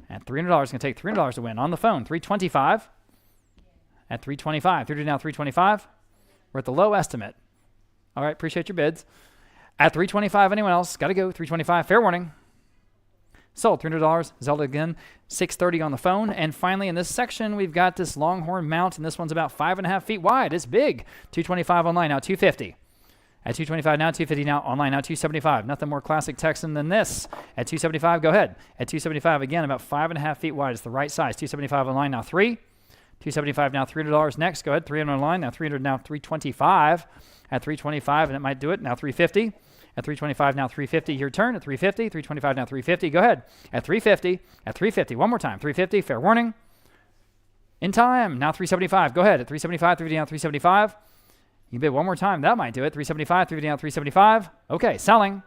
B: At $300, it's going to take $300 to win. On the phone, 325. At 325, through to now 325. We're at the low estimate. All right, appreciate your bids. At 325, anyone else? Got to go. 325, fair warning. Sold, $300. Zelda again, 630 on the phone. And finally, in this section, we've got this Longhorn mount, and this one's about 5.5 feet wide. It's big. 225 online, now 250. At 225 now, 250 now, online now 275. Nothing more classic Texan than this. At 275, go ahead. At 275, again, about 5.5 feet wide. It's the right size. 275 online, now 3. 275 now, $300 next. Go ahead, 300 online, now 300 now, 325. At 325, and it might do it, now 350. At 325, now 350, your turn. At 350, 325, now 350, go ahead. At 350, at 350, one more time, 350, fair warning. In time, now 375, go ahead. At 375, 350 now 375. You bid one more time, that might do it. 375, 350 now 375. Okay, selling.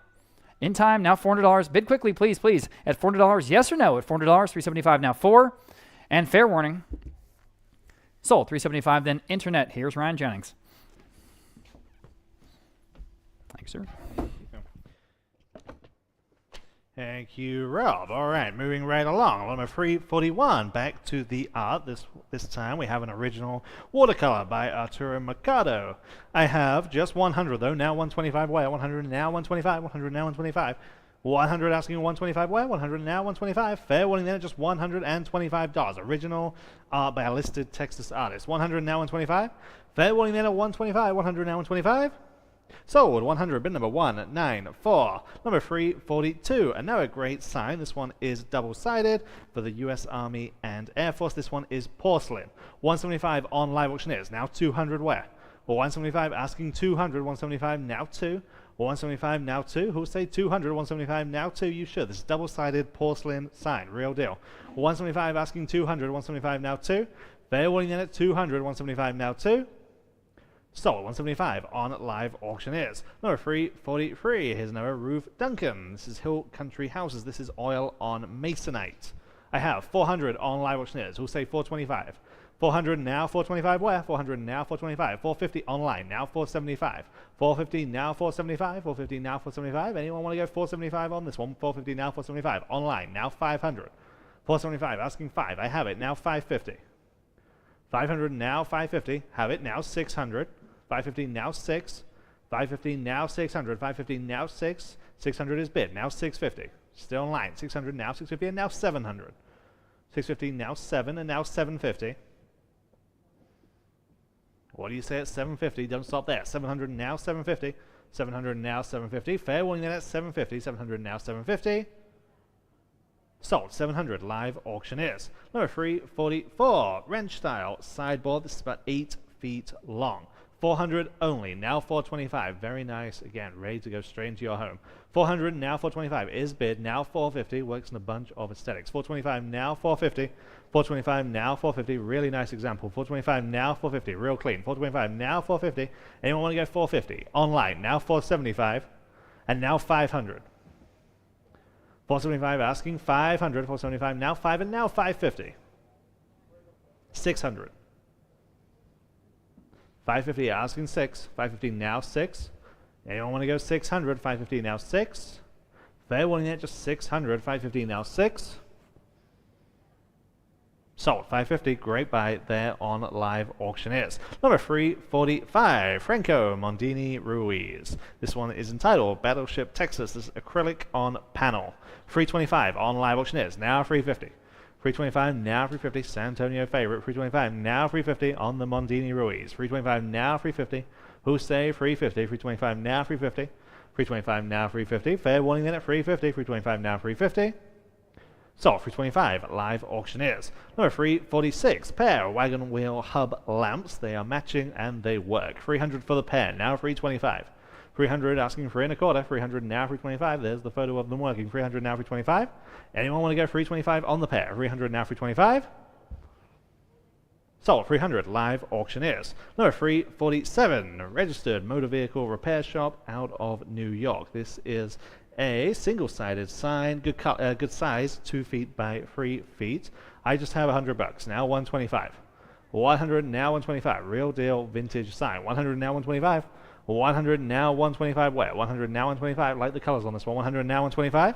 B: In time, now $400. Bid quickly, please, please. At $400, yes or no? At $400, 375 now 4. And fair warning. Sold, 375, then internet. Here's Ryan Jennings. Thanks, sir.
D: Thank you, Rob. All right, moving right along. Number 341, back to the art. This time we have an original watercolor by Arturo Mercado. I have just 100 though, now 125 where, 100 now 125, 100 now 125. 100 asking 125 where, 100 now 125. Fair warning then at just $125. Original art by a listed Texas artist. 100 now 125. Fair warning then at 125, 100 now 125. Sold, 100, bid number 194. Number 342, another great sign. This one is double-sided for the U.S. Army and Air Force. This one is porcelain. 175 on live auctioneers, now 200 where? Well, 175 asking 200, 175 now 2. 175 now 2. Who'll say 200, 175 now 2? You should. This is double-sided porcelain sign, real deal. 175 asking 200, 175 now 2. Fair warning then at 200, 175 now 2. Sold, 175 on live auctioneers. Number 343, here's another Roof Duncan. This is Hill Country Houses. This is oil on masonite. I have 400 on live auctioneers. Who'll say 425? 400 now, 425 where? 400 now, 425. 450 online, now 475. 450 now, 475. 450 now, 475. Anyone want to go 475 on this one? 450 now, 475. Online, now 500. 475, asking 5. I have it, now 550. 500 now, 550. Have it, now 600. 550 now 6. 550 now 600. 550 now 6. 600 is bid. Now 650. Still in line. 600 now 650 and now 700. 650 now 7 and now 750. What do you say at 750? Don't stop there. 700 now 750. 700 now 750. Fair warning then at 750. 700 now 750. Sold, 700 live auctioneers. Number 344, wrench style sideboard. This is about 8 feet long. 400 only, now 425. Very nice, again, ready to go straight into your home. 400 now 425 is bid, now 450. Works in a bunch of aesthetics. 425 now 450. 425 now 450. Really nice example. 425 now 450. Real clean. 425 now 450. Anyone want to go 450? Online, now 475. And now 500. 475 asking 500, 475 now 5 and now 550. 600. 550 asking 6, 550 now 6. Anyone want to go 600, 550 now 6. Fair warning at just 600, 550 now 6. Sold, 550, great buy there on live auctioneers. Number 345, Franco Mondini Ruiz. This one is entitled Battleship Texas. This is acrylic on panel. 325 on live auctioneers, now 350. 325 now 350, San Antonio favorite. 325 now 350 on the Mondini Ruiz. 325 now 350. Who say 350? 325 now 350. 325 now 350. Fair warning then at 350. 325 now 350. Sold, 325 live auctioneers. Number 346, pair wagon wheel hub lamps. They are matching and they work. 300 for the pair, now 325. 300 asking 3 1/4. 300 now 325. There's the photo of them working. 300 now 325. Anyone want to go 325 on the pair? 300 now 325. Sold, 300 live auctioneers. Number 347, registered motor vehicle repair shop out of New York. This is a single-sided sign, good size, 2 feet by 3 feet. I just have $100 now, 125. 100 now 125. Real deal vintage sign. 100 now 125. 100 now 125 where? 100 now 125. Like the colors on this one. 100 now 125.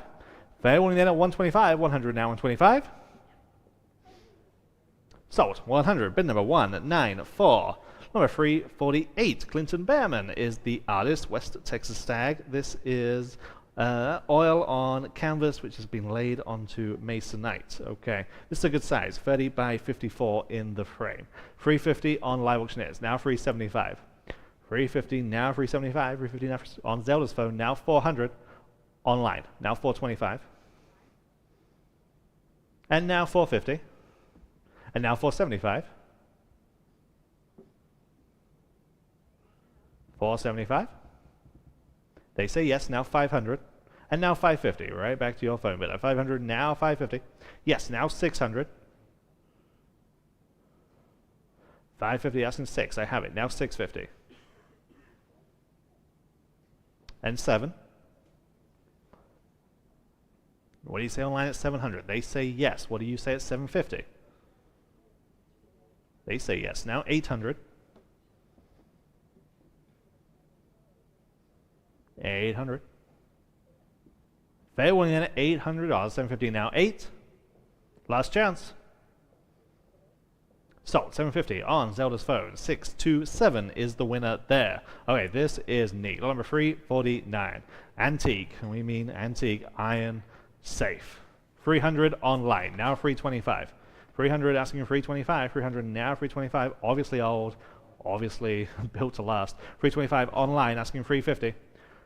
D: Fair warning then at 125. 100 now 125. Sold. 100. Bid number 194. Number 348. Clinton Behrman is the artist. West Texas stag. This is oil on canvas which has been laid onto masonite. Okay, this is a good size, 30 by 54 in the frame. 350 on live auctioneers, now 375. 350 now 375. 350 now on Zelda's phone, now 400 online, now 425. And now 450. And now 475. 475. They say yes, now 500. And now 550, right back to your phone bidder. 500, now 550. Yes, now 600. 550 asking 6, I have it. Now 650. And 7. What do you say online at 700? They say yes. What do you say at 750? They say yes. Now 800. 800. Fair warning at $800. 750 now 8. Last chance. Sold. 750 on Zelda's phone. 627 is the winner there. Okay, this is neat. Number 349. Antique. And we mean antique iron safe. 300 online. Now 325. 300 asking 325. 300 now 325. Obviously old. Obviously built to last. 325 online asking 350.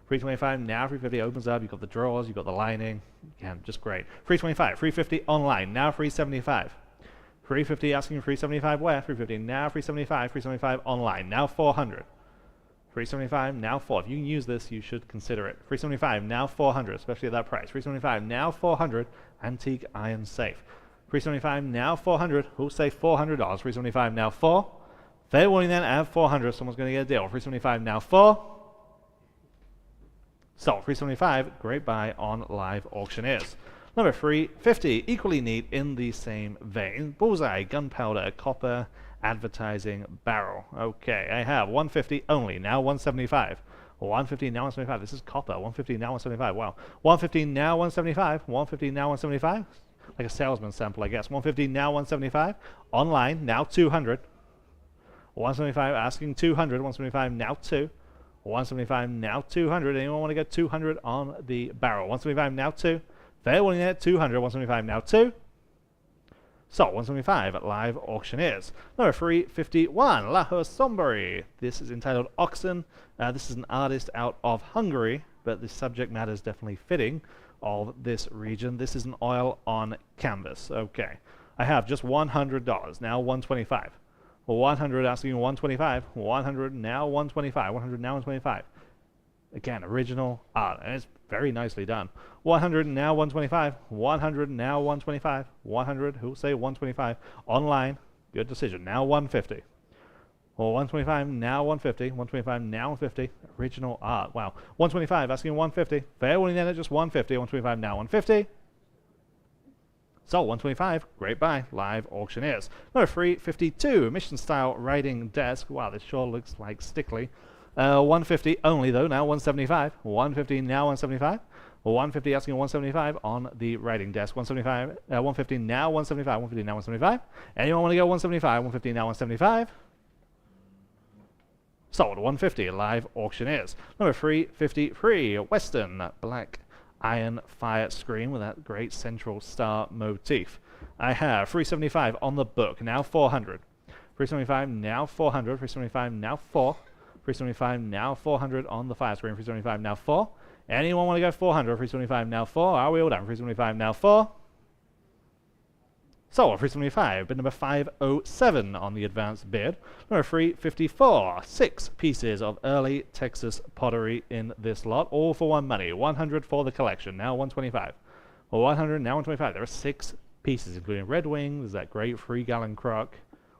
D: 325 now 350 opens up. You've got the drawers, you've got the lining. Again, just great. 325, 350 online, now 375. 350 asking 375 where? 350 now 375, 375 online, now 400. 375 now 4. If you can use this, you should consider it. 375 now 400, especially at that price. 375 now 400, antique iron safe. 375 now 400. Who'll say $400? 375 now 4. Fair warning then at 400. Someone's going to get a deal. 375 now 4. Sold. 375, great buy on live auctioneers. Number 350, equally neat in the same vein. Bullseye, gunpowder, copper, advertising, barrel. Okay, I have 150 only, now 175. 150 now 175. This is copper. 150 now 175. Wow. 150 now 175. 150 now 175. Like a salesman sample, I guess. 150 now 175. Online, now 200. 175 asking 200. 175 now 2. 175 now 200. Anyone want to get 200 on the barrel? 175 now 2. Fair warning at 200. 175 now 2. So 175 at live auctioneers. Number 351, La Sombre. This is entitled Oxen. This is an artist out of Hungary, but the subject matter is definitely fitting of this region. This is an oil on canvas. Okay, I have just $100. Now 125. 100 asking 125. 100 now 125. 100 now 125. Again, original art, and it's very nicely done. 100 now 125. 100 now 125. 100, who'll say 125? Online, good decision. Now 150. Well, 125 now 150. 125 now 150. Original art. Wow. 125 asking 150. Fair warning then at just 150. 125 now 150. So 125, great buy, live auctioneers. Number 352, mission style writing desk. Wow, this sure looks like stickly. 150 only though, now 175. 150 now 175. 150 asking 175 on the writing desk. 175, 150 now 175. 150 now 175. Anyone want to go 175? 150 now 175. Sold. 150, live auctioneers. Number 353, Western black iron fire screen with that great central star motif. I have 375 on the book, now 400. 375 now 400. 375 now 4. 375 now 400 on the fire screen. 375 now 4. Anyone want to go 400? 375 now 4. Are we all done? 375 now 4. So 375, bid number 507 on the advanced bid. Number 354, 6 pieces of early Texas pottery in this lot, all for one money. 100 for the collection, now 125. 100, now 125. There are 6 pieces, including Red Wing, there's that great 3-gallon crock,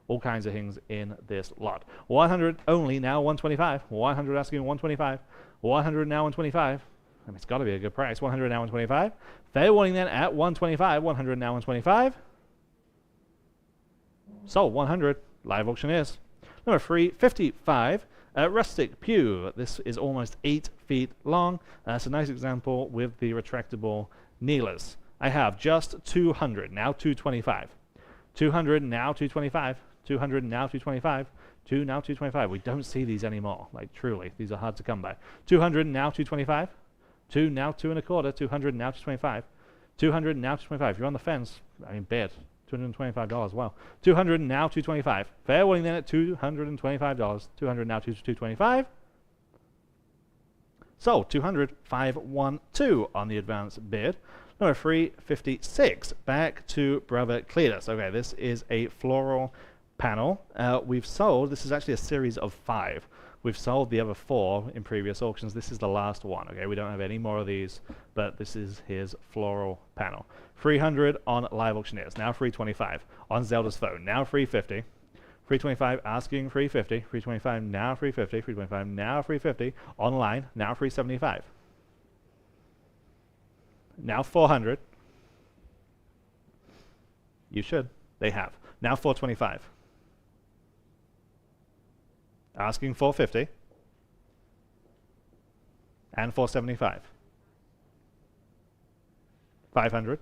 D: all kinds of things in this lot. 100 only, now 125. 100 asking 125. 100 now 125. I mean, it's got to be a good price. 100 now 125. Fair warning then at 125. 100 now 125. So 100, Live auctioneers. Number 355, Rustic pew. This is almost 8 feet long. It's a nice example with the retractable kneelers. I have just 200, now 225. 200, now 225. 200, now 225. 2, now 225. We don't see these anymore. Like, truly, these are hard to come by. 200, now 225. 2, now 2 and a quarter. 200, now 225. 200, now 225. You're on the fence. I mean, bid. $225. Wow. 200, now 225. Fair warning then at $225. 200, now 225. So 200, 512 on the advance bid. Number 356. Back to Brother Cletus. Okay, this is a floral panel. We've sold. This is actually a series of 5. We've sold the other 4 in previous auctions. This is the last one. Okay, we don't have any more of these, but this is his floral panel. 300 on live auctioneers. Now 325 on Zelda's phone. Now 350. 325 asking 350. 325 now 350. 325 now 350 online. Now 375. Now 400. You should. They have. Now 425. Asking 450. And 475. 500.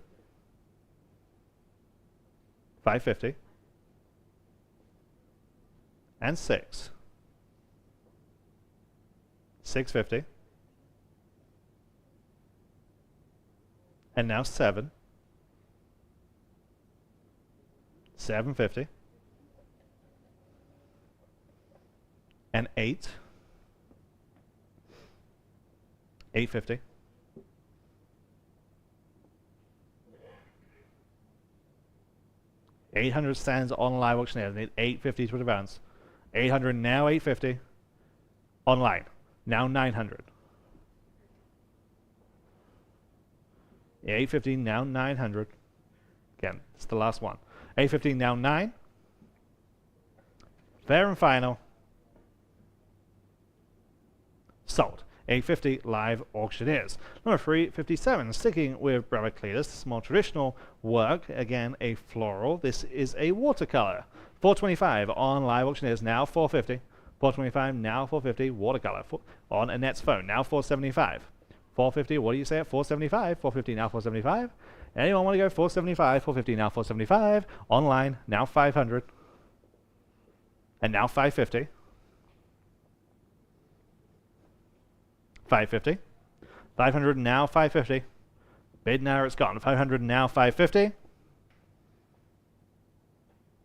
D: 550. And 6. 650. And now 7. 750. And 8. 850. $800 stands on live auctioneers. Need 850 to advance. 800 now 850. Online. Now 900. 850 now 900. Again, it's the last one. 850 now 9. Fair and final. Sold. 850 live auctioneers. Number 357, sticking with Brother Cletus, this is more traditional work. Again, a floral. This is a watercolor. 425 on live auctioneers. Now 450. 425 now 450. Watercolor on Annette's phone. Now 475. 450. What do you say at 475? 450 now 475. Anyone want to go 475? 450 now 475. Online now 500. And now 550. 550. 500 now 550. Bid now it's gone. 500 now 550.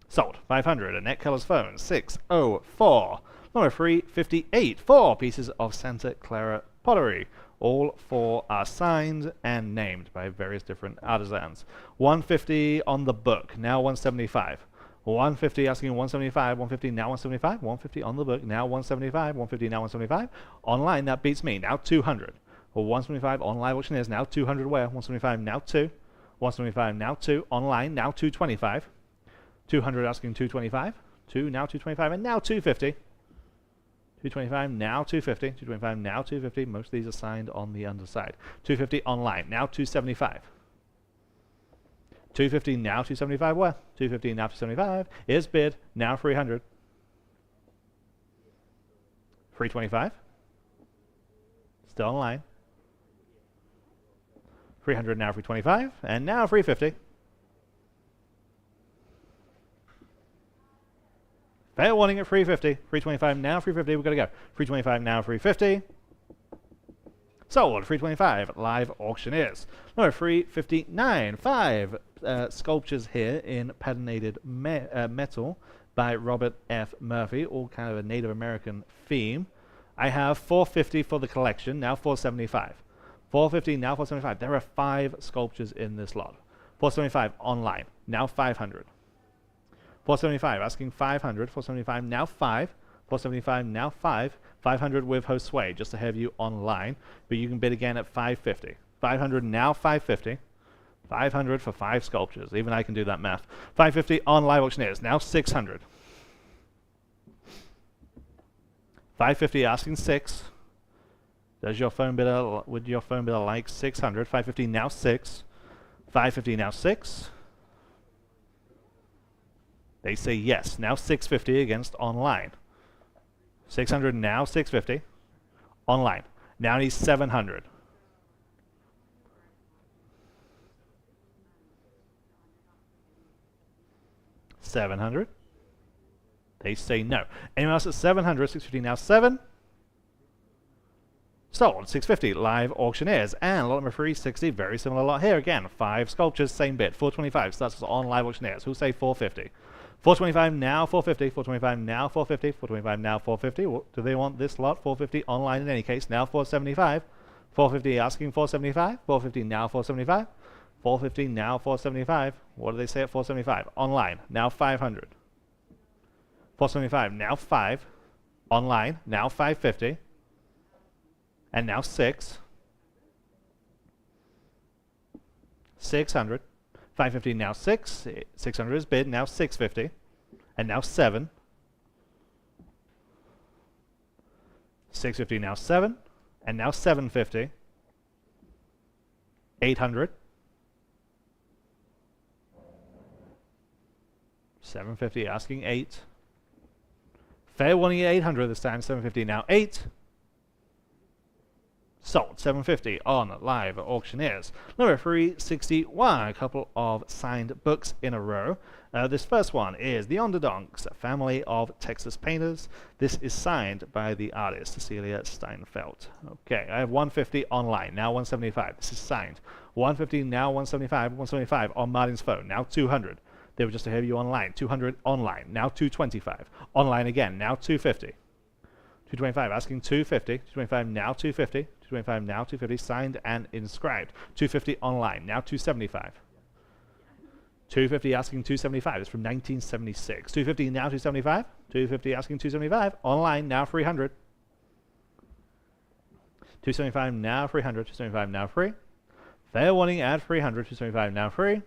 D: Sold. 500. Annette Keller's phone. 604. Number 358. 4 pieces of Santa Clara pottery. All 4 are signed and named by various different artisans. 150 on the book. Now 175. 150 asking 175, 150 now 175, 150 on the book, now 175, 150 now 175. Online, that beats me. Now 200. Well, 175 on live auctioneers, now 200 where? 175 now 2. 175 now 2. Online, now 225. 200 asking 225. 2 now 225 and now 250. 225 now 250. 225 now 250. Most of these are signed on the underside. 250 online, now 275. 250 now 275 where? 250 now 275 is bid now 300. 325 still online. 300 now 325 and now 350. Fair warning at 350. 325 now 350. We've got to go. 325 now 350. Sold. 325 live auctioneers. Number 359. 5 sculptures here in patinated metal by Robert F. Murphy, all kind of a Native American theme. I have 450 for the collection, now 475. 450, now 475. There are 5 sculptures in this lot. 475 online, now 500. 475 asking 500. 475 now 5. 475 now 5. 500 with Josue, just ahead of you online, but you can bid again at 550. 500 now 550. 500 for 5 sculptures. Even I can do that math. 550 on live auctioneers. Now 600. 550 asking 6. Does your phone bidder, would your phone bidder like 600? 550 now 6. 550 now 6. They say yes. Now 650 against online. 600 now 650. Online. Now he's 700. 700. They say no. Anyone else at 700? 650 now 7. Sold. 650. Live auctioneers. And lot number 360. Very similar lot here. Again, 5 sculptures, same bid. 425. So that's on live auctioneers. Who'll say 450? 425 now 450. 425 now 450. 425 now 450. Do they want this lot? 450 online in any case. Now 475. 450 asking 475. 450 now 475. 450 now 475. What do they say at 475? Online. Now 500. 475 now 5. Online. Now 550. And now 6. 600. 550 now 6. 600 is bid. Now 650. And now 7. 650 now 7. And now 750. 800. 750 asking 8. Fair warning at 800 this time. 750 now 8. Sold. 750 on live auctioneers. Number 361. A couple of signed books in a row. This first one is The Onderdonks, Family of Texas Painters. This is signed by the artist Cecilia Steinfeld. Okay, I have 150 online. Now 175. This is signed. 150 now 175. 175 on Martin's phone. Now 200. They were just ahead of you online. 200 online. Now 225. Online again. Now 250. 225 asking 250. 225 now 250. 225 now 250. Signed and inscribed. 250 online. Now 275. 250 asking 275. It's from 1976. 250 now 275. 250 asking 275. Online now 300. 275 now 300. 275 now free. Fair warning at 300. 275 now free.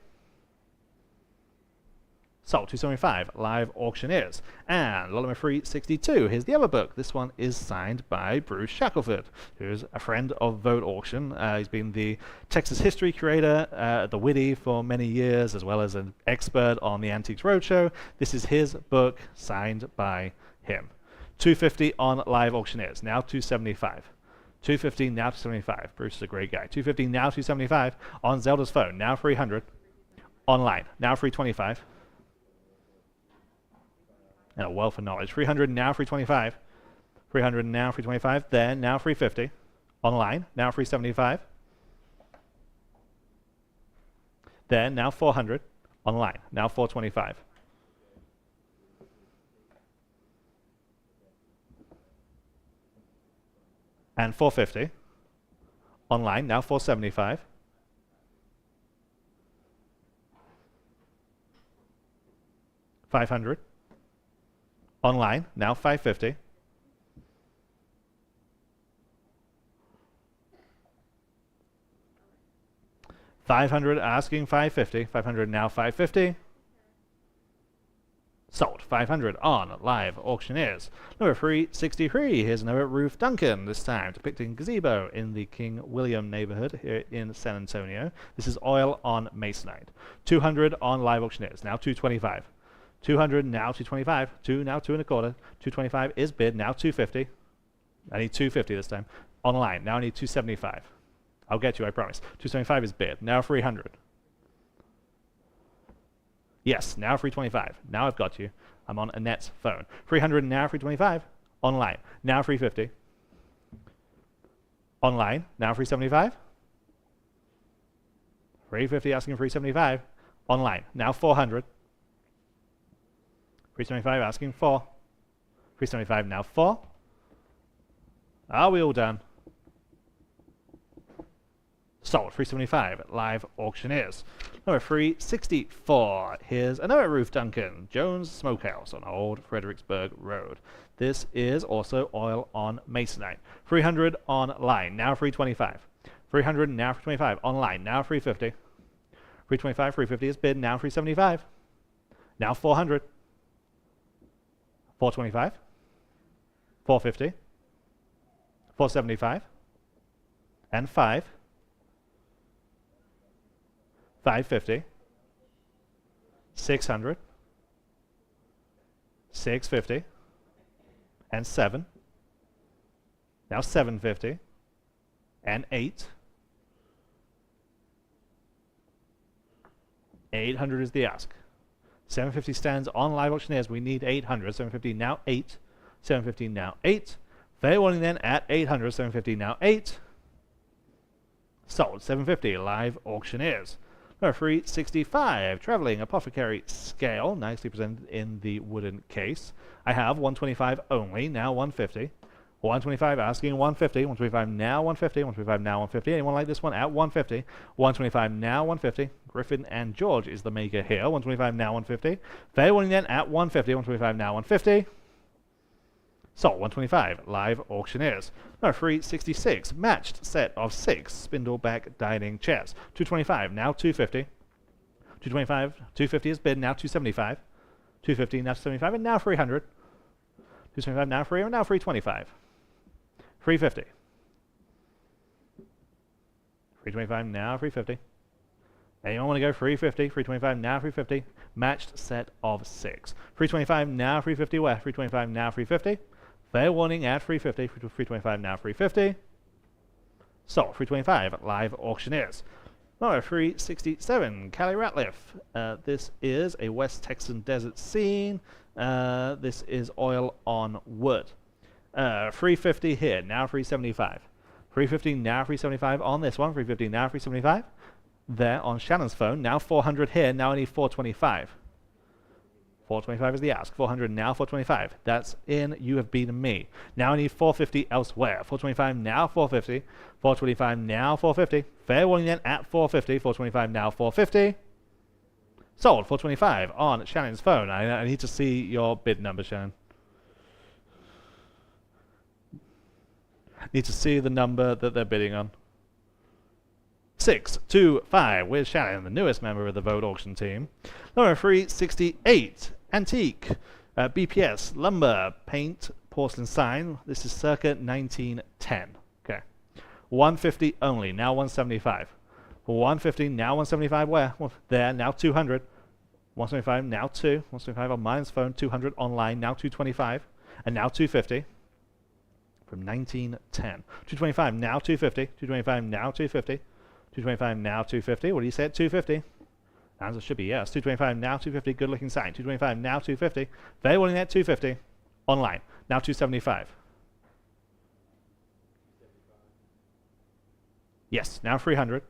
D: Sold. 275 live auctioneers. And lot number 362. Here's the other book. This one is signed by Bruce Shackelford, who's a friend of Vogt Auction. He's been the Texas history curator at the Whitty for many years, as well as an expert on the Antiques Roadshow. This is his book signed by him. 250 on live auctioneers. Now 275. 250 now 275. Bruce is a great guy. 250 now 275 on Zelda's phone. Now 300. Online. Now 325. And a wealth of knowledge. 300 now 325. 300 now 325. Then now 350. Online. Now 375. Then now 400. Online. Now 425. And 450. Online. Now 475. 500. Online, now 550. 500 asking 550. 500 now 550. Sold. 500 on live auctioneers. Number 363. Here's another Ruth Duncan, this time depicting gazebo in the King William neighborhood here in San Antonio. This is oil on masonite. 200 on live auctioneers. Now 225. 200 now 225. 2 now 2 1/4. 225 is bid. Now 250. I need 250 this time. Online. Now I need 275. I'll get you, I promise. 275 is bid. Now 300. Yes, now 325. Now I've got you. I'm on Annette's phone. 300 now 325. Online. Now 350. Online. Now 375. 350 asking 375. Online. Now 400. 375 asking 4. 375 now 4. Are we all done? Sold. 375 live auctioneers. Number 364. Here's another Ruth Duncan, Jones Smokehouse on Old Fredericksburg Road. This is also oil on masonite. 300 online. Now 325. 300 now 325. Online. Now 350. 325. 350 is bid. Now 375. Now 400. 425, 450, 475, and 5, 550, 600, 650, and 7. Now 750, and 8. 800 is the ask. 750 stands on live auctioneers. We need 800. 750 now 8. 750 now 8. Fair warning then at 800. 750 now 8. Sold. 750 live auctioneers. Number 365, traveling apothecary scale, nicely presented in the wooden case. I have 125 only, now 150. 125 asking 150, 125 now 150, 125 now 150. Anyone like this one at 150? 125 now 150. Griffin and George is the maker here. 125 now 150. Fair warning then at 150, 125 now 150. Sold. 125 live auctioneers. Number 366, matched set of 6 spindleback dining chairs. 225 now 250. 225, 250 is bid, now 275. 250 now 275, and now 300. 275 now 3, and now 325. 350. 325 now 350. Anyone want to go 350? 325 now 350. Matched set of 6. 325 now 350 where? 325 now 350. Fair warning at 350. 325 now 350. Sold. 325 live auctioneers. Number 367, Cali Ratliff. This is a West Texan desert scene. This is oil on wood. 350 here, now 375. 350 now 375 on this one. 350 now 375. There on Shannon's phone, now 400 here, now only 425. 425 is the ask. 400 now 425. That's in. You have beaten me. Now I need 450 elsewhere. 425 now 450. 425 now 450. Fair warning then at 450. 425 now 450. Sold. 425 on Shannon's phone. I need to see your bid number, Shannon. Need to see the number that they're bidding on. 625 with Shannon, the newest member of the Vogt auction team. Number 368, antique, BPS, lumber, paint, porcelain sign. This is circa 1910. Okay. 150 only, now 175. 150, now 175 where? Well, there, now 200. 175, now 2. 175 on mine's phone, 200 online, now 225. And now 250. From 1910. 225, now 250. 225, now 250. 225 now 250. What do you say at 250? Answer should be yes. 225 now 250. Good looking sign. 225 now 250. Fair warning at 250. Online. Now 275. Yes. Now 300.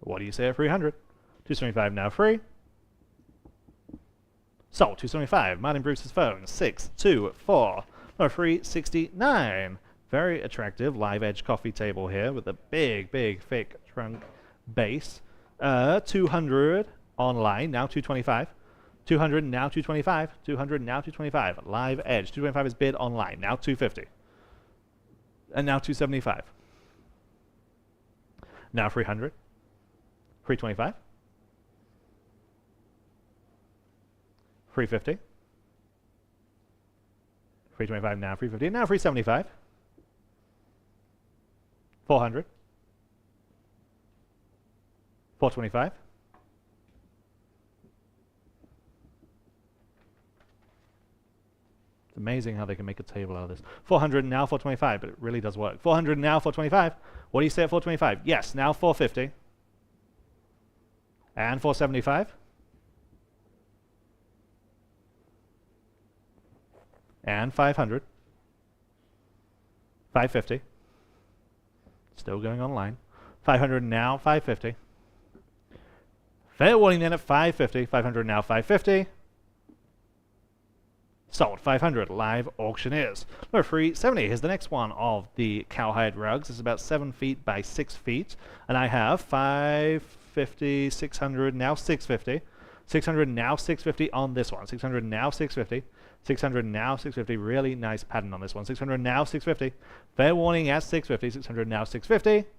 D: What do you say at 300? 275 now free. Sold. 275. Martin Bruce's phone. 624. Number 369. Very attractive live edge coffee table here with a big, thick trunk base. 200 online, now 225. 200 now 225. 200 now 225. Live edge. 225 is bid online, now 250. And now 275. Now 300. 325. 350. 325 now 350. Now 375. 400. 425. It's amazing how they can make a table out of this. 400 now 425, but it really does work. 400 now 425. What do you say at 425? Yes, now 450. And 475. And 500. 550. Still going online. 500 now, 550. Fair warning then at 550. 500 now, 550. Sold. 500 live auctioneers. Number 370 is the next one of the cowhide rugs. It's about 7 feet by 6 feet. And I have 550, 600, now 650. 600 now 650 on this one. 600 now 650. 600 now 650. Really nice pattern on this one. 600 now 650. Fair warning at 650. 600 now 650.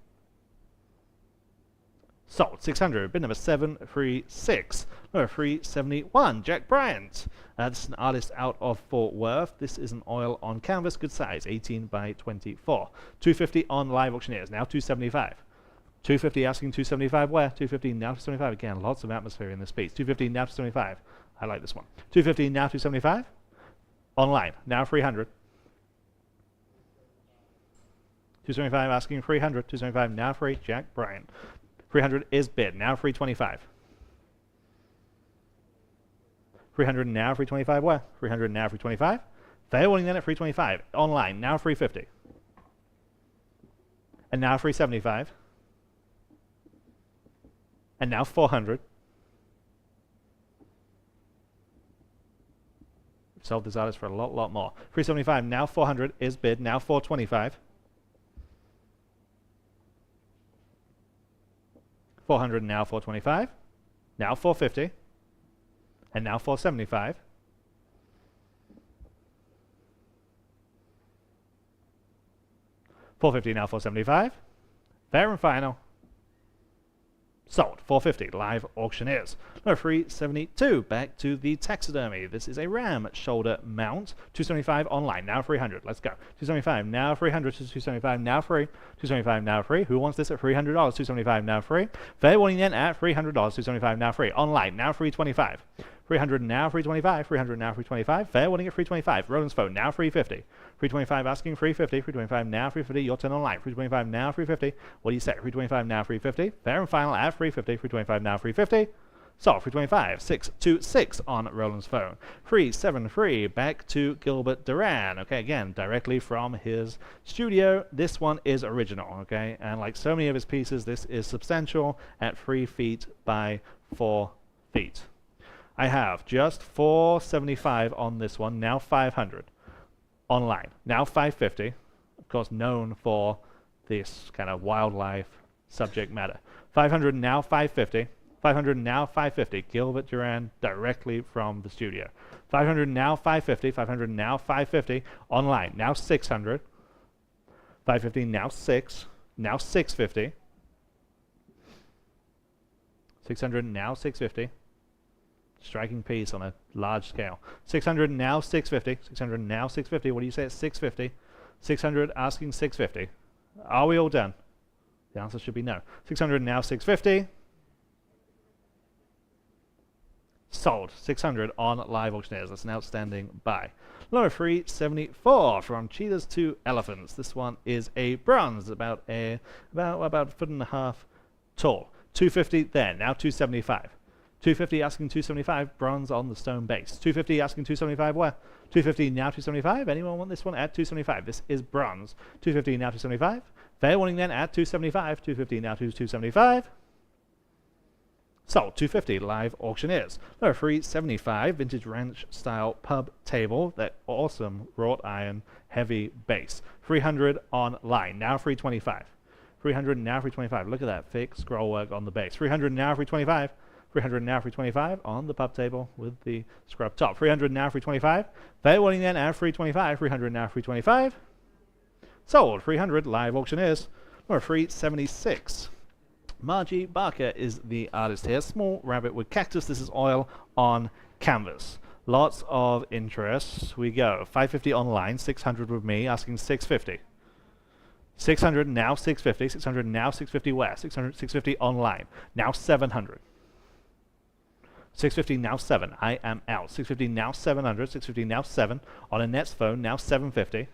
D: Sold. 600. Bid number 736. Number 371. Jack Bryant. This is an artist out of Fort Worth. This is an oil on canvas. Good size. 18 by 24. 250 on live auctioneers. Now 275. 250 asking 275 where? 250 now 275. Again, lots of atmosphere in this piece. 250 now 275. I like this one. 250 now 275. Online. Now 300. 275 asking 300. 275 now free. Jack Bryan. 300 is bid. Now 325. 300 now 325 where? 300 now 325. Fair warning then at 325. Online. Now 350. And now 375. And now 400. Sold this artist for a lot more. 375, now 400 is bid, now 425. 400, now 425. Now 450. And now 475. 450, now 475. Fair and final. Sold. 450. Live auctioneers. No, 372. Back to the taxidermy. This is a ram shoulder mount. 275 online. Now 300. Let's go. 275. Now 300. 275. Now free. 275. Now free. Who wants this at $300? 275. Now free. Fair warning then at $300. 275. Now free. Online. Now 325. 300 now 325. 300 now 325. Fair warning at 325. Roland's phone. Now 350. 325 asking 350. 325 now 350. Your turn online. 325 now 350. What do you say? 325 now 350. Fair and final at 350. 325 now 350. So 325. 626 on Roland's phone. 373 back to Gilbert Duran. Okay, again, directly from his studio. This one is original, okay? And like so many of his pieces, this is substantial at 3 feet by 4 feet. I have just 475 on this one, now 500 online, now 550, of course known for this kind of wildlife subject matter. 500 now 550, 500 now 550, Gilbert Duran directly from the studio. 500 now 550, 500 now 550, online, now 600, 550 now 6, now 650, 600 now 650, striking piece on a large scale. 600 now 650. 600 now 650. What do you say at 650? 600 asking 650. Are we all done? The answer should be no. 600 now 650. Sold. 600 on live auctioneers. That's an outstanding buy. Number 374 from cheetahs to elephants. This one is a bronze, about a foot and a half tall. 250 there. Now 275. 250 asking 275, bronze on the stone base. 250 asking 275 where? 250 now 275. Anyone want this one at 275? This is bronze. 250 now 275. Fair warning then at 275. 250 now to 275. Sold. 250 live auctioneers. Number 375 vintage ranch style pub table. That awesome wrought iron heavy base. 300 online. Now 325. 300 now 325. Look at that thick scroll work on the base. 300 now 325. 300 now 325 on the pub table with the scrub top. 300 now 325. Fair warning then at 325. 300 now 325. Sold. 300 live auctioneers. Number 376. Margie Barker is the artist here. Small rabbit with cactus. This is oil on canvas. Lots of interest. We go. 550 online. 600 with me asking 650. 600 now 650. 600 now 650 where? 600 650 online. Now 700. 650 now 7. I am out. 650 now 700. 650 now 7. On Annette's phone now 750.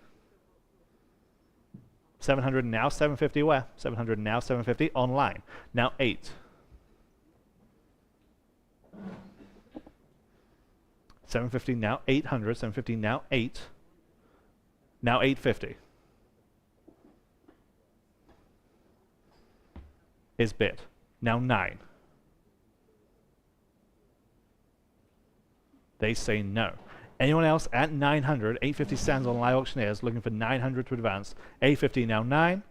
D: 700 now 750 where? 700 now 750 online. Now 8. 750 now 800. 750 now 8. Now 850. Is bid. Now 9. They say no. Anyone else at 900? 850 stands on live auctioneers looking for 900 to advance. 850 now 9.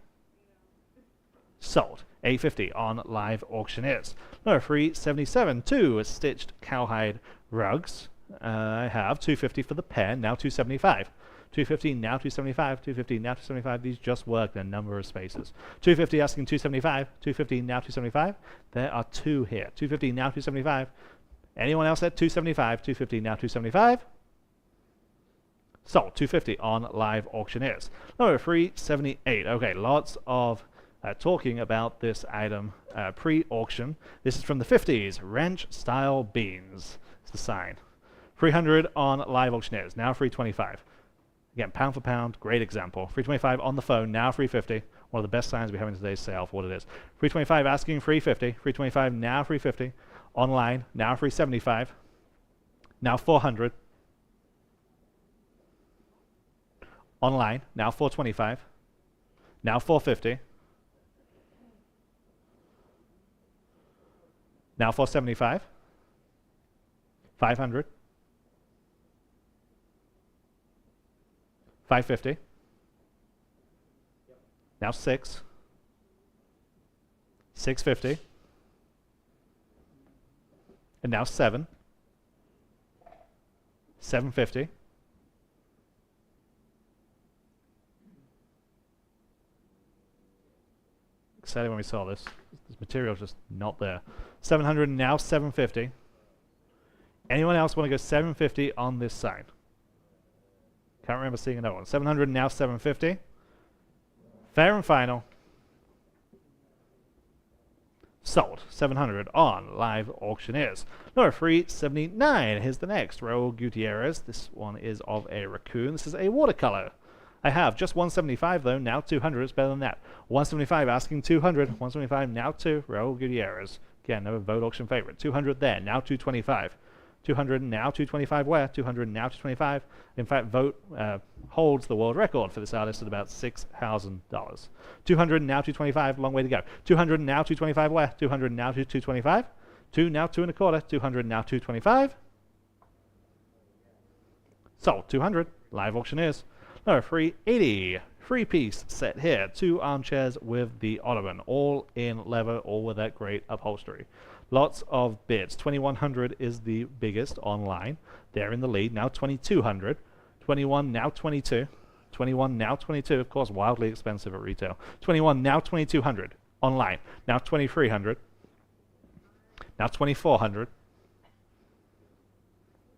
D: Sold. 850 on live auctioneers. Number 377, 2 stitched cowhide rugs. I have 250 for the pair, now 275. 250 now 275. 250 now 275. These just work in a number of spaces. 250 asking 275. 250 now 275. There are 2 here. 250 now 275. Anyone else at 275? 250 now 275. Sold. 250 on live auctioneers. Number 378. Okay, lots of talking about this item pre-auction. This is from the 50s, ranch-style beans. It's the sign. 300 on live auctioneers, now 325. Again, pound for pound, great example. 325 on the phone, now 350. One of the best signs we have in today's sale for what it is. 325 asking 350. 325 now 350. Online, now 375. Now 400. Online, now 425. Now 450. Now 475. 500. 550. Now 650. And now 750. Excited when we saw this. This material's just not there. 700 and now 750. Anyone else want to go 750 on this sign? Can't remember seeing another one. 700 and now 750. Fair and final. Sold. 700 on live auctioneers. Number 379. Here's the next. Raul Gutierrez. This one is of a raccoon. This is a watercolor. I have just 175 though. Now 200. It's better than that. 175 asking 200. 175 now 2. Raul Gutierrez. Again, another Vogt auction favorite. 200 there. Now 225. 200 now 225 where? 200 now 225. In fact, Vogt holds the world record for this artist at about $6,000. 200 now 225, long way to go. 200 now 225 where? 200 now 225. 2 now 2 1/4. 200 now 225. Sold. 200. Live auctioneers. No, 380. Three-piece set here. 2 armchairs with the ottoman, all in leather, all with that great upholstery. Lots of bids. 2100 is the biggest online. They're in the lead. Now 2200. 21 now 22. 21 now 22. Of course, wildly expensive at retail. 21 now 2200 online. Now 2300. Now 2400.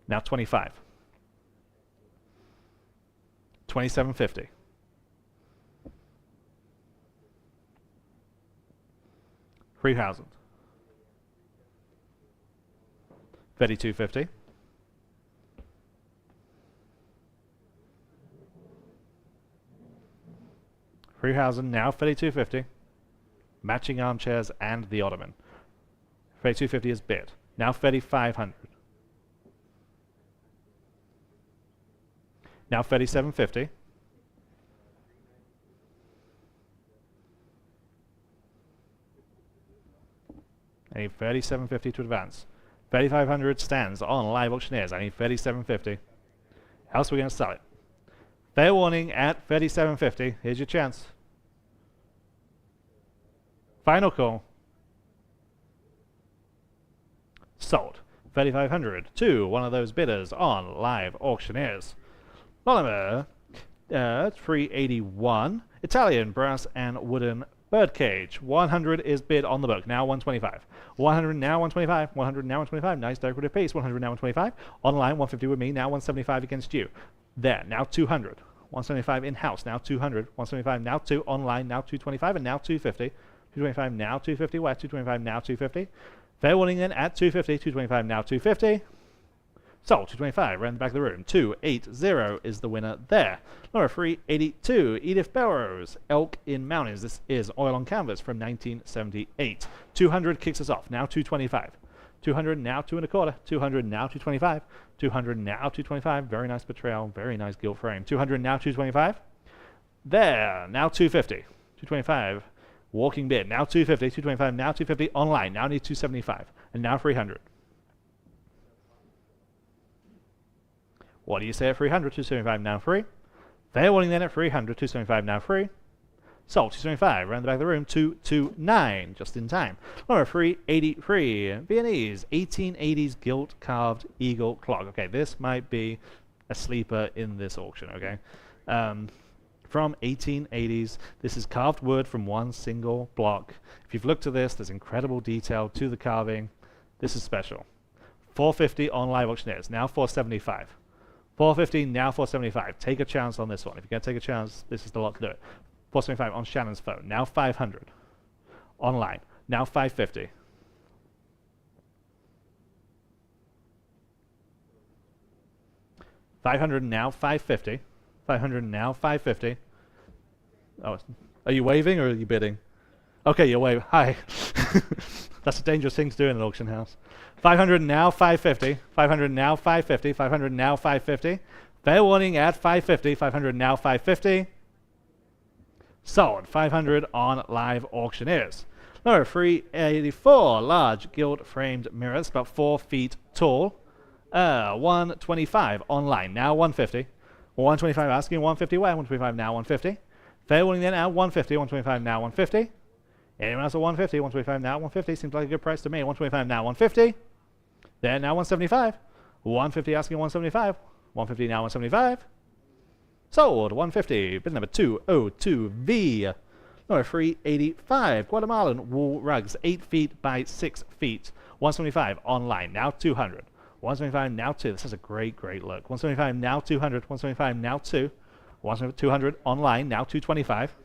D: Now 25. 2750. $3,000. 3250. $3,000 now 3250. Matching armchairs and the ottoman. 3250 is bid. Now 3500. Now 3750. I need 3750 to advance. 3500 stands on live auctioneers. I need 3750. How else are we going to sell it? Fair warning at 3750. Here's your chance. Final call. Sold. 3500 to one of those bidders on live auctioneers. Lot number 381. Italian brass and wooden birdcage. 100 is bid on the book. Now 125. 100 now 125. 100 now 125. Nice decorative piece. 100 now 125. Online 150 with me. Now 175 against you. There. Now 200. 175 in-house. Now 200. 175 now 2. Online now 225 and now 250. 225 now 250. Where? 225 now 250. Fair warning then at 250. 225 now 250. Sold. 225. Around the back of the room. 280 is the winner there. Number 382. Edith Belrose. Elk in Mountains. This is oil on canvas from 1978. 200 kicks us off. Now 225. 200 now 2 1/4. 200 now 225. 200 now 225. Very nice portrayal. Very nice gilt frame. 200 now 225. There. Now 250. 225. Walking bid. Now 250. 225 now 250. Online. Now need 275. And now 300. What do you say at 300? 275 now free. Fair warning then at 300. 275 now free. Sold. 275. Around the back of the room. 229. Just in time. Number 383. Viennese 1880s gilt carved eagle clock. Okay, this might be a sleeper in this auction. Okay, from 1880s. This is carved wood from one single block. If you've looked at this, there's incredible detail to the carving. This is special. 450 on live auctioneers. Now 475. 450 now 475. Take a chance on this one. If you're going to take a chance, this is the lot to do it. 475 on Shannon's phone. Now 500. online. Now 550. $500 now 550. $500 now 550. Oh, are you waving or are you bidding? Okay, you're waving. Hi. That's a dangerous thing to do in an auction house. $500 now 550. $500 now 550. $500 now 550. Fair warning at 550. $500 now 550. Sold. 500 on live auctioneers. Number 384, large gilt-framed mirrors, about 4 feet tall. 125 online, now 150. 125 asking, 150 where? 125 now 150. Fair warning then at 150, 125 now 150. Anyone else at 150, 125 now 150. Seems like a good price to me. 125 now 150. Then now 175. 150 asking 175. 150 now 175. Sold. 150. Bid number 202V. Number 385. Guatemalan wool rugs. 8 feet by 6 feet. 175 online. Now 200. 175 now 2. This is a great, great look. 175 now 200. 175 now 2. 200 online. Now 225.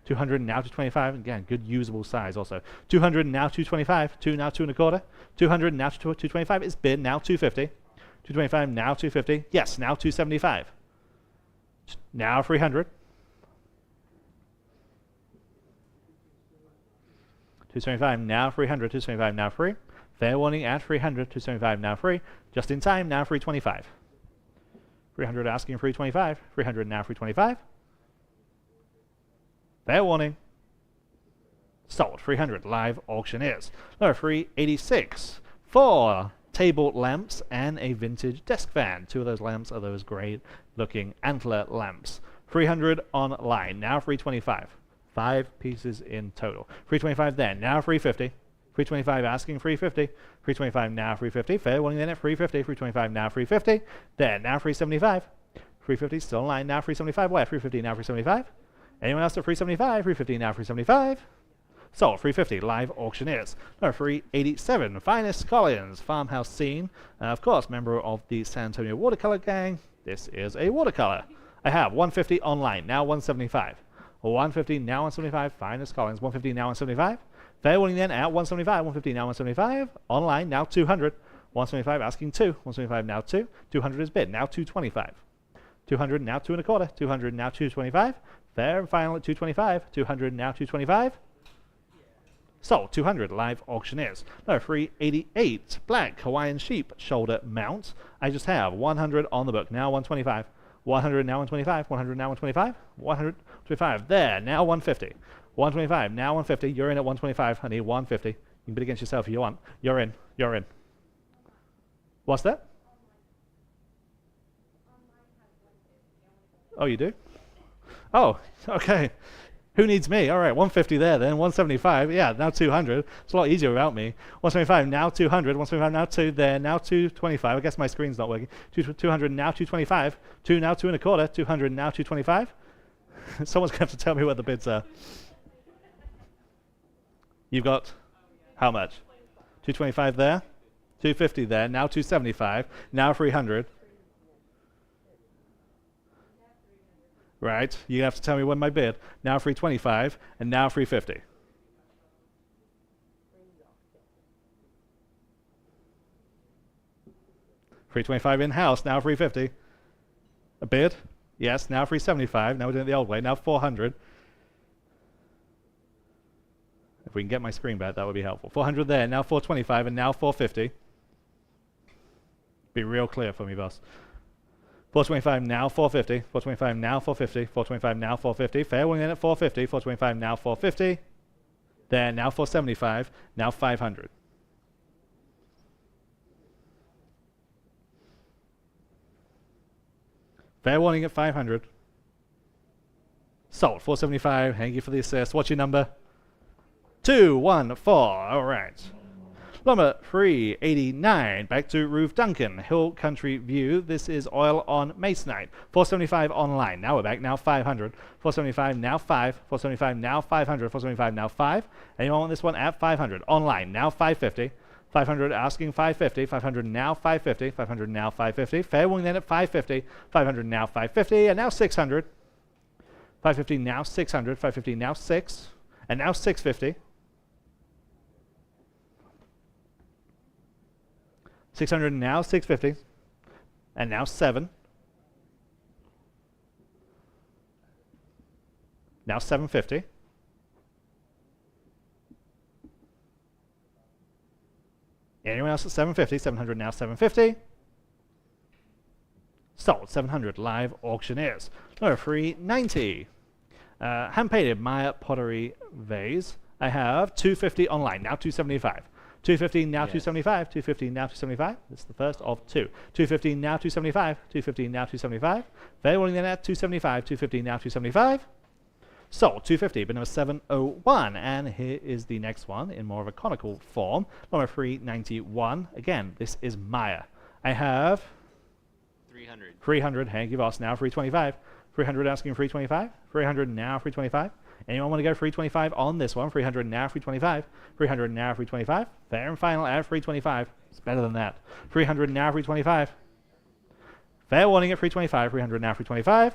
D: 200 now 225. Again, good usable size also. 200 now 225. 2 now 2 and a quarter. 200 now 225 is bid. Now 250. 225 now 250. Yes, now 275. Now 300. 275 now 300. 275 now free. Fair warning at 300. 275 now free. Just in time now 325. 300 asking 325. 300 now 325. Fair warning. Sold. 300 live auctioneers. Number 386. 4 table lamps and a vintage desk fan. 2 of those lamps are those great looking antler lamps. 300 online. Now 325. 5 pieces in total. 325 then. Now 350. 325 asking 350. 325 now 350. Fair warning then at 350. 325 now 350. Then now 375. 350 still in line. Now 375. Where? 350 now 375. Anyone else at 375? 350 now 375. Sold. 350 live auctioneers. Number 387. Finest Collins farmhouse scene. Of course, member of the San Antonio watercolor gang. This is a watercolor. I have 150 online. Now 175. 150 now 175. Finest Collins. 150 now 175. Fair warning then at 175. 150 now 175. Online now 200. 175 asking 2. 175 now 2. 200 is bid. Now 225. 200 now 2 and a quarter. 200 now 225. Fair and final at 225. 200 now 225. Sold. 200 live auctioneers. Number 388. Black Hawaiian sheep shoulder mount. I just have 100 on the book. Now 125. 100 now 125. 100 now 125. 125 there. Now 150. 125 now 150. You're in at 125. I need 150. You can bid against yourself if you want. You're in. You're in. What's that? Oh, you do? Oh, okay. Who needs me? All right, 150 there then, 175. Yeah, now 200. It's a lot easier without me. 175 now 200. 175 now 2 there. Now 225. I guess my screen's not working. 200 now 225. 2 now 2 and a quarter. 200 now 225. Someone's going to have to tell me what the bids are. You've got how much? 225 there. 250 there. Now 275. Now 300. Right, you have to tell me when my bid. Now 325 and now 350. $325 in-house, now 350. A bid? Yes, now 375. Now we're doing it the old way. Now 400. If we can get my screen back, that would be helpful. 400 there, now 425 and now 450. Be real clear for me, boss. 425 now 450. 425 now 450. 425 now 450. Fair warning in at 450. 425 now 450. There now 475. Now 500. Fair warning at 500. Sold. 475. Thank you for the assist. What's your number? 214. All right. Number 389, back to Ruth Duncan, Hill Country View. This is oil on Masonite. 475 online. Now we're back. Now 500. 475 now 5. 475 now 500. 475 now 5. Anyone want this one at 500? Online. Now 550. 500 asking 550. 500 now 550. 500 now 550. Fair warning then at 550. 500 now 550. And now 600. 550 now 600. 550 now 6. And now 650. 600 now 650. And now 7. Now 750. Anyone else at 750? 700 now 750. Sold. 700 live auctioneers. Number 390. Hand painted Maya pottery vase. I have 250 online. Now 275. 250 now 275. 250 now 275. This is the first of two. 250 now 275. 250 now 275. Very willing then at 275. 250 now 275. Sold. 250. Bid number 701. And here is the next one in more of a conical form. Number 391. Again, this is Maya. I have
E: 300.
D: 300. Hank Voss now 325. 300 asking 325. 300 now 325. Anyone want to go 325 on this one? 300 now 325. 300 now 325. Fair and final at 325. It's better than that. 300 now 325. Fair warning at 325. 300 now 325.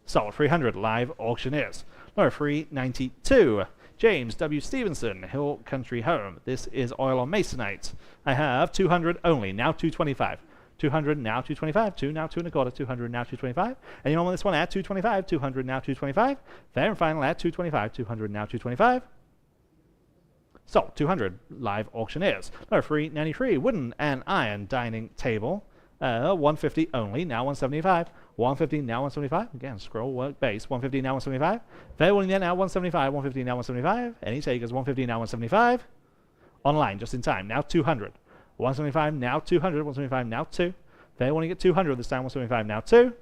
D: Sold. 300 live auctioneers. Number 392. James W. Stevenson, Hill Country Home. This is oil on masonite. I have 200 only. Now 225. 200 now 225. 2 now 2 1/4. 200 now 225. Anyone want this one at 225? 200 now 225. Fair and final at 225. 200 now 225. Sold. 200 live auctioneers. Number 393. Wooden and iron dining table. 150 only. Now 175. 150 now 175. Again, scroll work base. 150 now 175. Fair warning then now 175. 150 now 175. Any takers 150 now 175. Online just in time. Now 200. 175 now 200. 175 now 2. Fair warning at 200 this time. 175 now 2.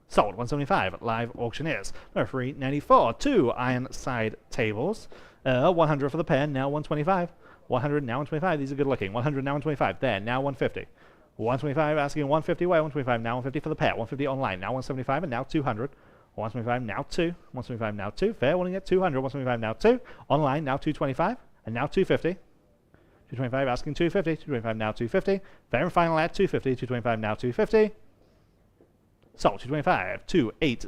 D: Sold. 175 live auctioneers. Number 394. 2 iron side tables. 100 for the pair. Now 125. 100 now 125. These are good looking. 100 now 125. There. Now 150. 125 asking 150 away. 125 now 150 for the pair. 150 online. Now 175 and now 200. 125 now 2. 175 now 2. Fair warning at 200. 175 now 2. Online now 225 and now 250. 225 asking 250. 225 now 250. Fair and final at 250. 225 now 250. Sold. 225. 280.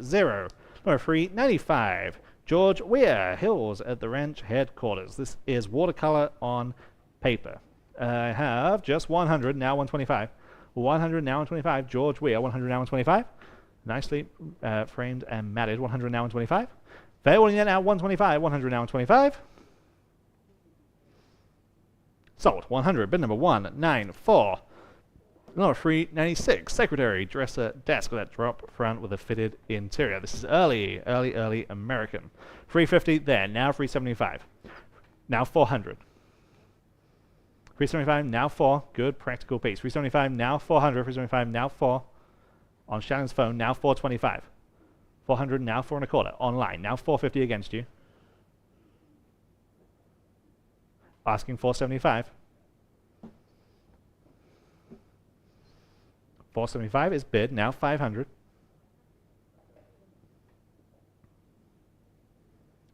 D: Number 395. George Weir, Hills at the Ranch Headquarters. This is watercolor on paper. I have just 100, now 125. 100, now 125. George Weir, 100, now 125. Nicely framed and matted. 100, now 125. Fair warning now 125. 100, now 125. Sold. 100. Bid number 194. Number 396. Secretary dresser desk with that drop front with a fitted interior. This is early American. 350 there. Now 375. Now 400. 375 now 4. Good practical piece. 375 now 400. 375 now 4. On Shannon's phone now 425. 400 now 4 1/4. Online now 450 against you. Asking 475. 475 is bid, now 500.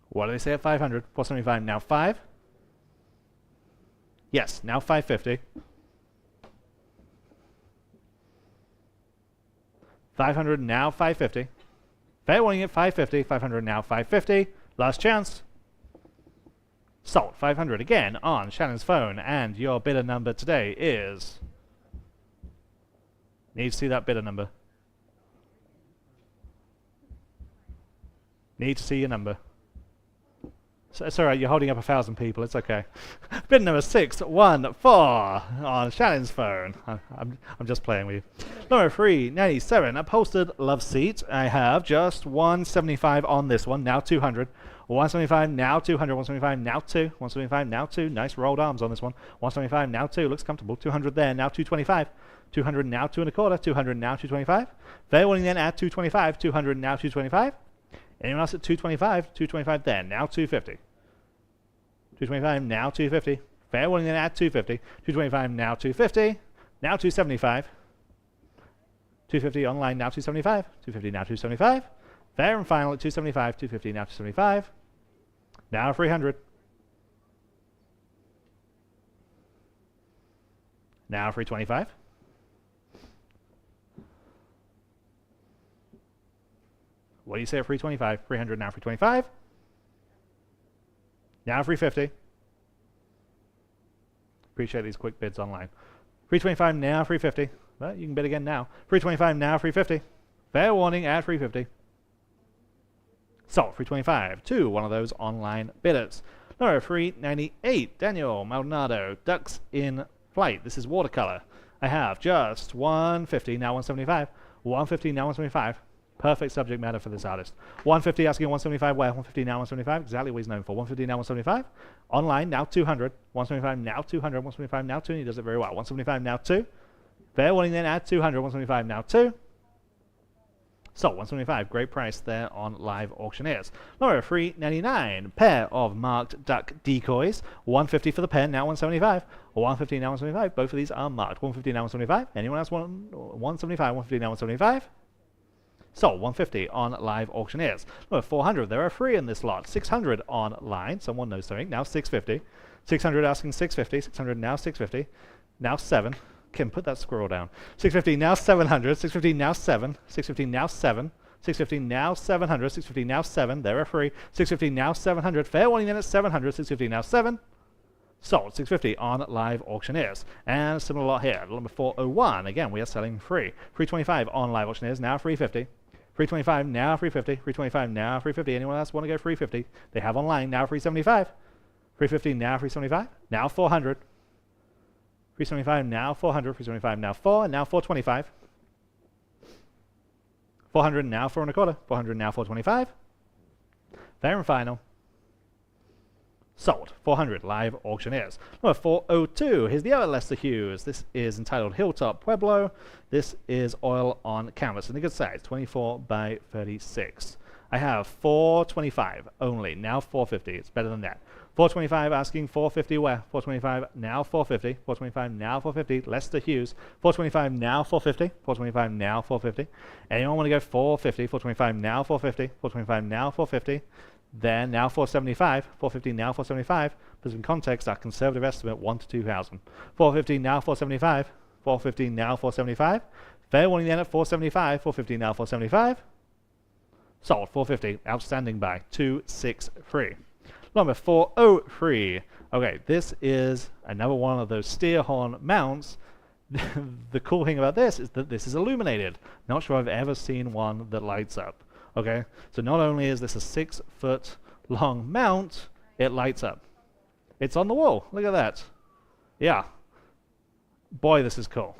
D: What do they say at 500? 475 now 5. Yes, now 550. 500 now 550. Fair warning at 550. 500 now 550. Last chance. Sold. 500 again on Shannon's phone, and your bidder number today is... Need to see that bidder number. Need to see your number. So, it's alright, you're holding up 1,000 people, it's okay. Bid number 614 on Shannon's phone. I'm just playing with you. Number 397, upholstered love seat. I have just 175 on this one, now 200. 175 now 200. 175 now 2. 175 now 2. Nice rolled arms on this one. 175 now 2. Looks comfortable. 200 there, now 225. 200 now 2 1/4. 200 now 225. Fair warning then at 225. 200 now 225. Anyone else at 225? 225 there, now 250. 225 now 250. Fair warning then at 250. 225 now 250. Now 275. 250 online now 275. 250 now 275. Fair and final at 275. 250 now 275. Now 300. Now 325. What do you say at 325? 300 now 325. Now 350. Appreciate these quick bids online. 325 now, 350. Well, you can bid again now. 325 now, 350. Fair warning at 350. Sold, 325 to one of those online bidders. Number 398, Daniel Maldonado, Ducks in Flight. This is watercolor. I have just 150, now 175. 150, now 175. Perfect subject matter for this artist. 150 asking 175 where? 150 now 175. Exactly what he's known for. 150 now 175. Online now 200. 175 now 200. 175 now 2. He does it very well. 175 now 2. Fair warning then at 200. 175 now 2. So 175. Great price there on Live Auctioneers. Number 399. Pair of marked duck decoys. 150 for the pen. Now 175. 150 now 175. Both of these are marked. 150 now 175. Anyone else want 175? 150 now 175. So 150 on Live Auctioneers. Number 400. There are 3 in this lot. 600 online. Someone knows something. Now 650. 600 asking 650. 600 now 650. Now 7. Kim, put that squirrel down. 650 now 700. 650 now 7. 650 now 7. 650 now 700. 650 now 7. There are 3. 650 now 700. Fair warning then at 700. 650 now 7. Sold 650 on Live Auctioneers. And similar lot here. Number 401. Again, we are selling 3. 325 on Live Auctioneers. Now 350. 325 now 350. 325 now 350. Anyone else want to go 350? They have online now 375. 350 now 375. Now 400. 375 now 400. 375 now 4. And now 425. 400 now 4 and a quarter. 400 now 425. Fair and final. Sold. 400 Live Auctioneers. Number 402. Here's the other Lester Hughes. This is entitled Hilltop Pueblo. This is oil on canvas in a good size, 24 by 36. I have 425 only. Now 450. It's better than that. 425 asking 450 where? 425 now 450. 425 now 450. Lester Hughes. 425 now 450. 425 now 450. Anyone want to go 450? 425 now 450. 425 now 450. Then now 475, 450 now 475. Put in context, our conservative estimate 1 to 2,000. 450 now 475, 450 now 475. Fair warning then at 475, 450 now 475. Sold 450, outstanding buy 263. Number 403. Okay, this is another one of those steer horn mounts. The cool thing about this is that this is illuminated. Not sure I've ever seen one that lights up. Okay, so not only is this a 6-foot long mount, it lights up. It's on the wall. Look at that. Yeah. Boy, this is cool.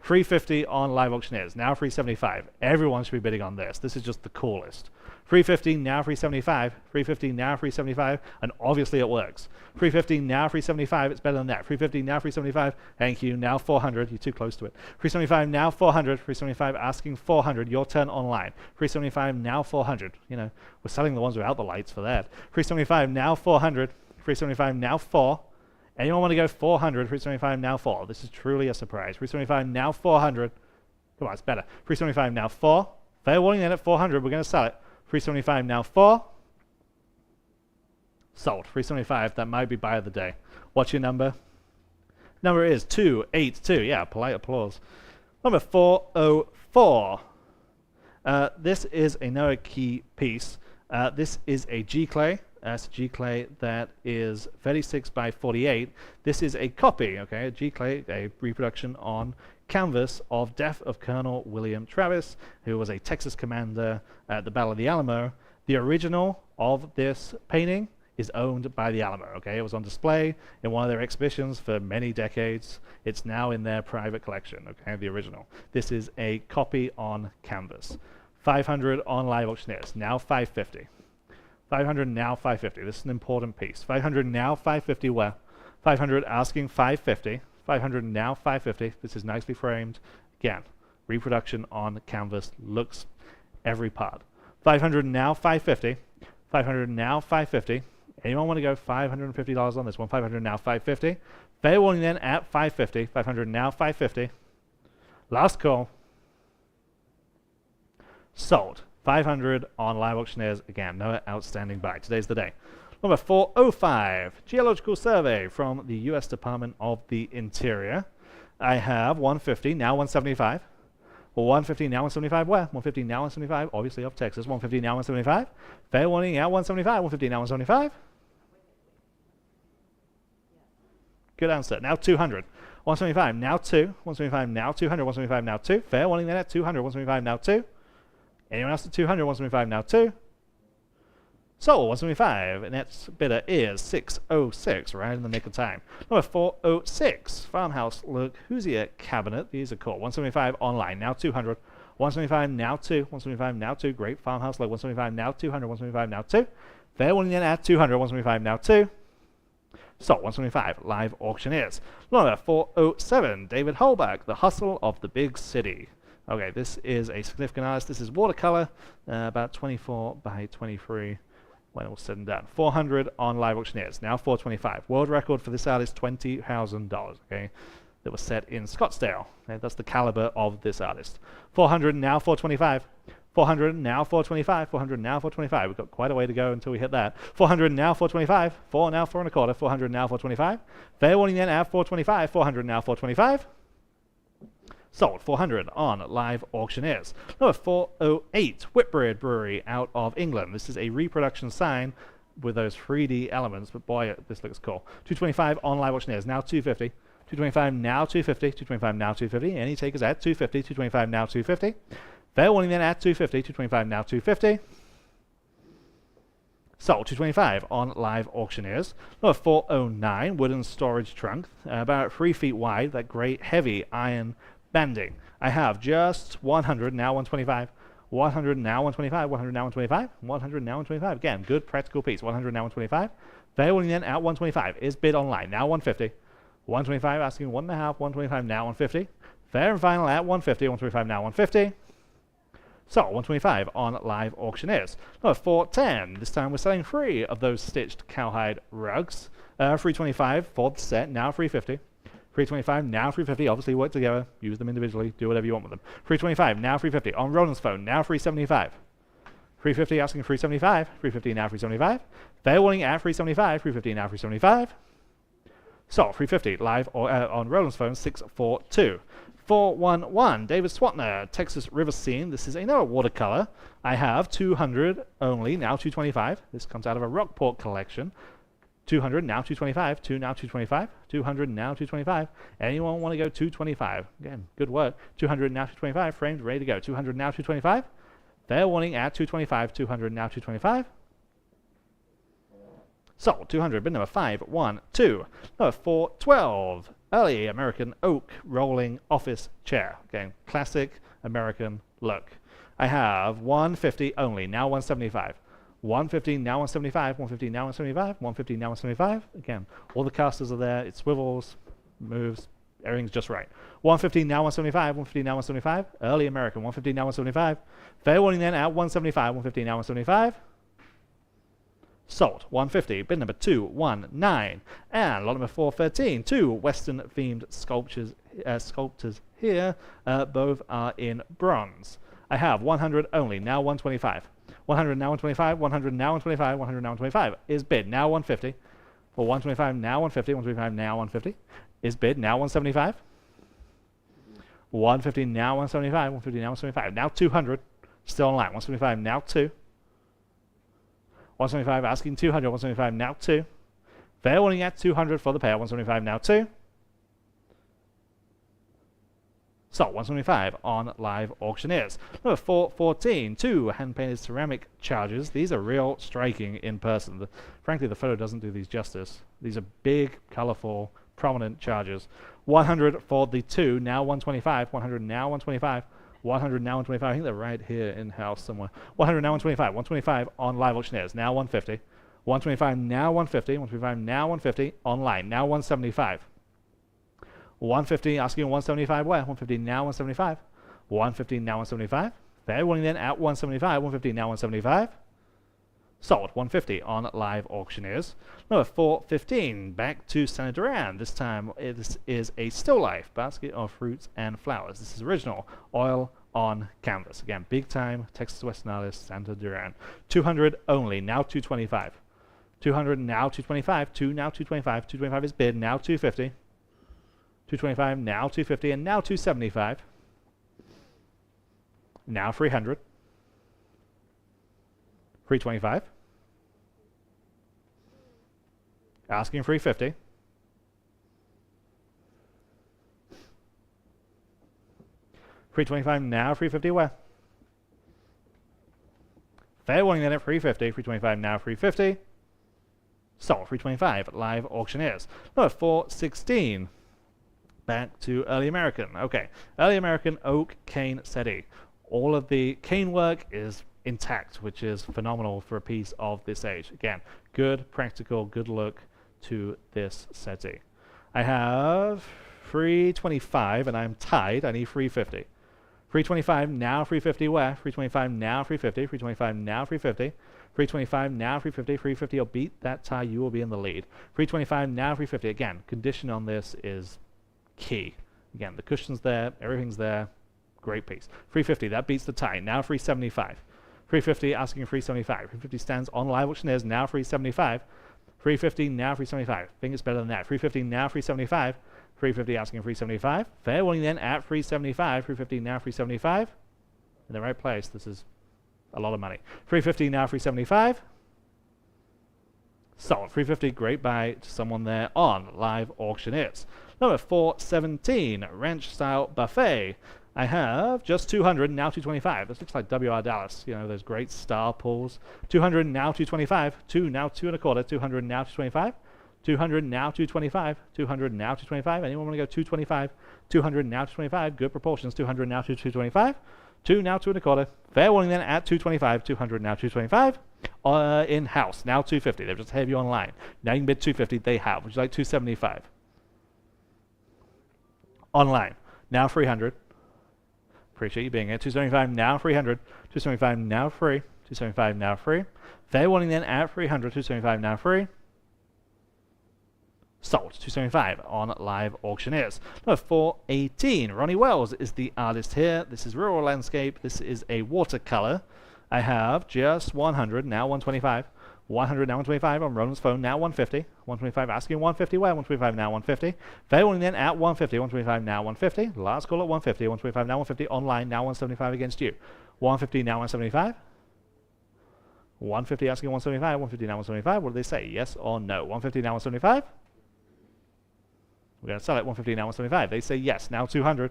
D: 350 on Live Auctioneers. Now 375. Everyone should be bidding on this. This is just the coolest. 350 now 375. 350 now 375. And obviously it works. 350 now 375. It's better than that. 350 now 375. Thank you. Now 400. You're too close to it. 375 now 400. 375 asking 400. Your turn online. 375 now 400. You know, we're selling the ones without the lights for that. 375 now 400. 375 now 4. Anyone want to go 400? 375 now 4. This is truly a surprise. 375 now 400. Come on, it's better. 375 now 4. Fair warning then at 400. We're going to sell it. 375 now 4. Sold. 375. That might be buy of the day. What's your number? Number is 282. Yeah, polite applause. Number 404. This is another key piece. This is a G-clay. That's a G-clay that is 36 by 48. This is a copy, okay, a G-clay, a reproduction on canvas of death of Colonel William Travis, who was a Texas commander at the Battle of the Alamo. The original of this painting is owned by the Alamo, okay? It was on display in one of their exhibitions for many decades. It's now in their private collection, okay, the original. This is a copy on canvas. 500 on Live Auctioneers, now 550. 500 now 550. This is an important piece. 500 now 550 where? 500 asking 550. 500 now 550. This is nicely framed. Again, reproduction on canvas. Looks every part. 500 now 550. 500 now 550. Anyone want to go $550 on this one? 500 now 550. Fair warning then at 550. 500 now 550. Last call. Sold. 500 on Live Auctioneers. Again, no outstanding buy. Today's the day. Number 405, Geological Survey from the U.S. Department of the Interior. I have 150, now 175. Well, 150, now 175 where? 150, now 175, obviously of Texas. 150, now 175. Fair warning, at 175. 150, now 175. Good answer. Now 200. 175, now 2. 175, now 200. 175, now 2. Fair warning then at 200. 175, now 2. Anyone else at 200? 175, now 2. Sold. 175. Next bidder is 606, right in the nick of time. Number 406, Farmhouse Look Hoosier Cabinet. These are cool. 175 online, now 200. 175, now 2. 175, now 2. Great. Farmhouse Look. 175, now 200. 175, now 2. Fair warning then at 200. 175, now 2. Sold. 175, live auctioneers. Number 407, David Holbach, The Hustle of the Big City. Okay, this is a significant artist. This is watercolor, about 24 by 23 when it was said and done. 400 on live auctioneers, now 425. World record for this artist, $20,000, okay? That was set in Scottsdale. Okay, that's the caliber of this artist. 400, now 425. 400, now 425. 400, now 425. We've got quite a way to go until we hit that. 400, now 425. 4, now 4 and a quarter. 400, now 425. Fair warning then at 425. 400, now 425. Sold. 400 on live auctioneers. Number 408, Whitbread Brewery out of England. This is a reproduction sign with those 3D elements, but boy, this looks cool. 225 on live auctioneers, now 250. 225, now 250. 225, now 250. Any takers at 250. 225, now 250. Fair warning then at 250. 225, now 250. Sold. 225 on live auctioneers. Number 409, wooden storage trunk, about 3 feet wide, that great heavy iron banding. I have just 100, now 125. 100, now 125. 100, now 125. 100, now 125. Again, good practical piece. 100, now 125. Fair warning then at 125. Is bid online, now 150. 125 asking 1.5. 125, now 150. Fair and final at 150. 125, now 150. So, 125 on live auctioneers. Number 410. This time we're selling 3 of those stitched cowhide rugs. 325 for the set, now 350. 325, now 350. Obviously work together, use them individually, do whatever you want with them. 325, now 350. On Roland's phone, now 375. 350 asking 375. 350, now 375. Fair warning at 375. 350, now 375. So, 350 live or on Roland's phone, 642. 411, David Swatner, Texas River Scene. This is another watercolor. I have 200 only, now 225. This comes out of a Rockport collection. 200, now 225. 2, now 225. 200, now 225. Anyone want to go 225? Again, good work. 200, now 225. Framed, ready to go. 200, now 225. Fair warning at 225. 200, now 225. Sold. 200, bid number 512. Number 412. Early American oak rolling office chair. Again, classic American look. I have 150 only, now 175. 150, now 175. 150, now 175. 150, now 175. Again, all the casters are there. It swivels, moves, everything's just right. 150, now 175. 150, now 175. Early American, 150, now 175. Fair warning then at 175. 150, now 175. Sold. 150. Bid number 219. And lot number 413. 2 Western themed sculptures here. Both are in bronze. I have 100 only. Now 125. 100 now 125. 100 now 125. 100 now 125. Is bid now 150. Or 125 now 150. 125 now 150. Is bid now 175. 150 now 175. 150 now 175. Now 200. Still online. 175 now 2. 175 asking 200, 175 now 2. Fair warning at 200 for the pair, 175 now 2. So, 175 on live auctioneers. Number 414, 2 hand-painted ceramic chargers. These are real striking in person. Frankly, the photo doesn't do these justice. These are big, colorful, prominent chargers. 100 for the 2, now 125. 100 now 125. 100 now 125. I think they're right here in-house somewhere. 100 now 125. 125 on live auctioneers. Now 150. 125 now 150. 125 now 150. Online. Now 175. 150 asking 175 where? 150 now 175. 150 now 175. Fair warning then at 175. 150 now 175. Sold. 150 on live auctioneers. Number 415. Back to Santa Duran. This time this is a still life basket of fruits and flowers. This is original oil on canvas. Again, big time Texas Western artist Santa Duran. 200 only. Now 225. 200 now 225. 2 now 225. 225 is bid. Now 250. 225 now 250 and now 275. Now 300. 325. Asking 350. 325 now, 350 where? Fair warning then at 350, 325 now, 350. Sold, 325 live auctioneers. Number 416. Back to Early American. Okay, Early American oak cane settee. All of the cane work is intact, which is phenomenal for a piece of this age. Again, good, practical, good look to this settee. I have 325 and I'm tied. I need 350. 325 now, 350 where? 325 now, 350. 325 now, 350. 325 now, 350. 350 will beat that tie. You will be in the lead. 325 now, 350. Again, condition on this is key. Again, the cushion's there, everything's there. Great piece. 350, that beats the tie. Now 375. 350 asking 375. 350 stands on live auctioneers. Now 375. 350 now 375. I think it's better than that. 350 now 375. 350 asking 375. Fair warning then at 375. 350 now 375. In the right place. This is a lot of money. 350 now 375. Sold. 350, great buy to someone there on live auctioneers. Number 417, ranch style buffet. I have just 200, now 225. This looks like WR Dallas, you know, those great star pulls. 200, now 225. 2, now 2 1/4. 200, now 225. 200, now 225. 200, now 225. Anyone want to go 225? 200, now 225. Good proportions. 200, now 225. 2, now 2 1/4. Fair warning then at 225. 200, now 225. In-house, now 250. They've just have you online. Now you can bid 250. They have. Would you like 275? Online, now 300. Appreciate you being here. 275 now, 300. 275 now, free. 275 now, free. Fair warning then at 300. 275 now, free. Sold. 275 on live auctioneers. Number 418. Ronnie Wells is the artist here. This is rural landscape. This is a watercolor. I have just 100, now 125. 100, now 125 on Roland's phone, now 150. 125 asking 150 where? 125 now 150. Fair warning then at 150. 125 now 150. Last call at 150. 125 now 150. Online now 175 against you. 150 now 175. 150 asking 175. 150 now 175. What do they say? Yes or no? 150 now 175. We're going to sell it. 150 now 175. They say yes. Now 200.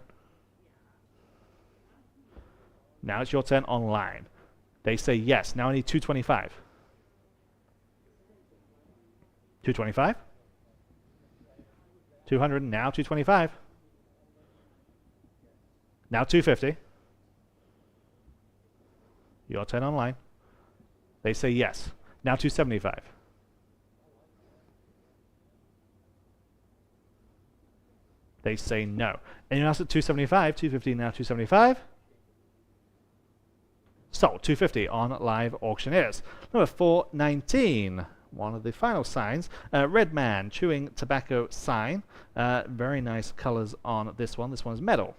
D: Now it's your turn online. They say yes. Now I need 225. 225. 200 now 225. Now 250. Your turn online. They say yes. Now 275. They say no. Anyone else at 275? 250 now 275. Sold. 250 on live auctioneers. Number 419. One of the final signs. Red Man chewing tobacco sign. Very nice colors on this one. This one is metal.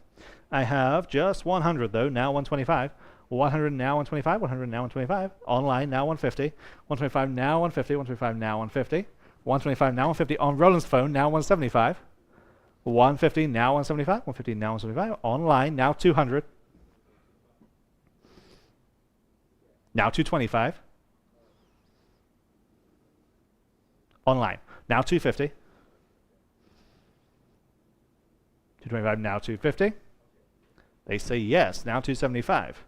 D: I have just 100 though. Now 125. 100 now 125. 100 now 125. Online now 150. 125 now 150. 125 now 150. 125 now 150 on Roland's phone. Now 175. 150 now 175. 150 now 175. Online now 200. Now 225. Online now 250. 225 now 250. They say yes. Now 275.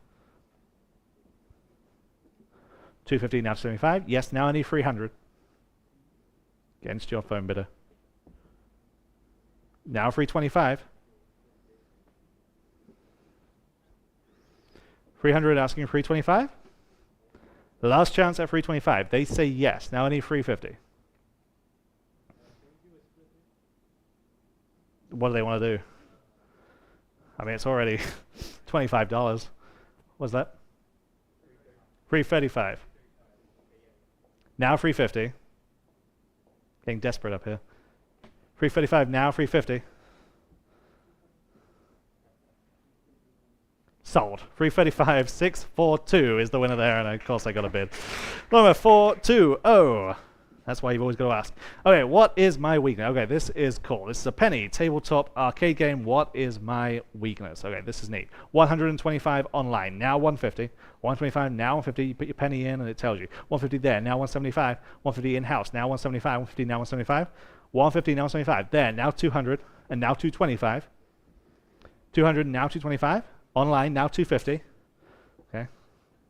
D: 250 now 275. Yes. Now I need 300. Against your phone bidder. Now 325. 300 asking 325. Last chance at 325. They say yes. Now I need 350. What do they want to do? I mean, it's already $25. What's that? 335. Now 350. Getting desperate up here. 335 now, 350. Sold. 335, 642 is the winner there, and of course I got a bid. Number 420. That's why you've always got to ask. Okay, what is my weakness? Okay, this is cool. This is a penny tabletop arcade game. What is my weakness? Okay, this is neat. 125 online, now 150. 125, now 150. You put your penny in and it tells you. 150 there, now 175. 150 in-house, now 175. 150, now 175. 150, now 175. There, now 200. And now 225. 200, now 225. Online, now 250. Okay.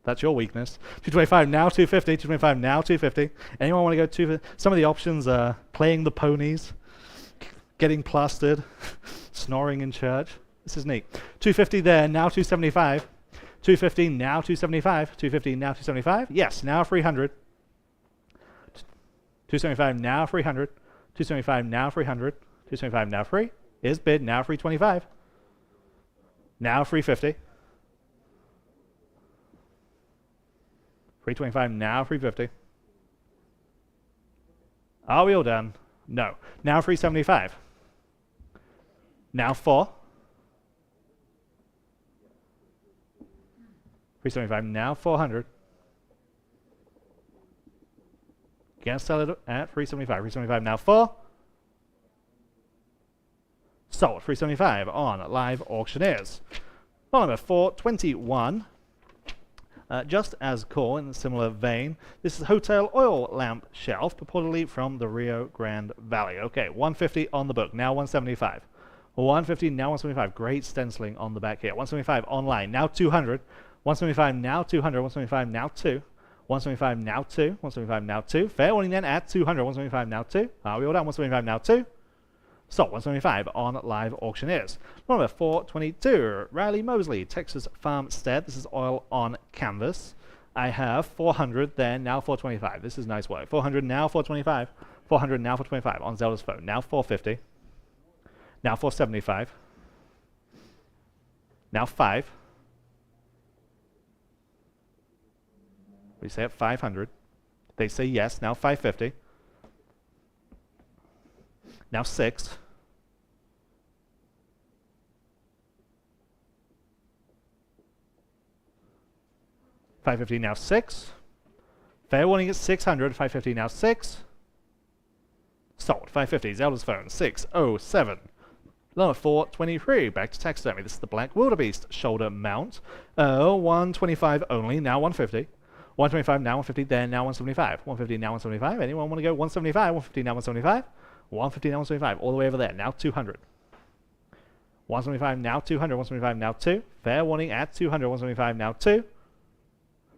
D: That's your weakness. 225 now 250. 225 now 250. Anyone want to go to some of the options? Playing the ponies, getting plastered, snoring in church. This is neat. 250 there, now 275. 250 now 275. 250 now 275. Yes, now 300. 275 now 300. 275 now 300. 275 now free. Is bid now 325. Now 350. 325 now 350. Are we all done? No. Now 375. Now 4. 375 now 400. Can't sell it at 375. 375 now 4. Sold. 375 on live auctioneers. Well, number 421. Just as cool in a similar vein, this is hotel oil lamp shelf, purportedly from the Rio Grande Valley. Okay, 150 on the book, now 175. 150, now 175. Great stenciling on the back here. 175 online, now 200. 175 now 200. 175 now 2. 175 now 2. 175 now 2. Fair warning then at 200. 175 now 2. Are we all done? 175 now 2. So 175 on live auctioneers. Number 422, Riley Mosley, Texas Farmstead. This is oil on canvas. I have 400 there, now 425. This is nice work. 400 now 425. 400 now 425 on Zelda's phone. Now 450. Now 475. Now 5. We say at 500. They say yes. Now 550. Now 6. 550 now 6. Fair warning at 600. 550 now 6. Sold. 550. Zelda's phone. 607. Number 423. Back to Taxidermy. This is the Black Wildebeest shoulder mount. 125 only. Now 150. 125 now 150. Then now 175. 150 now 175. Anyone want to go 175? 150 now 175. 150 now 175. All the way over there. Now 200. 175 now 200. 175 now 2. Fair warning at 200. 175 now 2.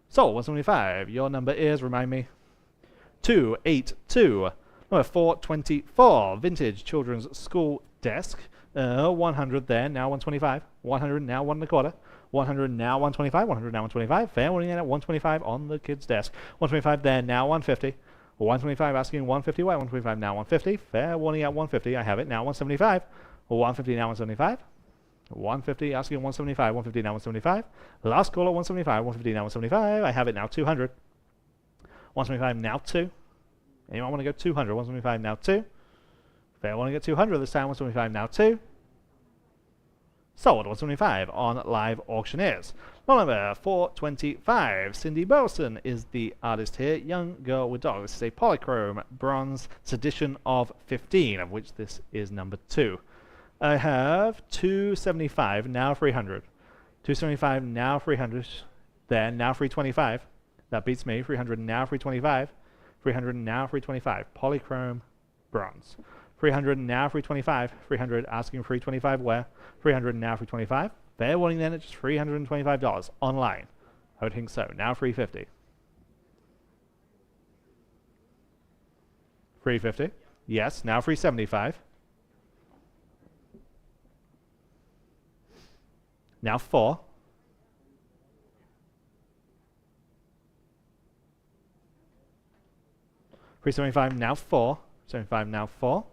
D: So 175. Your number is, remind me, 282. Number 424. Vintage children's school desk. 100 there. Now 125. 100 now 1 1/4. 100 now 125. 100 now 125. Fair warning at 125 on the kid's desk. 125 there. Now 150. 125 asking 150 away. 125 now 150. Fair warning at 150. I have it now 175. 150 now 175. 150 asking 175. 150 now 175. Last call at 175. 150 now 175. I have it now 200. 175 now 2. Anyone want to go 200? 175 now 2. Fair warning at 200 this time. 175 now 2. Sold. 175 on live auctioneers. Number 425. Cindy Burleson is the artist here. Young girl with dog. This is a polychrome bronze edition of 15, of which this is number 2. I have 275, now 300. 275, now 300. Then, now 325. That beats me. 300, now 325. 300, now 325. Polychrome bronze. 300, now 325. 300, asking 325 where? 300, now 325. Fair warning then, it's just $325 online. I would think so. Now 350. 350. Yes, now 375. Now 4. $375 now 4. 75 now 4.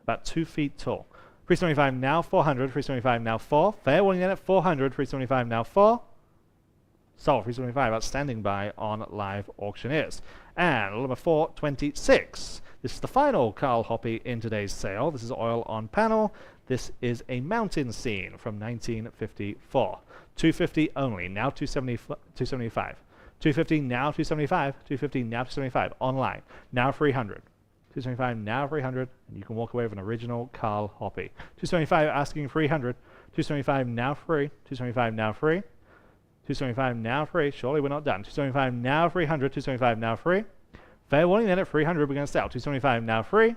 D: About 2 feet tall. 375 now 400. 375 now 4. Fair warning then at 400. 375 now 4. Sold. 375 outstanding buy on live auctioneers. And number 426. This is the final Carl Hoppy in today's sale. This is oil on panel. This is a mountain scene from 1954. 250 only. Now 275. 250 now 275. 250 now 275 online. Now 300. 275 now 300. And you can walk away with an original Carl Hoppy. 275 asking 300. 275 now free. 275 now free. 275 now free. Surely we're not done. 275 now 300. 275 now free. Fair warning then at 300 we're going to sell. 275 now free.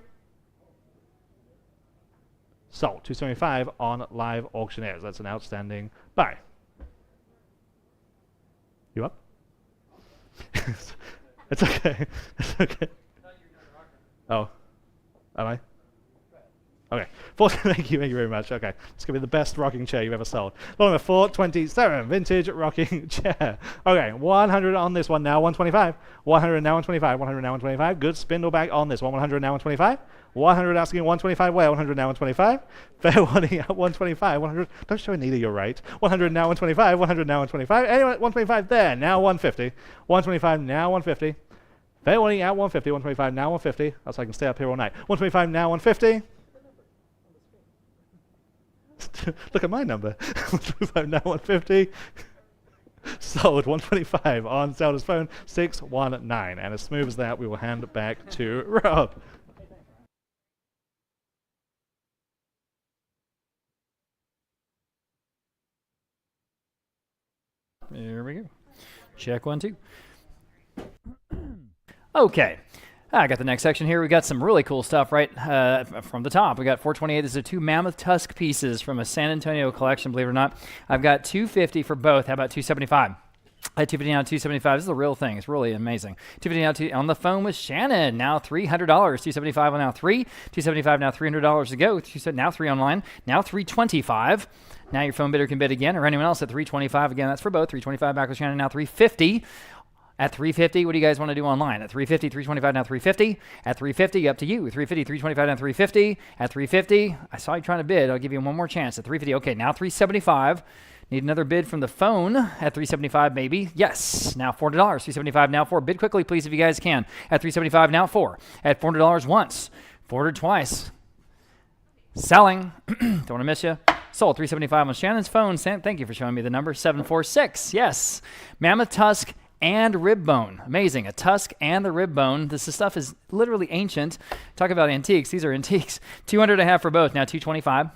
D: Sold. 275 on live auctioneers. That's an outstanding buy. You up? It's okay. It's okay. Oh. Am I? Okay. Thank you very much. Okay. It's going to be the best rocking chair you've ever sold. Lot number 427, vintage rocking chair. Okay. 100 on this one now, 125. 100 now, 125. 100 now, 125. Good spindle back on this one. 100 now, 125. 100 asking 125 where? 100 now, 125. Fair warning at 125. 100. Don't show Anita you're right. 100 now, 125. 100 now, 125. Anyway, 125 there. Now 150. 125 now, 150. Fair warning at 150. 125 now, 150. Else I can stay up here all night. 125 now, 150. Look at my number. 125 now, 150. Sold. 125 on Zelda's phone. 619. And as smooth as that, we will hand it back to Rob.
B: There we go. Check 1, 2. Okay. I got the next section here. We got some really cool stuff right from the top. We got 428. These are 2 mammoth tusk pieces from a San Antonio collection, believe it or not. I've got 250 for both. How about 275? At 250 now, 275. This is the real thing. It's really amazing. 250 now on the phone with Shannon. Now $300. 275 on now 3. 275 now $300 to go. Now 3 online. Now 325. Now your phone bidder can bid again, or anyone else at 325. Again, that's for both. 325 back with Shannon. Now 350. At 350, what do you guys want to do online? At 350, 325, now 350. At 350, up to you. 350, 325, now 350. At 350, I saw you trying to bid. I'll give you one more chance. At 350, okay, now 375. Need another bid from the phone. At 375, maybe. Yes. Now $400. 375, now 4. Bid quickly, please, if you guys can. At 375, now 4. At $400 once. 400 twice. Selling. Don't want to miss you. Sold. 375 on Shannon's phone. Sam, thank you for showing me the number. 746. Yes. Mammoth tusk and rib bone. Amazing. A tusk and the rib bone. This stuff is literally ancient. Talk about antiques. These are antiques. 200 I have for both. Now 225.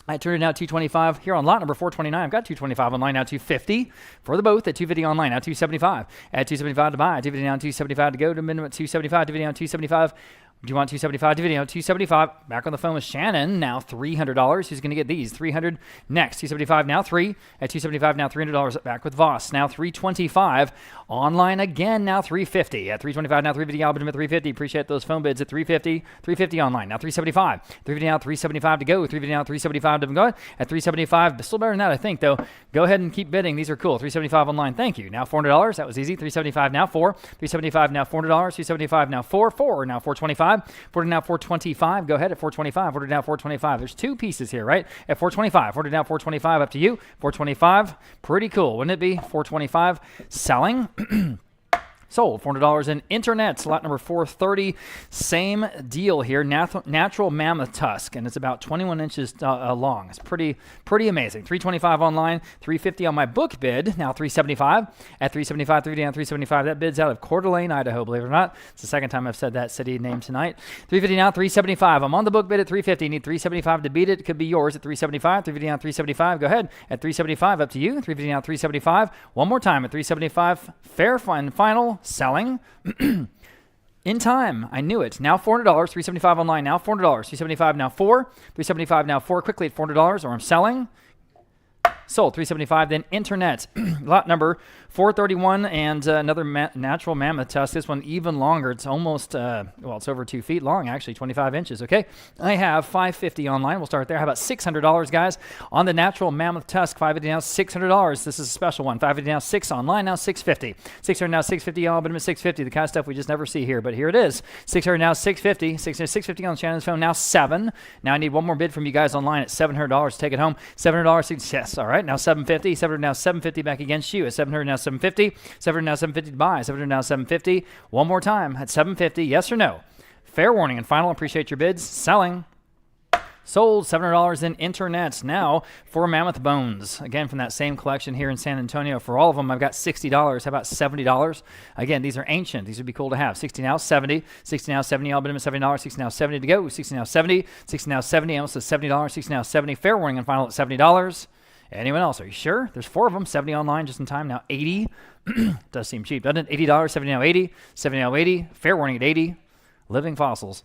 B: I turned it now 225 here on lot number 429. I've got 225 online, now 250 for the both at 250 online, now 275. At 275 to buy, 250 now 275 to go to minimum at 275, 250 now 275. Do you want 275 to video? 275. Back on the phone with Shannon. Now $300. Who's going to get these? 300 next. 275 now 3. At 275 now $300. Back with Voss. Now 325. Online again. Now 350. At 325 now 350. Albert at 350. Appreciate those phone bids at 350. 350 online. Now 375. 350 now 375 to go. 350 now 375 to go. At 375. Still better than that, I think, though. Go ahead and keep bidding. These are cool. 375 online. Thank you. Now $400. That was easy. 375 now 4. 375 now $400. 375 now 4. 4 now 425. 400 now 425. Go ahead at 425. 400 now 425. There's 2 pieces here, right? At 425. 400 now 425. Up to you. 425. Pretty cool, wouldn't it be? 425. Selling. Sold. $400 in internet. Lot number 430. Same deal here. Natural mammoth tusk, and it's about 21 inches long. It's pretty amazing. 325 online. 350 on my book bid. Now 375. At 375, 3 down 375. That bid's out of Coeur d'Alene, Idaho. Believe it or not, it's the second time I've said that city name tonight. 350 now 375. I'm on the book bid at 350. Need 375 to beat it. It could be yours at 375. 350 down 375. Go ahead at 375. Up to you. 350 down 375. One more time at 375. Fair final. Selling. In time. I knew it. Now $400. 375 online. Now $400. 375 now 4. 375 now 4. Quickly at $400. Or I'm selling. Sold. 375. Then internet. Lot number 431 and another natural mammoth tusk. This one even longer. It's almost, it's over 2 feet long, actually, 25 inches. Okay. I have 550 online. We'll start there. How about $600, guys? On the natural mammoth tusk, 550 now, $600. This is a special one. 550 now, 6 online, now 650. 600 now, 650, all but I'm at 650. The kind of stuff we just never see here, but here it is. 600 now, 650. 650 on Shannon's phone, now 7. Now I need one more bid from you guys online at $700. Take it home. $700. Yes. All right. Now 750. 700 now, 750 back against you. At 700 now, 750. 700 now, 750 to buy. 700 now, 750. One more time at 750. Yes or no? Fair warning and final. Appreciate your bids. Selling. Sold. $700 in internet. Now for mammoth bones. Again, from that same collection here in San Antonio. For all of them, I've got $60. How about $70? Again, these are ancient. These would be cool to have. 60 now, 70. 60 now, 70. All but $70. 60 now, 70 to go. 60 now, 70. 60 now, 70. Almost $70. 60 now, 70. Fair warning and final at $70. Anyone else? Are you sure? There's 4 of them. 70 online just in time. Now 80. Does seem cheap, doesn't it? $80. 70 now 80. 70 now 80. Fair warning at 80. Living fossils.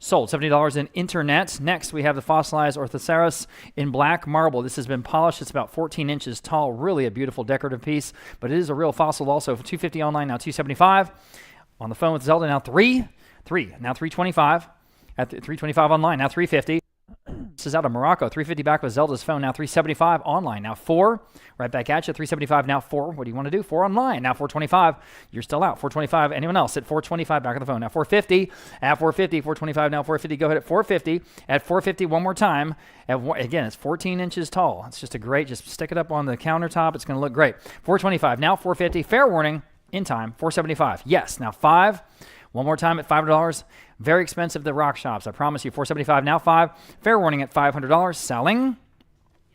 B: Sold. $70 in internet. Next, we have the fossilized Orthoceras in black marble. This has been polished. It's about 14 inches tall. Really a beautiful decorative piece, but it is a real fossil also. For $250 online, now $275. On the phone with Zelda, now now $325. At $325 online, now $350. This is out of Morocco. $350 back with Zelda's phone, now $375 online. Now $4. Right back at you. $375 now $4. What do you want to do? $4 online. Now $425. You're still out. $425. Anyone else at $425 back on the phone. Now $450. At $450. $425 now $450. Go ahead at $450. At $450 one more time. Again, it's 14 inches tall. It's just just stick it up on the countertop. It's going to look great. $425 now $450. Fair warning. In time. $475. Yes. Now $5. One more time at $500. Very expensive, the rock shops. I promise you. $475 now $5. Fair warning at $500. Selling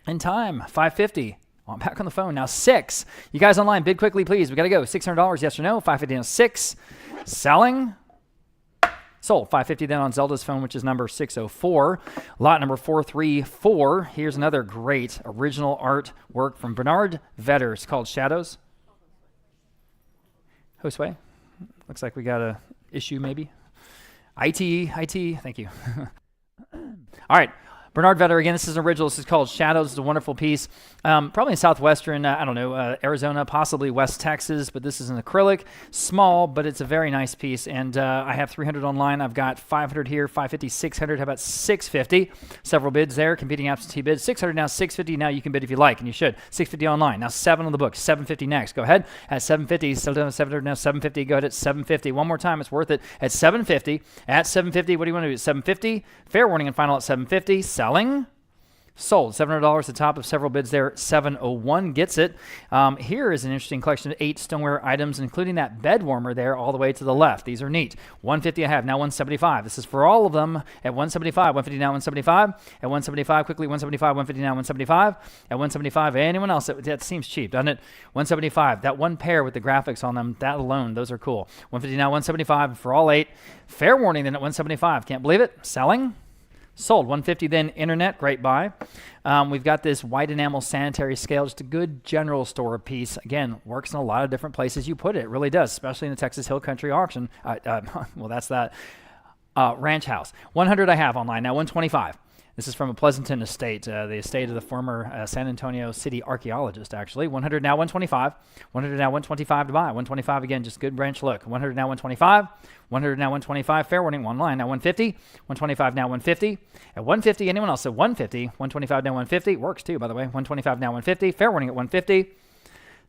B: in time. $550. I'm back on the phone now. $6. You guys online, bid quickly, please. We got to go. $600. Yes or no? $550 now $6. Selling. Sold. $550 then on Zelda's phone, which is number 604. Lot number 434. Here's another great original artwork from Bernard Vedder. It's called Shadows. Josue. Looks like we got a issue maybe. IT, thank you. All right, Bernard Vedder, again, this is original. This is called Shadows. It's a wonderful piece. Probably in southwestern, Arizona, possibly West Texas, but this is an acrylic. Small, but it's a very nice piece. And I have 300 online. I've got 500 here, 550, 600. How about 650? Several bids there, competing absentee bids. 600 now, 650 now. You can bid if you like, and you should. 650 online. Now 7 on the book, 750 next. Go ahead. At 750, still down 700 now, 750. Go ahead at 750. One more time, it's worth it. At 750. At 750, what do you want to do? 750. Fair warning and final at 750. Selling. Sold. $700 at the top of several bids there. 701 gets it. Here is an interesting collection of 8 stoneware items, including that bed warmer there all the way to the left. These are neat. 150 I have, now 175. This is for all of them at 175. 150 now 175. At 175, quickly 175. 150 now 175. At 175, anyone else? That seems cheap, doesn't it? 175. That one pair with the graphics on them, that alone, those are cool. 150 now 175 for all 8. Fair warning then at 175. Can't believe it. Selling. Sold. 150 then internet. Great buy. We've got this white enamel sanitary scale, just a good general store piece. Again, works in a lot of different places you put it. It really does, especially in the Texas Hill Country auction. Well, that's that. Ranch house. 100 I have online. Now 125. This is from a Pleasanton estate, the estate of the former San Antonio city archaeologist, actually. 100 now 125. 100 now 125 to buy. 125 again, just good branch look. 100 now 125. 100 now 125. Fair warning, one line now 150. 125 now 150. At 150, anyone else at 150? 125 now 150. Works too, by the way. 125 now 150. Fair warning at 150.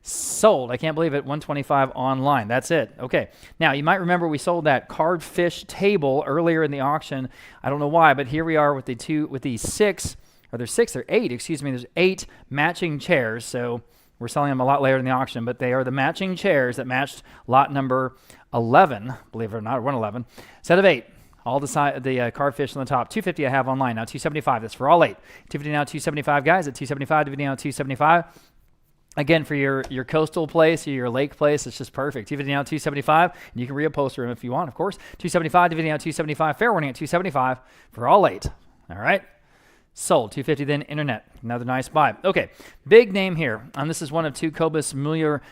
B: Sold. I can't believe it. 125 online. That's it. Okay. Now, you might remember we sold that carved fish table earlier in the auction. I don't know why, but here we are with there's 6 or 8, excuse me. There's 8 matching chairs. So we're selling them a lot later in the auction, but they are the matching chairs that matched lot number 11, believe it or not, or 111. Set of 8. All the carved fish on the top. 250 I have online. Now 275. That's for all 8. 250 now 275, guys. At 275, 250 now 275. Again, for your coastal place or your lake place, it's just perfect. 250 now 275, and you can reupholster them if you want, of course. 275, 250 now 275. Fair warning at 275 for all 8. All right. Sold. 250 then internet. Another nice buy. Okay, big name here. And this is one of 2 Cobus Muller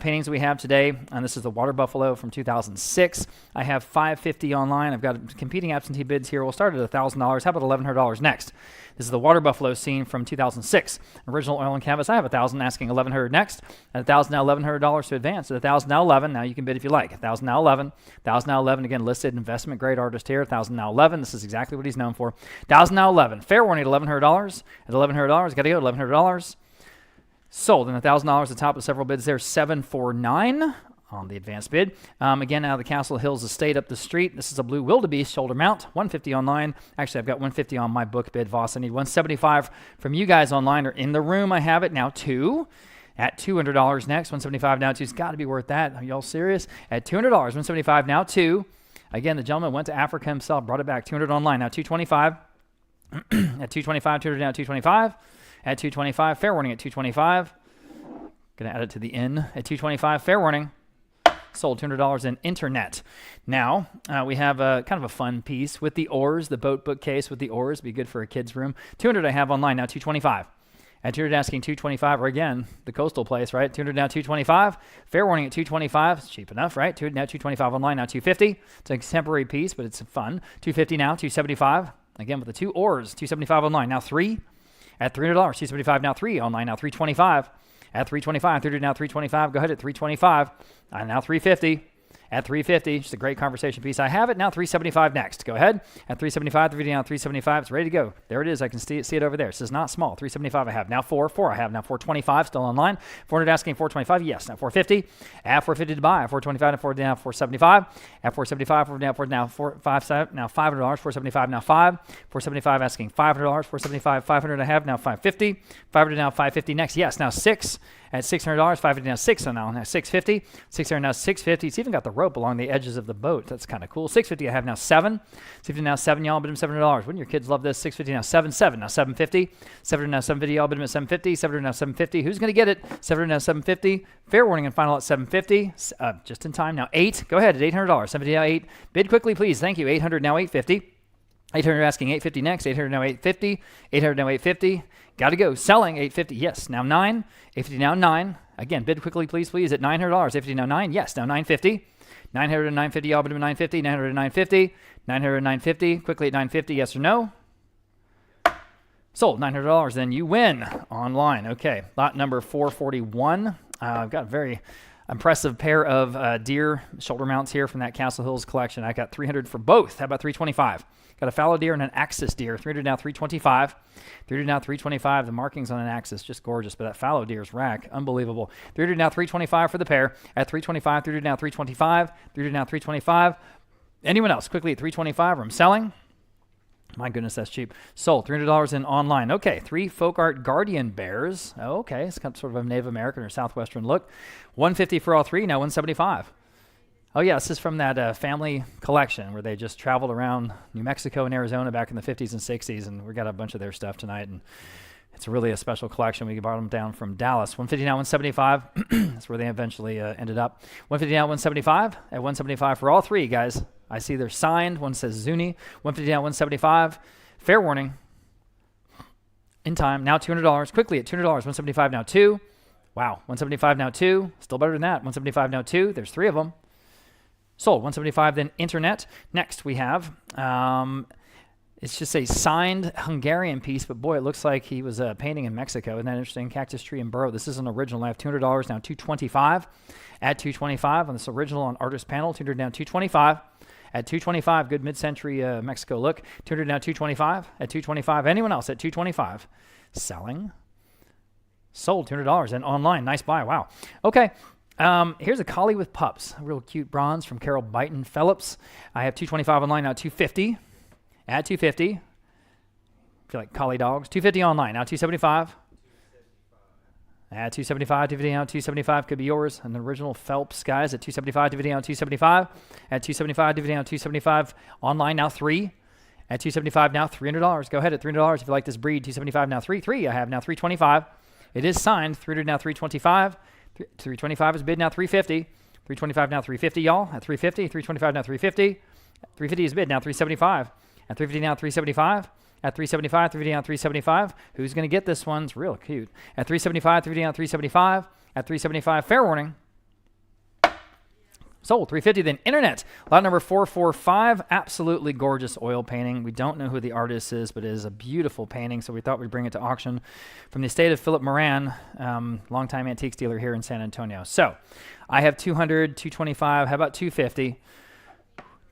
B: paintings we have today. And this is the Water Buffalo from 2006. I have 550 online. I've got competing absentee bids here. We'll start at $1,000. How about $1,100 next? This is the Water Buffalo scene from 2006. Original oil and canvas. I have 1,000 asking $1,100 next. At 1,000 now $1,100 to advance. At 1,000 now 11. Now you can bid if you like. 1,000 now 11. 1,000 now 11. Again, listed investment grade artist here. 1,000 now 11. This is exactly what he's known for. 1,000 now 11. Fair warning at $1,100. At $1,100, got to go. $1,100. Sold. And $1,000 at the top of several bids there. 749 on the advanced bid. Again, out of the Castle Hills estate up the street. This is a blue wildebeest shoulder mount. 150 online. Actually, I've got 150 on my book bid, Voss. I need 175 from you guys online or in the room. I have it now 2. At $200 next. 175 now 2. It's got to be worth that. Are y'all serious? At $200. 175 now 2. Again, the gentleman went to Africa himself, brought it back. 200 online. Now 225. At 225, 200 now 225. At 225, fair warning at 225. Going to add it to the N. At 225, fair warning. Sold. $200 in internet. Now, we have a kind of a fun piece with the oars, the boat bookcase with the oars. Be good for a kid's room. 200 I have online now, 225. At 200 asking 225, or again, the coastal place, right? 200 now 225. Fair warning at 225. It's cheap enough, right? 200 now 225 online, now 250. It's a contemporary piece, but it's fun. 250 now, 275. Again, with the 2 oars, 275 online, now 3. At $300, 275 now 3 online, now 325. At 325, 300 now 325. Go ahead at 325. Now 350. At 350, just a great conversation piece. I have it now 375 next. Go ahead. At 375, 350 now 375. It's ready to go. There it is. I can see it over there. This is not small. 375 I have. Now 4 I have. Now 425 still online. 400 asking 425. Yes. Now 450. At 450 to buy. At 425 and 4 down 475. At 475, 4 down 4 now 457. Now $500. 475 now 5. 475 asking $500. 475 500 I have. Now 550. 500 now 550 next. Yes. Now 6. At $600, 550 now 6, so now 650. 600 now 650. It's even got the rope along the edges of the boat. That's kind of cool. 650 I have now 7. 650 now 7, y'all bid him $700. Wouldn't your kids love this? 650 now 7. Now 750. 700 now 750, y'all bid him at 750. 700 now 750. Who's going to get it? 700 now 750. Fair warning and final at 750. Just in time now 8. Go ahead at $800. 750 now 8. Bid quickly, please. Thank you. 800 now 850. 800 asking 850 next. 800 now 850. 800 now 850. Got to go. Selling 850. Yes. Now 9. 850 now 9. Again, bid quickly, please, at $900. 850 now 9. Yes. Now 950. 900 and 950. Y'all bid him 950. 900 and 950. 900 and 950. Quickly at 950. Yes or no? Sold. $900. Then you win online. Okay. Lot number 441. I've got a very impressive pair of deer shoulder mounts here from that Castle Hills collection. I got 300 for both. How about 325? Got a fallow deer and an axis deer. 300 now 325. 300 now 325. The markings on an axis just gorgeous, but that fallow deer's rack, unbelievable. 300 now 325 for the pair. At 325, 300 now 325. 300 now 325. Anyone else? Quickly at 325 or I'm selling. My goodness, that's cheap. Sold. $300 in online. Okay, 3 folk art guardian bears. Oh, okay, it's got sort of a Native American or Southwestern look. 150 for all 3, now 175. Oh, yeah, this is from that family collection where they just traveled around New Mexico and Arizona back in the 50s and 60s, and we got a bunch of their stuff tonight, and it's really a special collection. We brought them down from Dallas. 150 now 175. That's where they eventually ended up. 150 now 175. At 175 for all 3, guys. I see they're signed. One says Zuni. 150 now 175. Fair warning. In time. Now $200. Quickly at $200. 175 now 2. Wow. 175 now 2. Still better than that. 175 now 2. There's 3 of them. Sold. 175 then internet. Next we have, it's just a signed Hungarian piece, but boy, it looks like he was painting in Mexico. Isn't that interesting? Cactus tree and burrow. This is an original. I have $200 now 225. At 225 on this original on artist panel. 200 now 225. At 225, good mid-century Mexico look. 200 now 225. At 225, anyone else at 225? Selling. Sold. $200 and online. Nice buy. Wow. Okay. Here's a collie with pups. A real cute bronze from Carol Byton Phillips. I have 225 online now 250. At 250. I feel like collie dogs. 250 online now 275. At 275, 250 now 275 could be yours. An original Phelps, guys, at 275, 250 now 275. At 275, 250 now 275. Online now 3. At 275 now $300. Go ahead at $300 if you like this breed. 275 now 3. I have now 325. It is signed. 300 now 325. 325 is bid now 350. 325 now 350, y'all. At 350. 325 now 350. 350 is bid now 375. At 350 now 375. At 375, 350 now 375. Who's going to get this one? It's real cute. At 375, 350 now 375. At 375, fair warning. Sold. 350 then internet. Lot number 445. Absolutely gorgeous oil painting. We don't know who the artist is, but it is a beautiful painting, so we thought we'd bring it to auction from the estate of Philip Moran, longtime antiques dealer here in San Antonio. So I have 200, 225. How about 250?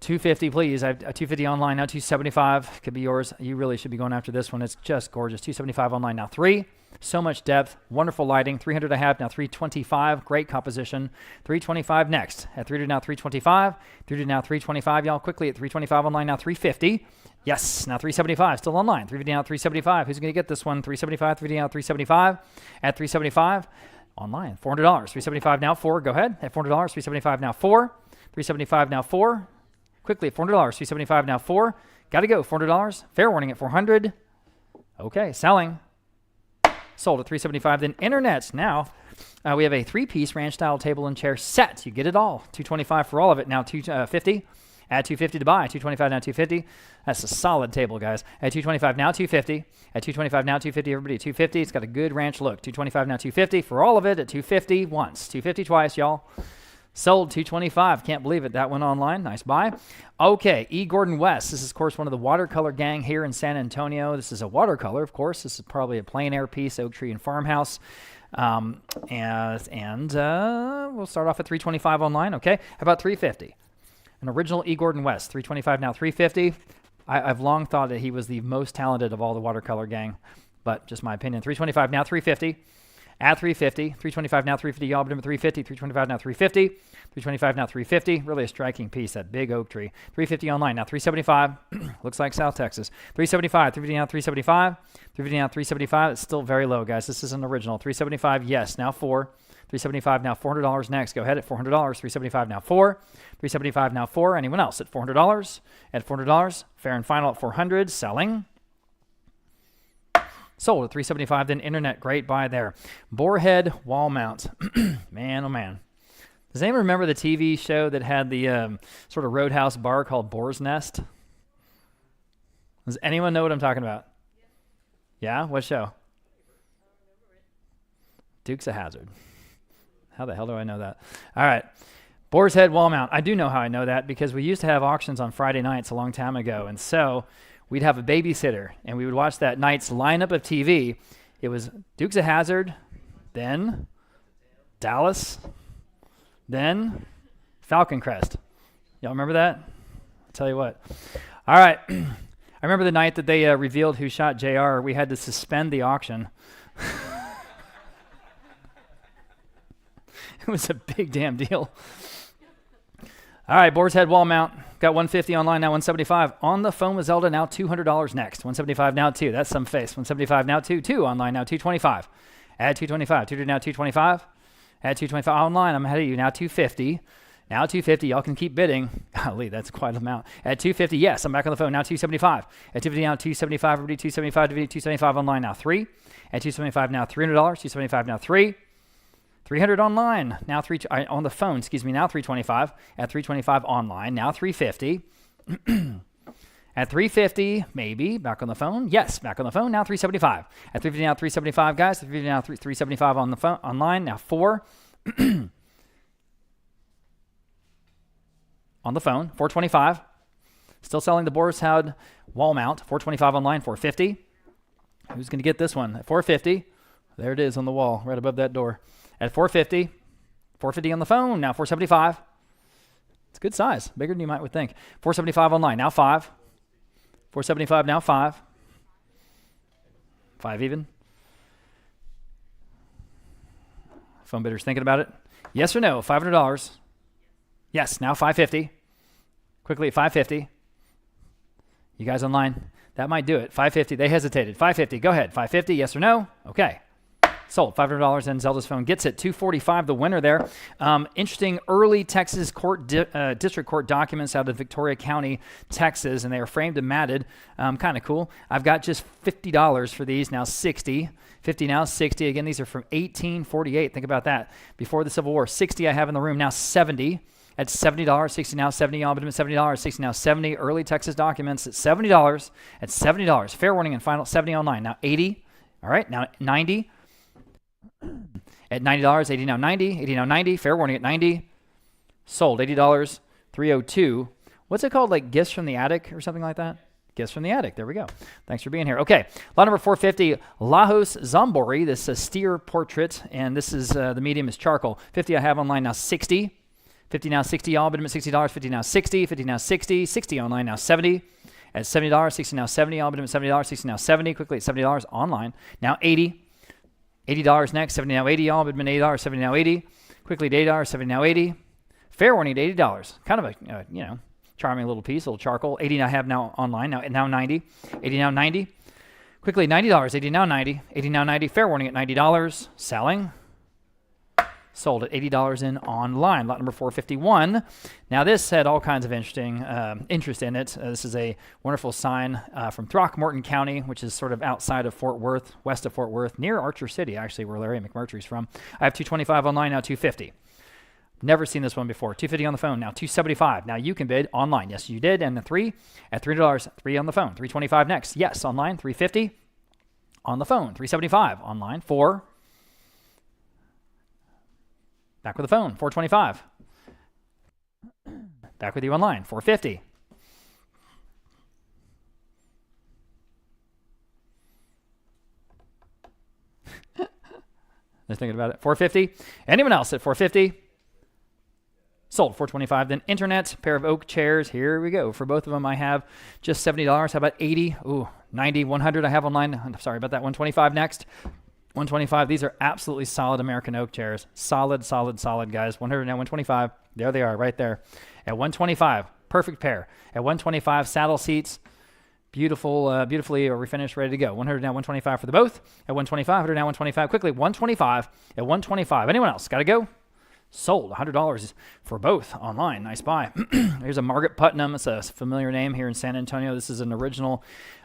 B: 250, please. I have 250 online now. 275 could be yours. You really should be going after this one. It's just gorgeous. 275 online now. 3. So much depth. Wonderful lighting. 300 I have now. 325. Great composition. 325 next. At 300 now. 325. 300 now. 325. Y'all quickly at 325 online now. 350. Yes. Now 375. Still online. 350 now. 375. Who's going to get this one? 375. 350 now. 375. At 375 online. $400. 375 now. 4. Go ahead. At $400. 375 now. 4. 375 now. 4. Quickly at $400, 375 now 4. Got to go, $400. Fair warning at 400. Okay, selling. Sold at 375. Then internet. Now we have a 3-piece ranch style table and chair set. You get it all. 225 for all of it. Now 250. At 250 to buy. 225 now 250. That's a solid table, guys. At 225 now 250. At 225 now 250. Everybody at 250. It's got a good ranch look. 225 now 250 for all of it at 250 once. 250 twice, y'all. Sold 225. Can't believe it. That went online. Nice buy. Okay, E. Gordon West. This is, of course, one of the watercolor gang here in San Antonio. This is a watercolor, of course. This is probably a plein air piece, oak tree and farmhouse. And we'll start off at 325 online. Okay, how about 350? An original E. Gordon West. 325 now 350. I've long thought that he was the most talented of all the watercolor gang, but just my opinion. 325 now 350. At 350, 325 now 350, y'all, but 350, 325 now 350, 325 now 350. Really a striking piece, that big oak tree. 350 online now 375. Looks like South Texas. 375, 350 now 375, 350 now 375. It's still very low, guys. This is an original. 375, yes, now 4. 375 now $400 next. Go ahead at $400. 375 now 4. 375 now 4. Anyone else at $400? At $400. Fair and final at 400. Selling. Sold at 375. Then internet, great buy there. Boarhead wall mount. Man, oh man. Does anyone remember the TV show that had the sort of roadhouse bar called Boar's Nest? Does anyone know what I'm talking about? Yeah? What show? Dukes of Hazzard. How the hell do I know that? All right. Boar's Head wall mount. I do know how I know that because we used to have auctions on Friday nights a long time ago. And so we'd have a babysitter, and we would watch that night's lineup of TV. It was Dukes of Hazzard, then Dallas, then Falcon Crest. Y'all remember that? I'll tell you what. All right. I remember the night that they revealed who shot JR. We had to suspend the auction. It was a big damn deal. All right, Boar's Head wall mount. Got 150 online, now 175. On the phone with Zelda, now $200 next. 175 now 2. That's some face. 175 now 2. 2 online, now 225. Add 225. 2 now 225. Add 225 online. I'm ahead of you. Now 250. Now 250. Y'all can keep bidding. Golly, that's quite an amount. At 250, yes, I'm back on the phone. Now 275. At 250 now 275. Everybody 275. 275 online, now 3. At 275 now $300. 275 now 3. 300 online, now on the phone, now 325. At 325 online, now 350. At 350, maybe, back on the phone. Yes, back on the phone, now 375. At 350 now 375, guys. 350 now 375 on the phone, online, now 4. On the phone, 425. Still selling the Boar's Head wall mount, 425 online, 450. Who's going to get this one? At 450. There it is on the wall, right above that door. At 450, 450 on the phone, now 475. It's a good size, bigger than you might would think. 475 online, now 5. 475 now 5. 5 even. Phone bidders thinking about it. Yes or no? $500. Yes, now 550. Quickly at 550. You guys online? That might do it. 550. They hesitated. 550. Go ahead. 550. Yes or no? Okay. Sold. $500 and Zelda's phone gets it. 245, the winner there. Interesting early Texas district court documents out of Victoria County, Texas, and they are framed and matted. Kind of cool. I've got just $50 for these, now 60. 50 now, 60. Again, these are from 1848. Think about that. Before the Civil War. 60 I have in the room, now 70. At $70, 60 now, 70 on, but $70, 60 now, 70. Early Texas documents at $70. At $70. Fair warning and final, 70 online. Now 80. All right, now 90. At $90, 80 now 90, 80 now 90, fair warning at 90. Sold, $80, 302. What's it called, like gifts from the attic or something like that? Gifts from the attic, there we go. Thanks for being here. Okay, lot number 450, Lajos Zombori. This is a steer portrait, and this is, the medium is charcoal. 50 I have online now 60. 50 now 60, all but $60, 50 now 60, 50 now 60, 60 online now 70. At $70, 60 now 70, all but $70, 60 now 70, quickly at $70 online, now 80. $80 next, 70 now 80, all but $80, 70 now 80. Quickly at $80, 70 now 80. Fair warning at $80. Kind of a, charming little piece, a little charcoal. 80 I have now online, now 90. 80 now 90. Quickly $90, 80 now 90. 80 now 90, fair warning at $90. Selling. Sold at $80 in online. Lot number 451. Now this had all kinds of interesting interest in it. This is a wonderful sign from Throckmorton County, which is sort of outside of Fort Worth, west of Fort Worth, near Archer City, actually, where Larry McMurtry's from. I have 225 online, now 250. Never seen this one before. 250 on the phone. Now 275. Now you can bid online. Yes, you did. And the 3 at $3. 3 on the phone. 325 next. Yes, online. 350 on the phone. 375 online. 4. Back with the phone. 425. Back with you online. 450. Just thinking about it. 450. Anyone else at 450? Sold. 425. Then internet, pair of oak chairs. Here we go. For both of them, I have just $70. How about 80? Ooh, 90, 100. I have online. I'm sorry about that. 125 next. 125. These are absolutely solid American oak chairs. Solid, solid, solid, guys. 100 now, 125. There they are, right there. At 125, perfect pair. At 125, saddle seats. Beautiful, beautifully refinished, ready to go. 100 now, 125 for the both. At 125, 100 now, 125. Quickly, 125 at 125. Anyone else? Got to go? Sold. $100 for both online. Nice buy. Here's a Margaret Putnam. It's a familiar name here in San Antonio. This is an original.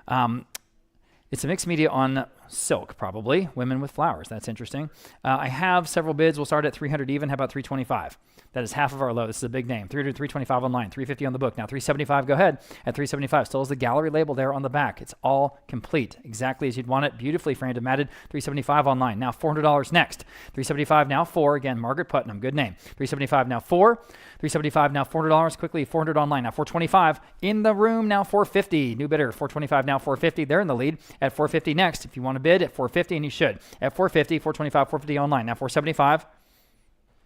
B: It's a mixed media on silk, probably. Women with flowers. That's interesting. I have several bids. We'll start at 300 even. How about 325? That is half of our low. This is a big name. 300, 325 online, 350 on the book. Now 375, go ahead. At 375, still has the gallery label there on the back. It's all complete, exactly as you'd want it. Beautifully framed and matted. 375 online. Now $400 next. 375 now 4. Again, Margaret Putnam, good name. 375 now 4. 375 now $400. Quickly 400 online. Now 425 in the room. Now 450. New bidder. 425 now 450. They're in the lead. At 450 next. If you want to bid at 450, and you should. At 450, 425, 450 online. Now 475.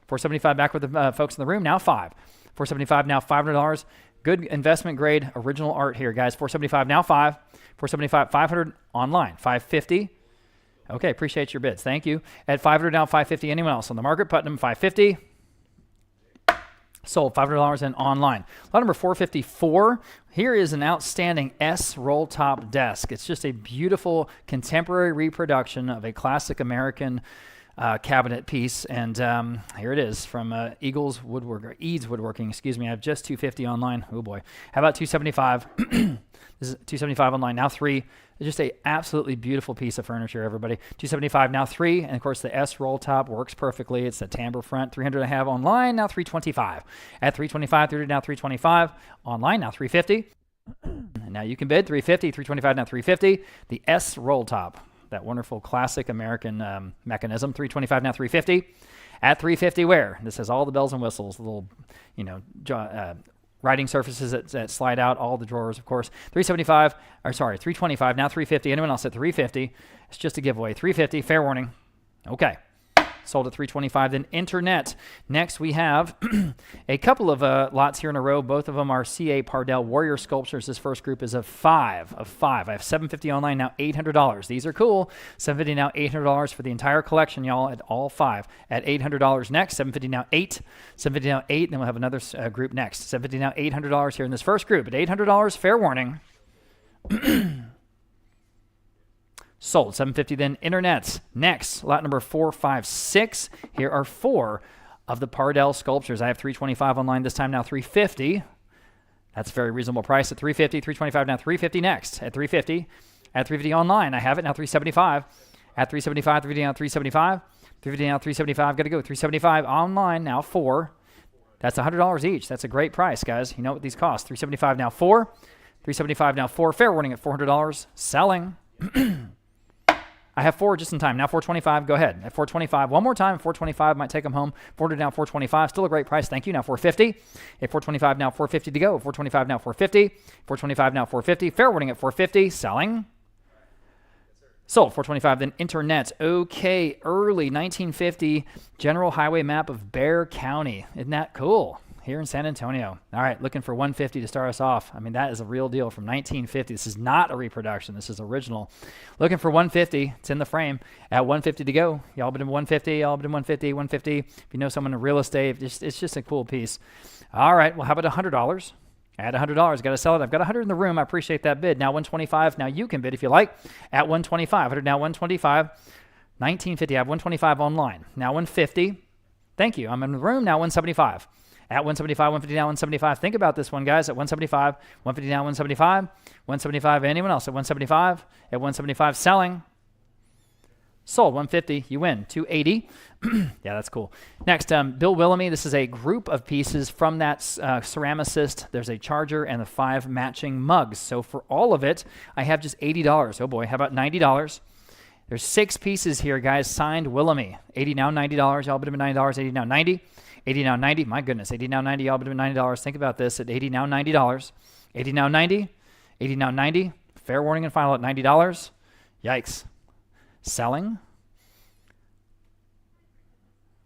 B: 475 back with the folks in the room. Now 5. 475 now $500. Good investment grade original art here, guys. 475 now 5. 475 500 online. 550. Okay, appreciate your bids. Thank you. At 500 now 550. Anyone else on the Margaret Putnam? 550. Sold. $500 and online. Lot number 454. Here is an outstanding S roll top desk. It's just a beautiful contemporary reproduction of a classic American cabinet piece, and here it is from Eads Woodworking. Excuse me. I have just 250 online. Oh boy. How about 275? This is 275 online. Now 3. It's just a absolutely beautiful piece of furniture, everybody. 275 now 3, and of course the S roll top works perfectly. It's a timbre front. 300 I have online. Now 325. At 325, 300 now 325 online. Now 350. And now you can bid 350. 325 now 350. The S roll top. That wonderful classic American mechanism. 325 now 350. At 350 where? This has all the bells and whistles, the little, writing surfaces that slide out, all the drawers, of course. 325 now 350. Anyone else at 350? It's just a giveaway. 350, fair warning. Okay. Sold at 325. Then internet. Next we have a couple of lots here in a row. Both of them are C.A. Pardell Warrior Sculptures. This first group is of 5. I have 750 online, now $800. These are cool. 750 now $800 for the entire collection, y'all, at all 5. At $800 next. 750 now 8. 750 now 8. And then we'll have another group next. 750 now $800 here in this first group. At $800, fair warning. Sold. 750 then internets. Next, lot number 456. Here are 4 of the Pardell sculptures. I have 325 online this time, now 350. That's a very reasonable price at 350. 325 now 350 next. At 350. At 350 online. I have it now 375. At 375, 350 now 375. 350 now 375. Got to go. 375 online now 4. That's $100 each. That's a great price, guys. You know what these cost. 375 now 4. 375 now 4. Fair warning at $400. Selling. I have 4 just in time. Now 425, go ahead. At 425, one more time. 425 might take them home. 400 now 425, still a great price. Thank you. Now 450. At 425 now 450 to go. 425 now 450. 425 now 450. Fair warning at 450. Selling. Sold. 425. Then internet. Okay, early 1950 general highway map of Bexar County. Isn't that cool? Here in San Antonio. All right, looking for 150 to start us off. I mean, that is a real deal from 1950. This is not a reproduction. This is original. Looking for 150. It's in the frame. At 150 to go. Y'all been in 150. Y'all been in 150. 150. If you know someone in real estate, it's just a cool piece. All right, well, how about $100? At $100, got to sell it. I've got 100 in the room. I appreciate that bid. Now 125. Now you can bid if you like. At 125. 100 now 125. 1950. I have 125 online. Now 150. Thank you. I'm in the room. Now 175. At 175, 150 now, 175. Think about this one, guys. At 175, 150 now, 175. 175. Anyone else at 175? At 175, selling. Sold. 150. You win. 280. Yeah, that's cool. Next, Bill Willamy. This is a group of pieces from that ceramicist. There's a charger and the 5 matching mugs. So for all of it, I have just $80. Oh boy, how about $90? There's 6 pieces here, guys. Signed Willamy. 80 now, $90. Y'all bid him at $90. 80 now, 90. 80 now, 90. My goodness, 80 now, 90. Y'all bid him at $90. Think about this. At 80 now, $90. 80 now, 90. 80 now, 90. Fair warning and final at $90. Yikes. Selling.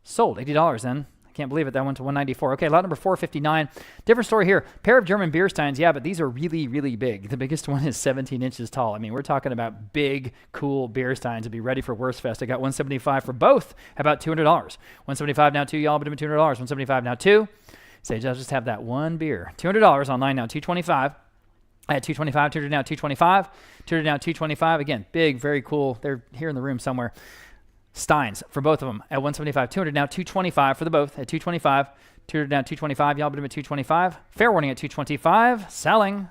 B: Sold. $80 then. I can't believe it. That went to $194. Okay, lot number 459. Different story here. Pair of German beer steins. Yeah, but these are really, really big. The biggest one is 17 inches tall. I mean, we're talking about big, cool beer steins to be ready for Wurstfest. I got $175 for both. How about $200? $175 now, 2. Y'all bid him $200. $175 now, 2. Say, I'll just have that one beer. $200 online now, $225. I had $225, $200 now, $225. $200 now, $225. Again, big, very cool. They're here in the room somewhere. Steins for both of them at $175. $200 now, $225 for the both at $225. $200 now, $225. Y'all bid him at $225. Fair warning at $225. Selling.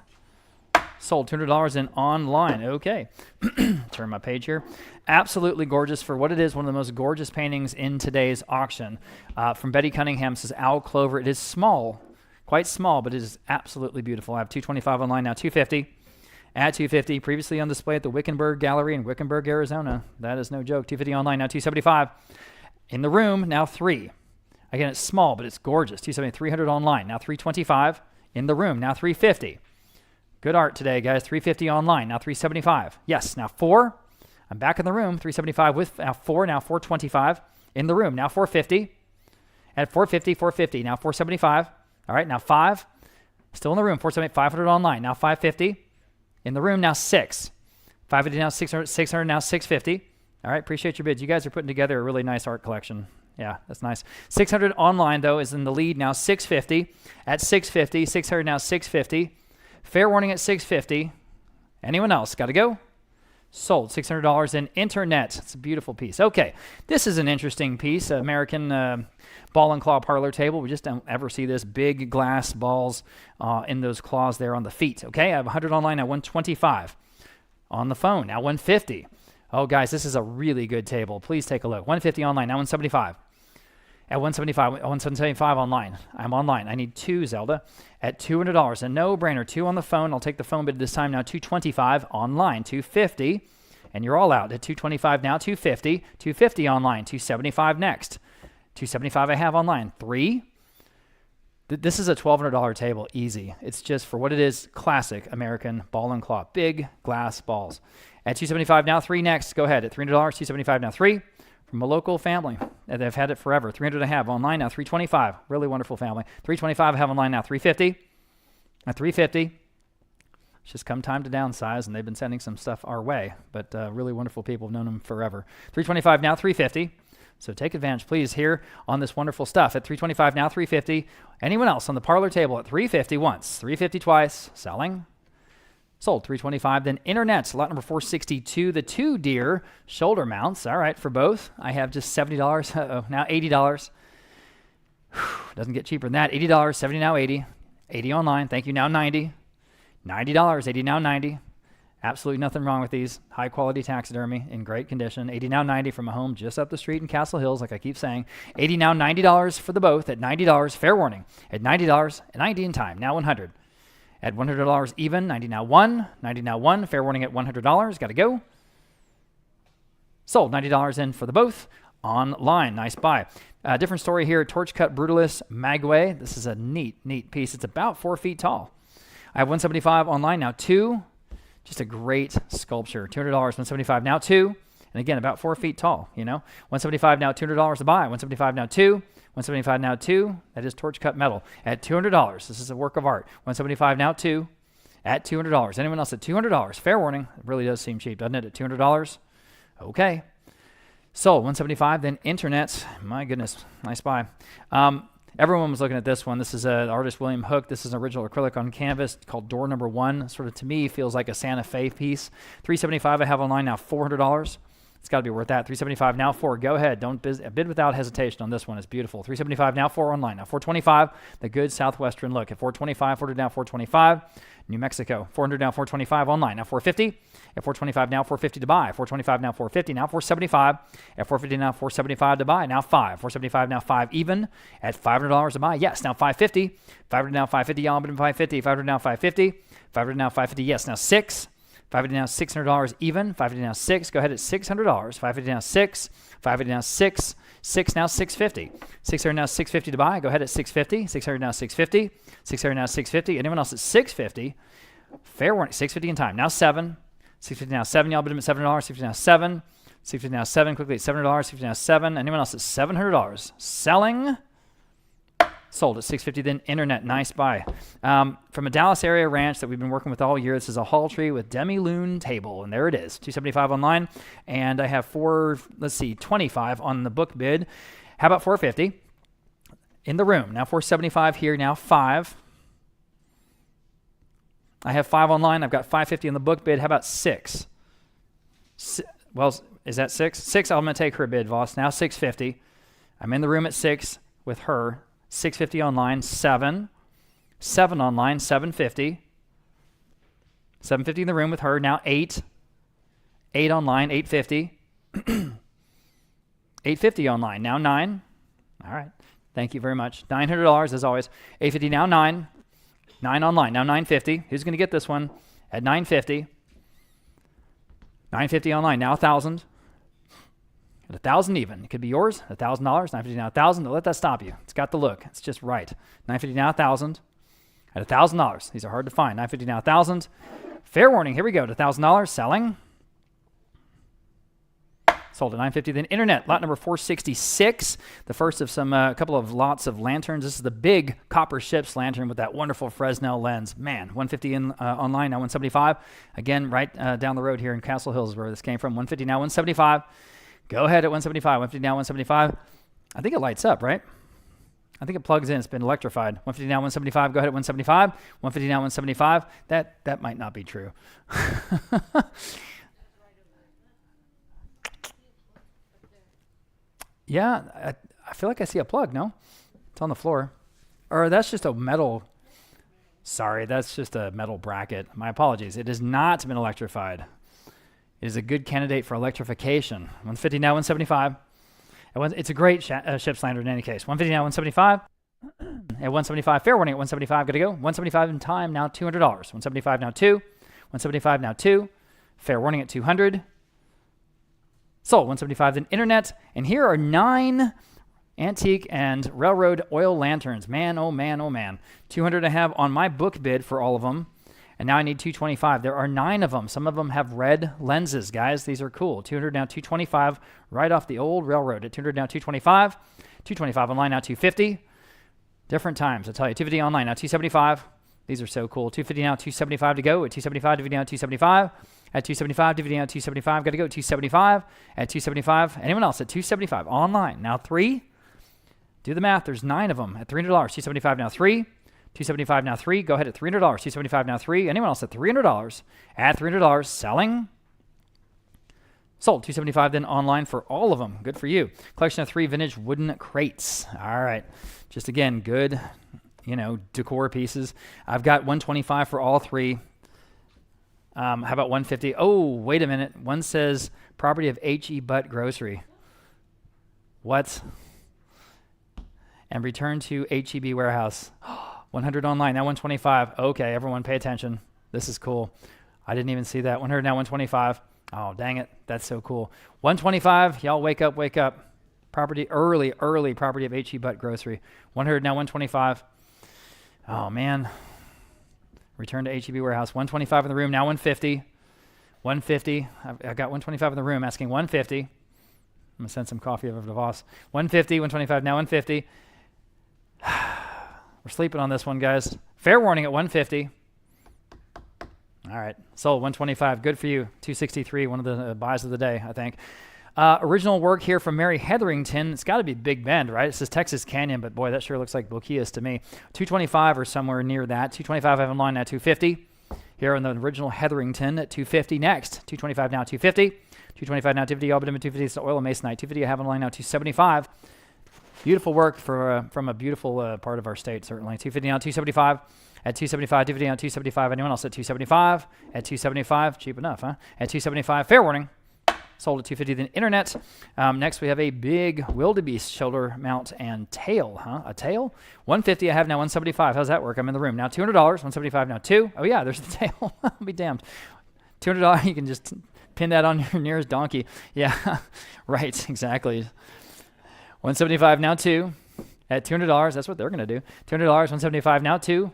B: Sold. $200 in online. Okay. Turn my page here. Absolutely gorgeous for what it is. One of the most gorgeous paintings in today's auction. From Betty Cunningham. Says Owl Clover. It is small. Quite small, but it is absolutely beautiful. I have $225 online now, $250. At $250, previously on display at the Wickenburg Gallery in Wickenburg, Arizona. That is no joke. $250 online now, $275. In the room, now 3. Again, it's small, but it's gorgeous. $270, $300 online, now $325. In the room, now $350. Good art today, guys. $350 online, now $375. Yes, now 4. I'm back in the room, $375 with now 4, now $425. In the room, now $450. At $450, $450, now $475. All right, now 5. Still in the room, $478, $500 online, now $550. In the room, now 6. $550 now, $600 now, $650. All right, appreciate your bids. You guys are putting together a really nice art collection. Yeah, that's nice. $600 online, though, is in the lead now, $650. At $650, $600 now, $650. Fair warning at $650. Anyone else? Got to go? Sold. $600 in internet. It's a beautiful piece. Okay, this is an interesting piece. American ball and claw parlor table. We just don't ever see this. Big glass balls in those claws there on the feet. Okay, I have 100 online now, 125. On the phone, now 150. Oh, guys, this is a really good table. Please take a look. 150 online, now 175. At 175 online. I'm online. I need 2, Zelda. At $200. A no-brainer. 2 on the phone. I'll take the phone bid this time now. 225 online. 250. And you're all out. At 225 now. 250. 250 online. 275 next. 275 I have online. 3. This is a $1,200 table. Easy. It's just for what it is. Classic American ball and claw. Big glass balls. At 275 now. 3 next. Go ahead. At $300. 275 now. 3. From a local family. They've had it forever. 300 I have online now. 325. Really wonderful family. 325 I have online now. 350. At 350. It's just come time to downsize, and they've been sending some stuff our way. But really wonderful people. Have known them forever. 325 now. 350. So take advantage, please, here on this wonderful stuff. At 325 now. 350. Anyone else on the parlor table at 350 once. 350 twice. Selling. Sold. 325. Then internets, lot number 462, the 2 deer shoulder mounts. All right, for both, I have just $70. Uh-oh, now $80. Doesn't get cheaper than that. $80, 70 now 80. 80 online. Thank you. Now 90. $90, 80 now 90. Absolutely nothing wrong with these. High quality taxidermy in great condition. 80 now 90 from a home just up the street in Castle Hills, like I keep saying. 80 now $90 for the both at $90. Fair warning. At $90, 90 in time. Now 100. At $100 even, 90 now 1, 90 now 1, fair warning at $100, got to go. Sold, $90 in for the both, online, nice buy. Different story here, Torch Cut Brutalis Magway. This is a neat piece. It's about 4 feet tall. I have 175 online now, 2, just a great sculpture. $200, 175 now 2, and again, about 4 feet tall, you know. 175 now, $200 to buy, 175 now 2. 175 now 2. That is torch cut metal at $200. This is a work of art. 175 now 2 at $200. Anyone else at $200? Fair warning. It really does seem cheap, doesn't it? At $200. Okay. Sold. 175. Then internet. My goodness, nice buy. Everyone was looking at this one. This is an artist William Hook. This is an original acrylic on canvas called Door Number 1. Sort of to me feels like a Santa Fe piece. $375 I have online now. $400. It's got to be worth that. 375 now 4. Go ahead. Don't bid without hesitation on this one. It's beautiful. 375 now 4 online. Now 425. The good southwestern look. At 425, 400 now 425. New Mexico. 400 now 425 online. Now 450. At 425 now 450 to buy. 425 now 450. Now 475. At 450 now 475 to buy. Now 5. 475 now 5 even. At $500 to buy. Yes. Now 550. 500 now 550. Y'all bid 550. 500 now 550. 500 now 550. Yes. Now 6. 550 now $600 even. 550 now 6. Go ahead at $600. 550 now 6. 550 now 6. 6 now 650. 600 now 650 to buy. Go ahead at 650. 600 now 650. 600 now 650. Anyone else at 650? Fair warning. 650 in time. Now 7. 650 now 7. Y'all bid them at $7. 650 now 7. 650 now 7. Quickly at $7. 650 now 7. Anyone else at $700? Selling. Sold at $650. Then internet, nice buy. From a Dallas area ranch that we've been working with all year. This is a Hall Tree with demi-lune table, and there it is, $275 online. And I have 25 on the book bid. How about $450 in the room? Now $475 here. Now 5. I have 5 online. I've got $550 in the book bid. How about 6? Well, is that 6? 6. I'm going to take her bid, Voss. Now $650. I'm in the room at 6 with her. $650 online. 7. 7 online. $750. $750 in the room with her. Now 8. 8 online. $850. $850 online. Now 9. All right. Thank you very much. $900 as always. $850 now 9. 9 online. Now $950. Who's going to get this one at $950? $950 online. Now $1,000. At $1,000 even. It could be yours. $1,000. $950 now $1,000. Don't let that stop you. It's got the look. It's just right. $950 now $1,000. At $1,000. These are hard to find. $950 now $1,000. Fair warning. Here we go. To $1,000. Selling. Sold at $950. Then internet, lot number 466. The first of a couple of lots of lanterns. This is the big copper ships lantern with that wonderful Fresnel lens. Man, $150 in online, now $175. Again, right down the road here in Castle Hills is where this came from. $150 now $175. Go ahead at $175. $150 now $175. I think it lights up, right? I think it plugs in. It's been electrified. $150 now $175. Go ahead at $175. $150 now $175. That might not be true. Yeah, I feel like I see a plug, no? It's on the floor. Or that's just a metal. Sorry, that's just a metal bracket. My apologies. It has not been electrified. It is a good candidate for electrification. $150 now $175. It's a great ship's lantern in any case. $150 now $175. At $175, fair warning at $175. Got to go. $175 in time, now $200. $175 now 2. $175 now 2. Fair warning at $200. Sold. $175 then internet. And here are 9 antique and railroad oil lanterns. Man, oh man, oh man. $200 I have on my book bid for all of them. And now I need $225. There are 9 of them. Some of them have red lenses, guys. These are cool. $200 now $225 right off the old railroad. At $200 now $225. $225 online now $250. Different times, I'll tell you. $250 online now $275. These are so cool. $250 now $275 to go. At $275, $250 now $275. At $275, $250 now $275. Got to go. $275. At $275. Anyone else at $275 online now 3. Do the math. There's 9 of them at $300. $275 now 3. $275 now 3. Go ahead at $300. $275 now 3. Anyone else at $300? At $300. Selling. Sold. $275 then online for all of them. Good for you. Collection of 3 vintage wooden crates. All right. Just again, good, decor pieces. I've got $125 for all 3. How about $150? Oh, wait a minute. One says property of H.E. Butt Grocery. What? And return to H.E.B. Warehouse. $100 online, now $125. Okay, everyone pay attention. This is cool. I didn't even see that. $100 now $125. Oh, dang it. That's so cool. $125. Y'all wake up, wake up. Property, early property of H.E. Butt Grocery. $100 now $125. Oh, man. Return to H.E.B. Warehouse. $125 in the room, now $150. $150. I got $125 in the room, asking $150. I'm going to send some coffee over to Voss. $150, $125, now $150. We're sleeping on this one, guys. Fair warning at $150. All right. Sold. $125. Good for you. $263. One of the buys of the day, I think. Original work here from Mary Hetherington. It's got to be Big Bend, right? It says Texas Canyon, but boy, that sure looks like Boquillas to me. $225 or somewhere near that. $225 I have online now. $250. here on the original Hetherington at $250 next. $225 now, $250. $225 now, $250. Albany $250. It's the oil and masonite. $250 I have online now, $275. Beautiful work from a beautiful part of our state, certainly. $250 now, $275. At $275, $250 now, $275. Anyone else at $275? At $275, cheap enough, huh? At $275, fair warning. Sold at $250. Then internet. Next we have a big wildebeest shoulder mount and tail, huh? A tail? $150. I have now $175. How's that work? I'm in the room now. $200. $175 now. $2. Oh yeah, there's the tail. I'll be damned. $200. You can just pin that on your nearest donkey. Yeah, right. Exactly. $175 now. $2. At $200. That's what they're gonna do. $200. $175 now. $2.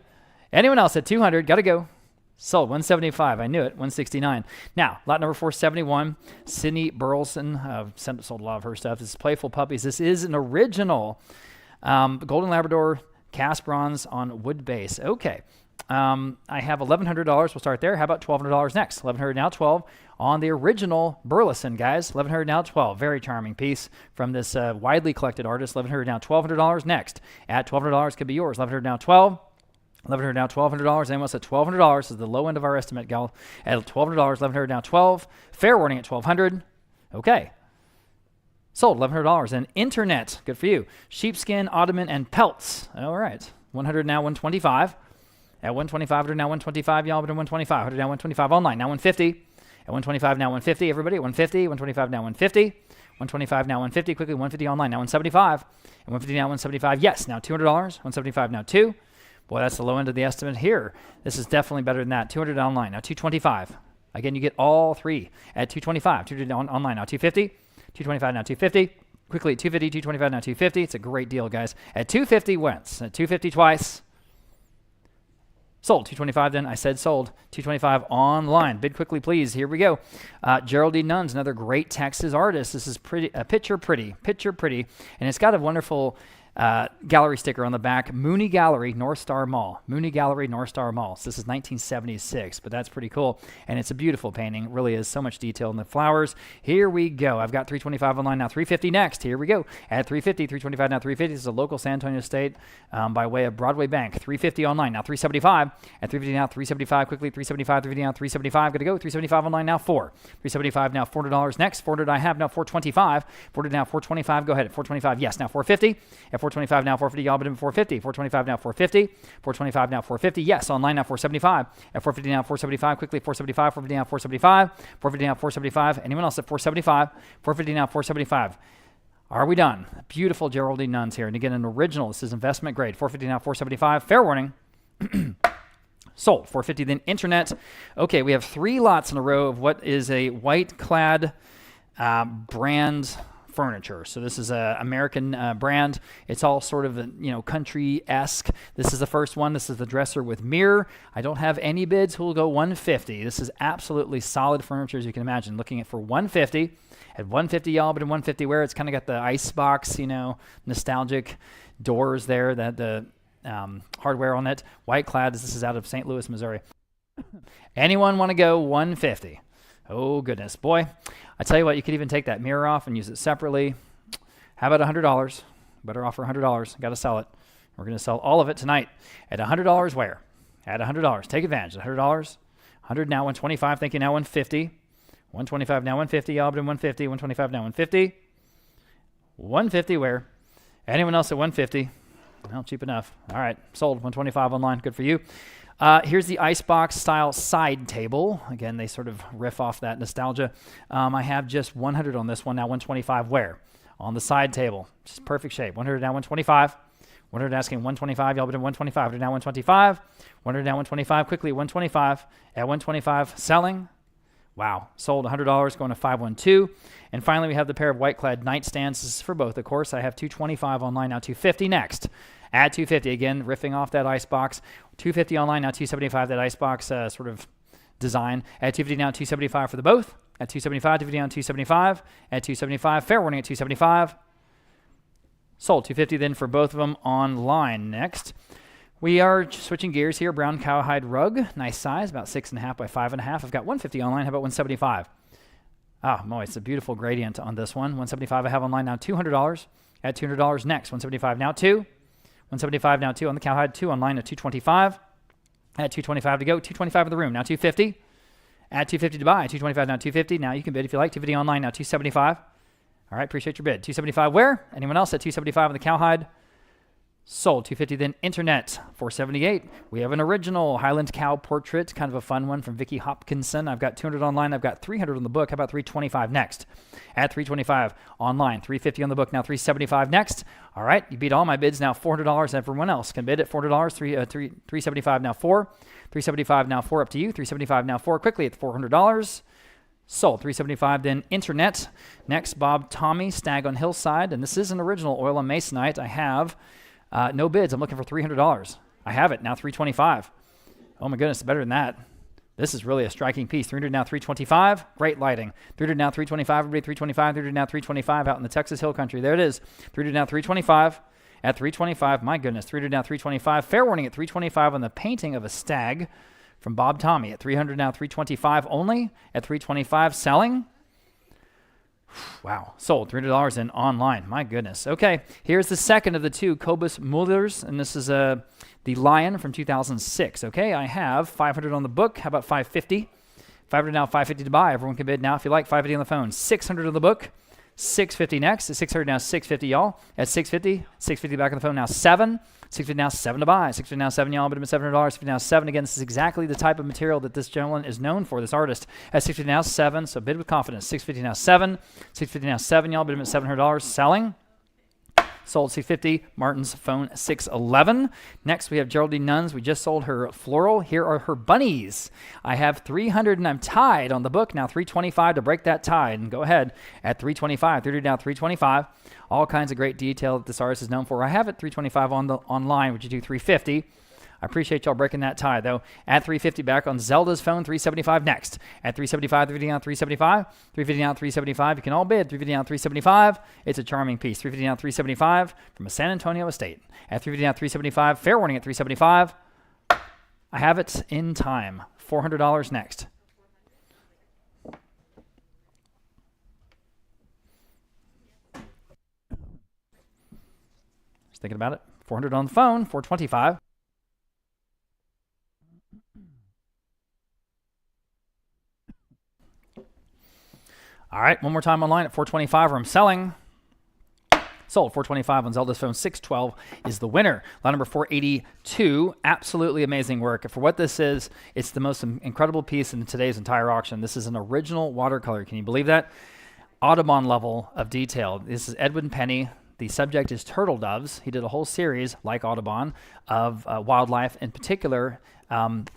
B: Anyone else at $200? Gotta go. Sold. $175. I knew it. $169. Now, lot number 471. Sydney Burleson. Sold a lot of her stuff. This is Playful Puppies. This is an original Golden Labrador cast bronze on wood base. Okay. I have $1,100. We'll start there. How about $1,200 next? $1,100 now. $12 on the original Burleson, guys. $1,100 now. $12. Very charming piece from this widely collected artist. $1,100 now. $1,200 next. At $1,200 could be yours. $1,100 now. $12. $1,100 now, $1,200. Anyone else at $1,200 is the low end of our estimate, gal. At $1,200, $1,100 now, $12. Fair warning at $1,200. Okay. Sold, $1,100. And internet, good for you. Sheepskin, ottoman, and pelts. All right. $100 now, $125. At $125, $100 now, $125. Y'all, but at $125. $100 now, $125 online. Now $150. At $125 now, $150. Everybody at $150. $125 now, $150. $125 now, $150. Quickly, $150 online. Now $175. And $150 now, $175. Yes. Now $200. $175 now, $2. Boy, that's the low end of the estimate here. This is definitely better than that. $200 online. Now $225. Again, you get all three at $225. $200 online. Now $250. $225 now $250. Quickly, $250. $225 now $250. It's a great deal, guys. At $250 once. At $250 twice. Sold. $225 then. I said sold. $225 online. Bid quickly, please. Here we go. Geraldine Nunn's another great Texas artist. This is picture pretty. And it's got a wonderful gallery sticker on the back. Mooney Gallery, North Star Mall. Mooney Gallery, North Star Mall. So this is 1976, but that's pretty cool. And it's a beautiful painting. It really is so much detail in the flowers. Here we go. I've got $325 online now. $350 next. Here we go. At $350, $325 now. $350. This is a local San Antonio State by way of Broadway Bank. $350 online now. $375. At $350 now. $375 quickly. $375. $350 now. $375. Got to go. $375 online now. $4. $375 now. $400 next. $400 I have now. $425. $400 now. $425. Go ahead at $425. Yes. Now $450. At $425 now, $450, y'all, but in $450. $425 now, $450. $425 now, $450. Yes, online now, $475. At $450 now, $475. Quickly, $475. $450 now, $475. $450 now, $475. Anyone else at $475? $450 now, $475. Are we done? Beautiful Geraldine Nuns here. And again, an original. This is investment grade. $450 now, $475. Fair warning. Sold. $450 then internet. Okay, we have 3 lots in a row of what is a white clad brand furniture. So this is a American brand. It's all sort of, country-esque. This is the first one. This is the dresser with mirror. I don't have any bids. We'll go $150. This is absolutely solid furniture, as you can imagine. Looking at for $150. At $150, y'all, but in $150 where it's kind of got the ice box, nostalgic doors there, that the hardware on it. White clad. This is out of St. Louis, Missouri. Anyone want to go $150? Oh, goodness. Boy, I tell you what, you could even take that mirror off and use it separately. How about $100? Better offer $100. Got to sell it. We're going to sell all of it tonight. At $100 where? At $100. Take advantage. $100. $100 now, $125. Thank you. Now $150. $125 now $150. Y'all, but in $150. $125 now $150. $150 where? Anyone else at $150? Well, cheap enough. All right. Sold. $125 online. Good for you. Here's the icebox style side table. Again, they sort of riff off that nostalgia. I have just $100 on this one. Now $125 where? On the side table. Just perfect shape. $100 now $125. $100 asking $125. Y'all, but in $125. $100 now $125. $100 now $125. Quickly $125. At $125 selling. Wow. Sold $100 going to $512. And finally, we have the pair of white clad nightstands. This is for both, of course. I have $225 online now. $250 next. At $250, again, riffing off that icebox. $250 online, now $275, that icebox sort of design. At $250 now, $275 for the both. At $275, $250 now, $275. At $275, fair warning at $275. Sold. $250 then for both of them online. Next, we are switching gears here. Brown cowhide rug, nice size, about 6.5 by 5.5. I've got $150 online. How about $175? Ah, boy, it's a beautiful gradient on this one. $175 I have online now. $200. At $200 next. $175 now $2. $175 now $2 on the cowhide, $2 online at $225. At 225 to go. 225 in the room. Now 250. At 250 to buy. 225 now 250. Now you can bid if you like. 250 online now 275. All right, appreciate your bid. 275 where? Anyone else at 275 on the cowhide? Sold. 250 then internet. 478. We have an original Highland cow portrait, kind of a fun one from Vicky Hopkinson. I've got 200 online. I've got 300 on the book. How about 325 next? At 325 online. 350 on the book. Now 375 next. All right, you beat all my bids. Now $400. Everyone else can bid at $400. 375 now 4. 375 now 4 up to you. 375 now 4 quickly at $400. Sold. 375 then internet. Next, Bob Tommy, Stag on Hillside. And this is an original oil and masonite. I have no bids. I'm looking for $300. I have it. Now 325. Oh my goodness, better than that. This is really a striking piece. 300 now 325. Great lighting. 300 now 325. Everybody 325. 300 now 325 out in the Texas Hill Country. There it is. 300 now 325. At 325. My goodness. 300 now 325. Fair warning at 325 on the painting of a stag from Bob Tommy. At 300 now 325 only. At 325 selling. Wow. Sold. $300 in online. My goodness. Okay. Here's the second of the two Cobus Mullers, and this is the Lion from 2006. Okay. I have 500 on the book. How about 550? 500 now, 550 to buy. Everyone can bid now if you like. 550 on the phone. 600 on the book. 650 next. At 600 now, 650 y'all. At 650, 650 back on the phone now. 7. 650 now, 7 to buy. 650 now, 7 y'all. Bid him at $700. 650 now, 7 again. This is exactly the type of material that this gentleman is known for, this artist. At 650 now, 7. So bid with confidence. 650 now, 7. 650 now, 7 y'all. Bid him at $700. Selling. Sold. 650. Martin's phone 611. Next we have Geraldine Nuns. We just sold her floral. Here are her bunnies. I have 300 and I'm tied on the book. Now 325 to break that tie. And go ahead at 325. 30 now 325. All kinds of great detail that this artist is known for. I have it 325 on the online. Would you do 350? I appreciate y'all breaking that tie, though. At 350 back on Zelda's phone, 375 next. At 375, 350 down, 375. 350 down, 375. You can all bid. 350 down, 375. It's a charming piece. 350 down, 375 from a San Antonio estate. At 350 down, 375. Fair warning at 375. I have it in time. $400 next. Just thinking about it. 400 on the phone, 425. All right, one more time online at 425 where I'm selling. Sold. 425 on Zelda's phone. 612 is the winner. Lot number 482. Absolutely amazing work. For what this is, it's the most incredible piece in today's entire auction. This is an original watercolor. Can you believe that? Audubon level of detail. This is Edwin Penny. The subject is turtle doves. He did a whole series, like Audubon, of wildlife, in particular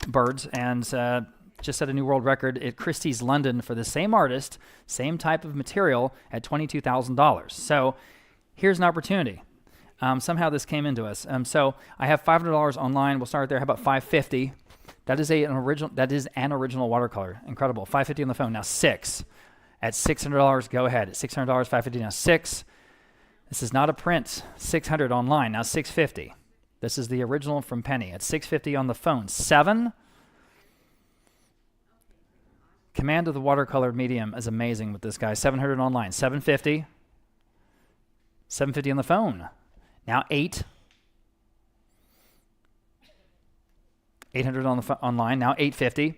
B: birds, and just set a new world record at Christie's London for the same artist, same type of material at $22,000. So here's an opportunity. Somehow this came into us. So I have $500 online. We'll start there. How about $550? That is an original watercolor. Incredible. $550 on the phone. Now 6. At $600, go ahead. At $600, $550 now 6. This is not a print. $600 online. Now $650. This is the original from Penny. At $650 on the phone. 7. Command of the watercolor medium is amazing with this guy. $700 online. $750. $750 on the phone. Now 8. $800 on the online. Now $850.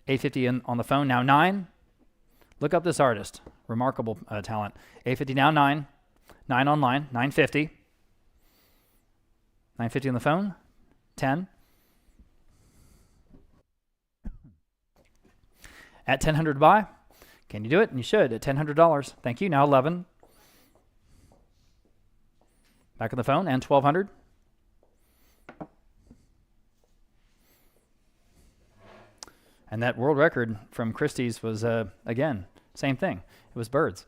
B: $850 on the phone. Now 9. Look up this artist. Remarkable talent. $850 now 9. 9 online. $950. $950 on the phone. 10. At $1,000 to buy. Can you do it? And you should at $1,000. Thank you. Now 11. Back on the phone. And $1,200. And that world record from Christie's was, again, same thing. It was birds.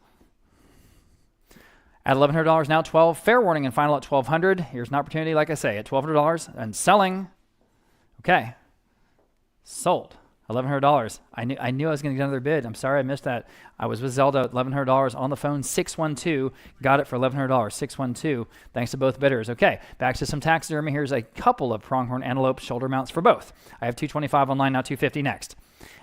B: At $1,100 now, 12. Fair warning and final at $1,200. Here's an opportunity, like I say, at $1,200 and selling. Okay. Sold. $1,100. I knew I was going to get another bid. I'm sorry I missed that. I was with Zelda at $1,100 on the phone. 612. Got it for $1,100. 612. Thanks to both bidders. Okay, back to some taxidermy. Here's a couple of pronghorn antelope shoulder mounts for both. I have $225 online, now $250 next.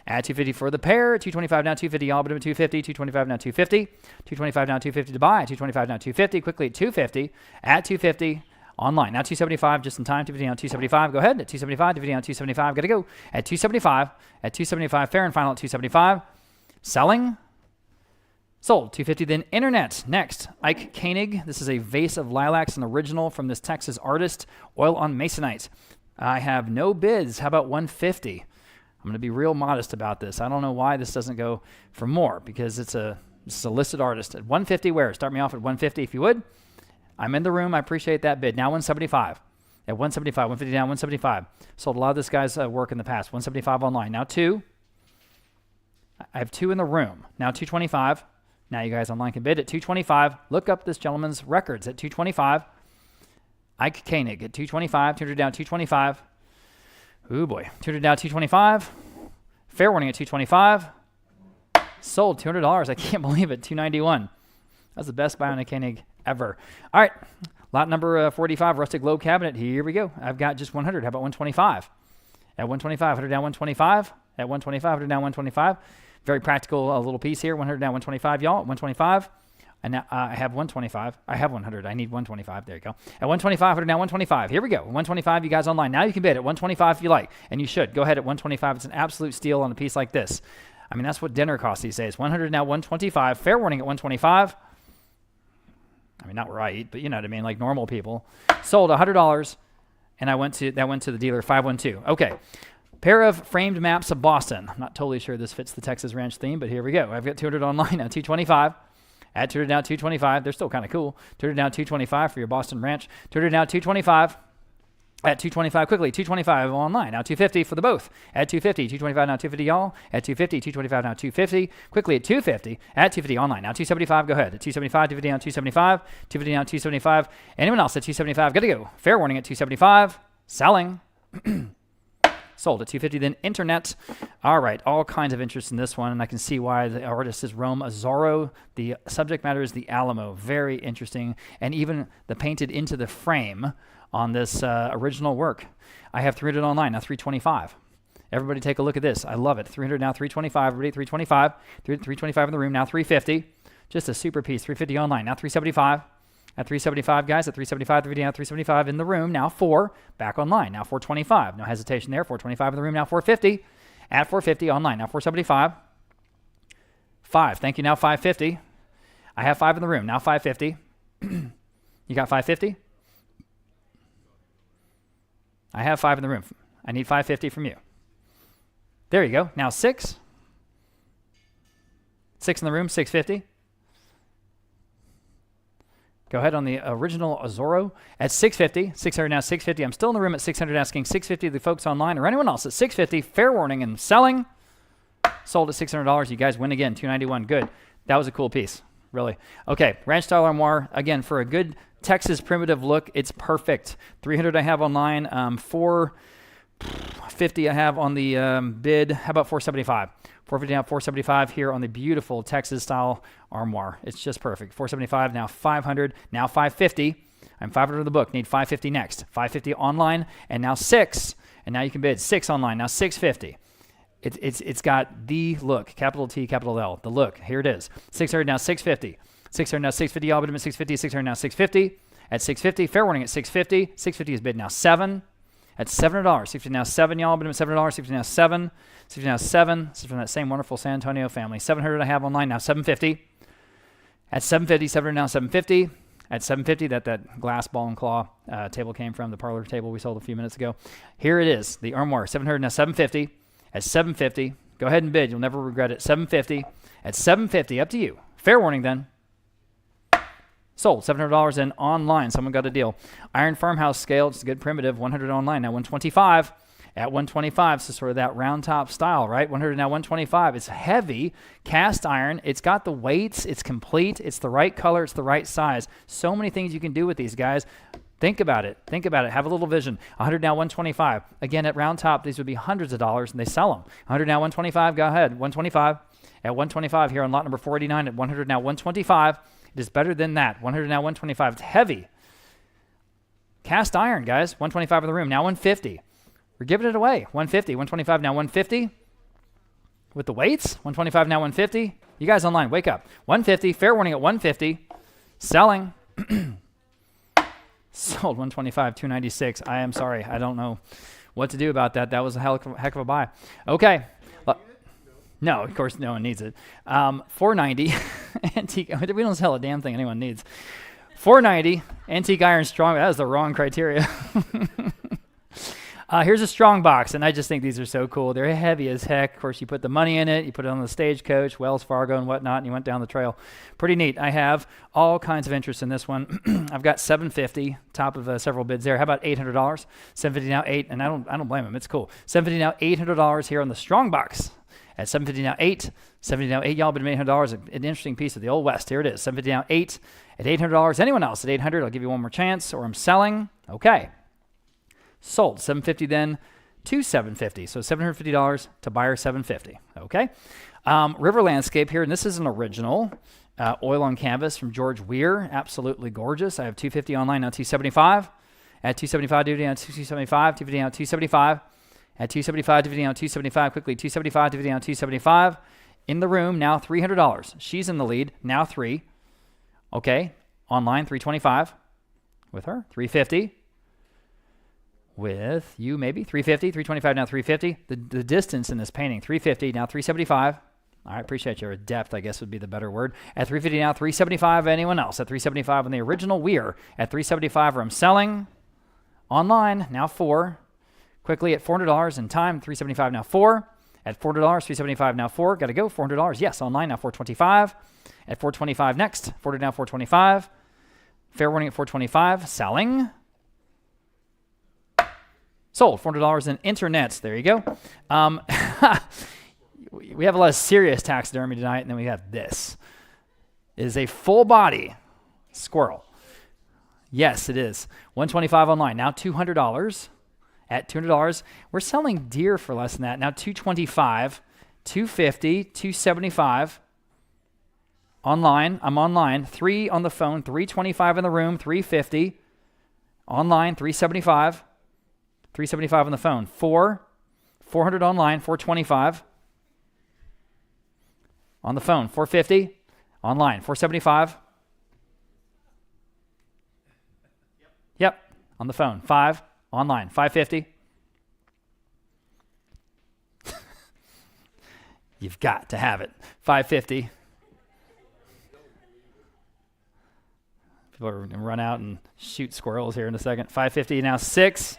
B: Add $250 for the pair. $225 now $250. All but $250. $225 now $250. $225 now $250 to buy. $225 now $250. Quickly at $250. At $250. online. Now 275 just in time. 250 down 275. Go ahead at 275. 250 down 275. Got to go at 275. At 275. Fair and final at 275. Selling. Sold. 250 then internet. Next, Ike Koenig. This is a vase of lilacs, an original from this Texas artist. Oil on masonite. I have no bids. How about 150? I'm going to be real modest about this. I don't know why this doesn't go for more because it's a listed artist. At 150 where? Start me off at 150 if you would. I'm in the room. I appreciate that bid. Now 175. At 175. 150 down 175. Sold a lot of this guy's work in the past. 175 online. Now 2. I have 2 in the room. Now 225. Now you guys online can bid at 225. Look up this gentleman's records at 225. Ike Koenig at 225. 200 down 225. Ooh boy. 200 down 225. Fair warning at 225. Sold $200. I can't believe it. 291. That's the best buy on a Koenig ever. All right. Lot number 45, rustic low cabinet. Here we go. I've got just 100. How about 125? At 125, 100 down 125. At 125, 100 down 125. Very practical little piece here. 100 down 125, y'all. 125. And now I have 125. I have 100. I need 125. There you go. At 125, 100 down 125. Here we go. 125, you guys online. Now you can bid at 125 if you like. And you should. Go ahead at 125. It's an absolute steal on a piece like this. I mean, that's what dinner costs these days. 100 now 125. Fair warning at 125. I mean, not where I eat, but you know what I mean, like normal people. Sold $100. And that went to the dealer, 512. Okay. Pair of framed maps of Boston. I'm not totally sure this fits the Texas Ranch theme, but here we go. I've got 200 online now, 225. Add 200 down 225. They're still kind of cool. 200 down 225 for your Boston Ranch. 200 down 225. At 225 quickly. 225 online. Now 250 for the both. At 250. 225 now 250 y'all. At 250. 225 now 250. Quickly at 250. At 250 online. Now 275. Go ahead. At 275. 250 down 275. 250 down 275. Anyone else at 275? Got to go. Fair warning at 275. Selling. Sold at 250. Then internet. All right. All kinds of interest in this one. And I can see why the artist is Rome Azzaro. The subject matter is the Alamo. Very interesting. And even the painted into the frame on this original work. I have 300 online. Now 325. Everybody take a look at this. I love it. 300 now 325. Everybody 325. 325 in the room. Now 350. Just a super piece. 350 online. Now 375. At 375, guys, at 375, 350 now 375 in the room. Now 4, back online. Now 425. No hesitation there. 425 in the room. Now 450. At 450 online. Now 475. 5. Thank you. Now 550. I have 5 in the room. Now 550. You got 550? I have 5 in the room. I need 550 from you. There you go. Now 6. 6 in the room, 650. Go ahead on the original Azzaro at 650. 600 now 650. I'm still in the room at 600 asking 650 the folks online or anyone else at 650. Fair warning and selling. Sold at $600. You guys win again. 291. Good. That was a cool piece. Really. Okay. Ranch style armoire. Again, for a good Texas primitive look, it's perfect. 300 I have online. 450 I have on the bid. How about 475? 450 now 475 here on the beautiful Texas style armoire. It's just perfect. 475 now 500 now 550. I'm 500 in the book. Need 550 next. 550 online and now 6. And now you can bid 6 online. Now 650. It's got the look. Capital T, capital L. The look. Here it is. 600 now 650. 600 now 650. All bid at 650. 600 now 650. At 650. Fair warning at 650. 650 is bid now 7. At $700. 650 now 7, y'all. Bid at $7. 650 now 7. 650 now 7. This is from that same wonderful San Antonio family. 700 I have online now 750. At 750. 700 now 750. At 750, that glass ball and claw table came from, the parlor table we sold a few minutes ago. Here it is, the armoire. 700 now 750. At 750, go ahead and bid. You'll never regret it. 750. At 750, up to you. Fair warning then. Sold. $700 and online. Someone got a deal. Iron farmhouse scale. It's a good primitive. 100 online. Now 125. At 125. So sort of that round top style, right? 100 now 125. It's heavy. Cast iron. It's got the weights. It's complete. It's the right color. It's the right size. So many things you can do with these guys. Think about it. Think about it. Have a little vision. 100 now 125. Again, at round top, these would be hundreds of dollars, and they sell them. 100 now 125. Go ahead. 125. At 125 here on lot number 489. At 100 now 125. It is better than that. 100 now 125. It's heavy. Cast iron, guys. 125 in the room. Now 150. We're giving it away. 150. 125 now 150. With the weights. 125 now 150. You guys online, wake up. 150. Fair warning at 150. Selling. Sold 125, 296. I am sorry. I don't know what to do about that. That was a heck of a buy. Okay. No, of course, no one needs it. 490 antique. We don't sell a damn thing anyone needs. 490 antique iron strong. That was the wrong criteria. Here's a strong box, and I just think these are so cool. They're heavy as heck. Of course, you put the money in it. You put it on the Stagecoach, Wells Fargo, and whatnot, and you went down the trail. Pretty neat. I have all kinds of interest in this one. I've got $750, top of several bids there. How about $800? $750 now, $8, and I don't blame them. It's cool. $750 now, $800 here on the strong box. At $750 now, $8. $750 now, $8. Y'all been $800. An interesting piece of the Old West. Here it is. $750 now, $8. At $800. Anyone else at $800? I'll give you one more chance, or I'm selling. Okay. Sold. $750 then to $750. So $750 to buyer $750. Okay. River Landscape here, and this is an original oil on canvas from George Weir. Absolutely gorgeous. I have $250 online now, $275. At $275, DVD on $275. $250 on $275. At $275, DVD on $275. Quickly, $275, DVD on $275. In the room now, $300. She's in the lead now, $3. Okay. Online, $325. With her, $350. With you, maybe $350, $325 now, $350. The distance in this painting, $350 now, $375. All right, appreciate your depth, I guess would be the better word. At $350 now, $375. Anyone else at $375 on the original Weir? At $375, I'm selling. Online now, $4. Quickly at $400 in time, $375 now, $4. At $400, $375 now, $4. Got to go, $400. Yes, online now, $425. At $425 next, $400 now, $425. Fair warning at $425. Selling. Sold. $400 in internets. There you go. We have a lot of serious taxidermy tonight, and then we have this. It is a full body squirrel. Yes, it is. $125 online. Now $200. At $200, we're selling deer for less than that. Now $225, $250, $275. Online. I'm online. 3 on the phone. $325 in the room. $350. Online. $375. $375 on the phone. $400 online. $425 on the phone. $450 online. $475. Yep. On the phone. $5 online. $550. You've got to have it. $550. People are going to run out and shoot squirrels here in a second. $550 now. $6. It's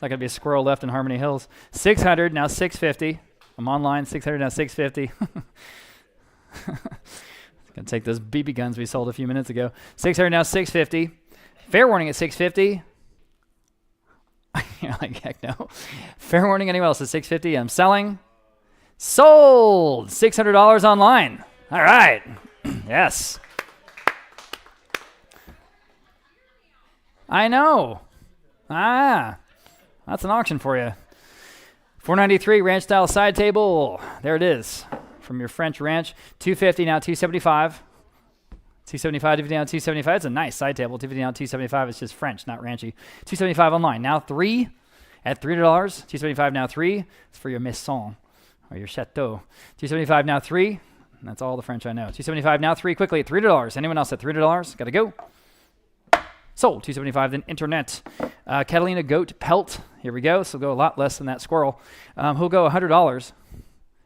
B: not going to be a squirrel left in Harmony Hills. $600 now. $650. I'm online. $600 now. $650. Gonna take those BB guns we sold a few minutes ago. $600 now. $650. Fair warning at $650. You're like, heck no. Fair warning, anyone else at $650. I'm selling. Sold. $600 online. All right. Yes. I know. That's an auction for you. $493 ranch style side table. There it is. From your French ranch. $250 now, $275. $275 DVD on $275. It's a nice side table. DVD on $275. It's just French, not ranchy. $275 online. Now $3 at $300. $275 now $3. It's for your maison or your chateau. $275 now $3. That's all the French I know. $275 now $3. Quickly at $300. Anyone else at $300? Got to go. Sold. $275 then internet. Catalina goat pelt. Here we go. So we'll go a lot less than that squirrel. Who'll go $100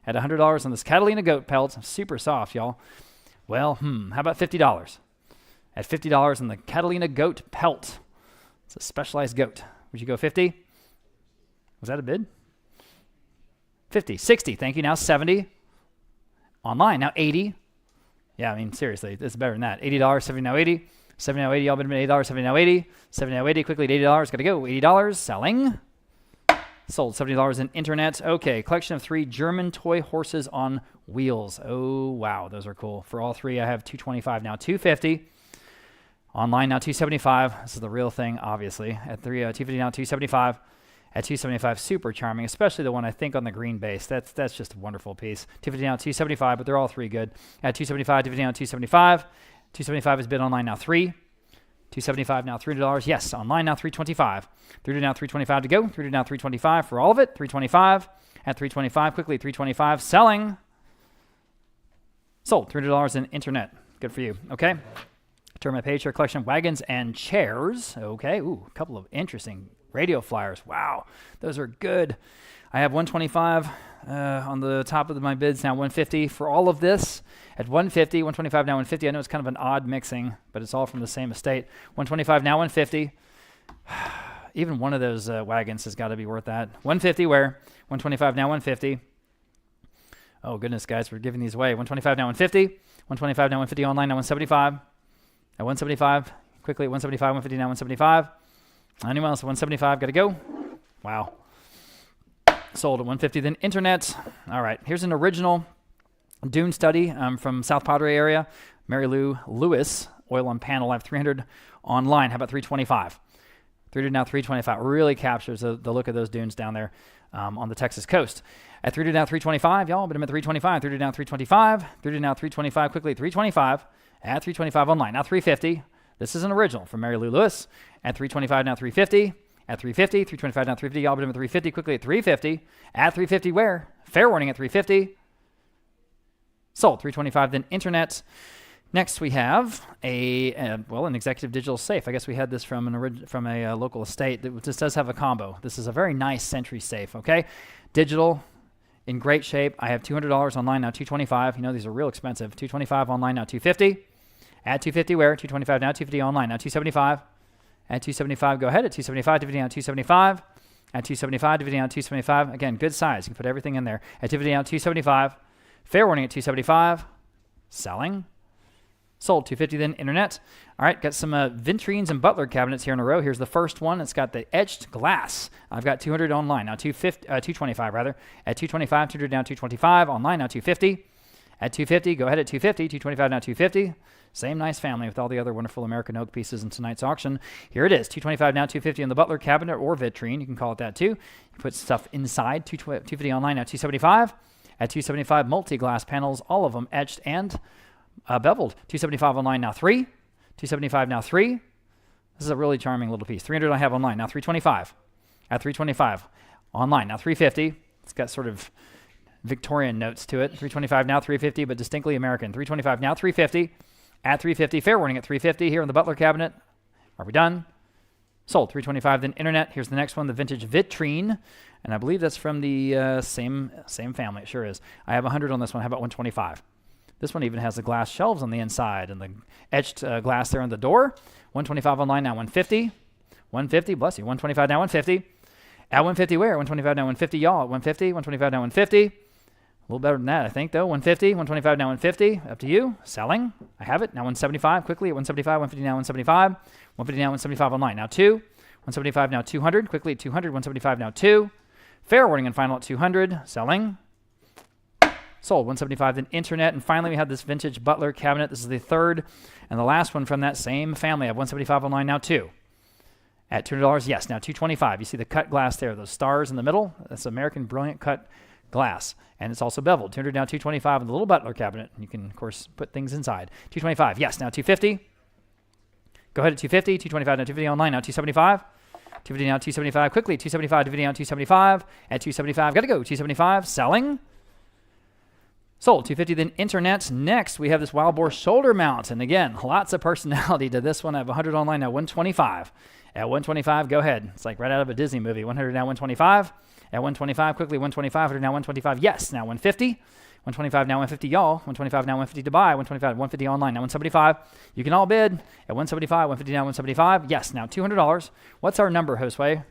B: at $100 on this Catalina goat pelt. Super soft, y'all. Well, how about $50? At $50 on the Catalina goat pelt. It's a specialized goat. Would you go 50? Was that a bid? 50. 60. Thank you. Now 70. Online. Now 80. Yeah, I mean, seriously, it's better than that. $80. 70 now 80. 70 now 80. Y'all been $80. 70 now 80. 70 now 80. Quickly at $80. Got to go. $80. Selling. Sold. $70 in internet. Okay, collection of 3 German toy horses on wheels. Oh, wow. Those are cool. For all 3, I have $225 now. $250. Online now $275. This is the real thing, obviously. At $250 now $275. At $275, super charming, especially the one I think on the green base. That's just a wonderful piece. $250 now $275, but they're all 3 good. At $275, $250 now $275. $275 is bid online now $3. $275 now $300. Yes, online now $325. $300 now $325 to go. $300 now $325 for all of it. $325 at $325. Quickly $325. Selling. Sold. $300 in internet. Good for you. Okay. Turn my page here, collection wagons and chairs. Okay, ooh, a couple of interesting radio flyers. Wow, those are good. I have 125 on the top of my bids, now 150 for all of this. At 150, 125 now 150. I know it's kind of an odd mixing, but it's all from the same estate. 125 now 150. Even one of those wagons has got to be worth that. 150 where? 125 now 150. Oh goodness, guys, we're giving these away. 125 now 150. 125 now 150 online now 175. At 175, quickly at 175, 150 now 175. Anyone else? 175, got to go. Wow. Sold at 150. Then internet. All right, here's an original dune study from South Padre area. Mary Lou Lewis, oil on panel. I have 300 online. How about 325? 300 now 325. Really captures the look of those dunes down there on the Texas coast. At 300 now 325, y'all, but I'm at 325. 300 now 325. 300 now 325, quickly at 325. At 325 online. Now 350. This is an original from Mary Lou Lewis. At 325 now 350. At 350. 325 now 350. Y'all, but I'm at 350, quickly at 350. At 350 where? Fair warning at 350. Sold. 325 then internet. Next we have an executive digital safe. I guess we had this from a local estate. This does have a combo. This is a very nice Sentry safe, okay? Digital, in great shape. I have $200 online now, $225. You know these are real expensive. $225 online now, $250. At $250 where? $225 now, $250 online now, $275. At $275, go ahead. At $275, $250 now, $275. At $275, $250 now, $275. Again, good size. You can put everything in there. At $250 now, $275. Fair warning at $275. Selling. Sold. $250 then internet. All right, got some vitrines and butler cabinets here in a row. Here's the first one. It's got the etched glass. I've got $200 online now, $225 rather. At $225, $200 now, $225 online now, $250. At $250, go ahead at $250. $225 now, $250. Same nice family with all the other wonderful American oak pieces in tonight's auction. Here it is, $225 now, $250 in the butler cabinet or vitrine. You can call it that too. You put stuff inside. $250 online now, $275. At $275, multi-glass panels, all of them etched and beveled. $275 online now, $3. $275 now, $3. This is a really charming little piece. $300 I have online now, $325. At $325 online now, $350. It's got sort of Victorian notes to it. $325 now, $350, but distinctly American. $325 now, $350. At $350, fair warning at $350 here in the butler cabinet. Are we done? Sold. $325 then internet. Here's the next one, the vintage vitrine, and I believe that's from the same family. It sure is. I have 100 on this one. How about 125? This one even has the glass shelves on the inside and the etched glass there on the door. 125 online now, 150. 150, bless you. 125 now, 150. At 150 where? 125 now, 150, y'all. At 150, 125 now, 150. A little better than that, I think, though. 150, 125 now, 150. Up to you. Selling. I have it. Now 175 quickly at 175, 150 now, 175. 150 now, 175 online. Now 2. 175 now, 200. Quickly at 200. 175 now, 2. Fair warning and final at 200. Selling. Sold. 175 then internet. And finally, we have this vintage butler cabinet. This is the third and the last one from that same family. I have 175 online now, 2. At $200, yes. Now 225. You see the cut glass there, those stars in the middle. That's American Brilliant cut glass. And it's also beveled. 200 now, 225 in the little butler cabinet. You can, of course, put things inside. 225, yes. Now 250. Go ahead at 250. 225 now, 250 online now, 275. 250 now, 275. Quickly, 275, 250 now, 275. At 275, got to go. 275, selling. Sold. 250 then internet. Next, we have this wild boar shoulder mount. And again, lots of personality to this one. I have 100 online now, 125. At 125, go ahead. It's like right out of a Disney movie. 100 now, 125. At 125, quickly, 125. 100 now, 125. Yes, now 150. 125 now, 150, y'all. 125 now, 150 to buy. 125, 150 online. Now 175. You can all bid. At 175, 150 now, 175. Yes, now $200. What's our number, Josue?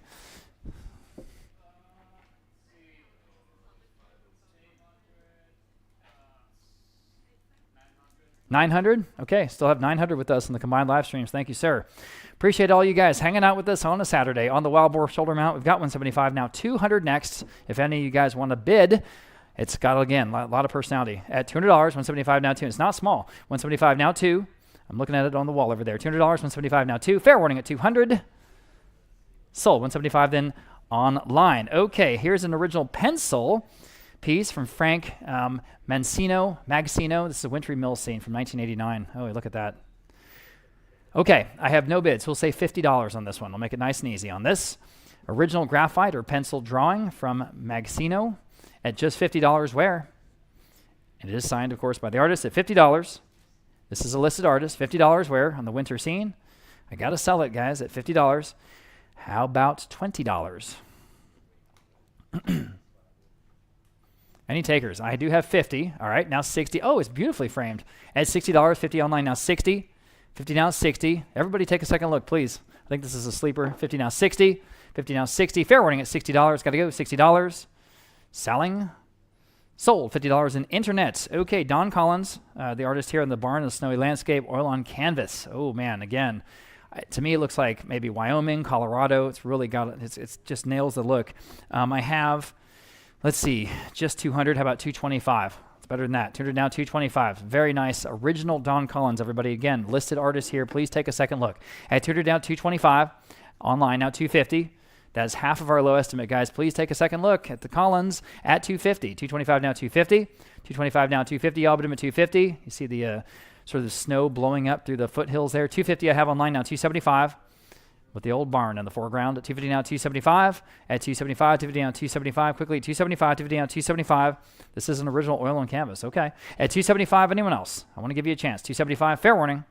B: $900? Okay, still have 900 with us in the combined live streams. Thank you, sir. Appreciate all you guys hanging out with us on a Saturday on the wild boar shoulder mount. We've got 175 now, 200 next. If any of you guys want to bid, it's got, again, a lot of personality. At $200, 175 now, 2. It's not small. 175 now, 2. I'm looking at it on the wall over there. $200, 175 now, 2. Fair warning at 200. Sold. 175 then online. Okay, here's an original pencil piece from Frank Magcino. This is a wintry mill scene from 1989. Oh, look at that. Okay, I have no bids. We'll say $50 on this one. I'll make it nice and easy on this. Original graphite or pencil drawing from Magcino at just $50 where? And it is signed, of course, by the artist at $50. This is a listed artist, $50 where on the winter scene. I got to sell it, guys, at $50. How about $20? Any takers? I do have 50. All right, now 60. Oh, it's beautifully framed. At $60, 50 online, now 60. 50 now 60. Everybody take a second look, please. I think this is a sleeper. 50 now 60. 50 now 60. Fair warning at $60. Got to go, $60. Selling. Sold, $50 in internet. Okay, Don Collins, the artist here in the barn, the snowy landscape, oil on canvas. Oh, man, again. To me, it looks like maybe Wyoming, Colorado. It's really got it's just nails the look. I have, let's see, just 200. How about 225? It's better than that. 200 now, 225. Very nice. Original Don Collins, everybody. Again, listed artist here. Please take a second look. At 200 now, 225. Online now, 250. That's half of our low estimate, guys. Please take a second look at the Collins at 250. 225 now, 250. 225 now, 250. Album at 250. You see the sort of the snow blowing up through the foothills there. 250 I have online now, 275 with the old barn in the foreground. At 250 now, 275. At 275, 250 now, 275. Quickly, 275, 250 now, 275. This is an original oil on canvas. Okay. At 275, anyone else? I want to give you a chance. 275, fair warning.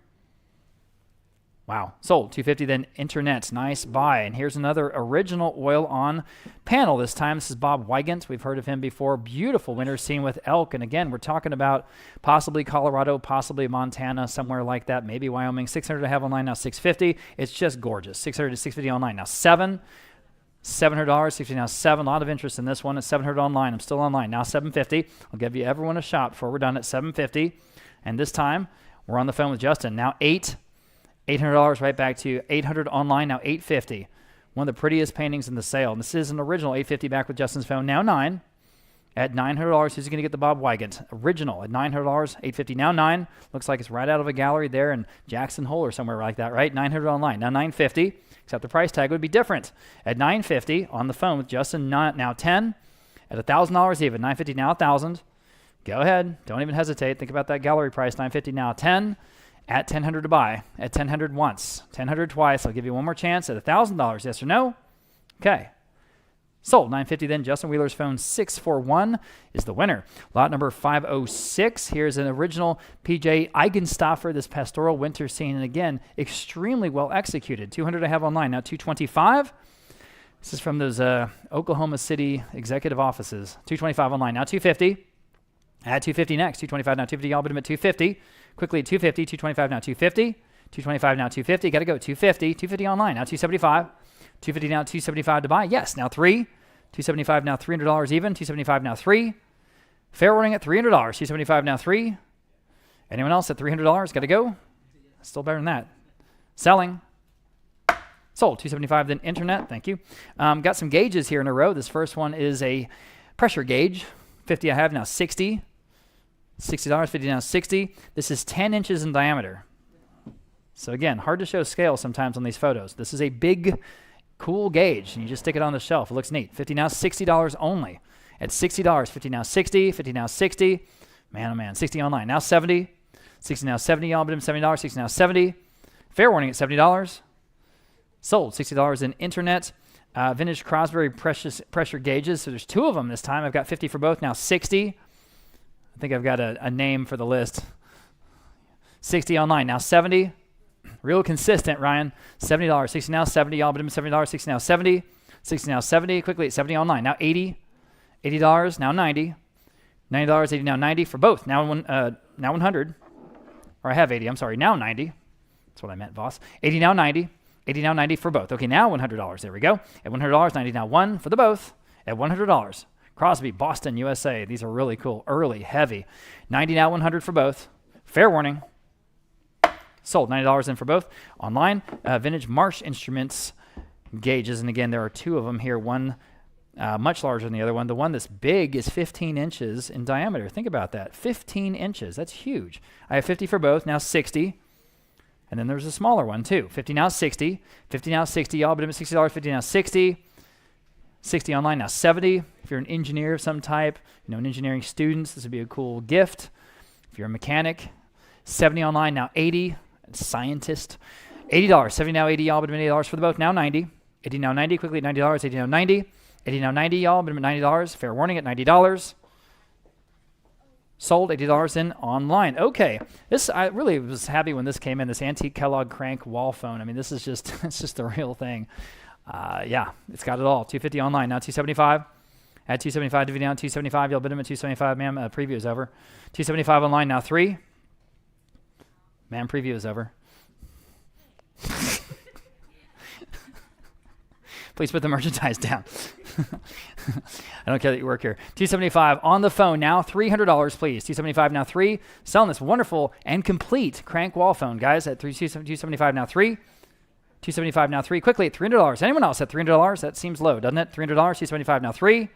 B: Wow. Sold. 250 then internet. Nice buy. And here's another original oil on panel this time. This is Bob Weigand. We've heard of him before. Beautiful winter scene with elk. And again, we're talking about possibly Colorado, possibly Montana, somewhere like that. Maybe Wyoming. 600 I have online now, 650. It's just gorgeous. 600 to 650 online. Now $700, 650 now 7. A lot of interest in this one. It's 700 online. I'm still online. Now 750. I'll give you everyone a shot before we're done at 750. And this time, we're on the phone with Justin. Now $800 right back to 800 online, now 850. One of the prettiest paintings in the sale. And this is an original 850 back with Justin's phone. Now 9. At $900, who's going to get the Bob Weigand? Original at $900, 850 now 9. Looks like it's right out of a gallery there in Jackson Hole or somewhere like that, right? 900 online, now 950. Except the price tag would be different. At $950 on the phone with Justin, now 10. At $1,000 even, 950 now 1,000. Go ahead, don't even hesitate. Think about that gallery price, 950 now 10. At $1,000 to buy, at $1,000 once, $1,000 twice. I'll give you one more chance at $1,000. Yes or no? Okay. Sold. $950 then. Justin Wheeler's phone 641 is the winner. Lot number 506. Here's an original PJ Eigenstoffer, this pastoral winter scene. And again, extremely well executed. 200 I have online. Now 225. This is from those Oklahoma City executive offices. 225 online. Now 250. At 250 next. 225 now 250. Y'all put him at 250. Quickly at 250. 225 now 250. 225 now 250. Got to go. 250. 250 online. Now 275. 250 now 275 to buy. Yes. Now 3. 275 now $300 even. 275 now 3. Fair warning at $300. 275 now 3. Anyone else at $300? Got to go. Still better than that. Selling. Sold. 275 then internet. Thank you. Got some gauges here in a row. This first one is a pressure gauge. 50 I have now 60. $60, 50 now 60. This is 10 inches in diameter. So again, hard to show scale sometimes on these photos. This is a big, cool gauge, and you just stick it on the shelf. It looks neat. 50 now $60 only. At $60, 50 now 60, 50 now 60. Man, oh man, 60 online. Now 70. 60 now 70, y'all, but $70, 60 now 70. Fair warning at $70. Sold, $60 in internet. Vintage Crosby pressure gauges. So there's 2 of them this time. I've got 50 for both. Now 60. I think I've got a name for the list. 60 online. Now 70. Real consistent, Ryan. $70. 60 now 70. Y'all, but $70. 60 now 70. 60 now 70. Quickly at 70 online. Now 80. $80. Now 90. $90. 80 now 90 for both. Now 100. Or I have 80. I'm sorry. Now 90. That's what I meant, boss. 80 now 90. 80 now 90 for both. Okay, now $100. There we go. At $100, 90 now 1 for the both. At $100. Crosby, Boston, USA. These are really cool. Early, heavy. 90 now 100 for both. Fair warning. Sold. $90 in for both. Online, Vintage Marsh Instruments gauges. And again, there are 2 of them here. One much larger than the other one. The one that's big is 15 inches in diameter. Think about that. 15 inches. That's huge. I have 50 for both. Now 60. And then there's a smaller one too. 50 now 60. 50 now 60. Y'all, but $60. 50 now 60. 60 online now 70. If you're an engineer of some type, an engineering student, this would be a cool gift. If you're a mechanic, 70 online now 80. Scientist, $80. 70 now 80. Y'all, but $80 for the both. Now 90. 80 now 90. Quickly at $90. 80 now 90. 80 now 90. Y'all, but $90. Fair warning at $90. Sold $80 in online. Okay, this I really was happy when this came in. This antique Kellogg crank wall phone. I mean, this is just it's just the real thing. Yeah, it's got it all. $250 online now. $275. At $275 DVD down. $275. Y'all bid them at $275, ma'am. Preview is over. $275 online now. 3. Ma'am, preview is over. Please put the merchandise down. I don't care that you work here. $275 on the phone now. $300, please. $275 now. 3. Selling this wonderful and complete crank wall phone, guys, at $275 now. 3. $275 now. 3. Quickly at $300. Anyone else at $300? That seems low, doesn't it? $300. $275 now. 3.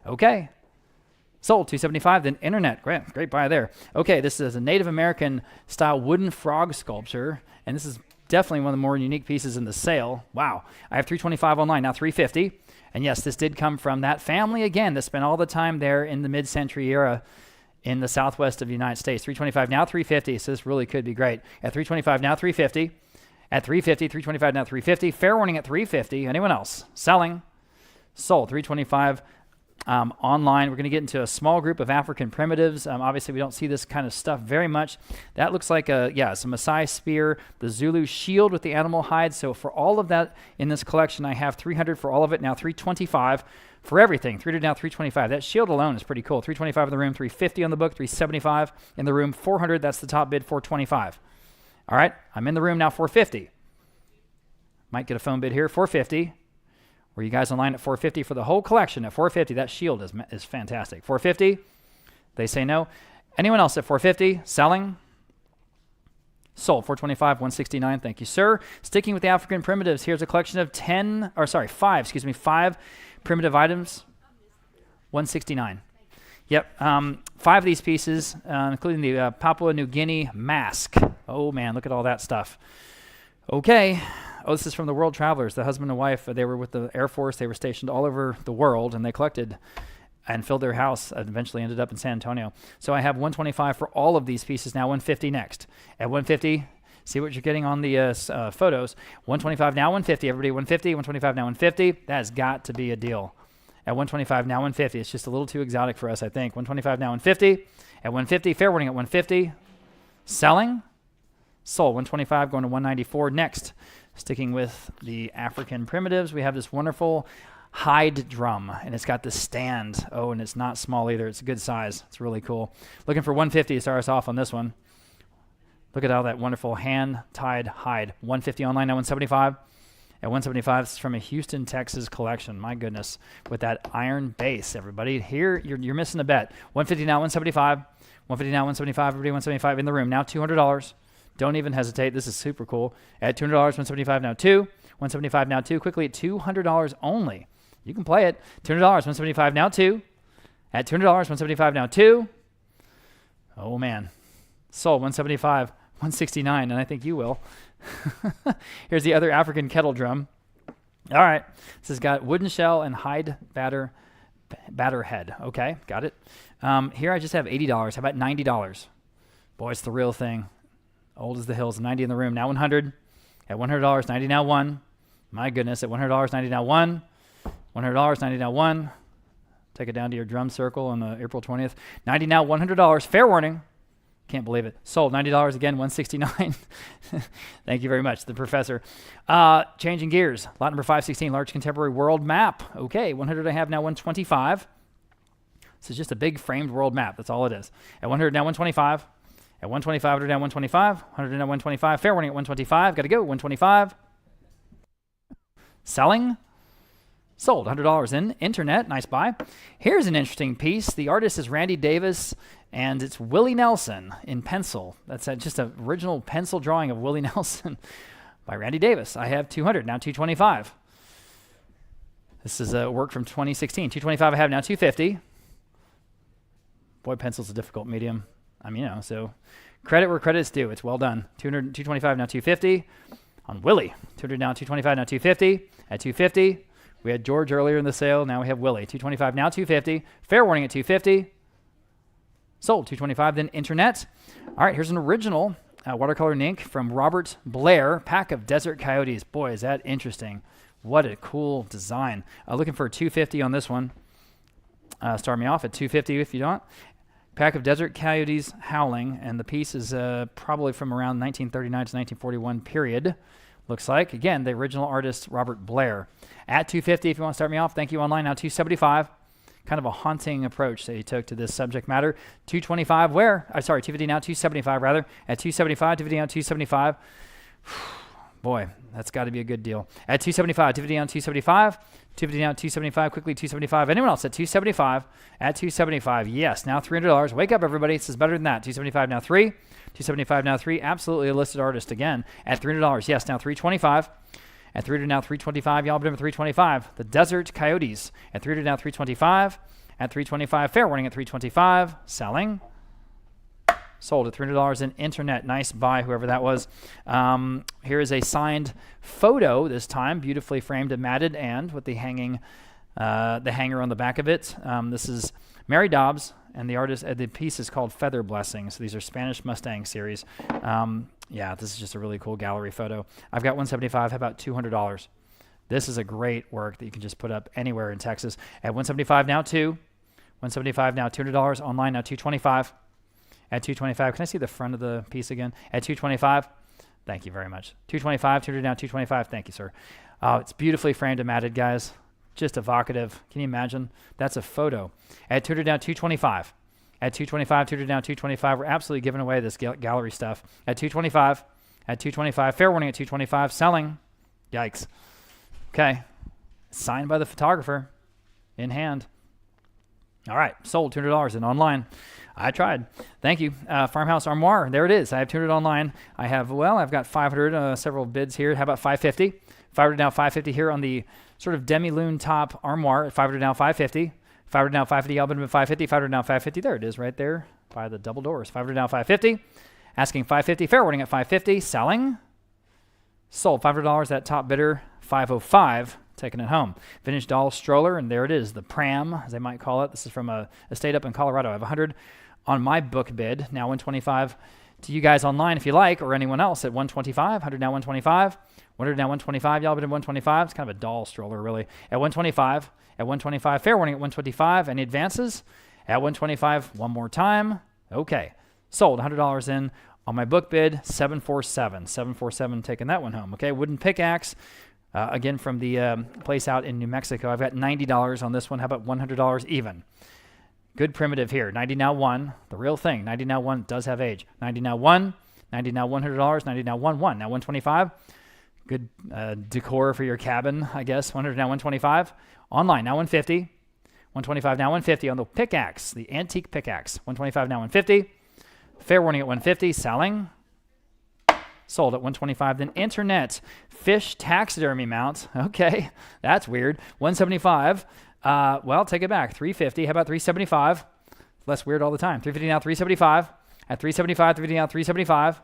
B: Okay. Sold. $275. Then internet. Great buy there. Okay, this is a Native American style wooden frog sculpture, and this is definitely one of the more unique pieces in the sale. Wow. I have $325 online now. $350. And yes, this did come from that family again that spent all the time there in the mid-century era in the southwest of the United States. $325 now. $350. So this really could be great. At $325 now. $350. At $350. $325 now. $350. Fair warning at $350. Anyone else? Selling. Sold. $325 online. We're going to get into a small group of African primitives. Obviously, we don't see this kind of stuff very much. That looks like it's a Maasai spear, the Zulu shield with the animal hide. So for all of that in this collection, I have $300 for all of it. Now $325 for everything. $300 now, $325. That shield alone is pretty cool. $325 in the room, $350 on the book, $375 in the room, $400. That's the top bid, $425. All right, I'm in the room now, $450. Might get a phone bid here, $450. Were you guys online at $450 for the whole collection? At $450, that shield is fantastic. $450, they say no. Anyone else at $450? Selling? Sold. $425, $169. Thank you, sir. Sticking with the African primitives, here's a collection of 5 primitive items. $169. Yep, 5 of these pieces, including the Papua New Guinea mask. Oh man, look at all that stuff. Okay. Oh, this is from the World Travelers, the husband and wife. They were with the Air Force. They were stationed all over the world, and they collected and filled their house and eventually ended up in San Antonio. So I have $125 for all of these pieces now, $150 next. At $150, see what you're getting on the photos. $125 now, $150. Everybody, $150, $125 now, $150. That has got to be a deal. At $125 now, $150. It's just a little too exotic for us, I think. $125 now, $150. At $150, fair warning at $150. Selling? Sold. $125 going to $194 next. Sticking with the African primitives, we have this wonderful hide drum, and it's got this stand. Oh, and it's not small either. It's a good size. It's really cool. Looking for $150 to start us off on this one. Look at all that wonderful hand-tied hide. $150 online now, $175. At $175, it's from a Houston, Texas collection. My goodness, with that iron base, everybody. Here, you're missing a bet. $150 now, $175. $150 now, $175. Everybody, $175 in the room. Now $200. Don't even hesitate. This is super cool. At $200, $175 now 2. $175 now 2. Quickly at $200 only. You can play it. $200, $175 now 2. At $200, $175 now 2. Oh man. Sold. $175, $169, and I think you will. Here's the other African kettle drum. All right. This has got wooden shell and hide batter head. Okay, got it. Here I just have $80. How about $90? Boy, it's the real thing. Old as the hills. 90 in the room. Now 100. At $100, 90 now 1. My goodness. At $100, 90 now 1. $100, 90 now 1. Take it down to your drum circle on April 20th. 90 now, $100. Fair warning. Can't believe it. Sold. $90 again, $169. Thank you very much, the professor. Changing gears. Lot number 516, large contemporary world map. Okay, 100 I have now, $125. This is just a big framed world map. That's all it is. At 100 now, $125. At $125, 100 now, $125. 100 now, $125. Fair warning at $125. Got to go. $125. Selling. Sold. $100 in. Internet. Nice buy. Here's an interesting piece. The artist is Randy Davis, and it's Willie Nelson in pencil. That's just an original pencil drawing of Willie Nelson by Randy Davis. I have 200. Now 225. This is a work from 2016. 225 I have now 250. Boy, pencil's a difficult medium. I mean, so credit where credit's due. It's well done. 200, 225 now 250 on Willie. 200 now 225 now 250. At 250, we had George earlier in the sale. Now we have Willie. 225 now 250. Fair warning at 250. Sold. 225 then internet. All right, here's an original watercolor and ink from Robert Blair. Pack of Desert Coyotes. Boy, is that interesting. What a cool design. Looking for a 250 on this one. Start me off at 250 if you don't. Pack of desert coyotes howling, and the piece is probably from around 1939 to 1941 period. Looks like, again, the original artist, Robert Blair. At $250, if you want to start me off, thank you online. Now $275. Kind of a haunting approach that he took to this subject matter. $225, where? Sorry, $250 now, $275 rather. At $275, $250 now, $275. Boy, that's got to be a good deal. At $275, $250 down, $275. $250 down, $275, quickly $275. Anyone else at $275? At $275, yes. Now $300. Wake up, everybody. This is better than that. $275 now $3. $275 now $3. Absolutely a listed artist again. At $300, yes. Now $325. At $300 now $325. Y'all been at $325. The Desert Coyotes. At $300 now $325. At $325. Fair warning at $325. Selling. Sold at $300 in internet. Nice buy, whoever that was. Here is a signed photo this time, beautifully framed and matted, and with the hanger on the back of it. This is Mary Dobbs, and the piece is called Feather Blessing. So these are Spanish Mustang series. Yeah, this is just a really cool gallery photo. I've got $175. How about $200? This is a great work that you can just put up anywhere in Texas. At $175 now $2. $175 now $200. Online now $225. At $225, can I see the front of the piece again? At $225, thank you very much. $225, $200 now, $225, thank you, sir. It's beautifully framed and matted, guys. Just evocative. Can you imagine? That's a photo. At $200 now, $225. At $225, $200 now, $225. We're absolutely giving away this gallery stuff. At $225, at $225, fair warning at $225, selling. Yikes. Okay. Signed by the photographer in hand. All right, sold $200 and online. I tried. Thank you. Farmhouse Armoire. There it is. I have $200 online. I've got 500, several bids here. How about $550? $500 now, $550 here on the sort of demi-lune top armoire. $500 now, $550. $500 now, $550. Y'all been at $550. $500 now, $550. There it is right there by the double doors. $500 now, $550. Asking $550. Fair warning at $550. Selling. Sold $500. That top bidder, $505. Taking it home. Vintage doll stroller, and there it is, the pram, as they might call it. This is from a estate up in Colorado. I have 100 on my book bid. Now 125 to you guys online if you like, or anyone else at 125. 100 now 125. 100 now 125. Y'all bid at 125. It's kind of a doll stroller, really. At 125. At 125. Fair warning at 125. Any advances? At 125. One more time. Okay. Sold. $100 in on my book bid. 747. 747. Taking that one home. Okay. Wooden pickaxe. Again, from the place out in New Mexico. I've got $90 on this one. How about $100 even? Good primitive here. 90 now 1. The real thing. 90 now 1 does have age. 90 now 1. 90 now $100. 90 now 1. Now 125. Good decor for your cabin, I guess. 100 now 125. Online now 150. 125 now 150 on the pickaxe, the antique pickaxe. 125 now 150. Fair warning at 150. Selling. Sold at 125. Then internet fish taxidermy mount. Okay, that's weird. 175. Well, take it back. 350. How about 375? Less weird all the time. 350 now 375. At 375, 350 now 375.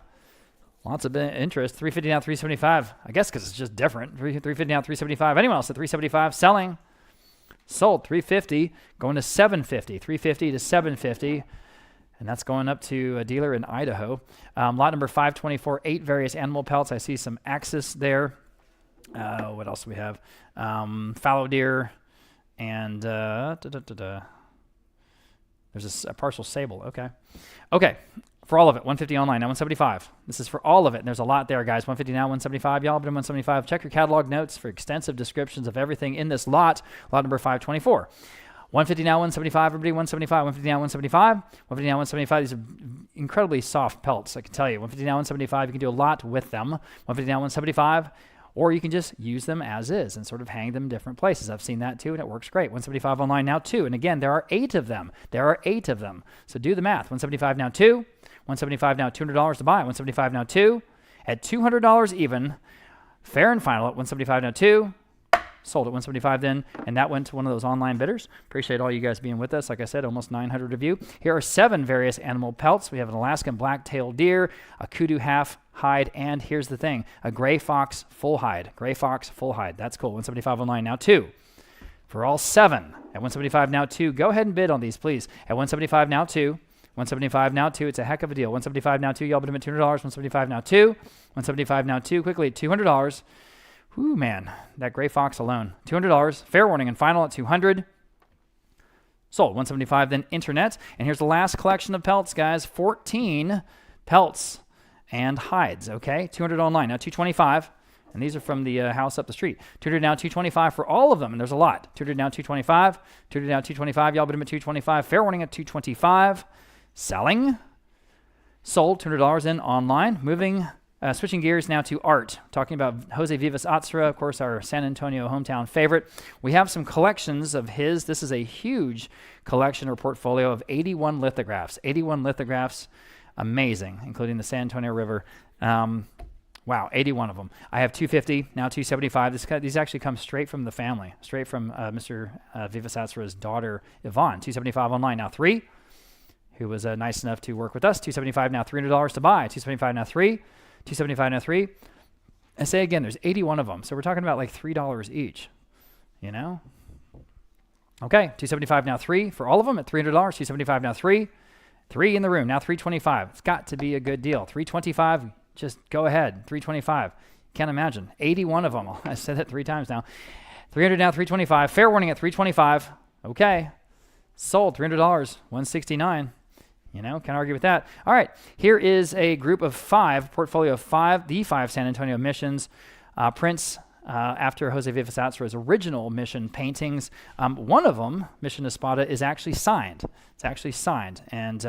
B: Lots of interest. 350 now 375. I guess because it's just different. 350 now 375. Anyone else at 375? Selling. Sold. 350. Going to 750. 350 to 750. And that's going up to a dealer in Idaho. Lot number 524, 8 various animal pelts. I see some axis there. What else do we have? Fallow deer and there's a partial sable. Okay. For all of it, 150 online, now 175. This is for all of it, and there's a lot there, guys. 150 now, 175. Y'all been 175. Check your catalog notes for extensive descriptions of everything in this lot. Lot number 524. 150 now, 175. Everybody, 175. 150 now, 175. 150 now, 175. These are incredibly soft pelts, I can tell you. 150 now, 175. You can do a lot with them. 150 now, 175. Or you can just use them as is and sort of hang them in different places. I've seen that too, and it works great. 175 online now, 2. And again, there are 8 of them. So do the math. 175 now, 2. 175 now, $200 to buy. 175 now, 2. At $200 even. Fair and final at 175 now, 2. Sold at 175 then, and that went to one of those online bidders. Appreciate all you guys being with us. Like I said, almost 900 of you. Here are 7 various animal pelts. We have an Alaskan black-tailed deer, a kudu half hide, and here's the thing, a gray fox full hide. That's cool. 175 online now, 2. For all 7 at 175 now, 2. Go ahead and bid on these, please. At 175 now, 2. 175 now, 2. It's a heck of a deal. 175 now, 2. Y'all bid them at $200. 175 now, 2. 175 now, 2. Quickly, $200. Whew, man, that gray fox alone. $200. Fair warning and final at $200. Sold. 175 then internet. And here's the last collection of pelts, guys. 14 pelts and hides, okay? 200 online. Now 225. And these are from the house up the street. 200 now, 225 for all of them, and there's a lot. 200 now, 225. 200 now, 225. Y'all bid them at 225. Fair warning at 225. Selling. Sold. $200 in online. Moving, switching gears now to art. Talking about Jose Vivas Atzra, of course, our San Antonio hometown favorite. We have some collections of his. This is a huge collection or portfolio of 81 lithographs. 81 lithographs. Amazing, including the San Antonio River. Wow, 81 of them. I have 250, now 275. These actually come straight from the family, straight from Mr. Vivas Atzra's daughter, Yvonne. 275 online, now 3, who was nice enough to work with us. 275 now, $300 to buy. 275 now, 3. 275 now, 3. I say again, there's 81 of them, so we're talking about like $3 each, you know? Okay, 275 now, 3 for all of them at $300. 275 now, 3. 3 in the room, now 325. It's got to be a good deal. 325. Just go ahead. 325. Can't imagine. 81 of them. I said that 3 times now. 300 now, 325. Fair warning at 325. Okay. Sold. $300. 169. You know, can't argue with that. All right. Here is a group of 5, portfolio of 5, the 5 San Antonio missions, prints after Jose Vivas Atzra's original mission paintings. One of them, Mission Espada, is actually signed. It's actually signed. And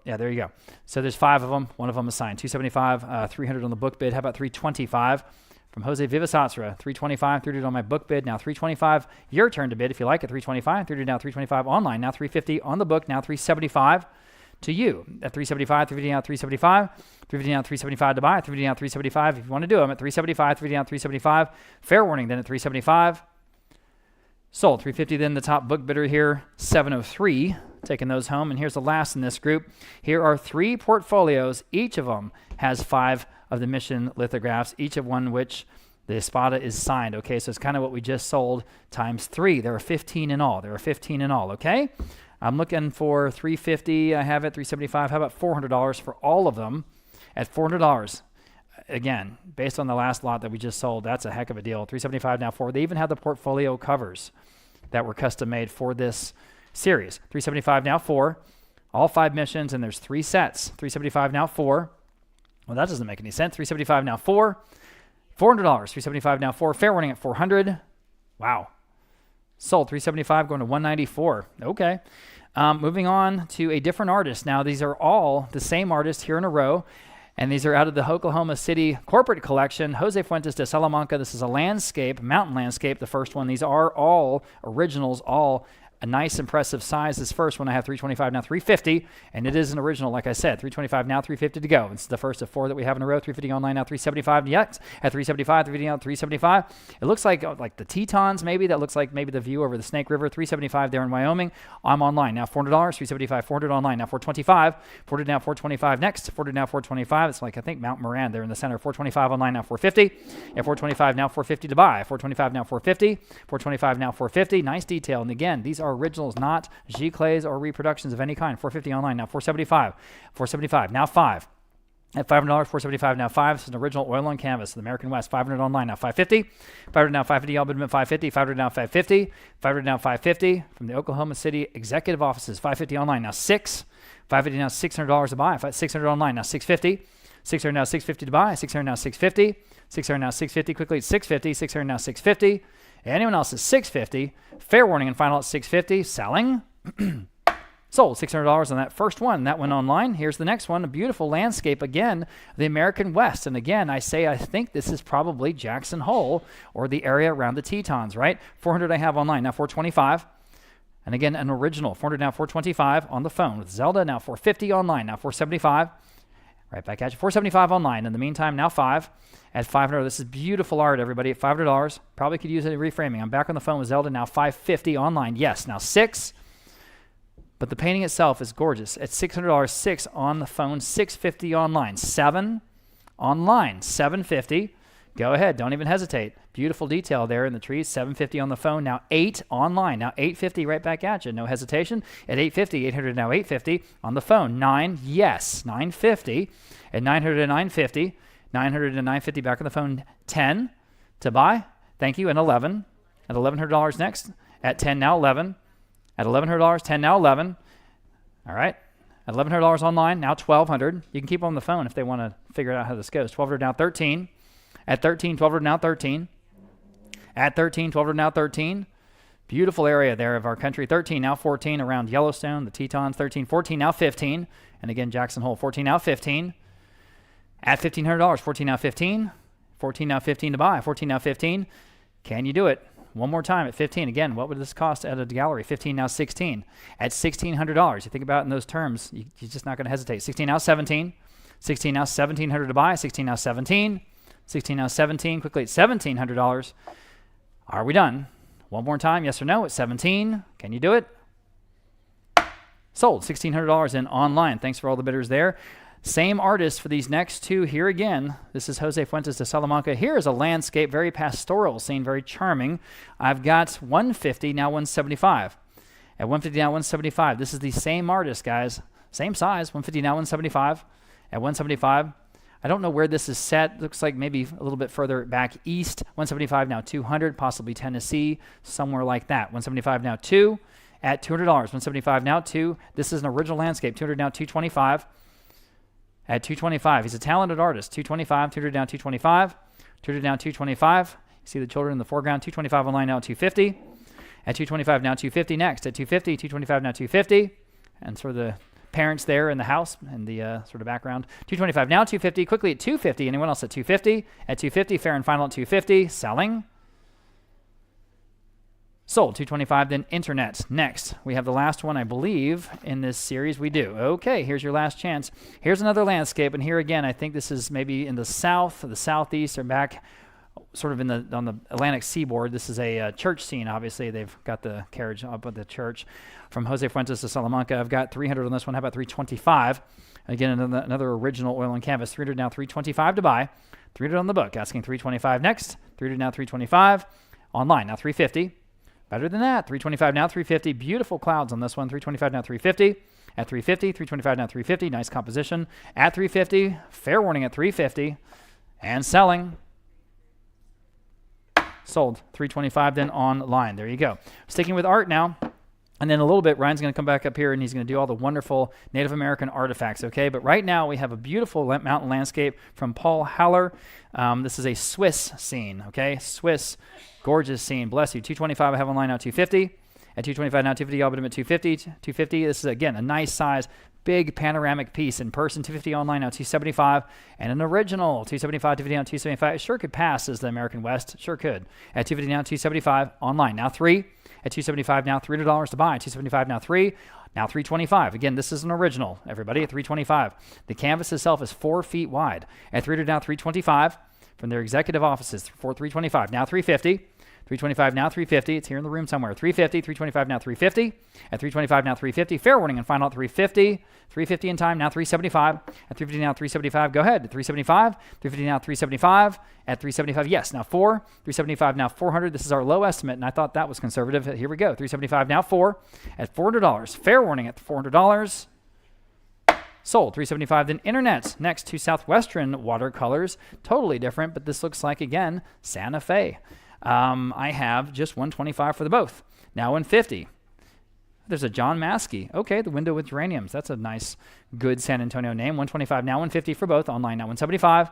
B: yeah, there you go. So there's 5 of them. One of them is signed. 275, 300 on the book bid. How about 325 from Jose Vivas Atzra? 325, 300 on my book bid. Now 325. Your turn to bid if you like it. 325, 300 now 325 online. Now 350 on the book. Now 375 to you. At 375, 350 now 375. 350 now 375 to buy. 350 now 375 if you want to do them. At 375, 350 now 375. Fair warning then at 375. Sold. 350 then the top book bidder here. 703. Taking those home. And here's the last in this group. Here are 3 portfolios. Each of them has 5 of the mission lithographs, each of one which the Espada is signed. Okay, so it's kind of what we just sold times 3. There are 15 in all. Okay? I'm looking for 350. I have it 375. How about $400 for all of them at $400? Again, based on the last lot that we just sold, that's a heck of a deal. 375 now 4. They even have the portfolio covers that were custom made for this series. 375 now 4. All 5 missions, and there's 3 sets. 375 now 4. Well, that doesn't make any sense. 375 now 4. $400. 375 now 4. Fair warning at 400. Wow. Sold. 375 going to 194. Okay. Moving on to a different artist. Now, these are all the same artist here in a row, and these are out of the Oklahoma City corporate collection, Jose Fuentes de Salamanca. This is a landscape, mountain landscape, the first one. These are all originals, all a nice, impressive size. This first one I have 325 now 350, and it is an original, like I said. 325 now 350 to go. It's the first of 4 that we have in a row. 350 online now 375. Yet at 375, 350 now 375. It looks like the Tetons maybe. That looks like maybe the view over the Snake River. 375 there in Wyoming. I'm online now. $400. 375, 400 online now 425. 400 now 425 next. 400 now 425. It's like I think Mount Moran there in the center. 425 online now 450. At 425 now 450 to buy. 425 now 450. 425 now 450. Nice detail. And again, these are originals, not giclées or reproductions of any kind. 450 online now 475. 475 now 5. At $500, 475 now 5. This is an original oil on canvas, the American West. 500 online now 550. 500 now 550. Y'all bid them at 550. 500 now 550. 500 now 550 from the Oklahoma City executive offices. 550 online now 6. 550 now $600 to buy. 600 online now 650. 600 now 650 to buy. 600 now 650. 600 now 650. Quickly at 650. 600 now 650. Anyone else is 650. Fair warning and final at 650. Selling. Sold. $600 on that first one. That went online. Here's the next one. A beautiful landscape again, the American West. And again, I think this is probably Jackson Hole or the area around the Tetons, right? 400 I have online. Now 425. And again, an original. 400 now 425 on the phone with Zelda. Now 450 online. Now 475. Right back at you. 475 online. In the meantime, now 5 at $500. This is beautiful art, everybody. At $500. Probably could use a reframing. I'm back on the phone with Zelda. Now 550 online. Yes. Now 6. But the painting itself is gorgeous. At $600, 6 on the phone, $650 online. 7 online, $750. Go ahead, don't even hesitate. Beautiful detail there in the trees. $750 on the phone. Now 8 online. Now $850 right back at you. No hesitation. At $850, 800 now $850 on the phone. 9, yes, $950. At $900 to $950, $900 to $950 back on the phone. 10 to buy. Thank you. And 11 at $1,100 next. At 10, now 11. At $1,100, 10, now 11. All right. At $1,100 online, now $1,200. You can keep on the phone if they want to figure out how this goes. $1,200, now 13. At 13, $1,200, now 13. At 13, $1,200, now 13. Beautiful area there of our country. 13, now 14 around Yellowstone, the Tetons. 13, 14, now 15. And again, Jackson Hole, 14, now 15. At $1,500, 14, now 15. 14, now 15 to buy. 14, now 15. Can you do it? One more time at 15. Again, what would this cost at a gallery? 15, now 16. At $1,600, you think about it in those terms, you're just not going to hesitate. 16, now 17. 16, now $1,700 to buy. 16, now 17. 16, now 17. Quickly at $1,700. Are we done? One more time, yes or no, at 17. Can you do it? Sold. $1,600 in online. Thanks for all the bidders there. Same artist for these next two here again. This is Jose Fuentes de Salamanca. Here is a landscape, very pastoral scene, very charming. I've got $150, now $175. At $150, now $175. This is the same artist, guys. Same size, $150, now $175. At $175, I don't know where this is set. Looks like maybe a little bit further back east. $175, now $200, possibly Tennessee, somewhere like that. $175, now $2. At $200, $175, now $2. This is an original landscape. $200, now $225. At $225, he's a talented artist. $225, $200 down, $225, $200 down, $225. You see the children in the foreground. $225 online now, $250. At $225 now, $250 next. At $250, $225 now, $250. And sort of the parents there in the house in the sort of background. $225 now, $250. Quickly at $250. Anyone else at $250? At $250, fair and final at $250. Selling. Sold. $225, then internet. Next, we have the last one, I believe, in this series. We do. Okay, here's your last chance. Here's another landscape, and here again, I think this is maybe in the south, or the southeast, or back sort of on the Atlantic seaboard. This is a church scene, obviously. They've got the carriage up at the church. From Jose Fuentes to Salamanca, I've got $300 on this one. How about $325? Again, another original oil and canvas. $300 now, $325 to buy. $300 on the book. Asking $325 next. $300 now, $325. Online, now $350. Better than that. $325 now, $350. Beautiful clouds on this one. $325 now, $350. At $350, $325 now, $350. Nice composition. At $350, fair warning at $350. And selling. Sold. $325 then online. There you go. Sticking with art now. And then a little bit, Ryan's going to come back up here and he's going to do all the wonderful Native American artifacts, okay? But right now we have a beautiful mountain landscape from Paul Haller. This is a Swiss scene, okay? Swiss, gorgeous scene. Bless you. $225 I have online now, $250. At $225 now, $250, I'll bid him at $250. $250, this is, again, a nice size, big panoramic piece in person. $250 online now, $275. And an original, $275, $250 now, $275. It sure could pass as the American West. Sure could. At $250 now, $275. Online now, $3. At $275 now, $300 to buy. $275 now, $3. Now $325. Again, this is an original, everybody, at $325. The canvas itself is 4 feet wide. At $300 now, $325. From their executive offices for $325. Now $350. $325 now, $350. It's here in the room somewhere. $350, $325 now, $350. At $325 now, $350. Fair warning and final at $350. $350 in time now, $375. At $350 now, $375. Go ahead. At $375. $350 now, $375. At $375, yes. Now $4. $375 now, $400. This is our low estimate, and I thought that was conservative. Here we go. $375 now, $4. At $400. Fair warning at $400. Sold. $375 then internet. Next to Southwestern watercolors. Totally different, but this looks like, again, Santa Fe. I have just $125 for the both. Now $150. There's a John Maskey. Okay, the window with geraniums. That's a nice, good San Antonio name. $125 now, $150 for both. Online now $175.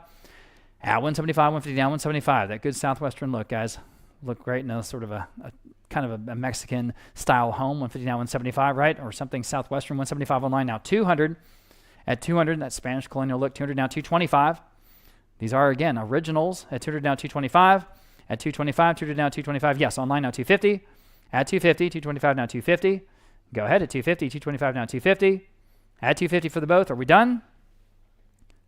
B: At $175, $150 now, $175. That good Southwestern look, guys. Look great in a sort of a kind of a Mexican style home. $150 now, $175, right? Or something Southwestern. $175 online now, $200. At $200, that Spanish colonial look. $200 now, $225. These are, again, originals. At $200 now, $225. At $225, $200 now, $225. Yes, online now, $250. At $250, $225 now, $250. Go ahead at $250, $225 now, $250. At $250 for the both. Are we done?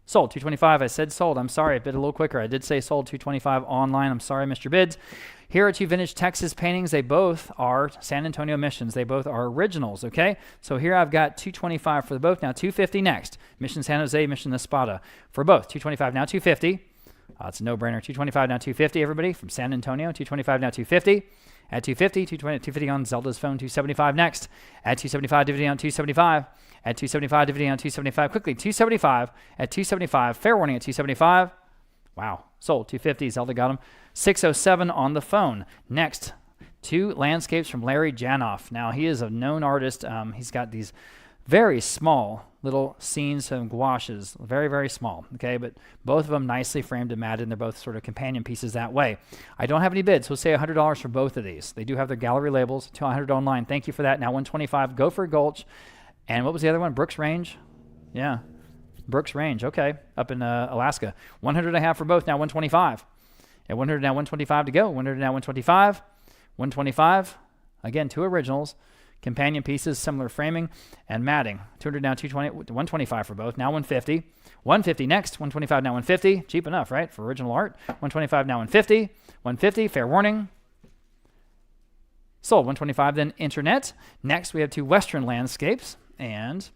B: Sold. $225. I said sold. I'm sorry. I bid a little quicker. I did say sold. $225 online. I'm sorry, Mr. Bids. Here are two vintage Texas paintings. They both are San Antonio Missions. They both are originals, okay? So here I've got $225 for the both. Now $250 next. Mission San Jose, Mission Espada. For both. $225 now, $250. It's a no-brainer. $225 now, $250, everybody, from San Antonio. $225 now, $250. At $250, $250 on Zelda's phone. $275 next. At $275, dividend on $275. At $275, dividend on $275. Quickly, $275. At $275, fair warning at $275. Wow, sold. $250, Zelda got him. $607 on the phone. Next, 2 landscapes from Larry Janoff. Now, he is a known artist. He's got these very small little scenes and gouaches, very, very small, okay? But both of them nicely framed and matted, and they're both sort of companion pieces that way. I don't have any bids, so we'll say $100 for both of these. They do have their gallery labels, $200 online. Thank you for that. Now $125, Gopher Gulch. And what was the other one? Brooks Range? Yeah, Brooks Range, okay, up in Alaska. $100 I have for both, now $125. At $100 now $125 to go, $100 now $125, $125. Again, 2 originals. Companion pieces, similar framing and matting. $200 now $220, $125 for both. Now $150. $150 next. $125 now $150. Cheap enough, right? For original art. $125 now $150. $150. Fair warning. Sold. $125 then internet. Next we have 2 Western landscapes, and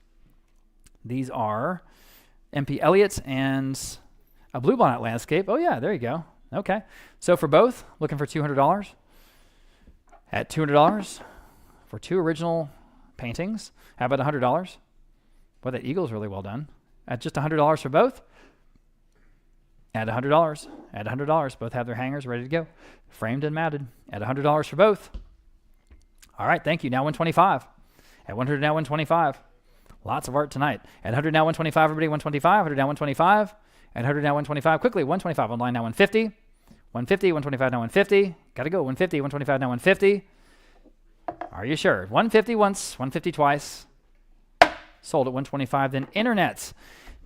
B: these are MP Elliott and a Bluebonnet landscape. Oh yeah, there you go. Okay. So for both, looking for $200. At $200. For 2 original paintings, how about $100? Boy, that eagle's really well done. At just $100 for both. At $100. At $100. Both have their hangers ready to go. Framed and matted. At $100 for both. All right, thank you. Now $125. At $100 now $125. Lots of art tonight. At $100 now $125, everybody. $125. $100 now $125. At $100 now $125. Quickly, $125 online now $150. $150. $125 now $150. Got to go. $150. $125 now $150. Are you sure? $150 once, $150 twice. Sold at $125. Then internet.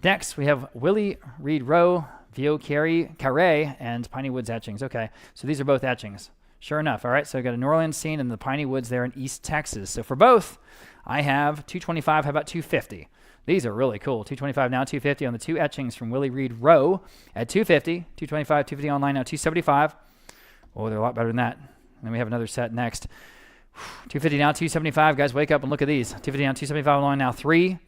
B: Next, we have Willie Reed Rowe, Vieux Carré, and Piney Woods etchings. Okay, so these are both etchings. Sure enough. All right, so I got a New Orleans scene and the Piney Woods there in East Texas. So for both, I have $225. How about $250? These are really cool. $225 now, $250 on the 2 etchings from Willie Reed Rowe at $250. $225, $250 online now, $275. Oh, they're a lot better than that. And then we have another set next. $250 now, $275. Guys, wake up and look at these. $250 now, $275 online now, 3.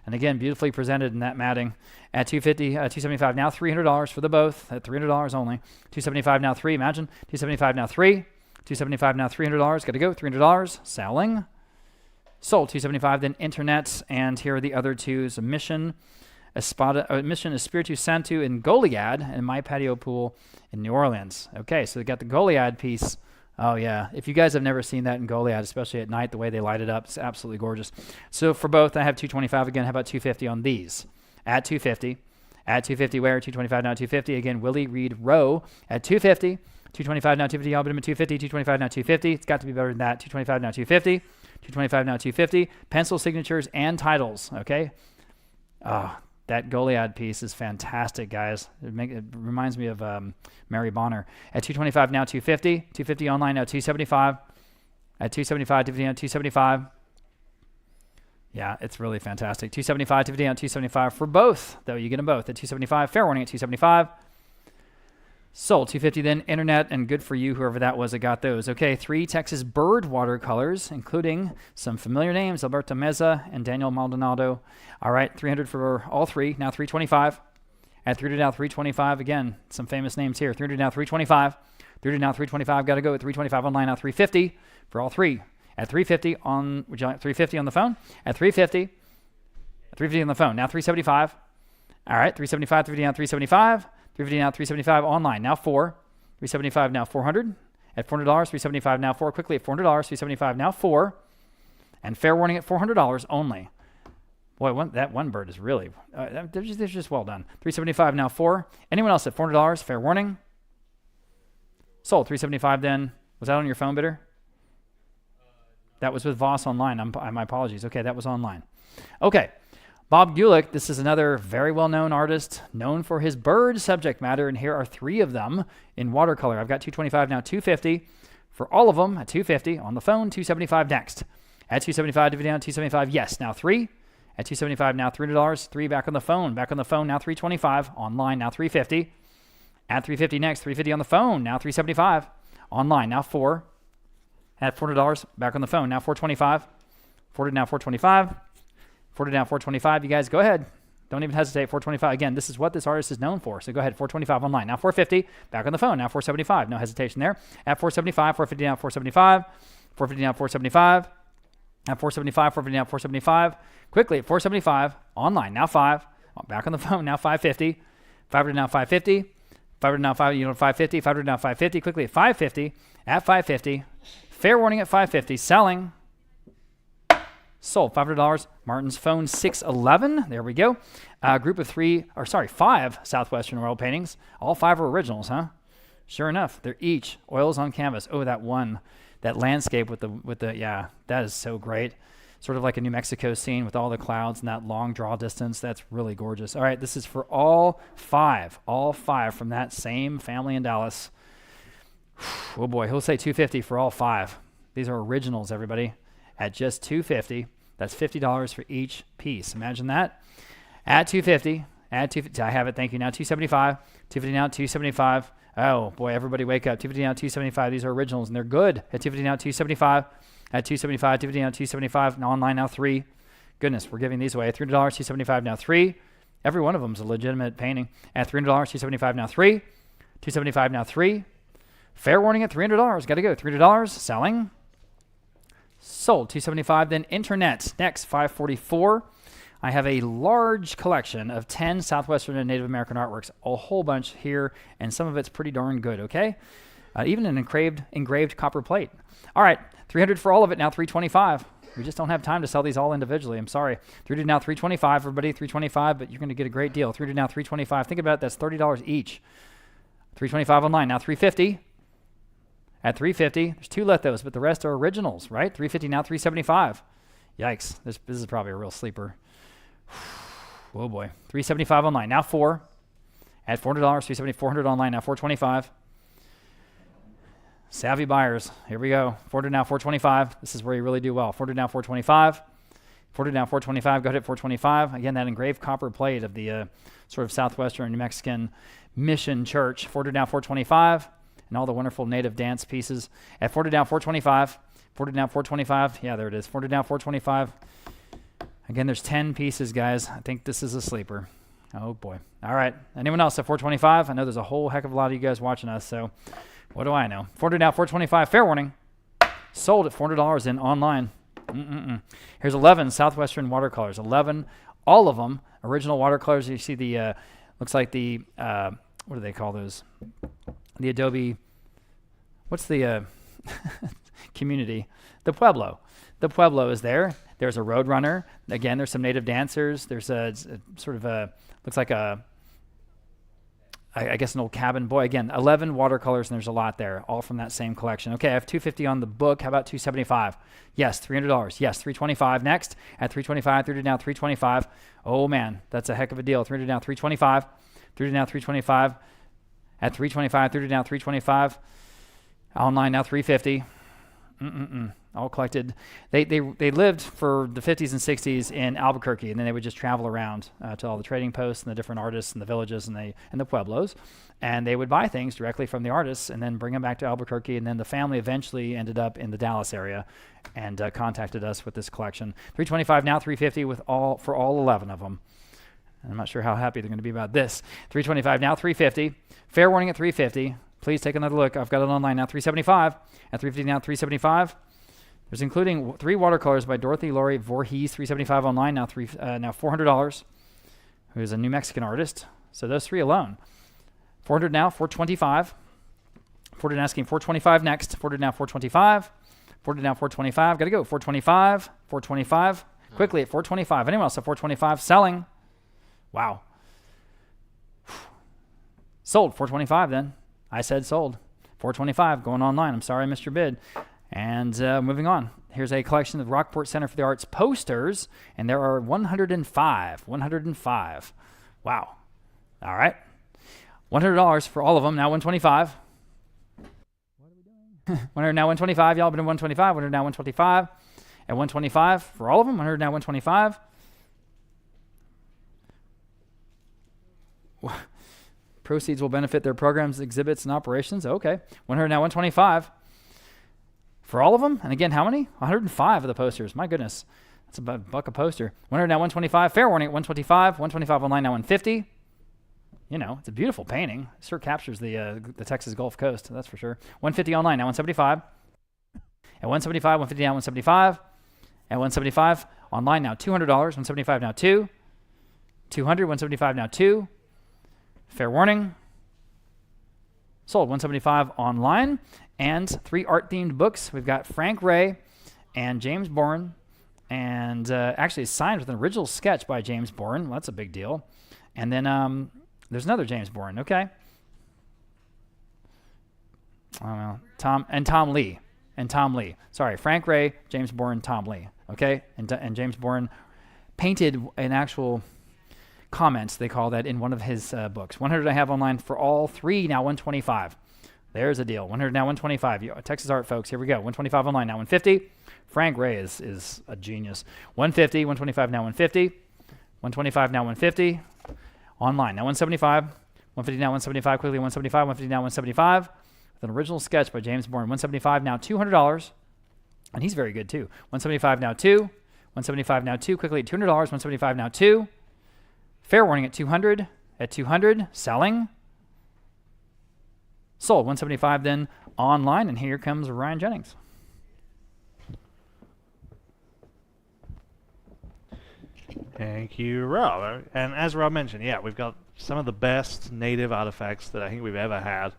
B: And again, beautifully presented in that matting. At $250, $275 now, $300 for the both. At $300 only. $275 now, 3. Imagine. $275 now, 3. $275 now, $300. Got to go. $300. Selling. Sold. $275. Then internet. And here are the other 2s. Mission Espiritu Santo in Goliad and My Patio Pool in New Orleans. Okay, so they got the Goliad piece. Oh, yeah. If you guys have never seen that in Goliad, especially at night, the way they light it up, it's absolutely gorgeous. So for both, I have $225 again. How about $250 on these? At $250. At $250 where? $225 now $250. Again, Willie Reed Rowe at $250. $225 now $250. I'll put him at $250. $225 now $250. It's got to be better than that. $225 now $250. $225 now $250. Pencil signatures and titles. Okay. Oh, that Goliad piece is fantastic, guys. It reminds me of Mary Bonner. At $225 now $250. $250 online now $275. At $275, $250 now $275. Yeah, it's really fantastic. $275, $250 now $275 for both, though. You get them both at $275. Fair warning at $275. Sold. $250 then internet, and good for you, whoever that was that got those. Okay, 3 Texas bird watercolors, including some familiar names, Alberto Meza and Daniel Maldonado. All right, $300 for all 3. Now $325. At $300 now $325. Again, some famous names here. $300 now $325. $300 now $325. Got to go at $325 online now $350 for all 3. At $350 on, would you like $350 on the phone? At $350. At $350 on the phone. Now $375. All right, $375. $350 now $375. $350 now $375 online. Now 4. $375 now $400. At $400, $375 now 4. Quickly at $400, $375 now 4. And fair warning at $400 only. Boy, that one bird is really, they're just well done. $375 now 4. Anyone else at $400? Fair warning. Sold. $375 then. Was that on your phone bidder? That was with Voss online. My apologies. Okay, that was online. Okay. Bob Gulick, this is another very well-known artist, known for his bird subject matter, and here are 3 of them in watercolor. I've got $225 now, $250 for all of them at $250 on the phone. $275 next. At $275, $250 down, $275. Yes, now 3. At $275 now $300. 3 back on the phone. Back on the phone now $325. Online now $350. At $350 next. $350 on the phone now $375. Online now 4. At $400 back on the phone now $425. $400 now $425. $400 now $425. You guys go ahead. Don't even hesitate. $425. Again, this is what this artist is known for. So go ahead. $425 online. Now $450. Back on the phone. Now $475. No hesitation there. At $475. $450 now $475. $450 now $475. At $475. $450 now $475. Quickly at $475. Online. Now 5. Back on the phone. Now $550. $500 now $550. $500 now $550. $500 now $550. Quickly at $550. At $550. Fair warning at $550. Selling. Sold. $500. Martin's Phone 611. There we go. Group of 5 Southwestern oil paintings. All 5 are originals, huh? Sure enough, they're each oils on canvas. Oh, that landscape with the yeah, that is so great. Sort of like a New Mexico scene with all the clouds and that long draw distance. That's really gorgeous. All right, this is for all five from that same family in Dallas. Oh boy, he'll say $250 for all 5. These are originals, everybody, at just $250. That's $50 for each piece. Imagine that. At $250. Add $250. I have it. Thank you. Now $275. $250 now. $275. Oh boy, everybody wake up. $250 now. $275. These are originals and they're good. At $250 now. $275. At $275. $250 now. $275. Now online now 3. Goodness, we're giving these away. $300. $275 now 3. Every one of them is a legitimate painting. At $300. $275 now 3. $275 now 3. Fair warning at $300. Got to go. $300. Selling. Sold. $275. Then internet. Next, $544. I have a large collection of 10 Southwestern and Native American artworks, a whole bunch here, and some of it's pretty darn good, okay? Even an engraved copper plate. All right, $300 for all of it, now $325. We just don't have time to sell these all individually, I'm sorry. $300 now, $325, everybody, $325, but you're going to get a great deal. $300 now, $325. Think about it, that's $30 each. $325 online, now $350. At $350, there's 2 lithos, but the rest are originals, right? $350 now, $375. Yikes, this is probably a real sleeper. Oh boy, $375 online, now 4. At $400, $370, $400 online, now $425. Savvy buyers, here we go. $400 now, $425. This is where you really do well. $400 now, $425. $400 now, $425. Go ahead at $425. Again, that engraved copper plate of the sort of Southwestern New Mexican Mission Church. $400 now, $425. And all the wonderful native dance pieces. At $400 now, $425. $400 now, $425. Yeah, there it is. $400 now, $425. Again, there's 10 pieces, guys. I think this is a sleeper. Oh, boy. All right. Anyone else at $425? I know there's a whole heck of a lot of you guys watching us, so what do I know? $400 now, $425. Fair warning. Sold at $400 in online. Here's 11 Southwestern watercolors. 11, all of them, original watercolors. You see the, looks like the, what do they call those? The Adobe, what's the community? The Pueblo. The Pueblo is there. There's a Roadrunner. Again, there's some native dancers. There's a sort of a, looks like a, I guess an old cabin boy. Again, 11 watercolors, and there's a lot there, all from that same collection. Okay, I have $250 on the book. How about $275? Yes, $300. Yes, $325 next. At $325, $300 now, $325. Oh, man, that's a heck of a deal. $300 now, $325. $300 now, $325. At $325, $300 now, $325. Online now, $350. All collected. They lived for the 50s and 60s in Albuquerque, and then they would just travel around to all the trading posts and the different artists and the villages and the pueblos, and they would buy things directly from the artists and then bring them back to Albuquerque. And then the family eventually ended up in the Dallas area and contacted us with this collection. $325 now, $350 for all 11 of them. I'm not sure how happy they're going to be about this. $325 now, $350. Fair warning at $350. Please take another look. I've got it online now. $375. At $350 now, $375. There's including 3 watercolors by Dorothy Laurie Voorhees, $375 online, now $400, who's a New Mexican artist. So those 3 alone. $400 now, $425. $400 asking $425 next. $400 now, $425. $400 now, $425. Got to go. $425. $425. Quickly at $425. Anyone else at $425? Selling. Wow. Sold. $425 then. I said sold. $425 going online. I'm sorry I missed your bid. And moving on, here's a collection of Rockport Center for the Arts posters, and there are 105. 105. Wow. All right. $100 for all of them. Now $125. What are we doing? $100 now $125. Y'all been in $125. $100 now $125. At $125 for all of them. $100 now $125. Proceeds will benefit their programs, exhibits, and operations. Okay. $100 now $125. For all of them? And again, how many? 105 of the posters. My goodness. That's about $1 a poster. $100 now $125. Fair warning at $125. $125 online now $150. You know, it's a beautiful painting. It sure captures the Texas Gulf Coast, that's for sure. $150 online now $175. At $175, $150 now $175. At $175 online now $200. $175 now $2. $200, $175 now $2. Fair warning. Sold $175 online. and 3 art-themed books. We've got Frank Ray and James Bourne, and actually it's signed with an original sketch by James Bourne. Well, that's a big deal. And then there's another James Bourne. Okay. Oh, well, Tom Lee. Sorry, Frank Ray, James Bourne, Tom Lee. Okay, and James Bourne painted an actual comments, they call that, in one of his books. 100 I have online for all 3, now 125. There's a deal. 100 now 125. Texas art folks, here we go. 125 online, now 150. Frank Ray is a genius. 150, 125 now 150. 125 now 150. Online, now 175. 150 now 175, quickly 175. 150 now 175. With an original sketch by James Bourne. 175 now $200. And he's very good too. 175 now 2. 175 now 2, quickly at $200. 175 now 2. Fair warning at 200. At 200, selling. Sold. 175 then online, and here comes Ryan Jennings.
D: Thank you, Rob. And as Rob mentioned, yeah, we've got some of the best native artifacts that I think we've ever had.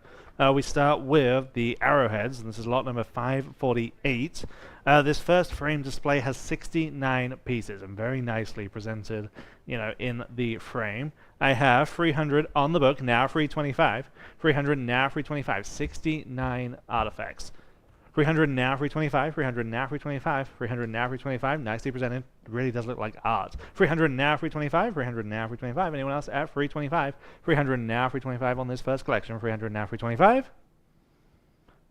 D: We start with the arrowheads, and this is lot number 548. This first frame display has 69 pieces and very nicely presented, in the frame. I have 300 on the book, now 325. 300 now 325. 69 artifacts. 300 now 325. 300 now 325. 300 now 325. Nicely presented. Really does look like art. 300 now 325. 300 now 325. Anyone else at 325? 300 now 325 on this first collection. 300 now 325.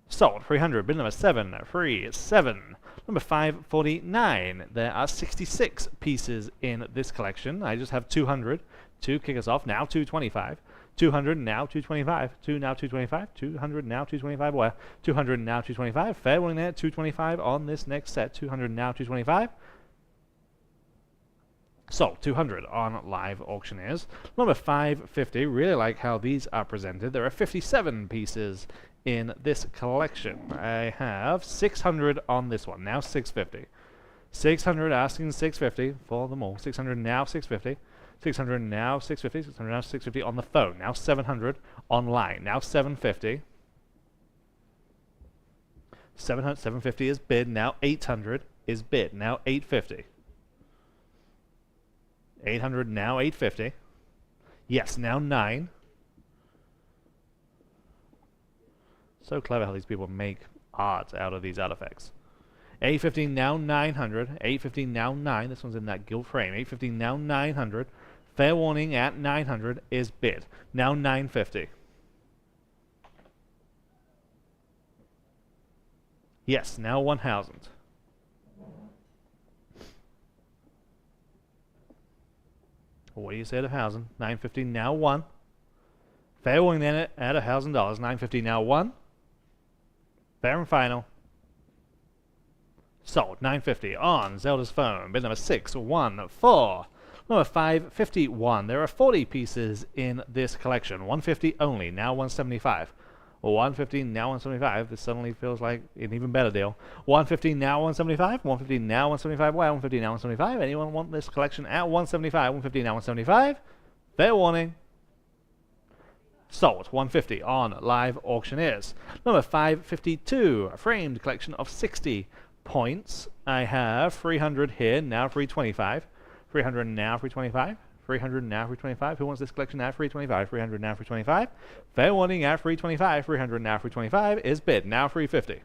D: Sold. 300. Bid number 737. Number 549. There are 66 pieces in this collection. I just have 200 to kick us off. Now 225. 200 now 225. 2 now 225. 200 now 225. Where? 200 now 225. Fair warning there. 225 on this next set. 200 now 225. Sold. 200 on Live Auctioneers. Number 550. Really like how these are presented. There are 57 pieces in this collection. I have 600 on this one. Now 650. 600 asking 650 for them all. 600 now 650. 600 now 650. 600 now 650 on the phone. Now 700 online. Now 750. 750 is bid. Now 800 is bid. Now 850. 800 now 850. Yes, now 9. So clever how these people make art out of these artifacts. 850 now 900. 850 now 9. This one's in that gilt frame. 850 now 900. Fair warning at 900 is bid. Now 950. Yes, now 1000. What do you say at 1000? 950 now 1. Fair warning then at $1,000. 950 now 1. Fair and final. Sold. 950 on Zelda's phone. Bid number 614. Number 551. There are 40 pieces in this collection. 150 only. Now 175. 150 now 175. This suddenly feels like an even better deal. 150 now 175. 150 now 175. Well, 150 now 175. Anyone want this collection at 175? 150 now 175. Fair warning. Sold. 150 on Live Auctioneers. Number 552. A framed collection of 60 points. I have 300 here. Now 325. 300 now 325. 300 now 325. Who wants this collection at 325? 300 now 325. Fair warning at 325. 300 now 325 is bid. Now 350.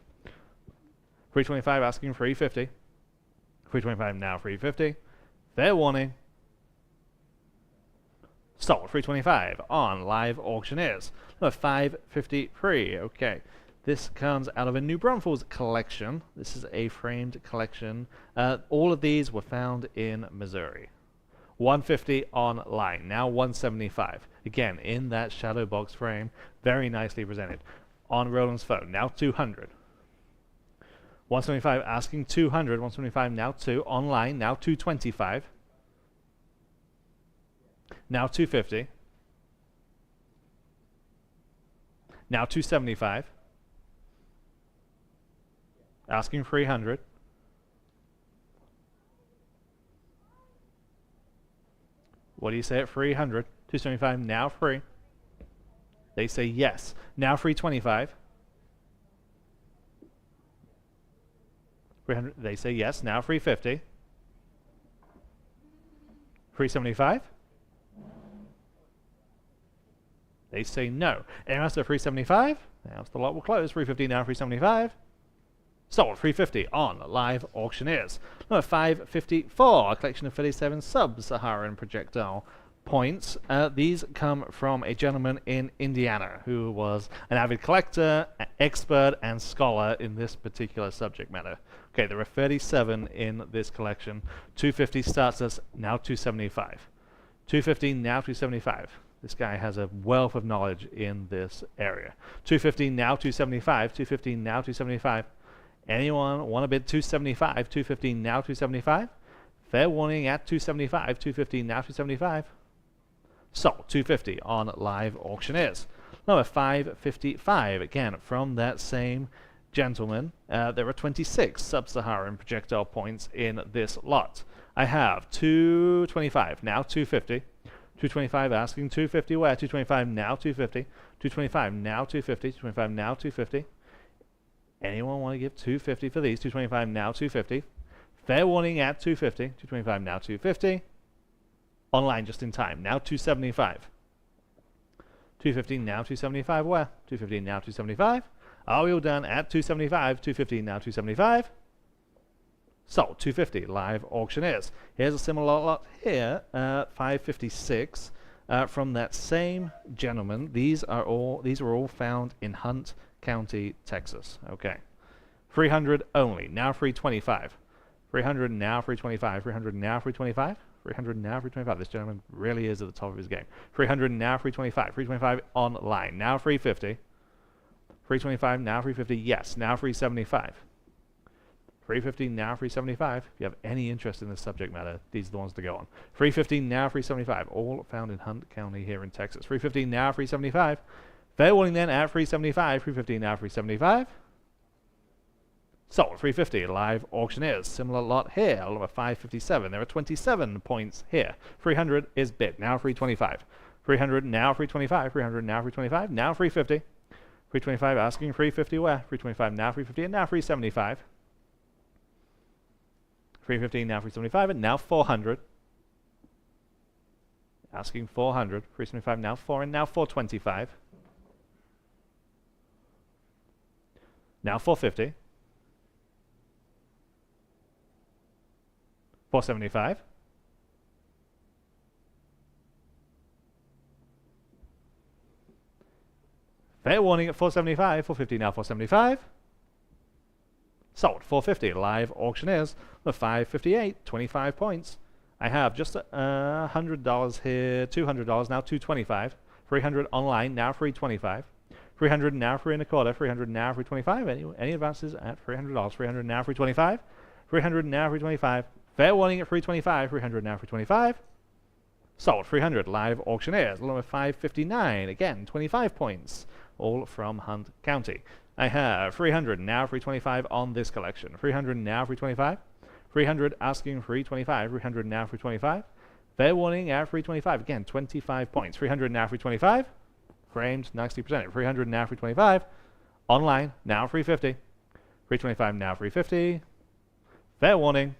D: 325 asking 350. 325 now 350. Fair warning. Sold. 325 on Live Auctioneers. Number 553. Okay. This comes out of a New Braunfels collection. This is a framed collection. All of these were found in Missouri. 150 online. Now 175. Again, in that shadow box frame. Very nicely presented. On Roland's phone. Now 200. 175 asking 200. 175 now 2. Online. Now 225. Now 250. Now 275. Asking 300. What do you say at 300? 275 now free. They say yes. Now 325. 300, they say yes, now 350. 375. They say no. Anyone else at 375? Now the lot will close. 350 now, 375. Sold 350 on live auctioneers. Number 554, a collection of 37 sub-Saharan projectile points. These come from a gentleman in Indiana who was an avid collector, expert, and scholar in this particular subject matter. Okay, there are 37 in this collection. 250 starts us now 275. 250 now 275. This guy has a wealth of knowledge in this area. 250 now 275. 250 now 275. Anyone want to bid 275? 250 now 275. Fair warning at 275. 250 now 275. Sold 250 on live auctioneers. Number 555, again from that same gentleman. There are 26 sub-Saharan projectile points in this lot. I have 225 now 250. 225 asking 250 where? 225 now 250. 225 now 250. 225 now 250. Anyone want to give 250 for these? 225 now 250. Fair warning at 250. 225 now 250. Online just in time. Now 275. 250 now 275 where? 250 now 275. Are we all done at 275? 250 now 275. Sold 250 live auctioneers. Here's a similar lot here, 556 from that same gentleman. These are all found in Hunt County, Texas. Okay, 300 only. Now 325. 300 now 325. 300 now 325. 300 now 325. This gentleman really is at the top of his game. 300 now 325. 325 online. Now 350. 325 now 350. Yes. Now 375. 350 now 375. If you have any interest in this subject matter, these are the ones to go on. 350 now 375. All found in Hunt County here in Texas. 350 now 375. Fair warning then at 375. 350 now 375. Sold 350 live auctioneers. Similar lot here. Number 557. There are 27 points here. 300 is bid. Now 325. 300 now 325. 300 now 325. Now 350. 325 asking 350 where? 325 now 350 and now 375. 350 now 375 and now 400. Asking 400. 375 now 4 and now 425. Now 450. 475. Fair warning at 475. 450 now 475. Sold 450 live auctioneers. The 558, 25 points. I have just $100 here, $200 now 225. 300 online now 325. 300 now 3 1/4. 300 now 325. Any advances at $300? 300 now 325. 300 now 325. Fair warning at 325. 300 now 325. Sold 300 live auctioneers. Number 559. Again 25 points. All from Hunt County. I have 300 now 325 on this collection. 300 now 325. 300 asking 325. 300 now 325. Fair warning at 325. Again 25 points. 300 now 325. Framed, nicely presented. 300 now 325. Online now 350. 325 now 350. Fair warning.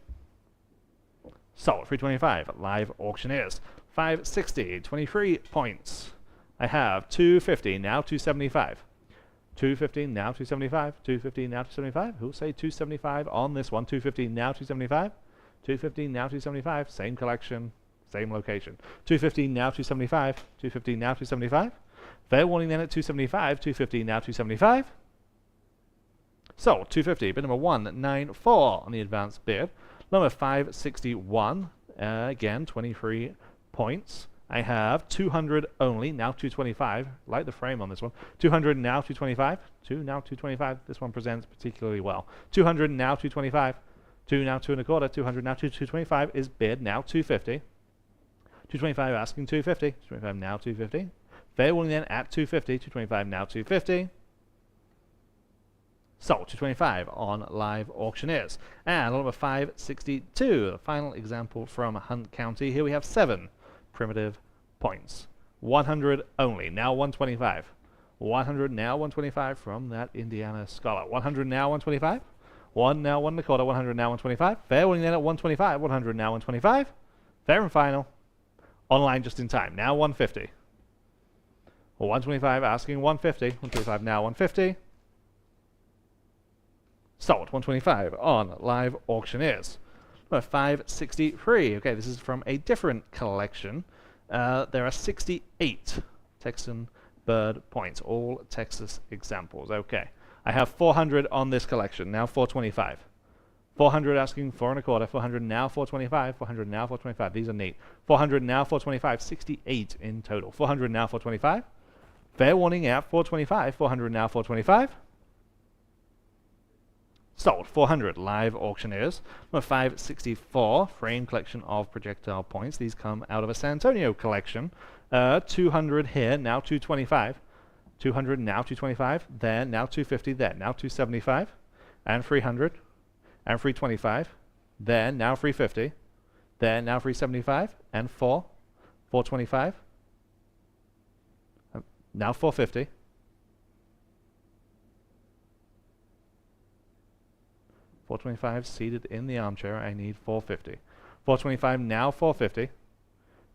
D: Sold 325 live auctioneers. 560, 23 points. I have 250 now 275. 250 now 275. 250 now 275. Who'll say 275 on this one? 250 now 275. 250 now 275. Same collection, same location. 250 now 275. 250 now 275. Fair warning then at 275. 250 now 275. Sold 250. Bid number 194 on the advanced bid. Number 561. Again 23 points. I have 200 only, now 225. Like the frame on this one. 200 now 225. 2 now 225. This one presents particularly well. 200 now 225. 2 now 2 1/4. 200 now 225 is bid, now 250. 225 asking 250. 225 now 250. Fair warning then at 250. 225 now 250. Sold 225 on live auctioneers. And number 562, the final example from Hunt County. Here we have 7 primitive points. 100 only, now 125. 100 now 125 from that Indiana scholar. 100 now 125. 1 now, 1 1/4, 100 now, 125. Fair winning then at 125, 100 now, 125. Fair and final. Online just in time. Now 150. Well, 125 asking 150. 125 now, 150. Sold. 125 on live auctioneers. 563. Okay, this is from a different collection. There are 68 Texan bird points, all Texas examples. Okay, I have 400 on this collection. Now 425. 400 asking 4 1/4. 400 now, 425. 400 now, 425. These are neat. 400 now, 425. 68 in total. 400 now, 425. Fair warning at 425. 400 now, 425. Sold. 400 live auctioneers. Number 564 frame collection of projectile points. These come out of a San Antonio collection. 200 here, now 225. 200 now 225. There, now 250. There, now 275. And 300. And 325. There, now 350. There, now 375. And 425. Now 450. 425 seated in the armchair. I need 450. 425 now 450.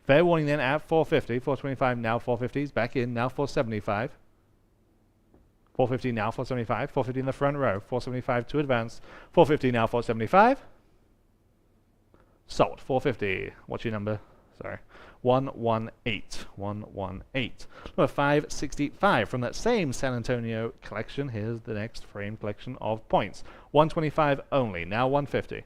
D: Fair warning then at 450. 425 now 450. He's back in now 475. 450 now 475. 450 in the front row. 475 to advance. 450 now 475. Sold. 450. What's your number? Sorry. 118. 118. Number 565 from that same San Antonio collection. Here's the next frame collection of points. 125 only. Now 150.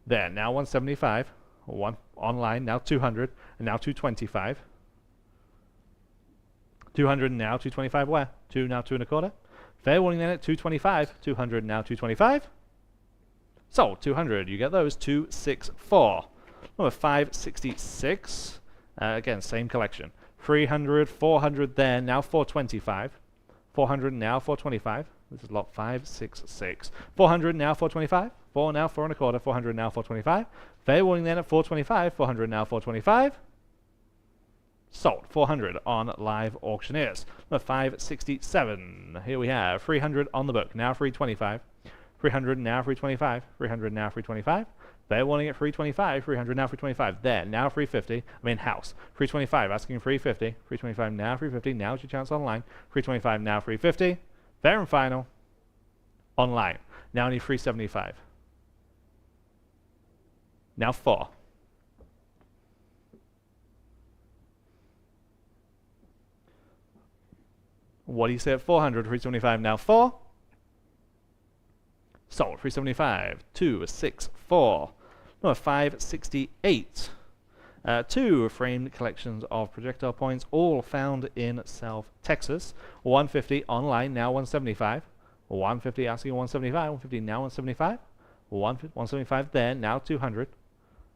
D: There. Now 175. One online. Now 200. And now 225. 200 now 225. Where? 2 now 2 1/4. Fair warning then at 225. 200 now 225. Sold. 200. You get those. 264. Number 566. Again, same collection. 300, 400 there, now 425. 400 now 425. This is lot 566. 400 now 425. 4 now 4 1/4. 400 now 425. Fair warning then at 425. 400 now 425. Sold. 400 on live auctioneers. Number 567. Here we have 300 on the book. Now 325. 300 now 325. 300 now 325. Fair warning at 325. 300 now 325. There. Now 350. I mean house. 325 asking 350. 325 now 350. Now's your chance online. 325 now 350. Fair and final. Online. Now I need 375. Now 4. What do you say at 400? 375 now 4. Sold. 375. 264. Number 568. 2 framed collections of projectile points, all found in South Texas. 150 online, now 175. 150 asking 175. 150 now 175. 175 there, now 200.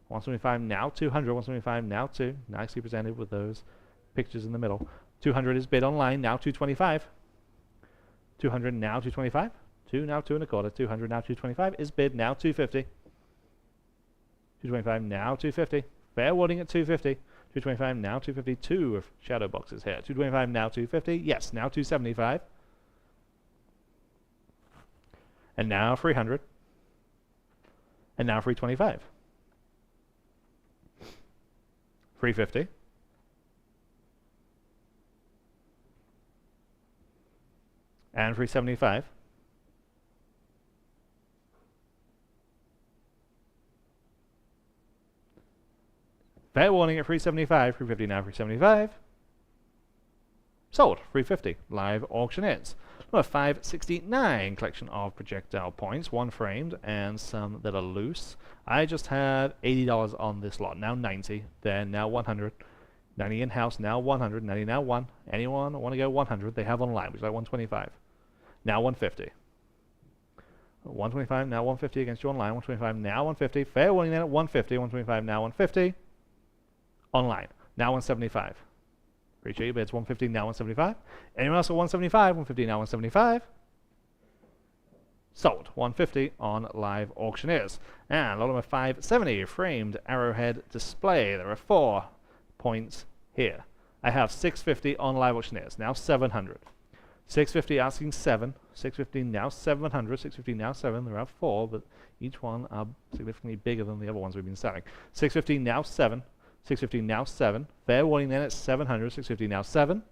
D: 175 now 200. 175 now 2. Nicely presented with those pictures in the middle. 200 is bid online, now 225. 200 now 225. 2 now 2 1/4. 200 now 225 is bid, now 250. 225 now 250. Fair warning at 250. 225 now 250. 2 of shadow boxes here. 225 now 250. Yes, now 275. And now 300. And now 325. 350. And 375. Fair warning at 375. 350 now 375. Sold. 350. Live auctioneers. Number 569. Collection of projectile points. 1 framed and some that are loose. I just had $80 on this lot. Now 90. Then now 100. 90 in-house. Now 100. 90 now 1. Anyone want to go 100? They have online, which is like 125. Now 150. 125 now 150 against you online. 125 now 150. Fair warning then at 150. 125 now 150. Online. Now 175. Appreciate your bids. 150 now 175. Anyone else at 175? 150 now 175. Sold. 150 on live auctioneers. And lot number 570. Framed arrowhead display. There are 4 points here. I have 650 on live auctioneers. Now 700. 650 asking 7. 650 now 700. 650 now 7. There are 4, but each one are significantly bigger than the other ones we've been selling. 650 now 7. 650 now 7. Fair warning then at 700. 650 now 7.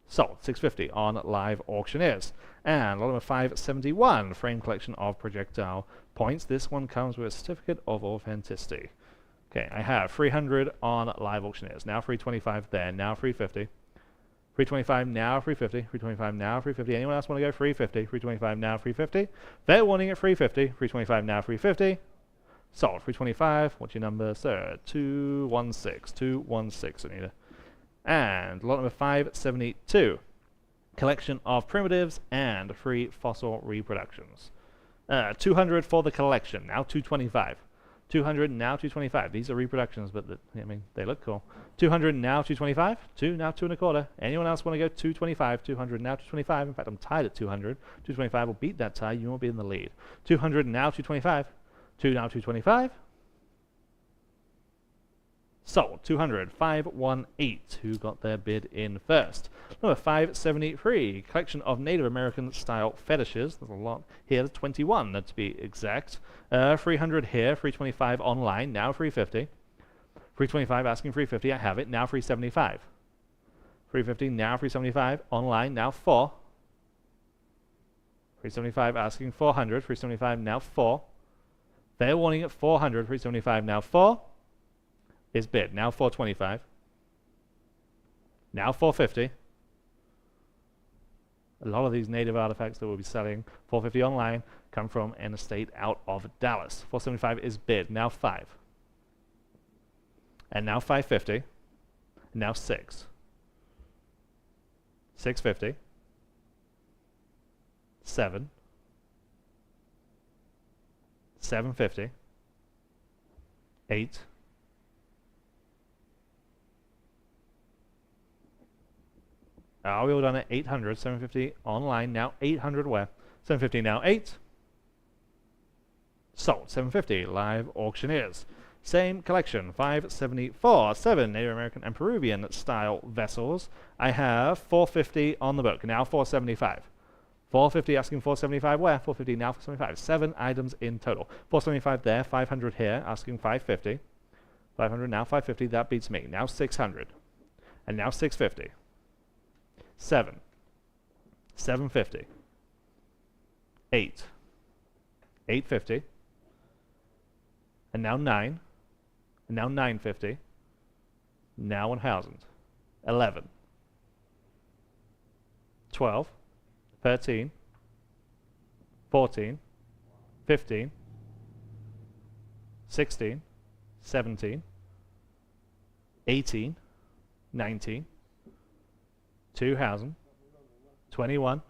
D: Sold. 650 on live auctioneers. And lot number 571, frame collection of projectile points. This one comes with a certificate of authenticity. Okay, I have 300 on live auctioneers. Now 325 there. Now 350. 325 now 350. 325 now 350. Anyone else want to go 350? 325 now 350. Fair warning at 350. 325 now 350. Sold. 325. What's your number, sir? 216. 216, Anita. And lot number 572. Collection of primitives and free fossil reproductions. 200 for the collection. Now 225. 200 now 225. These are reproductions, but I mean they look cool. 200 now 225. 2 now 2.25. Anyone else want to go 225? 200 now 225. In fact, I'm tied at 200. 225 will beat that tie. You won't be in the lead. 200 now 225. 2 now 225. Sold. 200. 518. Who got their bid in first? Number 573. Collection of Native American style fetishes. There's a lot here. 21 to be exact. 300 here. 325 online. Now 350. 325 asking 350. I have it. Now 375. 350. Now 375. Online. Now 4. 375 asking 400. 375 now 4. Fair warning at 400. 375 now 4. Is bid. Now 425. Now 450. A lot of these native artifacts that we'll be selling 450 online come from an estate out of Dallas. 475 is bid. Now 5. And now 550. Now 6. 650. 7. 750. 8. We all done at 800, 750 online, now 800 where? 750 now 8. Sold. 750 live auctioneers. Same collection, 574, 7 Native American and Peruvian style vessels. I have 450 on the book, now 475. 450 asking 475 where? 450 now 475. 7 items in total. 475 there, 500 here, asking 550. 500 now 550, that beats me. Now 600. And now 650. 7. 750. 8. 850. And now 9. And now 950. Now 1000. 11. 12. 13. 14. 15. 16. 17. 18. 19. 2000, 21,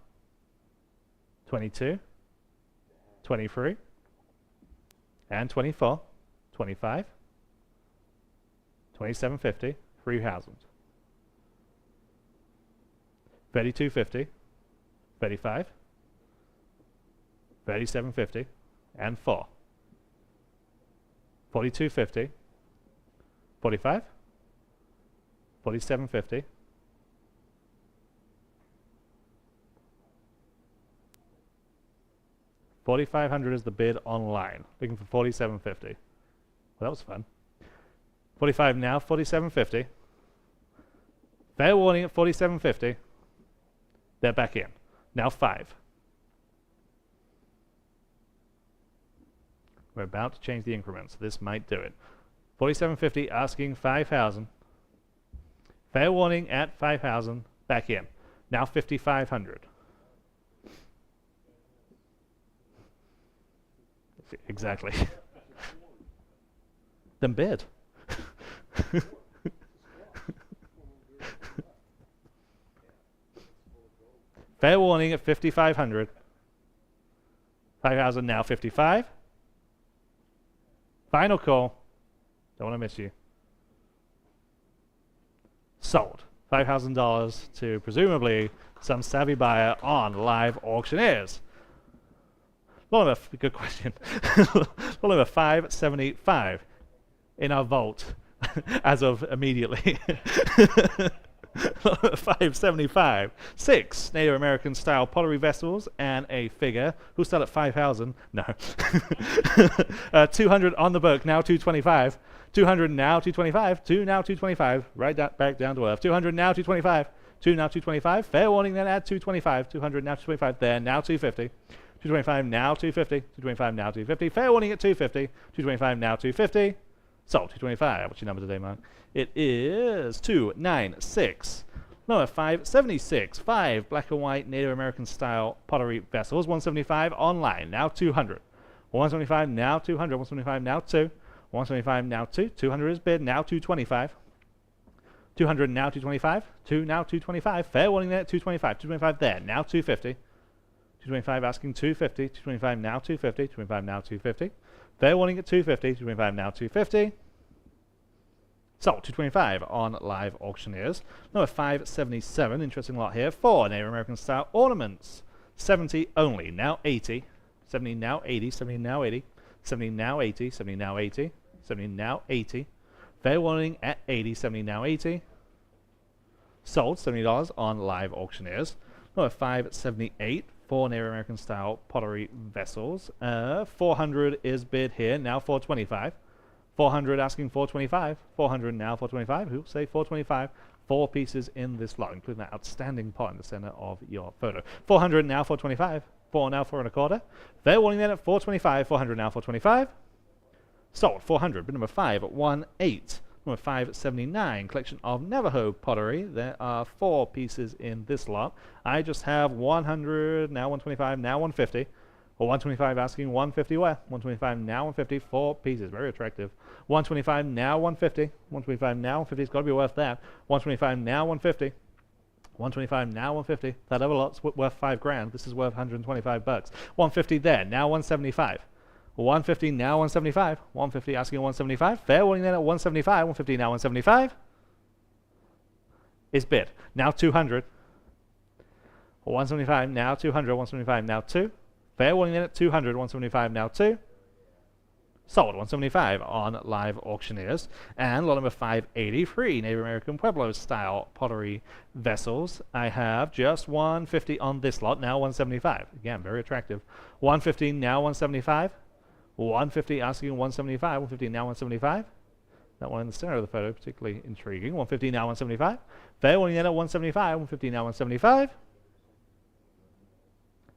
D: 22, 23, and 24, 25, 2750, 3000, 3250, 35, 3750, and 4, 4250, 45, 4750, 4,500 is the bid online. Looking for 4,750. Well, that was fun. 45 now, 4,750. Fair warning at 4,750. They're back in. Now 5. We're about to change the increments. This might do it. 4,750 asking 5,000. Fair warning at 5,000. Back in. Now 5,500. Exactly. Then bid. Fair warning at 5,500. 5,000 now 55. Final call. Don't want to miss you. Sold. $5,000 to presumably some savvy buyer on live auctioneers. Good question. Lot number 575 in our vault as of immediately. 575. 6 Native American style pottery vessels and a figure. Who'll start at 5,000? No. 200 on the book, now 225. 200 now 225. 2 now 225. Right back down to earth. 200 now 225. 2 now 225. Fair warning then at 225. 200 now 225. There, now 250. 225 now 250. 225 now 250. Fair warning at 250. 225 now 250. Sold. 225. What's your number today, Mark? It is 296. Number 576. 5 black and white Native American style pottery vessels. 175 online. Now 200. 175 now 200. 175 now 2. 175 now 2. 200 is bid. Now 225. 200 now 225. 2 now 225. Fair warning there at 225. 225 there. Now 250. 225 asking 250. 225 now 250. 225 now 250. Fair warning at 250. 225 now 250. Sold. 225 on live auctioneers. Number 577. Interesting lot here. 4 Native American style ornaments. 70 only. Now 80. 70 now 80. 70 now 80. 70 now 80. 70 now 80. 70 now 80. Fair warning at 80. 70 now 80. Sold. $70 on live auctioneers. Number 578. 4 Native American style pottery vessels. 400 is bid here. Now 425. 400 asking 425. 400 now 425. Who'll say 425? 4 pieces in this lot, including that outstanding pot in the center of your photo. 400 now 425. 4 now 4 1/4. Fair warning then at 425. 400 now 425. Sold. 400. Bid number 518. Number 579, collection of Navajo pottery. There are 4 pieces in this lot. I just have 100, now 125, now 150. Or 125 asking 150 where? 125 now 150, 4 pieces, very attractive. 125 now 150, 125 now 150, it's got to be worth that. 125 now 150, 125 now 150. That other lot's worth 5 grand. This is worth 125 bucks. 150 there, now 175. 150 now 175. 150 asking 175. Fair warning then at 175. 150 now 175 is bid. Now 200. 175 now 200. 175 now 2. Fair warning then at 200. 175 now 2. Sold. 175 on live auctioneers. And lot number 583, Native American Pueblo style pottery vessels. I have just 150 on this lot. Now 175. Again, very attractive. 150 now 175. 150 asking 175. 150 now 175. That one in the center of the photo, particularly intriguing. 150 now 175. Fair warning then at 175. 150 now 175.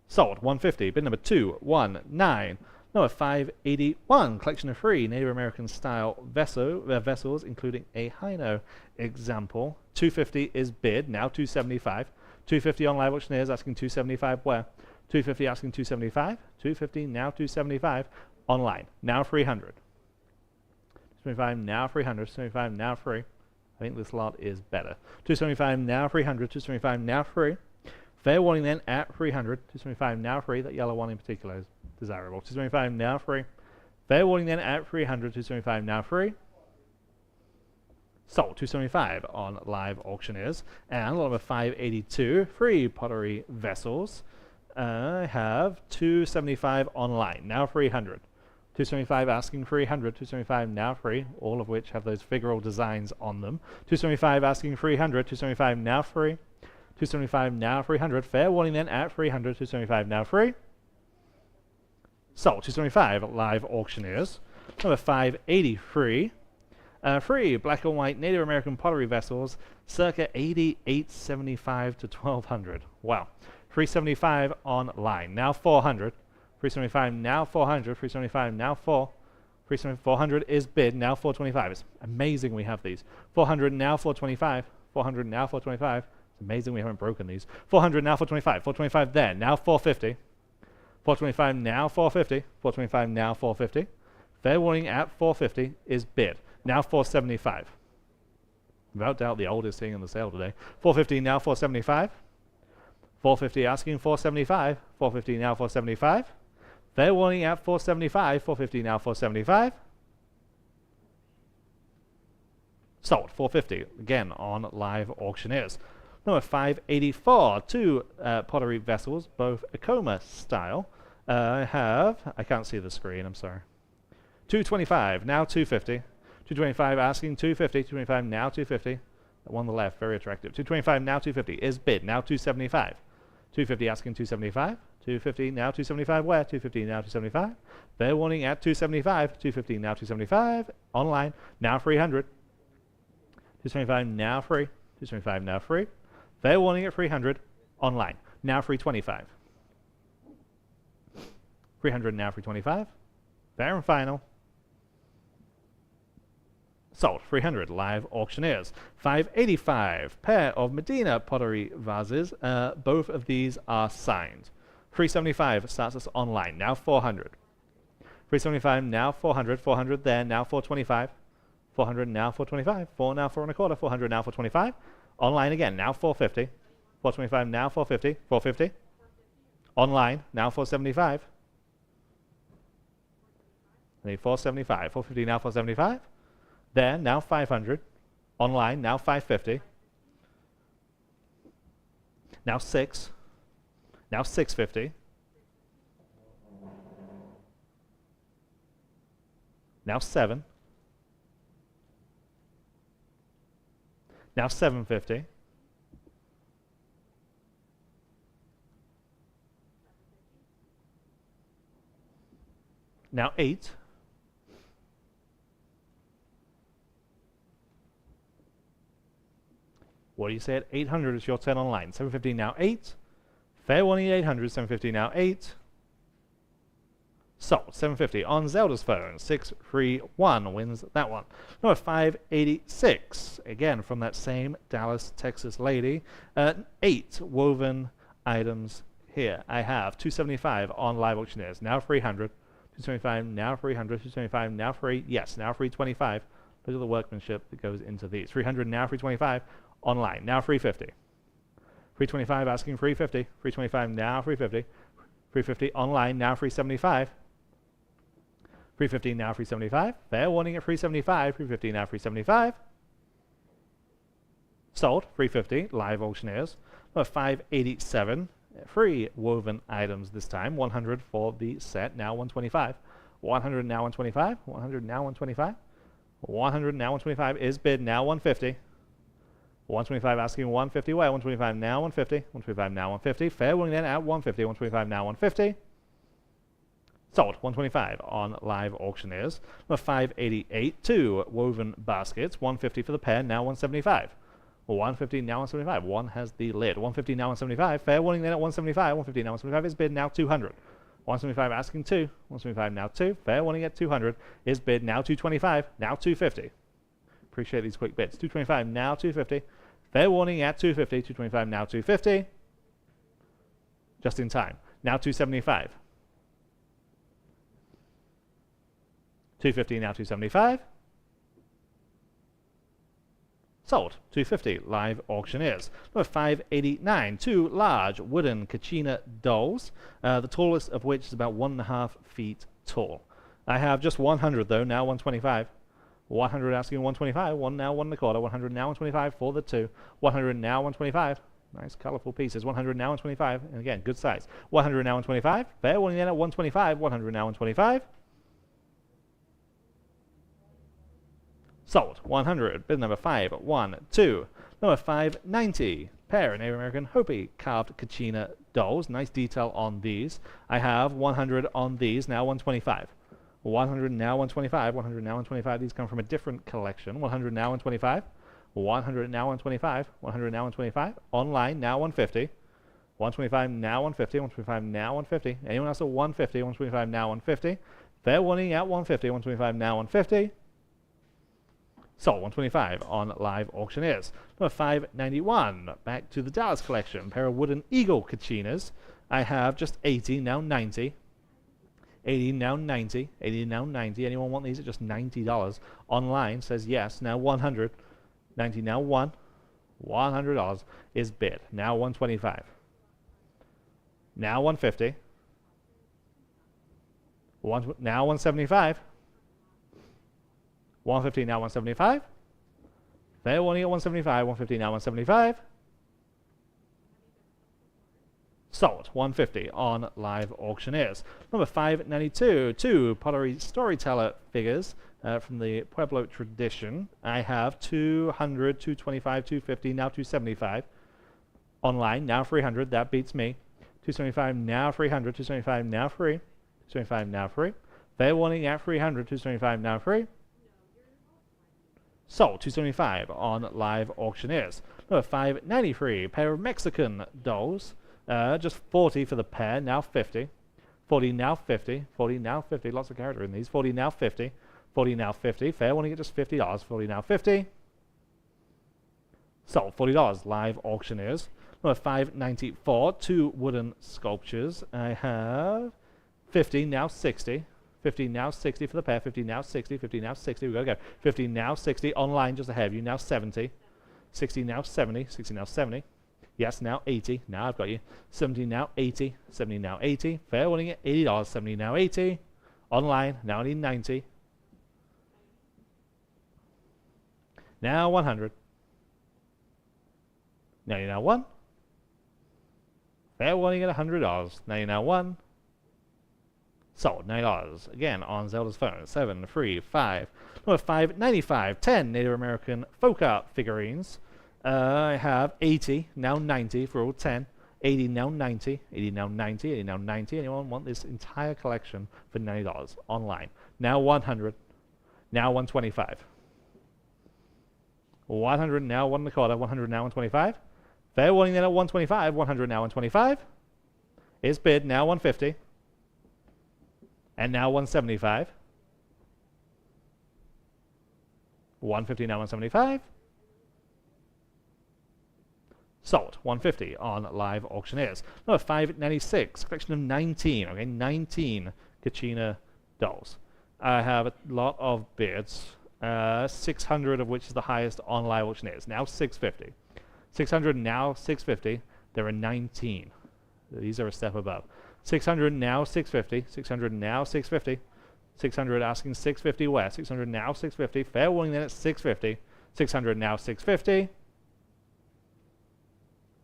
D: Sold. 150. Bid number 219. Number 581. Collection of 3 Native American style vessels, including a Hino example. 250 is bid. Now 275. 250 on live auctioneers asking 275 where? 250 asking 275. 250 now 275. Online. Now 300. 275 now 300. 275 now free. I think this lot is better. 275 now 300. 275 now free. Fair warning then at 300. 275 now free. That yellow one in particular is desirable. 275 now free. Fair warning then at 300. 275 now free. Sold. 275 on live auctioneers. And lot number 582. 3 pottery vessels. I have 275 online. Now 300. 275 asking 300. 275 now free. All of which have those figural designs on them. 275 asking 300. 275 now free. 275 now 300. Fair warning then at 300. 275 now free. Sold. 275 live auctioneers. Number 583. 3 black and white Native American pottery vessels, circa 8875 to 1200. Wow. 375 online. Now 400. 375 now 400. 375 now 4. 400 is bid. Now 425. It's amazing we have these. 400 now 425. 400 now 425. It's amazing we haven't broken these. 400 now 425. 425 there. Now 450. 425 now 450. 425 now 450. Fair warning at 450 is bid. Now 475. Without doubt the oldest thing in the sale today. 450 now 475. 450 asking 475. 450 now 475. Fair warning at 475. 450 now 475. Sold. 450 again on live auctioneers. Number 584. 2 pottery vessels, both Acoma style. I can't see the screen, I'm sorry. 225 now 250. 225 asking 250. 225 now 250. That one on the left, very attractive. 225, now 250 is bid, now 275. 250 asking 275. 250 now 275 where? 250 now 275. Fair warning at 275. 250 now 275. Online now 300. 275 now free. 275 now free. Fair warning at 300. Online now 325. 300 now 325. Fair and final. Sold. 300 live auctioneers. 585 pair of Medina pottery vases. Both of these are signed. 375 starts us online. Now 400. 375 now 400. 400 there. Now 425. 400 now 425. 4 now 4 and a quarter. 400 now 425. Online again. Now 450. 425 now 450. 450. Online now 475. I need 475. 450 now 475. There, now 500. Online, now 550. Now 6. Now 650. Now 7. Now 750. Now 8. What do you say at 800 is your 10 online? 750 now 8. Fair warning 800, 750 now 8. Sold. 750 on Zelda's phone. 631 wins that one. Number 586. Again from that same Dallas, Texas lady. 8 woven items here. I have 275 on live auctioneers. Now 300. 275 now 300. 275 now free. Yes, now 325. Look at the workmanship that goes into these. 300 now 325. Online, now 350. 325 asking 350. 325 now 350. 350 online, now 375. 350 now 375. Fair warning at 375. 350 now 375. Sold. 350 live auctioneers. Number 587. Free woven items this time. 100 for the set. Now 125. 100 now 125. 100 now 125. 100 now 125 is bid. Now 150. 125 asking 150 where? 125 now 150. 125 now 150. Fair warning then at 150. 125 now 150. Sold. 125 on live auctioneers. Number 588. 2 woven baskets. 150 for the pair. Now 175. 150 now 175. One has the lid. 150 now 175. Fair warning then at 175. 150 now 175 is bid. Now 200. 175 asking 2. 175 now 2. Fair warning at 200 is bid. Now 225. Now 250. Appreciate these quick bids. 225 now 250. Fair warning at 250. 225 now 250. Just in time. Now 275. 250 now 275. Sold. 250 live auctioneers. Number 589. 2 large wooden Kachina dolls. The tallest of which is about 1.5 feet tall. I have just 100 though. Now 125. 100 asking 125, 1 now 1 1/4, 100 now 125 for the 2, 100 now 125, nice colorful pieces, 100 now 125, and again, good size, 100 now 125, fair warning then at 125, 100 now 125, sold, 100, bid number 512, number 590, pair of Native American Hopi carved Kachina dolls, nice detail on these, I have 100 on these, now 125. 100 now 125, 100 now 125. These come from a different collection. 100 now 125, 100 now 125, 100 now 125. Online now 150, 125 now 150, 125 now 150. Anyone else at 150, 125 now 150. Fair warning at 150, 125 now 150. Sold. 125 on live auctioneers. Number 591. Back to the Dallas collection. Pair of wooden eagle Kachinas. I have just 80 now 90. 80 now 90, 80 now 90. Anyone want these at just $90? Online says yes. Now 100, 90 now 1, $100 is bid. Now 125. Now 150. Now 175. 150 now 175. Fair warning at 175. 150 now 175. Sold. 150 on live auctioneers. Number 592, 2 pottery storyteller figures from the Pueblo tradition. I have 200, 225, 250, now 275. Online, now 300. That beats me. 275, now 300. 275, now free. 275, now free. Fair warning at 300. 275, now free. Sold. 275 on live auctioneers. Number 593, pair of Mexican dolls. Just 40 for the pair, now 50. 40 now 50. 40 now 50. Lots of character in these. 40 now 50. 40 now 50. Fair warning at just $50. 40 now 50. Sold. $40 live auctioneers. Number 594, 2 wooden sculptures. I have 50 now 60. 50 now 60 for the pair. 50 now 60. 50 now 60. We gotta go. 50 now 60. Online just ahead of you. Now 70. 60 now 70. 60 now 70. Yes, now 80. Now I've got you. 70 now 80. 70 now 80. Fair warning at $80. 70 now 80. Online now I need 90. Now 100. Now you're now 1. Fair warning at $100. Now you're now 1. Sold. $90. Again on Zelda's phone. 7, 3, 5. Number 595. 10 Native American folk art figurines. I have 80, now 90 for all 10. 80 now 90. 80 now 90. 80 now 90. Anyone want this entire collection for $90 online? Now 100. Now 125. 100 now 1 1/4. 100 now 125. Fair warning then at 125. 100 now 125. Is bid now 150. And now 175. 150 now 175. Sold. 150 on live auctioneers. Number 596, collection of 19. Okay, 19 Kachina dolls. I have a lot of bids. 600 of which is the highest on live auctioneers. Now 650. 600 now 650. There are 19. These are a step above. 600 now 650. 600 now 650. 600 asking 650 where? 600 now 650. Fair warning then at 650. 600 now 650.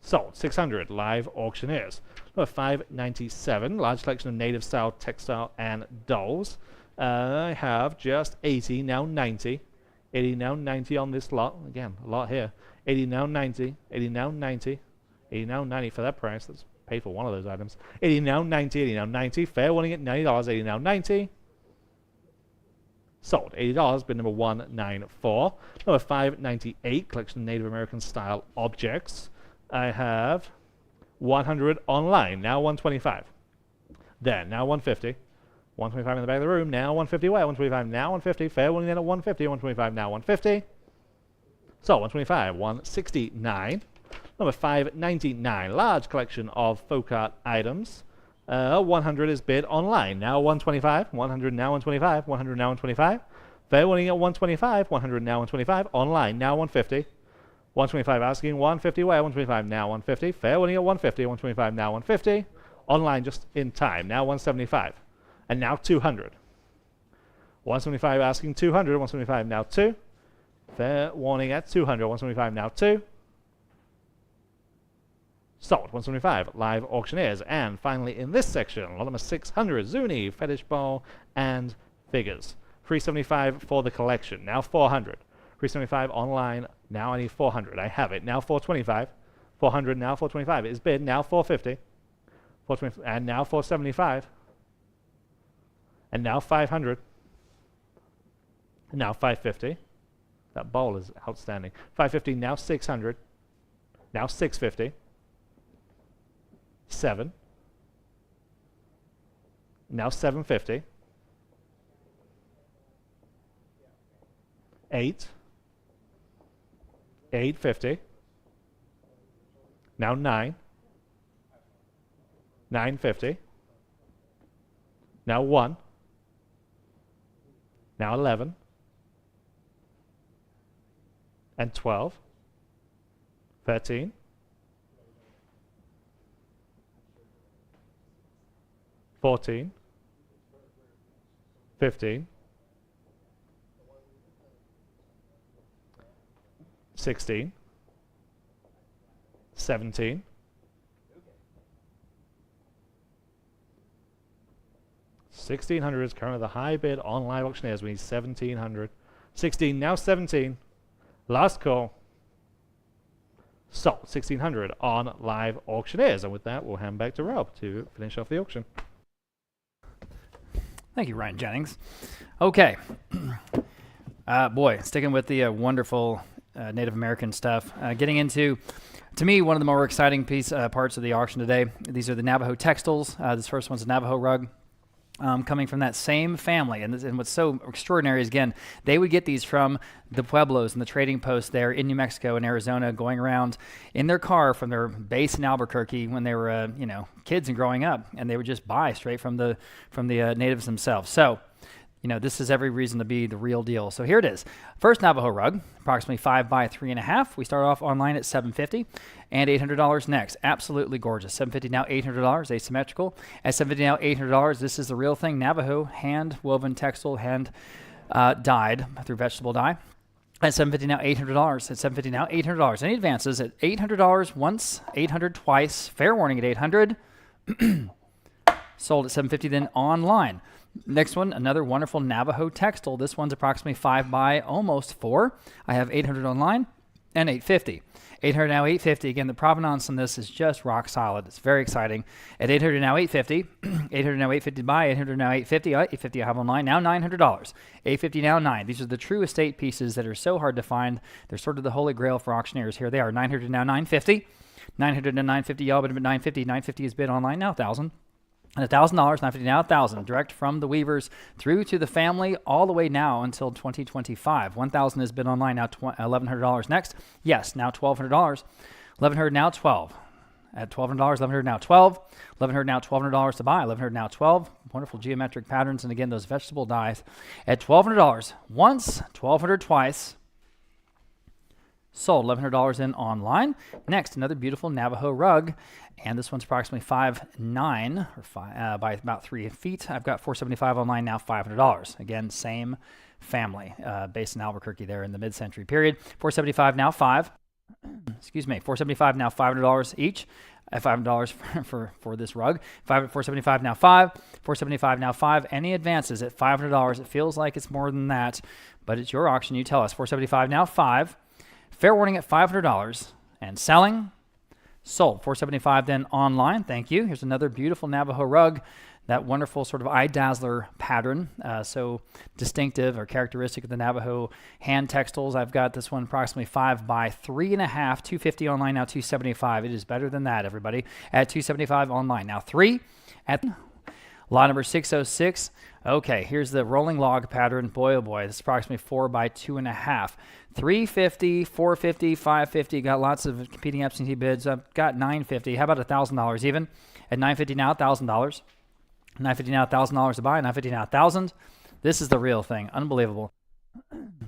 D: Sold. 600 live auctioneers. Number 597, large collection of native style textile and dolls. I have just 80, now 90. 80 now 90 on this lot. Again, a lot here. 80 now 90. 80 now 90. 80 now 90 for that price. Let's pay for one of those items. 80 now 90. 80 now 90. Fair warning at $90. 80 now 90. Sold. $80. Bid number 194. Number 598, collection of Native American style objects. I have 100 online, now 125. There, now 150. 125 in the back of the room, now 150 where? 125 now 150. Fair warning then at 150. 125 now 150. So 125, 169. Number 599, large collection of folk art items. 100 is bid online, now 125. 100 now 125. 100 now 125. Fair warning at 125. 100 now 125. Online, now 150. 125 asking 150 where? 125 now 150. Fair warning at 150. 125 now 150. Online just in time. Now 175. And now 200. 175 asking 200. 175 now 2. Fair warning at 200. 175 now 2. Sold. 175 live auctioneers. And finally in this section, lot number 600 Zuni, fetish ball, and figures. 375 for the collection. Now 400. 375 online. Now I need 400. I have it. Now 425. 400 now 425. It is bid. Now 450. 420, and now 475. And now 500. And now 550. That bowl is outstanding. 550. Now 600. Now 650. 7. Now 750. 8. 850. Now 9. 950. Now 1. Now 11. And 12. 13. 14. 15. 16, 17, 1600 is currently the high bid on live auctioneers. We need 1700. 16, now 17. Last call. Sold 1600 on live auctioneers. And with that, we'll hand back to Rob to finish off the auction.
B: Thank you, Ryan Jennings. Okay. Boy, sticking with the wonderful Native American stuff. Getting into, to me, one of the more exciting parts of the auction today. These are the Navajo textiles. This first one's a Navajo rug. Coming from that same family. And what's so extraordinary is, again, they would get these from the pueblos and the trading posts there in New Mexico and Arizona, going around in their car from their base in Albuquerque when they were, kids and growing up, and they would just buy straight from the natives themselves. So, this is every reason to be the real deal. So here it is. First Navajo rug, approximately 5 by 3.5. We start off online at $750 and $800 next. Absolutely gorgeous. $750 now, $800, asymmetrical. At $750 now, $800, this is the real thing. Navajo, hand woven textile, hand dyed through vegetable dye. At $750 now, $800. At $750 now, $800. Any advances at $800 once, $800 twice. Fair warning at $800. Sold at $750 then online. Next one, another wonderful Navajo textile. This one's approximately 5 by almost 4. I have $800 online and $850. $800 now, $850. Again, the provenance on this is just rock solid. It's very exciting. At $800 now, $850. $800 now, $850 buy. $800 now, $850. $850 I have online now, $900. $850 now, $9. These are the true estate pieces that are so hard to find. They're sort of the holy grail for auctioneers. Here they are. $900 now, $950. $900 now, $950. Y'all bid at $950. $950 is bid online now, $1,000. And $1,000, $950 now, $1,000. Direct from the weavers through to the family all the way now until 2025. $1,000 has been online now, $1,100 next. Yes, now $1,200. $1,100 now, $12. At $1,200, $1,100 now, $12. $1,100 now, $1,200 to buy. $1,100 now, $12. Wonderful geometric patterns. And again, those vegetable dyes. At $1,200 once, $1,200 twice. Sold $1,100 in online. Next, another beautiful Navajo rug, and this one's approximately 5'9" or by about 3 feet. I've got $475 online now, $500. Again, same family, based in Albuquerque there in the mid-century period. $475 now, $475 now, $500 each. $500 for this rug. $475 now, $5. $475 now, $5. Any advances at $500? It feels like it's more than that, but it's your auction. You tell us. $475 now, $5. Fair warning at $500 and selling. Sold $475 then online. Thank you. Here's another beautiful Navajo rug. That wonderful sort of eye dazzler pattern, so distinctive or characteristic of the Navajo hand textiles. I've got this one approximately 5 by 3.5, $250 online now, $275. It is better than that, everybody. At $275 online now, 3 at lot number 606. Okay, here's the rolling log pattern. Boy, oh boy, this is approximately 4 by 2.5. $350, $450, $550. Got lots of competing absentee bids. I've got $950. How about $1,000 even? At $950 now, $1,000. $950 now, $1,000 to buy. $950 now, $1,000. This is the real thing. Unbelievable.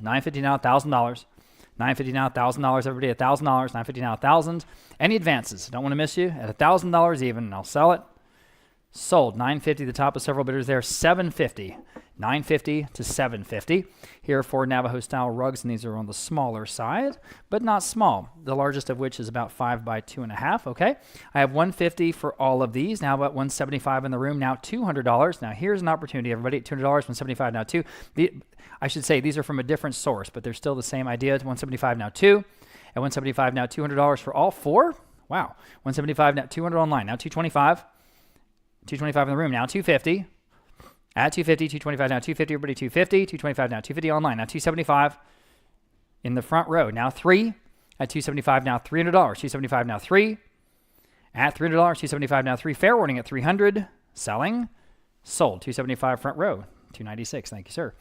B: $950 now, $1,000. $950 now, $1,000. Everybody at $1,000. $950 now, $1,000. Any advances? Don't want to miss you. At $1,000 even, and I'll sell it. Sold. $950, the top of several bidders there. $750. $950 to $750. Here are 4 Navajo style rugs, and these are on the smaller side, but not small. The largest of which is about 5 by 2.5. Okay. I have $150 for all of these. Now about $175 in the room. Now $200. Now here's an opportunity, everybody. $200, $175 now 2. I should say these are from a different source, but they're still the same idea. $175 now 2. At $175 now $200 for all 4. Wow. $175 now 200 online. Now $225. $225 in the room. Now $250. At $250, $225 now $250. Everybody $250. $225 now $250 online. Now $275 in the front row. Now 3. At $275 now $300. $275 now 3. At $300. $275 now 3. Fair warning at $300. Selling. Sold. $275 front row. $296. Thank you, sir.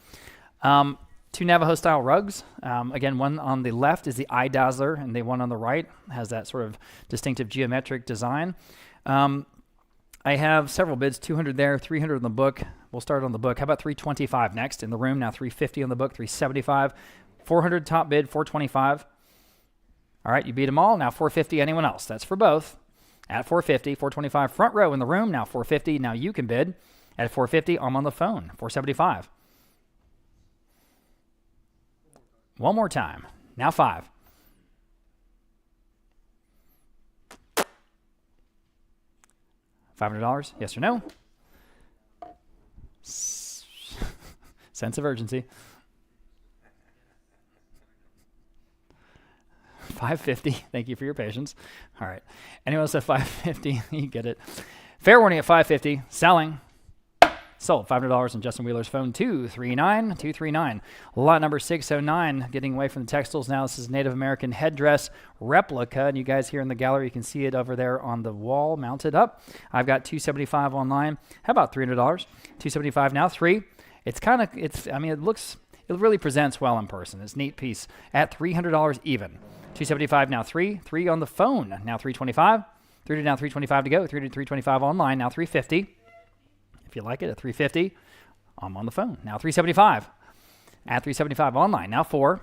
B: 2 Navajo style rugs. Again, one on the left is the eye dazzler, and the one on the right has that sort of distinctive geometric design. I have several bids, 200 there, 300 in the book. We'll start on the book. How about 325 next in the room? Now 350 on the book, 375. 400 top bid, 425. All right, you beat them all. Now 450, anyone else? That's for both. At 450, 425 front row in the room. Now 450, now you can bid. At 450, I'm on the phone, 475. One more time. Now 5. $500, yes or no? Sense of urgency. 550. Thank you for your patience. All right. Anyone else at 550? You get it. Fair warning at 550. Selling. Sold. $500 on Justin Wheeler's phone. 239. Lot number 609. Getting away from the textiles now. This is Native American headdress replica. And you guys here in the gallery, you can see it over there on the wall mounted up. I've got $275 online. How about $300? $275 now. 3. It's kind of, it really presents well in person. It's a neat piece at $300 even. $275 now. 3 on the phone. Now $325. 3 to now $325 to go. 3 to $325 online. Now $350. If you like it at $350, I'm on the phone. Now $375. At $375 online. Now 4.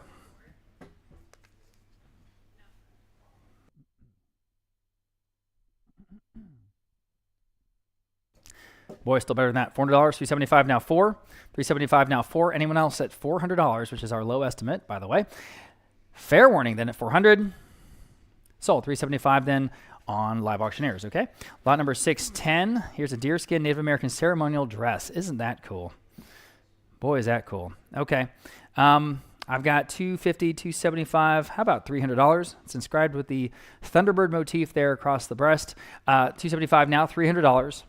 B: Boy, still better than that. $400. $375 now 4. $375 now 4. Anyone else at $400, which is our low estimate, by the way. Fair warning then at $400. Sold. $375 then on Live Auctioneers, okay? Lot number 610. Here's a deerskin Native American ceremonial dress. Isn't that cool? Boy, is that cool. Okay. I've got $250, $275. How about $300? It's inscribed with the Thunderbird motif there across the breast. $275 now, $300.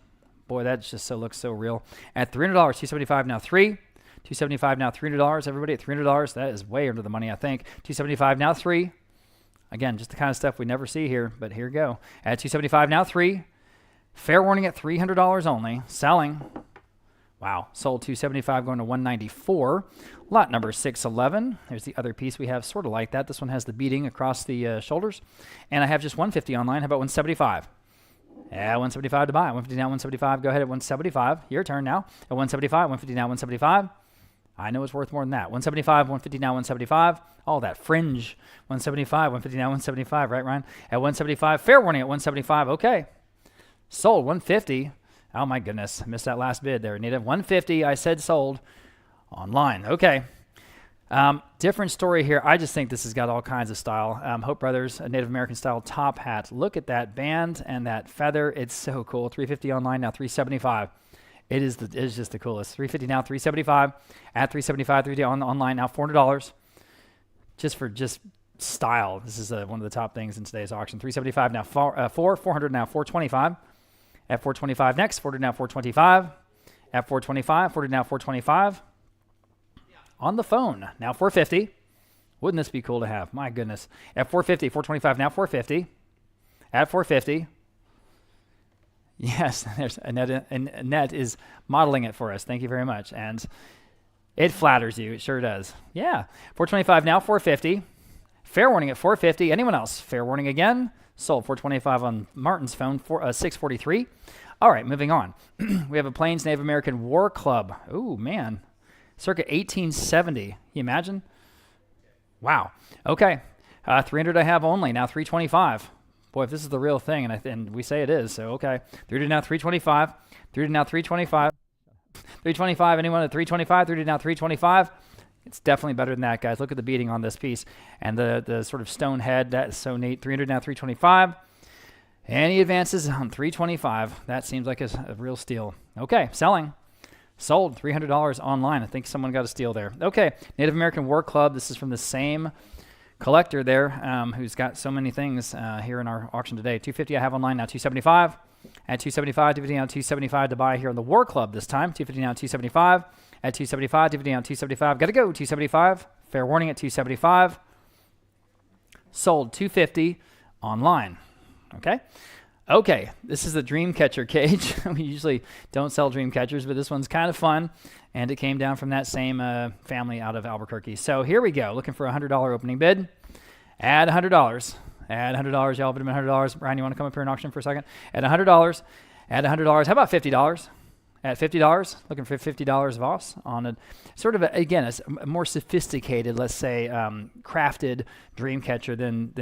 B: Boy, that just looks so real. At $300, $275 now 3. $275 now $300. Everybody at $300. That is way under the money, I think. $275 now 3. Again, just the kind of stuff we never see here, but here we go. At $275 now 3. Fair warning at $300 only. Selling. Wow. Sold $275 going to $194. Lot number 611. There's the other piece we have sort of like that. This one has the beading across the shoulders. And I have just $150 online. How about $175? Yeah, $175 to buy. $150 now, $175. Go ahead at $175. Your turn now. At $175, $150 now, $175. I know it's worth more than that. $175, $150 now, $175. All that fringe. $175, $150 now, $175. Right, Ryan? At $175. Fair warning at $175. Okay. Sold $150. Oh my goodness. I missed that last bid there. Native $150. I said sold online. Okay. Different story here. I just think this has got all kinds of style. Hope Brothers, a Native American style top hat. Look at that band and that feather. It's so cool. $350 online now, $375. It is just the coolest. $350 now, $375. At $375, $350 online now, $400. Just for style. This is one of the top things in today's auction. $375 now, $400 now, $425. At $425 next, $400 now, $425. At $425, $400 now, $425. On the phone, now $450. Wouldn't this be cool to have? My goodness. At $450, $425 now, $450. At $450. Yes, there's Annette is modeling it for us. Thank you very much. And it flatters you. It sure does. Yeah. $425 now, $450. Fair warning at $450. Anyone else? Fair warning again. Sold $425 on Martin's phone, $643. All right, moving on. We have a Plains Native American War Club. Ooh, man. Circa 1870. You imagine? Wow. Okay. 300 I have only. Now 325. Boy, if this is the real thing, and we say it is, so okay. 300 now 325. 300 now 325. 325. Anyone at 325? 300 now 325. It's definitely better than that, guys. Look at the beading on this piece and the sort of stone head. That is so neat. 300 now 325. Any advances on 325? That seems like a real steal. Okay, selling. Sold $300 online. I think someone got a steal there. Okay, Native American War Club. This is from the same collector there who's got so many things here in our auction today. $250 I have online now. $275. At $275, $250 now $275 to buy here in the War Club this time. $250 now $275. At $275, $250 now $275. Got to go. $275. Fair warning at $275. Sold $250 online. Okay, this is the dream catcher cage. We usually don't sell dream catchers, but this one's kind of fun, and it came down from that same family out of Albuquerque. So here we go, looking for a $100 opening bid. Add $100. Add $100. Y'all bid him $100. Brian, you want to come up here and auction for a second? Add $100. Add $100. How about $50? At $50, looking for $50 Voss on a sort of, again, a more sophisticated, let's say, crafted dream catcher than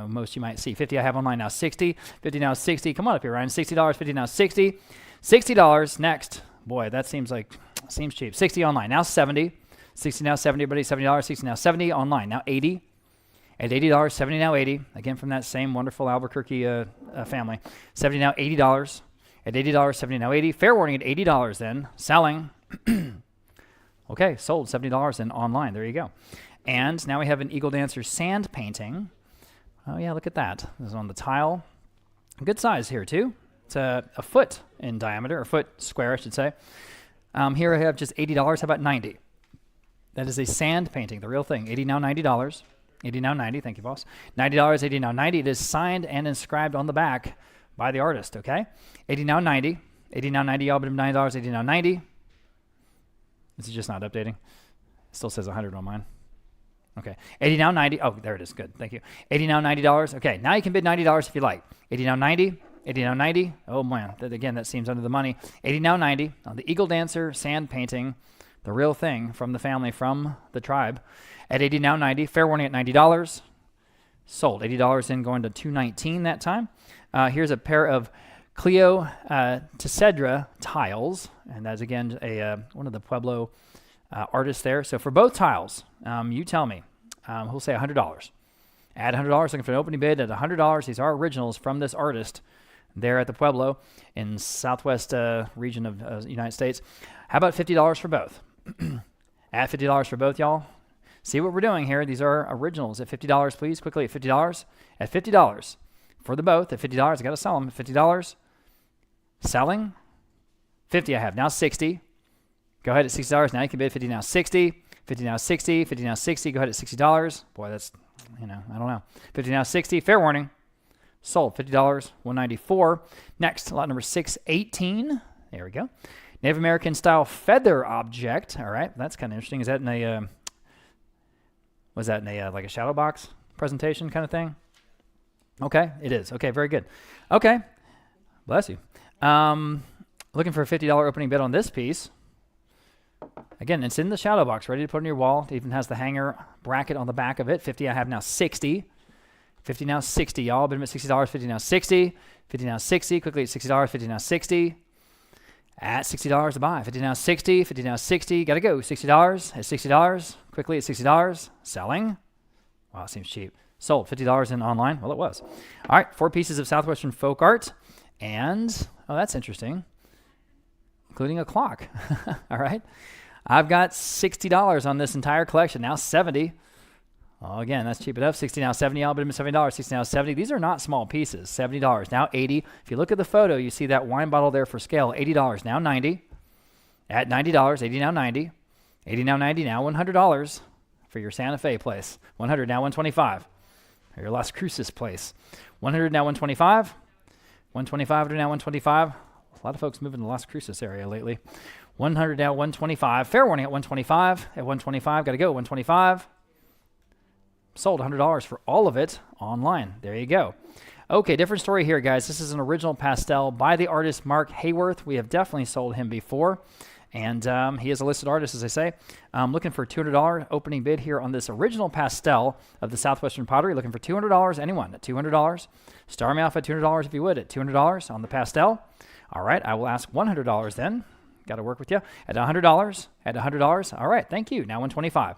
B: most you might see. $50 I have online now. $60. $50 now 60. Come on up here, Ryan. $60. $50 now 60. $60 next. Boy, that seems cheap. $60 online now. $70. $60 now 70. Everybody $70. $60 now 70 online now. $80. At $80, $70 now 80. Again from that same wonderful Albuquerque family. $70 now $80. at $80, 70 now 80. Fair warning at $80 then. Selling. Okay, sold $70 then online. There you go. And now we have an Eagle Dancer sand painting. Oh yeah, look at that. This is on the tile. Good size here too. It's a foot in diameter, or foot square, I should say. Here I have just $80. How about 90? That is a sand painting, the real thing. 80 now, $90. 80 now, 90. Thank you, boss. $90, 80 now, 90. It is signed and inscribed on the back by the artist, okay? 80 now, 90. 80 now, 90. Y'all, but $90, 80 now, 90. This is just not updating. It still says 100 on mine. Okay. 80 now, 90. Oh, there it is. Good. Thank you. 80 now, $90. Okay. Now you can bid $90 if you like. 80 now, 90. 80 now, 90. Oh, man. Again, that seems under the money. 80 now, 90 on the Eagle Dancer sand painting, the real thing from the family, from the tribe. At 80 now, 90. Fair warning at $90. Sold. $80 in, going to $219 that time. Here's a pair of Clio Tecedra tiles, and that's again one of the Pueblo artists there. So for both tiles, you tell me, we'll say $100. Add $100, looking for an opening bid at $100. These are originals from this artist there at the Pueblo in southwest region of the United States. How about $50 for both? Add $50 for both, y'all. See what we're doing here. These are originals at $50, please. Quickly at $50. At $50 for the both. At $50, I got to sell them at $50. Selling. 50 I have. Now 60. Go ahead at $60. Now you can bid 50 now 60. 50 now 60. 50 now 60. Go ahead at $60. Boy, that's, I don't know. 50 now 60. Fair warning. Sold. $50. $194. Next, lot number 618. There we go. Native American style feather object. All right. That's kind of interesting. Is that in a, was that in a, like a shadow box presentation kind of thing? Okay. It is. Okay. Very good. Okay. Bless you. Looking for a $50 opening bid on this piece. Again, it's in the shadow box, ready to put on your wall. It even has the hanger bracket on the back of it. 50 I have now 60. 50 now 60, y'all. Bid at $60. 50 now 60. 50 now 60. Quickly at $60. 50 now 60. At $60 to buy. 50 now 60. 50 now 60. Got to go. $60. At $60. Quickly at $60. Selling. Wow, it seems cheap. Sold. $50 in online. Well, it was. All right. 4 pieces of Southwestern folk art. And, oh, that's interesting, including a clock. All right. I've got $60 on this entire collection. Now 70. Oh, again, that's cheap enough. 60 now 70. I'll bid $70. 60 now 70. These are not small pieces. $70. Now 80. If you look at the photo, you see that wine bottle there for scale. $80. Now 90. At $90. 80 now 90. 80 now 90. Now $100 for your Santa Fe place. 100 now 125 for your Las Cruces place. 100 now 125. 125 to now 125. A lot of folks moving to the Las Cruces area lately. 100 now 125. Fair warning at 125. At 125, got to go. 125. Sold $100 for all of it online. There you go. Okay, different story here, guys. This is an original pastel by the artist Mark Hayworth. We have definitely sold him before. And he is a listed artist, as I say. Looking for $200 opening bid here on this original pastel of the Southwestern Pottery. Looking for $200. Anyone at $200. Star me off at $200 if you would, at $200 on the pastel. All right, I will ask $100 then. Got to work with you. At $100. At $100. All right, thank you. Now 125.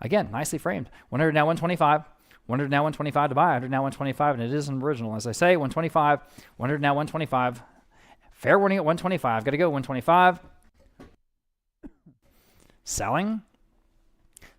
B: Again, nicely framed. 100 now 125. 100 now 125 to buy. 100 now 125, and it is an original. As I say, 125. 100 now 125. Fair warning at 125. Got to go. 125. Selling.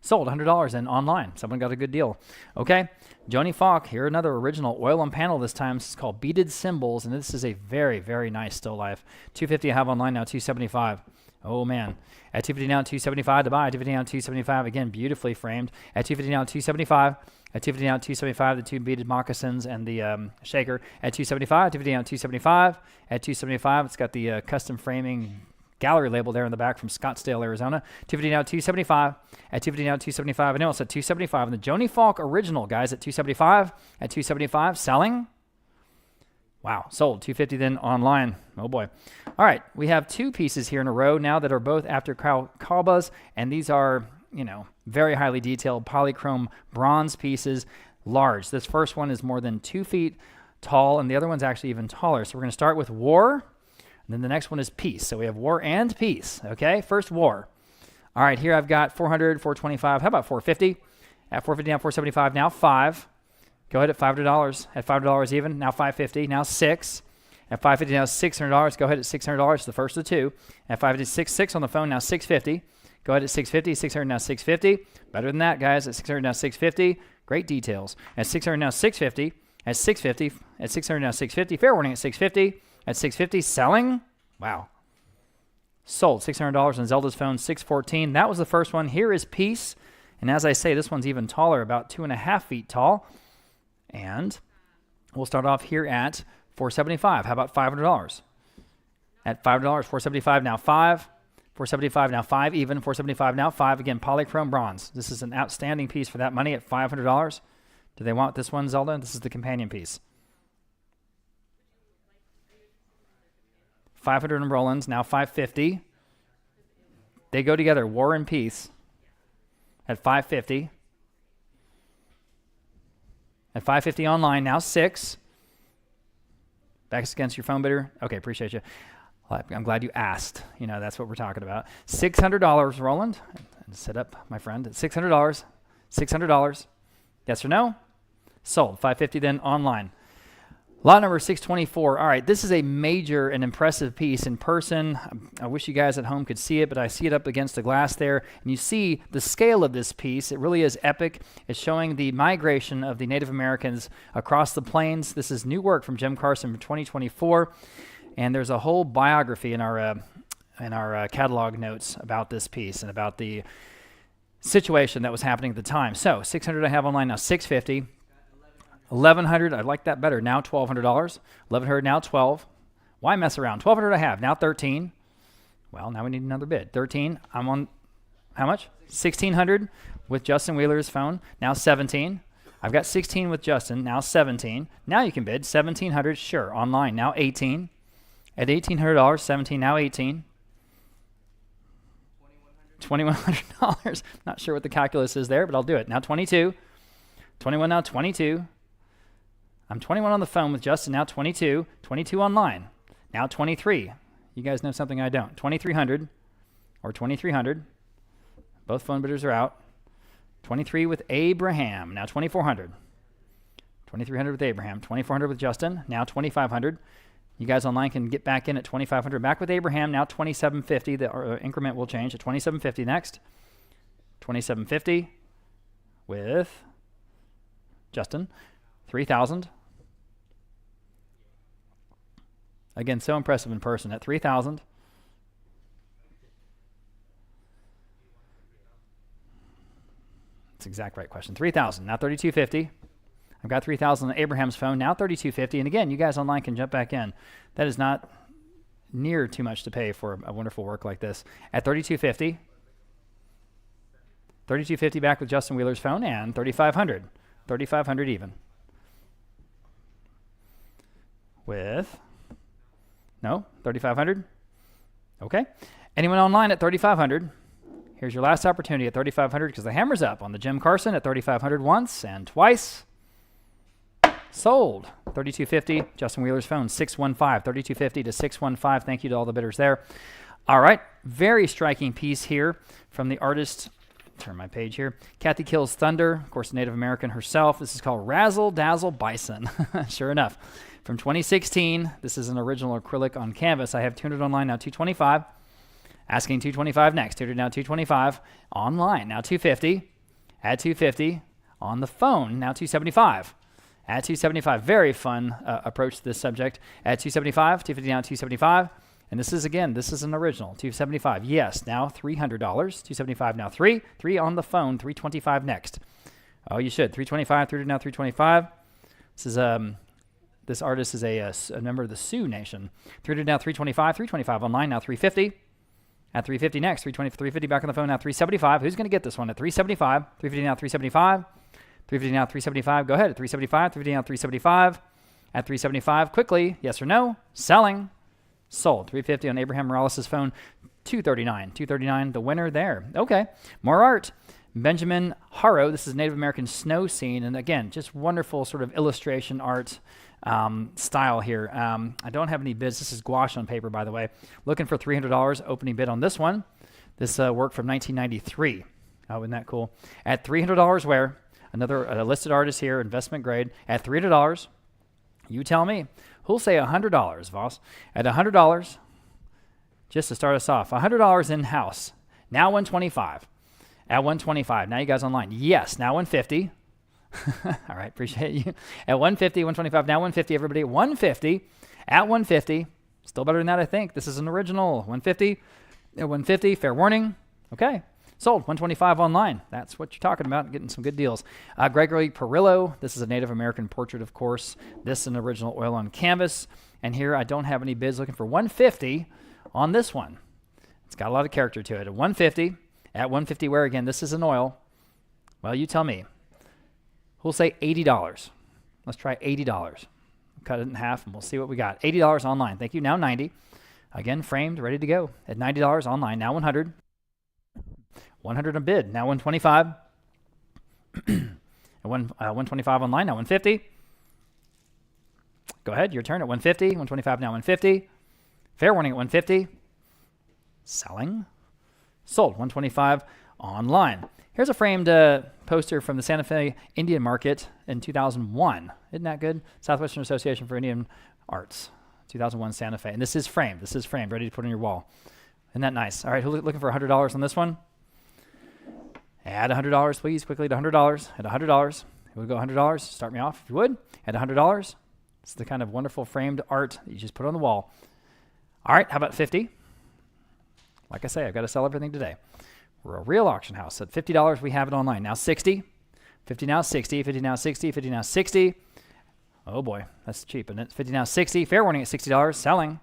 B: Sold $100 and online. Someone got a good deal. Okay. Joni Falk, here another original oil on panel this time. This is called Beaded Symbols, and this is a very, very nice still life. $250 I have online now, $275. Oh, man. At $250 now, $275 to buy. At $250 now, $275. Again, beautifully framed. At $250 now, $275. At $250 now, $275. The 2 beaded moccasins and the shaker. At $275. $250 now, $275. At $275, it's got the custom framing gallery label there in the back from Scottsdale, Arizona. $250 now, $275. At $250 now, $275. I know it's at $275. And the Joni Falk original, guys, at $275. At $275. Selling. Wow, sold. $250 then online. Oh, boy. All right, we have 2 pieces here in a row now that are both after Calbas, and these are, very highly detailed polychrome bronze pieces, large. This first one is more than 2 feet tall, and the other one's actually even taller. So we're going to start with War, and then the next one is Peace. So we have War and Peace, okay? First, War. All right, here I've got 400, 425. How about 450? At 450 now, 475. Now 5. Go ahead at $500. At $5 even. Now $550. Now 6. At $550 now, $600. Go ahead at $600. The first of the two. At $556 on the phone now, $650. Go ahead at $650. $600 now, $650. Better than that, guys. At $600 now, $650. Great details. At $600 now, $650. At $650. At $600 now, $650. Fair warning at $650. At $650. Selling. Wow. Sold. $600 on Zelda's phone. $614. That was the first one. Here is Peace. And as I say, this one's even taller, about 2.5 feet tall. And we'll start off here at $475. How about $500? At $500, $475 now 5. $475 now 5 even. $475 now 5. Again, polychrome bronze. This is an outstanding piece for that money at $500. Do they want this one, Zelda? This is the companion piece. 500 in Roland's, now $550. They go together, War and Peace. At $550. At $550 online, now 6. Backs against your phone bidder. Okay, appreciate you. I'm glad you asked. You know, that's what we're talking about. $600, Roland. Sit up, my friend. $600. $600. Yes or no? Sold. $550 then online. Lot number 624. All right, this is a major and impressive piece in person. I wish you guys at home could see it, but I see it up against the glass there. And you see the scale of this piece. It really is epic. It's showing the migration of the Native Americans across the plains. This is new work from Jim Carson from 2024. And there's a whole biography in our catalog notes about this piece and about the situation that was happening at the time. So 600 I have online now, 650. 1100, I like that better. Now $1,200. 1100 now 12. Why mess around? 1200 I have now 13. Well, now we need another bid. 13. I'm on how much? 1600 with Justin Wheeler's phone. Now 17. I've got 16 with Justin. Now 17. Now you can bid 1700. Sure. Online now 18. At $1,800, 17 now 18. $2,100. Not sure what the calculus is there, but I'll do it. Now 22. 21 now 22. I'm 21 on the phone with Justin, now 22. 22 online. Now 23. You guys know something I don't. 2,300 or 2,300. Both phone bidders are out. 23 with Abraham, now 2,400. 2,300 with Abraham. 2,400 with Justin, now 2,500. You guys online can get back in at 2,500. Back with Abraham, now 2,750. The increment will change to 2,750 next. 2,750 with Justin. 3,000. Again, so impressive in person at 3,000. That's the exact right question. 3,000. Now 3,250. I've got 3,000 on Abraham's phone. Now 3,250. And again, you guys online can jump back in. That is not near too much to pay for a wonderful work like this. At 3,250. 3,250 back with Justin Wheeler's phone and 3,500. 3,500 even. With, no, 3,500. Okay. Anyone online at 3,500? Here's your last opportunity at 3,500 because the hammer's up on the Jim Carson at 3,500 once and twice. Sold. 3,250. Justin Wheeler's phone, 615. 3,250 to 615. Thank you to all the bidders there. All right. Very striking piece here from the artist. Turn my page here. Kathy Kills Thunder, of course, Native American herself. This is called Razzle Dazzle Bison. Sure enough. From 2016, this is an original acrylic on canvas. I have 200 online, now 225. Asking 225 next. 200 now 225. Online, now 250. Add 250. On the phone, now 275. Add 275. Very fun approach to this subject. Add 275. 250 now 275. And this is, again, this is an original. 275. Yes, now $300. 275 now 3. 3 on the phone. 325 next. Oh, you should. 325. 300 now 325. This is this artist is a member of the Sioux Nation. 300 now 325. 325 online now 350. At 350 next. 320, 350 back on the phone now 375. Who's going to get this one at 375? 350 now 375. 350 now 375. Go ahead at 375. 350 now 375. At 375. Quickly. Yes or no? Selling. Sold. 350 on Abraham Morales' phone. 239. 239. The winner there. Okay. More art. Benjamin Harrow. This is Native American snow scene. And again, just wonderful sort of illustration art style here. I don't have any bids. This is gouache on paper, by the way. Looking for $300. Opening bid on this one. This work from 1993. Oh, isn't that cool? At $300 where? Another listed artist here, investment grade. At $300. You tell me. Who'll say $100, Voss? At $100, just to start us off, $100 in-house. Now 125. At 125. Now you guys online. Yes, now 150. All right, appreciate you. At 150, 125, now 150, everybody. 150. At 150. Still better than that, I think. This is an original. 150. At 150, fair warning. Okay. Sold. 125 online. That's what you're talking about. Getting some good deals. Gregory Perillo. This is a Native American portrait, of course. This is an original oil on canvas. And here I don't have any bids. Looking for 150 on this one. It's got a lot of character to it. At 150. At 150, where again, this is an oil. Well, you tell me. Who'll say $80? Let's try $80. Cut it in half and we'll see what we got. $80 online. Thank you. Now 90. Again, framed, ready to go. At $90 online. Now 100. 100 a bid. Now 125. At 125 online. Now 150. Go ahead. Your turn at 150. 125 now 150. Fair warning at 150. Selling. Sold. 125 online. Here's a framed poster from the Santa Fe Indian Market in 2001. Isn't that good? Southwestern Association for Indian Arts. 2001 Santa Fe. And this is framed. This is framed. Ready to put on your wall. Isn't that nice? All right. Who's looking for $100 on this one? Add $100, please. Quickly to $100. At $100. We'll go $100. Start me off if you would. At $100. It's the kind of wonderful framed art that you just put on the wall. All right. How about 50? Like I say, I've got to sell everything today. We're a real auction house. At $50, we have it online. Now 60. 50 now 60. 50 now 60. 50 now 60. Oh boy, that's cheap, isn't it? 50 now 60. Fair warning at $60. Selling.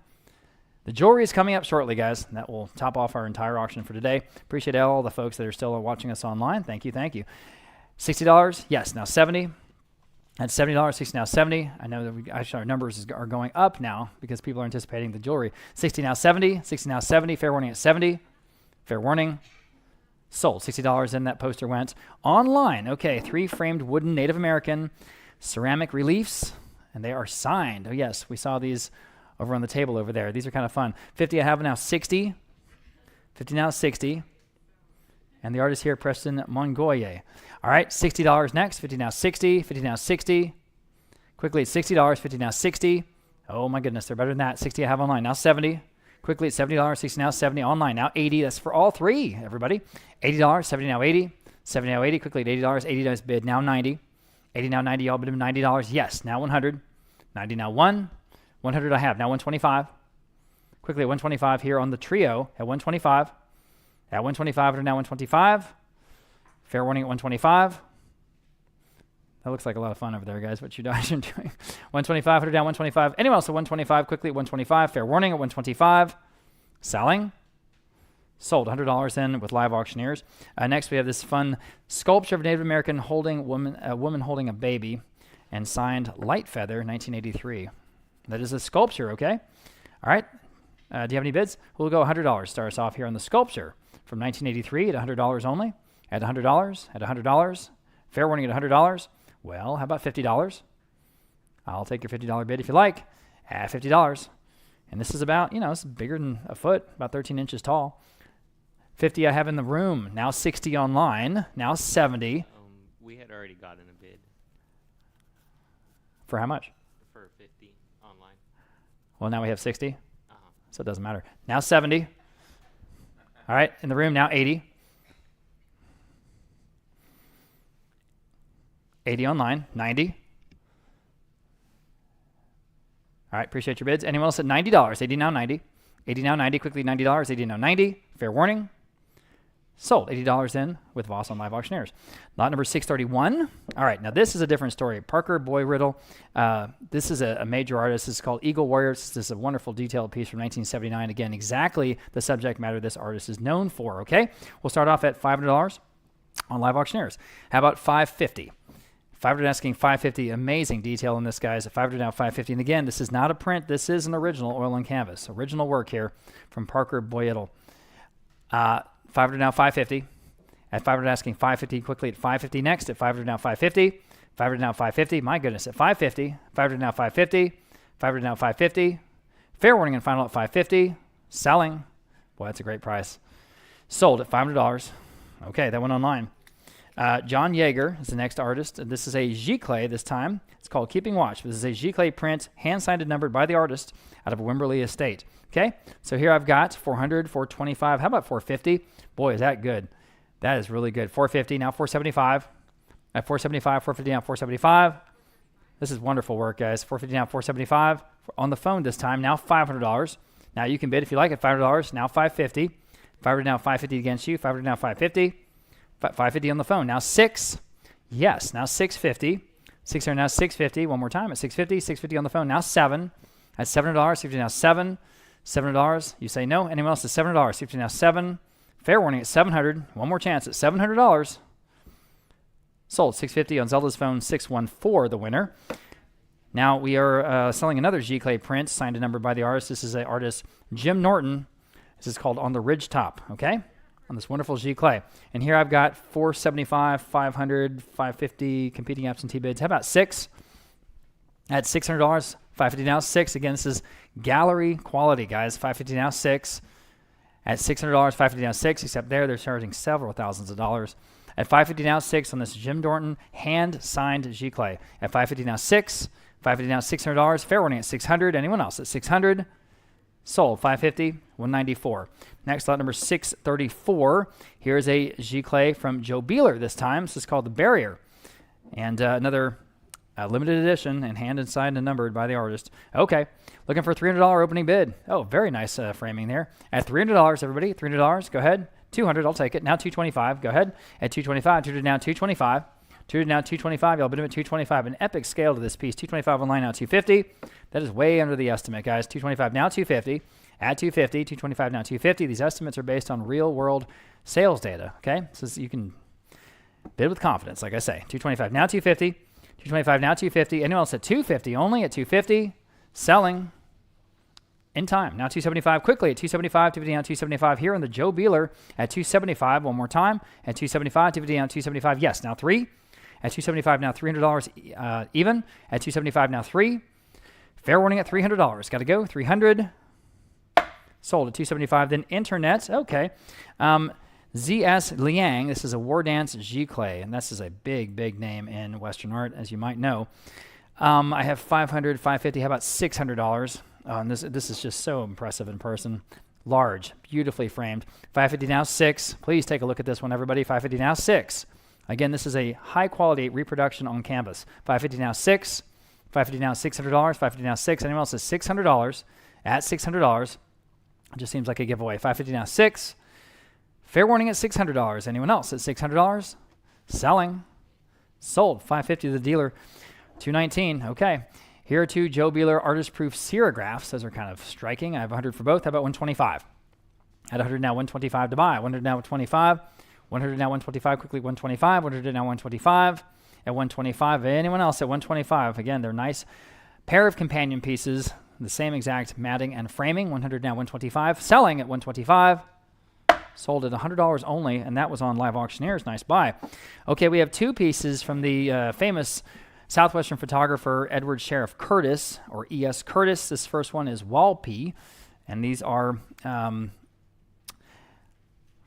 B: The jewelry is coming up shortly, guys. And that will top off our entire auction for today. Appreciate all the folks that are still watching us online. Thank you, thank you. $60. Yes, now 70. At $70, 60 now 70. I know that actually our numbers are going up now because people are anticipating the jewelry. 60 now 70. 60 now 70. Fair warning at 70. Fair warning. Sold. $60 in that poster went. Online. Okay, 3 framed wooden Native American ceramic reliefs, and they are signed. Oh, yes, we saw these over on the table over there. These are kind of fun. 50 I have now 60. 50 now 60. And the artist here, Preston Mongoye. All right, $60 next. 50 now 60. 50 now 60. Quickly at $60. 50 now 60. Oh, my goodness, they're better than that. 60 I have online. Now 70. Quickly at $70, 60 now 70, online now 80. That's for all 3, everybody. $80, 70 now 80, 70 now 80. Quickly at $80, $80 bid now 90, 80 now 90. Y'all bid him $90. Yes, now 100, 90 now 100 I have now 125. Quickly at 125 here on the trio at 125. At 125 now 125. Fair warning at 125. That looks like a lot of fun over there, guys. What you guys are doing. 125, 100 down, 125. Anyone else at 125? Quickly at 125. Fair warning at 125. Selling. Sold. $100 in with live auctioneers. Next, we have this fun sculpture of a Native American woman holding a baby, and signed Light Feather, 1983. That is a sculpture, okay? All right. Do you have any bids? We'll go $100. Start us off here on the sculpture from 1983 at $100 only. At $100. At $100. Fair warning at $100. Well, how about $50? I'll take your $50 bid if you like. At $50. And this is about, it's bigger than a foot, about 13 inches tall. 50 I have in the room. Now 60 online. Now 70.
E: We had already gotten a bid
B: For how much?
E: for 50 online.
B: Well, now we have 60.
E: Uh-huh.
B: So it doesn't matter. Now 70. All right, in the room now 80. 80 online, 90. All right, appreciate your bids. Anyone else at $90? 80 now 90. 80 now 90, quickly $90. 80 now 90. Fair warning. Sold. $80 in with Voss on Live Auctioneers. Lot number 631. All right, now this is a different story. Parker Boy Riddle. This is a major artist. This is called Eagle Warriors. This is a wonderful detailed piece from 1979. Again, exactly the subject matter this artist is known for, okay? We'll start off at $500 on Live Auctioneers. How about $550? 500 asking $550. Amazing detail in this, guys. At 500 now $550. And again, this is not a print. This is an original oil and canvas. Original work here from Parker Boydell. 500 now $550. At 500 asking $550. Quickly at $550 next. At 500 now $550. 500 now $550. My goodness. At $550. 500 now $550. 500 now $550. Fair warning and final at $550. Selling. Boy, that's a great price. Sold at $500. Okay, that went online. John Yeager is the next artist. This is a giclée this time. It's called Keeping Watch. This is a giclée print, hand-signed and numbered by the artist out of Wimberley Estate. Okay, so here I've got 400, 425. How about 450? Boy, is that good. That is really good. 450, now 475. At 475, 450, now 475. This is wonderful work, guys. 450, now 475. On the phone this time, now $500. Now you can bid if you like it, $500, now 550. 500 now 550 against you, 500 now 550. 550 on the phone. Now 6. Yes, now 650. 600 now 650. One more time at 650. 650 on the phone. Now 7. At $700. 650 now 7. $700. You say no. Anyone else at $700. 650 now 7. Fair warning at $700. One more chance at $700. Sold. 650 on Zelda's phone. 614 the winner. Now we are selling another giclée print signed and numbered by the artist. This is the artist Jim Norton. This is called On the Ridge Top. Okay. On this wonderful giclée. And here I've got 475, 500, 550 competing absentee bids. How about 6? At $600, 550 now 6. Again, this is gallery quality, guys. 550 now 6. At $600, 550 now 6. Except there, they're charging several thousands of dollars. At 550 now 6 on this Jim Norton hand-signed giclée. At 550 now 6. 550 now $600. Fair warning at 600. Anyone else at 600? Sold. 550, 194. Next, lot number 634. Here's a giclée from Joe Beeler this time. This is called The Barrier. And another limited edition and hand signed and numbered by the artist. Okay, looking for $300 opening bid. Oh, very nice framing there. At $300, everybody, $300. Go ahead. 200, I'll take it. Now 225. Go ahead. At 225, 200 now 225. 200 now 225. Y'all bid him at 225. An epic scale to this piece. 225 online now 250. That is way under the estimate, guys. 225 now 250. At 250. 225 now 250. These estimates are based on real world sales data. Okay, so you can bid with confidence, like I say. 225 now 250. 225 now 250. Anyone else at 250? Only at 250. Selling in time. Now 275 quickly at 275. 250 now 275 here on the Joe Beeler at 275. One more time at 275. 250 now 275. Yes, now 3. At 275 now $300 even. At 275 now 3. Fair warning at $300. Got to go. 300. Sold at 275. Then internet. Okay. ZS Liang. This is a war dance giclée, and this is a big, big name in Western art, as you might know. I have 500, 550. How about $600? And this is just so impressive in person. Large, beautifully framed. 550 now 6. Please take a look at this one, everybody. 550 now 6. Again, this is a high-quality reproduction on canvas. 550 now 6. 550 now $600. 550 now 6. Anyone else at $600? At $600. It just seems like a giveaway. 550 now 6. Fair warning at $600. Anyone else at $600? Selling. Sold. 550 to the dealer. 219. Okay. Here are two Joe Beeler artist-proof serigraphs. Those are kind of striking. I have 100 for both. How about 125? At 100 now 125 to buy. 100 now 125. 100 now 125. Quickly 125. 100 now 125. At 125. Anyone else at 125? Again, they're nice pair of companion pieces. The same exact matting and framing. 100 now 125. Selling at 125. Sold at $100 only, and that was on Live Auctioneers. Nice buy. Okay, we have two pieces from the famous Southwestern photographer Edward Sheriff Curtis, or E.S. Curtis. This first one is Walpy, and these are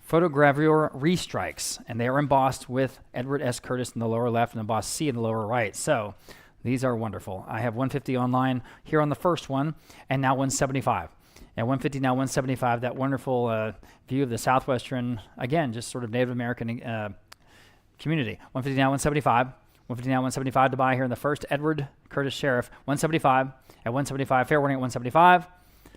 B: photogravure restrikes, and they are embossed with Edward S. Curtis in the lower left and embossed C in the lower right. So these are wonderful. I have 150 online here on the first one, and now 175. At 150 now 175, that wonderful view of the Southwestern, again, just sort of Native American community. 150 now 175. 150 now 175 to buy here in the first Edward Curtis Sheriff. 175 at 175. Fair warning at 175.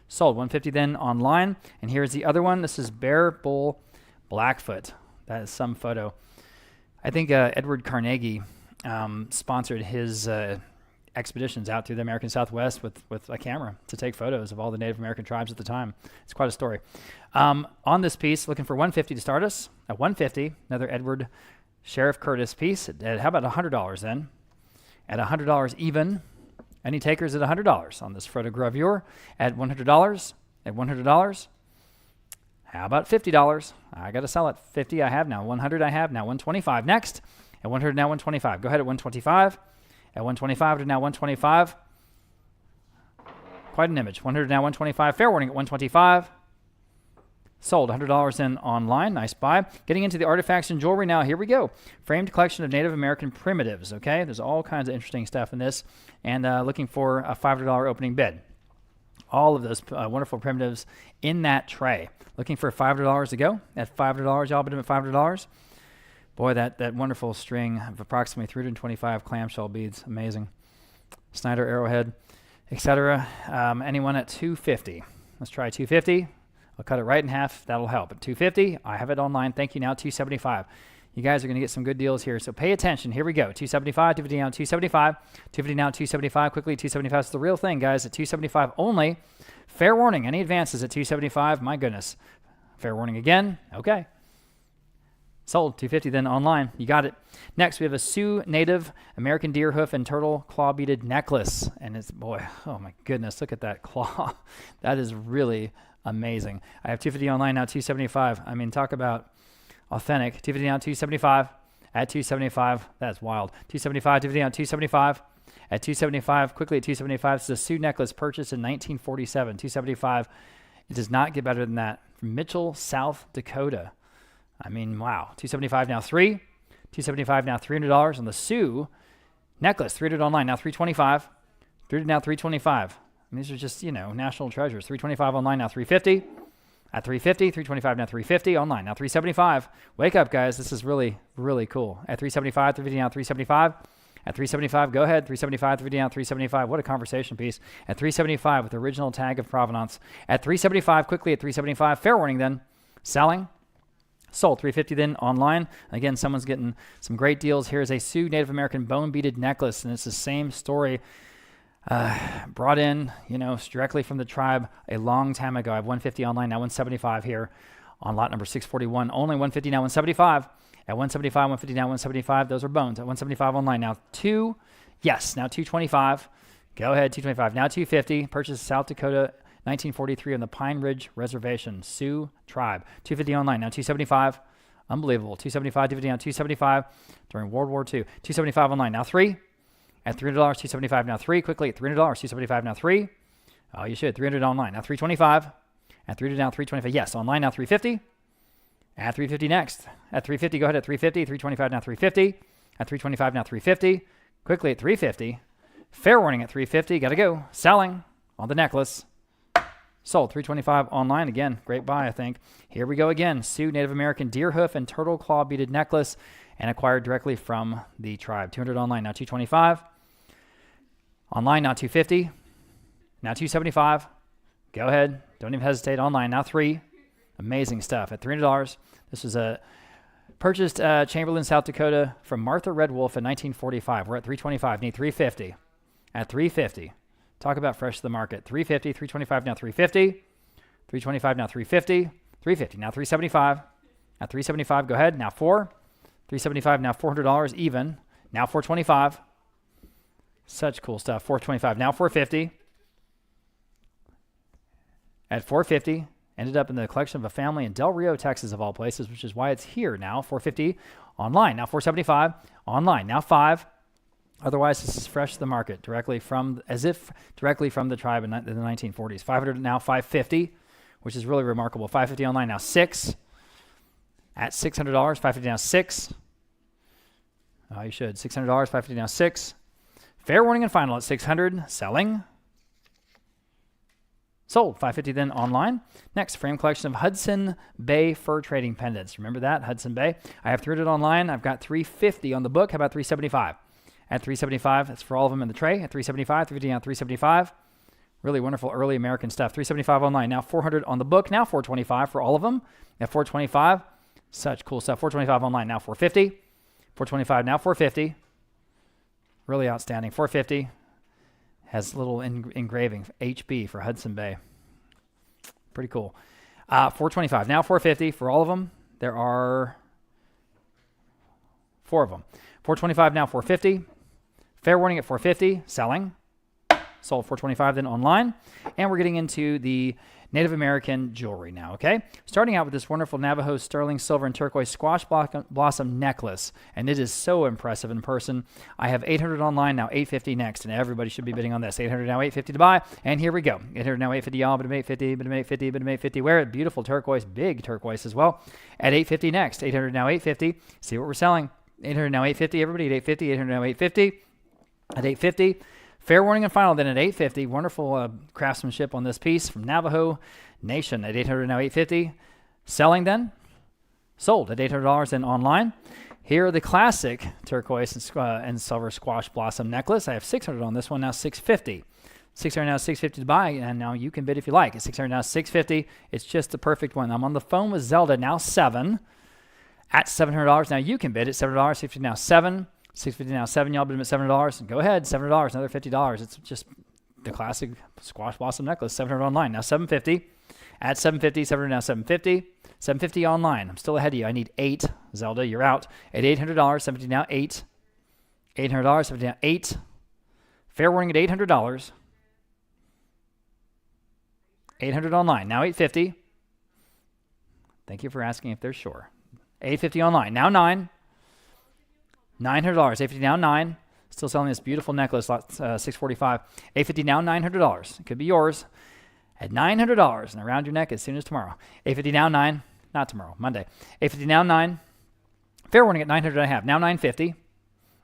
B: Sold. 150 then online. And here's the other one. This is Bear Bull Blackfoot. That is some photo. I think Edward Carnegie sponsored his expeditions out through the American Southwest with a camera to take photos of all the Native American tribes at the time. It's quite a story. On this piece, looking for 150 to start us. At 150, another Edward Sheriff Curtis piece. How about $100 then? At $100 even. Any takers at $100 on this photogravure? At $100? At $100? How about $50? I got to sell it. 50 I have now. 100 I have now. 125 next. At 100 now 125. Go ahead at 125. At 125 to now 125. Quite an image. 100 now 125. Fair warning at 125. Sold. $100 then online. Nice buy. Getting into the artifacts and jewelry now. Here we go. Framed collection of Native American primitives. Okay, there's all kinds of interesting stuff in this. And looking for a $500 opening bid. All of those wonderful primitives in that tray. Looking for $500 to go. At $500, y'all bid them at $500. Boy, that wonderful string of approximately 325 clamshell beads. Amazing. Snyder arrowhead, etc. Anyone at $250? Let's try $250. I'll cut it right in half. That'll help. At $250, I have it online. Thank you. Now $275. You guys are going to get some good deals here, so pay attention. Here we go. $275, $250 down, $275, $250 down, $275. Quickly, $275. It's the real thing, guys. At $275 only. Fair warning. Any advances at $275? My goodness. Fair warning again. Okay. Sold. $250 then online. You got it. Next, we have a Sioux Native American deer hoof and turtle claw beaded necklace. And it's, boy, oh my goodness, look at that claw. That is really amazing. I have $250 online now, $275. I mean, talk about authentic. $250 down, $275. At $275, that's wild. $275, $250 down, $275. At $275, quickly at $275. This is a Sioux necklace purchased in 1947. $275. It does not get better than that. From Mitchell, South Dakota. I mean, wow. $275 now, $275 now, $300 on the Sioux necklace. $300 online now, $325. $300 now, $325. These are just, national treasures. $325 online now, $350. At $350, $325 now, $350 online now, $375. Wake up, guys. This is really, really cool. At $375, $350 now, $375. At $375, go ahead. $375, $350 now, $375. What a conversation piece. At $375 with original tag of provenance. At $375, quickly at $375. Fair warning then. Selling. Sold. $350 then online. Again, someone's getting some great deals. Here's a Sioux Native American bone beaded necklace, and it's the same story. Brought in, directly from the tribe a long time ago. I have $150 online, now $175 here on lot number 641. Only $150 now, $175. At $175, $150 now, $175. Those are bones. At $175 online now, now $225. Go ahead, $225. Now $250. Purchased South Dakota, 1943 on the Pine Ridge Reservation, Sioux tribe. $250 online now, $275. Unbelievable. $275, $250 now, $275 during World War II. $275 online now, $3. At $300, $275 now, $3. Quickly at $300, $275 now, $3. Oh, you should. $300 online now, $325. At $300 now, $325. Yes, online now, $350. At $350 next. At $350, go ahead at $350. $325 now, $350. At $325 now, $350. Quickly at $350. Fair warning at $350. Got to go. Selling on the necklace. Sold. $325 online. Again, great buy, I think. Here we go again. Sioux Native American deer hoof and turtle claw beaded necklace, and acquired directly from the tribe. $200 online, now $225. Online, now $250. Now $275. Go ahead. Don't even hesitate. Online, now $3. Amazing stuff. At $300. This was a purchased Chamberlain, South Dakota from Martha Red Wolf in 1945. We're at $325. Need $350. At $350. Talk about fresh to the market. $350. $325 now $350. $325 now $350. $350 now $375. At $375. Go ahead. Now $4. $375 now $400 even. Now $425. Such cool stuff. $425 now $450. At $450. Ended up in the collection of a family in Del Rio, Texas, of all places, which is why it's here now. $450 online. Now $475 online. Now $5. Otherwise, this is fresh to the market, directly from the tribe in the 1940s. $500 now $550, which is really remarkable. $550 online now $6. At $600, $550 now $6. Oh, you should. $600, $550 now $6. Fair warning and final at $600. Selling. Sold. $550 then online. Next, frame collection of Hudson Bay fur trading pendants. Remember that? Hudson Bay. I have $300 online. I've got $350 on the book. How about $375? At $375, that's for all of them in the tray. At $375, $350 down, $375. Really wonderful early American stuff. $375 online. Now $400 on the book. Now $425 for all of them. At $425, such cool stuff. $425 online. Now $450. $425 now $450. Really outstanding. $450 has a little engraving. HB for Hudson Bay. Pretty cool. $425 now $450 for all of them. There are 4 of them. $425 now $450. Fair warning at $450. Selling. Sold $425 then online. And we're getting into the Native American jewelry now, okay? Starting out with this wonderful Navajo sterling silver and turquoise squash blossom necklace, and it is so impressive in person. I have 800 online, now 850 next, and everybody should be bidding on this. 800 now 850 to buy, and here we go. 800 now 850 y'all, but 850, but 850, but 850. Wear it, beautiful turquoise, big turquoise as well. At 850 next, 800 now 850. See what we're selling. 800 now 850, everybody at 850, 800 now 850. At 850. Fair warning and final then at 850. Wonderful craftsmanship on this piece from Navajo Nation at 800 now 850. Selling then, sold at $800 and online. Here are the classic turquoise and silver squash blossom necklace. I have 600 on this one, now 650. 600 now 650 to buy, and now you can bid if you like. At 600 now 650. It's just the perfect one. I'm on the phone with Zelda, now 7. At $700, now you can bid at $7. 50 now 7. 650 now 7. Y'all bid them at $7. Go ahead, $7, another $50. It's just the classic squash blossom necklace. 700 online, now 750. At 750, 700 now 750. 750 online. I'm still ahead of you. I need 8. Zelda, you're out. At $800, 750 now 8. $800, 750 now 8. Fair warning at $800. 800 online, now 850. Thank you for asking if they're sure. 850 online, now 9. $900, 850 now 9. Still selling this beautiful necklace, lot 645. 850 now $900. It could be yours at $900 and around your neck as soon as tomorrow. 850 now 9. Not tomorrow, Monday. 850 now 9. Fair warning at 900 I have. Now 950.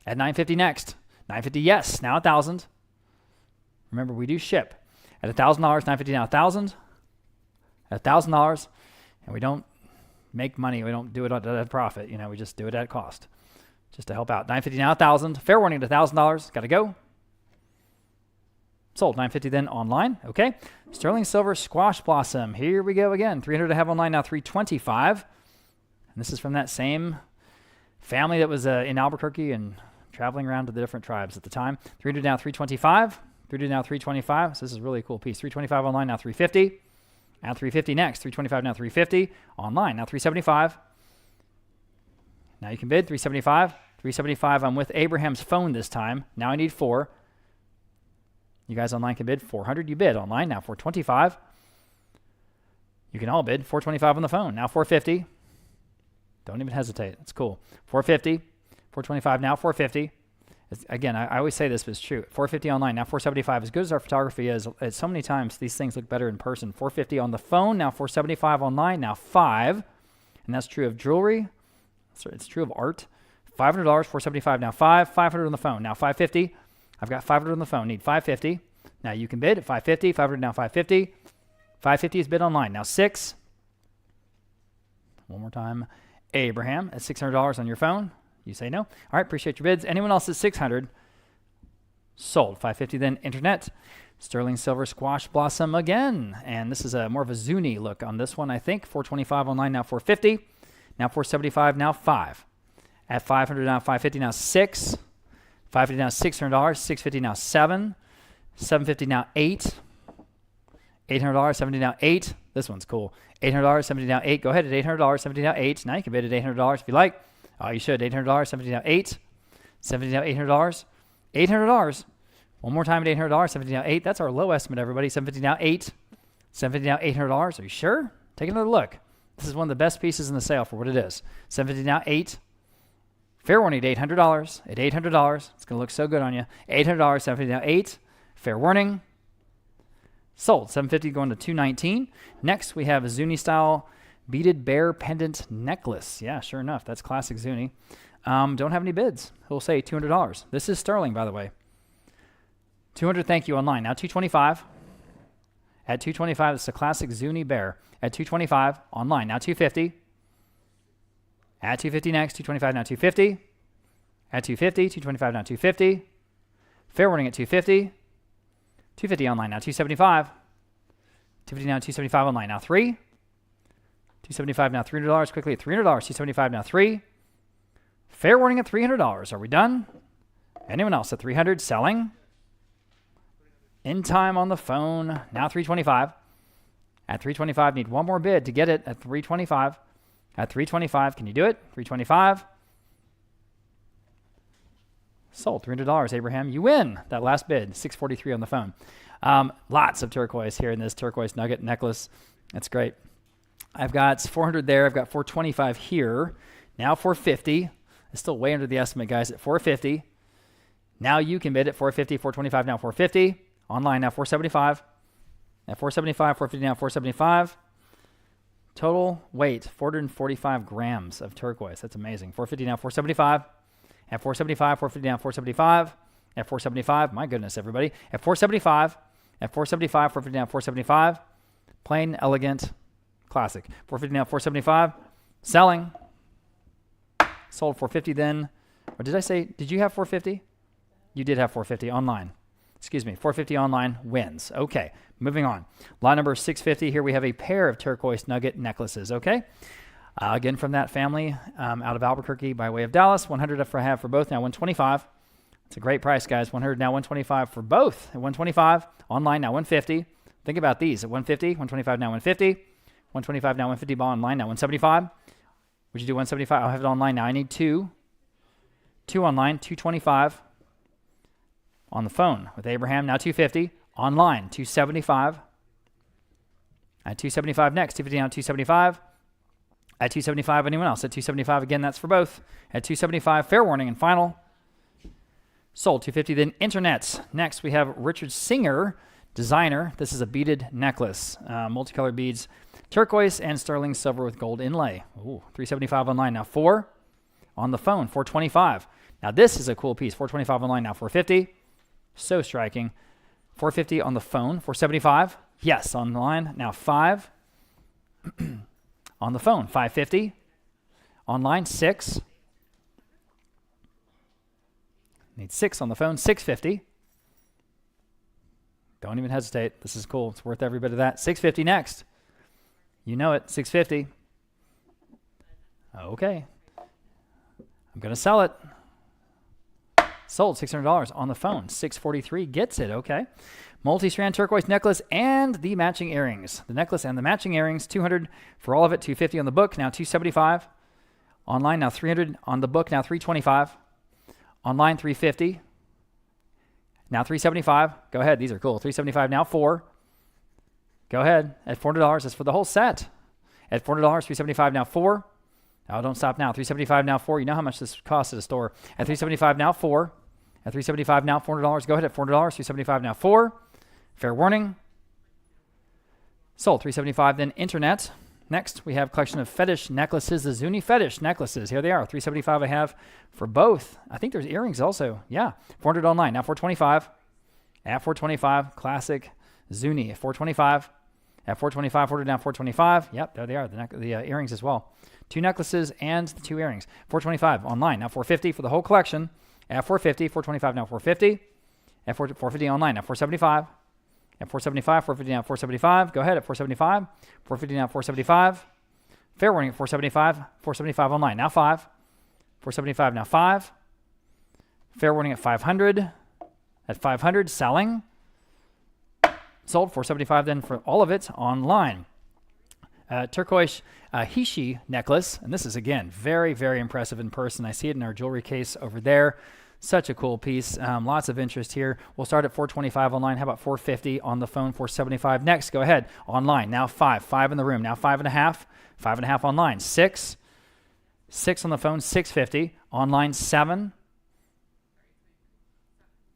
B: At 950 next. 950 yes. Now 1,000. Remember, we do ship. At $1,000, 950 now 1,000. At $1,000, and we don't make money. We don't do it at a profit. You know, we just do it at cost. Just to help out. 950 now 1,000. Fair warning at $1,000. Got to go. Sold. 950 then online. Okay. Sterling silver squash blossom. Here we go again. 300 to have online now 325. And this is from that same family that was in Albuquerque and traveling around to the different tribes at the time. 300 now 325. 300 now 325. So this is really a cool piece. 325 online now 350. At 350 next. 325 now 350. Online now 375. Now you can bid 375. 375. I'm with Abraham's phone this time. Now I need 4. You guys online can bid 400. You bid online now 425. You can all bid 425 on the phone. Now 450. Don't even hesitate. It's cool. 450. 425 now 450. Again, I always say this, but it's true. 450 online now 475. As good as our photography is, so many times these things look better in person. 450 on the phone now 475 online now 5. And that's true of jewelry. It's true of art. $500, 475 now 5. 500 on the phone now 550. I've got 500 on the phone. Need 550. Now you can bid at 550. 500 now 550. 550 is bid online now 6. One more time. Abraham at $600 on your phone. You say no. All right. Appreciate your bids. Anyone else at 600? Sold. 550 then internet. Sterling silver squash blossom again. And this is more of a Zuni look on this one, I think. 425 online now 450. Now 475 now 5. At 500 now 550 now 6. 550 now $600. 650 now 7. 750 now 8. $800. 70 now 8. This one's cool. $800. 70 now 8. Go ahead at $800. 70 now 8. Now you can bid at $800 if you like. Oh, you should. $800. 70 now 8. 70 now $800. $800. One more time at $800. 70 now 8. That's our low estimate, everybody. 750 now 8. 750 now $800. Are you sure? Take another look. This is one of the best pieces in the sale for what it is. 750 now 8. Fair warning at $800. At $800. It's going to look so good on you. $800. 750 now 8. Fair warning. Sold. 750 going to 219. Next, we have a Zuni style beaded bear pendant necklace. Yeah, sure enough. That's classic Zuni. Don't have any bids. He'll say $200. This is sterling, by the way. 200, thank you, online. Now 225. At 225, it's a classic Zuni bear. At 225, online. Now 250. At 250 next. 225, now 250. At 250, 225, now 250. Fair warning at 250. 250 online, now 275. 250 now 275 online, now 3. 275 now $300. Quickly at $300. 275 now 3. Fair warning at $300. Are we done? Anyone else at 300? Selling. In time on the phone. Now 325. At 325, need one more bid to get it at 325. At 325, can you do it? 325. Sold. $300, Abraham. You win that last bid. 643 on the phone. Lots of turquoise here in this turquoise nugget necklace. That's great. I've got 400 there. I've got 425 here. Now 450. It's still way under the estimate, guys, at 450. Now you can bid at 450, 425, now 450. Online now 475. At 475, 450, now 475. Total weight, 445 grams of turquoise. That's amazing. 450 now 475. At 475, 450 now 475. At 475, my goodness, everybody. At 475. At 475, 450 now 475. Plain, elegant, classic. 450 now 475. Selling. Sold 450 then. Or did I say, did you have 450? You did have 450 online. Excuse me, 450 online wins. Okay, moving on. Lot number 650. Here we have a pair of turquoise nugget necklaces, okay? Again, from that family out of Albuquerque by way of Dallas. 100 I have for both, now 125. It's a great price, guys. 100 now 125 for both. At 125, online now 150. Think about these. At 150, 125 now 150. 125 now 150 online now 175. Would you do 175? I'll have it online now. I need two. Two online, 225. On the phone with Abraham, now 250. Online, 275. At 275 next, 250 now 275. At 275, anyone else? At 275, again, that's for both. At 275, fair warning and final. Sold, 250. Then internet. Next, we have Richard Singer, designer. This is a beaded necklace. Multicolored beads, turquoise and sterling silver with gold inlay. Ooh, 375 online, now 4. On the phone, 425. Now this is a cool piece. 425 online, now 450. So striking. 450 on the phone. 475. Yes, online. Now 5. On the phone. 550. Online. 6. Need 6 on the phone. 650. Don't even hesitate. This is cool. It's worth every bit of that. 650 next. You know it. 650. Okay. I'm going to sell it. Sold, $600 on the phone. 643 gets it, okay. Multi-strand turquoise necklace and the matching earrings. The necklace and the matching earrings, 200 for all of it, 250 on the book, now 275. Online, now 300 on the book, now 325. Online, 350. Now 375. Go ahead, these are cool. 375, now 4. Go ahead. At $400, that's for the whole set. At $400, 375, now 4. Oh, don't stop now. 375 now 4. You know how much this costs at a store. At 375 now 4. At 375 now $400. Go ahead at $400. 375 now 4. Fair warning. Sold. 375 then internet. Next we have collection of fetish necklaces, the Zuni fetish necklaces. Here they are. 375 I have for both. I think there's earrings also. Yeah. 400 online. Now 425. At 425 classic Zuni. At 425. At 425 ordered now 425. Yep, there they are. The earrings as well. 2 necklaces and the 2 earrings. 425 online. Now 450 for the whole collection. At 450, 425 now 450. At 450 online now 475. At 475, 450 now 475. Go ahead at 475. 450 now 475. Fair warning at 475. 475 online now 5. 475 now 5. Fair warning at 500. At 500 selling. Sold 475 then for all of it online. Turquoise Hishi necklace. And this is, again, very, very impressive in person. I see it in our jewelry case over there. Such a cool piece. Lots of interest here. We'll start at 425 online. How about 450 on the phone? 475 next. Go ahead. Online. Now 5. 5 in the room. Now 5.5. 5.5 online. 6. 6 on the phone. 650. Online 7.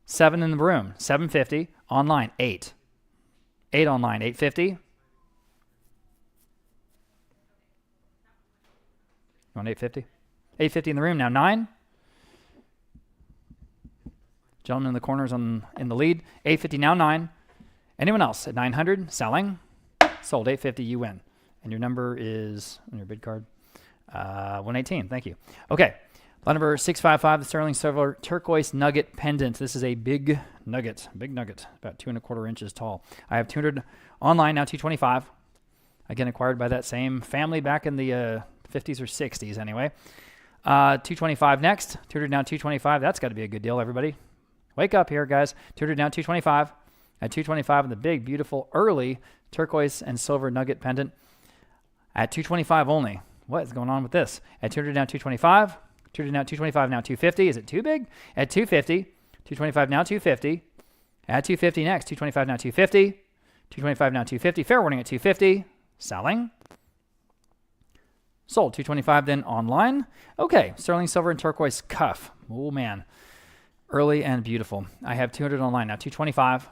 B: 7 in the room. 750. Online 8. 8 online. 850. You want 850? 850 in the room. Now 9. Gentleman in the corners in the lead. 850 now 9. Anyone else at 900? Selling. Sold. 850. You win. And your number is on your bid card. 118. Thank you. Okay. Lot number 655, the sterling silver turquoise nugget pendant. This is a big nugget. Big nugget. About 2¼ inches tall. I have 200 online now. 225. Again, acquired by that same family back in the 50s or 60s anyway. 225 next. 200 now 225. That's got to be a good deal, everybody. Wake up here, guys. 200 now 225. At 225 in the big, beautiful, early turquoise and silver nugget pendant. At 225 only. What is going on with this? At 200 now 225. 200 now 225 now 250. Is it too big? At 250. 225 now 250. At 250 next. 225 now 250. 225 now 250. Fair warning at 250. Selling. Sold. 225 then online. Okay, sterling silver and turquoise cuff. Oh man, early and beautiful. I have 200 online now. 225.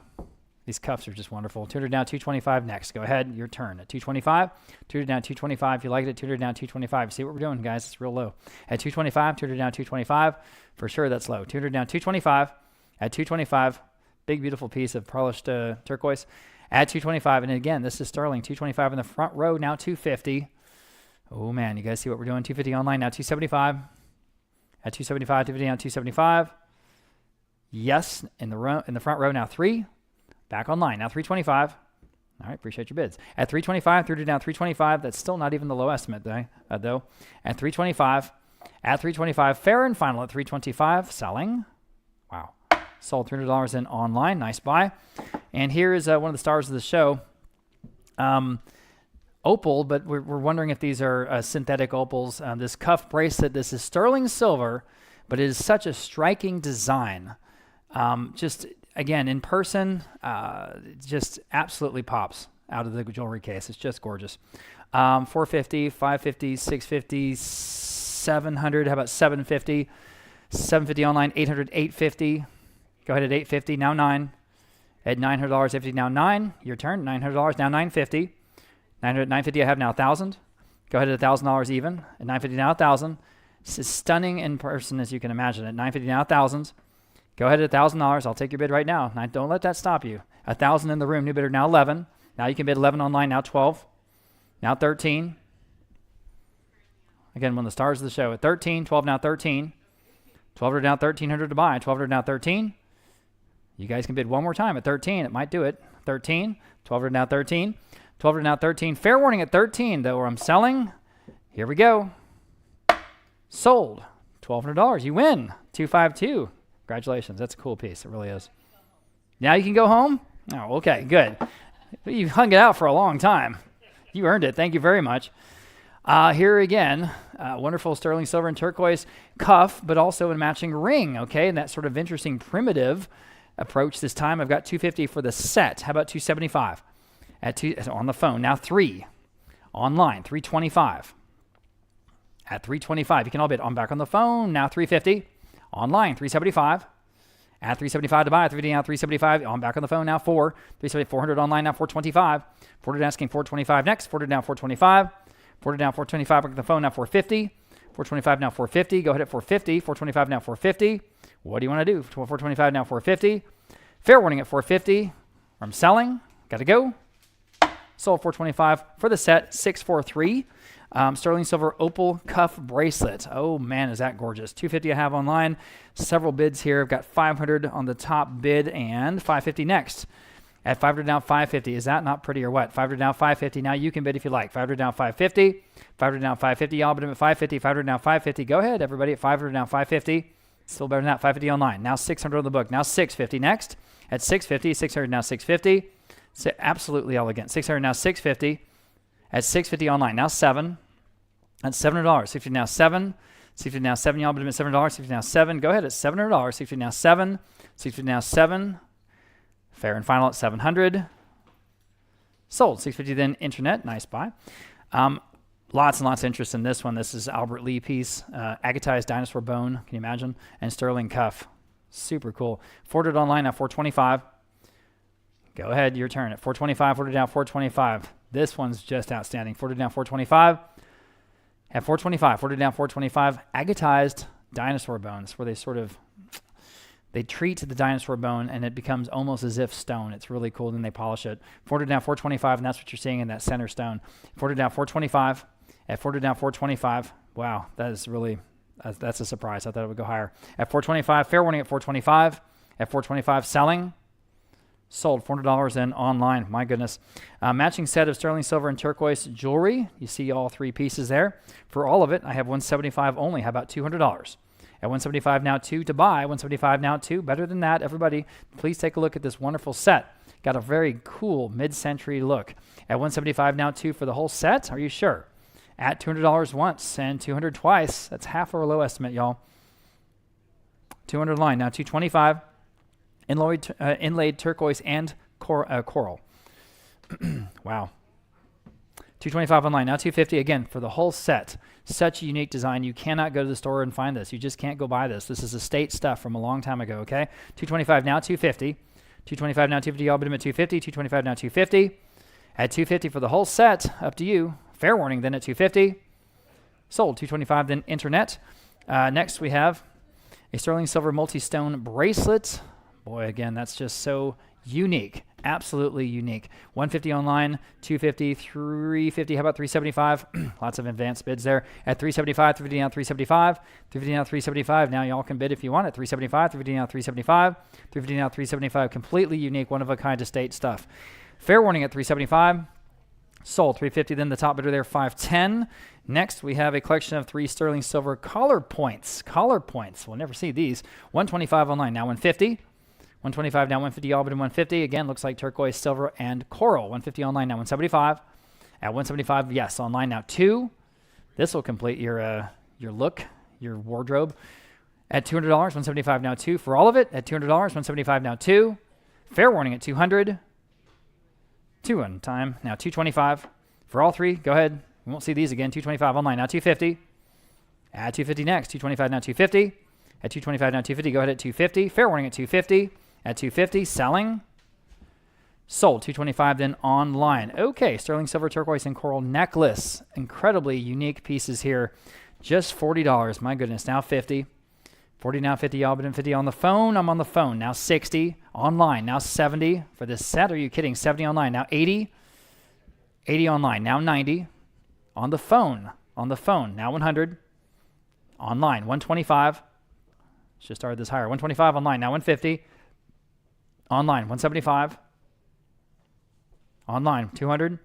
B: These cuffs are just wonderful. 200 down, 225 next. Go ahead, your turn. At 225, 200 down, 225. If you like it at 200 down, 225. See what we're doing, guys? It's real low. At 225, 200 down, 225. For sure, that's low. 200 down, 225. At 225, big, beautiful piece of polished turquoise. At 225, and again, this is sterling. 225 in the front row, now 250. Oh, man, you guys see what we're doing? 250 online, now 275. At 275, 250 down, 275. Yes, in the front row, now 3. Back online, now 325. All right, appreciate your bids. At 325, 30 down 325. That's still not even the low estimate, though. At 325, at 325, fair and final at 325. Selling. Wow. Sold $300 in online. Nice buy. And here is one of the stars of the show. Opal, but we're wondering if these are synthetic opals. This cuff bracelet, this is sterling silver, but it is such a striking design. Just again, in person, just absolutely pops out of the jewelry case. It's just gorgeous. 450, 550, 650, 700. How about 750? 750 online, 800, 850. Go ahead at 850, now 9. At $900, 50 now 9. Your turn, $900, now 950. 900, 950, I have now 1,000. Go ahead at $1,000 even. At 950 now 1,000. This is stunning in person, as you can imagine. At 950 now 1,000. Go ahead at $1,000. I'll take your bid right now. Don't let that stop you. 1,000 in the room. New bidder now 11. Now you can bid 11 online. Now 12. Now 13. Again, one of the stars of the show. At 13. 12 now 13. 1,200 now 1,300 to buy. 1,200 now 13. You guys can bid one more time at 13. It might do it. 13. 1,200 now 13. 1,200 now 13. Fair warning at 13, though, where I'm selling. Here we go. Sold. $1,200. You win. 252. Congratulations. That's a cool piece. It really is. Now you can go home? Oh, okay. Good. You hung it out for a long time. You earned it. Thank you very much. Here again, wonderful sterling silver and turquoise cuff, but also a matching ring, okay? And that sort of interesting primitive approach this time. I've got 250 for the set. How about 275? On the phone. Now 3. Online, 325. At 325, you can all bid. I'm back on the phone. Now 350. Online, 375. At 375 to buy. 350 now 375. I'm back on the phone. Now 4. 370, 400 online. Now 425. 400 asking 425 next. 400 now 425. 400 now 425. Back on the phone. Now 450. 425 now 450. Go ahead at 450. 425 now 450. What do you want to do? 425 now 450. Fair warning at 450. I'm selling. Got to go. Sold 425 for the set. 643. Sterling silver opal cuff bracelet. Oh man, is that gorgeous. 250 I have online. Several bids here. I've got 500 on the top bid and 550 next. At 500 now 550. Is that not pretty or what? 500 now 550. Now you can bid if you like. 500 now 550. 500 now 550. Y'all bid at 550. 500 now 550. Go ahead, everybody. At 500 now 550. Still better than that. 550 online. Now 600 on the book. Now 650 next. At 650. 600 now 650. Absolutely elegant. 600 now 650. At 650 online. Now 7. That's $700. 650 now 7. 650 now 7. Y'all bid at $7. 650 now 7. Go ahead at $700. 650 now 7. 650 now 7. Fair and final at 700. Sold. 650 then internet. Nice buy. Lots and lots of interest in this one. This is Albert Lee piece. Agatized dinosaur bone. Can you imagine? And sterling cuff. Super cool. 400 online now 425. Go ahead. Your turn. At 425. 400 down 425. This one's just outstanding. 400 down 425. At 425. 400 down 425. Agatized dinosaur bones, where they treat the dinosaur bone and it becomes almost as if stone. It's really cool. Then they polish it. 400 down 425, and that's what you're seeing in that center stone. 400 down 425. At 400 down 425. Wow, that is really, that's a surprise. I thought it would go higher. At 425, fair warning at 425. At 425, selling. Sold $400 in online. My goodness. Matching set of sterling silver and turquoise jewelry. You see all 3 pieces there. For all of it, I have $175 only. How about $200? At $175 now 2 to buy. $175 now 2. Better than that, everybody. Please take a look at this wonderful set. Got a very cool mid-century look. At $175 now 2 for the whole set. Are you sure? At $200 once and $200 twice. That's half our low estimate, y'all. $200 line. Now $225. inlaid turquoise and coral. Wow. 225 online, now 250 again for the whole set. Such a unique design. You cannot go to the store and find this. You just can't go buy this. This is estate stuff from a long time ago, okay? 225 now 250. 225 now 250, y'all bid them at 250. 225 now 250. At 250 for the whole set, up to you. Fair warning then at 250. Sold. 225 then internet. Next we have a sterling silver multi-stone bracelet. Boy, again, that's just so unique. Absolutely unique. 150 online, 250, 350. How about 375? Lots of advanced bids there. At 375, 350 now 375, 350 now 375. Now y'all can bid if you want it. 375, 350 now 375, 350 now 375. Completely unique, one of a kind estate stuff. Fair warning at 375. Sold. 350. Then the top bidder there, 510. Next, we have a collection of 3 sterling silver collar points. Collar points. We'll never see these. 125 online. Now 150. 125 now 150, all but in 150. Again, looks like turquoise, silver, and coral. 150 online now 175. At 175, yes, online now 2. This will complete your look, your wardrobe. At $200, 175 now 2 for all of it. At $200, 175 now 2. Fair warning at 200. 2 on time. Now 225 for all 3. Go ahead. We won't see these again. 225 online now 250. At 250 next. 225 now 250. At 225 now 250. Go ahead at 250. Fair warning at 250. At 250, selling. Sold. 225 then online. Okay, sterling silver, turquoise, and coral necklace. Incredibly unique pieces here. Just $40. My goodness. Now 50. 40 now 50. Y'all bid in 50 on the phone. I'm on the phone. Now 60. Online. Now 70 for this set. Are you kidding? 70 online. Now 80. 80 online. Now 90. On the phone. On the phone. Now 100. Online. 125. Should start this higher. 125 online. Now 150. Online, 175. Online, 200. I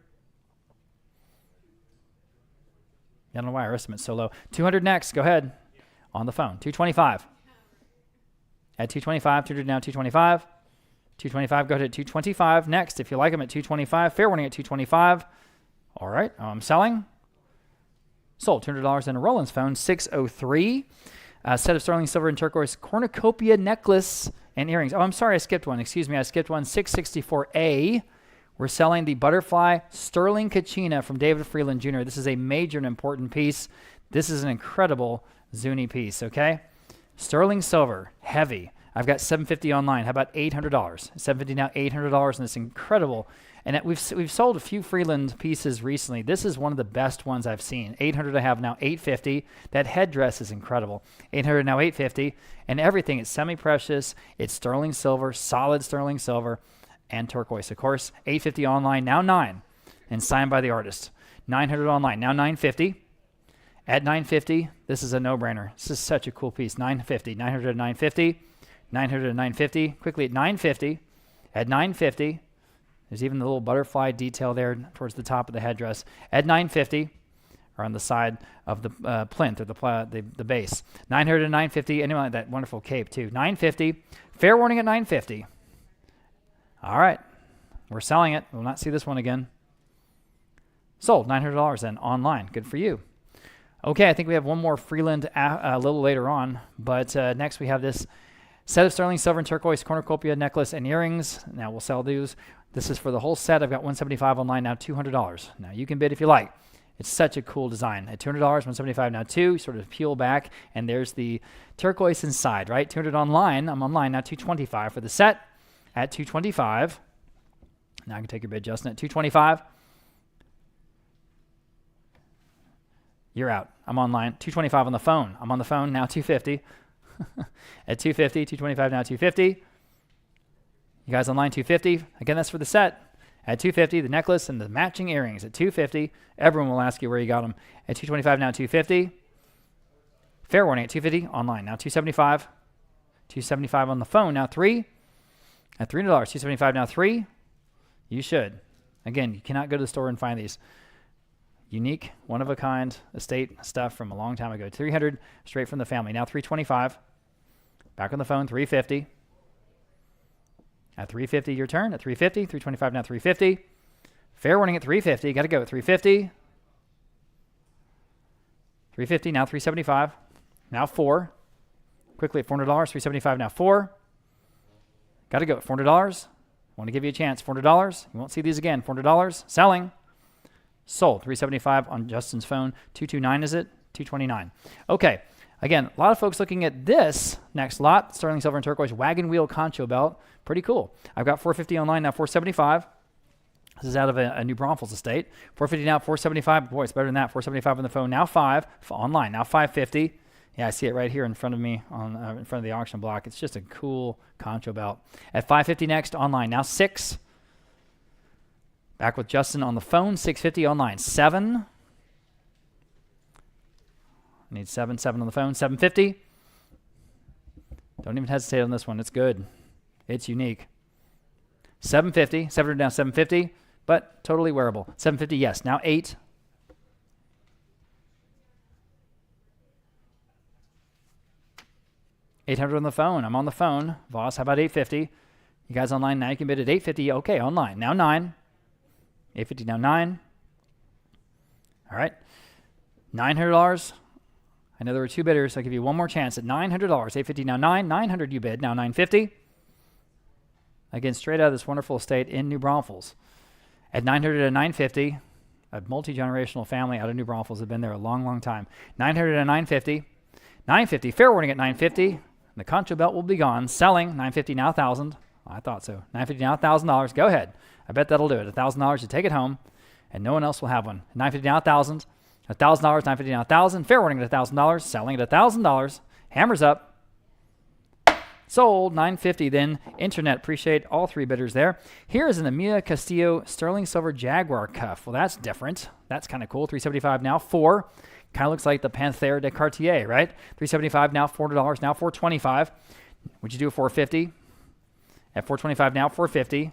B: don't know why our estimate's so low. 200 next, go ahead. On the phone, 225. At 225, 200 now 225. 225, go ahead at 225 next. If you like them at 225, fair warning at 225. All right, I'm selling. Sold, $200 in a Roland's phone, 603. Set of sterling silver and turquoise cornucopia necklace and earrings. Oh, I'm sorry, I skipped one. Excuse me, I skipped one. 664A. We're selling the butterfly sterling kachina from David Freeland Jr. This is a major and important piece. This is an incredible Zuni piece, okay? Sterling silver, heavy. I've got $750 online. How about $800? $750 now, $800, and it's incredible. And we've sold a few Freeland pieces recently. This is one of the best ones I've seen. $800 I have now, $850. That headdress is incredible. $800 now, $850. And everything, it's semi-precious. It's sterling silver, solid sterling silver, and turquoise, of course. $850 online, now $9, and signed by the artist. $900 online, now $950. At $950, this is a no-brainer. This is such a cool piece. $950, $900 at $950, $900 at $950. Quickly at $950. At $950. There's even the little butterfly detail there towards the top of the headdress. At $950, or on the side of the plinth or the base. $900 and $950. Anyone like that wonderful cape too. $950. Fair warning at $950. All right, we're selling it. We'll not see this one again. Sold. $900 then online. Good for you. Okay, I think we have one more Freeland a little later on, but next we have this set of sterling silver and turquoise cornucopia necklace and earrings. Now we'll sell these. This is for the whole set. I've got $175 online now, $200. Now you can bid if you like. It's such a cool design. At $200, $175 now 2. Sort of peel back, and there's the turquoise inside, right? $200 online. I'm online now, $225 for the set. At $225. Now I can take your bid, Justin. At $225. You're out. I'm online. $225 on the phone. I'm on the phone now, $250. At $250, $225 now, $250. You guys online, $250. Again, that's for the set. At $250, the necklace and the matching earrings. At $250, everyone will ask you where you got them. At $225 now, $250. Fair warning at $250 online now, $275. $275 on the phone now, $3. At $300, $275 now, $3. You should. Again, you cannot go to the store and find these. Unique, one-of-a-kind estate stuff from a long time ago. $300 straight from the family. Now $325. Back on the phone, $350. At $350, your turn. At $350, $325 now, $350. Fair warning at $350. Got to go at $350. $350 now, $375. Now $4. Quickly at $400, $375 now, $4. Got to go. $400. Want to give you a chance. $400. You won't see these again. $400. Selling. Sold. $375 on Justin's phone. $229 is it? $229. Okay. Again, a lot of folks looking at this next lot, sterling silver and turquoise wagon wheel concho belt. Pretty cool. I've got $450 online now, $475. This is out of a New Braunfels estate. $450 now, $475. Boy, it's better than that. $475 on the phone. Now online. Now $550. Yeah, I see it right here in front of me on in front of the auction block. It's just a cool concho belt. At $550 next, online. Now $6. Back with Justin on the phone. $650 online. $7. I need $7 on the phone. $750. Don't even hesitate on this one. It's good. It's unique. $750. $700 down. $750. But totally wearable. $750. Yes. Now $8. $800 on the phone. I'm on the phone. Voss, how about $850? You guys online now? You can bid at $850. Okay, online. Now $9. $850 now $9. All right. $900. I know there were two bidders, so I'll give you one more chance at $900. $850 now $9. $900 you bid. Now $950. Again, straight out of this wonderful estate in New Braunfels. At $900 to $950, a multi-generational family out of New Braunfels have been there a long, long time. $900 to $950. $950. Fair warning at $950. The concho belt will be gone. Selling. $950 now $1,000. I thought so. $950 now $1,000. Go ahead. I bet that'll do it. $1,000 to take it home, and no one else will have one. $950 now $1,000. $1,000. $950 now $1,000. Fair warning at $1,000. Selling at $1,000. Hammers up. Sold. $950. Then internet. Appreciate all three bidders there. Here is an Amiga Castillo sterling silver Jaguar cuff. Well, that's different. That's kind of cool. $375 now $4. Kind of looks like the Panthère de Cartier, right? $375 now $400 now $425. Would you do a $450? At $425 now $450.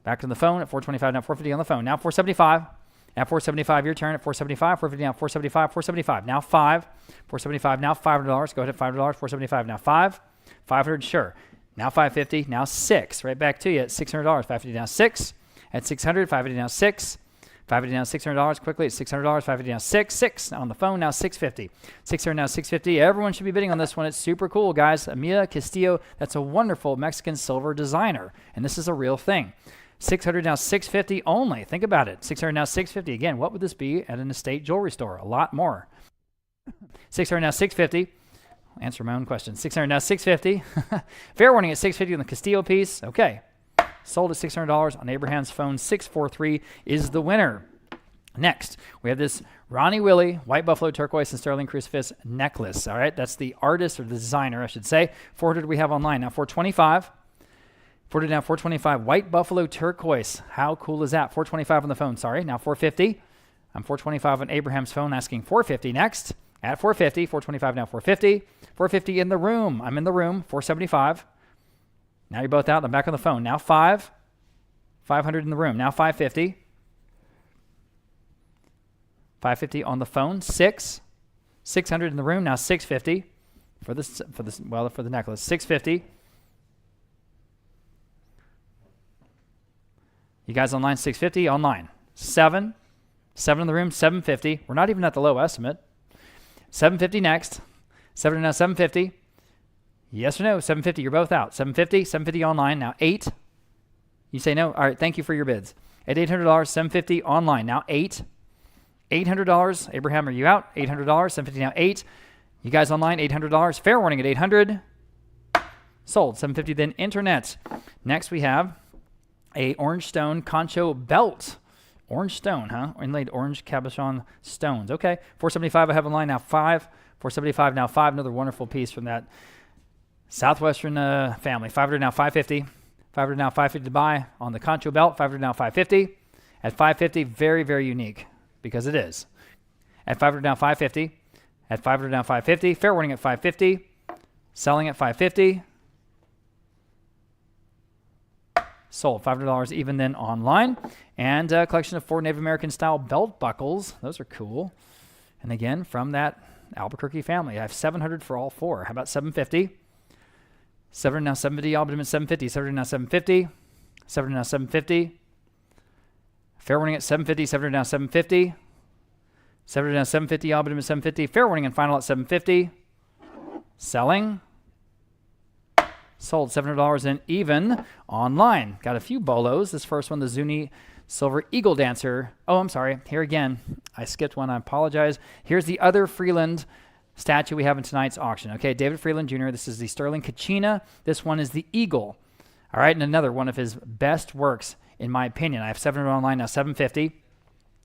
B: Back to the phone at $425 now $450 on the phone. Now $475. At $475 your turn at $475. $450 now $475. $475 now $5. $475 now $500. Go ahead at $500. $475 now $5. $500 sure. Now $550. Now $6. Right back to you at $600. $550 now $6. At $600. $550 now $6. $550 now $600 quickly at $600. $550 now $6 on the phone now $650. $600 now $650. Everyone should be bidding on this one. It's super cool, guys. Amiga Castillo. That's a wonderful Mexican silver designer, and this is a real thing. $600 now $650 only. Think about it. $600 now $650. Again, what would this be at an estate jewelry store? A lot more. $600 now $650. Answer my own question. $600 now $650. Fair warning at $650 on the Castillo piece. Okay. Sold at $600 on Abraham's phone. 643 is the winner. Next, we have this Ronnie Willie white buffalo turquoise and sterling crucifix necklace. All right, that's the artist or the designer, I should say. $400 we have online now. $425. $400 now $425 white buffalo turquoise. How cool is that? $425 on the phone. Sorry, now $450. I'm $425 on Abraham's phone, asking $450 next. At $450. $425 now $450. $450 in the room. I'm in the room. $475. Now you're both out. I'm back on the phone. Now $500 in the room. Now $550. $550 on the phone. $600 in the room. Now $650 for the necklace. $650. You guys online? $650 online. $700 in the room. $750. We're not even at the low estimate. $750 next. $700 now $750. Yes or no? $750. You're both out. $750. $750 online. Now $800. You say no? All right. Thank you for your bids. At $800. $750 online. Now $800. $800. Abraham, are you out? $800. $750 now $800. You guys online? $800. Fair warning at $800. Sold. $750 then internet. Next we have a orange stone concho belt. Orange stone, huh? Inlaid orange cabochon stones. Okay. $475 I have online now $500. $475 now $500. Another wonderful piece from that Southwestern family. $500 now $550. $500 now $550 to buy on the concho belt. $500 now $550. At $550, very, very unique because it is. At $500 now $550. At $500 now $550. Fair warning at $550. Selling at $550. Sold. $500 even then online. And a collection of 4 Native American style belt buckles. Those are cool. And again, from that Albuquerque family. I have $700 for all 4. How about $750? $700 now $750. Album at $750. $700 now $750. $700 now $750. Fair warning at $750. $700 now $750. $700 now $750. Album at $750. Fair warning and final at $750. Selling. Sold $700 and even online. Got a few bolos. This first one, the Zuni Silver Eagle Dancer. Oh, I'm sorry. Here again, I skipped one. I apologize. Here's the other Freeland statue we have in tonight's auction. Okay, David Freeland Jr. This is the Sterling Kachina. This one is the Eagle. All right, and another one of his best works, in my opinion. I have 700 online now, $750.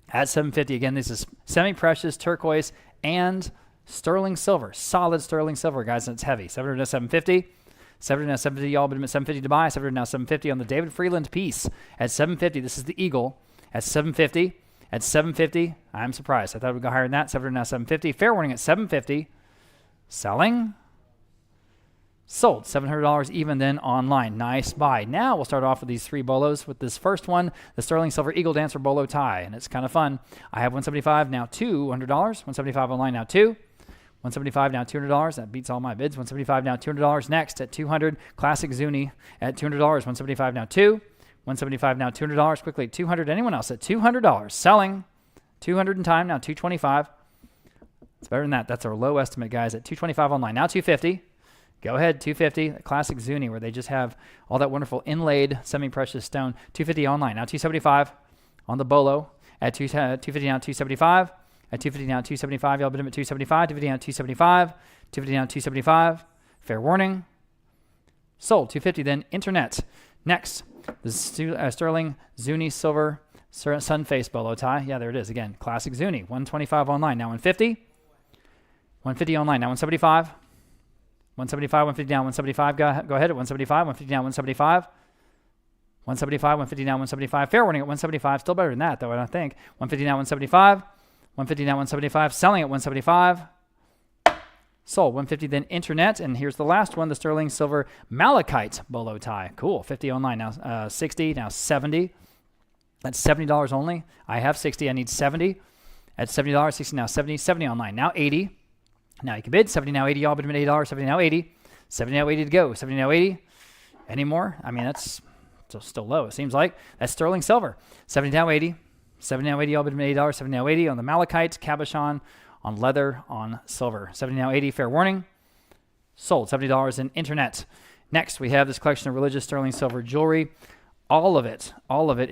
B: At $750, again, this is semi-precious, turquoise, and sterling silver. Solid sterling silver, guys, and it's heavy. 700 now, $750. 700 now, $750. Y'all been at $750 to buy. 700 now, $750 on the David Freeland piece. At $750, this is the Eagle. At $750. At $750, I'm surprised. I thought we'd go higher than that. 700 now, $750. Fair warning at $750. Selling. Sold. $700 even then online. Nice buy. Now we'll start off with these three bolos. With this first one, the Sterling Silver Eagle Dancer bolo tie, and it's kind of fun. I have $175 now, $200. $175 online now, $2. $175 now, $200. That beats all my bids. $175 now, $200. Next at $200, Classic Zuni at $200. $175 now, $2. $175 now, $200. Quickly, $200. Anyone else at $200? Selling. $200 in time now, $225. It's better than that. That's our low estimate, guys. At $225 online now, $250. Go ahead, $250. Classic Zuni, where they just have all that wonderful inlaid semi-precious stone. $250 online now, $275 on the bolo. At $250 now, $275. At $250 now, $275. Y'all bid him at $275. $250 now, $275. $250 now, $275. Fair warning. Sold. $250. Then internet. Next, the Sterling Zuni Silver Sun Face bolo tie. Yeah, there it is again. Classic Zuni. $125 online now, $150. $150 online now, $175. $175, $150 down, $175. Go ahead at $175. $150 down, $175. $175, $150 down, $175. Fair warning at $175. Still better than that, though, I don't think. $150 down, $175. $150 down, $175. Selling at $175. Sold. $150 then internet. And here's the last one, the Sterling Silver Malachite bolo tie. Cool. $50 online now, $60. Now $70. That's $70 only. I have $60. I need $70. At $70, $60 now, $70. $70 online. Now $80. Now you can bid. $70 now, $80. Y'all bid him at $80. $70 now, $80. $70 now, $80 to go. $70 now, $80. Any more? I mean, that's still low, it seems like. That's sterling silver. $70 now, $80. $70 now, $80. Y'all bid him at $80. $70 now, $80 on the malachite, cabochon, on leather, on silver. $70 now, $80. Fair warning. Sold. $70 in internet. Next, we have this collection of religious sterling silver jewelry. All of it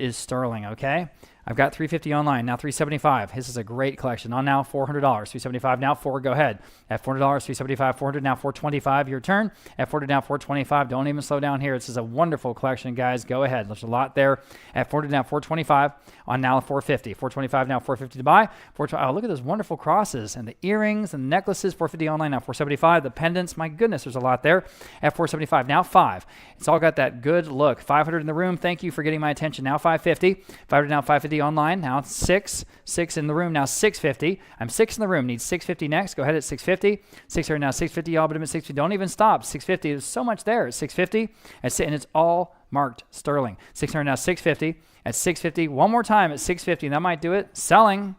B: is sterling, okay? I've got $350 online, now $375. This is a great collection. On now, $400. $375 now, $4. Go ahead. At $400, $375, $400 now, $425. Your turn. At $400 now, $425. Don't even slow down here. This is a wonderful collection, guys. Go ahead. There's a lot there. At $400 now, $425. On now, $450. $425 now, $450 to buy. Oh, look at those wonderful crosses and the earrings and the necklaces. $450 online now, $475. The pendants. My goodness, there's a lot there. At $475 now, $5. It's all got that good look. $500 in the room. Thank you for getting my attention. Now $550. $500 now, $550 online. Now it's $6. $6 in the room. Now $650. I'm $6 in the room. Need $650 next. Go ahead at $650. $600 now, $650. Y'all bid him at $650. Don't even stop. $650. There's so much there at $650. And it's all marked sterling. $600 now, $650. At $650. One more time at $650. That might do it. Selling.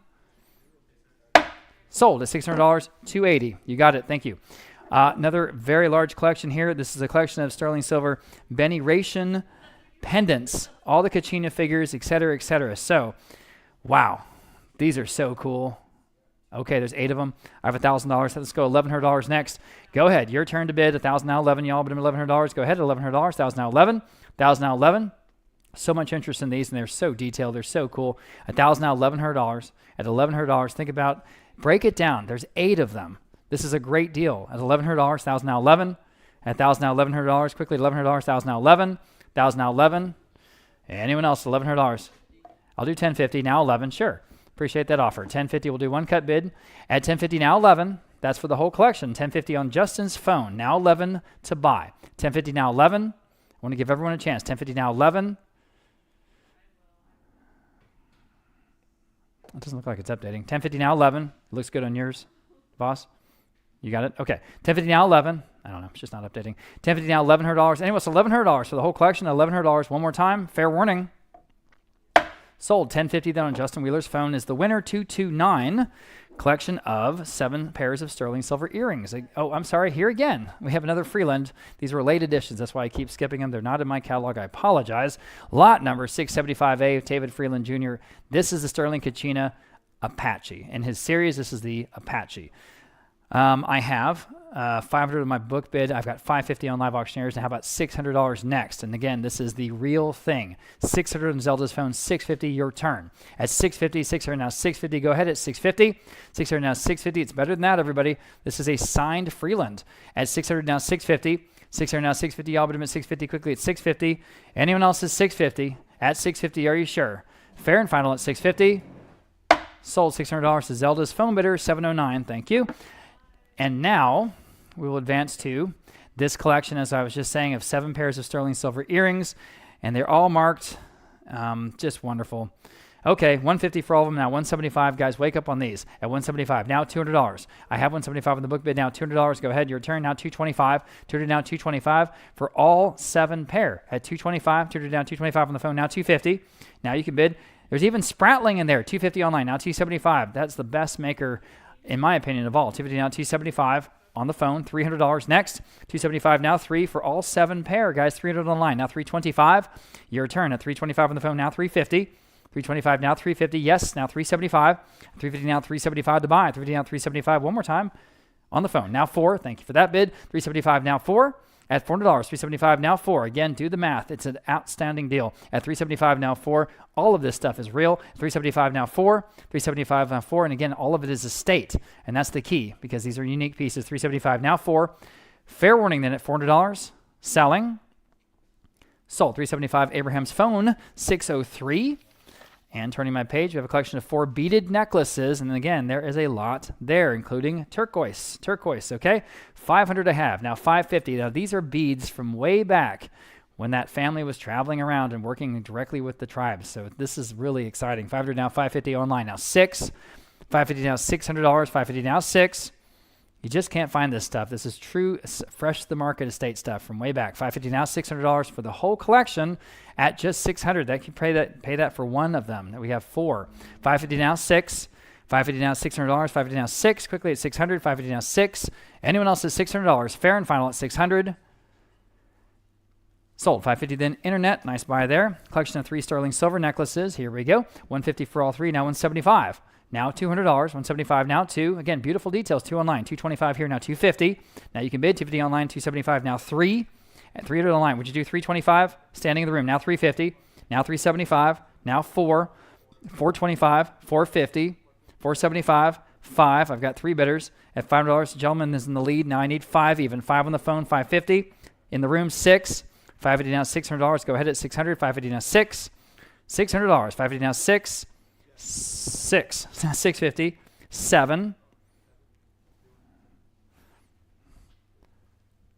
B: Sold at $600. $280. You got it. Thank you. Another very large collection here. This is a collection of sterling silver veneration pendants, all the Kachina figures, etc., etc. So, wow, these are so cool. Okay, there's 8 of them. I have $1,000. Let's go $1,100 next. Go ahead. Your turn to bid. $1,000 now, $11. Y'all bid $1,100. Go ahead at $1,100. $1,000 now, $11. $1,000 now, $11. So much interest in these, and they're so detailed. They're so cool. $1,000 now, $1,100. At $1,100, think about, break it down. There's 8 of them. This is a great deal. At $1,100, $1,000 now, $11. At $1,000 now, $1,100. Quickly, $1,100. $1,000 now, $11. $1,000 now, $11. Anyone else? $1,100. I'll do $10.50 now, $11. Sure. Appreciate that offer. $10.50. We'll do one cut bid. At $10.50 now, $11. That's for the whole collection. $10.50 on Justin's phone. Now $11 to buy. $10.50 now, $11. I want to give everyone a chance. $10.50 now, $11. It doesn't look like it's updating. $10.50 now, $11. It looks good on yours, boss. You got it? Okay. $10.50 now, $11. I don't know. It's just not updating. $10.50 now, $1,100. Anyway, it's $1,100 for the whole collection. $1,100. One more time. Fair warning. Sold. $10.50 then on Justin Wheeler's phone is the winner. 229 collection of 7 pairs of sterling silver earrings. Oh, I'm sorry. Here again, we have another Freeland. These were late editions. That's why I keep skipping them. They're not in my catalog. I apologize. Lot number 675A, David Freeland Jr. This is the Sterling Kachina Apache. In his series, this is the Apache. I have 500 of my book bid. I've got 550 on Live Auctioneers. And how about $600 next? And again, this is the real thing. 600 on Zelda's phone, 650, your turn. At 650, 600 now 650. Go ahead at 650. 600 now 650. It's better than that, everybody. This is a signed Freeland. At 600 now 650. 600 now 650. Y'all at 650 quickly at 650. Anyone else is 650. At 650, are you sure? Fair and final at 650. Sold $600 to Zelda's phone bidder, 709. Thank you. And now we will advance to this collection, as I was just saying, of 7 pairs of sterling silver earrings, and they're all marked. Just wonderful. Okay, 150 for all of them now. 175, guys, wake up on these. At 175, now $200. I have 175 in the book bid now. $200. Go ahead, your turn. Now 225. 200 now 225 for all 7 pair. At 225, 200 down 225 on the phone. Now 250. Now you can bid. There's even Spratling in there. 250 online. Now 275. That's the best maker, in my opinion, of all. 250 now 275 on the phone. $300 next. 275 now 3 for all 7 pair, guys. 300 online. Now 325. Your turn. At 325 on the phone. Now 350. 325 now 350. Yes, now 375. 350 now 375 to buy. 350 now 375. One more time on the phone. Now 4. Thank you for that bid. 375 now 4. At $400, 375 now 4. Again, do the math. It's an outstanding deal. At 375 now 4. All of this stuff is real. 375 now 4. 375 now 4. And again, all of it is estate. And that's the key because these are unique pieces. 375 now 4. Fair warning then at $400. Selling. Sold. 375 Abraham's phone, 603. And turning my page, we have a collection of 4 beaded necklaces. And again, there is a lot there, including turquoise, okay? 500 I have. Now 550. Now these are beads from way back when that family was traveling around and working directly with the tribes. So this is really exciting. 500 now, 550 online. Now 6. 550 now, $600. 550 now 6. You just can't find this stuff. This is true, fresh to the market estate stuff from way back. $550 now, $600 for the whole collection at just $600. That you pay that for one of them. We have 4. $550 now, 6. $550 now, $600. $550 now, 6. Quickly at $600. $550 now, 6. Anyone else is $600. Fair and final at $600. Sold. $550 then internet. Nice buy there. Collection of 3 sterling silver necklaces. Here we go. $150 for all 3. Now $175. Now $200, $175 now 2. Again, beautiful details, 2 online, $225 here, now $250. Now you can bid, $250 online, $275 now 3. At $300 online, would you do $325? Standing in the room, now $350, now $375, now 4, $425, $450, $475, 5. I've got 3 bidders. At $500, the gentleman is in the lead. Now I need 5 even. 5 on the phone, $550. In the room, 6. $550 now, $600. Go ahead at $600. $550 now 6. $600. $550 now 6. 6. $650. 7.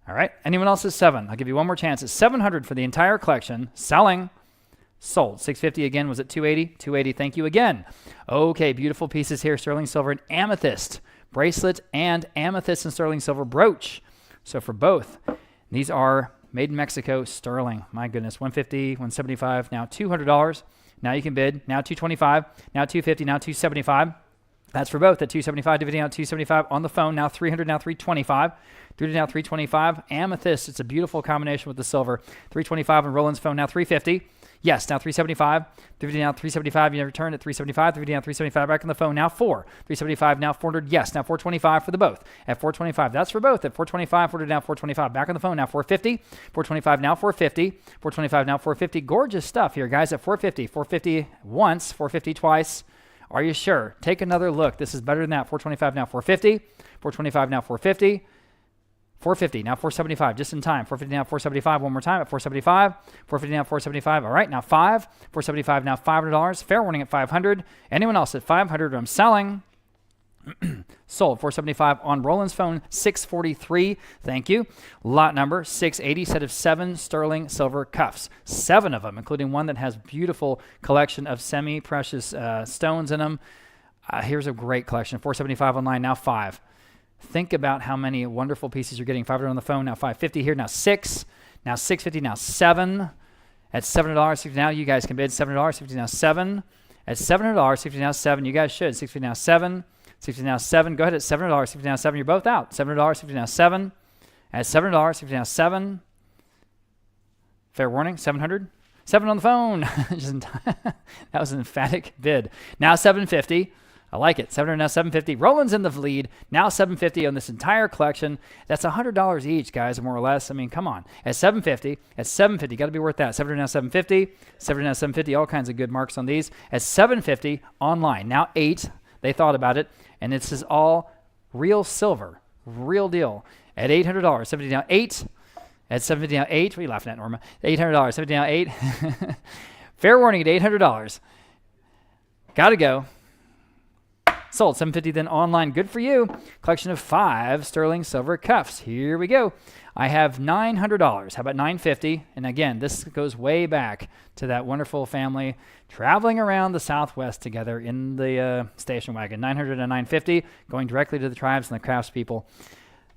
B: All right. Anyone else is 7? I'll give you one more chance. It's $700 for the entire collection. Selling. Sold. $650 again was at $280. $280. Thank you again. Okay. Beautiful pieces here. Sterling silver and amethyst bracelet and amethyst and sterling silver brooch. So for both, these are made in Mexico, sterling. My goodness. $150, $175, now $200. Now you can bid. Now $225, now $250, now $275. That's for both. At $275, dividing out $275 on the phone. Now $300, now $325. $300 now $325. Amethyst. It's a beautiful combination with the silver. $325 on Roland's phone. Now $350. Yes, now $375. $350 now $375. You return at $375. $350 now $375. Back on the phone. Now $4. $375 now $400. Yes, now $425 for the both. At $425. That's for both. At $425. $400 now $425. Back on the phone. Now $450. $425 now $450. $425 now $450. Gorgeous stuff here, guys. At $450. $450 once. $450 twice. Are you sure? Take another look. This is better than that. $425 now $450. $425 now $450. $450 now $475 just in time. $450 now $475 one more time at $475. $450 now $475. All right, now $5. $475 now $500. Fair warning at $500. Anyone else at $500? I'm selling. Sold. $475 on Roland's phone. $643. Thank you. Lot number 680. Set of 7 sterling silver cuffs. 7 of them, including one that has beautiful collection of semi-precious stones in them. Here's a great collection. $475 online. Now 5. Think about how many wonderful pieces you're getting. $500 on the phone. Now $550 here. Now 6. Now $650. Now 7. At $700. Now you guys can bid. $700. $50 now 7. At $700. $50 now 7. You guys should. $650 now 7. $60 now 7. Go ahead at $700. $50 now 7. You're both out. $700. $50 now 7. At $700. $50 now 7. Fair warning. $700. 7 on the phone. That was an emphatic bid. Now $750. I like it. 700 now 750. Roland's in the lead. Now 750 on this entire collection. That's $100 each, guys, more or less. I mean, come on. At 750, got to be worth that. 700 now 750. 700 now 750. All kinds of good marks on these. At 750 online. Now 8. They thought about it, and this is all real silver, real deal. At $800. 70 now 8. At 750 now 8. What are you laughing at, Norma? $800. 70 now 8. Fair warning at $800. Got to go. Sold. 750 then online. Good for you. Collection of 5 sterling silver cuffs. Here we go. I have $900. How about $950? And again, this goes way back to that wonderful family traveling around the Southwest together in the station wagon. $900 and $950, going directly to the tribes and the craftspeople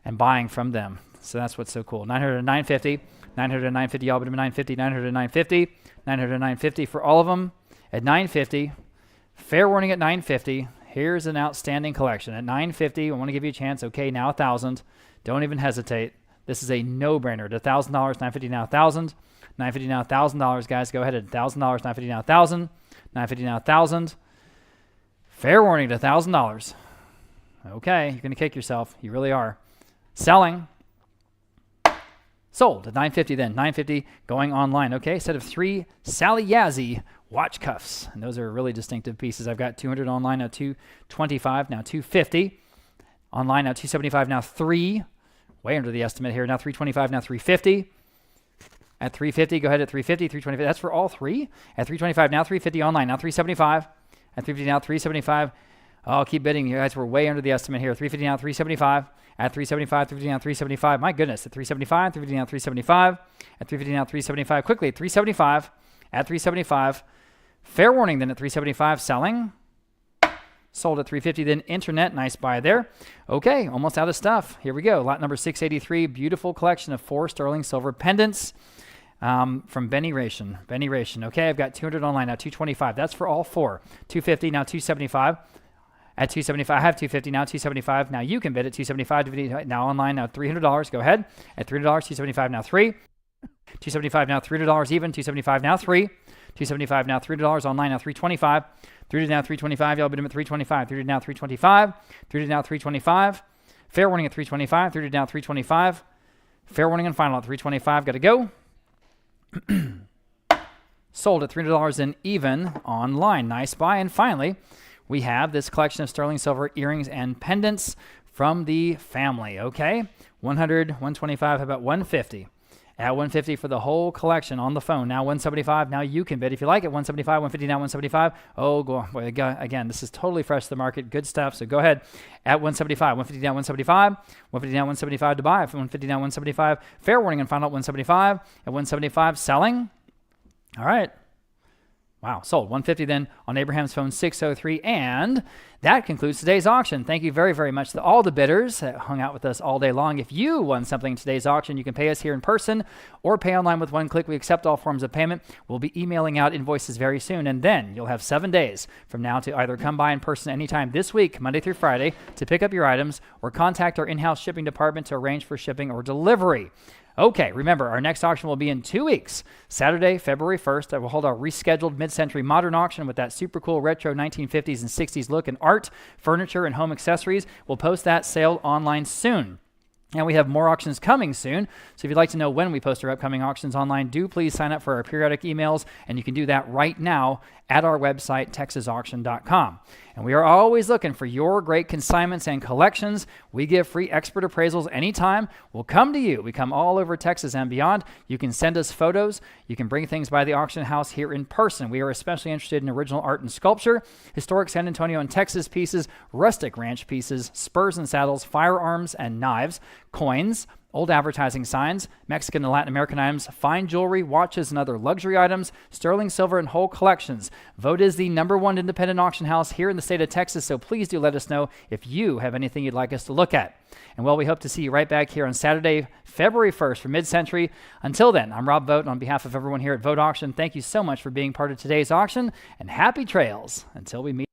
B: and buying from them. So that's what's so cool. $900 and $950. $900 and $950. All but $950. $900 and $950. $900 and $950 for all of them at $950. Fair warning at $950. Here's an outstanding collection. At $950, I want to give you a chance. Okay, now $1,000. Don't even hesitate. This is a no-brainer. At $1,000, $950 now $1,000. $950 now $1,000, guys. Go ahead at $1,000. $950 now $1,000. $950 now $1,000. Fair warning at $1,000. Okay, you're going to kick yourself. You really are. Selling. Sold at $950 then. $950 going online. Okay, set of 3 Sally Yazzie watch cuffs. And those are really distinctive pieces. I've got $200 online, now $225, now $250. Online, now $275, now $3. Way under the estimate here. Now $325, now $350. At $350, go ahead at $350, $325. That's for all 3. At $325, now $350 online, now $375. At $350, now $375. Oh, keep bidding. You guys were way under the estimate here. $350 now $375. At $375, $350 now $375. My goodness, at $375, $350 now $375. At $350 now $375. Quickly, at $375. At $375. Fair warning then at $375. Selling. Sold at $350 then. Internet, nice buy there. Okay, almost out of stuff. Here we go. Lot number 683. Beautiful collection of 4 sterling silver pendants from Benny Ration. Benny Ration. Okay, I've got $200 online now. $225. That's for all 4. $250 now $275. At $275, I have $250 now, $275. Now you can bid at $275. Now online, now $300. Go ahead. At $300, $275 now $3. $275 now $300 even. $275 now $3. $275 now $300 online now $325. $300 now $325. Y'all bid him at $325. $300 now $325. $300 now $325. Fair warning at $325. $300 now $325. Fair warning and final at $325. Got to go. Sold at $300 and even online. Nice buy. And finally, we have this collection of sterling silver earrings and pendants from the family, okay? 100, 125, how about 150? At 150 for the whole collection on the phone. Now 175, now you can bid. If you like it, 175, 150, now 175. Oh, go on. Again, this is totally fresh to the market. Good stuff, so go ahead. At 175, 150 down 175. 150 down 175 to buy. 150 down 175. Fair warning and final at 175. At 175, selling. All right. Wow, sold. 150 then on Abraham's phone 603. And that concludes today's auction. Thank you very, very much to all the bidders that hung out with us all day long. If you won something in today's auction, you can pay us here in person or pay online with one click. We accept all forms of payment. We'll be emailing out invoices very soon. And then you'll have 7 days from now to either come by in person anytime this week, Monday through Friday, to pick up your items or contact our in-house shipping department to arrange for shipping or delivery. Okay, remember, our next auction will be in 2 weeks. Saturday, February 1st, I will hold our rescheduled mid-century modern auction with that super cool retro 1950s and 60s look in art, furniture, and home accessories. We'll post that sale online soon. And we have more auctions coming soon. So if you'd like to know when we post our upcoming auctions online, do please sign up for our periodic emails. And you can do that right now at our website, texasauction.com. And we are always looking for your great consignments and collections. We give free expert appraisals anytime. We'll come to you. We come all over Texas and beyond. You can send us photos. You can bring things by the auction house here in person. We are especially interested in original art and sculpture, historic San Antonio and Texas pieces, rustic ranch pieces, spurs and saddles, firearms and knives, coins, old advertising signs, Mexican and Latin American items, fine jewelry, watches, and other luxury items, sterling silver, and whole collections. Vogt is the #1 independent auction house here in the state of Texas, so please do let us know if you have anything you'd like us to look at. And well, we hope to see you right back here on Saturday, February 1st for Mid-Century. Until then, I'm Rob Vogt. On behalf of everyone here at Vogt Auction, thank you so much for being part of today's auction, and happy trails until we meet.